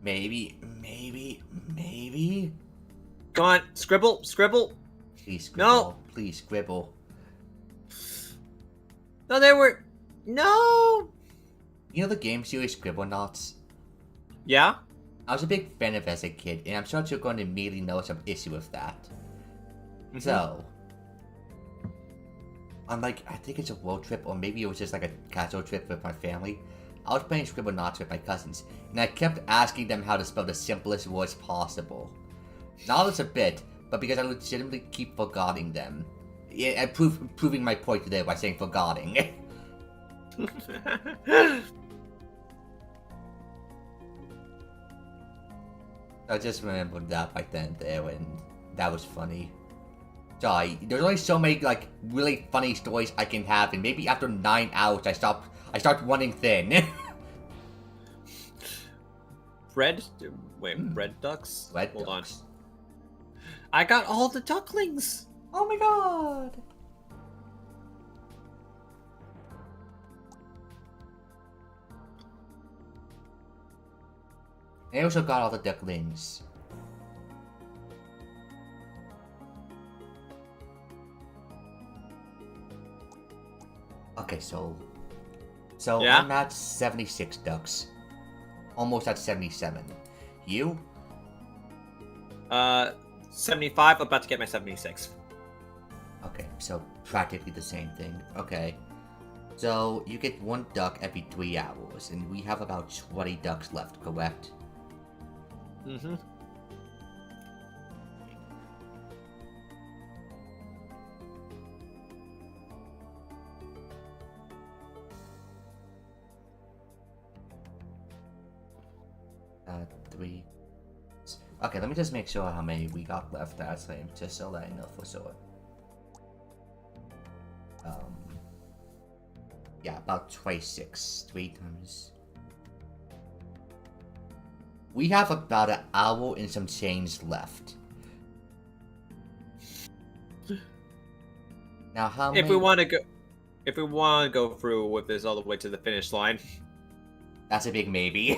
Speaker 1: Maybe.
Speaker 2: Come on, scribble, scribble.
Speaker 1: Please scribble.
Speaker 2: No.
Speaker 1: Please scribble.
Speaker 2: No, they were. No.
Speaker 1: You know the game series Scribblenauts?
Speaker 2: Yeah.
Speaker 1: I was a big fan of it as a kid, and I'm sure you're going to immediately know some issue with that. So, on like, I think it's a road trip, or maybe it was just like a casual trip with my family. I was playing Scribblenauts with my cousins, and I kept asking them how to spell the simplest words possible. Not as a bit, but because I legitimately keep forgetting them. Yeah, and proving my point today by saying forgetting. I just remembered that right then and there, and that was funny. Sorry, there's only so many like really funny stories I can have, and maybe after 9 hours I start running thin.
Speaker 2: Red? Wait, red ducks?
Speaker 1: Hold
Speaker 2: on. I got all the ducklings!
Speaker 1: Oh my god! I also got all the ducklings. Okay, so
Speaker 2: yeah?
Speaker 1: I'm at 76 ducks. Almost at 77. You?
Speaker 2: 75, about to get my 76.
Speaker 1: Okay, so practically the same thing. Okay. So you get 1 duck every 3 hours, and we have about 20 ducks left, correct?
Speaker 2: Mm-hmm.
Speaker 1: Three. Okay, let me just make sure how many we got left as same, just so that I know for sure. Yeah, about 26. 3 times. We have about an hour and some change left. Now, how many?
Speaker 2: If we want to go through with this all the way to the finish line.
Speaker 1: That's a big maybe.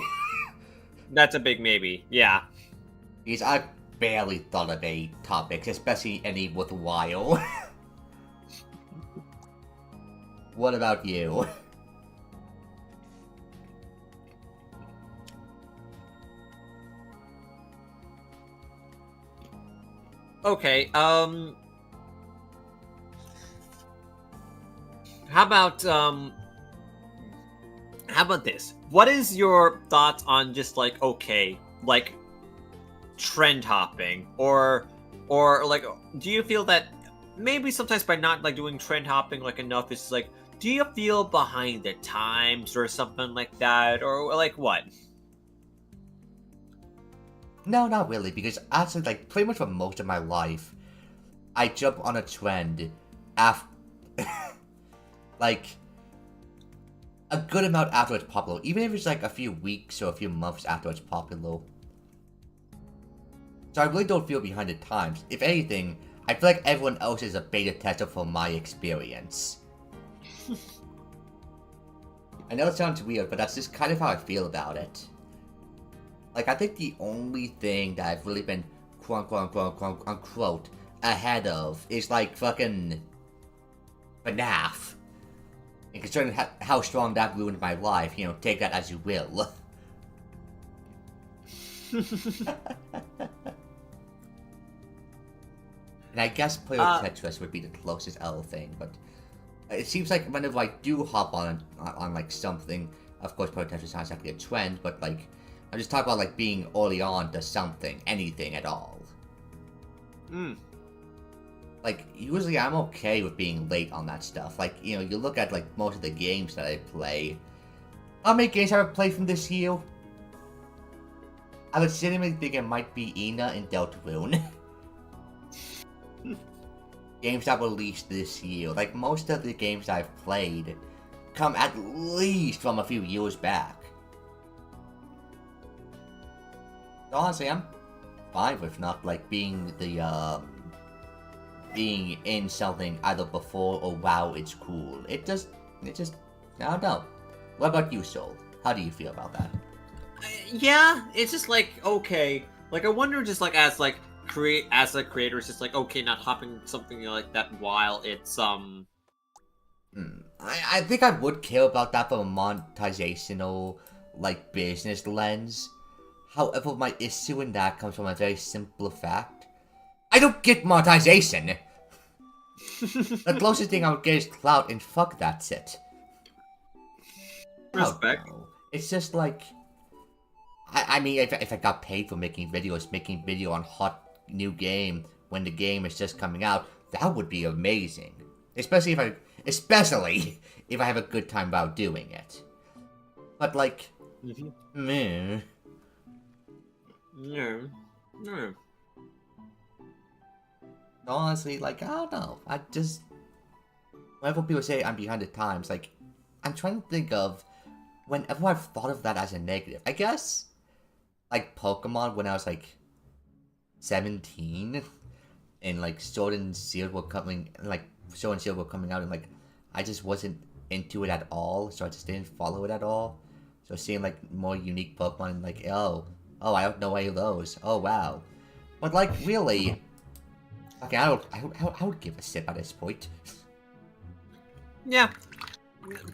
Speaker 2: That's a big maybe, yeah.
Speaker 1: Because I barely thought of any topics, especially any worthwhile. What about you?
Speaker 2: Okay, how about this? What is your thoughts on just like, okay, like trend hopping, or like, do you feel that maybe sometimes by not like doing trend hopping like enough, it's like, do you feel behind the times or something like that, or like what?
Speaker 1: No, not really, because actually, like, pretty much for most of my life, I jump on a trend after, like, a good amount after it's popular, even if it's like a few weeks or a few months after it's popular. So I really don't feel behind the times. If anything, I feel like everyone else is a beta tester for my experience. I know it sounds weird, but that's just kind of how I feel about it. Like, I think the only thing that I've really been quote-unquote ahead of is like fucking FNAF. And considering how strong that ruined my life, you know, take that as you will. And I guess Player Tetris would be the closest L thing, but it seems like whenever I do hop on like something, of course Player Tetris is not exactly a trend, but like, I'm just talking about like being early on to something, anything at all. Like, usually I'm okay with being late on that stuff. Like, you know, you look at like most of the games that I play. How many games have I played from this year? I legitimately think it might be Ina and Deltarune. Games that were released this year. Like, most of the games I've played come at least from a few years back. So honestly, I'm fine with not, like, being the, being in something either before or wow, it's cool. It just, I don't know. What about you, Soul? How do you feel about that?
Speaker 2: Yeah, it's just like, okay. Like, I wonder just like as a creator, it's just like, okay, not hopping something like that while it's
Speaker 1: I think I would care about that from a monetizational, like, business lens. However, my issue in that comes from a very simple fact. I don't get monetization! The closest thing I would get is clout, and fuck, that's it.
Speaker 2: Respect.
Speaker 1: It's just like... I mean, if I got paid for making video on hot new game when the game is just coming out, that would be amazing. Especially if I have a good time about doing it. But like, meh.
Speaker 2: Yeah.
Speaker 1: Honestly, like, I don't know. I just, whenever people say I'm behind the times, like, I'm trying to think of whenever I've thought of that as a negative. I guess, like, Pokemon when I was like 17, and like Sword and Shield were coming out, and like I just wasn't into it at all, so I just didn't follow it at all. So seeing like more unique Pokemon, and like, oh, I don't know any of those. Oh wow, but like really, okay, I would give a shit at this point.
Speaker 2: Yeah.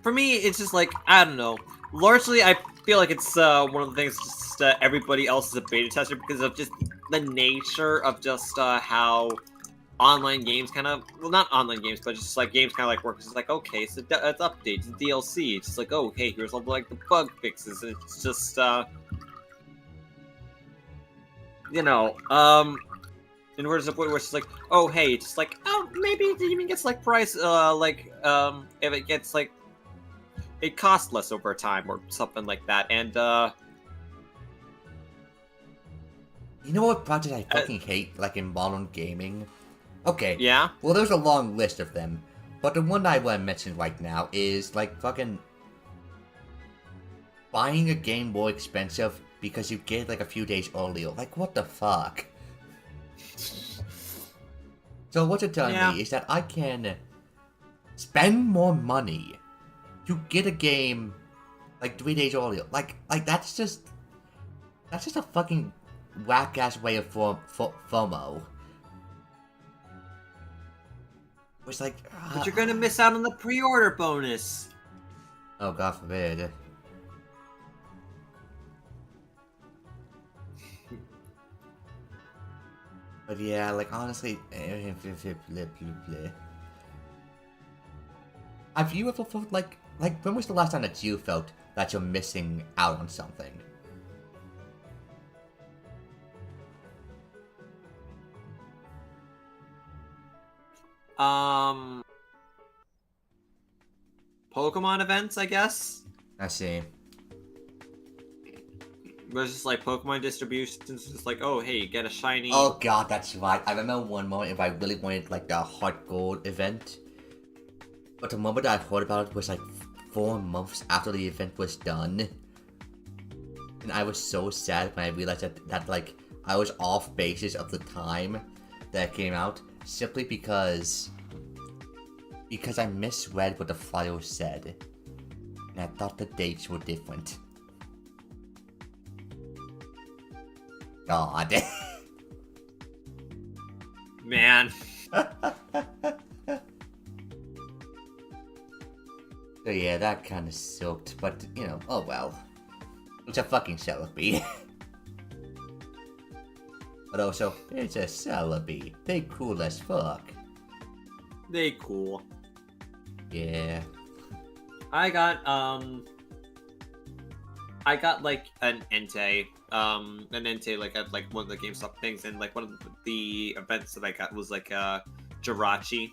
Speaker 2: For me, it's just like, I don't know. Largely, I feel like it's one of the things just everybody else is a beta tester because of just the nature of just how online games kind of, well, not online games, but just like games kind of like work. It's just like, okay, it's updates, it's DLC. It's just like, oh, hey, here's all like the bug fixes. And it's just, you know, in order to the point where it's like, oh, hey, it's just like, oh, maybe it even gets like price, if it gets like, it costs less over time or something like that, and
Speaker 1: You know what project I fucking hate, like in modern gaming? Okay.
Speaker 2: Yeah?
Speaker 1: Well, there's a long list of them, but the one I want to mention right now is like fucking buying a game more expensive because you get it like a few days earlier. Like, what the fuck? So what you're telling me is that I can spend more money to get a game like 3 days earlier. Like that's just a fucking whack ass way of FOMO. It's like,
Speaker 2: but you're gonna miss out on the pre-order bonus.
Speaker 1: Oh, God forbid. But yeah, like honestly, have you ever felt like when was the last time that you felt that you're missing out on something?
Speaker 2: Pokemon events, I guess.
Speaker 1: I see.
Speaker 2: There's just like Pokemon distributions, just like, oh hey, get a shiny.
Speaker 1: Oh god, that's right. I remember one moment if I really wanted like the Heart Gold event. But the moment I heard about it was like 4 months after the event was done. And I was so sad when I realized that like I was off basis of the time that it came out. Simply because I misread what the flyer said. And I thought the dates were different. God.
Speaker 2: Man.
Speaker 1: So yeah, that kind of sucked, but you know, oh well. It's a fucking Celebi. But also, it's a Celebi. They cool as fuck.
Speaker 2: They cool.
Speaker 1: Yeah.
Speaker 2: I got like an Entei, like at like one of the GameStop things, and like one of the events that I got was like Jirachi.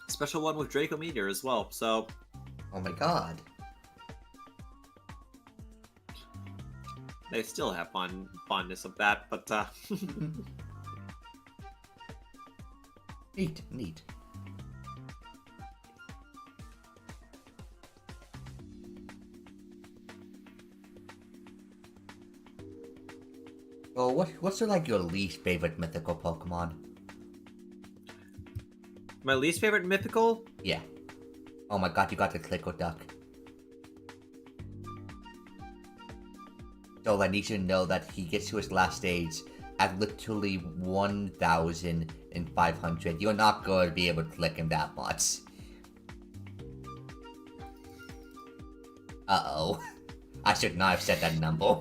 Speaker 2: Special one with Draco Meteor as well, so.
Speaker 1: Oh my god.
Speaker 2: They still have fondness of that, but
Speaker 1: Neat. Oh, what's like your least favorite mythical Pokemon?
Speaker 2: my least favorite mythical.
Speaker 1: Yeah. Oh my god, you got the Clicker Duck. So I need you to know that he gets to his last stage at literally 1,500. You're not going to be able to click him that much. Uh-oh. I should not have said that number.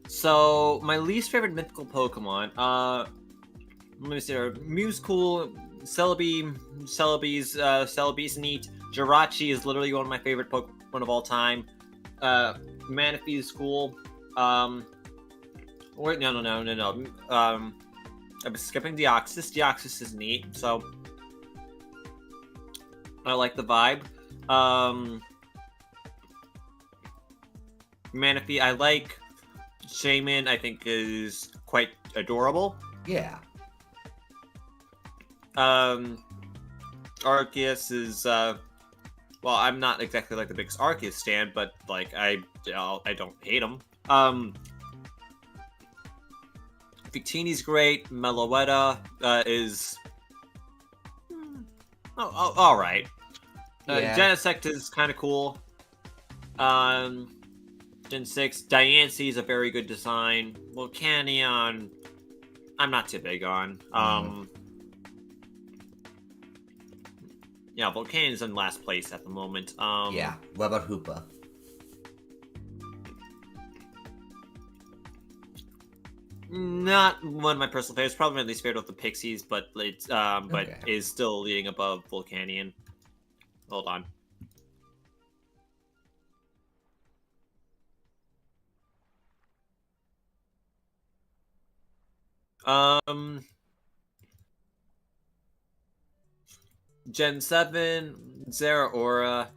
Speaker 2: So my least favorite mythical Pokemon, let me see, Mew's cool, Celebi's neat, Jirachi is literally one of my favorite Pokemon of all time, Manaphy is cool, wait, no, I was skipping Deoxys is neat, so I like the vibe, Manaphy I like, Shaman I think is quite adorable.
Speaker 1: Yeah.
Speaker 2: Arceus is well, I'm not exactly like the biggest Arceus stan, but like I don't hate him. Victini's great. Meloetta is all right.
Speaker 1: Yeah.
Speaker 2: Genesect is kind of cool. Gen 6, Diancie is a very good design. Volcanion, I'm not too big on. Yeah, Volcanion's in last place at the moment.
Speaker 1: Yeah, what about Hoopa?
Speaker 2: Not one of my personal favorites. Probably my least favorite of the Pixies, but it's but
Speaker 1: Okay.
Speaker 2: is still leading above Volcanion. Hold on. Gen 7, Zeraora,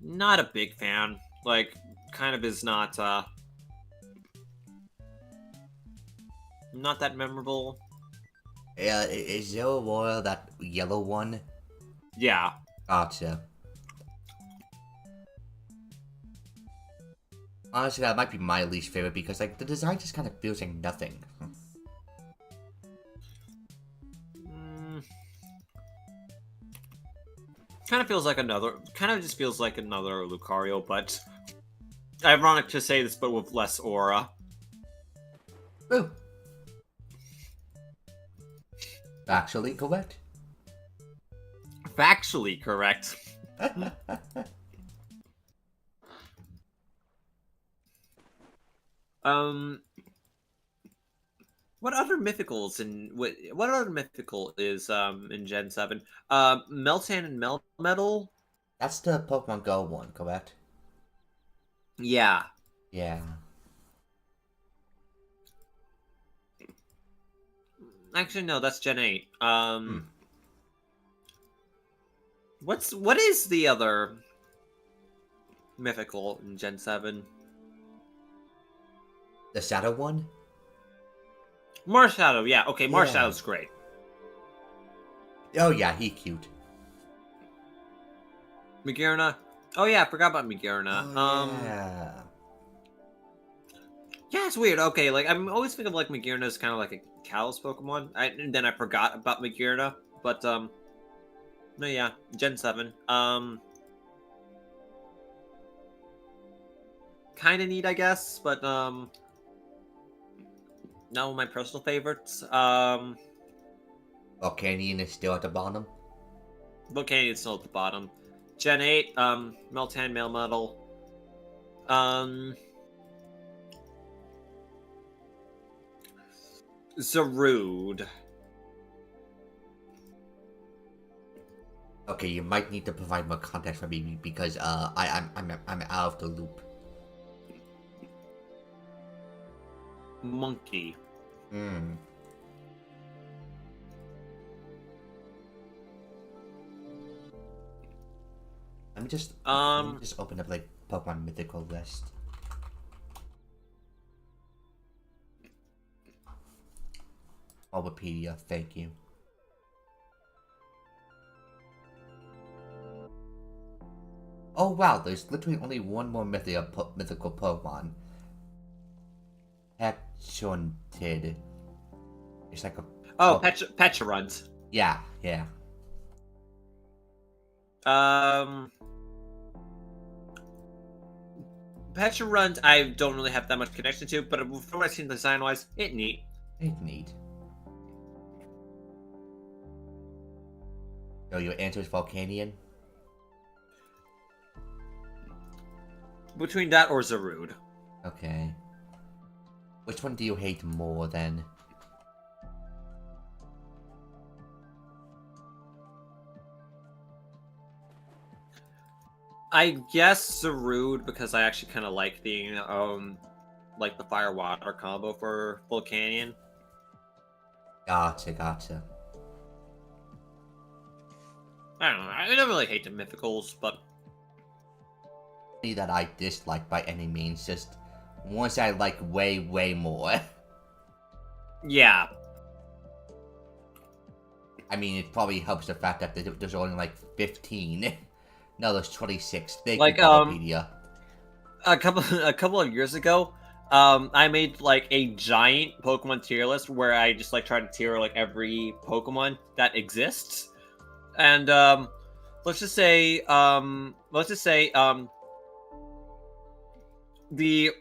Speaker 2: not a big fan. Like, kind of is not that memorable.
Speaker 1: Yeah, is Zero Royal that yellow one?
Speaker 2: Yeah.
Speaker 1: Gotcha. Honestly, that might be my least favorite because like the design just kind of feels like nothing.
Speaker 2: Kind of just feels like another Lucario, but ironic to say this, but with less aura.
Speaker 1: Ooh. Actually correct.
Speaker 2: Factually correct. What other mythicals what other mythical is in Gen 7? Meltan and Melmetal?
Speaker 1: That's the Pokemon Go one, correct?
Speaker 2: Yeah.
Speaker 1: Yeah.
Speaker 2: Actually, no, that's Gen 8.
Speaker 1: Hmm.
Speaker 2: What is the other mythical in Gen 7?
Speaker 1: The shadow one?
Speaker 2: Marshadow, yeah. Okay,
Speaker 1: Yeah.
Speaker 2: Marshadow's great.
Speaker 1: Oh yeah, he cute.
Speaker 2: Magearna. Oh yeah, I forgot about Magearna.
Speaker 1: Oh yeah.
Speaker 2: Yeah, it's weird. Okay, like I'm always thinking of like Magearna as kind of like a Kalos Pokemon. And then I forgot about Magearna, but no, yeah, Gen 7. Kind of neat, I guess, but not one of my personal favorites.
Speaker 1: Volcanion is still at the bottom.
Speaker 2: Volcanion is still at the bottom. Gen 8, Meltan, Male Metal. Zarude.
Speaker 1: Okay, you might need to provide more context for me because I'm out of the loop.
Speaker 2: Monkey.
Speaker 1: Hmm. Let me just open up like Pokemon mythical list. Bulbapedia, thank you. Oh wow, there's literally only one more mythical Pokemon. Pechuntid. It's like a...
Speaker 2: Oh, Pecharunt.
Speaker 1: Yeah, yeah.
Speaker 2: Pecharunt, I don't really have that much connection to, but from what I've seen design-wise, it's neat.
Speaker 1: It's neat. So your answer is Volcanion?
Speaker 2: Between that or Zarude.
Speaker 1: Okay. Which one do you hate more then?
Speaker 2: I guess Zarude because I actually kind of like the fire water combo for Volcanion.
Speaker 1: Gotcha.
Speaker 2: I don't know. I don't really hate the mythicals, but
Speaker 1: That I dislike by any means, just ones I like way more.
Speaker 2: yeah.
Speaker 1: I mean, it probably helps the fact that there's only like 15. No, there's 26. Thank
Speaker 2: Like,
Speaker 1: you, Wikipedia.
Speaker 2: a couple of years ago, I made like a giant Pokemon tier list where I just like try to tier like every Pokemon that exists, and let's just say the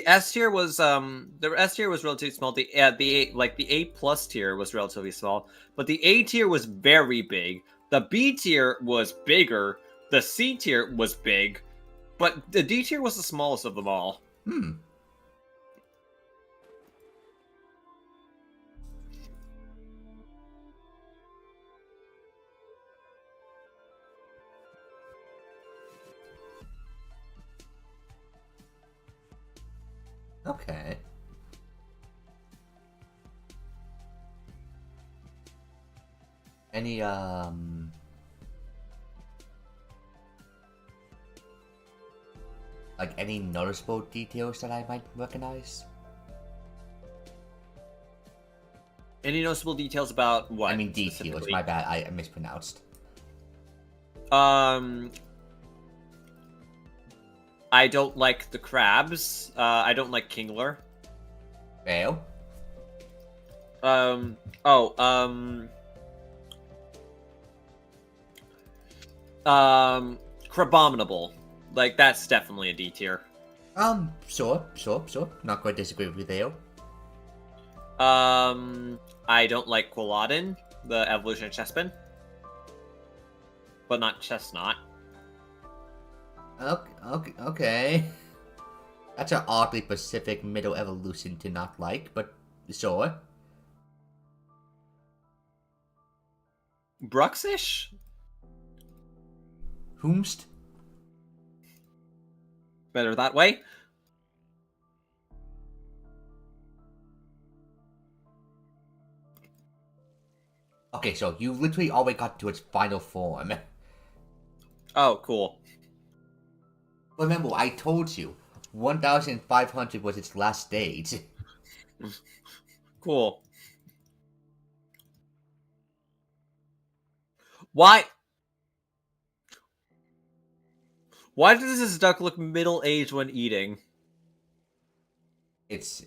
Speaker 2: S tier was relatively small. The A plus tier was relatively small, but the A tier was very big. The B tier was bigger. The C tier was big, but the D tier was the smallest of them all.
Speaker 1: Okay. Any, like, any noticeable details that I might recognize?
Speaker 2: Any noticeable details about what?
Speaker 1: I mean, details, my bad, I mispronounced.
Speaker 2: I don't like the crabs. I don't like Kingler.
Speaker 1: Fail?
Speaker 2: Crabominable. Like, that's definitely a D tier.
Speaker 1: Sure. Not going to disagree with you there.
Speaker 2: I don't like Quilladin, the evolution of Chespin. But not Chestnut.
Speaker 1: Okay. That's an oddly specific middle evolution to not like, but sure.
Speaker 2: Bruxish?
Speaker 1: Whomst?
Speaker 2: better that way.
Speaker 1: Okay, so you literally already got to its final form.
Speaker 2: Oh, cool.
Speaker 1: Remember, I told you, 1,500 was its last stage.
Speaker 2: Cool. Why? Why does this duck look middle-aged when eating?
Speaker 1: It's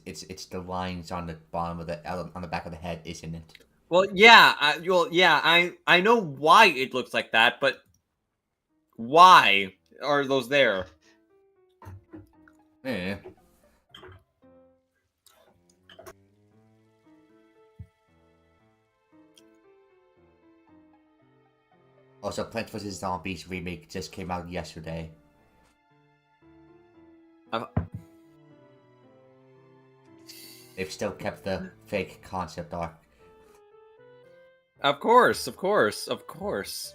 Speaker 1: the lines on the bottom of the on the back of the head, isn't it?
Speaker 2: Well, yeah, I know why it looks like that, but why are those there?
Speaker 1: Eh. Also, Plants vs. Zombies remake just came out yesterday. They've still kept the fake concept art.
Speaker 2: Of course, of course, of course.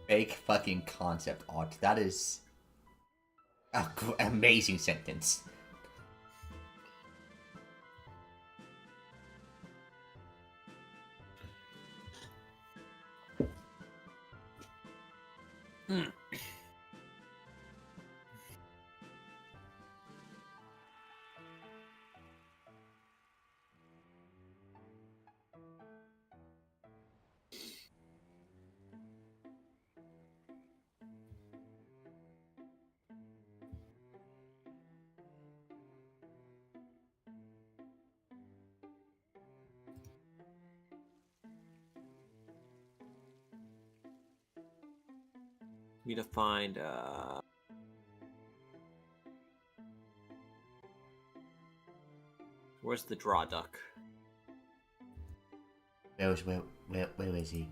Speaker 1: Fake fucking concept art. That is an amazing sentence.
Speaker 2: Need to find where's the draw duck?
Speaker 1: Where is he?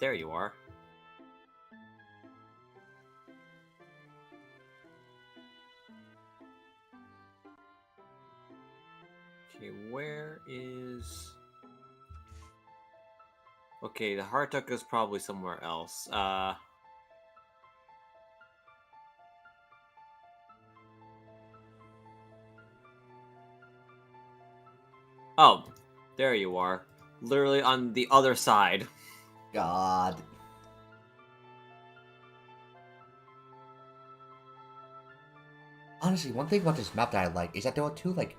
Speaker 2: There you are. Okay, where is... Okay, the heart duck is probably somewhere else. Oh, there you are. Literally on the other side.
Speaker 1: God. Honestly, one thing about this map that I like is that there are two, like,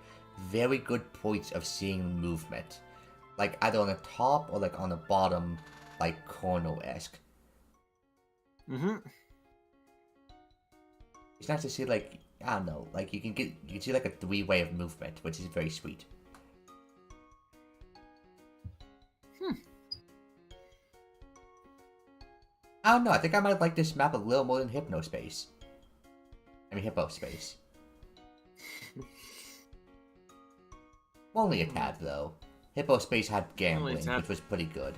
Speaker 1: very good points of seeing movement. Like, either on the top or, like, on the bottom, like, corner-esque.
Speaker 2: Mm-hmm.
Speaker 1: It's nice to see, like, I don't know, like, you can see, like, a three-way of movement, which is very sweet. I don't know, I think I might like this map a little more than Hypnospace. I mean, Hippospace. Only a tad, though. Hypnospace had gambling, which was pretty good.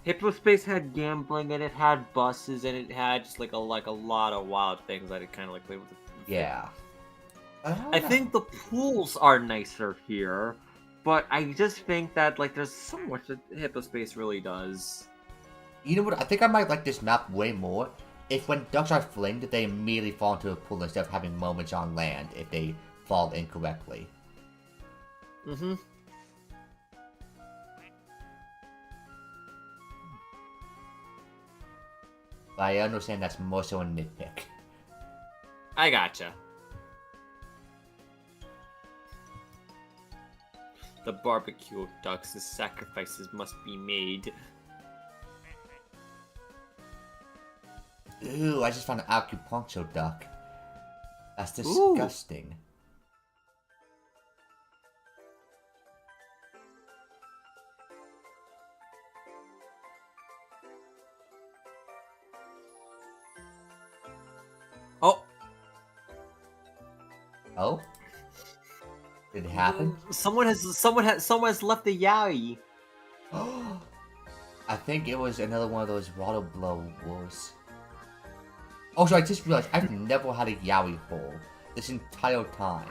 Speaker 2: Hypnospace had gambling, and it had buses, and it had just like a lot of wild things that it kind of like played with.
Speaker 1: Yeah.
Speaker 2: I think the pools are nicer here, but I just think that like there's so much that Hypnospace really does.
Speaker 1: You know what? I think I might like this map way more if when ducks are flinged, they immediately fall into a pool instead of having moments on land if they fall incorrectly.
Speaker 2: Mm-hmm.
Speaker 1: But I understand that's more so a nitpick.
Speaker 2: I gotcha. The barbecue of ducks, the sacrifices must be made.
Speaker 1: Ooh, I just found an acupuncture duck. That's disgusting. Ooh.
Speaker 2: Oh.
Speaker 1: Oh? Did it happen?
Speaker 2: Someone has left the Yowie.
Speaker 1: I think it was another one of those water blow wars. Oh, so I just realized I've never had a Yowie hole this entire time.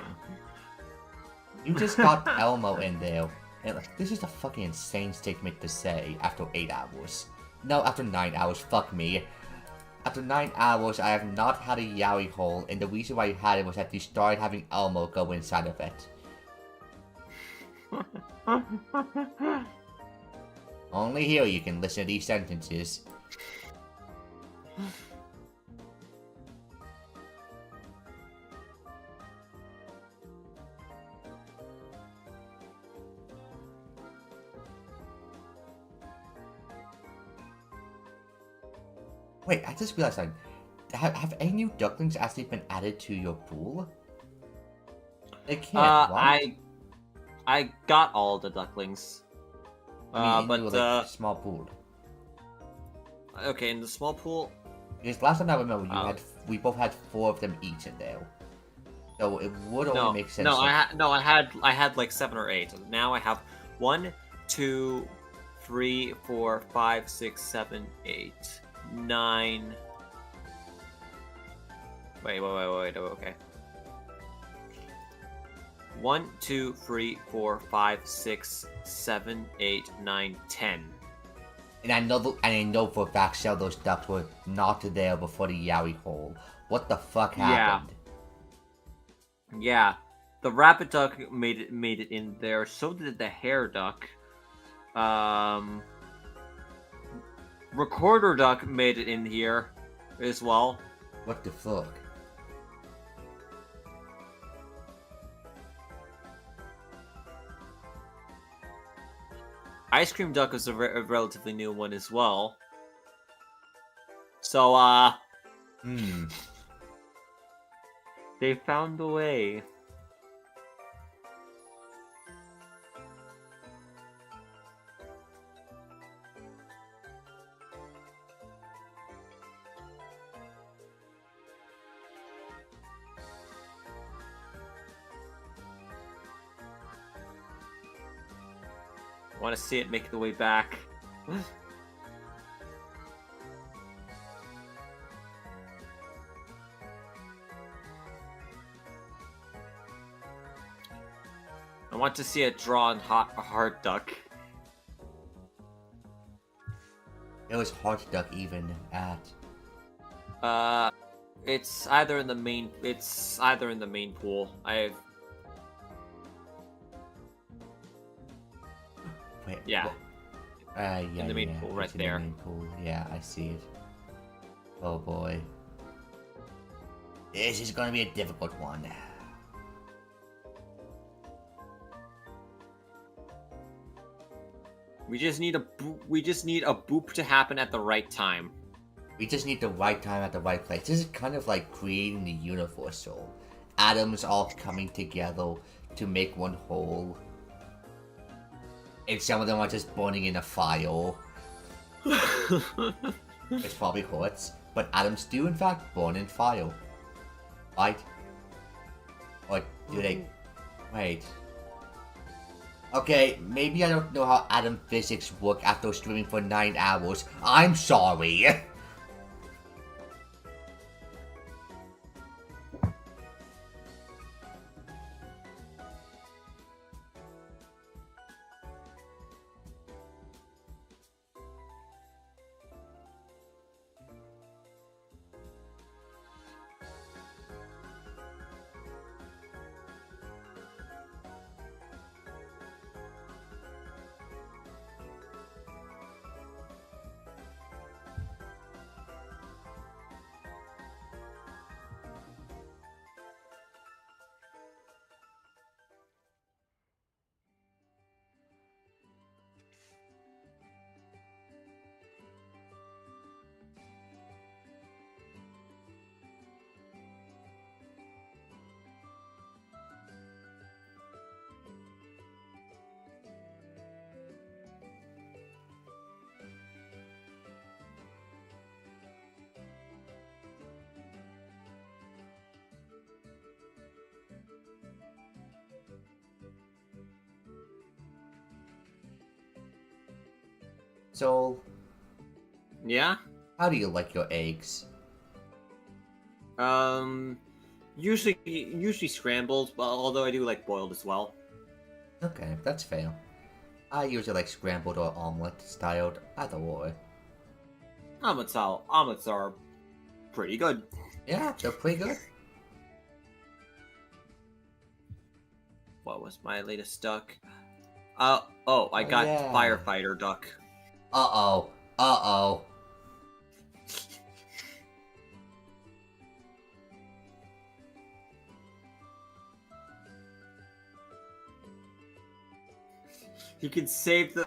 Speaker 1: You just got Elmo in there, And, like, this is a fucking insane statement to say after 8 hours. No, after 9 hours, fuck me. After 9 hours, I have not had a yaoi hole, and the reason why I had it was that you started having Elmo go inside of it. Only here you can listen to these sentences. Wait, I just realized something. Have any new ducklings actually been added to your pool? They can't, right?
Speaker 2: I got all the ducklings.
Speaker 1: I mean,
Speaker 2: but
Speaker 1: in your, like, small pool.
Speaker 2: Okay, in the small pool.
Speaker 1: Because last time I remember, we both had 4 of them each in there. So it would only make sense.
Speaker 2: No, I had like 7 or 8. Now I have 1, 2, 3, 4, 5, 6, 7, 8, 9. Wait, okay. 1, 2, 3, 4, 5, 6, 7, 8, 9, 10.
Speaker 1: And I know for a fact some of those ducks were not there before the yaoi hole. What the fuck happened?
Speaker 2: Yeah. The rabbit duck made it in there. So did the hare duck. Recorder duck made it in here as well.
Speaker 1: What the fuck?
Speaker 2: Ice cream duck is a relatively new one as well. So, they found a way. Want to see it make the way back. I want to see it draw on a hard duck.
Speaker 1: It was hard duck even at.
Speaker 2: It's either in the main. It's either in the main pool.
Speaker 1: Wait,
Speaker 2: yeah.
Speaker 1: Yeah,
Speaker 2: in the main pool, right
Speaker 1: in
Speaker 2: there.
Speaker 1: The main pool. Yeah, I see it. Oh boy. This is gonna be a difficult one.
Speaker 2: We just need a boop to happen at the right time.
Speaker 1: We just need the right time at the right place. This is kind of like creating the universal. Atoms all coming together to make one whole. And some of them are just burning in a fire. Which probably hurts. But atoms do in fact burn in fire. Right? Or do they... Wait. Okay, maybe I don't know how atom physics work after streaming for 9 hours. I'm sorry! So,
Speaker 2: yeah?
Speaker 1: How do you like your eggs?
Speaker 2: Usually scrambled, but although I do like boiled as well.
Speaker 1: Okay, that's fair. I usually like scrambled or omelet styled, either or.
Speaker 2: Omelets are pretty good.
Speaker 1: Yeah, they're pretty good.
Speaker 2: What was my latest duck? I got
Speaker 1: yeah.
Speaker 2: firefighter duck.
Speaker 1: Uh-oh. Uh-oh.
Speaker 2: He could save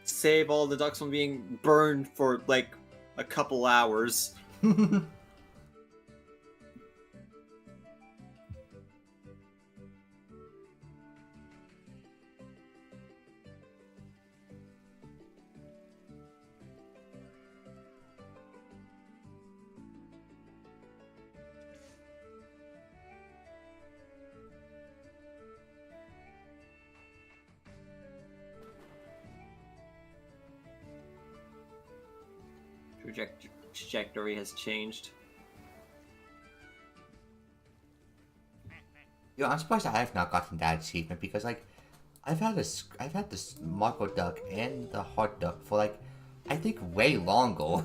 Speaker 2: save all the ducks from being burned for like a couple hours. Trajectory has changed.
Speaker 1: Yo, I'm surprised I have not gotten that achievement because like I've had this Marco duck and the heart duck for like I think way longer.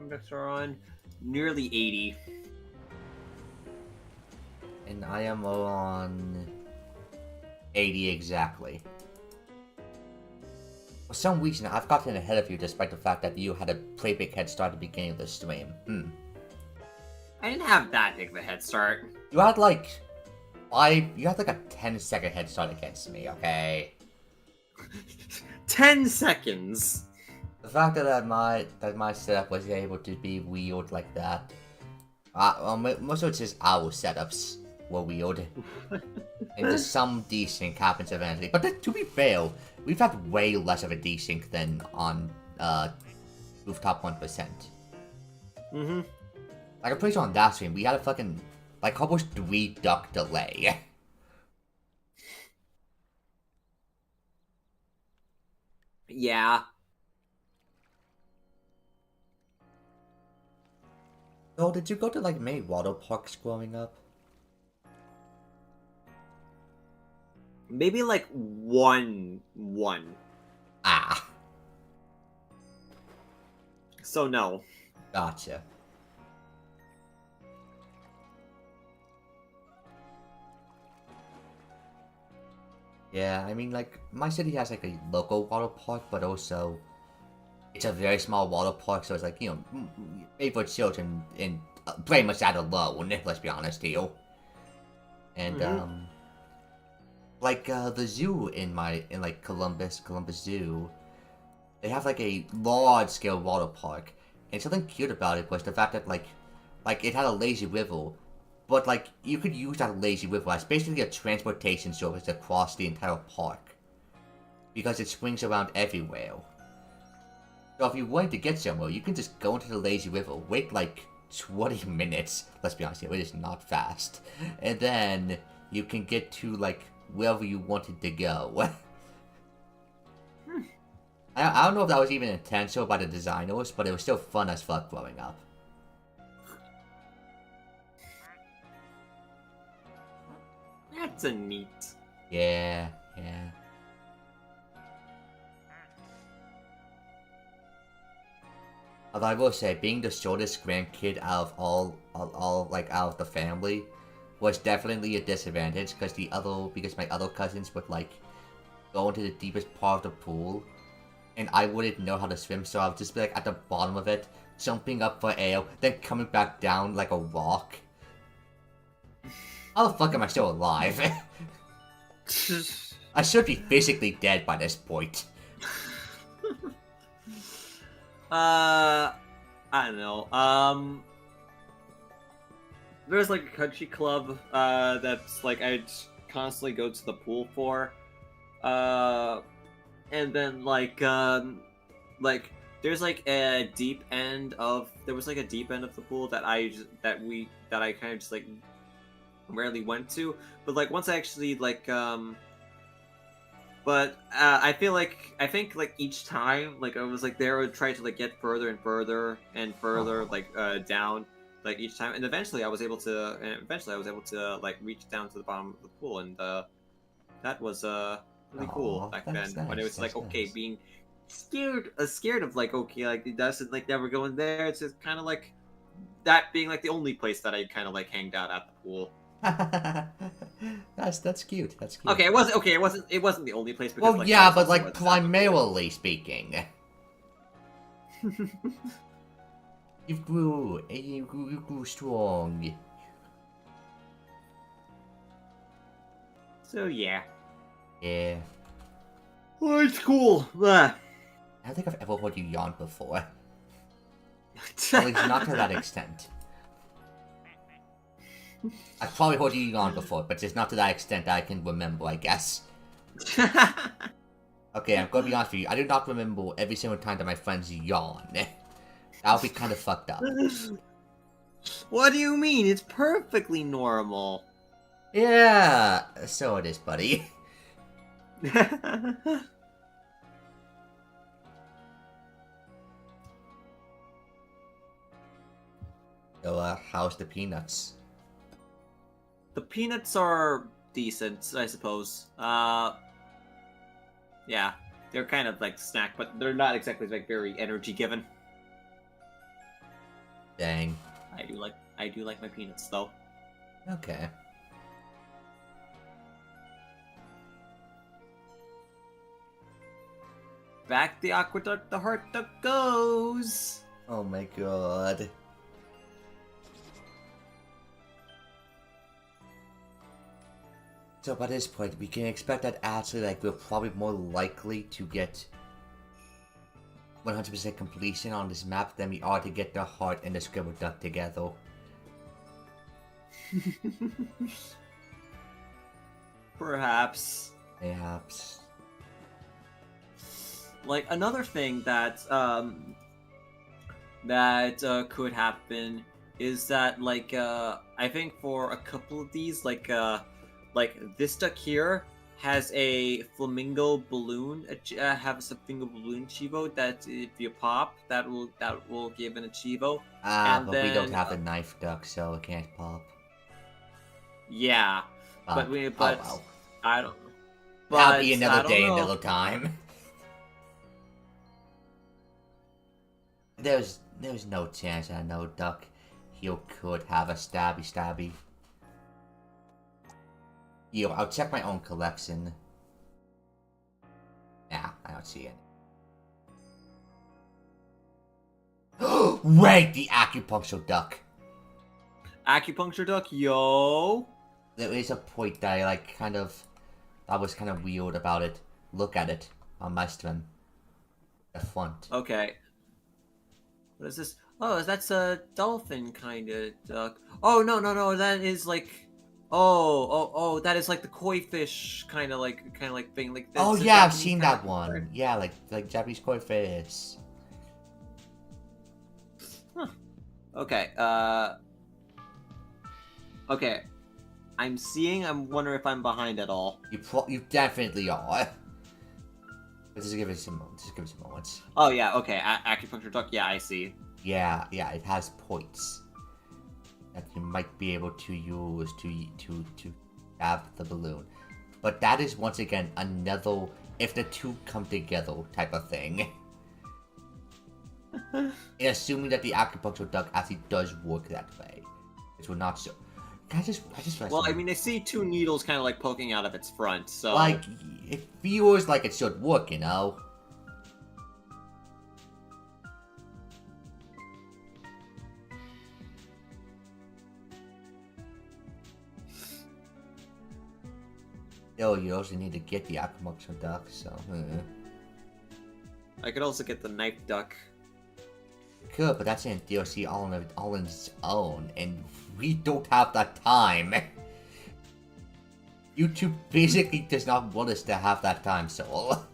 Speaker 2: Ducks are on nearly 80.
Speaker 1: And I am on 80 exactly. For some reason, I've gotten ahead of you despite the fact that you had a pretty big head start at the beginning of the stream.
Speaker 2: I didn't have that big of a head start.
Speaker 1: You had like you had like a 10-second head start against me, okay?
Speaker 2: 10 seconds!
Speaker 1: The fact that my setup was able to be weird like that. Most of it's just our setups were weird. And just some desync happens eventually. But to be fair, we've had way less of a desync than on Rooftop 1%.
Speaker 2: Mm-hmm.
Speaker 1: Like, I'm pretty sure on that stream, we had a fucking, like, almost 3 duck delay.
Speaker 2: Yeah.
Speaker 1: So, did you go to, like, many water parks growing up?
Speaker 2: Maybe like one.
Speaker 1: Ah.
Speaker 2: So no.
Speaker 1: Gotcha. Yeah, I mean, like, my city has, like, a local water park, but also it's a very small water park, so it's like, you know, made for children and pretty much that alone, let's be honest here. And, like, the zoo in like, Columbus Zoo, they have, like, a large-scale water park, and something cute about it was the fact that, like, it had a lazy river, but, like, you could use that lazy river as basically a transportation service across the entire park, because it swings around everywhere. So if you wanted to get somewhere, you can just go into the lazy river, wait like 20 minutes, let's be honest here, it is not fast, and then you can get to like wherever you wanted to go. I don't know if that was even intentional by the designers, but it was still fun as fuck growing up.
Speaker 2: That's a neat.
Speaker 1: Yeah. Although I will say, being the shortest grandkid out of all out of the family was definitely a disadvantage because my other cousins would like go into the deepest part of the pool, and I wouldn't know how to swim, so I would just be like at the bottom of it, jumping up for air, then coming back down like a rock. How the fuck am I still alive? I should be physically dead by this point.
Speaker 2: I don't know. There's like a country club that's like I'd constantly go to the pool for. And then there's like a deep end of there was like a deep end of the pool that I kind of just like rarely went to, but like once I actually I think like each time like I was like there I would try to like get further and further and further down like each time, and eventually I was able to like reach down to the bottom of the pool, and that was really cool back then when it was like okay
Speaker 1: nice.
Speaker 2: being scared of like okay like that's like never going there. It's just kind of like that being like the only place that I kind of like hanged out at the pool.
Speaker 1: That's cute. That's cute.
Speaker 2: Okay, it wasn't the only place because
Speaker 1: Well,
Speaker 2: like,
Speaker 1: yeah,
Speaker 2: I was
Speaker 1: but
Speaker 2: also
Speaker 1: like
Speaker 2: at the time-
Speaker 1: primarily speaking, you grew strong.
Speaker 2: So yeah.
Speaker 1: Yeah.
Speaker 2: Oh, it's cool. Ah.
Speaker 1: I don't think I've ever heard you yawn before. At least not to that extent. I've probably heard you yawn before, but just not to that extent that I can remember, I guess. Okay, I'm gonna be honest with you. I do not remember every single time that my friends yawn. That would be kind of fucked up.
Speaker 2: What do you mean? It's perfectly normal.
Speaker 1: Yeah, so it is, buddy. So, how's the peanuts?
Speaker 2: The peanuts are decent, I suppose. Yeah, they're kind of like snack, but they're not exactly like very energy given.
Speaker 1: Dang.
Speaker 2: I do like my peanuts though.
Speaker 1: Okay.
Speaker 2: Back the aqueduct, the heart duck goes.
Speaker 1: Oh my god. So by this point, we can expect that actually, like, we're probably more likely to get 100% completion on this map than we are to get the heart and the scribble duck together.
Speaker 2: Perhaps.
Speaker 1: Perhaps.
Speaker 2: Like another thing that could happen is that like I think for a couple of these like this duck here has a flamingo balloon have a flamingo balloon chivo that if you pop that will give an chivo.
Speaker 1: Ah,
Speaker 2: And
Speaker 1: but we don't
Speaker 2: then,
Speaker 1: have the knife duck, so it can't pop.
Speaker 2: Yeah, but
Speaker 1: oh well.
Speaker 2: I don't know.
Speaker 1: That'll be
Speaker 2: But I
Speaker 1: another
Speaker 2: don't
Speaker 1: day,
Speaker 2: know.
Speaker 1: another time. There's no chance that no duck here could have a stabby. Yo, I'll check my own collection. Nah, I don't see any. Wait, the acupuncture duck.
Speaker 2: Acupuncture duck, yo.
Speaker 1: There is a point that I like that was kind of weird about it. Look at it on my stream. The front.
Speaker 2: Okay. What is this? Oh, that's a dolphin kind of duck. Oh no, that is like, oh, that is like the koi fish kind of like thing. Like
Speaker 1: Oh
Speaker 2: that's a
Speaker 1: yeah, I've
Speaker 2: Japanese
Speaker 1: seen
Speaker 2: kind
Speaker 1: that
Speaker 2: of
Speaker 1: one.
Speaker 2: bird.
Speaker 1: Yeah, like Japanese koi fish.
Speaker 2: Okay. Okay. I'm wondering if I'm behind at all.
Speaker 1: You definitely are. But just give it some moments.
Speaker 2: Oh yeah. Okay. Acupuncture duck. Yeah, I see.
Speaker 1: Yeah, it has points that you might be able to use to have the balloon. But that is once again another if the two come together type of thing. And assuming that the acupuncture duck actually does work that way, which we're not sure. I just
Speaker 2: Well, I mean, I see two needles kind of like poking out of its front, so
Speaker 1: like it feels like it should work, you know. Oh, you also need to get the acupuncture duck, so.
Speaker 2: I could also get the knife duck.
Speaker 1: Could, but that's in DLC all on its own, and we don't have that time. YouTube basically does not want us to have that time, so.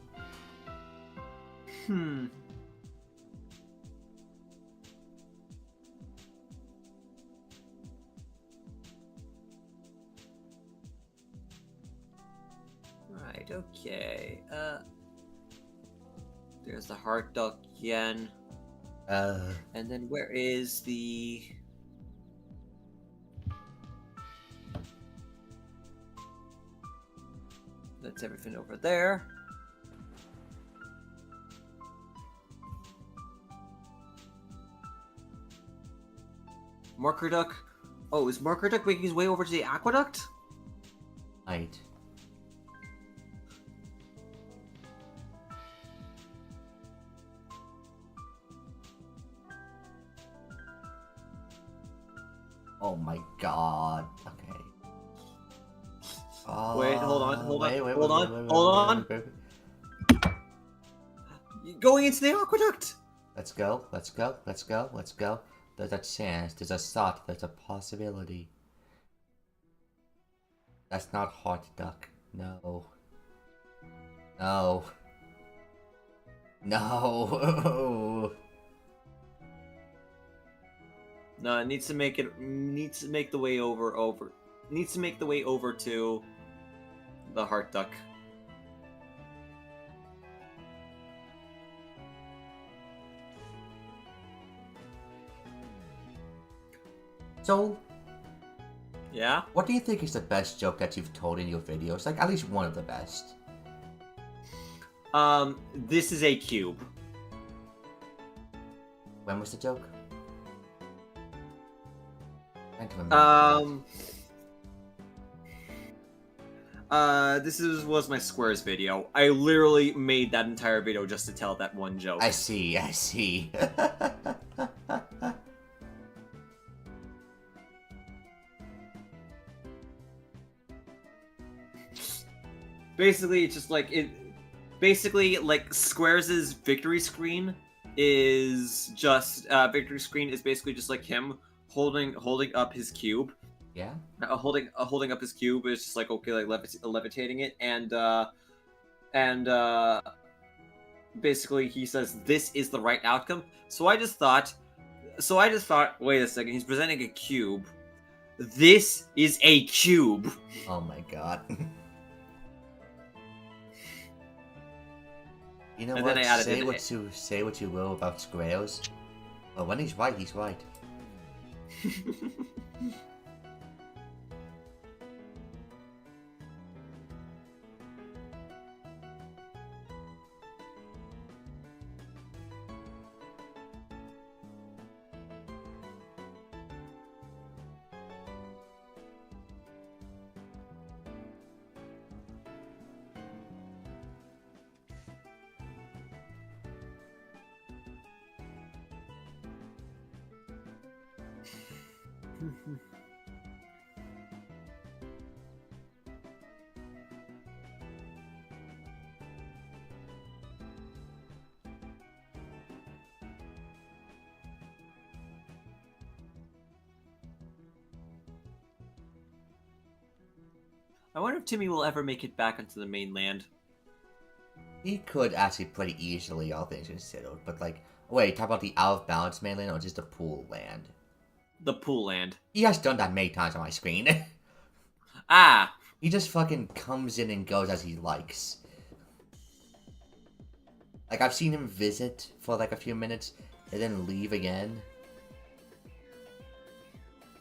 Speaker 2: Right, okay. There's the heart duck again. And then where is the... That's everything over there. Marker duck. Oh, is Marker duck making his way over to the aqueduct?
Speaker 1: Right. Oh my god. Okay.
Speaker 2: Wait, hold on, hold on,
Speaker 1: wait,
Speaker 2: hold on,
Speaker 1: wait,
Speaker 2: hold on.
Speaker 1: wait.
Speaker 2: Going into the aqueduct!
Speaker 1: Let's go, let's go, let's go, let's go. There's a chance, there's a thought, there's a possibility. That's not heart duck. No. No. No.
Speaker 2: No, it needs to make the way over. Needs to make the way over to the heart duck.
Speaker 1: So,
Speaker 2: Yeah?
Speaker 1: what do you think is the best joke that you've told in your videos? Like, at least one of the best.
Speaker 2: This is a cube.
Speaker 1: When was the joke? Trying to remember
Speaker 2: This was my squares video. I literally made that entire video just to tell that one joke.
Speaker 1: I see, I see.
Speaker 2: Basically, it's just like basically, like Squares' victory screen is just victory screen is basically just like him holding up his cube.
Speaker 1: Yeah?
Speaker 2: Holding up his cube is just like, okay, like levitating it, and basically he says this is the right outcome. So I just thought, wait a second, he's presenting a cube. This is a cube.
Speaker 1: Oh my god. You know
Speaker 2: And
Speaker 1: what?
Speaker 2: then I added
Speaker 1: Say what you will about Schoell. But when he's right, he's right.
Speaker 2: I wonder if Timmy will ever make it back onto the mainland.
Speaker 1: He could actually pretty easily, all things considered. But like, wait, talk about the out of bounds mainland or just the pool land?
Speaker 2: The pool land.
Speaker 1: He has done that many times on my screen.
Speaker 2: Ah!
Speaker 1: He just fucking comes in and goes as he likes. Like, I've seen him visit for like a few minutes and then leave again.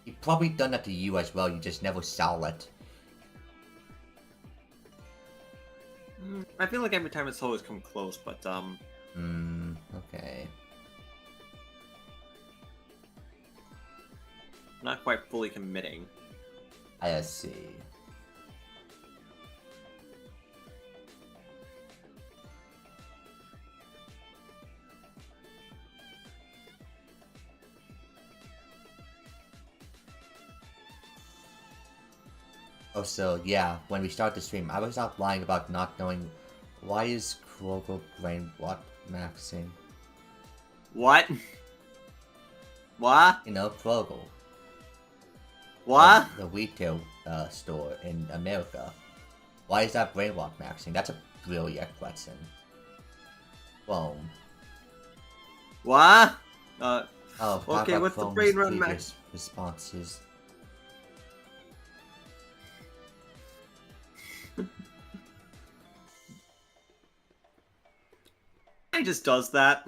Speaker 1: He probably done that to you as well, you just never saw it.
Speaker 2: I feel like every time it's always come close, but
Speaker 1: Okay.
Speaker 2: not quite fully committing.
Speaker 1: I see. Oh, so, yeah, when we start the stream, I was not lying about not knowing why is Kroger brain what maxing?
Speaker 2: What? What?
Speaker 1: You know, Kroger.
Speaker 2: What?
Speaker 1: The retail store in America. Why is that brainwalk maxing? That's a brilliant question. Boom.
Speaker 2: What?
Speaker 1: Oh, talk
Speaker 2: Okay,
Speaker 1: about
Speaker 2: what's the
Speaker 1: Chrome's
Speaker 2: brain run
Speaker 1: previous
Speaker 2: max?
Speaker 1: responses.
Speaker 2: He just does that.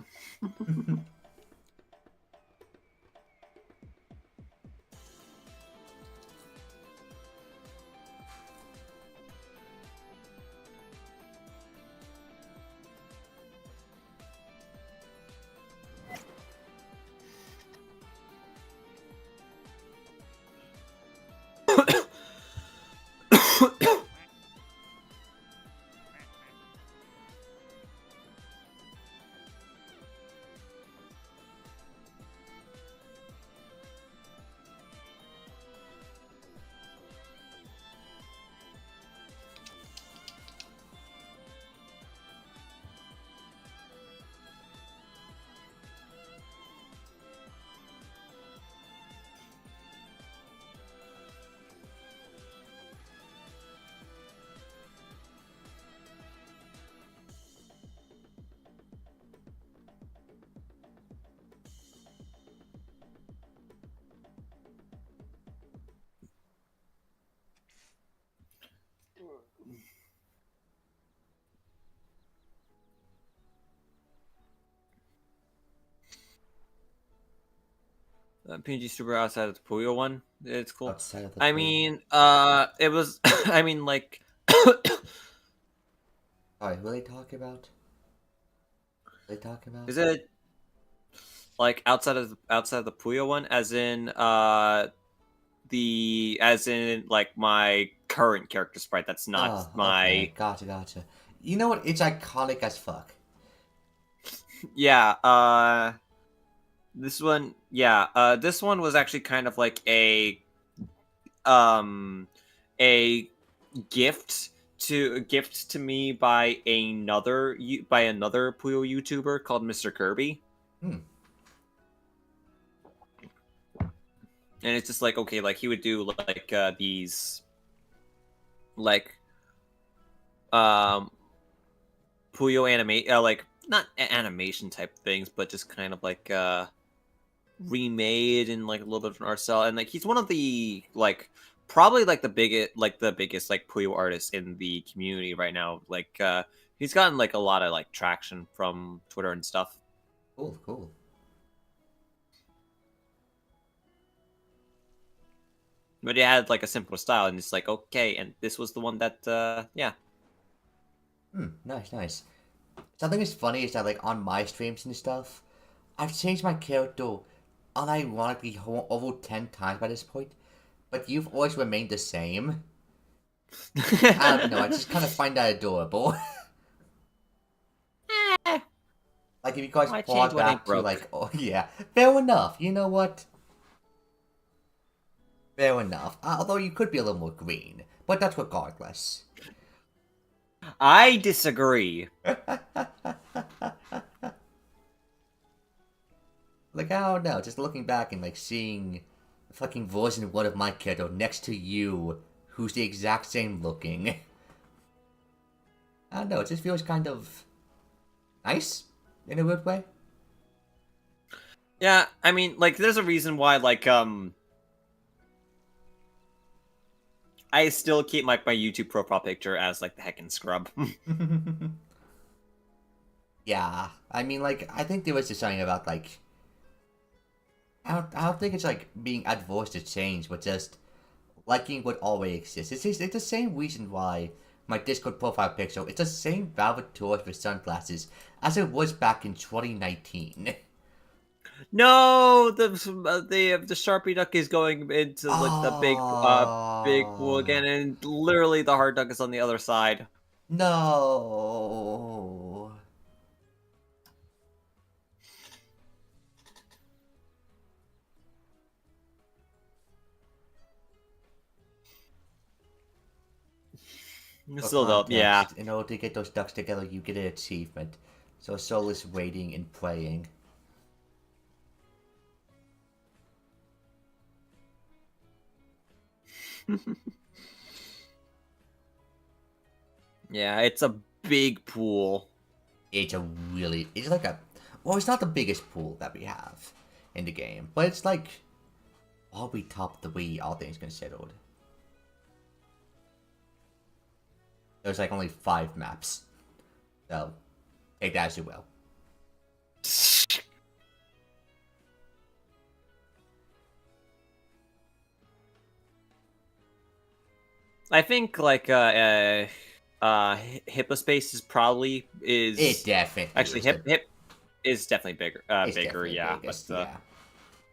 Speaker 2: PNG Super outside of the Puyo one. It's cool.
Speaker 1: Outside of the
Speaker 2: I
Speaker 1: Puyo.
Speaker 2: mean, it was. I mean, like,
Speaker 1: Alright, who are they talking about? What are they talking about?
Speaker 2: is it like outside of the Puyo one, as in like my current character sprite? That's not
Speaker 1: Oh,
Speaker 2: my.
Speaker 1: okay. Gotcha. You know what? It's iconic as fuck.
Speaker 2: Yeah. This one. Yeah. This one was actually kind of like a gift to me by another Puyo YouTuber called Mr. Kirby.
Speaker 1: Hmm.
Speaker 2: And it's just like, okay, like he would do like these like Puyo like not animation type things, but just kind of like remade in like a little bit of an art style. And like he's one of the like probably like the biggest like Puyo artists in the community right now. Like he's gotten like a lot of like traction from Twitter and stuff.
Speaker 1: Cool.
Speaker 2: But it had like a simpler style, and it's like, okay, and this was the one that yeah.
Speaker 1: Nice. Something that's funny is that, like, on my streams and stuff, I've changed my character unironically over 10 times by this point, but you've always remained the same. I don't know, I just kind of find that adorable. Like, if you guys
Speaker 2: Why
Speaker 1: fall
Speaker 2: change what ain't
Speaker 1: back to,
Speaker 2: broke?
Speaker 1: like, oh, yeah, fair enough, you know what? Fair enough. Although you could be a little more green, but that's regardless.
Speaker 2: I disagree.
Speaker 1: Like, I don't know, just looking back and, like, seeing the fucking version of one of my character next to you, who's the exact same looking. I don't know, it just feels kind of nice, in a weird way.
Speaker 2: Yeah, I mean, like, there's a reason why, like, I still keep my YouTube profile picture as, like, the heckin' scrub.
Speaker 1: Yeah, I mean, like, I think there was just something about, like, I don't think it's, like, being adverse to change, but just liking what already exists. It's the same reason why my Discord profile picture, it's the same velvet torch with sunglasses as it was back in 2019.
Speaker 2: No, the Sharpie duck is going into like the big pool
Speaker 1: Oh,
Speaker 2: again, and literally the hard duck is on the other side.
Speaker 1: no. For
Speaker 2: Still though, yeah.
Speaker 1: context, in order to get those ducks together, you get an achievement. So Soul is waiting and praying.
Speaker 2: Yeah, it's a big pool.
Speaker 1: It's like a, well, it's not the biggest pool that we have in the game, but it's like, we top 3, all things considered. There's like only 5 maps, so take that as you will.
Speaker 2: I think like Hippospace is probably
Speaker 1: It definitely
Speaker 2: actually
Speaker 1: is
Speaker 2: hip is definitely bigger.
Speaker 1: it's
Speaker 2: Bigger,
Speaker 1: definitely
Speaker 2: yeah.
Speaker 1: biggest,
Speaker 2: But
Speaker 1: yeah.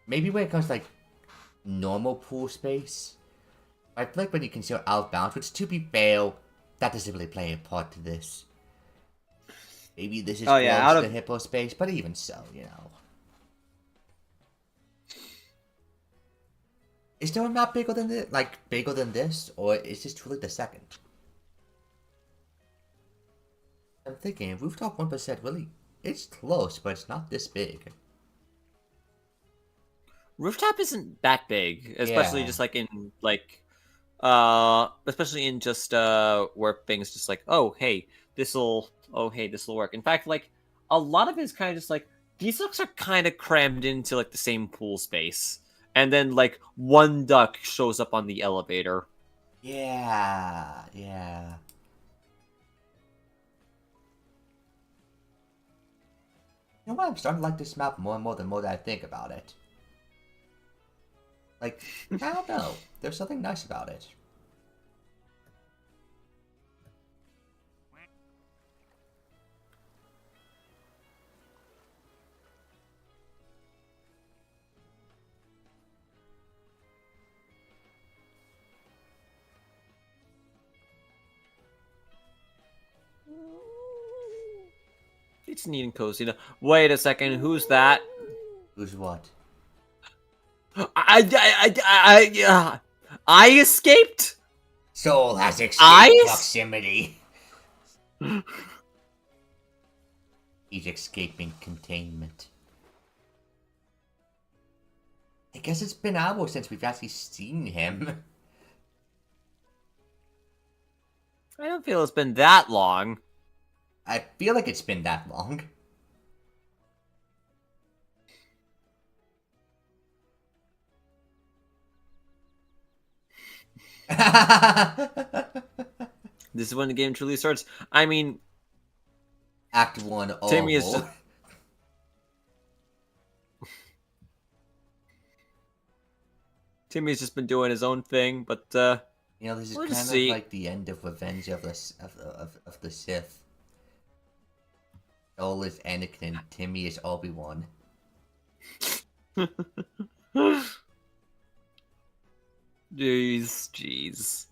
Speaker 1: Maybe when it comes to like normal pool space, I feel like when you consider Outbound, which to be fair, that doesn't really play a part to this. Maybe this is close to Hippo space, but even so, you know. Is there a map bigger than this, or is this truly the second? I'm thinking, Rooftop 1% really, it's close, but it's not this big.
Speaker 2: Rooftop isn't that big, especially
Speaker 1: Yeah.
Speaker 2: just like in like especially in just where things just like, oh hey, this'll work. In fact, like a lot of it is kind of just like these ducks are kind of crammed into like the same pool space. And then like one duck shows up on the elevator.
Speaker 1: Yeah. You know what? I'm starting to like this map more and more the more that I think about it. Like, I don't know. There's something nice about it.
Speaker 2: It's neat and cozy. Wait a second, who's that?
Speaker 1: Who's what?
Speaker 2: I escaped.
Speaker 1: Soul has
Speaker 2: I
Speaker 1: escaped proximity. He's escaping containment. I guess it's been hours since we've actually seen him.
Speaker 2: I don't feel it's been that long.
Speaker 1: I feel like it's been that long.
Speaker 2: This is when the game truly starts. I mean,
Speaker 1: Act 1
Speaker 2: Timmy is
Speaker 1: oval.
Speaker 2: just... Timmy's just been doing his own thing, but
Speaker 1: You know, this is
Speaker 2: we'll
Speaker 1: kind
Speaker 2: just
Speaker 1: of
Speaker 2: see.
Speaker 1: like the end of Revenge of the Sith. Joel is Anakin and Timmy is Obi-Wan.
Speaker 2: Jeez.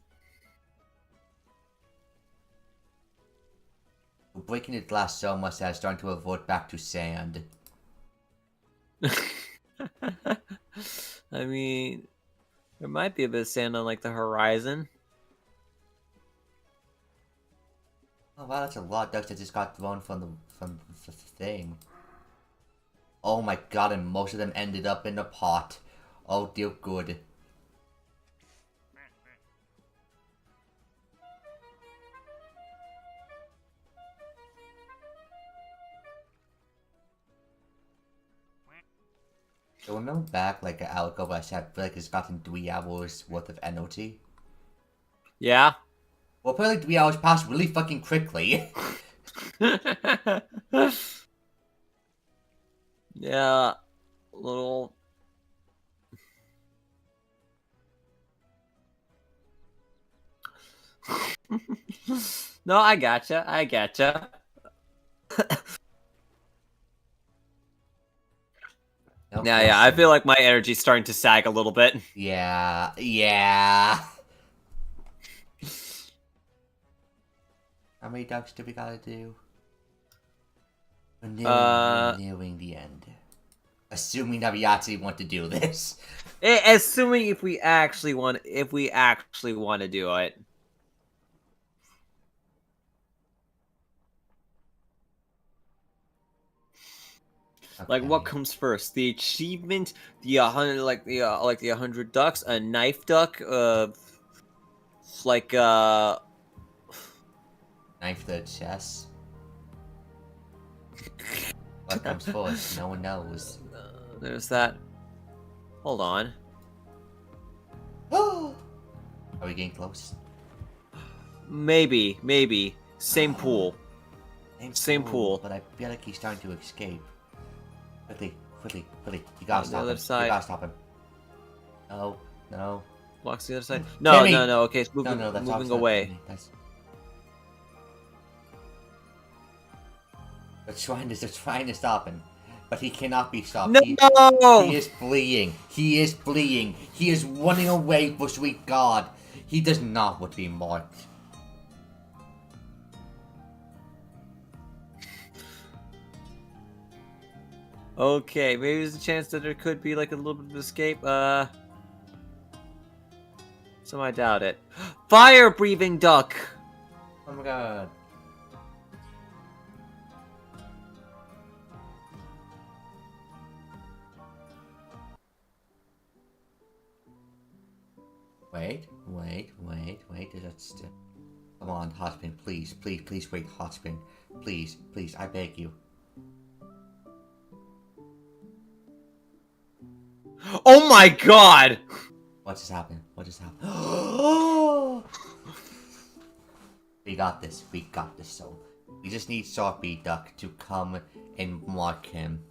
Speaker 1: We're breaking the glass so much that it's starting to revert back to sand.
Speaker 2: I mean, there might be a bit of sand on like the horizon.
Speaker 1: Oh wow, that's a lot of ducks that just got thrown from the thing. Oh my god, and most of them ended up in the pot. Oh dear good. So remember back like an hour ago when I said I feel like it's gotten 3 hours worth of NOT?
Speaker 2: Yeah.
Speaker 1: Well, apparently 3 hours passed really fucking quickly.
Speaker 2: Yeah. Little. No, I gotcha.
Speaker 1: No
Speaker 2: Yeah, I
Speaker 1: question.
Speaker 2: feel like my energy's starting to sag a little bit.
Speaker 1: Yeah. How many ducks do we gotta do? We're nearing the end. Assuming that we actually want to do this.
Speaker 2: Assuming if we actually want to do it. Like, what
Speaker 1: Okay.
Speaker 2: comes first? The achievement, the 100, like the 100 ducks, a knife duck, like
Speaker 1: Knife the chest. What comes first? No one knows.
Speaker 2: There's that. Hold on.
Speaker 1: Are we getting close?
Speaker 2: Maybe. Same pool. Same pool.
Speaker 1: But I feel like he's starting to escape. Quickly. You gotta stop him.
Speaker 2: other side.
Speaker 1: You gotta stop him. No.
Speaker 2: Walks to the other side. No.
Speaker 1: Timmy!
Speaker 2: Okay, it's moving,
Speaker 1: No, that's
Speaker 2: moving
Speaker 1: opposite of
Speaker 2: away.
Speaker 1: Timmy. They're trying to stop him, but he cannot be stopped.
Speaker 2: No!
Speaker 1: He is fleeing. He is running away, for sweet God. He does not want to be marked.
Speaker 2: Okay, maybe there's a chance that there could be like a little bit of escape. So I doubt it. Fire-breathing duck.
Speaker 1: Oh my God. Wait. That's still. Come on, Hot Spring, please wait, Hot Spring. Please, I beg you.
Speaker 2: Oh my God!
Speaker 1: What just happened? We got this, so. We just need Sharpie Duck to come and mark him.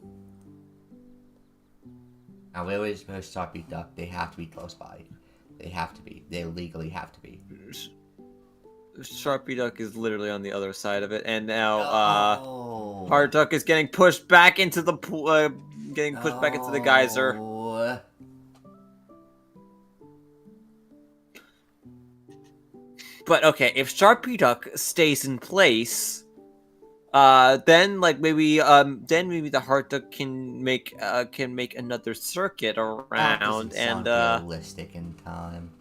Speaker 1: Now, where's Sharpie Duck? They have to be close by. They legally have to be.
Speaker 2: Sharpie Duck is literally on the other side of it, and now,
Speaker 1: Oh.
Speaker 2: Hard Duck is getting pushed back into the pool, back into the geyser.
Speaker 1: Oh.
Speaker 2: But okay, if Sharpie Duck stays in place, then maybe the Hard Duck can make another circuit
Speaker 1: That
Speaker 2: around,
Speaker 1: doesn't
Speaker 2: and
Speaker 1: sound realistic in time.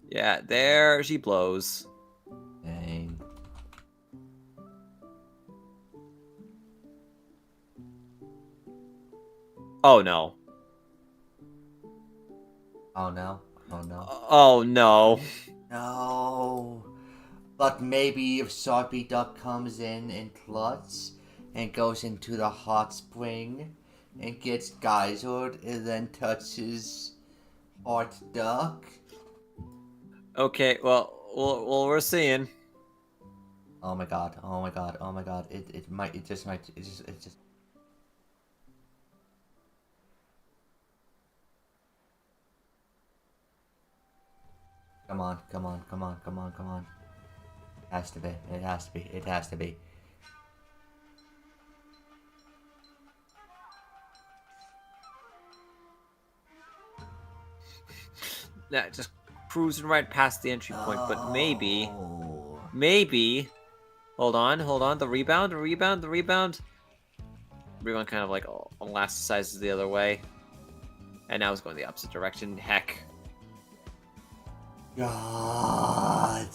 Speaker 2: yeah, there she blows.
Speaker 1: Dang.
Speaker 2: Oh no.
Speaker 1: Oh no.
Speaker 2: Oh no.
Speaker 1: No. But maybe if Sharpie Duck comes in and clutch and goes into the hot spring and gets geysered and then touches Hard Duck.
Speaker 2: Okay, well, we're seeing.
Speaker 1: Oh my god. It just. Come on. It has to be.
Speaker 2: Yeah, just cruising right past the entry point, but maybe.
Speaker 1: Oh.
Speaker 2: Hold on. The rebound. Rebound kind of like elasticizes the other way, and now it's going the opposite direction. Heck.
Speaker 1: God.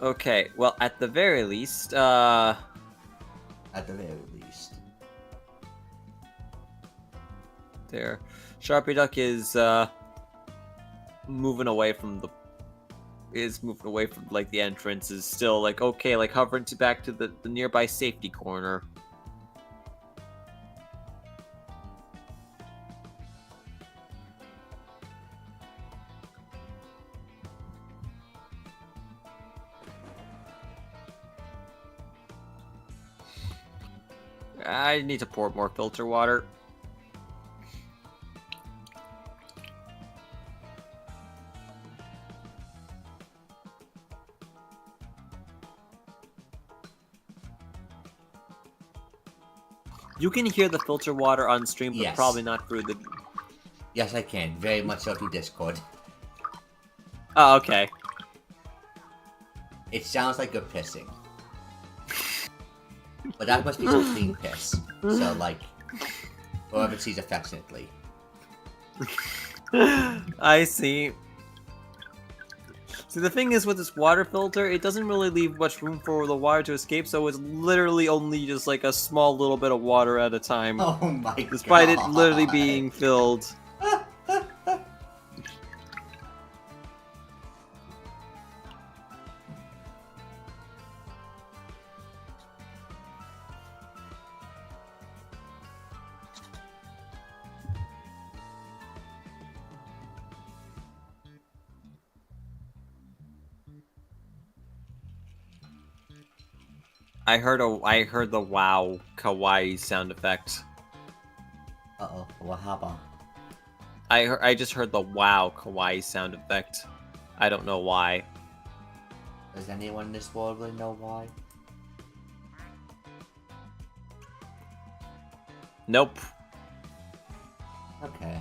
Speaker 2: Okay, well, at the very least,
Speaker 1: At the very least.
Speaker 2: there, Sharpie Duck is moving away from the entrance. Is still hovering back to the nearby safety corner. I need to pour more filter water. You can hear the filter water on stream, but
Speaker 1: Yes.
Speaker 2: probably not through the...
Speaker 1: Yes, I can. Very much so through Discord.
Speaker 2: Oh, okay.
Speaker 1: It sounds like you're pissing. But that must be some clean piss. So, like, whoever sees affectionately.
Speaker 2: I see. See, the thing is with this water filter, it doesn't really leave much room for the water to escape, so it's literally only just like a small little bit of water at a time.
Speaker 1: Oh my god.
Speaker 2: Despite it literally being filled. I heard the wow kawaii sound effect.
Speaker 1: Uh-oh, what happened?
Speaker 2: I just heard the wow kawaii sound effect. I don't know why.
Speaker 1: Does anyone in this world really know why?
Speaker 2: Nope.
Speaker 1: Okay.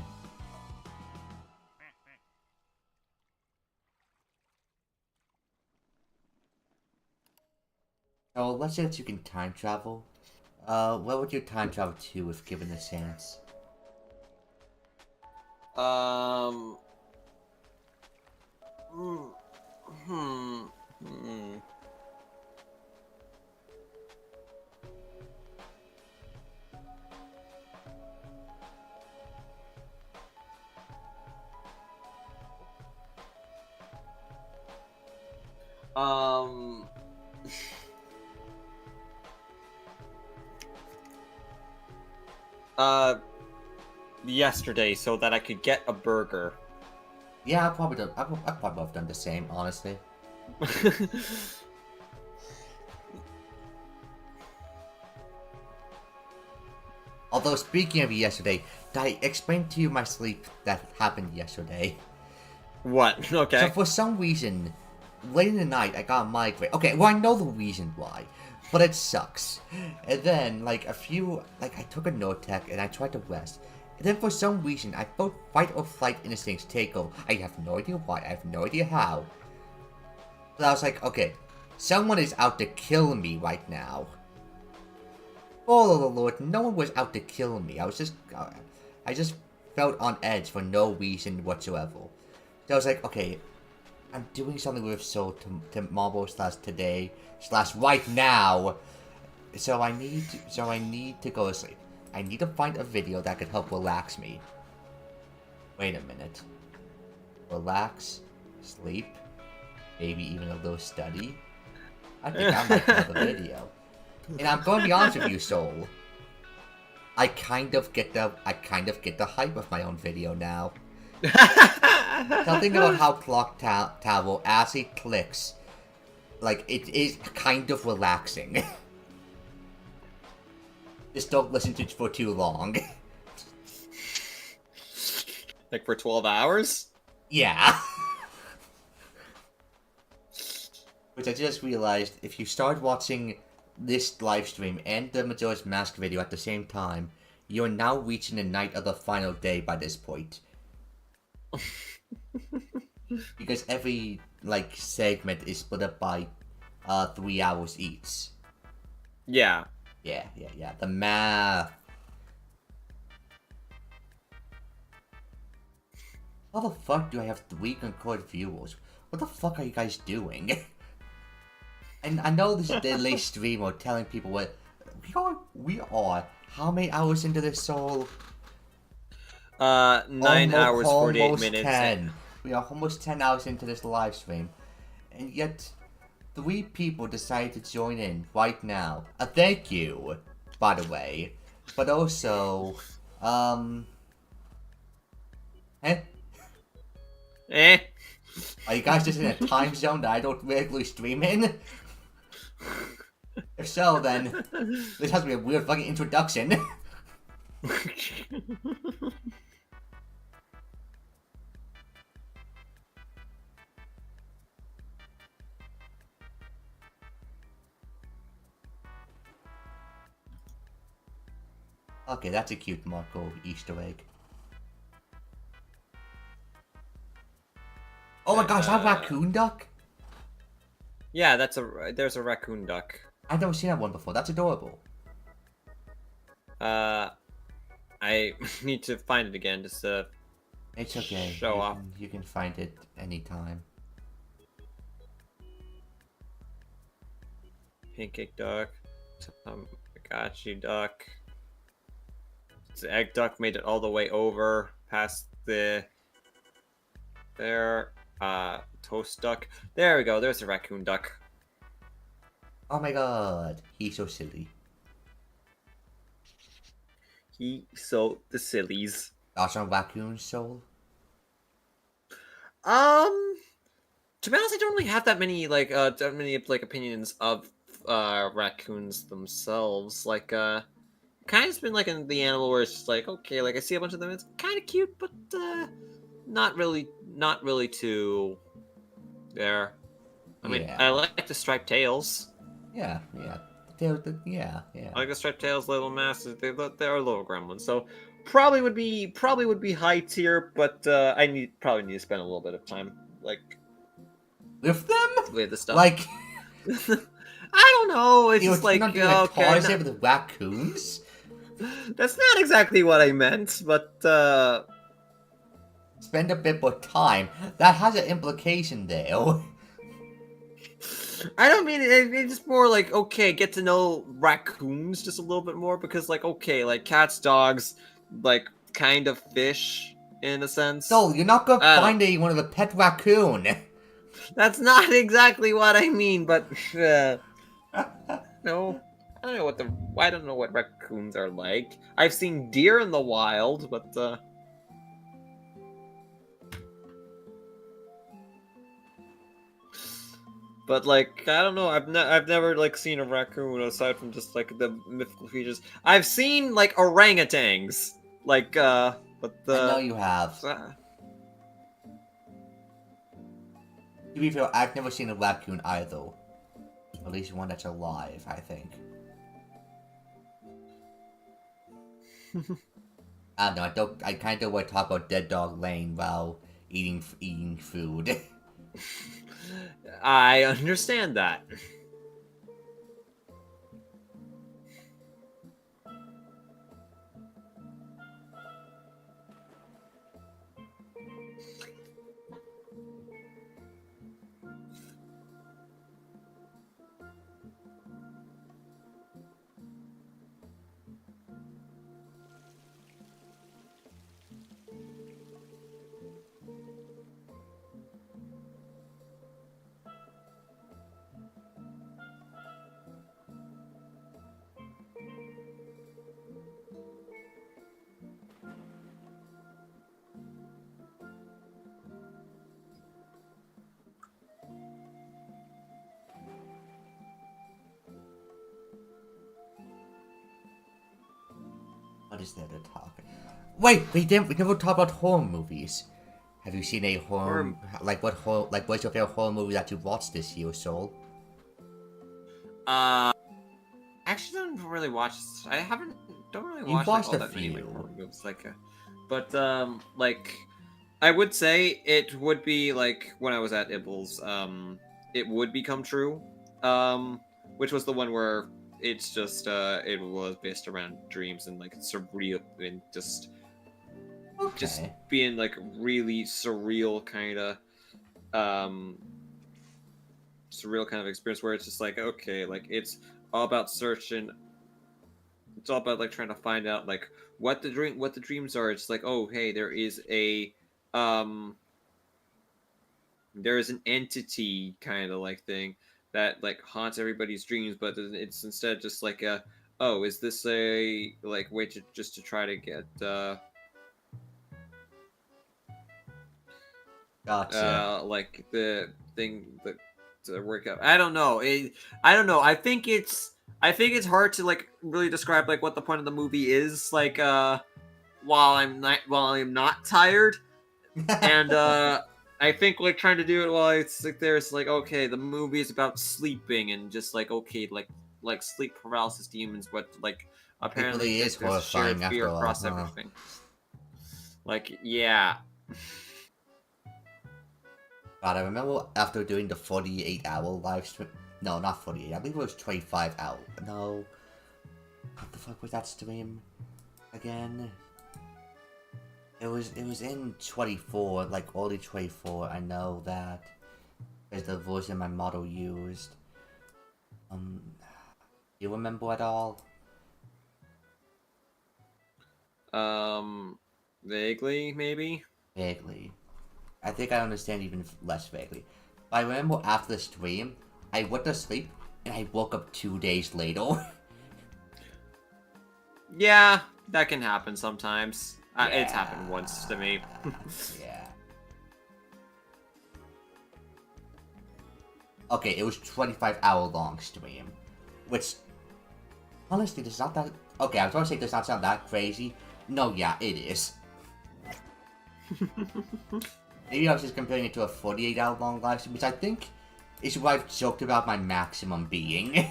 Speaker 1: So let's say that you can time travel. Where would you time travel to if given the chance?
Speaker 2: Hmm. Hmm. Hmm. Um. Yesterday, so that I could get a burger.
Speaker 1: Yeah, I probably have done the same, honestly. Although speaking of yesterday, did I explain to you my sleep that happened yesterday?
Speaker 2: What? Okay.
Speaker 1: So for some reason, late in the night, I got a migraine. Okay, well I know the reason why, but it sucks. And then, I took a Nortec and I tried to rest. And then for some reason, I felt fight or flight instincts take over. I have no idea why, I have no idea how. But I was like, okay, someone is out to kill me right now. Oh the Lord, no one was out to kill me. I just felt on edge for no reason whatsoever. So I was like, okay, I'm doing something with Soul tomorrow / today / right now. So I need to go to sleep. I need to find a video that could help relax me. Wait a minute. Relax, sleep, maybe even a little study. I think I might have a video. And I'm going to be honest with you, Soul. I kind of get the hype of my own video now. Something about how Clock Tower actually clicks. It is kind of relaxing. Just don't listen to it for too long.
Speaker 2: Like for 12 hours?
Speaker 1: Yeah. Which I just realized, if you start watching this live stream and the Majora's Mask video at the same time, you're now reaching the night of the final day by this point. Because every, segment is split up by, 3 hours each.
Speaker 2: Yeah.
Speaker 1: Yeah. The math. How the fuck do I have 3 concurrent viewers? What the fuck are you guys doing? And I know this is the late streamer telling people what we are how many hours into this, Soul?
Speaker 2: 9 hours, 48 minutes.
Speaker 1: 10. We are almost 10 hours into this live stream. And yet, 3 people decided to join in right now. Thank you, by the way. But also, Eh? Are you guys just in a time zone that I don't regularly stream in? If so, then this has to be a weird fucking introduction. Okay, that's a cute Marco Easter egg. Oh my gosh, that raccoon duck?
Speaker 2: Yeah, there's a raccoon duck.
Speaker 1: I've never seen that one before. That's adorable.
Speaker 2: I need to find it again just to
Speaker 1: It's okay.
Speaker 2: show off.
Speaker 1: You can find it anytime.
Speaker 2: Pancake duck. Tamagotchi duck. The egg duck made it all the way over past the there. Toast duck. There we go. There's the raccoon duck.
Speaker 1: Oh my god, he's so silly.
Speaker 2: He so the sillies.
Speaker 1: Also, raccoon soul.
Speaker 2: To be honest, I don't really have that many opinions of raccoons themselves. Like kind of been like in the animal where it's just like okay, like I see a bunch of them, it's kind of cute, but not really too there. I mean,
Speaker 1: Yeah.
Speaker 2: I like the striped tails.
Speaker 1: Yeah. Yeah.
Speaker 2: I like the striped tails, little masses. They're little gremlins, so probably would be high tier, but I probably need to spend a little bit of time like
Speaker 1: With them?
Speaker 2: with the stuff.
Speaker 1: Like,
Speaker 2: I don't know. It's
Speaker 1: you were
Speaker 2: just like
Speaker 1: not doing a
Speaker 2: okay,
Speaker 1: cars there with raccoons?
Speaker 2: that's not exactly what I meant, but
Speaker 1: Spend a bit more time. That has an implication there.
Speaker 2: I don't mean it's just more like okay, get to know raccoons just a little bit more because like okay, like cats, dogs, like kind of fish in a sense.
Speaker 1: So, you're not gonna
Speaker 2: I don't-
Speaker 1: find one of the pet raccoon.
Speaker 2: That's not exactly what I mean, but no, I don't know what raccoons are like. I've seen deer in the wild, but but like I don't know. I've never like seen a raccoon aside from just like the mythical creatures. I've seen like orangutans, like but
Speaker 1: I know you have. To be fair, I've never seen a raccoon either. At least one that's alive, I think. I don't know, I kind of want to talk about Dead Dog Lane while eating food.
Speaker 2: I understand that.
Speaker 1: What is there to talk? Wait, we never talked about horror movies. Have you seen a horror, what's your favorite horror movie that you watched this year, Soul?
Speaker 2: Actually, don't really watch. Don't really
Speaker 1: You've
Speaker 2: watch like,
Speaker 1: watched
Speaker 2: all
Speaker 1: a
Speaker 2: that many
Speaker 1: few.
Speaker 2: like, horror movies. But like, I would say it would be like when I was at Ibbles. It would become true. Which was the one where it's just it was based around dreams and like surreal and just
Speaker 1: Okay.
Speaker 2: being like really surreal kind of experience where it's just like okay, like it's all about searching. It's all about like trying to find out like what the dreams are. It's like oh hey, there is an entity kind of like thing that like haunts everybody's dreams, but it's instead just like a oh, is this a like way to just to try to get
Speaker 1: Gotcha.
Speaker 2: like the thing that to work out. I don't know. I don't know. I think it's hard to like really describe like what the point of the movie is like while I'm not tired and I think like trying to do it while it's like there's like okay, the movie is about sleeping and just like okay, like sleep paralysis demons, but like apparently
Speaker 1: really is
Speaker 2: there's a shared
Speaker 1: horrifying
Speaker 2: fear
Speaker 1: after all,
Speaker 2: across
Speaker 1: huh?
Speaker 2: everything. Like yeah.
Speaker 1: God, I remember after doing the 48-hour live stream. No, not 48. I believe it was 25 hour. No. What the fuck was that stream again? It was in 24, like early 24. I know that. Is the version my model used. You remember at all?
Speaker 2: Vaguely, maybe?
Speaker 1: Vaguely. I think I understand even less vaguely. I remember after the stream, I went to sleep and I woke up 2 days later.
Speaker 2: Yeah, that can happen sometimes. It's
Speaker 1: Yeah.
Speaker 2: happened once to me.
Speaker 1: Yeah. Okay, it was 25-hour long stream, which honestly does not that. Okay, I was gonna say does not sound that crazy. No, yeah, it is. Maybe I was just comparing it to a 48-hour long live stream, which I think is what I've joked about my maximum being.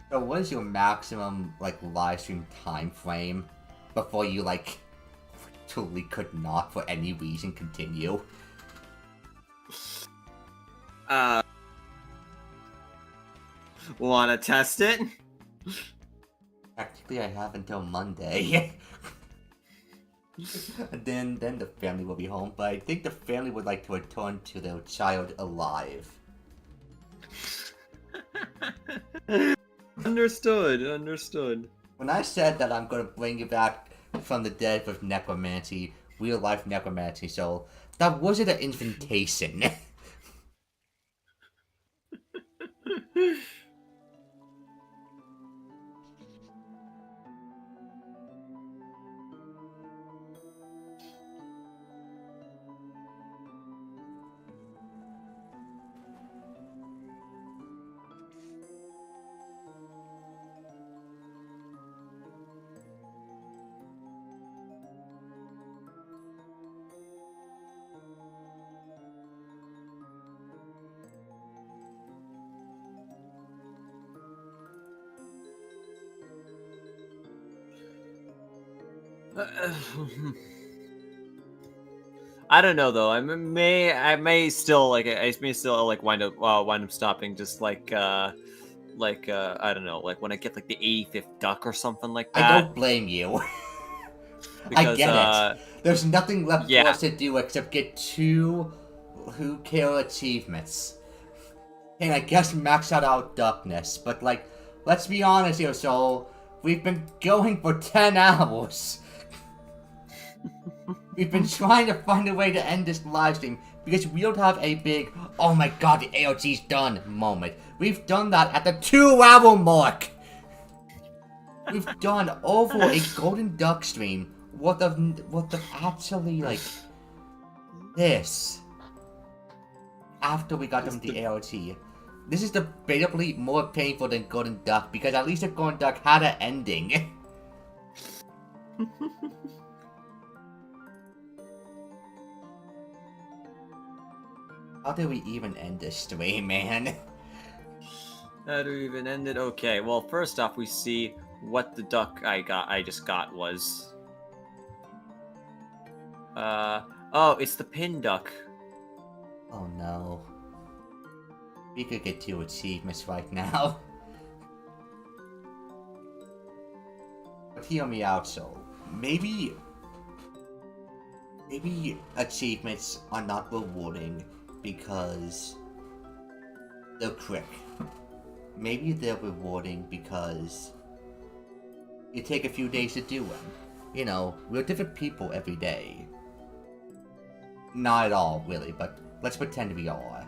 Speaker 1: So what is your maximum, like, live stream time frame before you, like, totally could not, for any reason, continue?
Speaker 2: Wanna test it?
Speaker 1: Practically, I have until Monday. then the family will be home, but I think the family would like to return to their child alive.
Speaker 2: Understood.
Speaker 1: When I said that I'm gonna bring you back from the dead with necromancy, real life necromancy, so that wasn't an invitation.
Speaker 2: I don't know though. I may still wind up stopping just I don't know, like when I get like the 85th duck or something like that.
Speaker 1: I don't blame you. I get it. There's nothing left for us to do except get 2 Who Care achievements. And I guess max out our duckness, but like, let's be honest here, so we've been going for 10 hours. We've been trying to find a way to end this livestream because we don't have a big, oh my god, the AOT's done moment. We've done that at the 2-hour mark. We've done over a golden duck stream worth of actually, like, this. After we got them the AOT. This is debatably more painful than golden duck because at least the golden duck had an ending. How do we even end this stream, man?
Speaker 2: How do we even end it? Okay, well, first off, we see what the duck I just got was. Oh, it's the pin duck.
Speaker 1: Oh no. We could get 2 achievements right now. But hear me out, so maybe achievements are not rewarding because they're quick. Maybe they're rewarding because you take a few days to do them. You know, we're different people every day. Not at all, really, but let's pretend we are.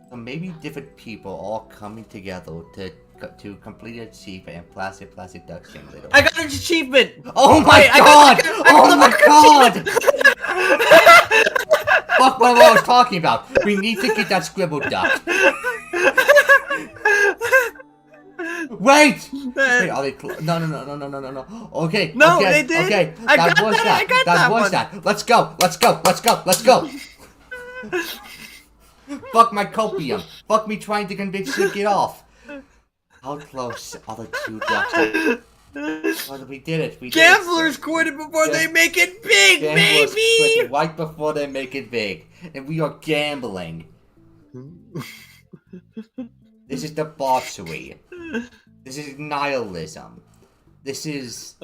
Speaker 1: So maybe different people all coming together to complete an achievement in Plastic Duck Simulator.
Speaker 2: I got an achievement!
Speaker 1: Oh my god! Oh my god! Fuck what I was talking about. We need to get that scribble duck. Wait! Wait, are they no. Okay.
Speaker 2: No,
Speaker 1: okay,
Speaker 2: they did.
Speaker 1: Okay,
Speaker 2: I got that.
Speaker 1: Let's go. Fuck my copium. Fuck me trying to convince you to get off. How close are the 2 ducks? Oh, we did it.
Speaker 2: Gamblers quit it before they make it big,
Speaker 1: Gamblers
Speaker 2: baby!
Speaker 1: quit right before they make it big. And we are gambling. This is debauchery. This is nihilism. This is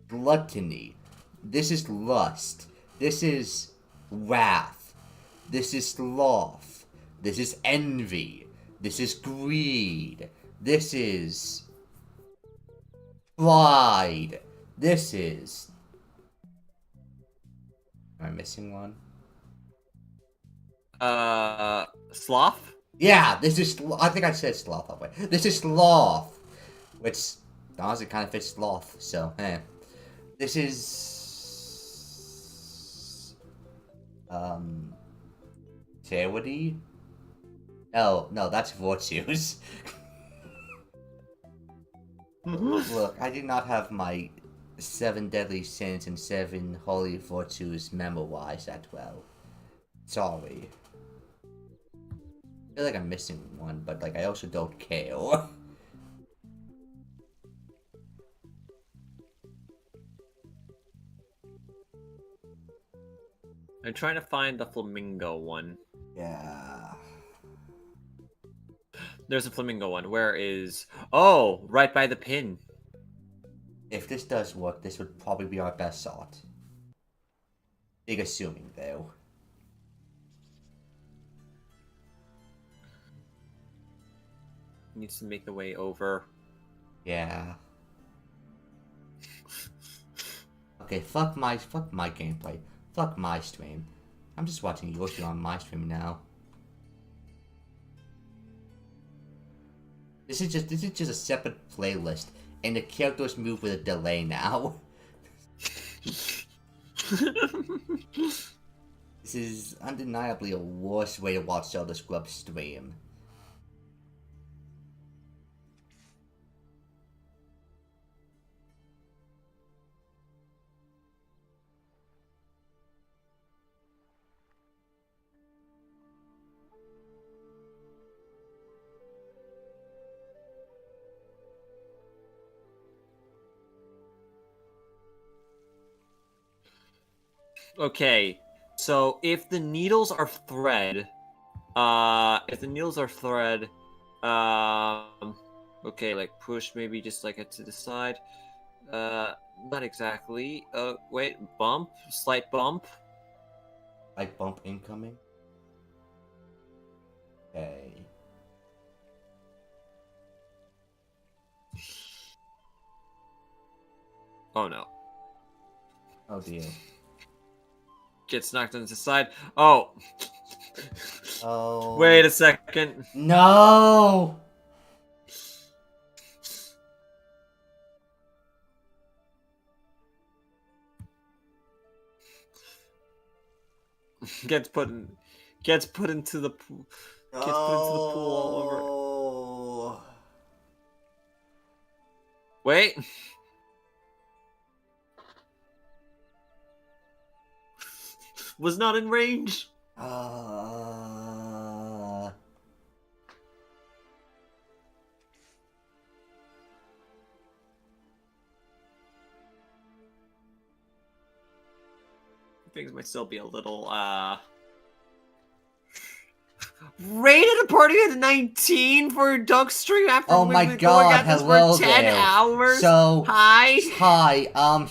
Speaker 1: gluttony. This is lust. This is wrath. This is sloth. This is envy. This is greed. This is pride. This is... Am I missing one?
Speaker 2: Sloth?
Speaker 1: Yeah, this is... I think I said sloth that way. This is sloth. Which, honestly, kind of fits sloth, so, This is... Charity? Oh, no, that's virtues. Look, I did not have my 7 deadly sins and 7 holy virtues memorized that well. Sorry. I feel like I'm missing one, but like I also don't care.
Speaker 2: I'm trying to find the flamingo one.
Speaker 1: Yeah.
Speaker 2: There's a flamingo one. Where is... Oh, right by the pin.
Speaker 1: If this does work, this would probably be our best shot. Big assuming, though.
Speaker 2: Needs to make the way over.
Speaker 1: Yeah. Okay, fuck my gameplay. Fuck my stream. I'm just watching your stream on my stream now. This is just a separate playlist, and the characters move with a delay now. This is undeniably a worse way to watch Zelda Scrub stream.
Speaker 2: Okay, so if the needles are thread, okay, like push maybe just like it to the side, not exactly, wait, bump, slight bump.
Speaker 1: Like bump incoming? Okay.
Speaker 2: Oh no.
Speaker 1: Oh dear.
Speaker 2: Gets knocked on the side. Oh.
Speaker 1: Oh.
Speaker 2: Wait a second.
Speaker 1: No!
Speaker 2: Gets put into the pool. Gets put into the pool all over.
Speaker 1: Oh.
Speaker 2: Wait. Was not in range. Things might still be a little rated a party at 19 for Doug stream after
Speaker 1: Oh my
Speaker 2: we've been
Speaker 1: god,
Speaker 2: going at this
Speaker 1: hello
Speaker 2: for 10
Speaker 1: there.
Speaker 2: hours.
Speaker 1: So,
Speaker 2: hi.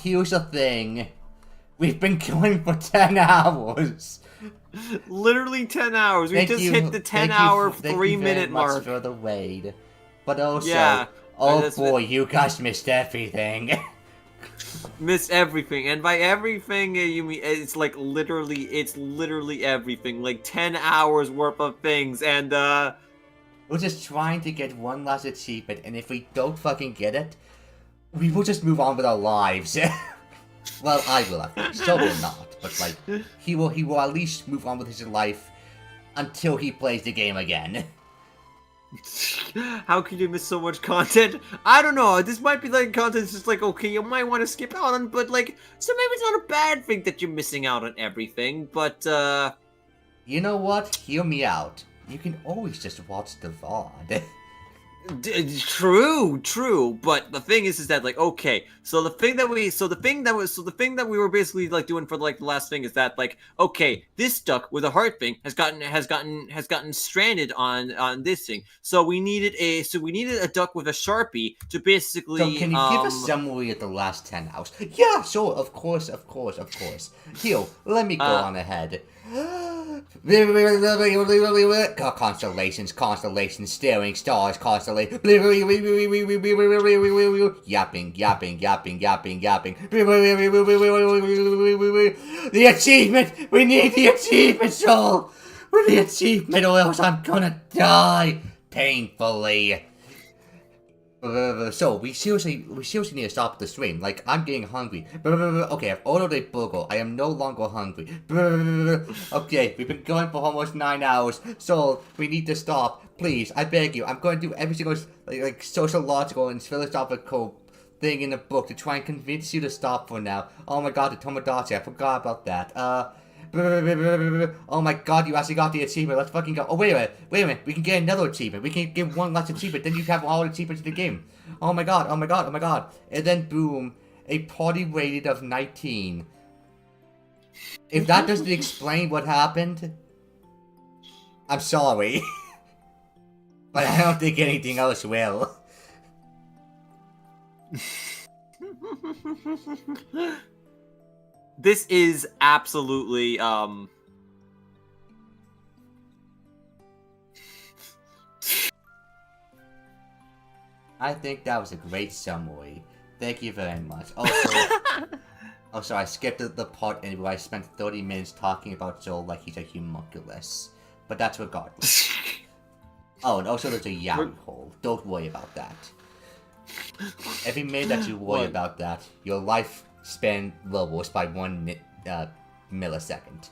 Speaker 1: Here's the thing. We've been going for 10 hours.
Speaker 2: Literally 10 hours. We just hit the 10-hour, 3-minute mark.
Speaker 1: For the wait. But also,
Speaker 2: yeah,
Speaker 1: oh boy, you guys missed everything.
Speaker 2: Missed everything, and by everything you mean it's like literally everything, like 10 hours worth of things, and
Speaker 1: we're just trying to get one last achievement, and if we don't fucking get it, we will just move on with our lives. Well, I will, I think. So will not, but like, he will at least move on with his life until he plays the game again.
Speaker 2: How could you miss so much content? I don't know. This might be like content just like, okay, you might want to skip out on, but like, so maybe it's not a bad thing that you're missing out on everything, but
Speaker 1: you know what? Hear me out. You can always just watch the VOD.
Speaker 2: True, but the thing is that like, okay, so the thing that we were basically like doing for like the last thing is that like, okay, this duck with a heart thing has gotten stranded on this thing, so we needed a duck with a Sharpie to basically.
Speaker 1: So can you give a summary of the last 10 hours? Yeah, sure, of course. Here, let me go on ahead. Constellations, constellations, staring stars, constellations. Yapping, yapping, yapping, yapping, yapping. The achievement! We need the achievement, Schoell! With the achievement, or else I'm gonna die painfully. So we seriously need to stop the stream. Like, I'm getting hungry. Okay, I've ordered a burger. I am no longer hungry. Okay, we've been going for almost 9 hours, so we need to stop. Please, I beg you. I'm going to do every single like sociological and philosophical thing in the book to try and convince you to stop for now. Oh my god, the Tomodachi, I forgot about that. Oh my god, you actually got the achievement. Let's fucking go. Oh, wait a minute. We can get another achievement. We can get one last achievement. Then you have all the achievements in the game. Oh my god, oh my god, oh my god. And then boom, a party rated of 19. If that doesn't explain what happened, I'm sorry. But I don't think anything else will.
Speaker 2: This is absolutely,
Speaker 1: I think that was a great summary. Thank you very much. Also, I skipped the part in where I spent 30 minutes talking about Joel like he's a homunculus. But that's regardless. Oh, and also there's a yaoi hole. Don't worry about that. Every minute that you worry about that, your lifespan lowers by 1 millisecond.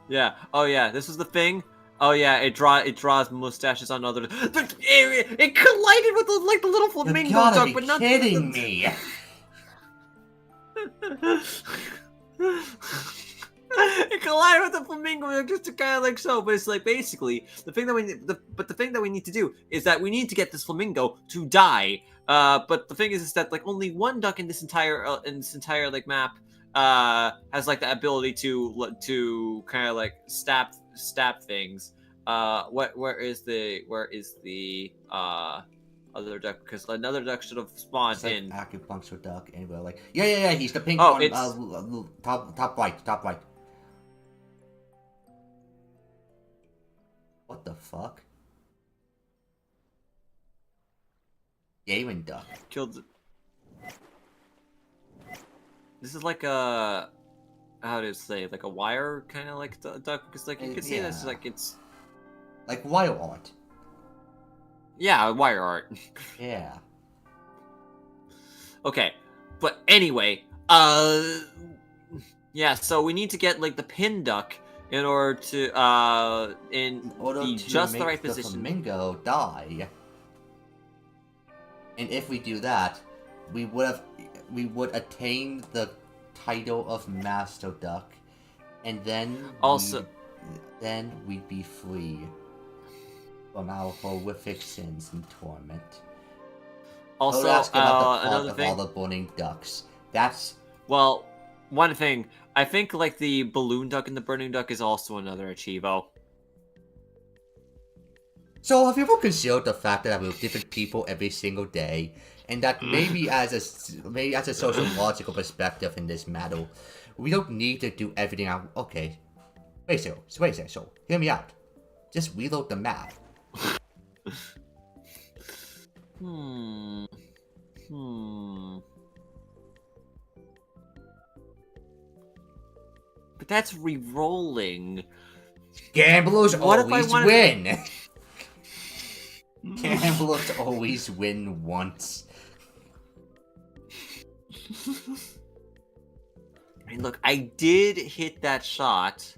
Speaker 2: yeah. Oh yeah, this is the thing. Oh yeah, it draws mustaches on other. It collided with the little flamingo
Speaker 1: You gotta
Speaker 2: duck,
Speaker 1: be
Speaker 2: but not
Speaker 1: kidding me!
Speaker 2: It collided with the flamingo duck just to kind of like so. But it's like basically the thing that we need to do is that we need to get this flamingo to die. But the thing is that like only one duck in this entire like map has like the ability to kind of like stab things. Where is the other duck? Because another duck should have spawned
Speaker 1: It's like
Speaker 2: in.
Speaker 1: acupuncture duck, and we're like, yeah, he's the pink
Speaker 2: Oh,
Speaker 1: one.
Speaker 2: it's
Speaker 1: Top right. What the fuck? Gaming duck.
Speaker 2: killed. This is like a how to say like a wire kind of like duck because like you can see this like it's
Speaker 1: like wire art.
Speaker 2: Yeah, wire art.
Speaker 1: Yeah.
Speaker 2: Okay, but anyway, yeah. So we need to get like the pin duck in order to be just the right
Speaker 1: the
Speaker 2: position.
Speaker 1: Flamingo die. And if we do that, we would attain the title of Master Duck, and then we'd be free from our horrific sins and torment.
Speaker 2: Also,
Speaker 1: ask about the
Speaker 2: another
Speaker 1: of
Speaker 2: thing.
Speaker 1: all the burning ducks. That's
Speaker 2: Well, one thing. I think like the balloon duck and the burning duck is also another achievo.
Speaker 1: so. Have you ever considered the fact that we're different people every single day, and that maybe as a sociological perspective in this matter, we don't need to do everything out. Okay, wait a second. So hear me out. Just reload the map.
Speaker 2: But that's re-rolling.
Speaker 1: Gamblers
Speaker 2: What if I
Speaker 1: always
Speaker 2: wanted-
Speaker 1: win. Gamblers always win once.
Speaker 2: I mean, look, I did hit that shot.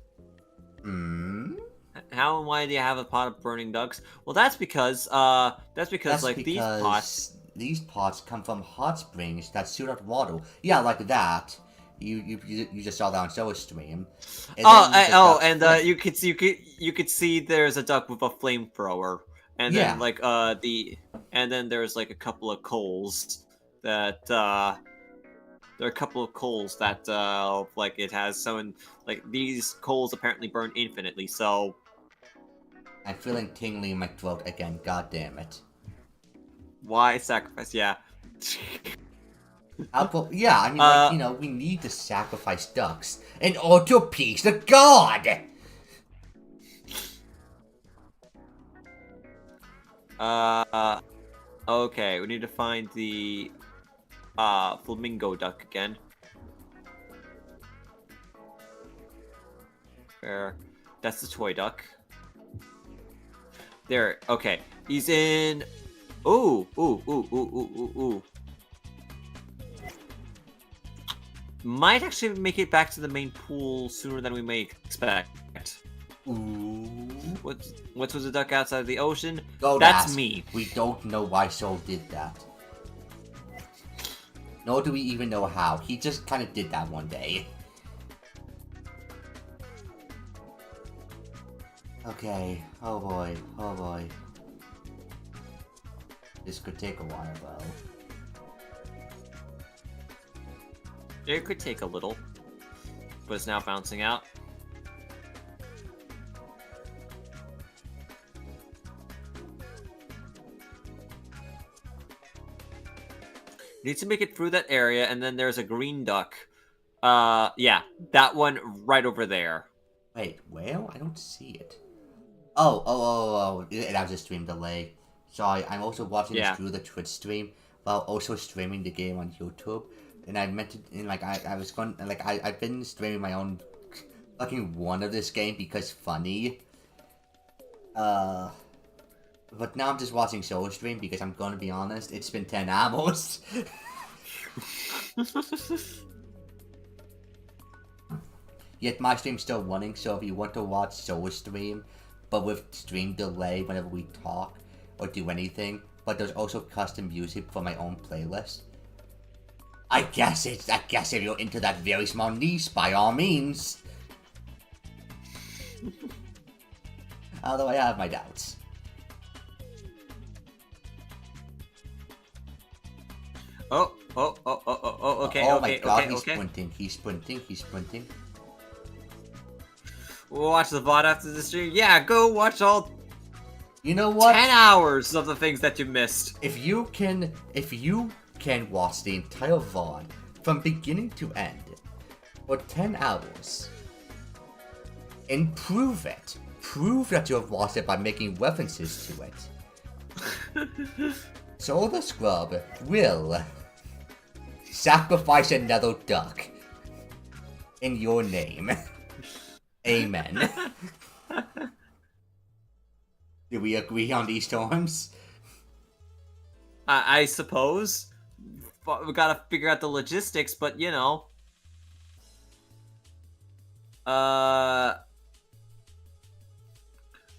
Speaker 2: How and why do you have a pot of burning ducks? Well, that's because
Speaker 1: these pots come from hot springs that shoot out water. Yeah, like that. You just saw that on Solar Stream. And
Speaker 2: you could see there's a duck with a flamethrower, and then like and then there's like a couple of coals that there are a couple of coals that like it has so like these coals apparently burn infinitely. So
Speaker 1: I'm feeling tingling in my throat again. God damn it!
Speaker 2: why sacrifice? Yeah.
Speaker 1: Well, yeah, I mean, like, you know, we need to sacrifice ducks in order to appease the god!
Speaker 2: Okay, we need to find the flamingo duck again. Where? That's the toy duck. There. Okay, he's in. Ooh. Might actually make it back to the main pool sooner than we may expect.
Speaker 1: Ooh.
Speaker 2: What was the duck outside of the ocean?
Speaker 1: Don't
Speaker 2: That's
Speaker 1: ask.
Speaker 2: me.
Speaker 1: We don't know why Schoell did that. Nor do we even know how. He just kind of did that one day. Okay. Oh boy. Oh boy. This could take a while, though.
Speaker 2: It could take a little, but it's now bouncing out. Need to make it through that area, and then there's a green duck. Yeah, that one right over there.
Speaker 1: Wait, where? I don't see it. Oh. That was a stream delay. Sorry, I'm also watching this through the Twitch stream while also streaming the game on YouTube. And I meant to, and like, I've been streaming my own fucking one of this game because funny. But now I'm just watching Schoell stream because I'm gonna be honest, it's been 10 hours. Yet my stream's still running, so if you want to watch Schoell stream, but with stream delay whenever we talk or do anything, but there's also custom music for my own playlist. I guess if you're into that very small niche, by all means. Although I have my doubts.
Speaker 2: Okay,
Speaker 1: oh
Speaker 2: okay,
Speaker 1: my god,
Speaker 2: okay,
Speaker 1: he's
Speaker 2: okay.
Speaker 1: sprinting.
Speaker 2: We'll watch the VOD after the stream. Yeah, go watch all
Speaker 1: You know what?
Speaker 2: 10 hours of the things that you missed.
Speaker 1: If you can watch the entire VOD from beginning to end for 10 hours and prove that you have watched it by making references to it, so the Scrub will sacrifice another duck in your name. Amen. Do we agree on these terms?
Speaker 2: I suppose. We gotta figure out the logistics, but you know.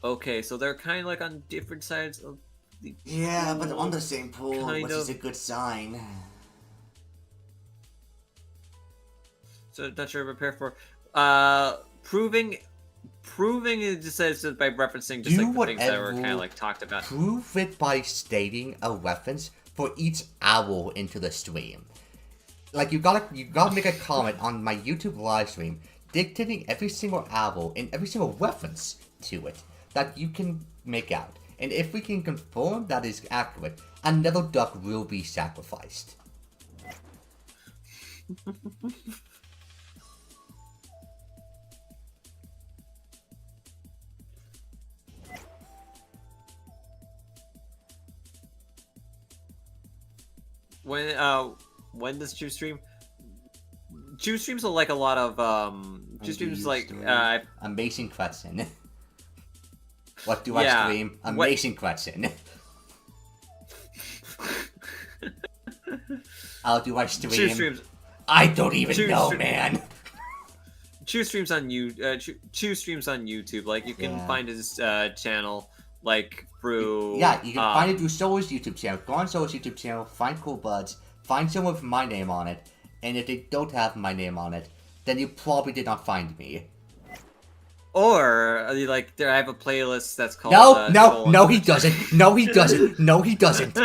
Speaker 2: Okay, so they're kind of like on different sides of the
Speaker 1: Yeah, but on the same pool,
Speaker 2: Kind
Speaker 1: which is
Speaker 2: of.
Speaker 1: a good sign.
Speaker 2: So not sure prepare for. Proving it just says by referencing just
Speaker 1: Do
Speaker 2: like the things that were
Speaker 1: whatever-
Speaker 2: kind of like talked about.
Speaker 1: Prove it by stating a reference for each hour into the stream. Like you gotta make a comment on my YouTube live stream, dictating every single hour and every single reference to it that you can make out. And if we can confirm that is accurate, another duck will be sacrificed.
Speaker 2: When does Chew stream? Chew streams are like a lot of Chew streams like
Speaker 1: Amazing question. What do
Speaker 2: Yeah,
Speaker 1: I stream? Amazing question. How do I stream?
Speaker 2: Chew streams.
Speaker 1: I don't even
Speaker 2: Chew
Speaker 1: know,
Speaker 2: stream-
Speaker 1: man.
Speaker 2: Chew streams on Chew streams on YouTube. Like you can
Speaker 1: Yeah.
Speaker 2: find his channel like through
Speaker 1: Yeah, you can find it through Schoell's YouTube channel. Go on Schoell's YouTube channel, find Cool Buds, find someone with my name on it, and if they don't have my name on it, then you probably did not find me.
Speaker 2: Or like there, I have a playlist that's called.
Speaker 1: No, he doesn't. No, he doesn't. No, he doesn't.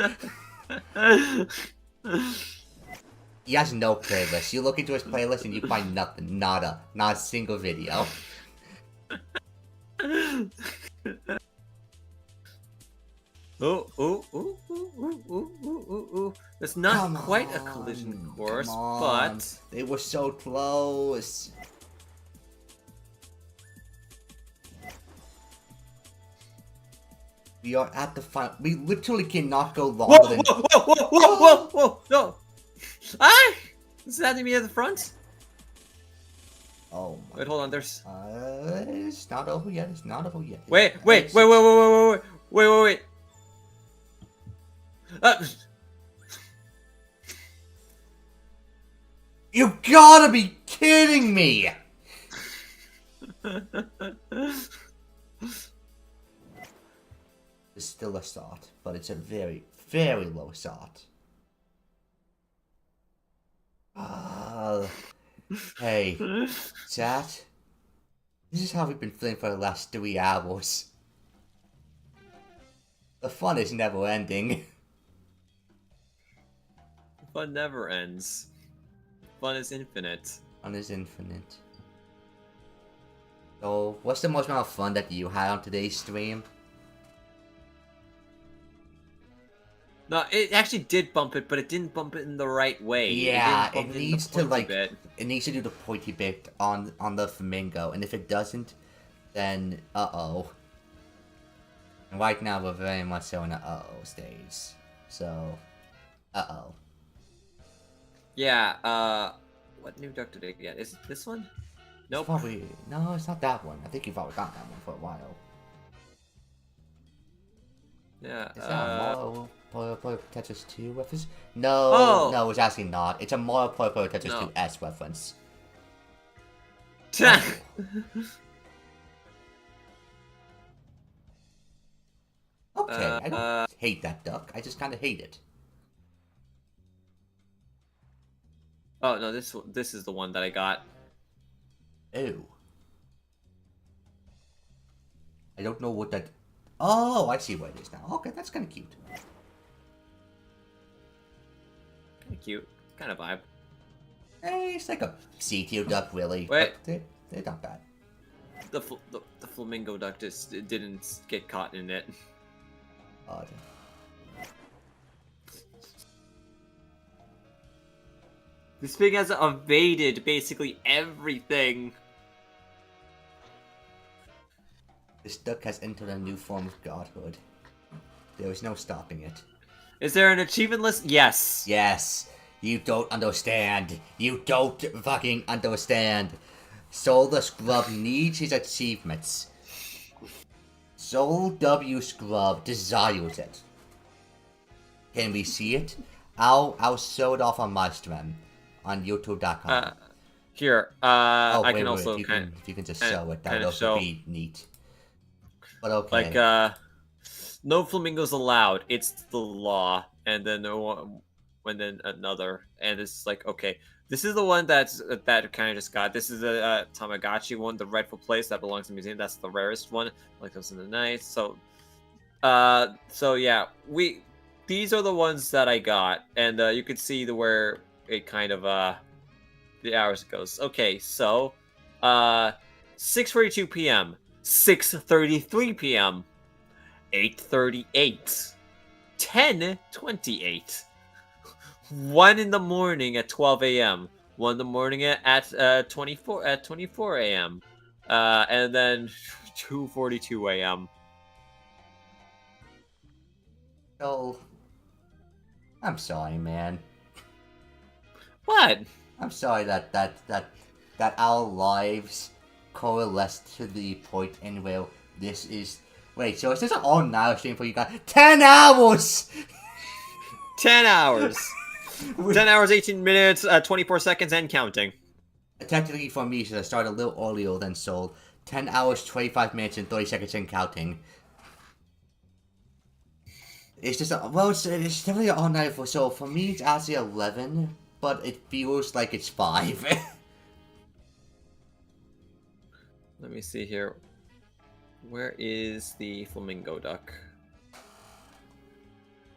Speaker 1: He has no playlist. You look into his playlist and you find nothing. Not a single video.
Speaker 2: Oh, oh, oh, oh, oh, oh, oh, oh, oh. It's not
Speaker 1: Come
Speaker 2: quite a
Speaker 1: on,
Speaker 2: collision course,
Speaker 1: come on.
Speaker 2: but
Speaker 1: They were so close. We are at the final. We literally cannot go
Speaker 2: whoa,
Speaker 1: longer than.
Speaker 2: whoa, whoa, whoa, whoa, whoa, whoa, no! Ah! Is that me at the front?
Speaker 1: Oh my.
Speaker 2: Wait, hold on. There's.
Speaker 1: It's not over yet. It's not over yet.
Speaker 2: Wait, wait, wait, wait, wait, wait, wait, wait, wait, wait.
Speaker 1: You gotta be kidding me! It's still a start, but it's a very, very low start. Hey, chat. This is how we've been feeling for the last 3 hours. The fun is never ending.
Speaker 2: Fun never ends. Fun is infinite.
Speaker 1: Fun is infinite. So, what's the most amount of fun that you had on today's stream?
Speaker 2: No, it actually did bump it, but it didn't bump it in the right way.
Speaker 1: Yeah,
Speaker 2: didn't bump
Speaker 1: it
Speaker 2: in the
Speaker 1: needs to
Speaker 2: pointy
Speaker 1: like
Speaker 2: bit.
Speaker 1: it needs to do the pointy bit on the flamingo, and if it doesn't, then uh-oh. And right now we're very much so in an uh-oh stage. So, uh-oh.
Speaker 2: Yeah, what new duck did I get? Is it this one? Nope.
Speaker 1: Probably no, it's not that one. I think you've already gotten that one for a while.
Speaker 2: Yeah,
Speaker 1: Is that a Mario Tetris 2 reference? No,
Speaker 2: Oh!
Speaker 1: no, it's actually not. It's a Mario Tetris
Speaker 2: No.
Speaker 1: 2S reference. Okay, I don't hate that duck. I just kind of hate it.
Speaker 2: Oh no, this is the one that I got.
Speaker 1: Ew. I don't know what that... Oh, I see what it is now. Okay, that's kind of cute.
Speaker 2: Kind of cute, kind of vibe.
Speaker 1: It's like a C-tier duck, really.
Speaker 2: Wait.
Speaker 1: But they're not bad.
Speaker 2: The flamingo duck just didn't get caught in it.
Speaker 1: Odd.
Speaker 2: This thing has evaded basically everything.
Speaker 1: This duck has entered a new form of godhood. There is no stopping it.
Speaker 2: Is there an achievement list? Yes.
Speaker 1: Yes, you don't understand. You don't fucking understand. Soul the Scrub needs his achievements. Soul W Scrub desires it. Can we see it? I'll show it off on my stream on YouTube.com.
Speaker 2: Here,
Speaker 1: oh,
Speaker 2: I
Speaker 1: wait,
Speaker 2: can
Speaker 1: wait,
Speaker 2: also
Speaker 1: if you can just show it, that would
Speaker 2: show.
Speaker 1: also be neat. But okay.
Speaker 2: Like, no flamingos allowed. It's the law, and then another, and it's like, okay, this is the one that kind of just got. This is the Tamagotchi one, the rightful place that belongs to the museum. That's the rarest one. Like those in the night. So yeah, these are the ones that I got, and you can see where it kind of the hours goes. Okay, so 6:42 p.m., 6:33 p.m., 8:38, 10:28, 1 in the morning at 12 a.m., 1 in the morning at 24 a.m., and then 2:42 a.m.
Speaker 1: Oh, I'm sorry, man.
Speaker 2: What?
Speaker 1: I'm sorry that our lives coalesce to the point in where this is. Wait, so is this an all-night stream for you guys? 10 hours!
Speaker 2: 10 hours. 10 hours, 18 minutes, 24 seconds, and counting.
Speaker 1: Technically for me, since I started a little earlier than Soul, 10 hours, 25 minutes, and 30 seconds and counting. It's just, well, it's definitely an all-night for Soul. For me, it's actually 11, but it feels like it's 5.
Speaker 2: Let me see here. Where is the flamingo duck?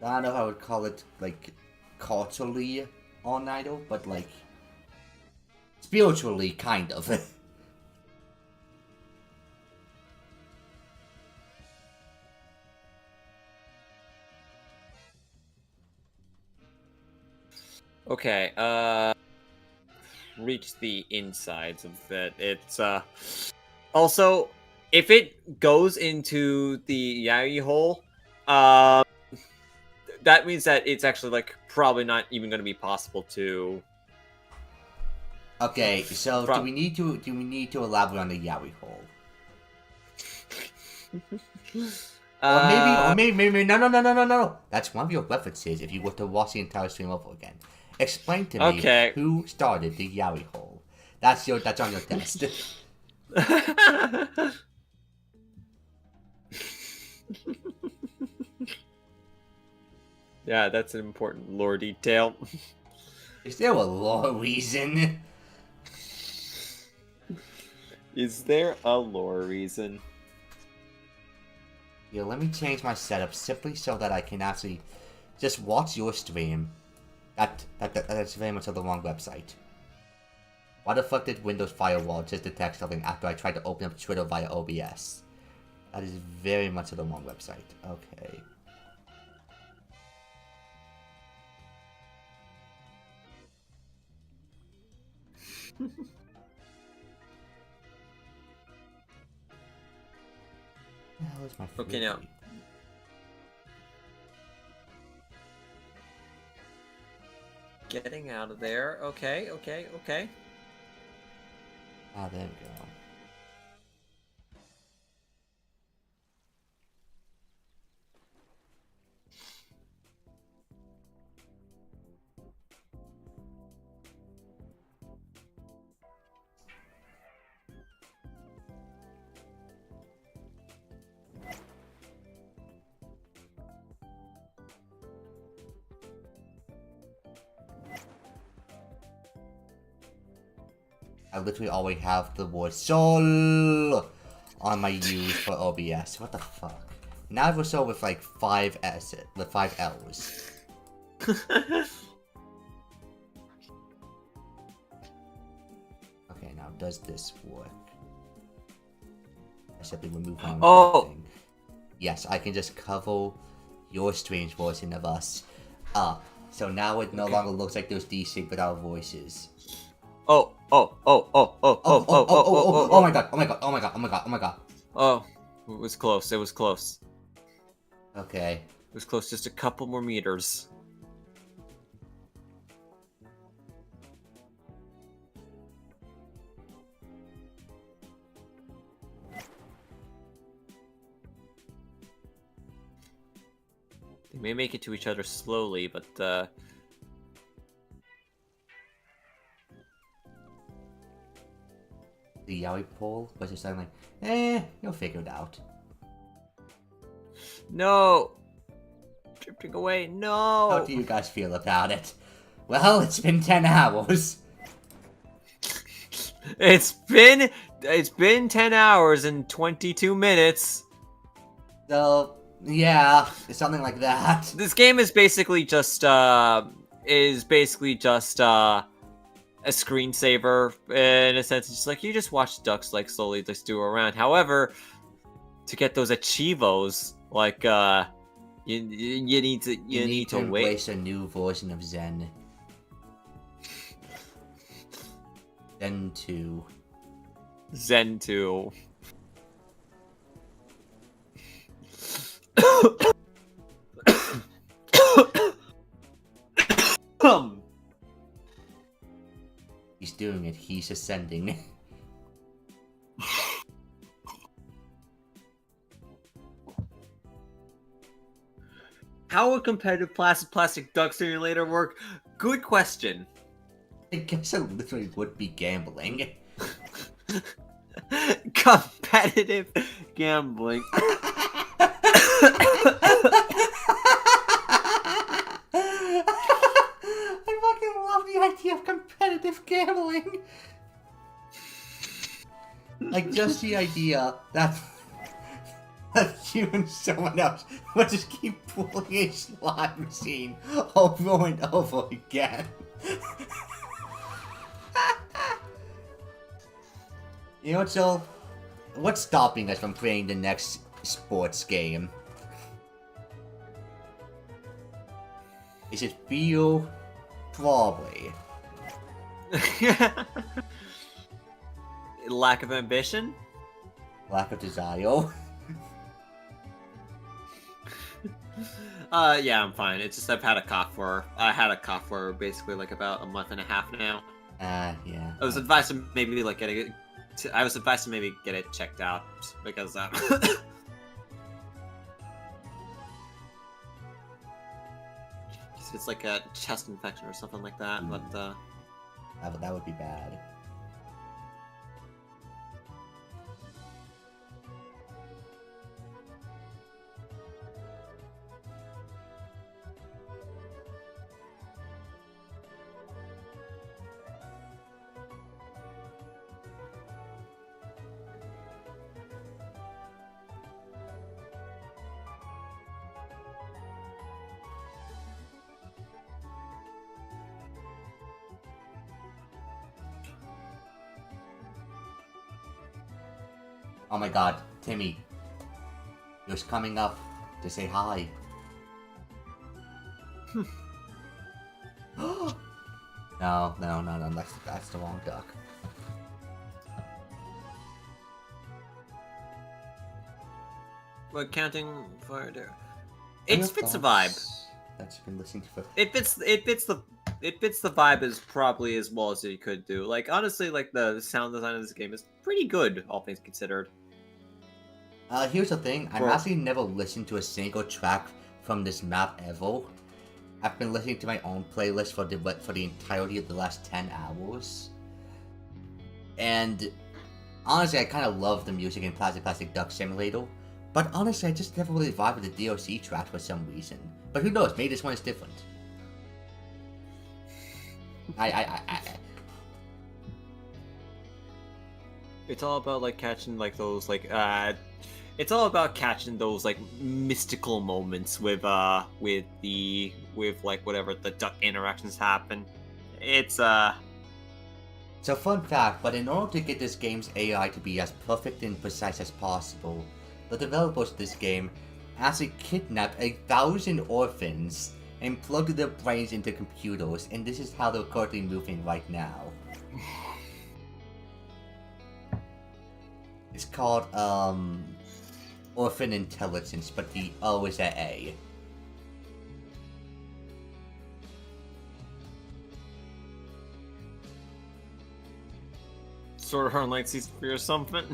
Speaker 1: I don't know if I would call it, like, culturally all-nighter, but, like, spiritually, kind of.
Speaker 2: Okay, reach the insides of it. It's, also, if it goes into the Yaoi hole, that means that it's actually, like, probably not even going to be possible to...
Speaker 1: Okay, so do we need to elaborate on the Yaoi hole? Or maybe no. That's one of your references if you were to watch the entire stream over again. Explain to me who started the Yaoi hole. That's on your test.
Speaker 2: Yeah, that's an important lore detail.
Speaker 1: Is there a lore reason?
Speaker 2: Is there a lore reason?
Speaker 1: Yeah, let me change my setup simply so that I can actually just watch your stream. That's very much on the wrong website. Why the fuck did Windows Firewall just detect something after I tried to open up Twitter via OBS? That is very much on the wrong website. Okay. My
Speaker 2: okay, now. Getting out of there. Okay.
Speaker 1: Ah, there we go. I literally always have the word soul on my use for OBS. What the fuck? Now we're so with like 5 S with 5 L's. Okay, now does this work? I simply remove my own thing. Yes, I can just cover your strange version of us. So now it no longer looks like those desync with our voices.
Speaker 2: Oh
Speaker 1: my god.
Speaker 2: Oh, it was close.
Speaker 1: Okay.
Speaker 2: It was close, just a couple more meters. They may make it to each other slowly, but
Speaker 1: the Yaoi pole was just like, you'll figure it out.
Speaker 2: No! Drifting away, no!
Speaker 1: How do you guys feel about it? Well, it's been 10 hours.
Speaker 2: It's been 10 hours and 22 minutes.
Speaker 1: So, yeah, it's something like that.
Speaker 2: This game is basically just a screensaver in a sense. It's just like you just watch ducks like slowly just do around. However, to get those achievos, like you need to
Speaker 1: embrace
Speaker 2: wait.
Speaker 1: a new version of Zen. Zen 2.
Speaker 2: Zen 2.
Speaker 1: He's doing it. He's ascending.
Speaker 2: How would competitive plastic duck simulator work? Good question.
Speaker 1: I guess it literally would be gambling.
Speaker 2: Competitive gambling.
Speaker 1: I fucking love the idea of competitive gambling. Like, just the idea that you and someone else would just keep pulling a slot machine over and over again. You know what, so what's stopping us from playing the next sports game? Is it fear, Probably.
Speaker 2: Lack of ambition?
Speaker 1: Lack of desire.
Speaker 2: Yeah, I'm fine. It's just I had a cough for basically like about a month and a half now.
Speaker 1: Yeah.
Speaker 2: I was advised to maybe like get it. I was advised to maybe get it checked out because it's like a chest infection or something like that. But
Speaker 1: That would be bad. Oh my god, Timmy. He was coming up to say hi. No, that's the wrong duck.
Speaker 2: we're counting for there. It fits the vibe.
Speaker 1: That's been listening to.
Speaker 2: It fits the vibe as probably as well as it could do. Like honestly, like the sound design of this game is pretty good, all things considered.
Speaker 1: Here's the thing. I've actually never listened to a single track from this map ever. I've been listening to my own playlist for the entirety of the last 10 hours. And honestly, I kind of love the music in Plastic Duck Simulator. But honestly, I just never really vibed with the DLC track for some reason. But who knows? Maybe this one is different.
Speaker 2: It's all about like catching like those like it's all about catching those like mystical moments with like whatever the duck interactions happen. It's
Speaker 1: It's a fun fact, but in order to get this game's AI to be as perfect and precise as possible, the developers of this game actually kidnapped 1,000 orphans and plugged their brains into computers, and this is how they're currently moving right now. It's called, Orphan Intelligence, but the O is at A.
Speaker 2: Sword Art Online Season 3 or something.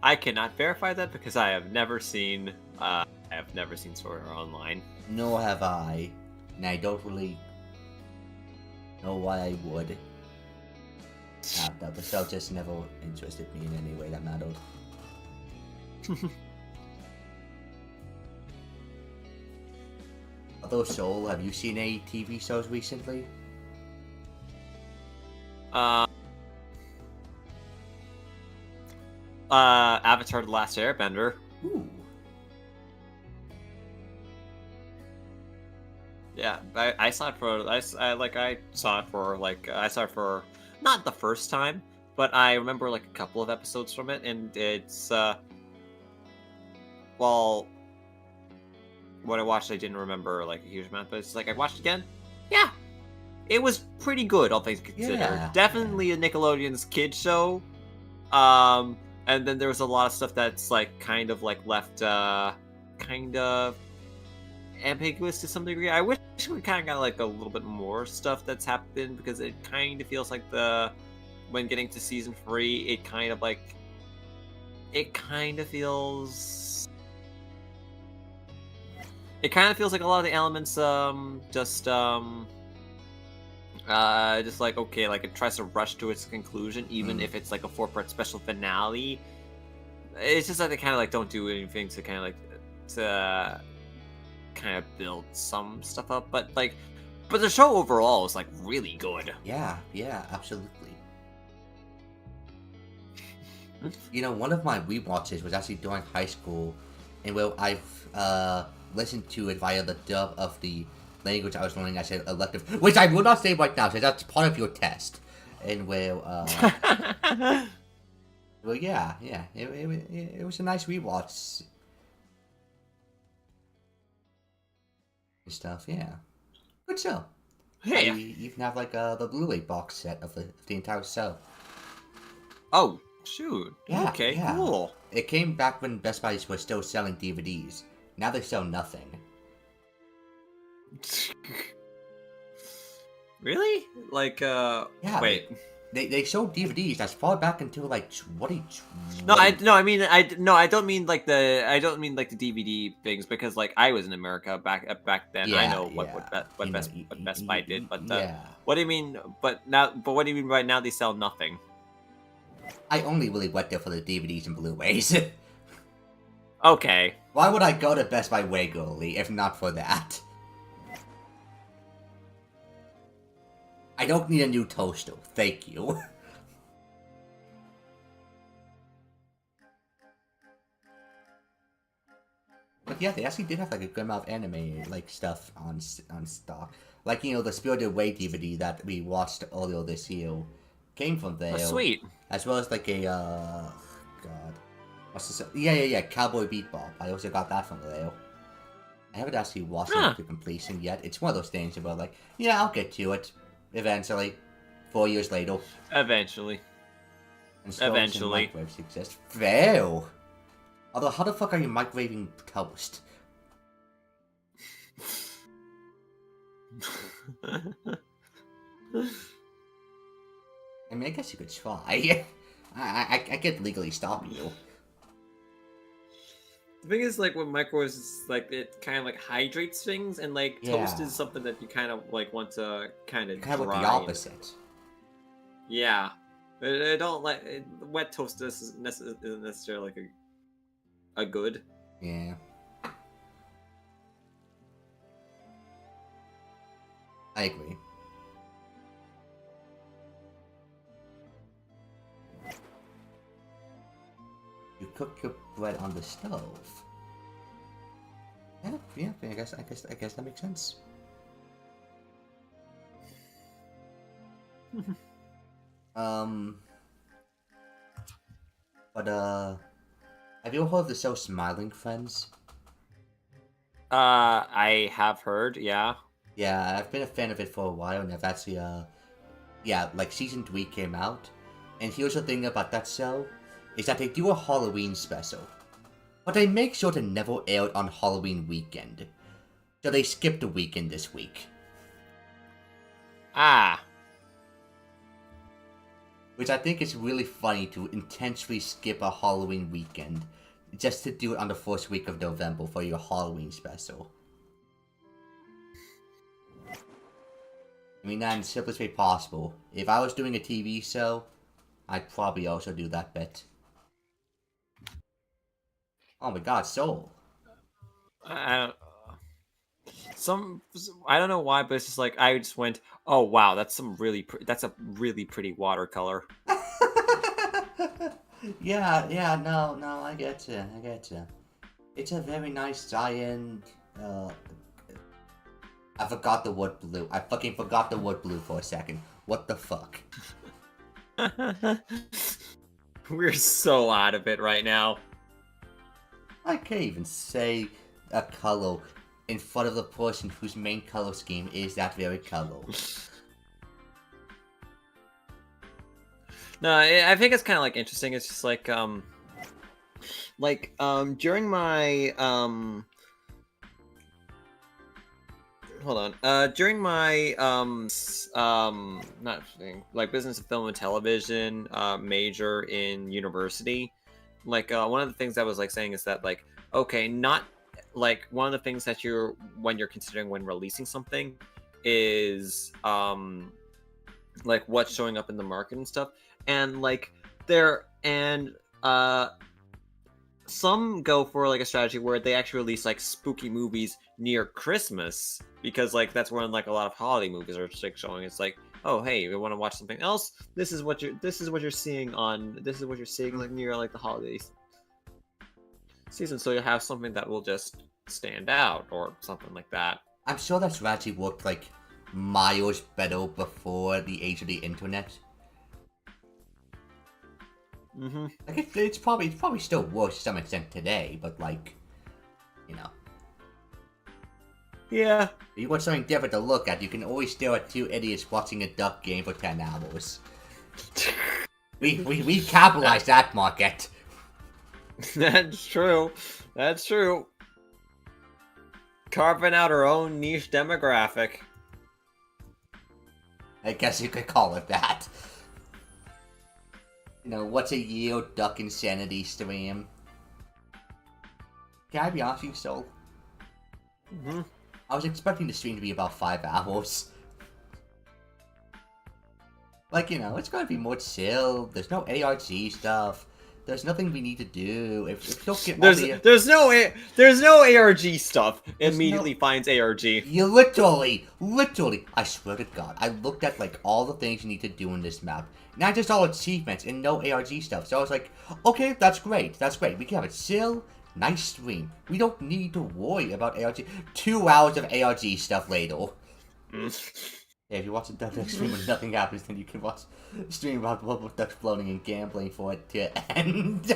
Speaker 2: I cannot verify that because I have never seen Sword Art Online.
Speaker 1: Nor have I, and I don't really know why I would. The show just never interested me in any way that mattered. Although Schoell, have you seen any TV shows recently?
Speaker 2: Avatar: The Last Airbender.
Speaker 1: Ooh.
Speaker 2: Yeah, I saw it for I saw it for not the first time, but I remember like a couple of episodes from it, and it's well, when I watched, I didn't remember like a huge amount, but it's like I watched it again. Yeah, it was pretty good, all things considered.
Speaker 1: Yeah.
Speaker 2: Definitely a Nickelodeon's kid show. And then there was a lot of stuff that's like kind of like left kind of ambiguous to some degree. I wish we kind of got like a little bit more stuff that's happened, because it kind of feels like when getting to season 3, it kind of feels like a lot of the elements just like, okay, like it tries to rush to its conclusion, even if it's like a 4-part special finale. It's just like they kind of like don't do anything to kind of like to kind of build some stuff up, but the show overall is like really good.
Speaker 1: Yeah, absolutely. You know, one of my rewatches was actually during high school, and where I've listened to it via the dub of the language I was learning as an elective, which I will not say right now, so that's part of your test. And where Well, yeah, it was a nice rewatch and stuff. Yeah, good show.
Speaker 2: Hey.
Speaker 1: You even have like the Blu-ray box set of the entire show.
Speaker 2: Oh, shoot.
Speaker 1: Yeah,
Speaker 2: Okay,
Speaker 1: yeah.
Speaker 2: cool.
Speaker 1: It came back when Best Buys were still selling DVDs. Now they sell nothing.
Speaker 2: Really? Like,
Speaker 1: Yeah,
Speaker 2: wait.
Speaker 1: They sold DVDs as far back until like 2020.
Speaker 2: No, I don't mean I don't mean like the DVD things, because like I was in America back then. I
Speaker 1: Yeah,
Speaker 2: know what
Speaker 1: yeah.
Speaker 2: what Best Buy did, but
Speaker 1: yeah.
Speaker 2: what do you mean? But what do you mean right now they sell nothing?
Speaker 1: I only really went there for the DVDs and Blu-rays.
Speaker 2: Okay.
Speaker 1: Why would I go to Best Buy regularly if not for that? I don't need a new toaster, thank you. But yeah, they actually did have like a good amount of anime like stuff on stock. Like, you know, the Spirited Away DVD that we watched earlier this year came from there.
Speaker 2: Oh, sweet.
Speaker 1: As well as like a God, what's this? Yeah, Cowboy Bebop. I also got that from there. I haven't actually watched it to completion yet. It's one of those things about like, yeah, I'll get to it eventually. 4 years later.
Speaker 2: Eventually.
Speaker 1: And
Speaker 2: Eventually.
Speaker 1: microwaves exist. Fail. Although, how the fuck are you microwaving toast? I mean, I guess you could try. I could legally stop you.
Speaker 2: The thing is, like, with microwaves, it's like it kind of like hydrates things, and like toast
Speaker 1: Yeah.
Speaker 2: is something that you kind of like want to kind of
Speaker 1: Kind of
Speaker 2: dry.
Speaker 1: like the opposite.
Speaker 2: Yeah, I don't like wet toast. Isn't necessarily like a good.
Speaker 1: Yeah. I agree. You cook your bread on the stove. Yeah, I guess that makes sense. But have you ever heard of the show Smiling Friends?
Speaker 2: I have heard. Yeah.
Speaker 1: Yeah, I've been a fan of it for a while, and I've actually yeah, like season 3 came out, and here's the thing about that show, is that they do a Halloween special, but they make sure to never air it on Halloween weekend, so they skipped a weekend this week.
Speaker 2: Ah.
Speaker 1: Which I think is really funny to intentionally skip a Halloween weekend, just to do it on the first week of November for your Halloween special. I mean, that in the simplest way possible. If I was doing a TV show, I'd probably also do that bit. Oh my god, Soul.
Speaker 2: I don't know why, but it's just like I just went, oh wow, that's a really pretty watercolor.
Speaker 1: yeah, no, I get you. It's a very nice giant, I forgot the word blue. I fucking forgot the word blue for a second. What the fuck?
Speaker 2: We're so out of it right now.
Speaker 1: I can't even say a color in front of the person whose main color scheme is that very color.
Speaker 2: No, I think it's kind of like interesting. It's just like during my during my not like business of film and television major in university, like one of the things I was like saying is that like, okay, not like one of the things that when you're considering when releasing something is like what's showing up in the market and stuff, and like some go for like a strategy where they actually release like spooky movies near Christmas, because like that's when like a lot of holiday movies are like showing. It's like, oh hey, we want to watch something else. This is what you're seeing like near like the holidays season, so you'll have something that will just stand out or something like that.
Speaker 1: I'm sure that strategy worked like miles better before the age of the internet.
Speaker 2: Mm-hmm.
Speaker 1: Like it's probably still works to some extent today, but like, you know,
Speaker 2: Yeah.
Speaker 1: if you want something different to look at, you can always stare at two idiots watching a duck game for 10 hours. We capitalized that market.
Speaker 2: That's true. That's true. Carving out our own niche demographic.
Speaker 1: I guess you could call it that. You know, what's a Yale Duck Insanity stream? Can I be honest with you, Soul?
Speaker 2: Mm-hmm.
Speaker 1: I was expecting the stream to be about 5 hours. Like, you know, it's gonna be more chill. There's no ARG stuff. There's nothing we need to do. If you don't get all the...
Speaker 2: There's no ARG stuff. Immediately finds ARG.
Speaker 1: You literally, I swear to God, I looked at like all the things you need to do in this map. Not just all achievements and no ARG stuff. So I was like, okay, that's great. We can have a chill, nice stream. We don't need to worry about ARG. 2 hours of ARG stuff later. Yeah, if you watch a duck stream and nothing happens, then you can watch a stream about bubble ducks floating and gambling for it to end.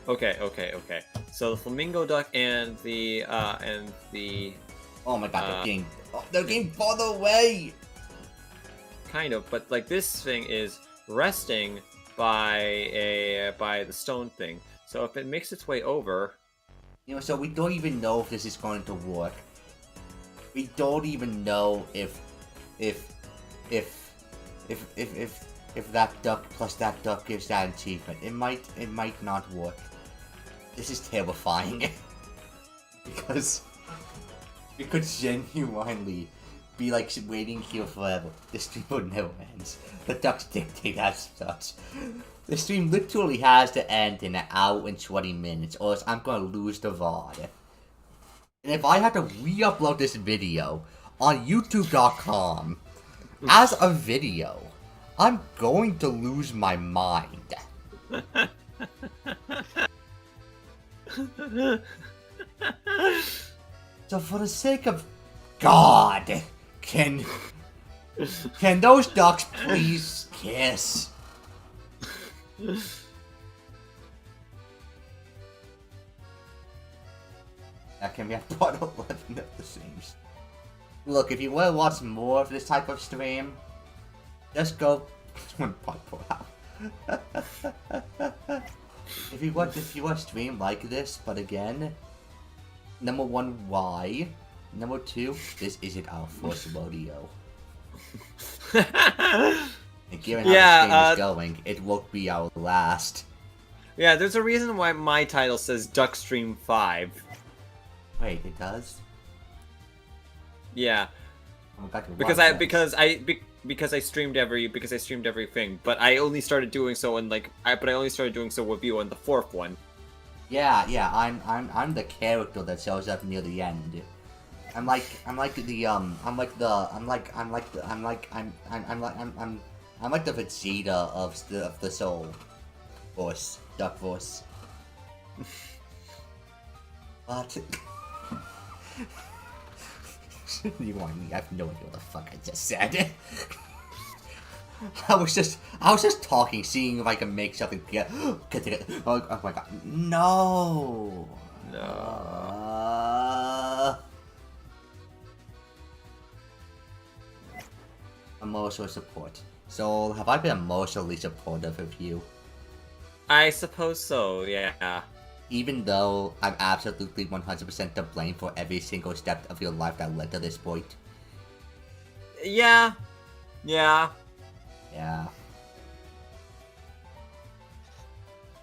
Speaker 2: Okay. So the flamingo duck and the
Speaker 1: Oh my God, they're getting farther away.
Speaker 2: kind of, but like this thing is resting by the stone thing. So if it makes its way over,
Speaker 1: You know, so we don't even know if this is going to work. We don't even know if that duck plus that duck gives that achievement. It might not work. This is terrifying. because we could genuinely be like waiting here forever. This stream would never end. The ducks dictate as such. The stream literally has to end in an hour and 20 minutes, or else I'm gonna lose the VOD. And if I have to re-upload this video on YouTube.com as a video, I'm going to lose my mind. So for the sake of God, can those ducks please kiss? Can we have part 11 of the streams? Look, if you want to watch more of this type of stream, just go part 4 out. If you want a stream like this, but again, number 1, why? Number 2, this isn't our first rodeo. And given how the stream is going, it won't be our last.
Speaker 2: yeah, there's a reason why my title says Duckstream 5.
Speaker 1: Wait, it does?
Speaker 2: Yeah,
Speaker 1: Oh, back to
Speaker 2: because
Speaker 1: Wildlands.
Speaker 2: I streamed everything, but I only started doing so in I only started doing so with you on the 4th one.
Speaker 1: Yeah, I'm the character that shows up near the end. I'm like the Vegeta of the Soul Force, Duck Force. But you want me? I have no idea what the fuck I just said. I was just talking, seeing if I can make something together. Oh my God, no. Emotional support. So, have I been emotionally supportive of you?
Speaker 2: I suppose so, yeah.
Speaker 1: Even though I'm absolutely 100% to blame for every single step of your life that led to this point?
Speaker 2: Yeah.
Speaker 1: Yeah.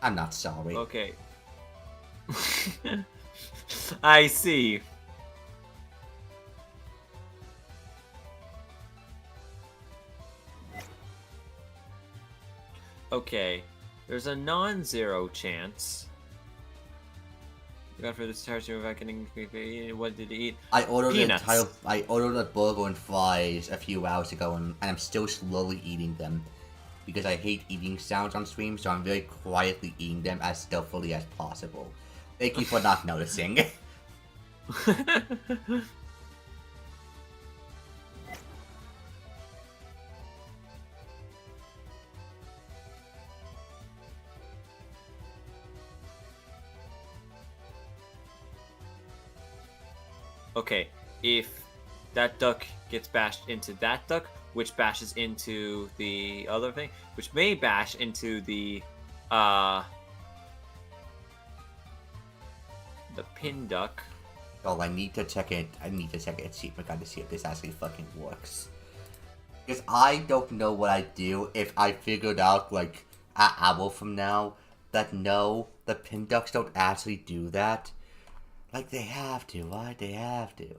Speaker 1: I'm not sorry.
Speaker 2: Okay. I see. Okay, there's a non-zero chance. God for this entire stream of getting what did he eat?
Speaker 1: I ordered
Speaker 2: Peanuts.
Speaker 1: I ordered a burger and fries a few hours ago, and I'm still slowly eating them because I hate eating sounds on stream, so I'm very quietly eating them as stealthily as possible. Thank you for not noticing.
Speaker 2: okay, if that duck gets bashed into that duck, which bashes into the other thing, which may bash into the pin duck.
Speaker 1: Oh, I need to check it. I need to check it. See, I gotta see if this actually fucking works. Because I don't know what I'd do if I figured out, like, an hour from now that no, the pin ducks don't actually do that. Like, they have to, right? They have to.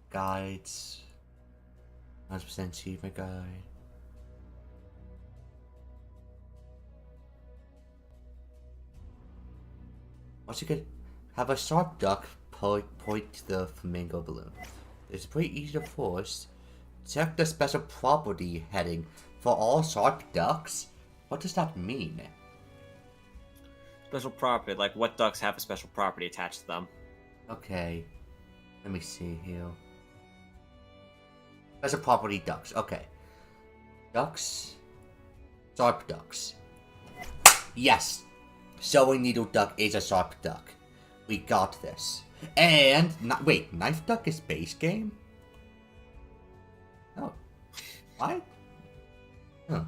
Speaker 1: Guides. 100% achievement guide. Once you could have a sharp duck point to the flamingo balloon. It's pretty easy to force. Check the special property heading for all sharp ducks. What does that mean?
Speaker 2: Special property, like what ducks have a special property attached to them?
Speaker 1: Okay. Let me see here. Special property ducks. Okay. Ducks. Sharp ducks. Yes. Sewing needle duck is a sharp duck. We got this. And wait, knife duck is base game? Oh. What? Huh.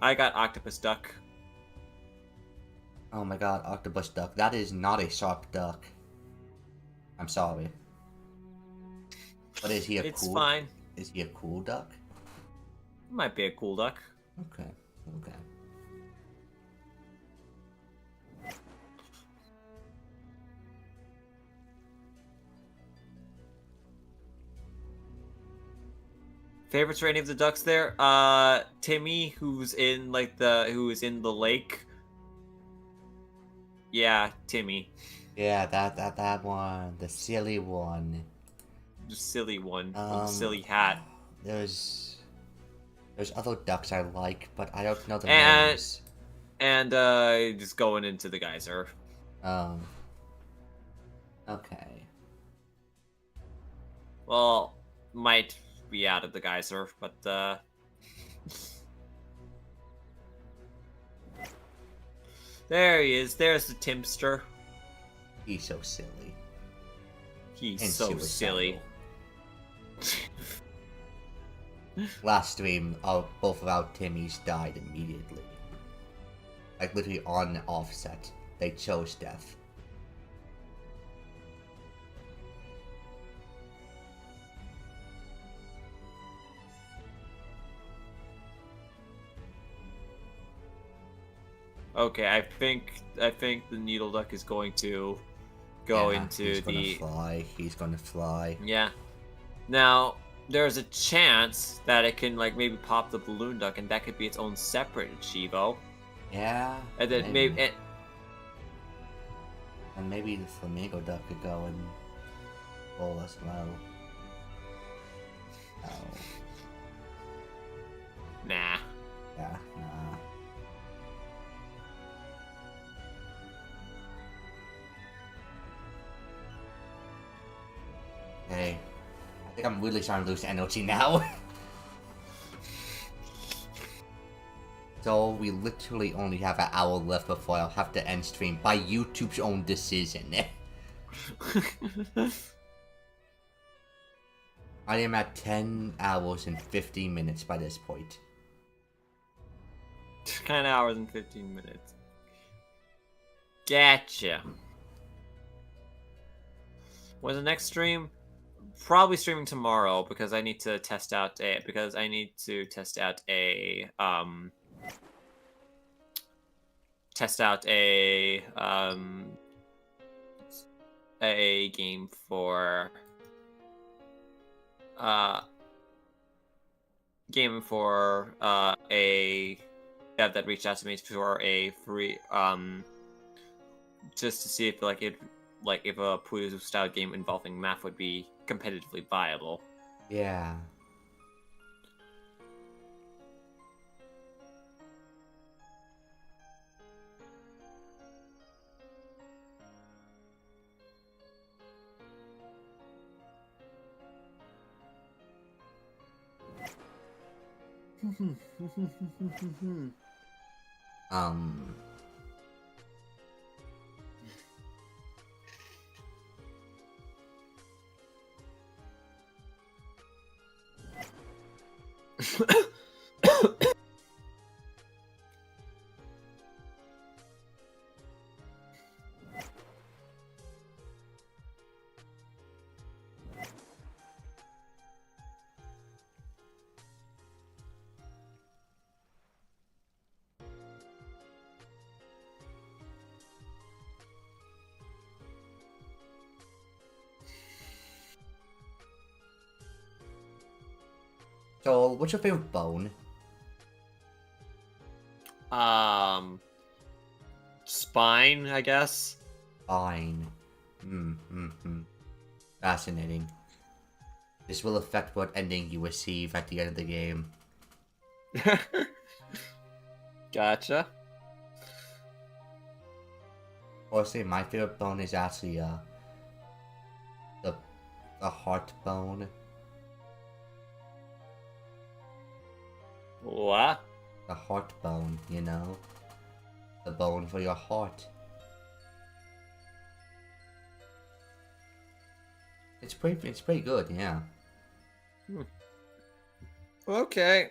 Speaker 2: I got octopus duck.
Speaker 1: Oh my god, octopus duck. That is not a sharp duck. I'm sorry. But is he a
Speaker 2: It's
Speaker 1: cool?
Speaker 2: fine.
Speaker 1: Is he a cool duck?
Speaker 2: Might be a cool duck.
Speaker 1: Okay. Okay.
Speaker 2: Favorites for any of the ducks there? Timmy, who's in the lake. Yeah, Timmy.
Speaker 1: Yeah, that one. The silly one.
Speaker 2: The silly one with the silly hat.
Speaker 1: There's other ducks I like, but I don't know the
Speaker 2: And-
Speaker 1: names.
Speaker 2: And just going into the geyser.
Speaker 1: Okay.
Speaker 2: Well, might be out of the geyser, but there he is. There's the Timster.
Speaker 1: He's so silly.
Speaker 2: He's
Speaker 1: And
Speaker 2: so
Speaker 1: suicidal.
Speaker 2: silly.
Speaker 1: Last stream, both of our Timmys died immediately. Like literally on offset. They chose death.
Speaker 2: Okay, I think the needle duck is going to go into
Speaker 1: he's
Speaker 2: the
Speaker 1: gonna fly. He's gonna fly.
Speaker 2: yeah. Now there's a chance that it can like maybe pop the balloon duck, and that could be its own separate Chivo.
Speaker 1: Yeah.
Speaker 2: And then maybe
Speaker 1: And maybe the flamingo duck could go and roll as well. Oh.
Speaker 2: nah.
Speaker 1: Yeah, nah. Hey, I think I'm really starting to lose energy now. So we literally only have an hour left before I'll have to end stream by YouTube's own decision. I am at 10 hours and 15 minutes by this point.
Speaker 2: 10 hours and 15 minutes. Gotcha. When's the next stream? Probably streaming tomorrow because I need to test out a a game for a dev that reached out to me for a free just to see if if a Puyo style game involving math would be competitively viable.
Speaker 1: Yeah. Um. So, what's your favorite bone?
Speaker 2: Spine, I guess.
Speaker 1: Fine. Fascinating. This will affect what ending you receive at the end of the game.
Speaker 2: Gotcha.
Speaker 1: Honestly, my favorite bone is actually the heart bone.
Speaker 2: What?
Speaker 1: The heart bone, you know? The bone for your heart. It's pretty good, yeah.
Speaker 2: Okay.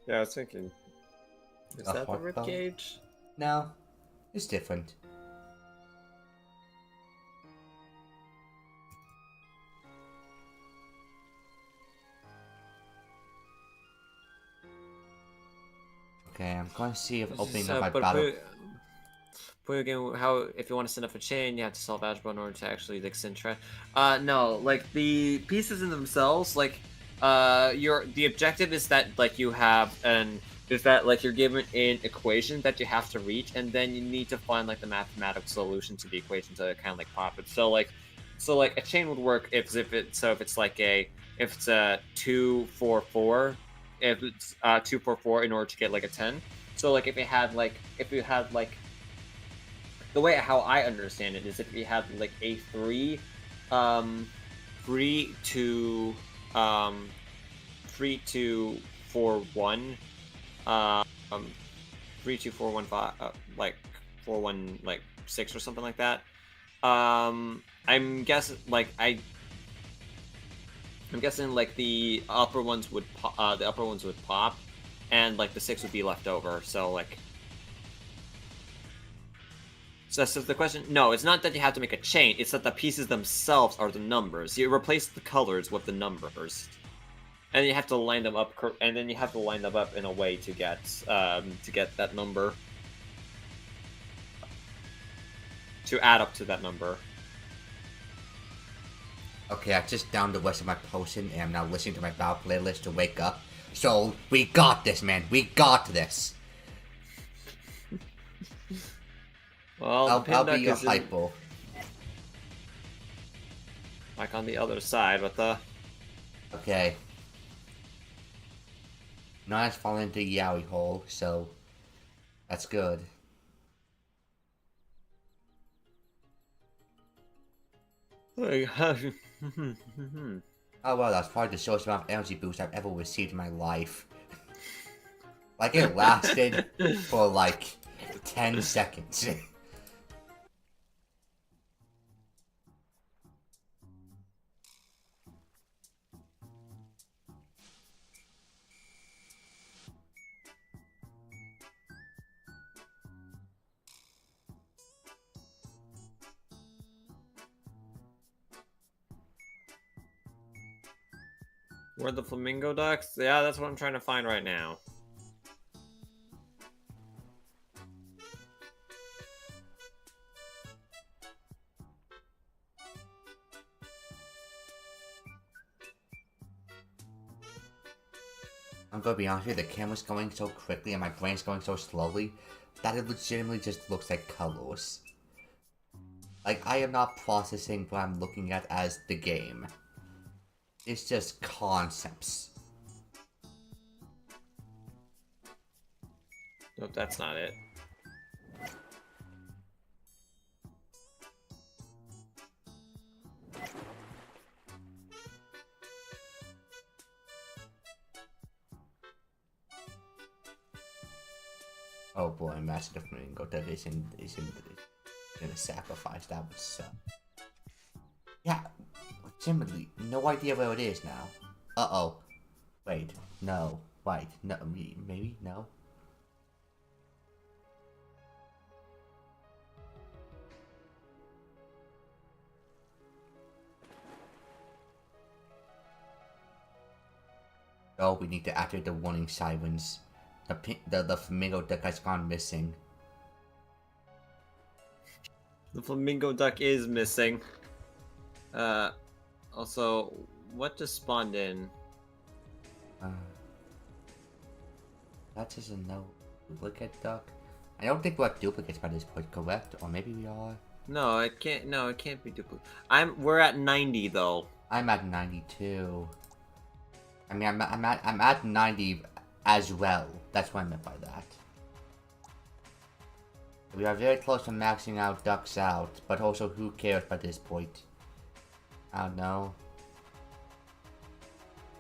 Speaker 2: Yeah, I was thinking. Is
Speaker 1: A
Speaker 2: that the
Speaker 1: heart
Speaker 2: rib
Speaker 1: bone?
Speaker 2: cage?
Speaker 1: No, it's different. Okay, I'm going to see if opening up my battle.
Speaker 2: But again, how if you want to send up a chain, you have to solve algebra in order to actually like send no, like the pieces in themselves, like the objective is that like you have you're given an equation that you have to reach, and then you need to find like the mathematical solution to the equation to kind of like pop it. So a chain would work if it's like if it's a 2 4 4, if it's 2 4 4 in order to get like a 10. So like if you had like the way how I understand it is if you have like a 3 3 to 3 2 4 1 3 2 4 1 5 like 4 1 like 6 or something like that. I'm guessing like I'm guessing like the upper ones would pop, and like the 6 would be left over. So like. So the question, no, it's not that you have to make a chain, it's that the pieces themselves are the numbers. You replace the colors with the numbers. And you have to line them up, and then you have to line them up in a way to get that number. To add up to that number.
Speaker 1: Okay, I just downed the rest of my potion and I'm now listening to my battle playlist to wake up. So, we got this, man. We got this.
Speaker 2: Well,
Speaker 1: I'll be your hypo.
Speaker 2: Like on the other side, but the...
Speaker 1: Okay. Not falling into the yaoi hole, so that's good. Oh well, that's probably the shortest amount of energy boost I've ever received in my life. Like, it lasted for like 10 seconds.
Speaker 2: Where are the flamingo ducks? Yeah, that's what I'm trying to find right now.
Speaker 1: I'm gonna be honest with you, the camera's going so quickly and my brain's going so slowly that it legitimately just looks like colors. Like, I am not processing what I'm looking at as the game. It's just concepts.
Speaker 2: Nope, that's not it.
Speaker 1: Oh boy, Master the Flamingo Duck is gonna sacrifice. That would suck. Yeah, legitimately, no idea where it is now. Uh-oh. Wait, no. Wait, no, maybe? No? Oh, we need to activate the warning sirens. The flamingo duck has gone missing.
Speaker 2: The flamingo duck is missing. Also, what just spawned in?
Speaker 1: That is a no duplicate duck. I don't think we're duplicates by this point, correct? Or maybe we are.
Speaker 2: No, it can't. No, it can't be duplicate. We're at 90 though.
Speaker 1: I'm at 92. I mean, I'm at 90 as well. That's what I meant by that. We are very close to maxing out ducks out, but also who cares by this point? I don't know.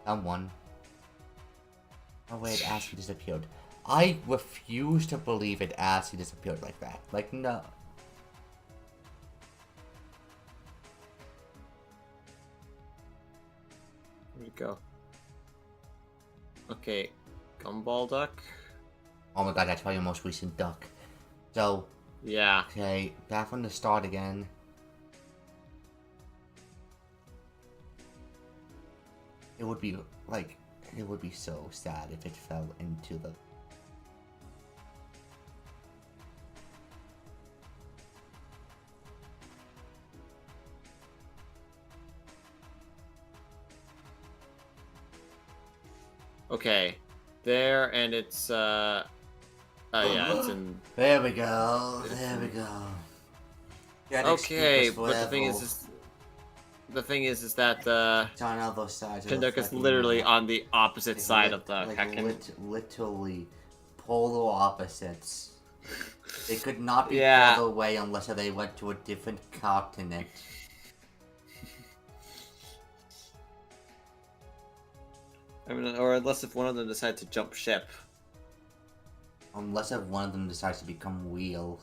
Speaker 1: Someone. Oh wait, Ashley disappeared. I refuse to believe it Ashley disappeared like that. Like, no.
Speaker 2: Where'd it go? Okay, gumball duck.
Speaker 1: Oh my god, that's probably your most recent duck. So,
Speaker 2: Yeah.
Speaker 1: okay, back from the start again. It would be, like, it would be so sad if it fell into the...
Speaker 2: Okay, there, and it's yeah, it's in.
Speaker 1: There we go. There we go.
Speaker 2: Okay, but the thing is that
Speaker 1: It's on other sides. of the
Speaker 2: Pinduck is
Speaker 1: fucking
Speaker 2: literally
Speaker 1: map.
Speaker 2: on the opposite side of the
Speaker 1: like
Speaker 2: heckin'.
Speaker 1: literally polar opposites. They could not be
Speaker 2: Yeah.
Speaker 1: further away unless they went to a different continent.
Speaker 2: I mean, or unless if one of them decides to jump ship.
Speaker 1: Unless if one of them decides to become wheel.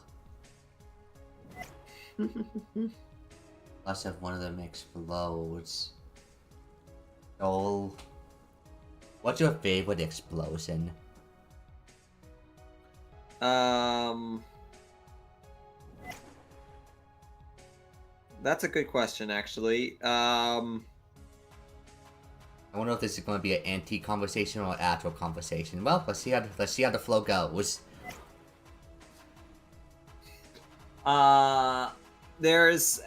Speaker 1: Unless if one of them explodes. Schoell, what's your favorite explosion?
Speaker 2: That's a good question, actually.
Speaker 1: I wonder if this is going to be an anti-conversation or an actual conversation. Well, let's see how the flow goes.
Speaker 2: There is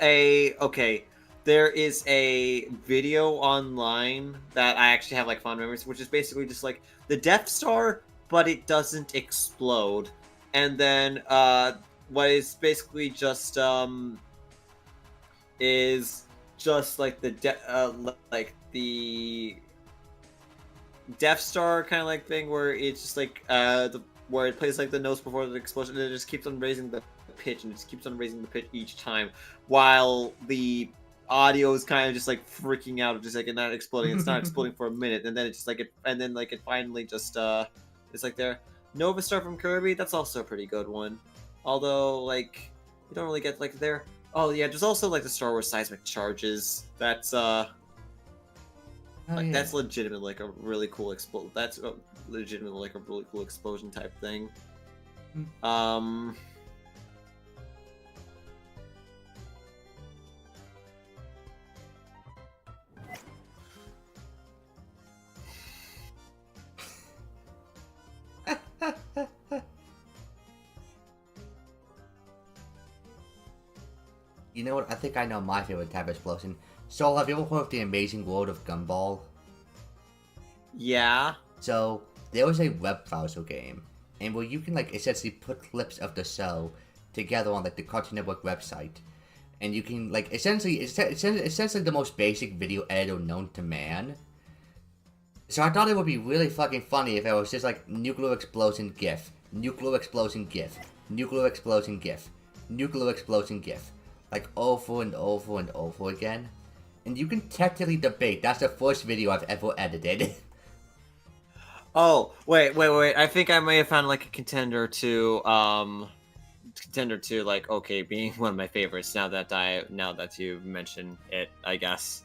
Speaker 2: a video online that I actually have like fond memories, which is basically just like the Death Star, but it doesn't explode. And then what is basically just is just like the Death Star kind of like thing, where it's just like where it plays like the notes before the explosion, and it just keeps on raising the pitch, and it just keeps on raising the pitch each time, while the audio is kind of just like freaking out, just like it's not exploding. It's not exploding for a minute, and then it's just like it finally just it's like there. Nova Star from Kirby, that's also a pretty good one. Although like you don't really get like there. Oh yeah, there's also like the Star Wars seismic charges. That's
Speaker 1: Oh, yeah.
Speaker 2: that's legitimately like a really cool legitimately like a really cool explosion type thing.
Speaker 1: You know what? I think I know my favorite type of explosion. So, have you ever heard of the Amazing World of Gumball?
Speaker 2: Yeah.
Speaker 1: So, there was a web browser game, and where you can like essentially put clips of the show together on like the Cartoon Network website, and you can like essentially it's essentially the most basic video editor known to man. So I thought it would be really fucking funny if it was just like nuclear explosion GIF, nuclear explosion GIF, nuclear explosion GIF, nuclear explosion GIF, like over and over and over again. And you can technically debate that's the first video I've ever edited.
Speaker 2: Oh, wait. I think I may have found like a contender to like okay being one of my favorites now that you mention it, I guess.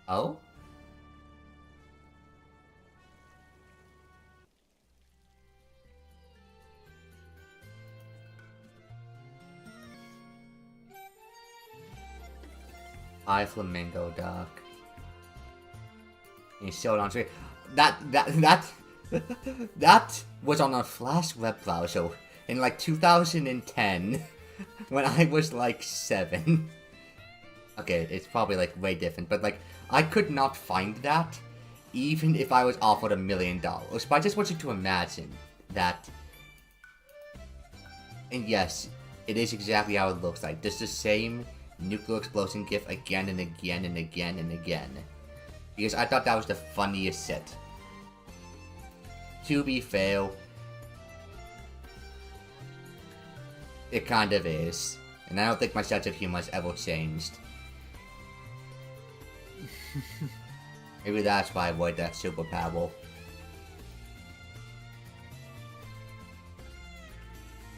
Speaker 1: Oh? Hi, Flamingo Duck. You showed on screen. That that was on a Flash web browser in like 2010 when I was like 7. Okay, it's probably like way different, but like I could not find that even if I was offered $1 million. But I just want you to imagine that. And yes, it is exactly how it looks like. Just the same nuclear explosion gif again and again and again and again. Because I thought that was the funniest set. To be fair, it kind of is. And I don't think my sense of humor has ever changed. Maybe that's why I avoid that superpower.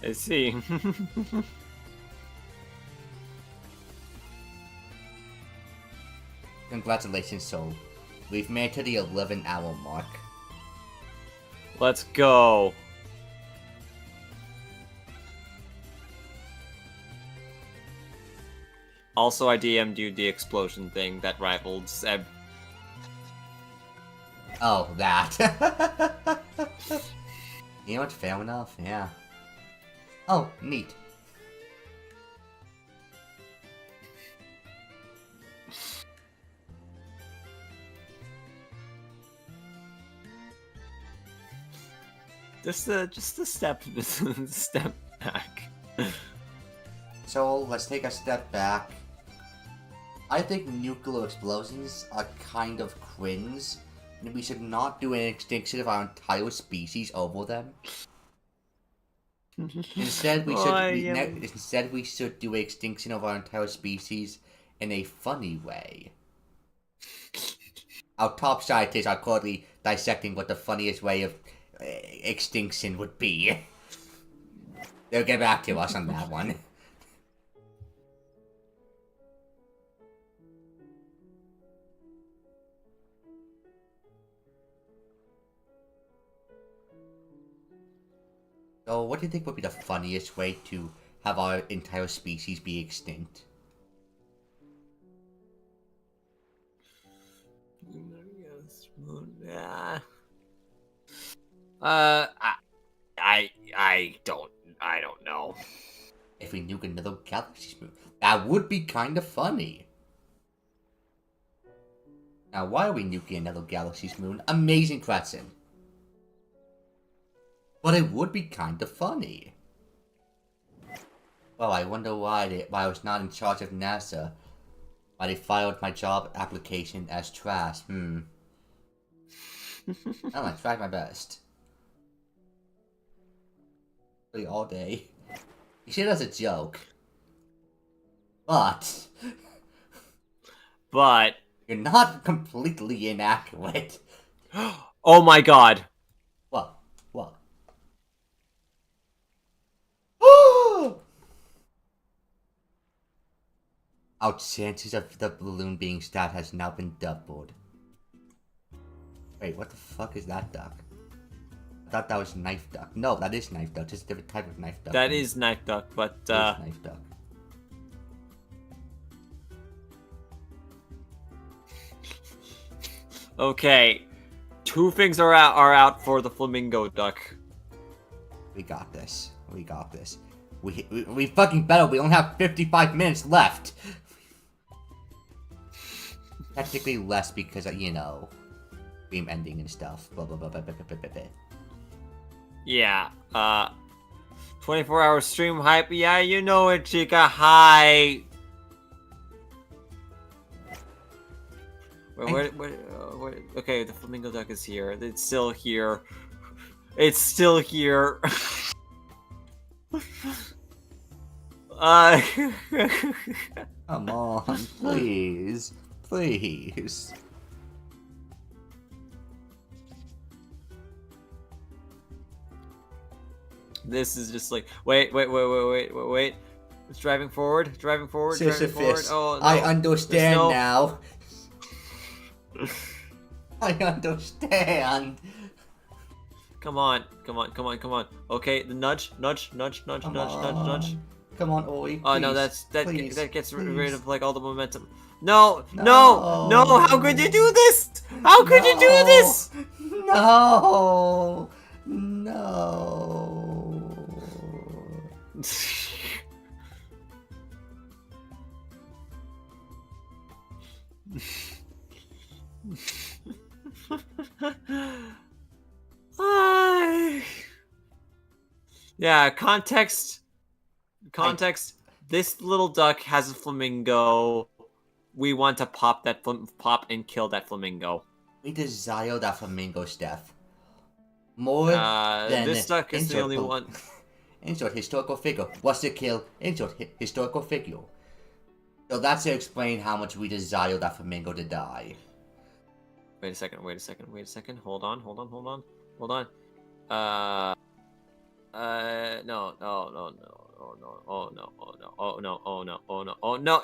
Speaker 2: I see.
Speaker 1: Congratulations, Soul. We've made it to the 11-hour mark.
Speaker 2: Let's go. Also, I DM'd you the explosion thing that rivaled Seb.
Speaker 1: Oh, that. You know what? Fair enough, yeah. Oh, neat.
Speaker 2: Just a step step back.
Speaker 1: So, let's take a step back. I think nuclear explosions are kind of cringe, and we should not do an extinction of our entire species over them. Instead, we should do an extinction of our entire species in a funny way. Our top scientists are currently dissecting what the funniest way of extinction would be. They'll get back to us on that one. So, what do you think would be the funniest way to have our entire species be extinct?
Speaker 2: I don't know.
Speaker 1: If we nuke another galaxy moon, that would be kind of funny. Now, why are we nuking another galaxy's moon? Amazing question. But it would be kind of funny. Well, I wonder why I was not in charge of NASA. Why they filed my job application as trash. I tried my best. Really all day. You see it as a joke. But you're not completely inaccurate.
Speaker 2: Oh my god.
Speaker 1: What? Our chances of the balloon being stabbed has now been doubled. Wait, what the fuck is that duck? I thought that was knife duck. No, that is knife duck. Just a different type of knife duck.
Speaker 2: That is knife duck, but
Speaker 1: That is knife duck.
Speaker 2: Okay. 2 things are out for the flamingo duck.
Speaker 1: We got this. We fucking better. We only have 55 minutes left. Technically less because, you know, stream ending and stuff. Blah, blah, blah, blah, blah, blah, blah, blah.
Speaker 2: Yeah, 24-hour stream hype. Yeah, you know it, chica. Hi. Wait, okay, the flamingo duck is here. It's still here. It's still here.
Speaker 1: Come on, please. Please.
Speaker 2: This is just like wait. It's driving forward.
Speaker 1: Sisyphus,
Speaker 2: Oh no.
Speaker 1: I understand
Speaker 2: no-
Speaker 1: now. I understand.
Speaker 2: Come on. Okay, the nudge.
Speaker 1: Come on, Oi.
Speaker 2: Oh no,
Speaker 1: please,
Speaker 2: that
Speaker 1: please,
Speaker 2: gets rid
Speaker 1: please.
Speaker 2: of like all the momentum. No!
Speaker 1: No.
Speaker 2: How could you do this? How could you do this?
Speaker 1: No.
Speaker 2: Yeah, context. This little duck has a flamingo. We want to pop and kill that flamingo.
Speaker 1: We desire that flamingo's death. More than
Speaker 2: this duck is the
Speaker 1: insert
Speaker 2: only one.
Speaker 1: Insert historical figure. What's the kill? Insert historical figure. So that's to explain how much we desire that flamingo to die.
Speaker 2: Wait a second. Hold on. No. Oh no.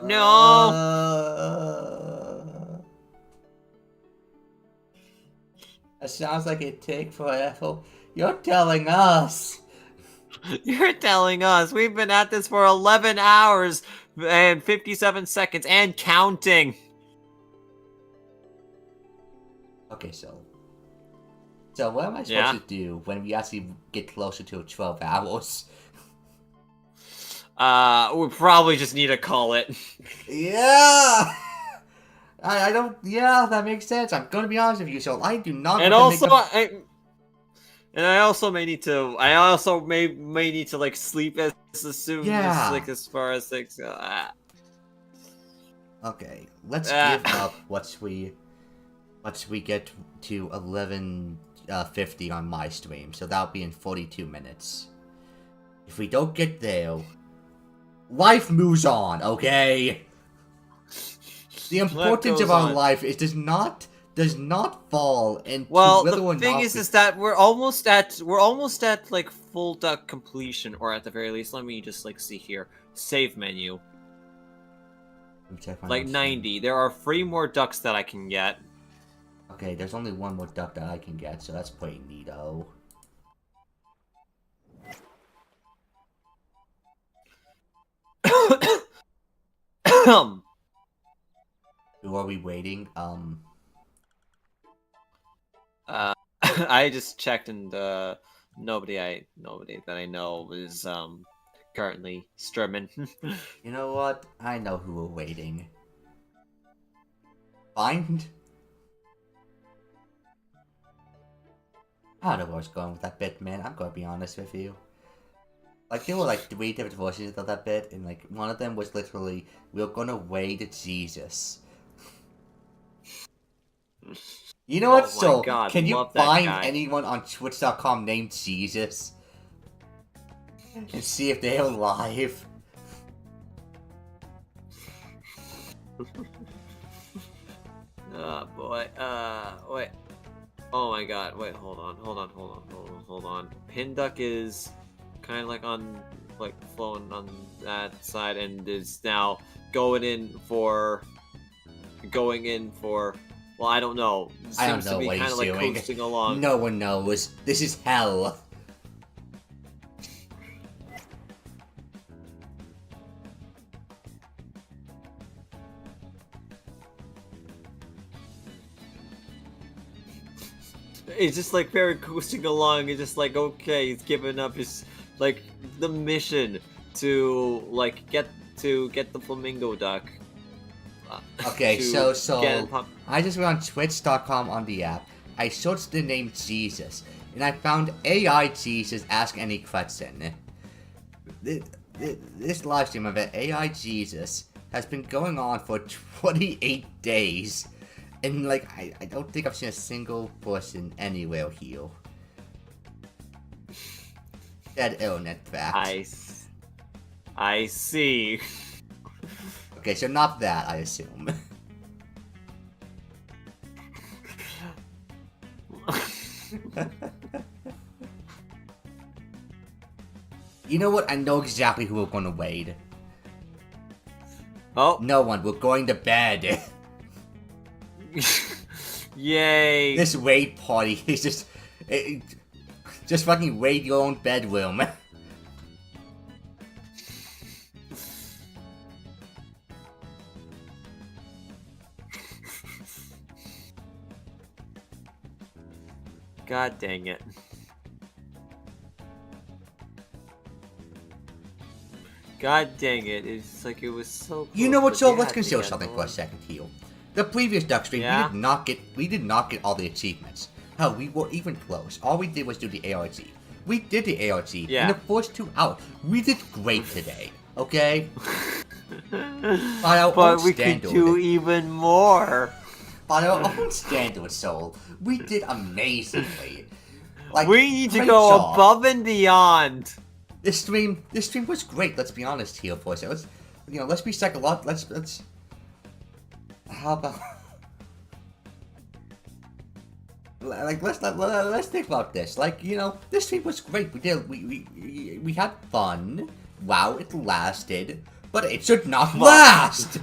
Speaker 1: That sounds like it take forever. You're telling us.
Speaker 2: You're telling us we've been at this for 11 hours and 57 seconds and counting.
Speaker 1: Okay, so what am I supposed to do when we actually get closer to 12 hours?
Speaker 2: We probably just need to call it.
Speaker 1: Yeah! I don't... Yeah, that makes sense. I'm gonna be honest with you, so I do not...
Speaker 2: And also, I also may need to... may need to, like, sleep as soon as, like, as far as, like...
Speaker 1: Okay, let's give up once we get to 11:50 on my stream, so that'll be in 42 minutes. If we don't get there, life moves on, okay? The importance of our life does not fall into whether or
Speaker 2: the thing
Speaker 1: not
Speaker 2: is that we're almost at like full duck completion, or at the very least, let me just like see here, save menu. Like 90. There are 3 more ducks that I can get.
Speaker 1: Okay, there's only 1 more duck that I can get, so that's pretty neato. Who are we waiting?
Speaker 2: I just checked, and nobody that I know is currently streaming.
Speaker 1: You know what? I know who we're waiting. Find? I don't know where I was going with that bit, man. I'm gonna be honest with you. Like, there were like 3 different versions of that bit, and like, one of them was literally, we're gonna wait Jesus. You know what, so,
Speaker 2: God,
Speaker 1: can you
Speaker 2: that
Speaker 1: find
Speaker 2: guy.
Speaker 1: anyone on Twitch.com named Jesus? And see if they're alive?
Speaker 2: Oh boy, wait. Oh my god, wait, hold on. Pinduck is kind of like on, like, flowing on that side, and is now going in for, well, I don't know.
Speaker 1: I don't
Speaker 2: Seems
Speaker 1: know
Speaker 2: to be
Speaker 1: what
Speaker 2: kind
Speaker 1: he's
Speaker 2: of like
Speaker 1: doing.
Speaker 2: coasting along.
Speaker 1: No one knows. This is hell.
Speaker 2: It's just like very coasting along. It's just like, okay, he's giving up his, like, the mission to, like, get the flamingo duck.
Speaker 1: Okay,
Speaker 2: to
Speaker 1: so
Speaker 2: get
Speaker 1: I just went on Twitch.com on the app. I searched the name Jesus, and I found AI Jesus Ask Any Question. This live stream of AI Jesus has been going on for 28 days. And, like, I don't think I've seen a single person anywhere here. Dead internet fact.
Speaker 2: I see.
Speaker 1: Okay, so not that, I assume. You know what? I know exactly who we're gonna raid.
Speaker 2: Oh.
Speaker 1: No one. We're going to bed.
Speaker 2: Yay.
Speaker 1: This raid party is just fucking raid your own bedroom.
Speaker 2: God dang it. God dang it. It's like it was so close,
Speaker 1: You know what,
Speaker 2: but
Speaker 1: so
Speaker 2: they
Speaker 1: let's
Speaker 2: had to
Speaker 1: consider
Speaker 2: get
Speaker 1: something for a
Speaker 2: one.
Speaker 1: second here. The previous duck stream,
Speaker 2: Yeah?
Speaker 1: we did not get all the achievements. Hell, we were even close. All we did was do the ARG. We did the ARG in
Speaker 2: Yeah.
Speaker 1: the first 2 hours. We did great today, okay? By our
Speaker 2: But
Speaker 1: own
Speaker 2: we could
Speaker 1: standard.
Speaker 2: do even more.
Speaker 1: By our own standard, Soul, we did amazingly. Like,
Speaker 2: We need to
Speaker 1: great
Speaker 2: go
Speaker 1: job.
Speaker 2: above and beyond.
Speaker 1: This stream was great. Let's be honest here for a second. Let's be psychological. Let's. How about? Like, let's think about this. Like, this stream was great. We had fun. Wow, it lasted, but it should not last.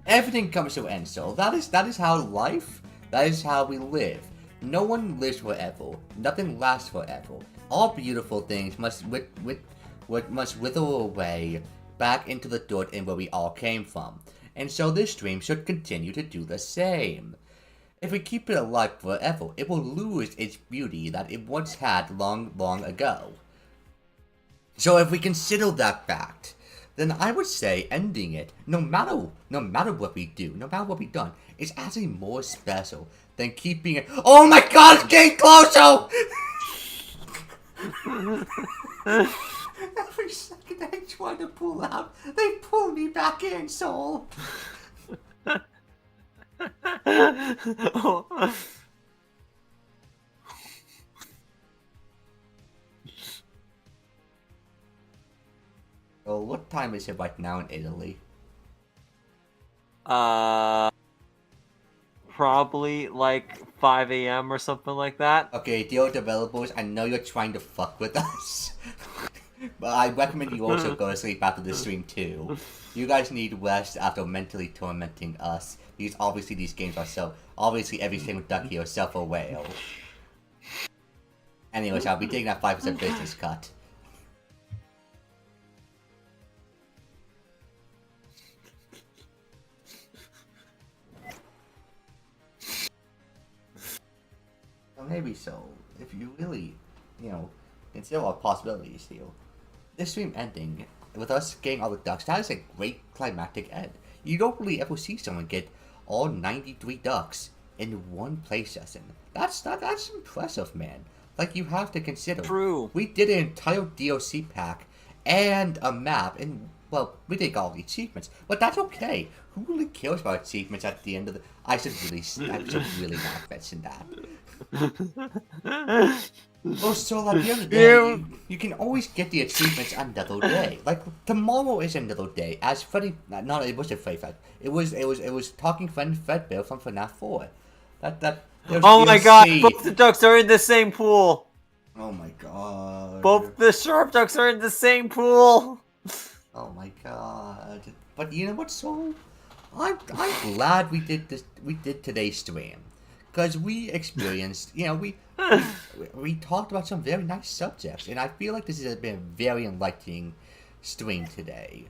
Speaker 1: Everything comes to an end, so that is how life. That is how we live. No one lives forever. Nothing lasts forever. All beautiful things must wither away back into the dirt and where we all came from. And so this stream should continue to do the same. If we keep it alive forever, it will lose its beauty that it once had long, long ago. So if we consider that fact, then I would say ending it, no matter what we do, no matter what we've done, is actually more special than keeping it. Oh my God, it's getting closer! Every second I try to pull out, they pull me back in, Soul.
Speaker 2: Oh.
Speaker 1: Well, what time is it right now in Italy?
Speaker 2: Probably like 5 a.m. or something like that.
Speaker 1: Okay, dear developers, I know you're trying to fuck with us. But I recommend you also go to sleep after the stream too. You guys need rest after mentally tormenting us. Because obviously these games are obviously every single duck here is self-aware. Anyways, I'll be taking that 5% business cut. Well, maybe so. If you really, consider all possibilities here. This stream ending, with us getting all the ducks, that is a great climactic end. You don't really ever see someone get all 93 ducks in one play session. That's impressive, man. Like, you have to consider.
Speaker 2: True.
Speaker 1: We did an entire DLC pack and a map, and, well, we did all the achievements. But that's okay. Who really cares about achievements at the end of the... I should really not mention that. Oh, so at the end of the day, you can always get the achievements another day. Like, tomorrow is another day. As Freddy, no, it wasn't Freddy Fred. It was Talking Friend Fredbear from FNAF 4.
Speaker 2: Oh my God! Both the ducks are in the same pool.
Speaker 1: Oh my God.
Speaker 2: Both the sharp ducks are in the same pool.
Speaker 1: Oh my God. But you know what, Soul? I'm glad we did this. We did today's stream. Because we experienced, we talked about some very nice subjects, and I feel like this has been a very enlightening stream today.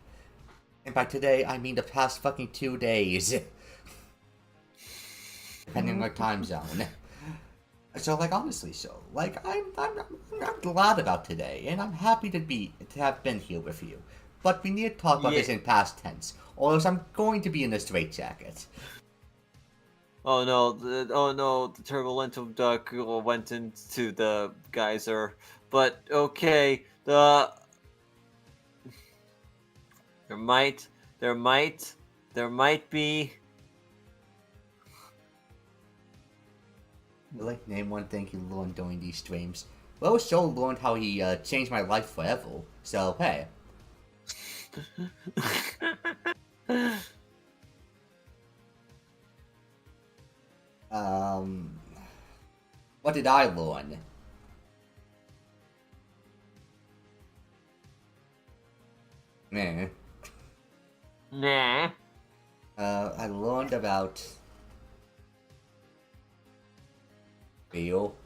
Speaker 1: And by today, I mean the past fucking 2 days. Depending on our time zone. So, like, honestly, I'm glad about today, and I'm happy to have been here with you. But we need to talk about this in past tense, or else I'm going to be in a straitjacket.
Speaker 2: Oh no, the turbulent duck went into the geyser. But okay, there might be.
Speaker 1: Like, name one thing you learned during these streams. Well, Show learned how he changed my life forever, so hey. What did I learn?
Speaker 2: Nah.
Speaker 1: I learned about feel.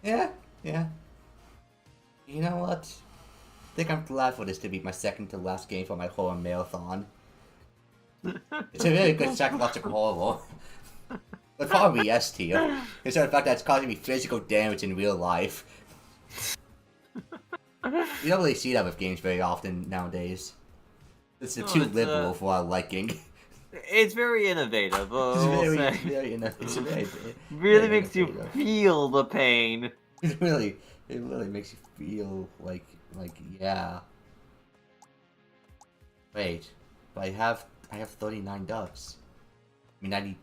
Speaker 1: Yeah. You know what? I think I'm glad for this to be my second to last game for my horror marathon. It's a really good psychological horror. But probably S tier. Considering the fact that it's causing me physical damage in real life. You don't really see that with games very often nowadays. It's too liberal for our liking.
Speaker 2: It's very innovative.
Speaker 1: It's
Speaker 2: We'll
Speaker 1: very,
Speaker 2: say.
Speaker 1: very
Speaker 2: Really makes you
Speaker 1: innovative.
Speaker 2: feel the pain.
Speaker 1: It really makes you feel like yeah. Wait, but I have 39 ducks. I mean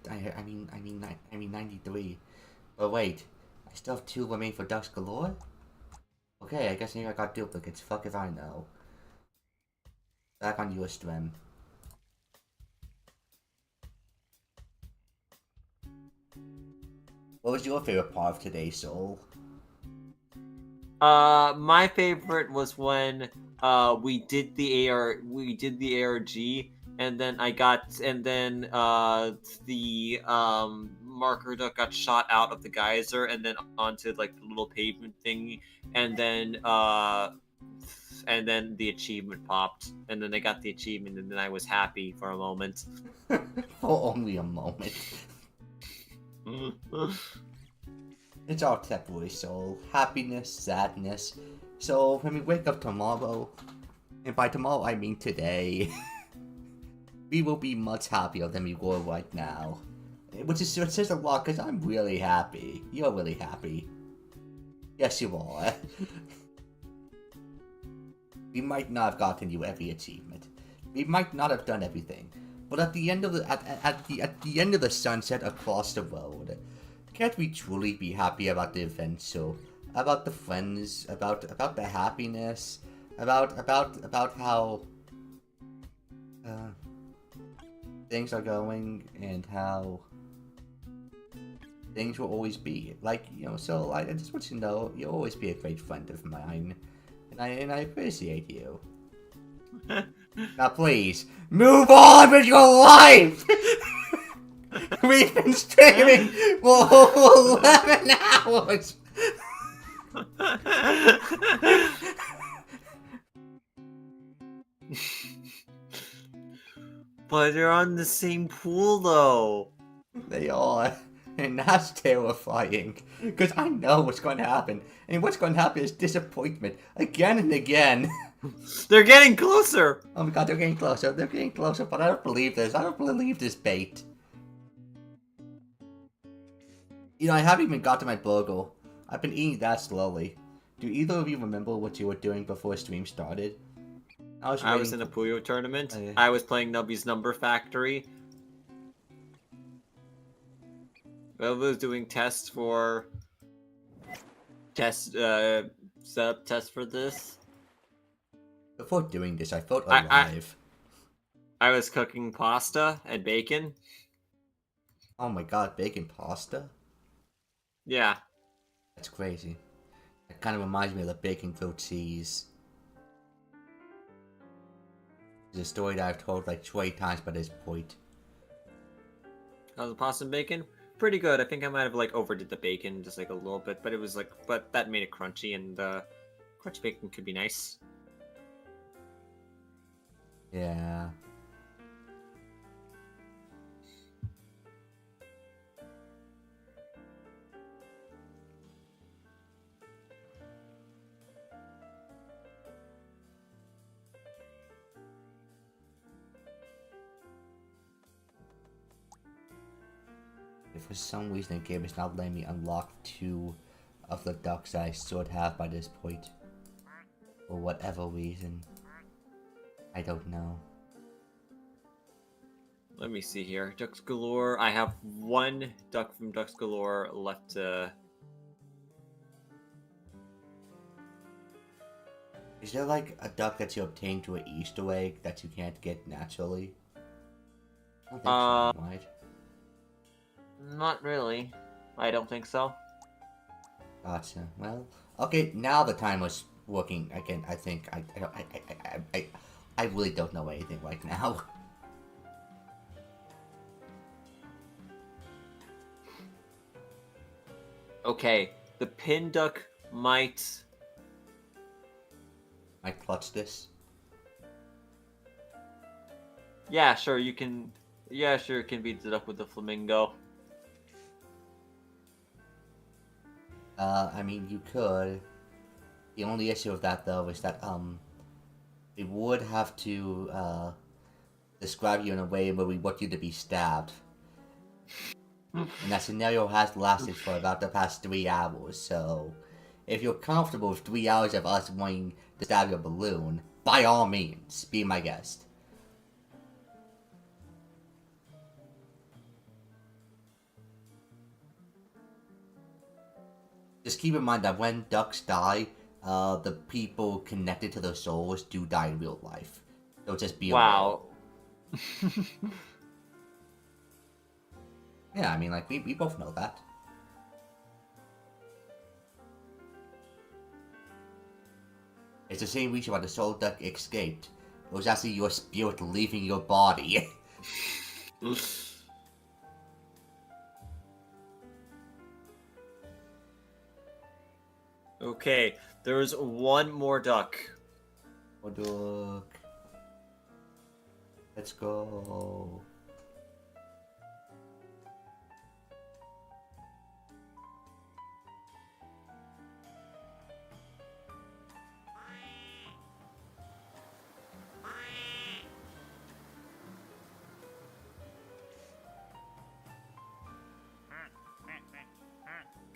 Speaker 1: 93. But wait, I still have 2 remain for ducks galore. Okay, I guess maybe I got duplicates. Fuck if I know. Back on your stream. What was your favorite part of today, Soul?
Speaker 2: My favorite was when we did the ARG, and then the marker duck got shot out of the geyser and then onto like the little pavement thingy, and then the achievement popped, and then I got the achievement, and then I was happy for a moment.
Speaker 1: For only a moment. It's all temporary, Soul. Happiness, sadness. So when we wake up tomorrow, and by tomorrow I mean today, we will be much happier than we were right now. Which says a lot, because I'm really happy. You're really happy. Yes, you are. We might not have gotten you every achievement. We might not have done everything. But at the end of the end of the sunset across the road, can't we truly be happy about the adventure, about the friends, about the happiness, about how things are going and how things will always be. Like, you know, so I just want you to know you'll always be a great friend of mine, and I appreciate you. Now please, move on with your life! We've been streaming for 11 hours!
Speaker 2: But they're on the same pool, though.
Speaker 1: They are, and that's terrifying. Because I know what's going to happen, and what's going to happen is disappointment, again and again.
Speaker 2: They're getting closer!
Speaker 1: Oh my god, they're getting closer, but I don't believe this. I don't believe this bait. You know, I haven't even got to my burger. I've been eating that slowly. Do either of you remember what you were doing before stream started?
Speaker 2: I was in a Puyo tournament.
Speaker 1: Oh, yeah.
Speaker 2: I was playing Nubby's Number Factory. I was doing tests for... setup tests for this.
Speaker 1: Before doing this, I felt alive.
Speaker 2: I was cooking pasta and bacon.
Speaker 1: Oh my god, bacon pasta?
Speaker 2: Yeah.
Speaker 1: That's crazy. It kind of reminds me of the bacon grilled cheese. It's a story that I've told like 20 times by this point.
Speaker 2: How's the pasta and bacon? Pretty good. I think I might have like overdid the bacon just like a little bit, but it was like, but that made it crunchy, and crunchy bacon could be nice.
Speaker 1: Yeah. If for some reason the game is not letting me unlock 2 of the ducks that I should have by this point. For whatever reason. I don't know.
Speaker 2: Let me see here. Ducks Galore. I have 1 duck from Ducks Galore left to...
Speaker 1: Is there like a duck that you obtain to an Easter egg that you can't get naturally? I don't think so, right?
Speaker 2: Not really. I don't think so.
Speaker 1: Gotcha. Well, okay. Now the timer's working again. I think. I really don't know anything right now.
Speaker 2: Okay, the pin duck might.
Speaker 1: I clutch this.
Speaker 2: Yeah, sure, you can. Yeah, sure, it can beat the duck with the flamingo.
Speaker 1: I mean, you could. The only issue with that, though, is that, it would have to, describe you in a way where we want you to be stabbed. And that scenario has lasted for about the past 3 hours, so if you're comfortable with 3 hours of us wanting to stab your balloon, by all means, be my guest. Just keep in mind that when ducks die, the people connected to their souls do die in real life. So just be aware.
Speaker 2: Wow.
Speaker 1: Yeah, I mean, like, we both know that. It's the same reason why the soul duck escaped. It was actually your spirit leaving your body.
Speaker 2: Okay, there's one more duck.
Speaker 1: Oh, duck. Let's go.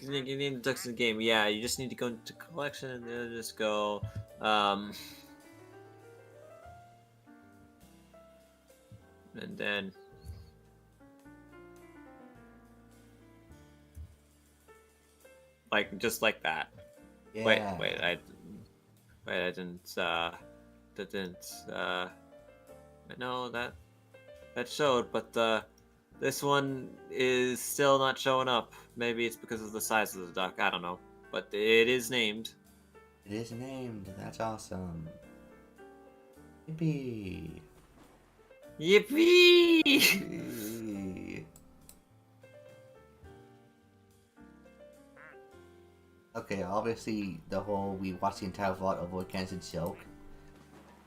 Speaker 2: You can name the ducks in the game. Yeah, you just need to go into collection and then just go. And then. Like, just like that.
Speaker 1: Yeah.
Speaker 2: Wait, I didn't, no, that showed, but, this one is still not showing up. Maybe it's because of the size of the duck, I don't know. But it is named.
Speaker 1: It is named. That's awesome. Yippee.
Speaker 2: Yippee!
Speaker 1: Yippee. Okay, obviously the whole we watched the entire vlog over again's a joke.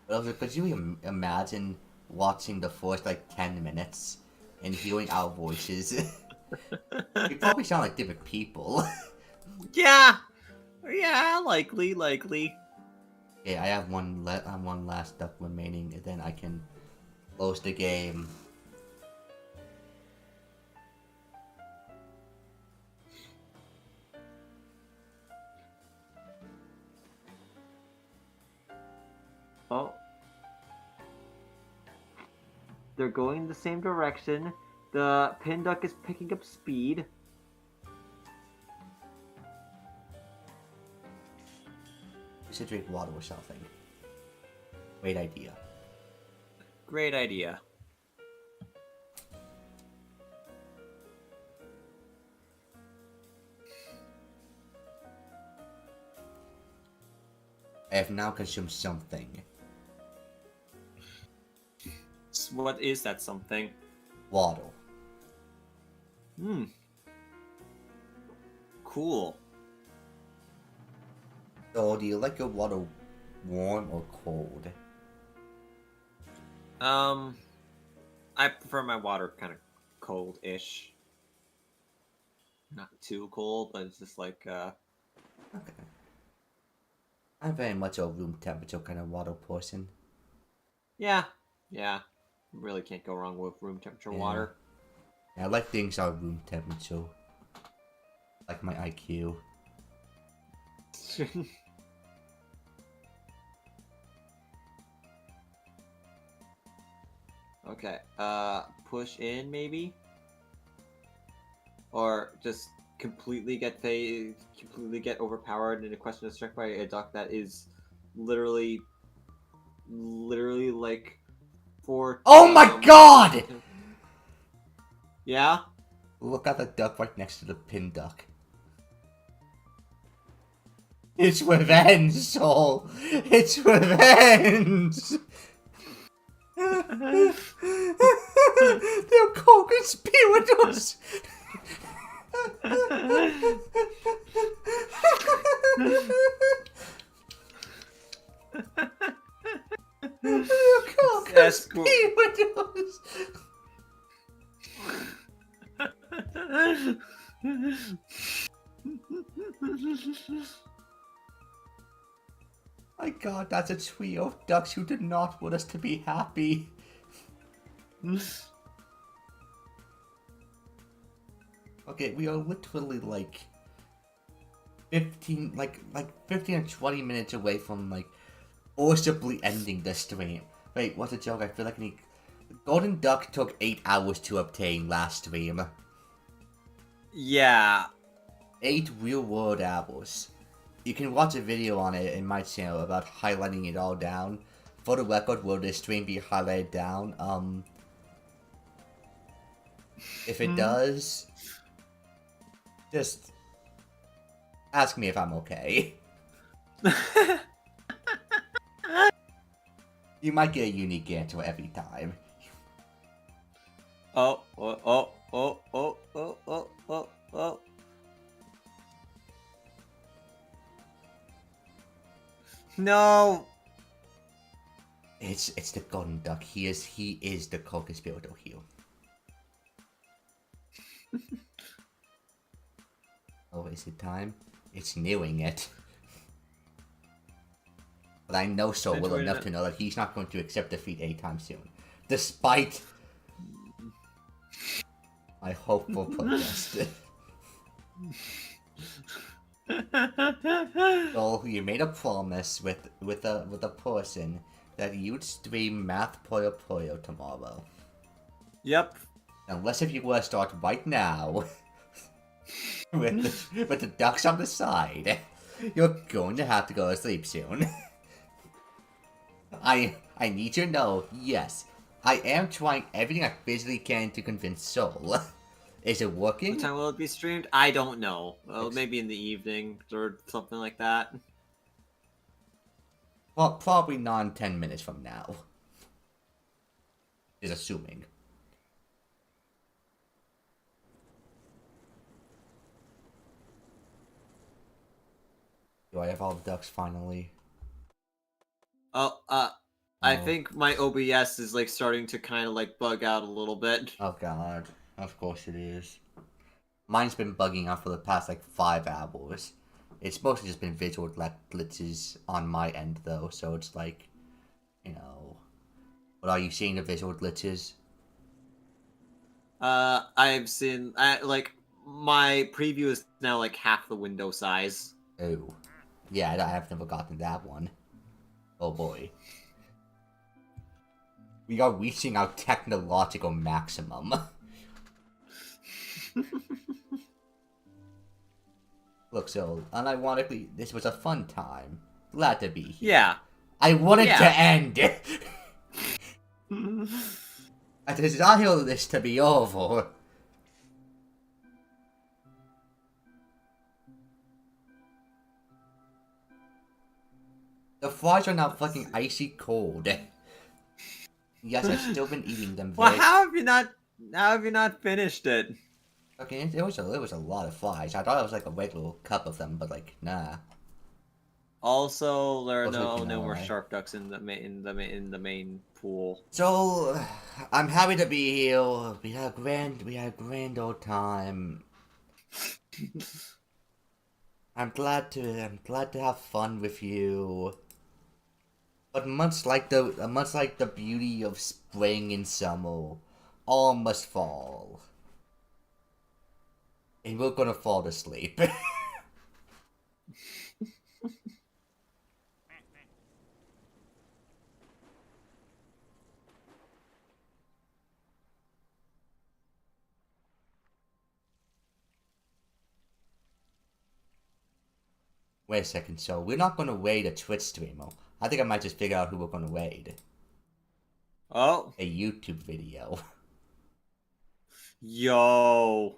Speaker 1: But also, could you imagine watching the first like 10 minutes and hearing our voices? We probably sound like different people.
Speaker 2: Yeah! Yeah, likely.
Speaker 1: Okay, I have one last duck remaining, and then I can close the game.
Speaker 2: Oh. They're going the same direction. The pin duck is picking up speed.
Speaker 1: We should drink water or something. Great idea.
Speaker 2: Great idea.
Speaker 1: I have now consumed something.
Speaker 2: What is that something?
Speaker 1: Water.
Speaker 2: Cool.
Speaker 1: So, do you like your water warm or cold?
Speaker 2: I prefer my water kind of cold-ish. Not too cold, but it's just like,
Speaker 1: Okay. I'm very much a room temperature kind of water person.
Speaker 2: yeah. Really can't go wrong with room temperature
Speaker 1: Yeah.
Speaker 2: water.
Speaker 1: I like things are room temperature. Like my IQ.
Speaker 2: Okay, push in maybe? Or just completely get overpowered in a question of strength by a duck that is literally like 4.
Speaker 1: Oh my god!
Speaker 2: Yeah?
Speaker 1: Look at the duck right next to the pin duck. It's revenge, Soul! It's revenge! They're co-conspirators. They're co-conspirators. My God, that's a trio of ducks who did not want us to be happy. Okay, we are literally like 15 or 20 minutes away from like forcibly ending the stream. Wait, what's a joke? I feel like Golden Duck took 8 hours to obtain last stream.
Speaker 2: Yeah.
Speaker 1: 8 real world apples. You can watch a video on it in my channel about highlighting it all down. For the record, will this stream be highlighted down? If it does, just ask me if I'm okay. You might get a unique answer every time.
Speaker 2: Oh. No.
Speaker 1: It's the Golden Duck. He is the co-conspirator here. Oh, is it time? It's nearing it. But I know so well enough to know that he's not going to accept defeat anytime soon. Despite my hopeful protest. So you made a promise with a person that you'd stream Math Puyo Puyo tomorrow.
Speaker 2: Yep.
Speaker 1: Unless if you want to start right now with the ducks on the side, you're going to have to go to sleep soon. I need you to know, yes, I am trying everything I physically can to convince Soul. Is it working?
Speaker 2: What time will it be streamed? I don't know. Well, maybe in the evening or something like that.
Speaker 1: Well, probably not 10 minutes from now. Is assuming. Do I have all the ducks finally?
Speaker 2: Oh, I think my OBS is like starting to kind of like bug out a little bit.
Speaker 1: Oh God, of course it is. Mine's been bugging out for the past like 5 hours. It's mostly just been visual glitches on my end though, so it's like, you know. But are you seeing the visual glitches?
Speaker 2: I've seen like my preview is now like half the window size.
Speaker 1: Oh, yeah, I've never gotten that one. Oh boy. We are reaching our technological maximum. Look, so, unironically, this was a fun time. Glad to be here.
Speaker 2: Yeah.
Speaker 1: I want it to end! I desire this to be over. The fries are now fucking icy cold. Yes, I've still been eating them.
Speaker 2: Well, how have you not finished it?
Speaker 1: Okay, it was a lot of fries. I thought it was like a regular cup of them, but like, nah.
Speaker 2: Also, there are
Speaker 1: Looks like you
Speaker 2: no
Speaker 1: know,
Speaker 2: more
Speaker 1: right?
Speaker 2: shark ducks in the main pool.
Speaker 1: So, I'm happy to be here. We had a grand old time. I'm glad to have fun with you. But much like the beauty of spring and summer, all must fall. And we're gonna fall asleep. Wait a second, so we're not gonna raid a Twitch streamer. I think I might just figure out who we're gonna raid.
Speaker 2: Oh.
Speaker 1: A YouTube video.
Speaker 2: Yo.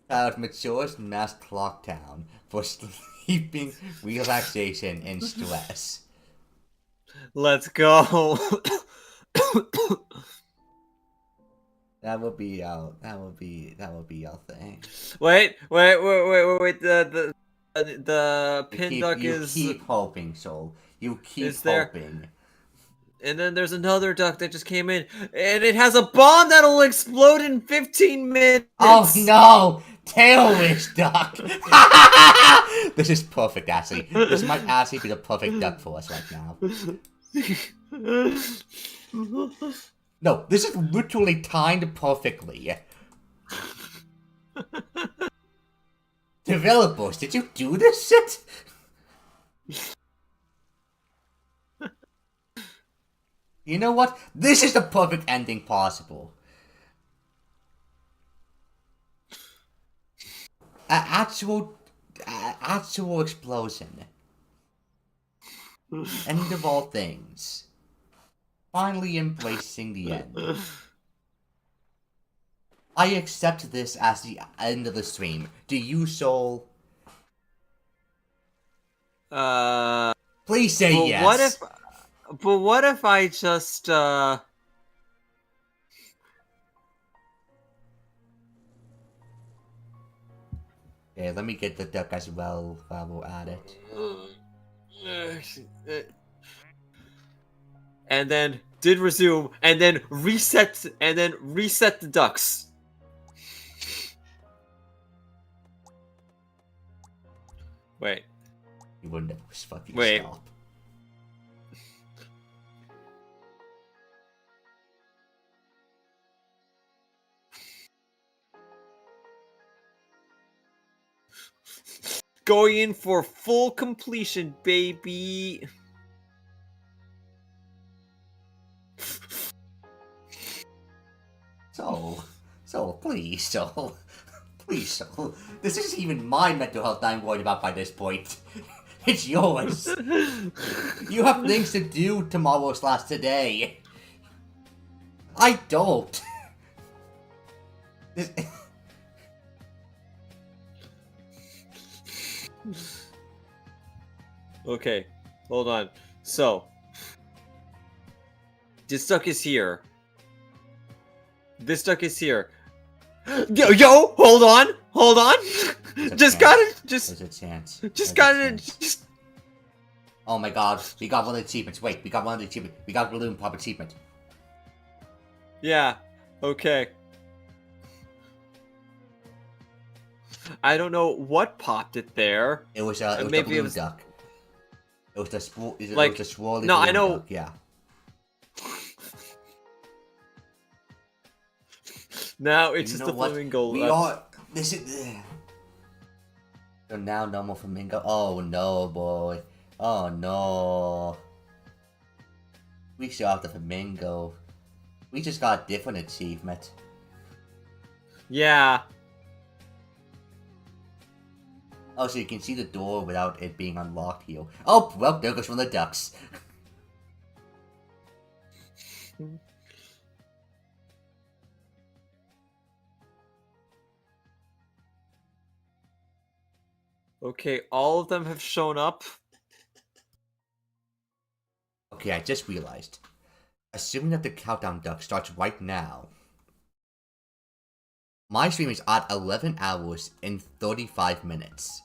Speaker 1: Child matures mass clock town for sleeping, relaxation, and stress.
Speaker 2: Let's go.
Speaker 1: That would be our thing.
Speaker 2: Wait. The pin duck
Speaker 1: You
Speaker 2: is
Speaker 1: keep hoping, Soul. You keep
Speaker 2: is there.
Speaker 1: hoping.
Speaker 2: And then there's another duck that just came in, and it has a bomb that'll explode in 15 minutes.
Speaker 1: Oh no! Tailwish duck! This is perfect, actually. This might actually be the perfect duck for us right now. No, this is literally timed perfectly. Developers, did you do this shit? You know what? This is the perfect ending possible. An actual explosion. End of all things. Finally embracing the end. I accept this as the end of the stream. Do you, Soul? Please say yes.
Speaker 2: What if I just
Speaker 1: Okay, let me get the duck as well while we're at it.
Speaker 2: and then did resume and then reset the ducks. Wait.
Speaker 1: You will never fucking
Speaker 2: Wait.
Speaker 1: stop.
Speaker 2: Going in for full completion, baby.
Speaker 1: So, please, Soul. Please, Soul. This isn't even my mental health I'm worried about by this point. It's yours. You have things to do tomorrow/today. I don't. This...
Speaker 2: Okay, hold on. So, this duck is here. This duck is here. Yo, hold on. Just got it.
Speaker 1: There's a chance.
Speaker 2: Just got it. Just...
Speaker 1: Oh my god, we got one of the achievements. Wait, we got one of the achievements. We got balloon pop achievement.
Speaker 2: Yeah. Okay. I don't know what popped it there.
Speaker 1: It was a
Speaker 2: Maybe
Speaker 1: balloon duck. It was the
Speaker 2: like,
Speaker 1: it was the swirly
Speaker 2: no,
Speaker 1: balloon
Speaker 2: I know.
Speaker 1: duck. Yeah.
Speaker 2: Now it's
Speaker 1: You
Speaker 2: just
Speaker 1: know
Speaker 2: a
Speaker 1: what?
Speaker 2: flamingo.
Speaker 1: We are. This is. So now normal flamingo. Oh no, boy. Oh no. We still have the flamingo. We just got a different achievement.
Speaker 2: Yeah.
Speaker 1: Oh, so you can see the door without it being unlocked here. Oh, well, there goes one of the ducks.
Speaker 2: Okay, all of them have shown up.
Speaker 1: Okay, I just realized. Assuming that the countdown duck starts right now. My stream is at 11 hours and 35 minutes.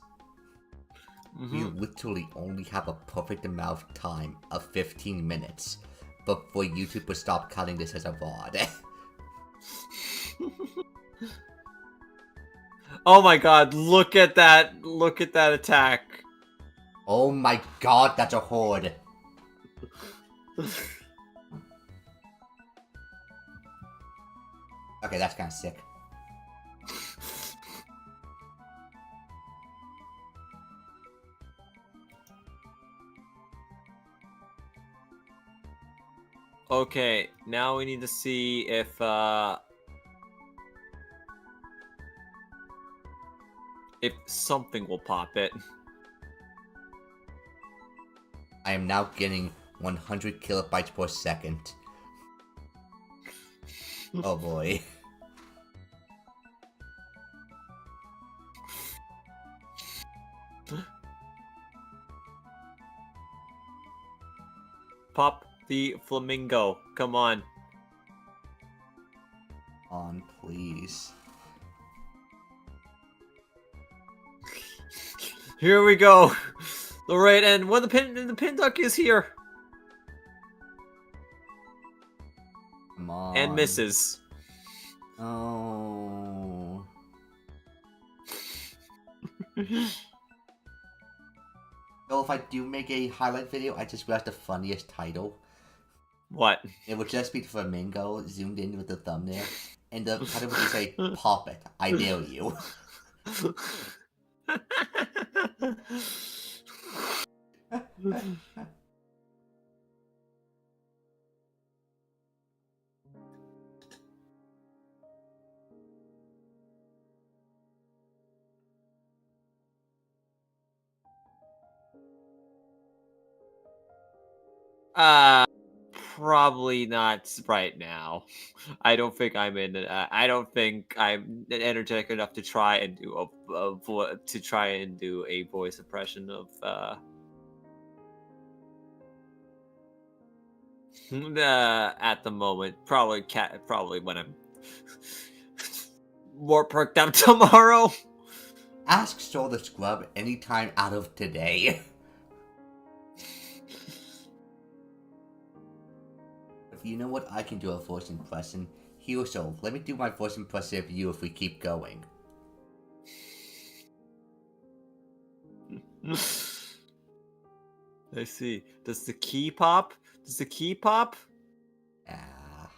Speaker 1: We literally only have a perfect amount of time of 15 minutes before YouTube will stop counting this as a VOD.
Speaker 2: Oh my god, look at that attack.
Speaker 1: Oh my god, that's a horde. Okay, that's kind of sick.
Speaker 2: Okay, now we need to see if something will pop it.
Speaker 1: I am now getting 100 kilobytes per second. Oh boy.
Speaker 2: Pop the flamingo. Come on.
Speaker 1: On, please.
Speaker 2: Here we go. The right end. When the pin duck is here.
Speaker 1: Come on.
Speaker 2: And misses.
Speaker 1: Oh. So if I do make a highlight video, I just realized the funniest title.
Speaker 2: What?
Speaker 1: It would just be the flamingo zoomed in with the thumbnail, and the title would just say, "Pop it, I dare you."
Speaker 2: Probably not right now. I don't think I'm in. I don't think I'm energetic enough to try and do a voice impression of. At the moment, probably when I'm more perked up tomorrow.
Speaker 1: Ask Soul the Scrub anytime out of today. If you know what, I can do a voice impression. Here, Soul, let me do my voice impression of you if we keep going.
Speaker 2: I see. Does the key pop? Does the key pop?
Speaker 1: Ah.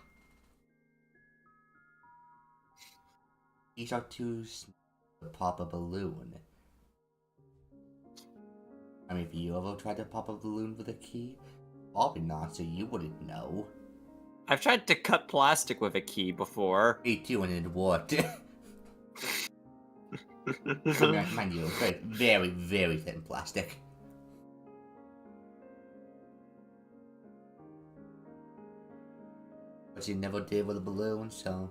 Speaker 1: These are too small to pop a balloon. I mean, have you ever tried to pop a balloon with a key? Probably not, so you wouldn't know.
Speaker 2: I've tried to cut plastic with a key before.
Speaker 1: Me too, and it worked. I mean, mind you, it's very, very thin plastic. But you never did with a balloon, so,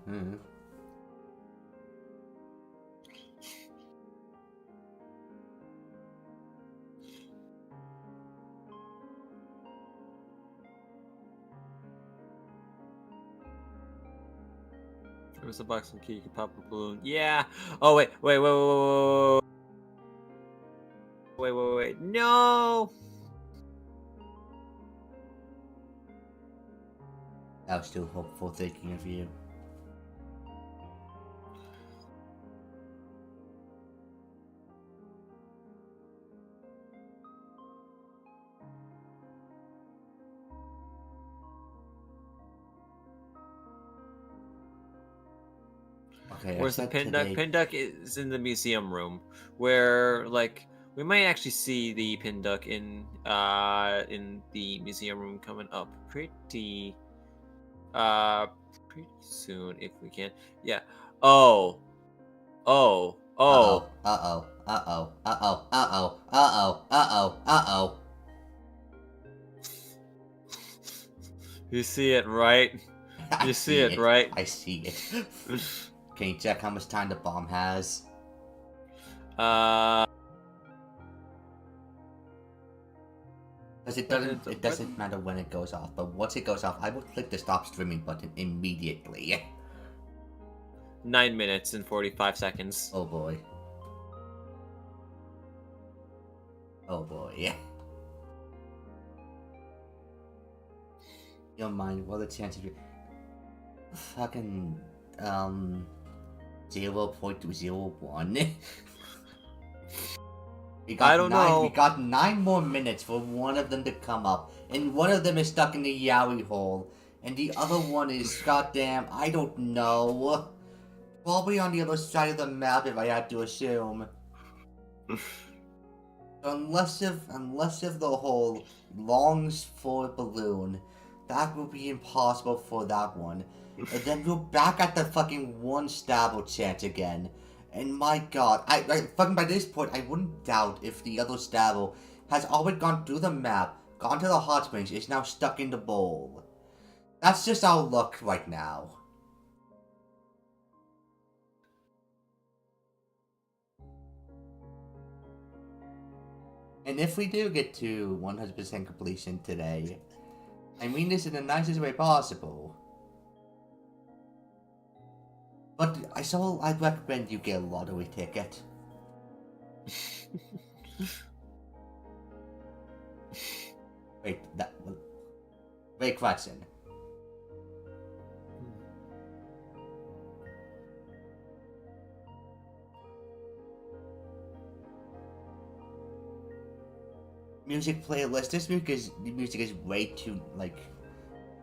Speaker 2: There was a box and key. You could pop a balloon. Yeah. Oh wait. Wait. No.
Speaker 1: I was still hopeful thinking of you. Okay,
Speaker 2: Where's the
Speaker 1: except
Speaker 2: pin duck?
Speaker 1: today-
Speaker 2: Pin duck is in the museum room, where like we might actually see the pin duck in the museum room coming up pretty soon if we can. Yeah. Oh.
Speaker 1: Uh-oh.
Speaker 2: You see it, right? You see it, right?
Speaker 1: I see it. Can you check how much time the bomb has? Because it doesn't matter when it goes off, but once it goes off, I will click the stop streaming button immediately.
Speaker 2: 9 minutes and 45 seconds.
Speaker 1: Oh boy. Oh boy. You don't mind, what are the chances of fucking 0.01?
Speaker 2: I don't know.
Speaker 1: We got 9 more minutes for one of them to come up, and one of them is stuck in the Yowie hole, and the other one is goddamn, I don't know. Probably on the other side of the map, if I had to assume. Unless if the hole longs for a balloon, that will be impossible for that one. And then we're back at the fucking one stabble chance again. And my god, I fucking by this point, I wouldn't doubt if the other stabble has already gone through the map, gone to the hot springs, is now stuck in the bowl. That's just our luck right now. And if we do get to 100% completion today, I mean this in the nicest way possible. But I'd recommend you get a lottery ticket. Wait, wait, question. Music playlist. This music is way too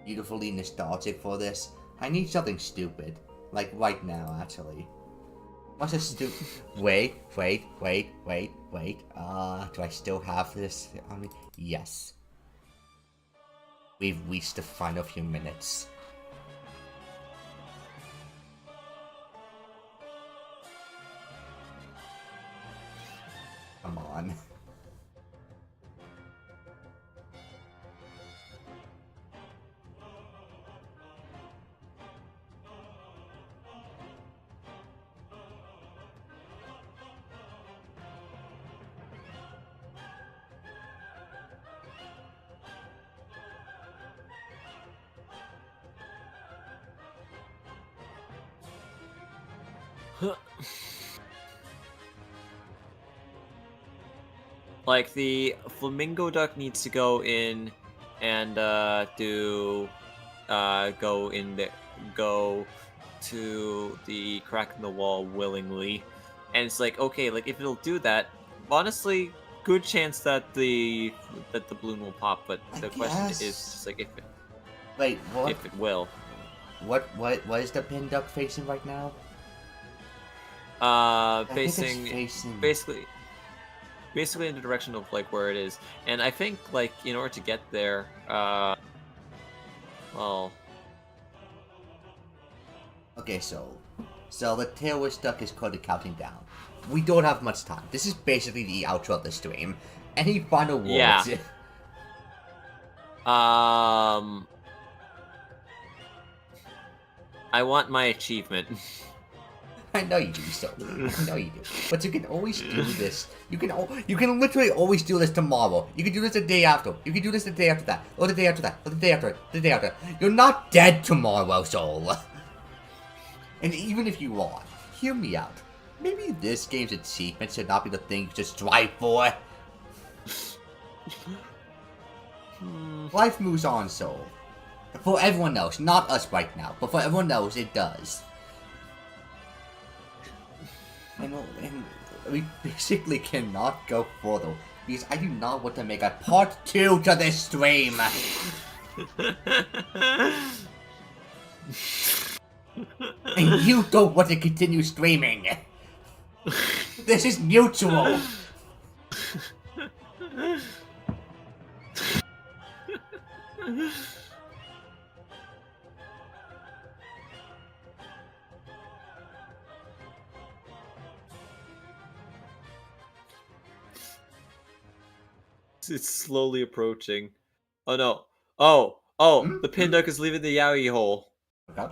Speaker 1: beautifully nostalgic for this. I need something stupid, like right now, actually. What's a stupid? Wait. Do I still have this? I mean, yes. We've reached the final few minutes. Come on.
Speaker 2: Like, the flamingo duck needs to go in and go to the crack in the wall willingly. And it's like, okay, like, if it'll do that, honestly, good chance that the balloon will pop, but the question is just like if it will.
Speaker 1: What is the pin duck facing right now?
Speaker 2: Basically in the direction of like where it is. And I think like in order to get there, well,
Speaker 1: okay, so the tailwind duck is currently counting down. We don't have much time. This is basically the outro of the stream. Any final words?
Speaker 2: Yeah. I want my achievement.
Speaker 1: I know you do, so. I know you do. But you can always do this. You can literally always do this tomorrow. You can do this the day after. You can do this the day after that. Or the day after that. Or the day after. The day after. You're not dead tomorrow, Soul. And even if you are, hear me out. Maybe this game's achievement should not be the thing you just strive for. Life moves on, Soul. For everyone else, not us right now, but for everyone else, it does. And we basically cannot go further because I do not want to make a part 2 to this stream. And you don't want to continue streaming. This is mutual.
Speaker 2: It's slowly approaching. Oh no. The pin duck is leaving the yaoi hole.
Speaker 1: Okay.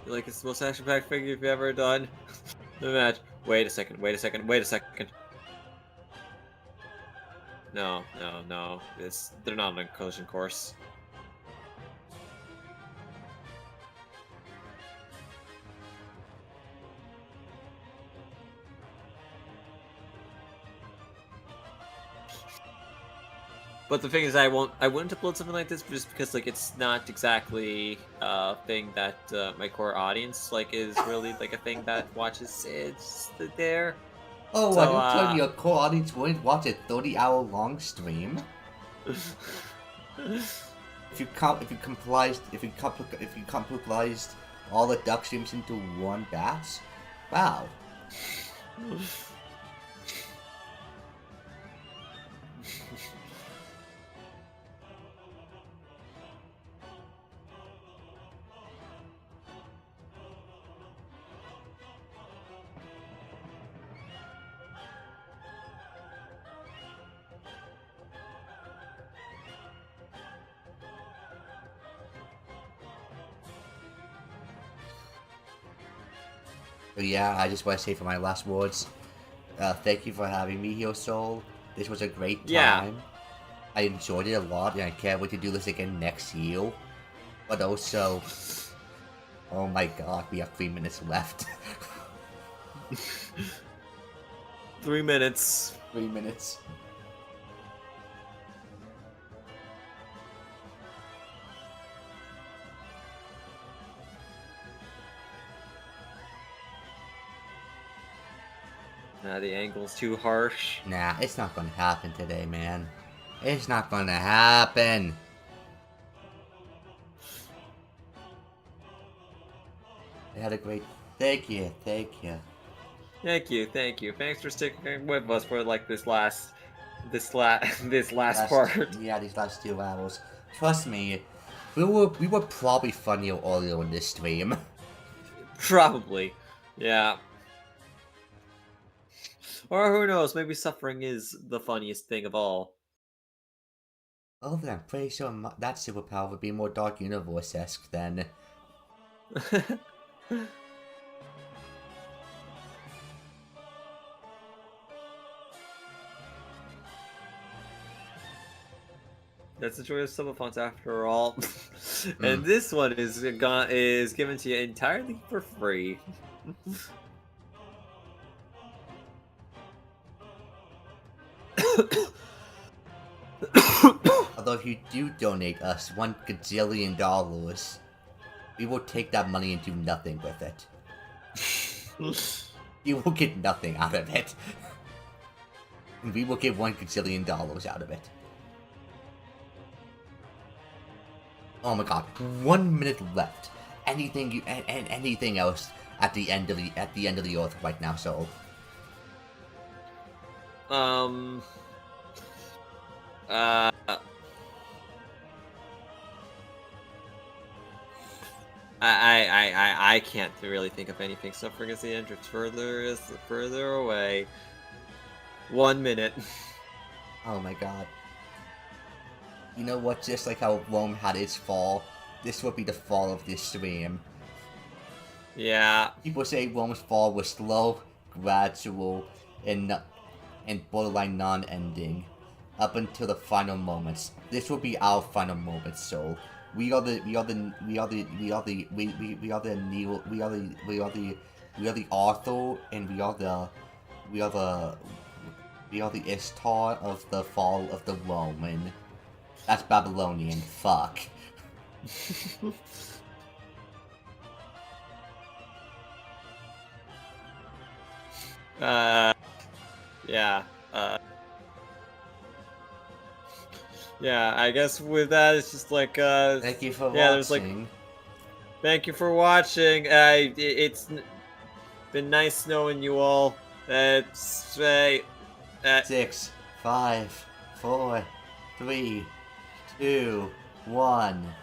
Speaker 2: Like, it's the most action-packed thing you've ever done. The match. Wait a second. No. They're not on a collision course. But the thing is, I wouldn't upload something like this just because like it's not exactly a thing that my core audience like is really like a thing that watches it there.
Speaker 1: Oh,
Speaker 2: so,
Speaker 1: are you telling me your core audience wouldn't watch a 30-hour long stream? if you compiled all the duck streams into one batch, wow. So yeah, I just want to say for my last words, thank you for having me here, Soul. This was a great time.
Speaker 2: Yeah.
Speaker 1: I enjoyed it a lot, and I can't wait to do this again next year. But also, oh my god, we have 3 minutes left.
Speaker 2: 3 minutes.
Speaker 1: 3 minutes.
Speaker 2: Nah, the angle's too harsh.
Speaker 1: Nah, it's not gonna happen today, man. It's not gonna happen. I had a great... Thank you, thank you.
Speaker 2: Thank you. Thanks for sticking with us for like this last part.
Speaker 1: Yeah, these last 2 hours. Trust me, we were probably funnier earlier in this stream.
Speaker 2: Probably. Yeah. Or who knows, maybe suffering is the funniest thing of all.
Speaker 1: Oh, then I'm pretty sure that superpower would be more Dark Universe-esque then.
Speaker 2: That's the joy of subathons after all. And this one is given to you entirely for free.
Speaker 1: Although if you do donate us $1 gazillion, we will take that money and do nothing with it. You will get nothing out of it. We will get $1 gazillion out of it. Oh my god, 1 minute left. Anything anything else at the end of the earth right now, so
Speaker 2: I can't really think of anything. Suffering as the entrance further away. 1 minute.
Speaker 1: oh my god. You know what, just like how Rome had its fall, this would be the fall of this stream.
Speaker 2: Yeah.
Speaker 1: People say Rome's fall was slow, gradual, and borderline non-ending, up until the final moments. This will be our final moments, so we are the Arthur, and we are the Ishtar of the fall of the Roman. That's Babylonian. Fuck.
Speaker 2: Yeah. Yeah, I guess with that, it's just like,
Speaker 1: Thank you for watching.
Speaker 2: There's like, thank you for watching. It's been nice knowing you all. 6, 5, 4, 3, 2, 1.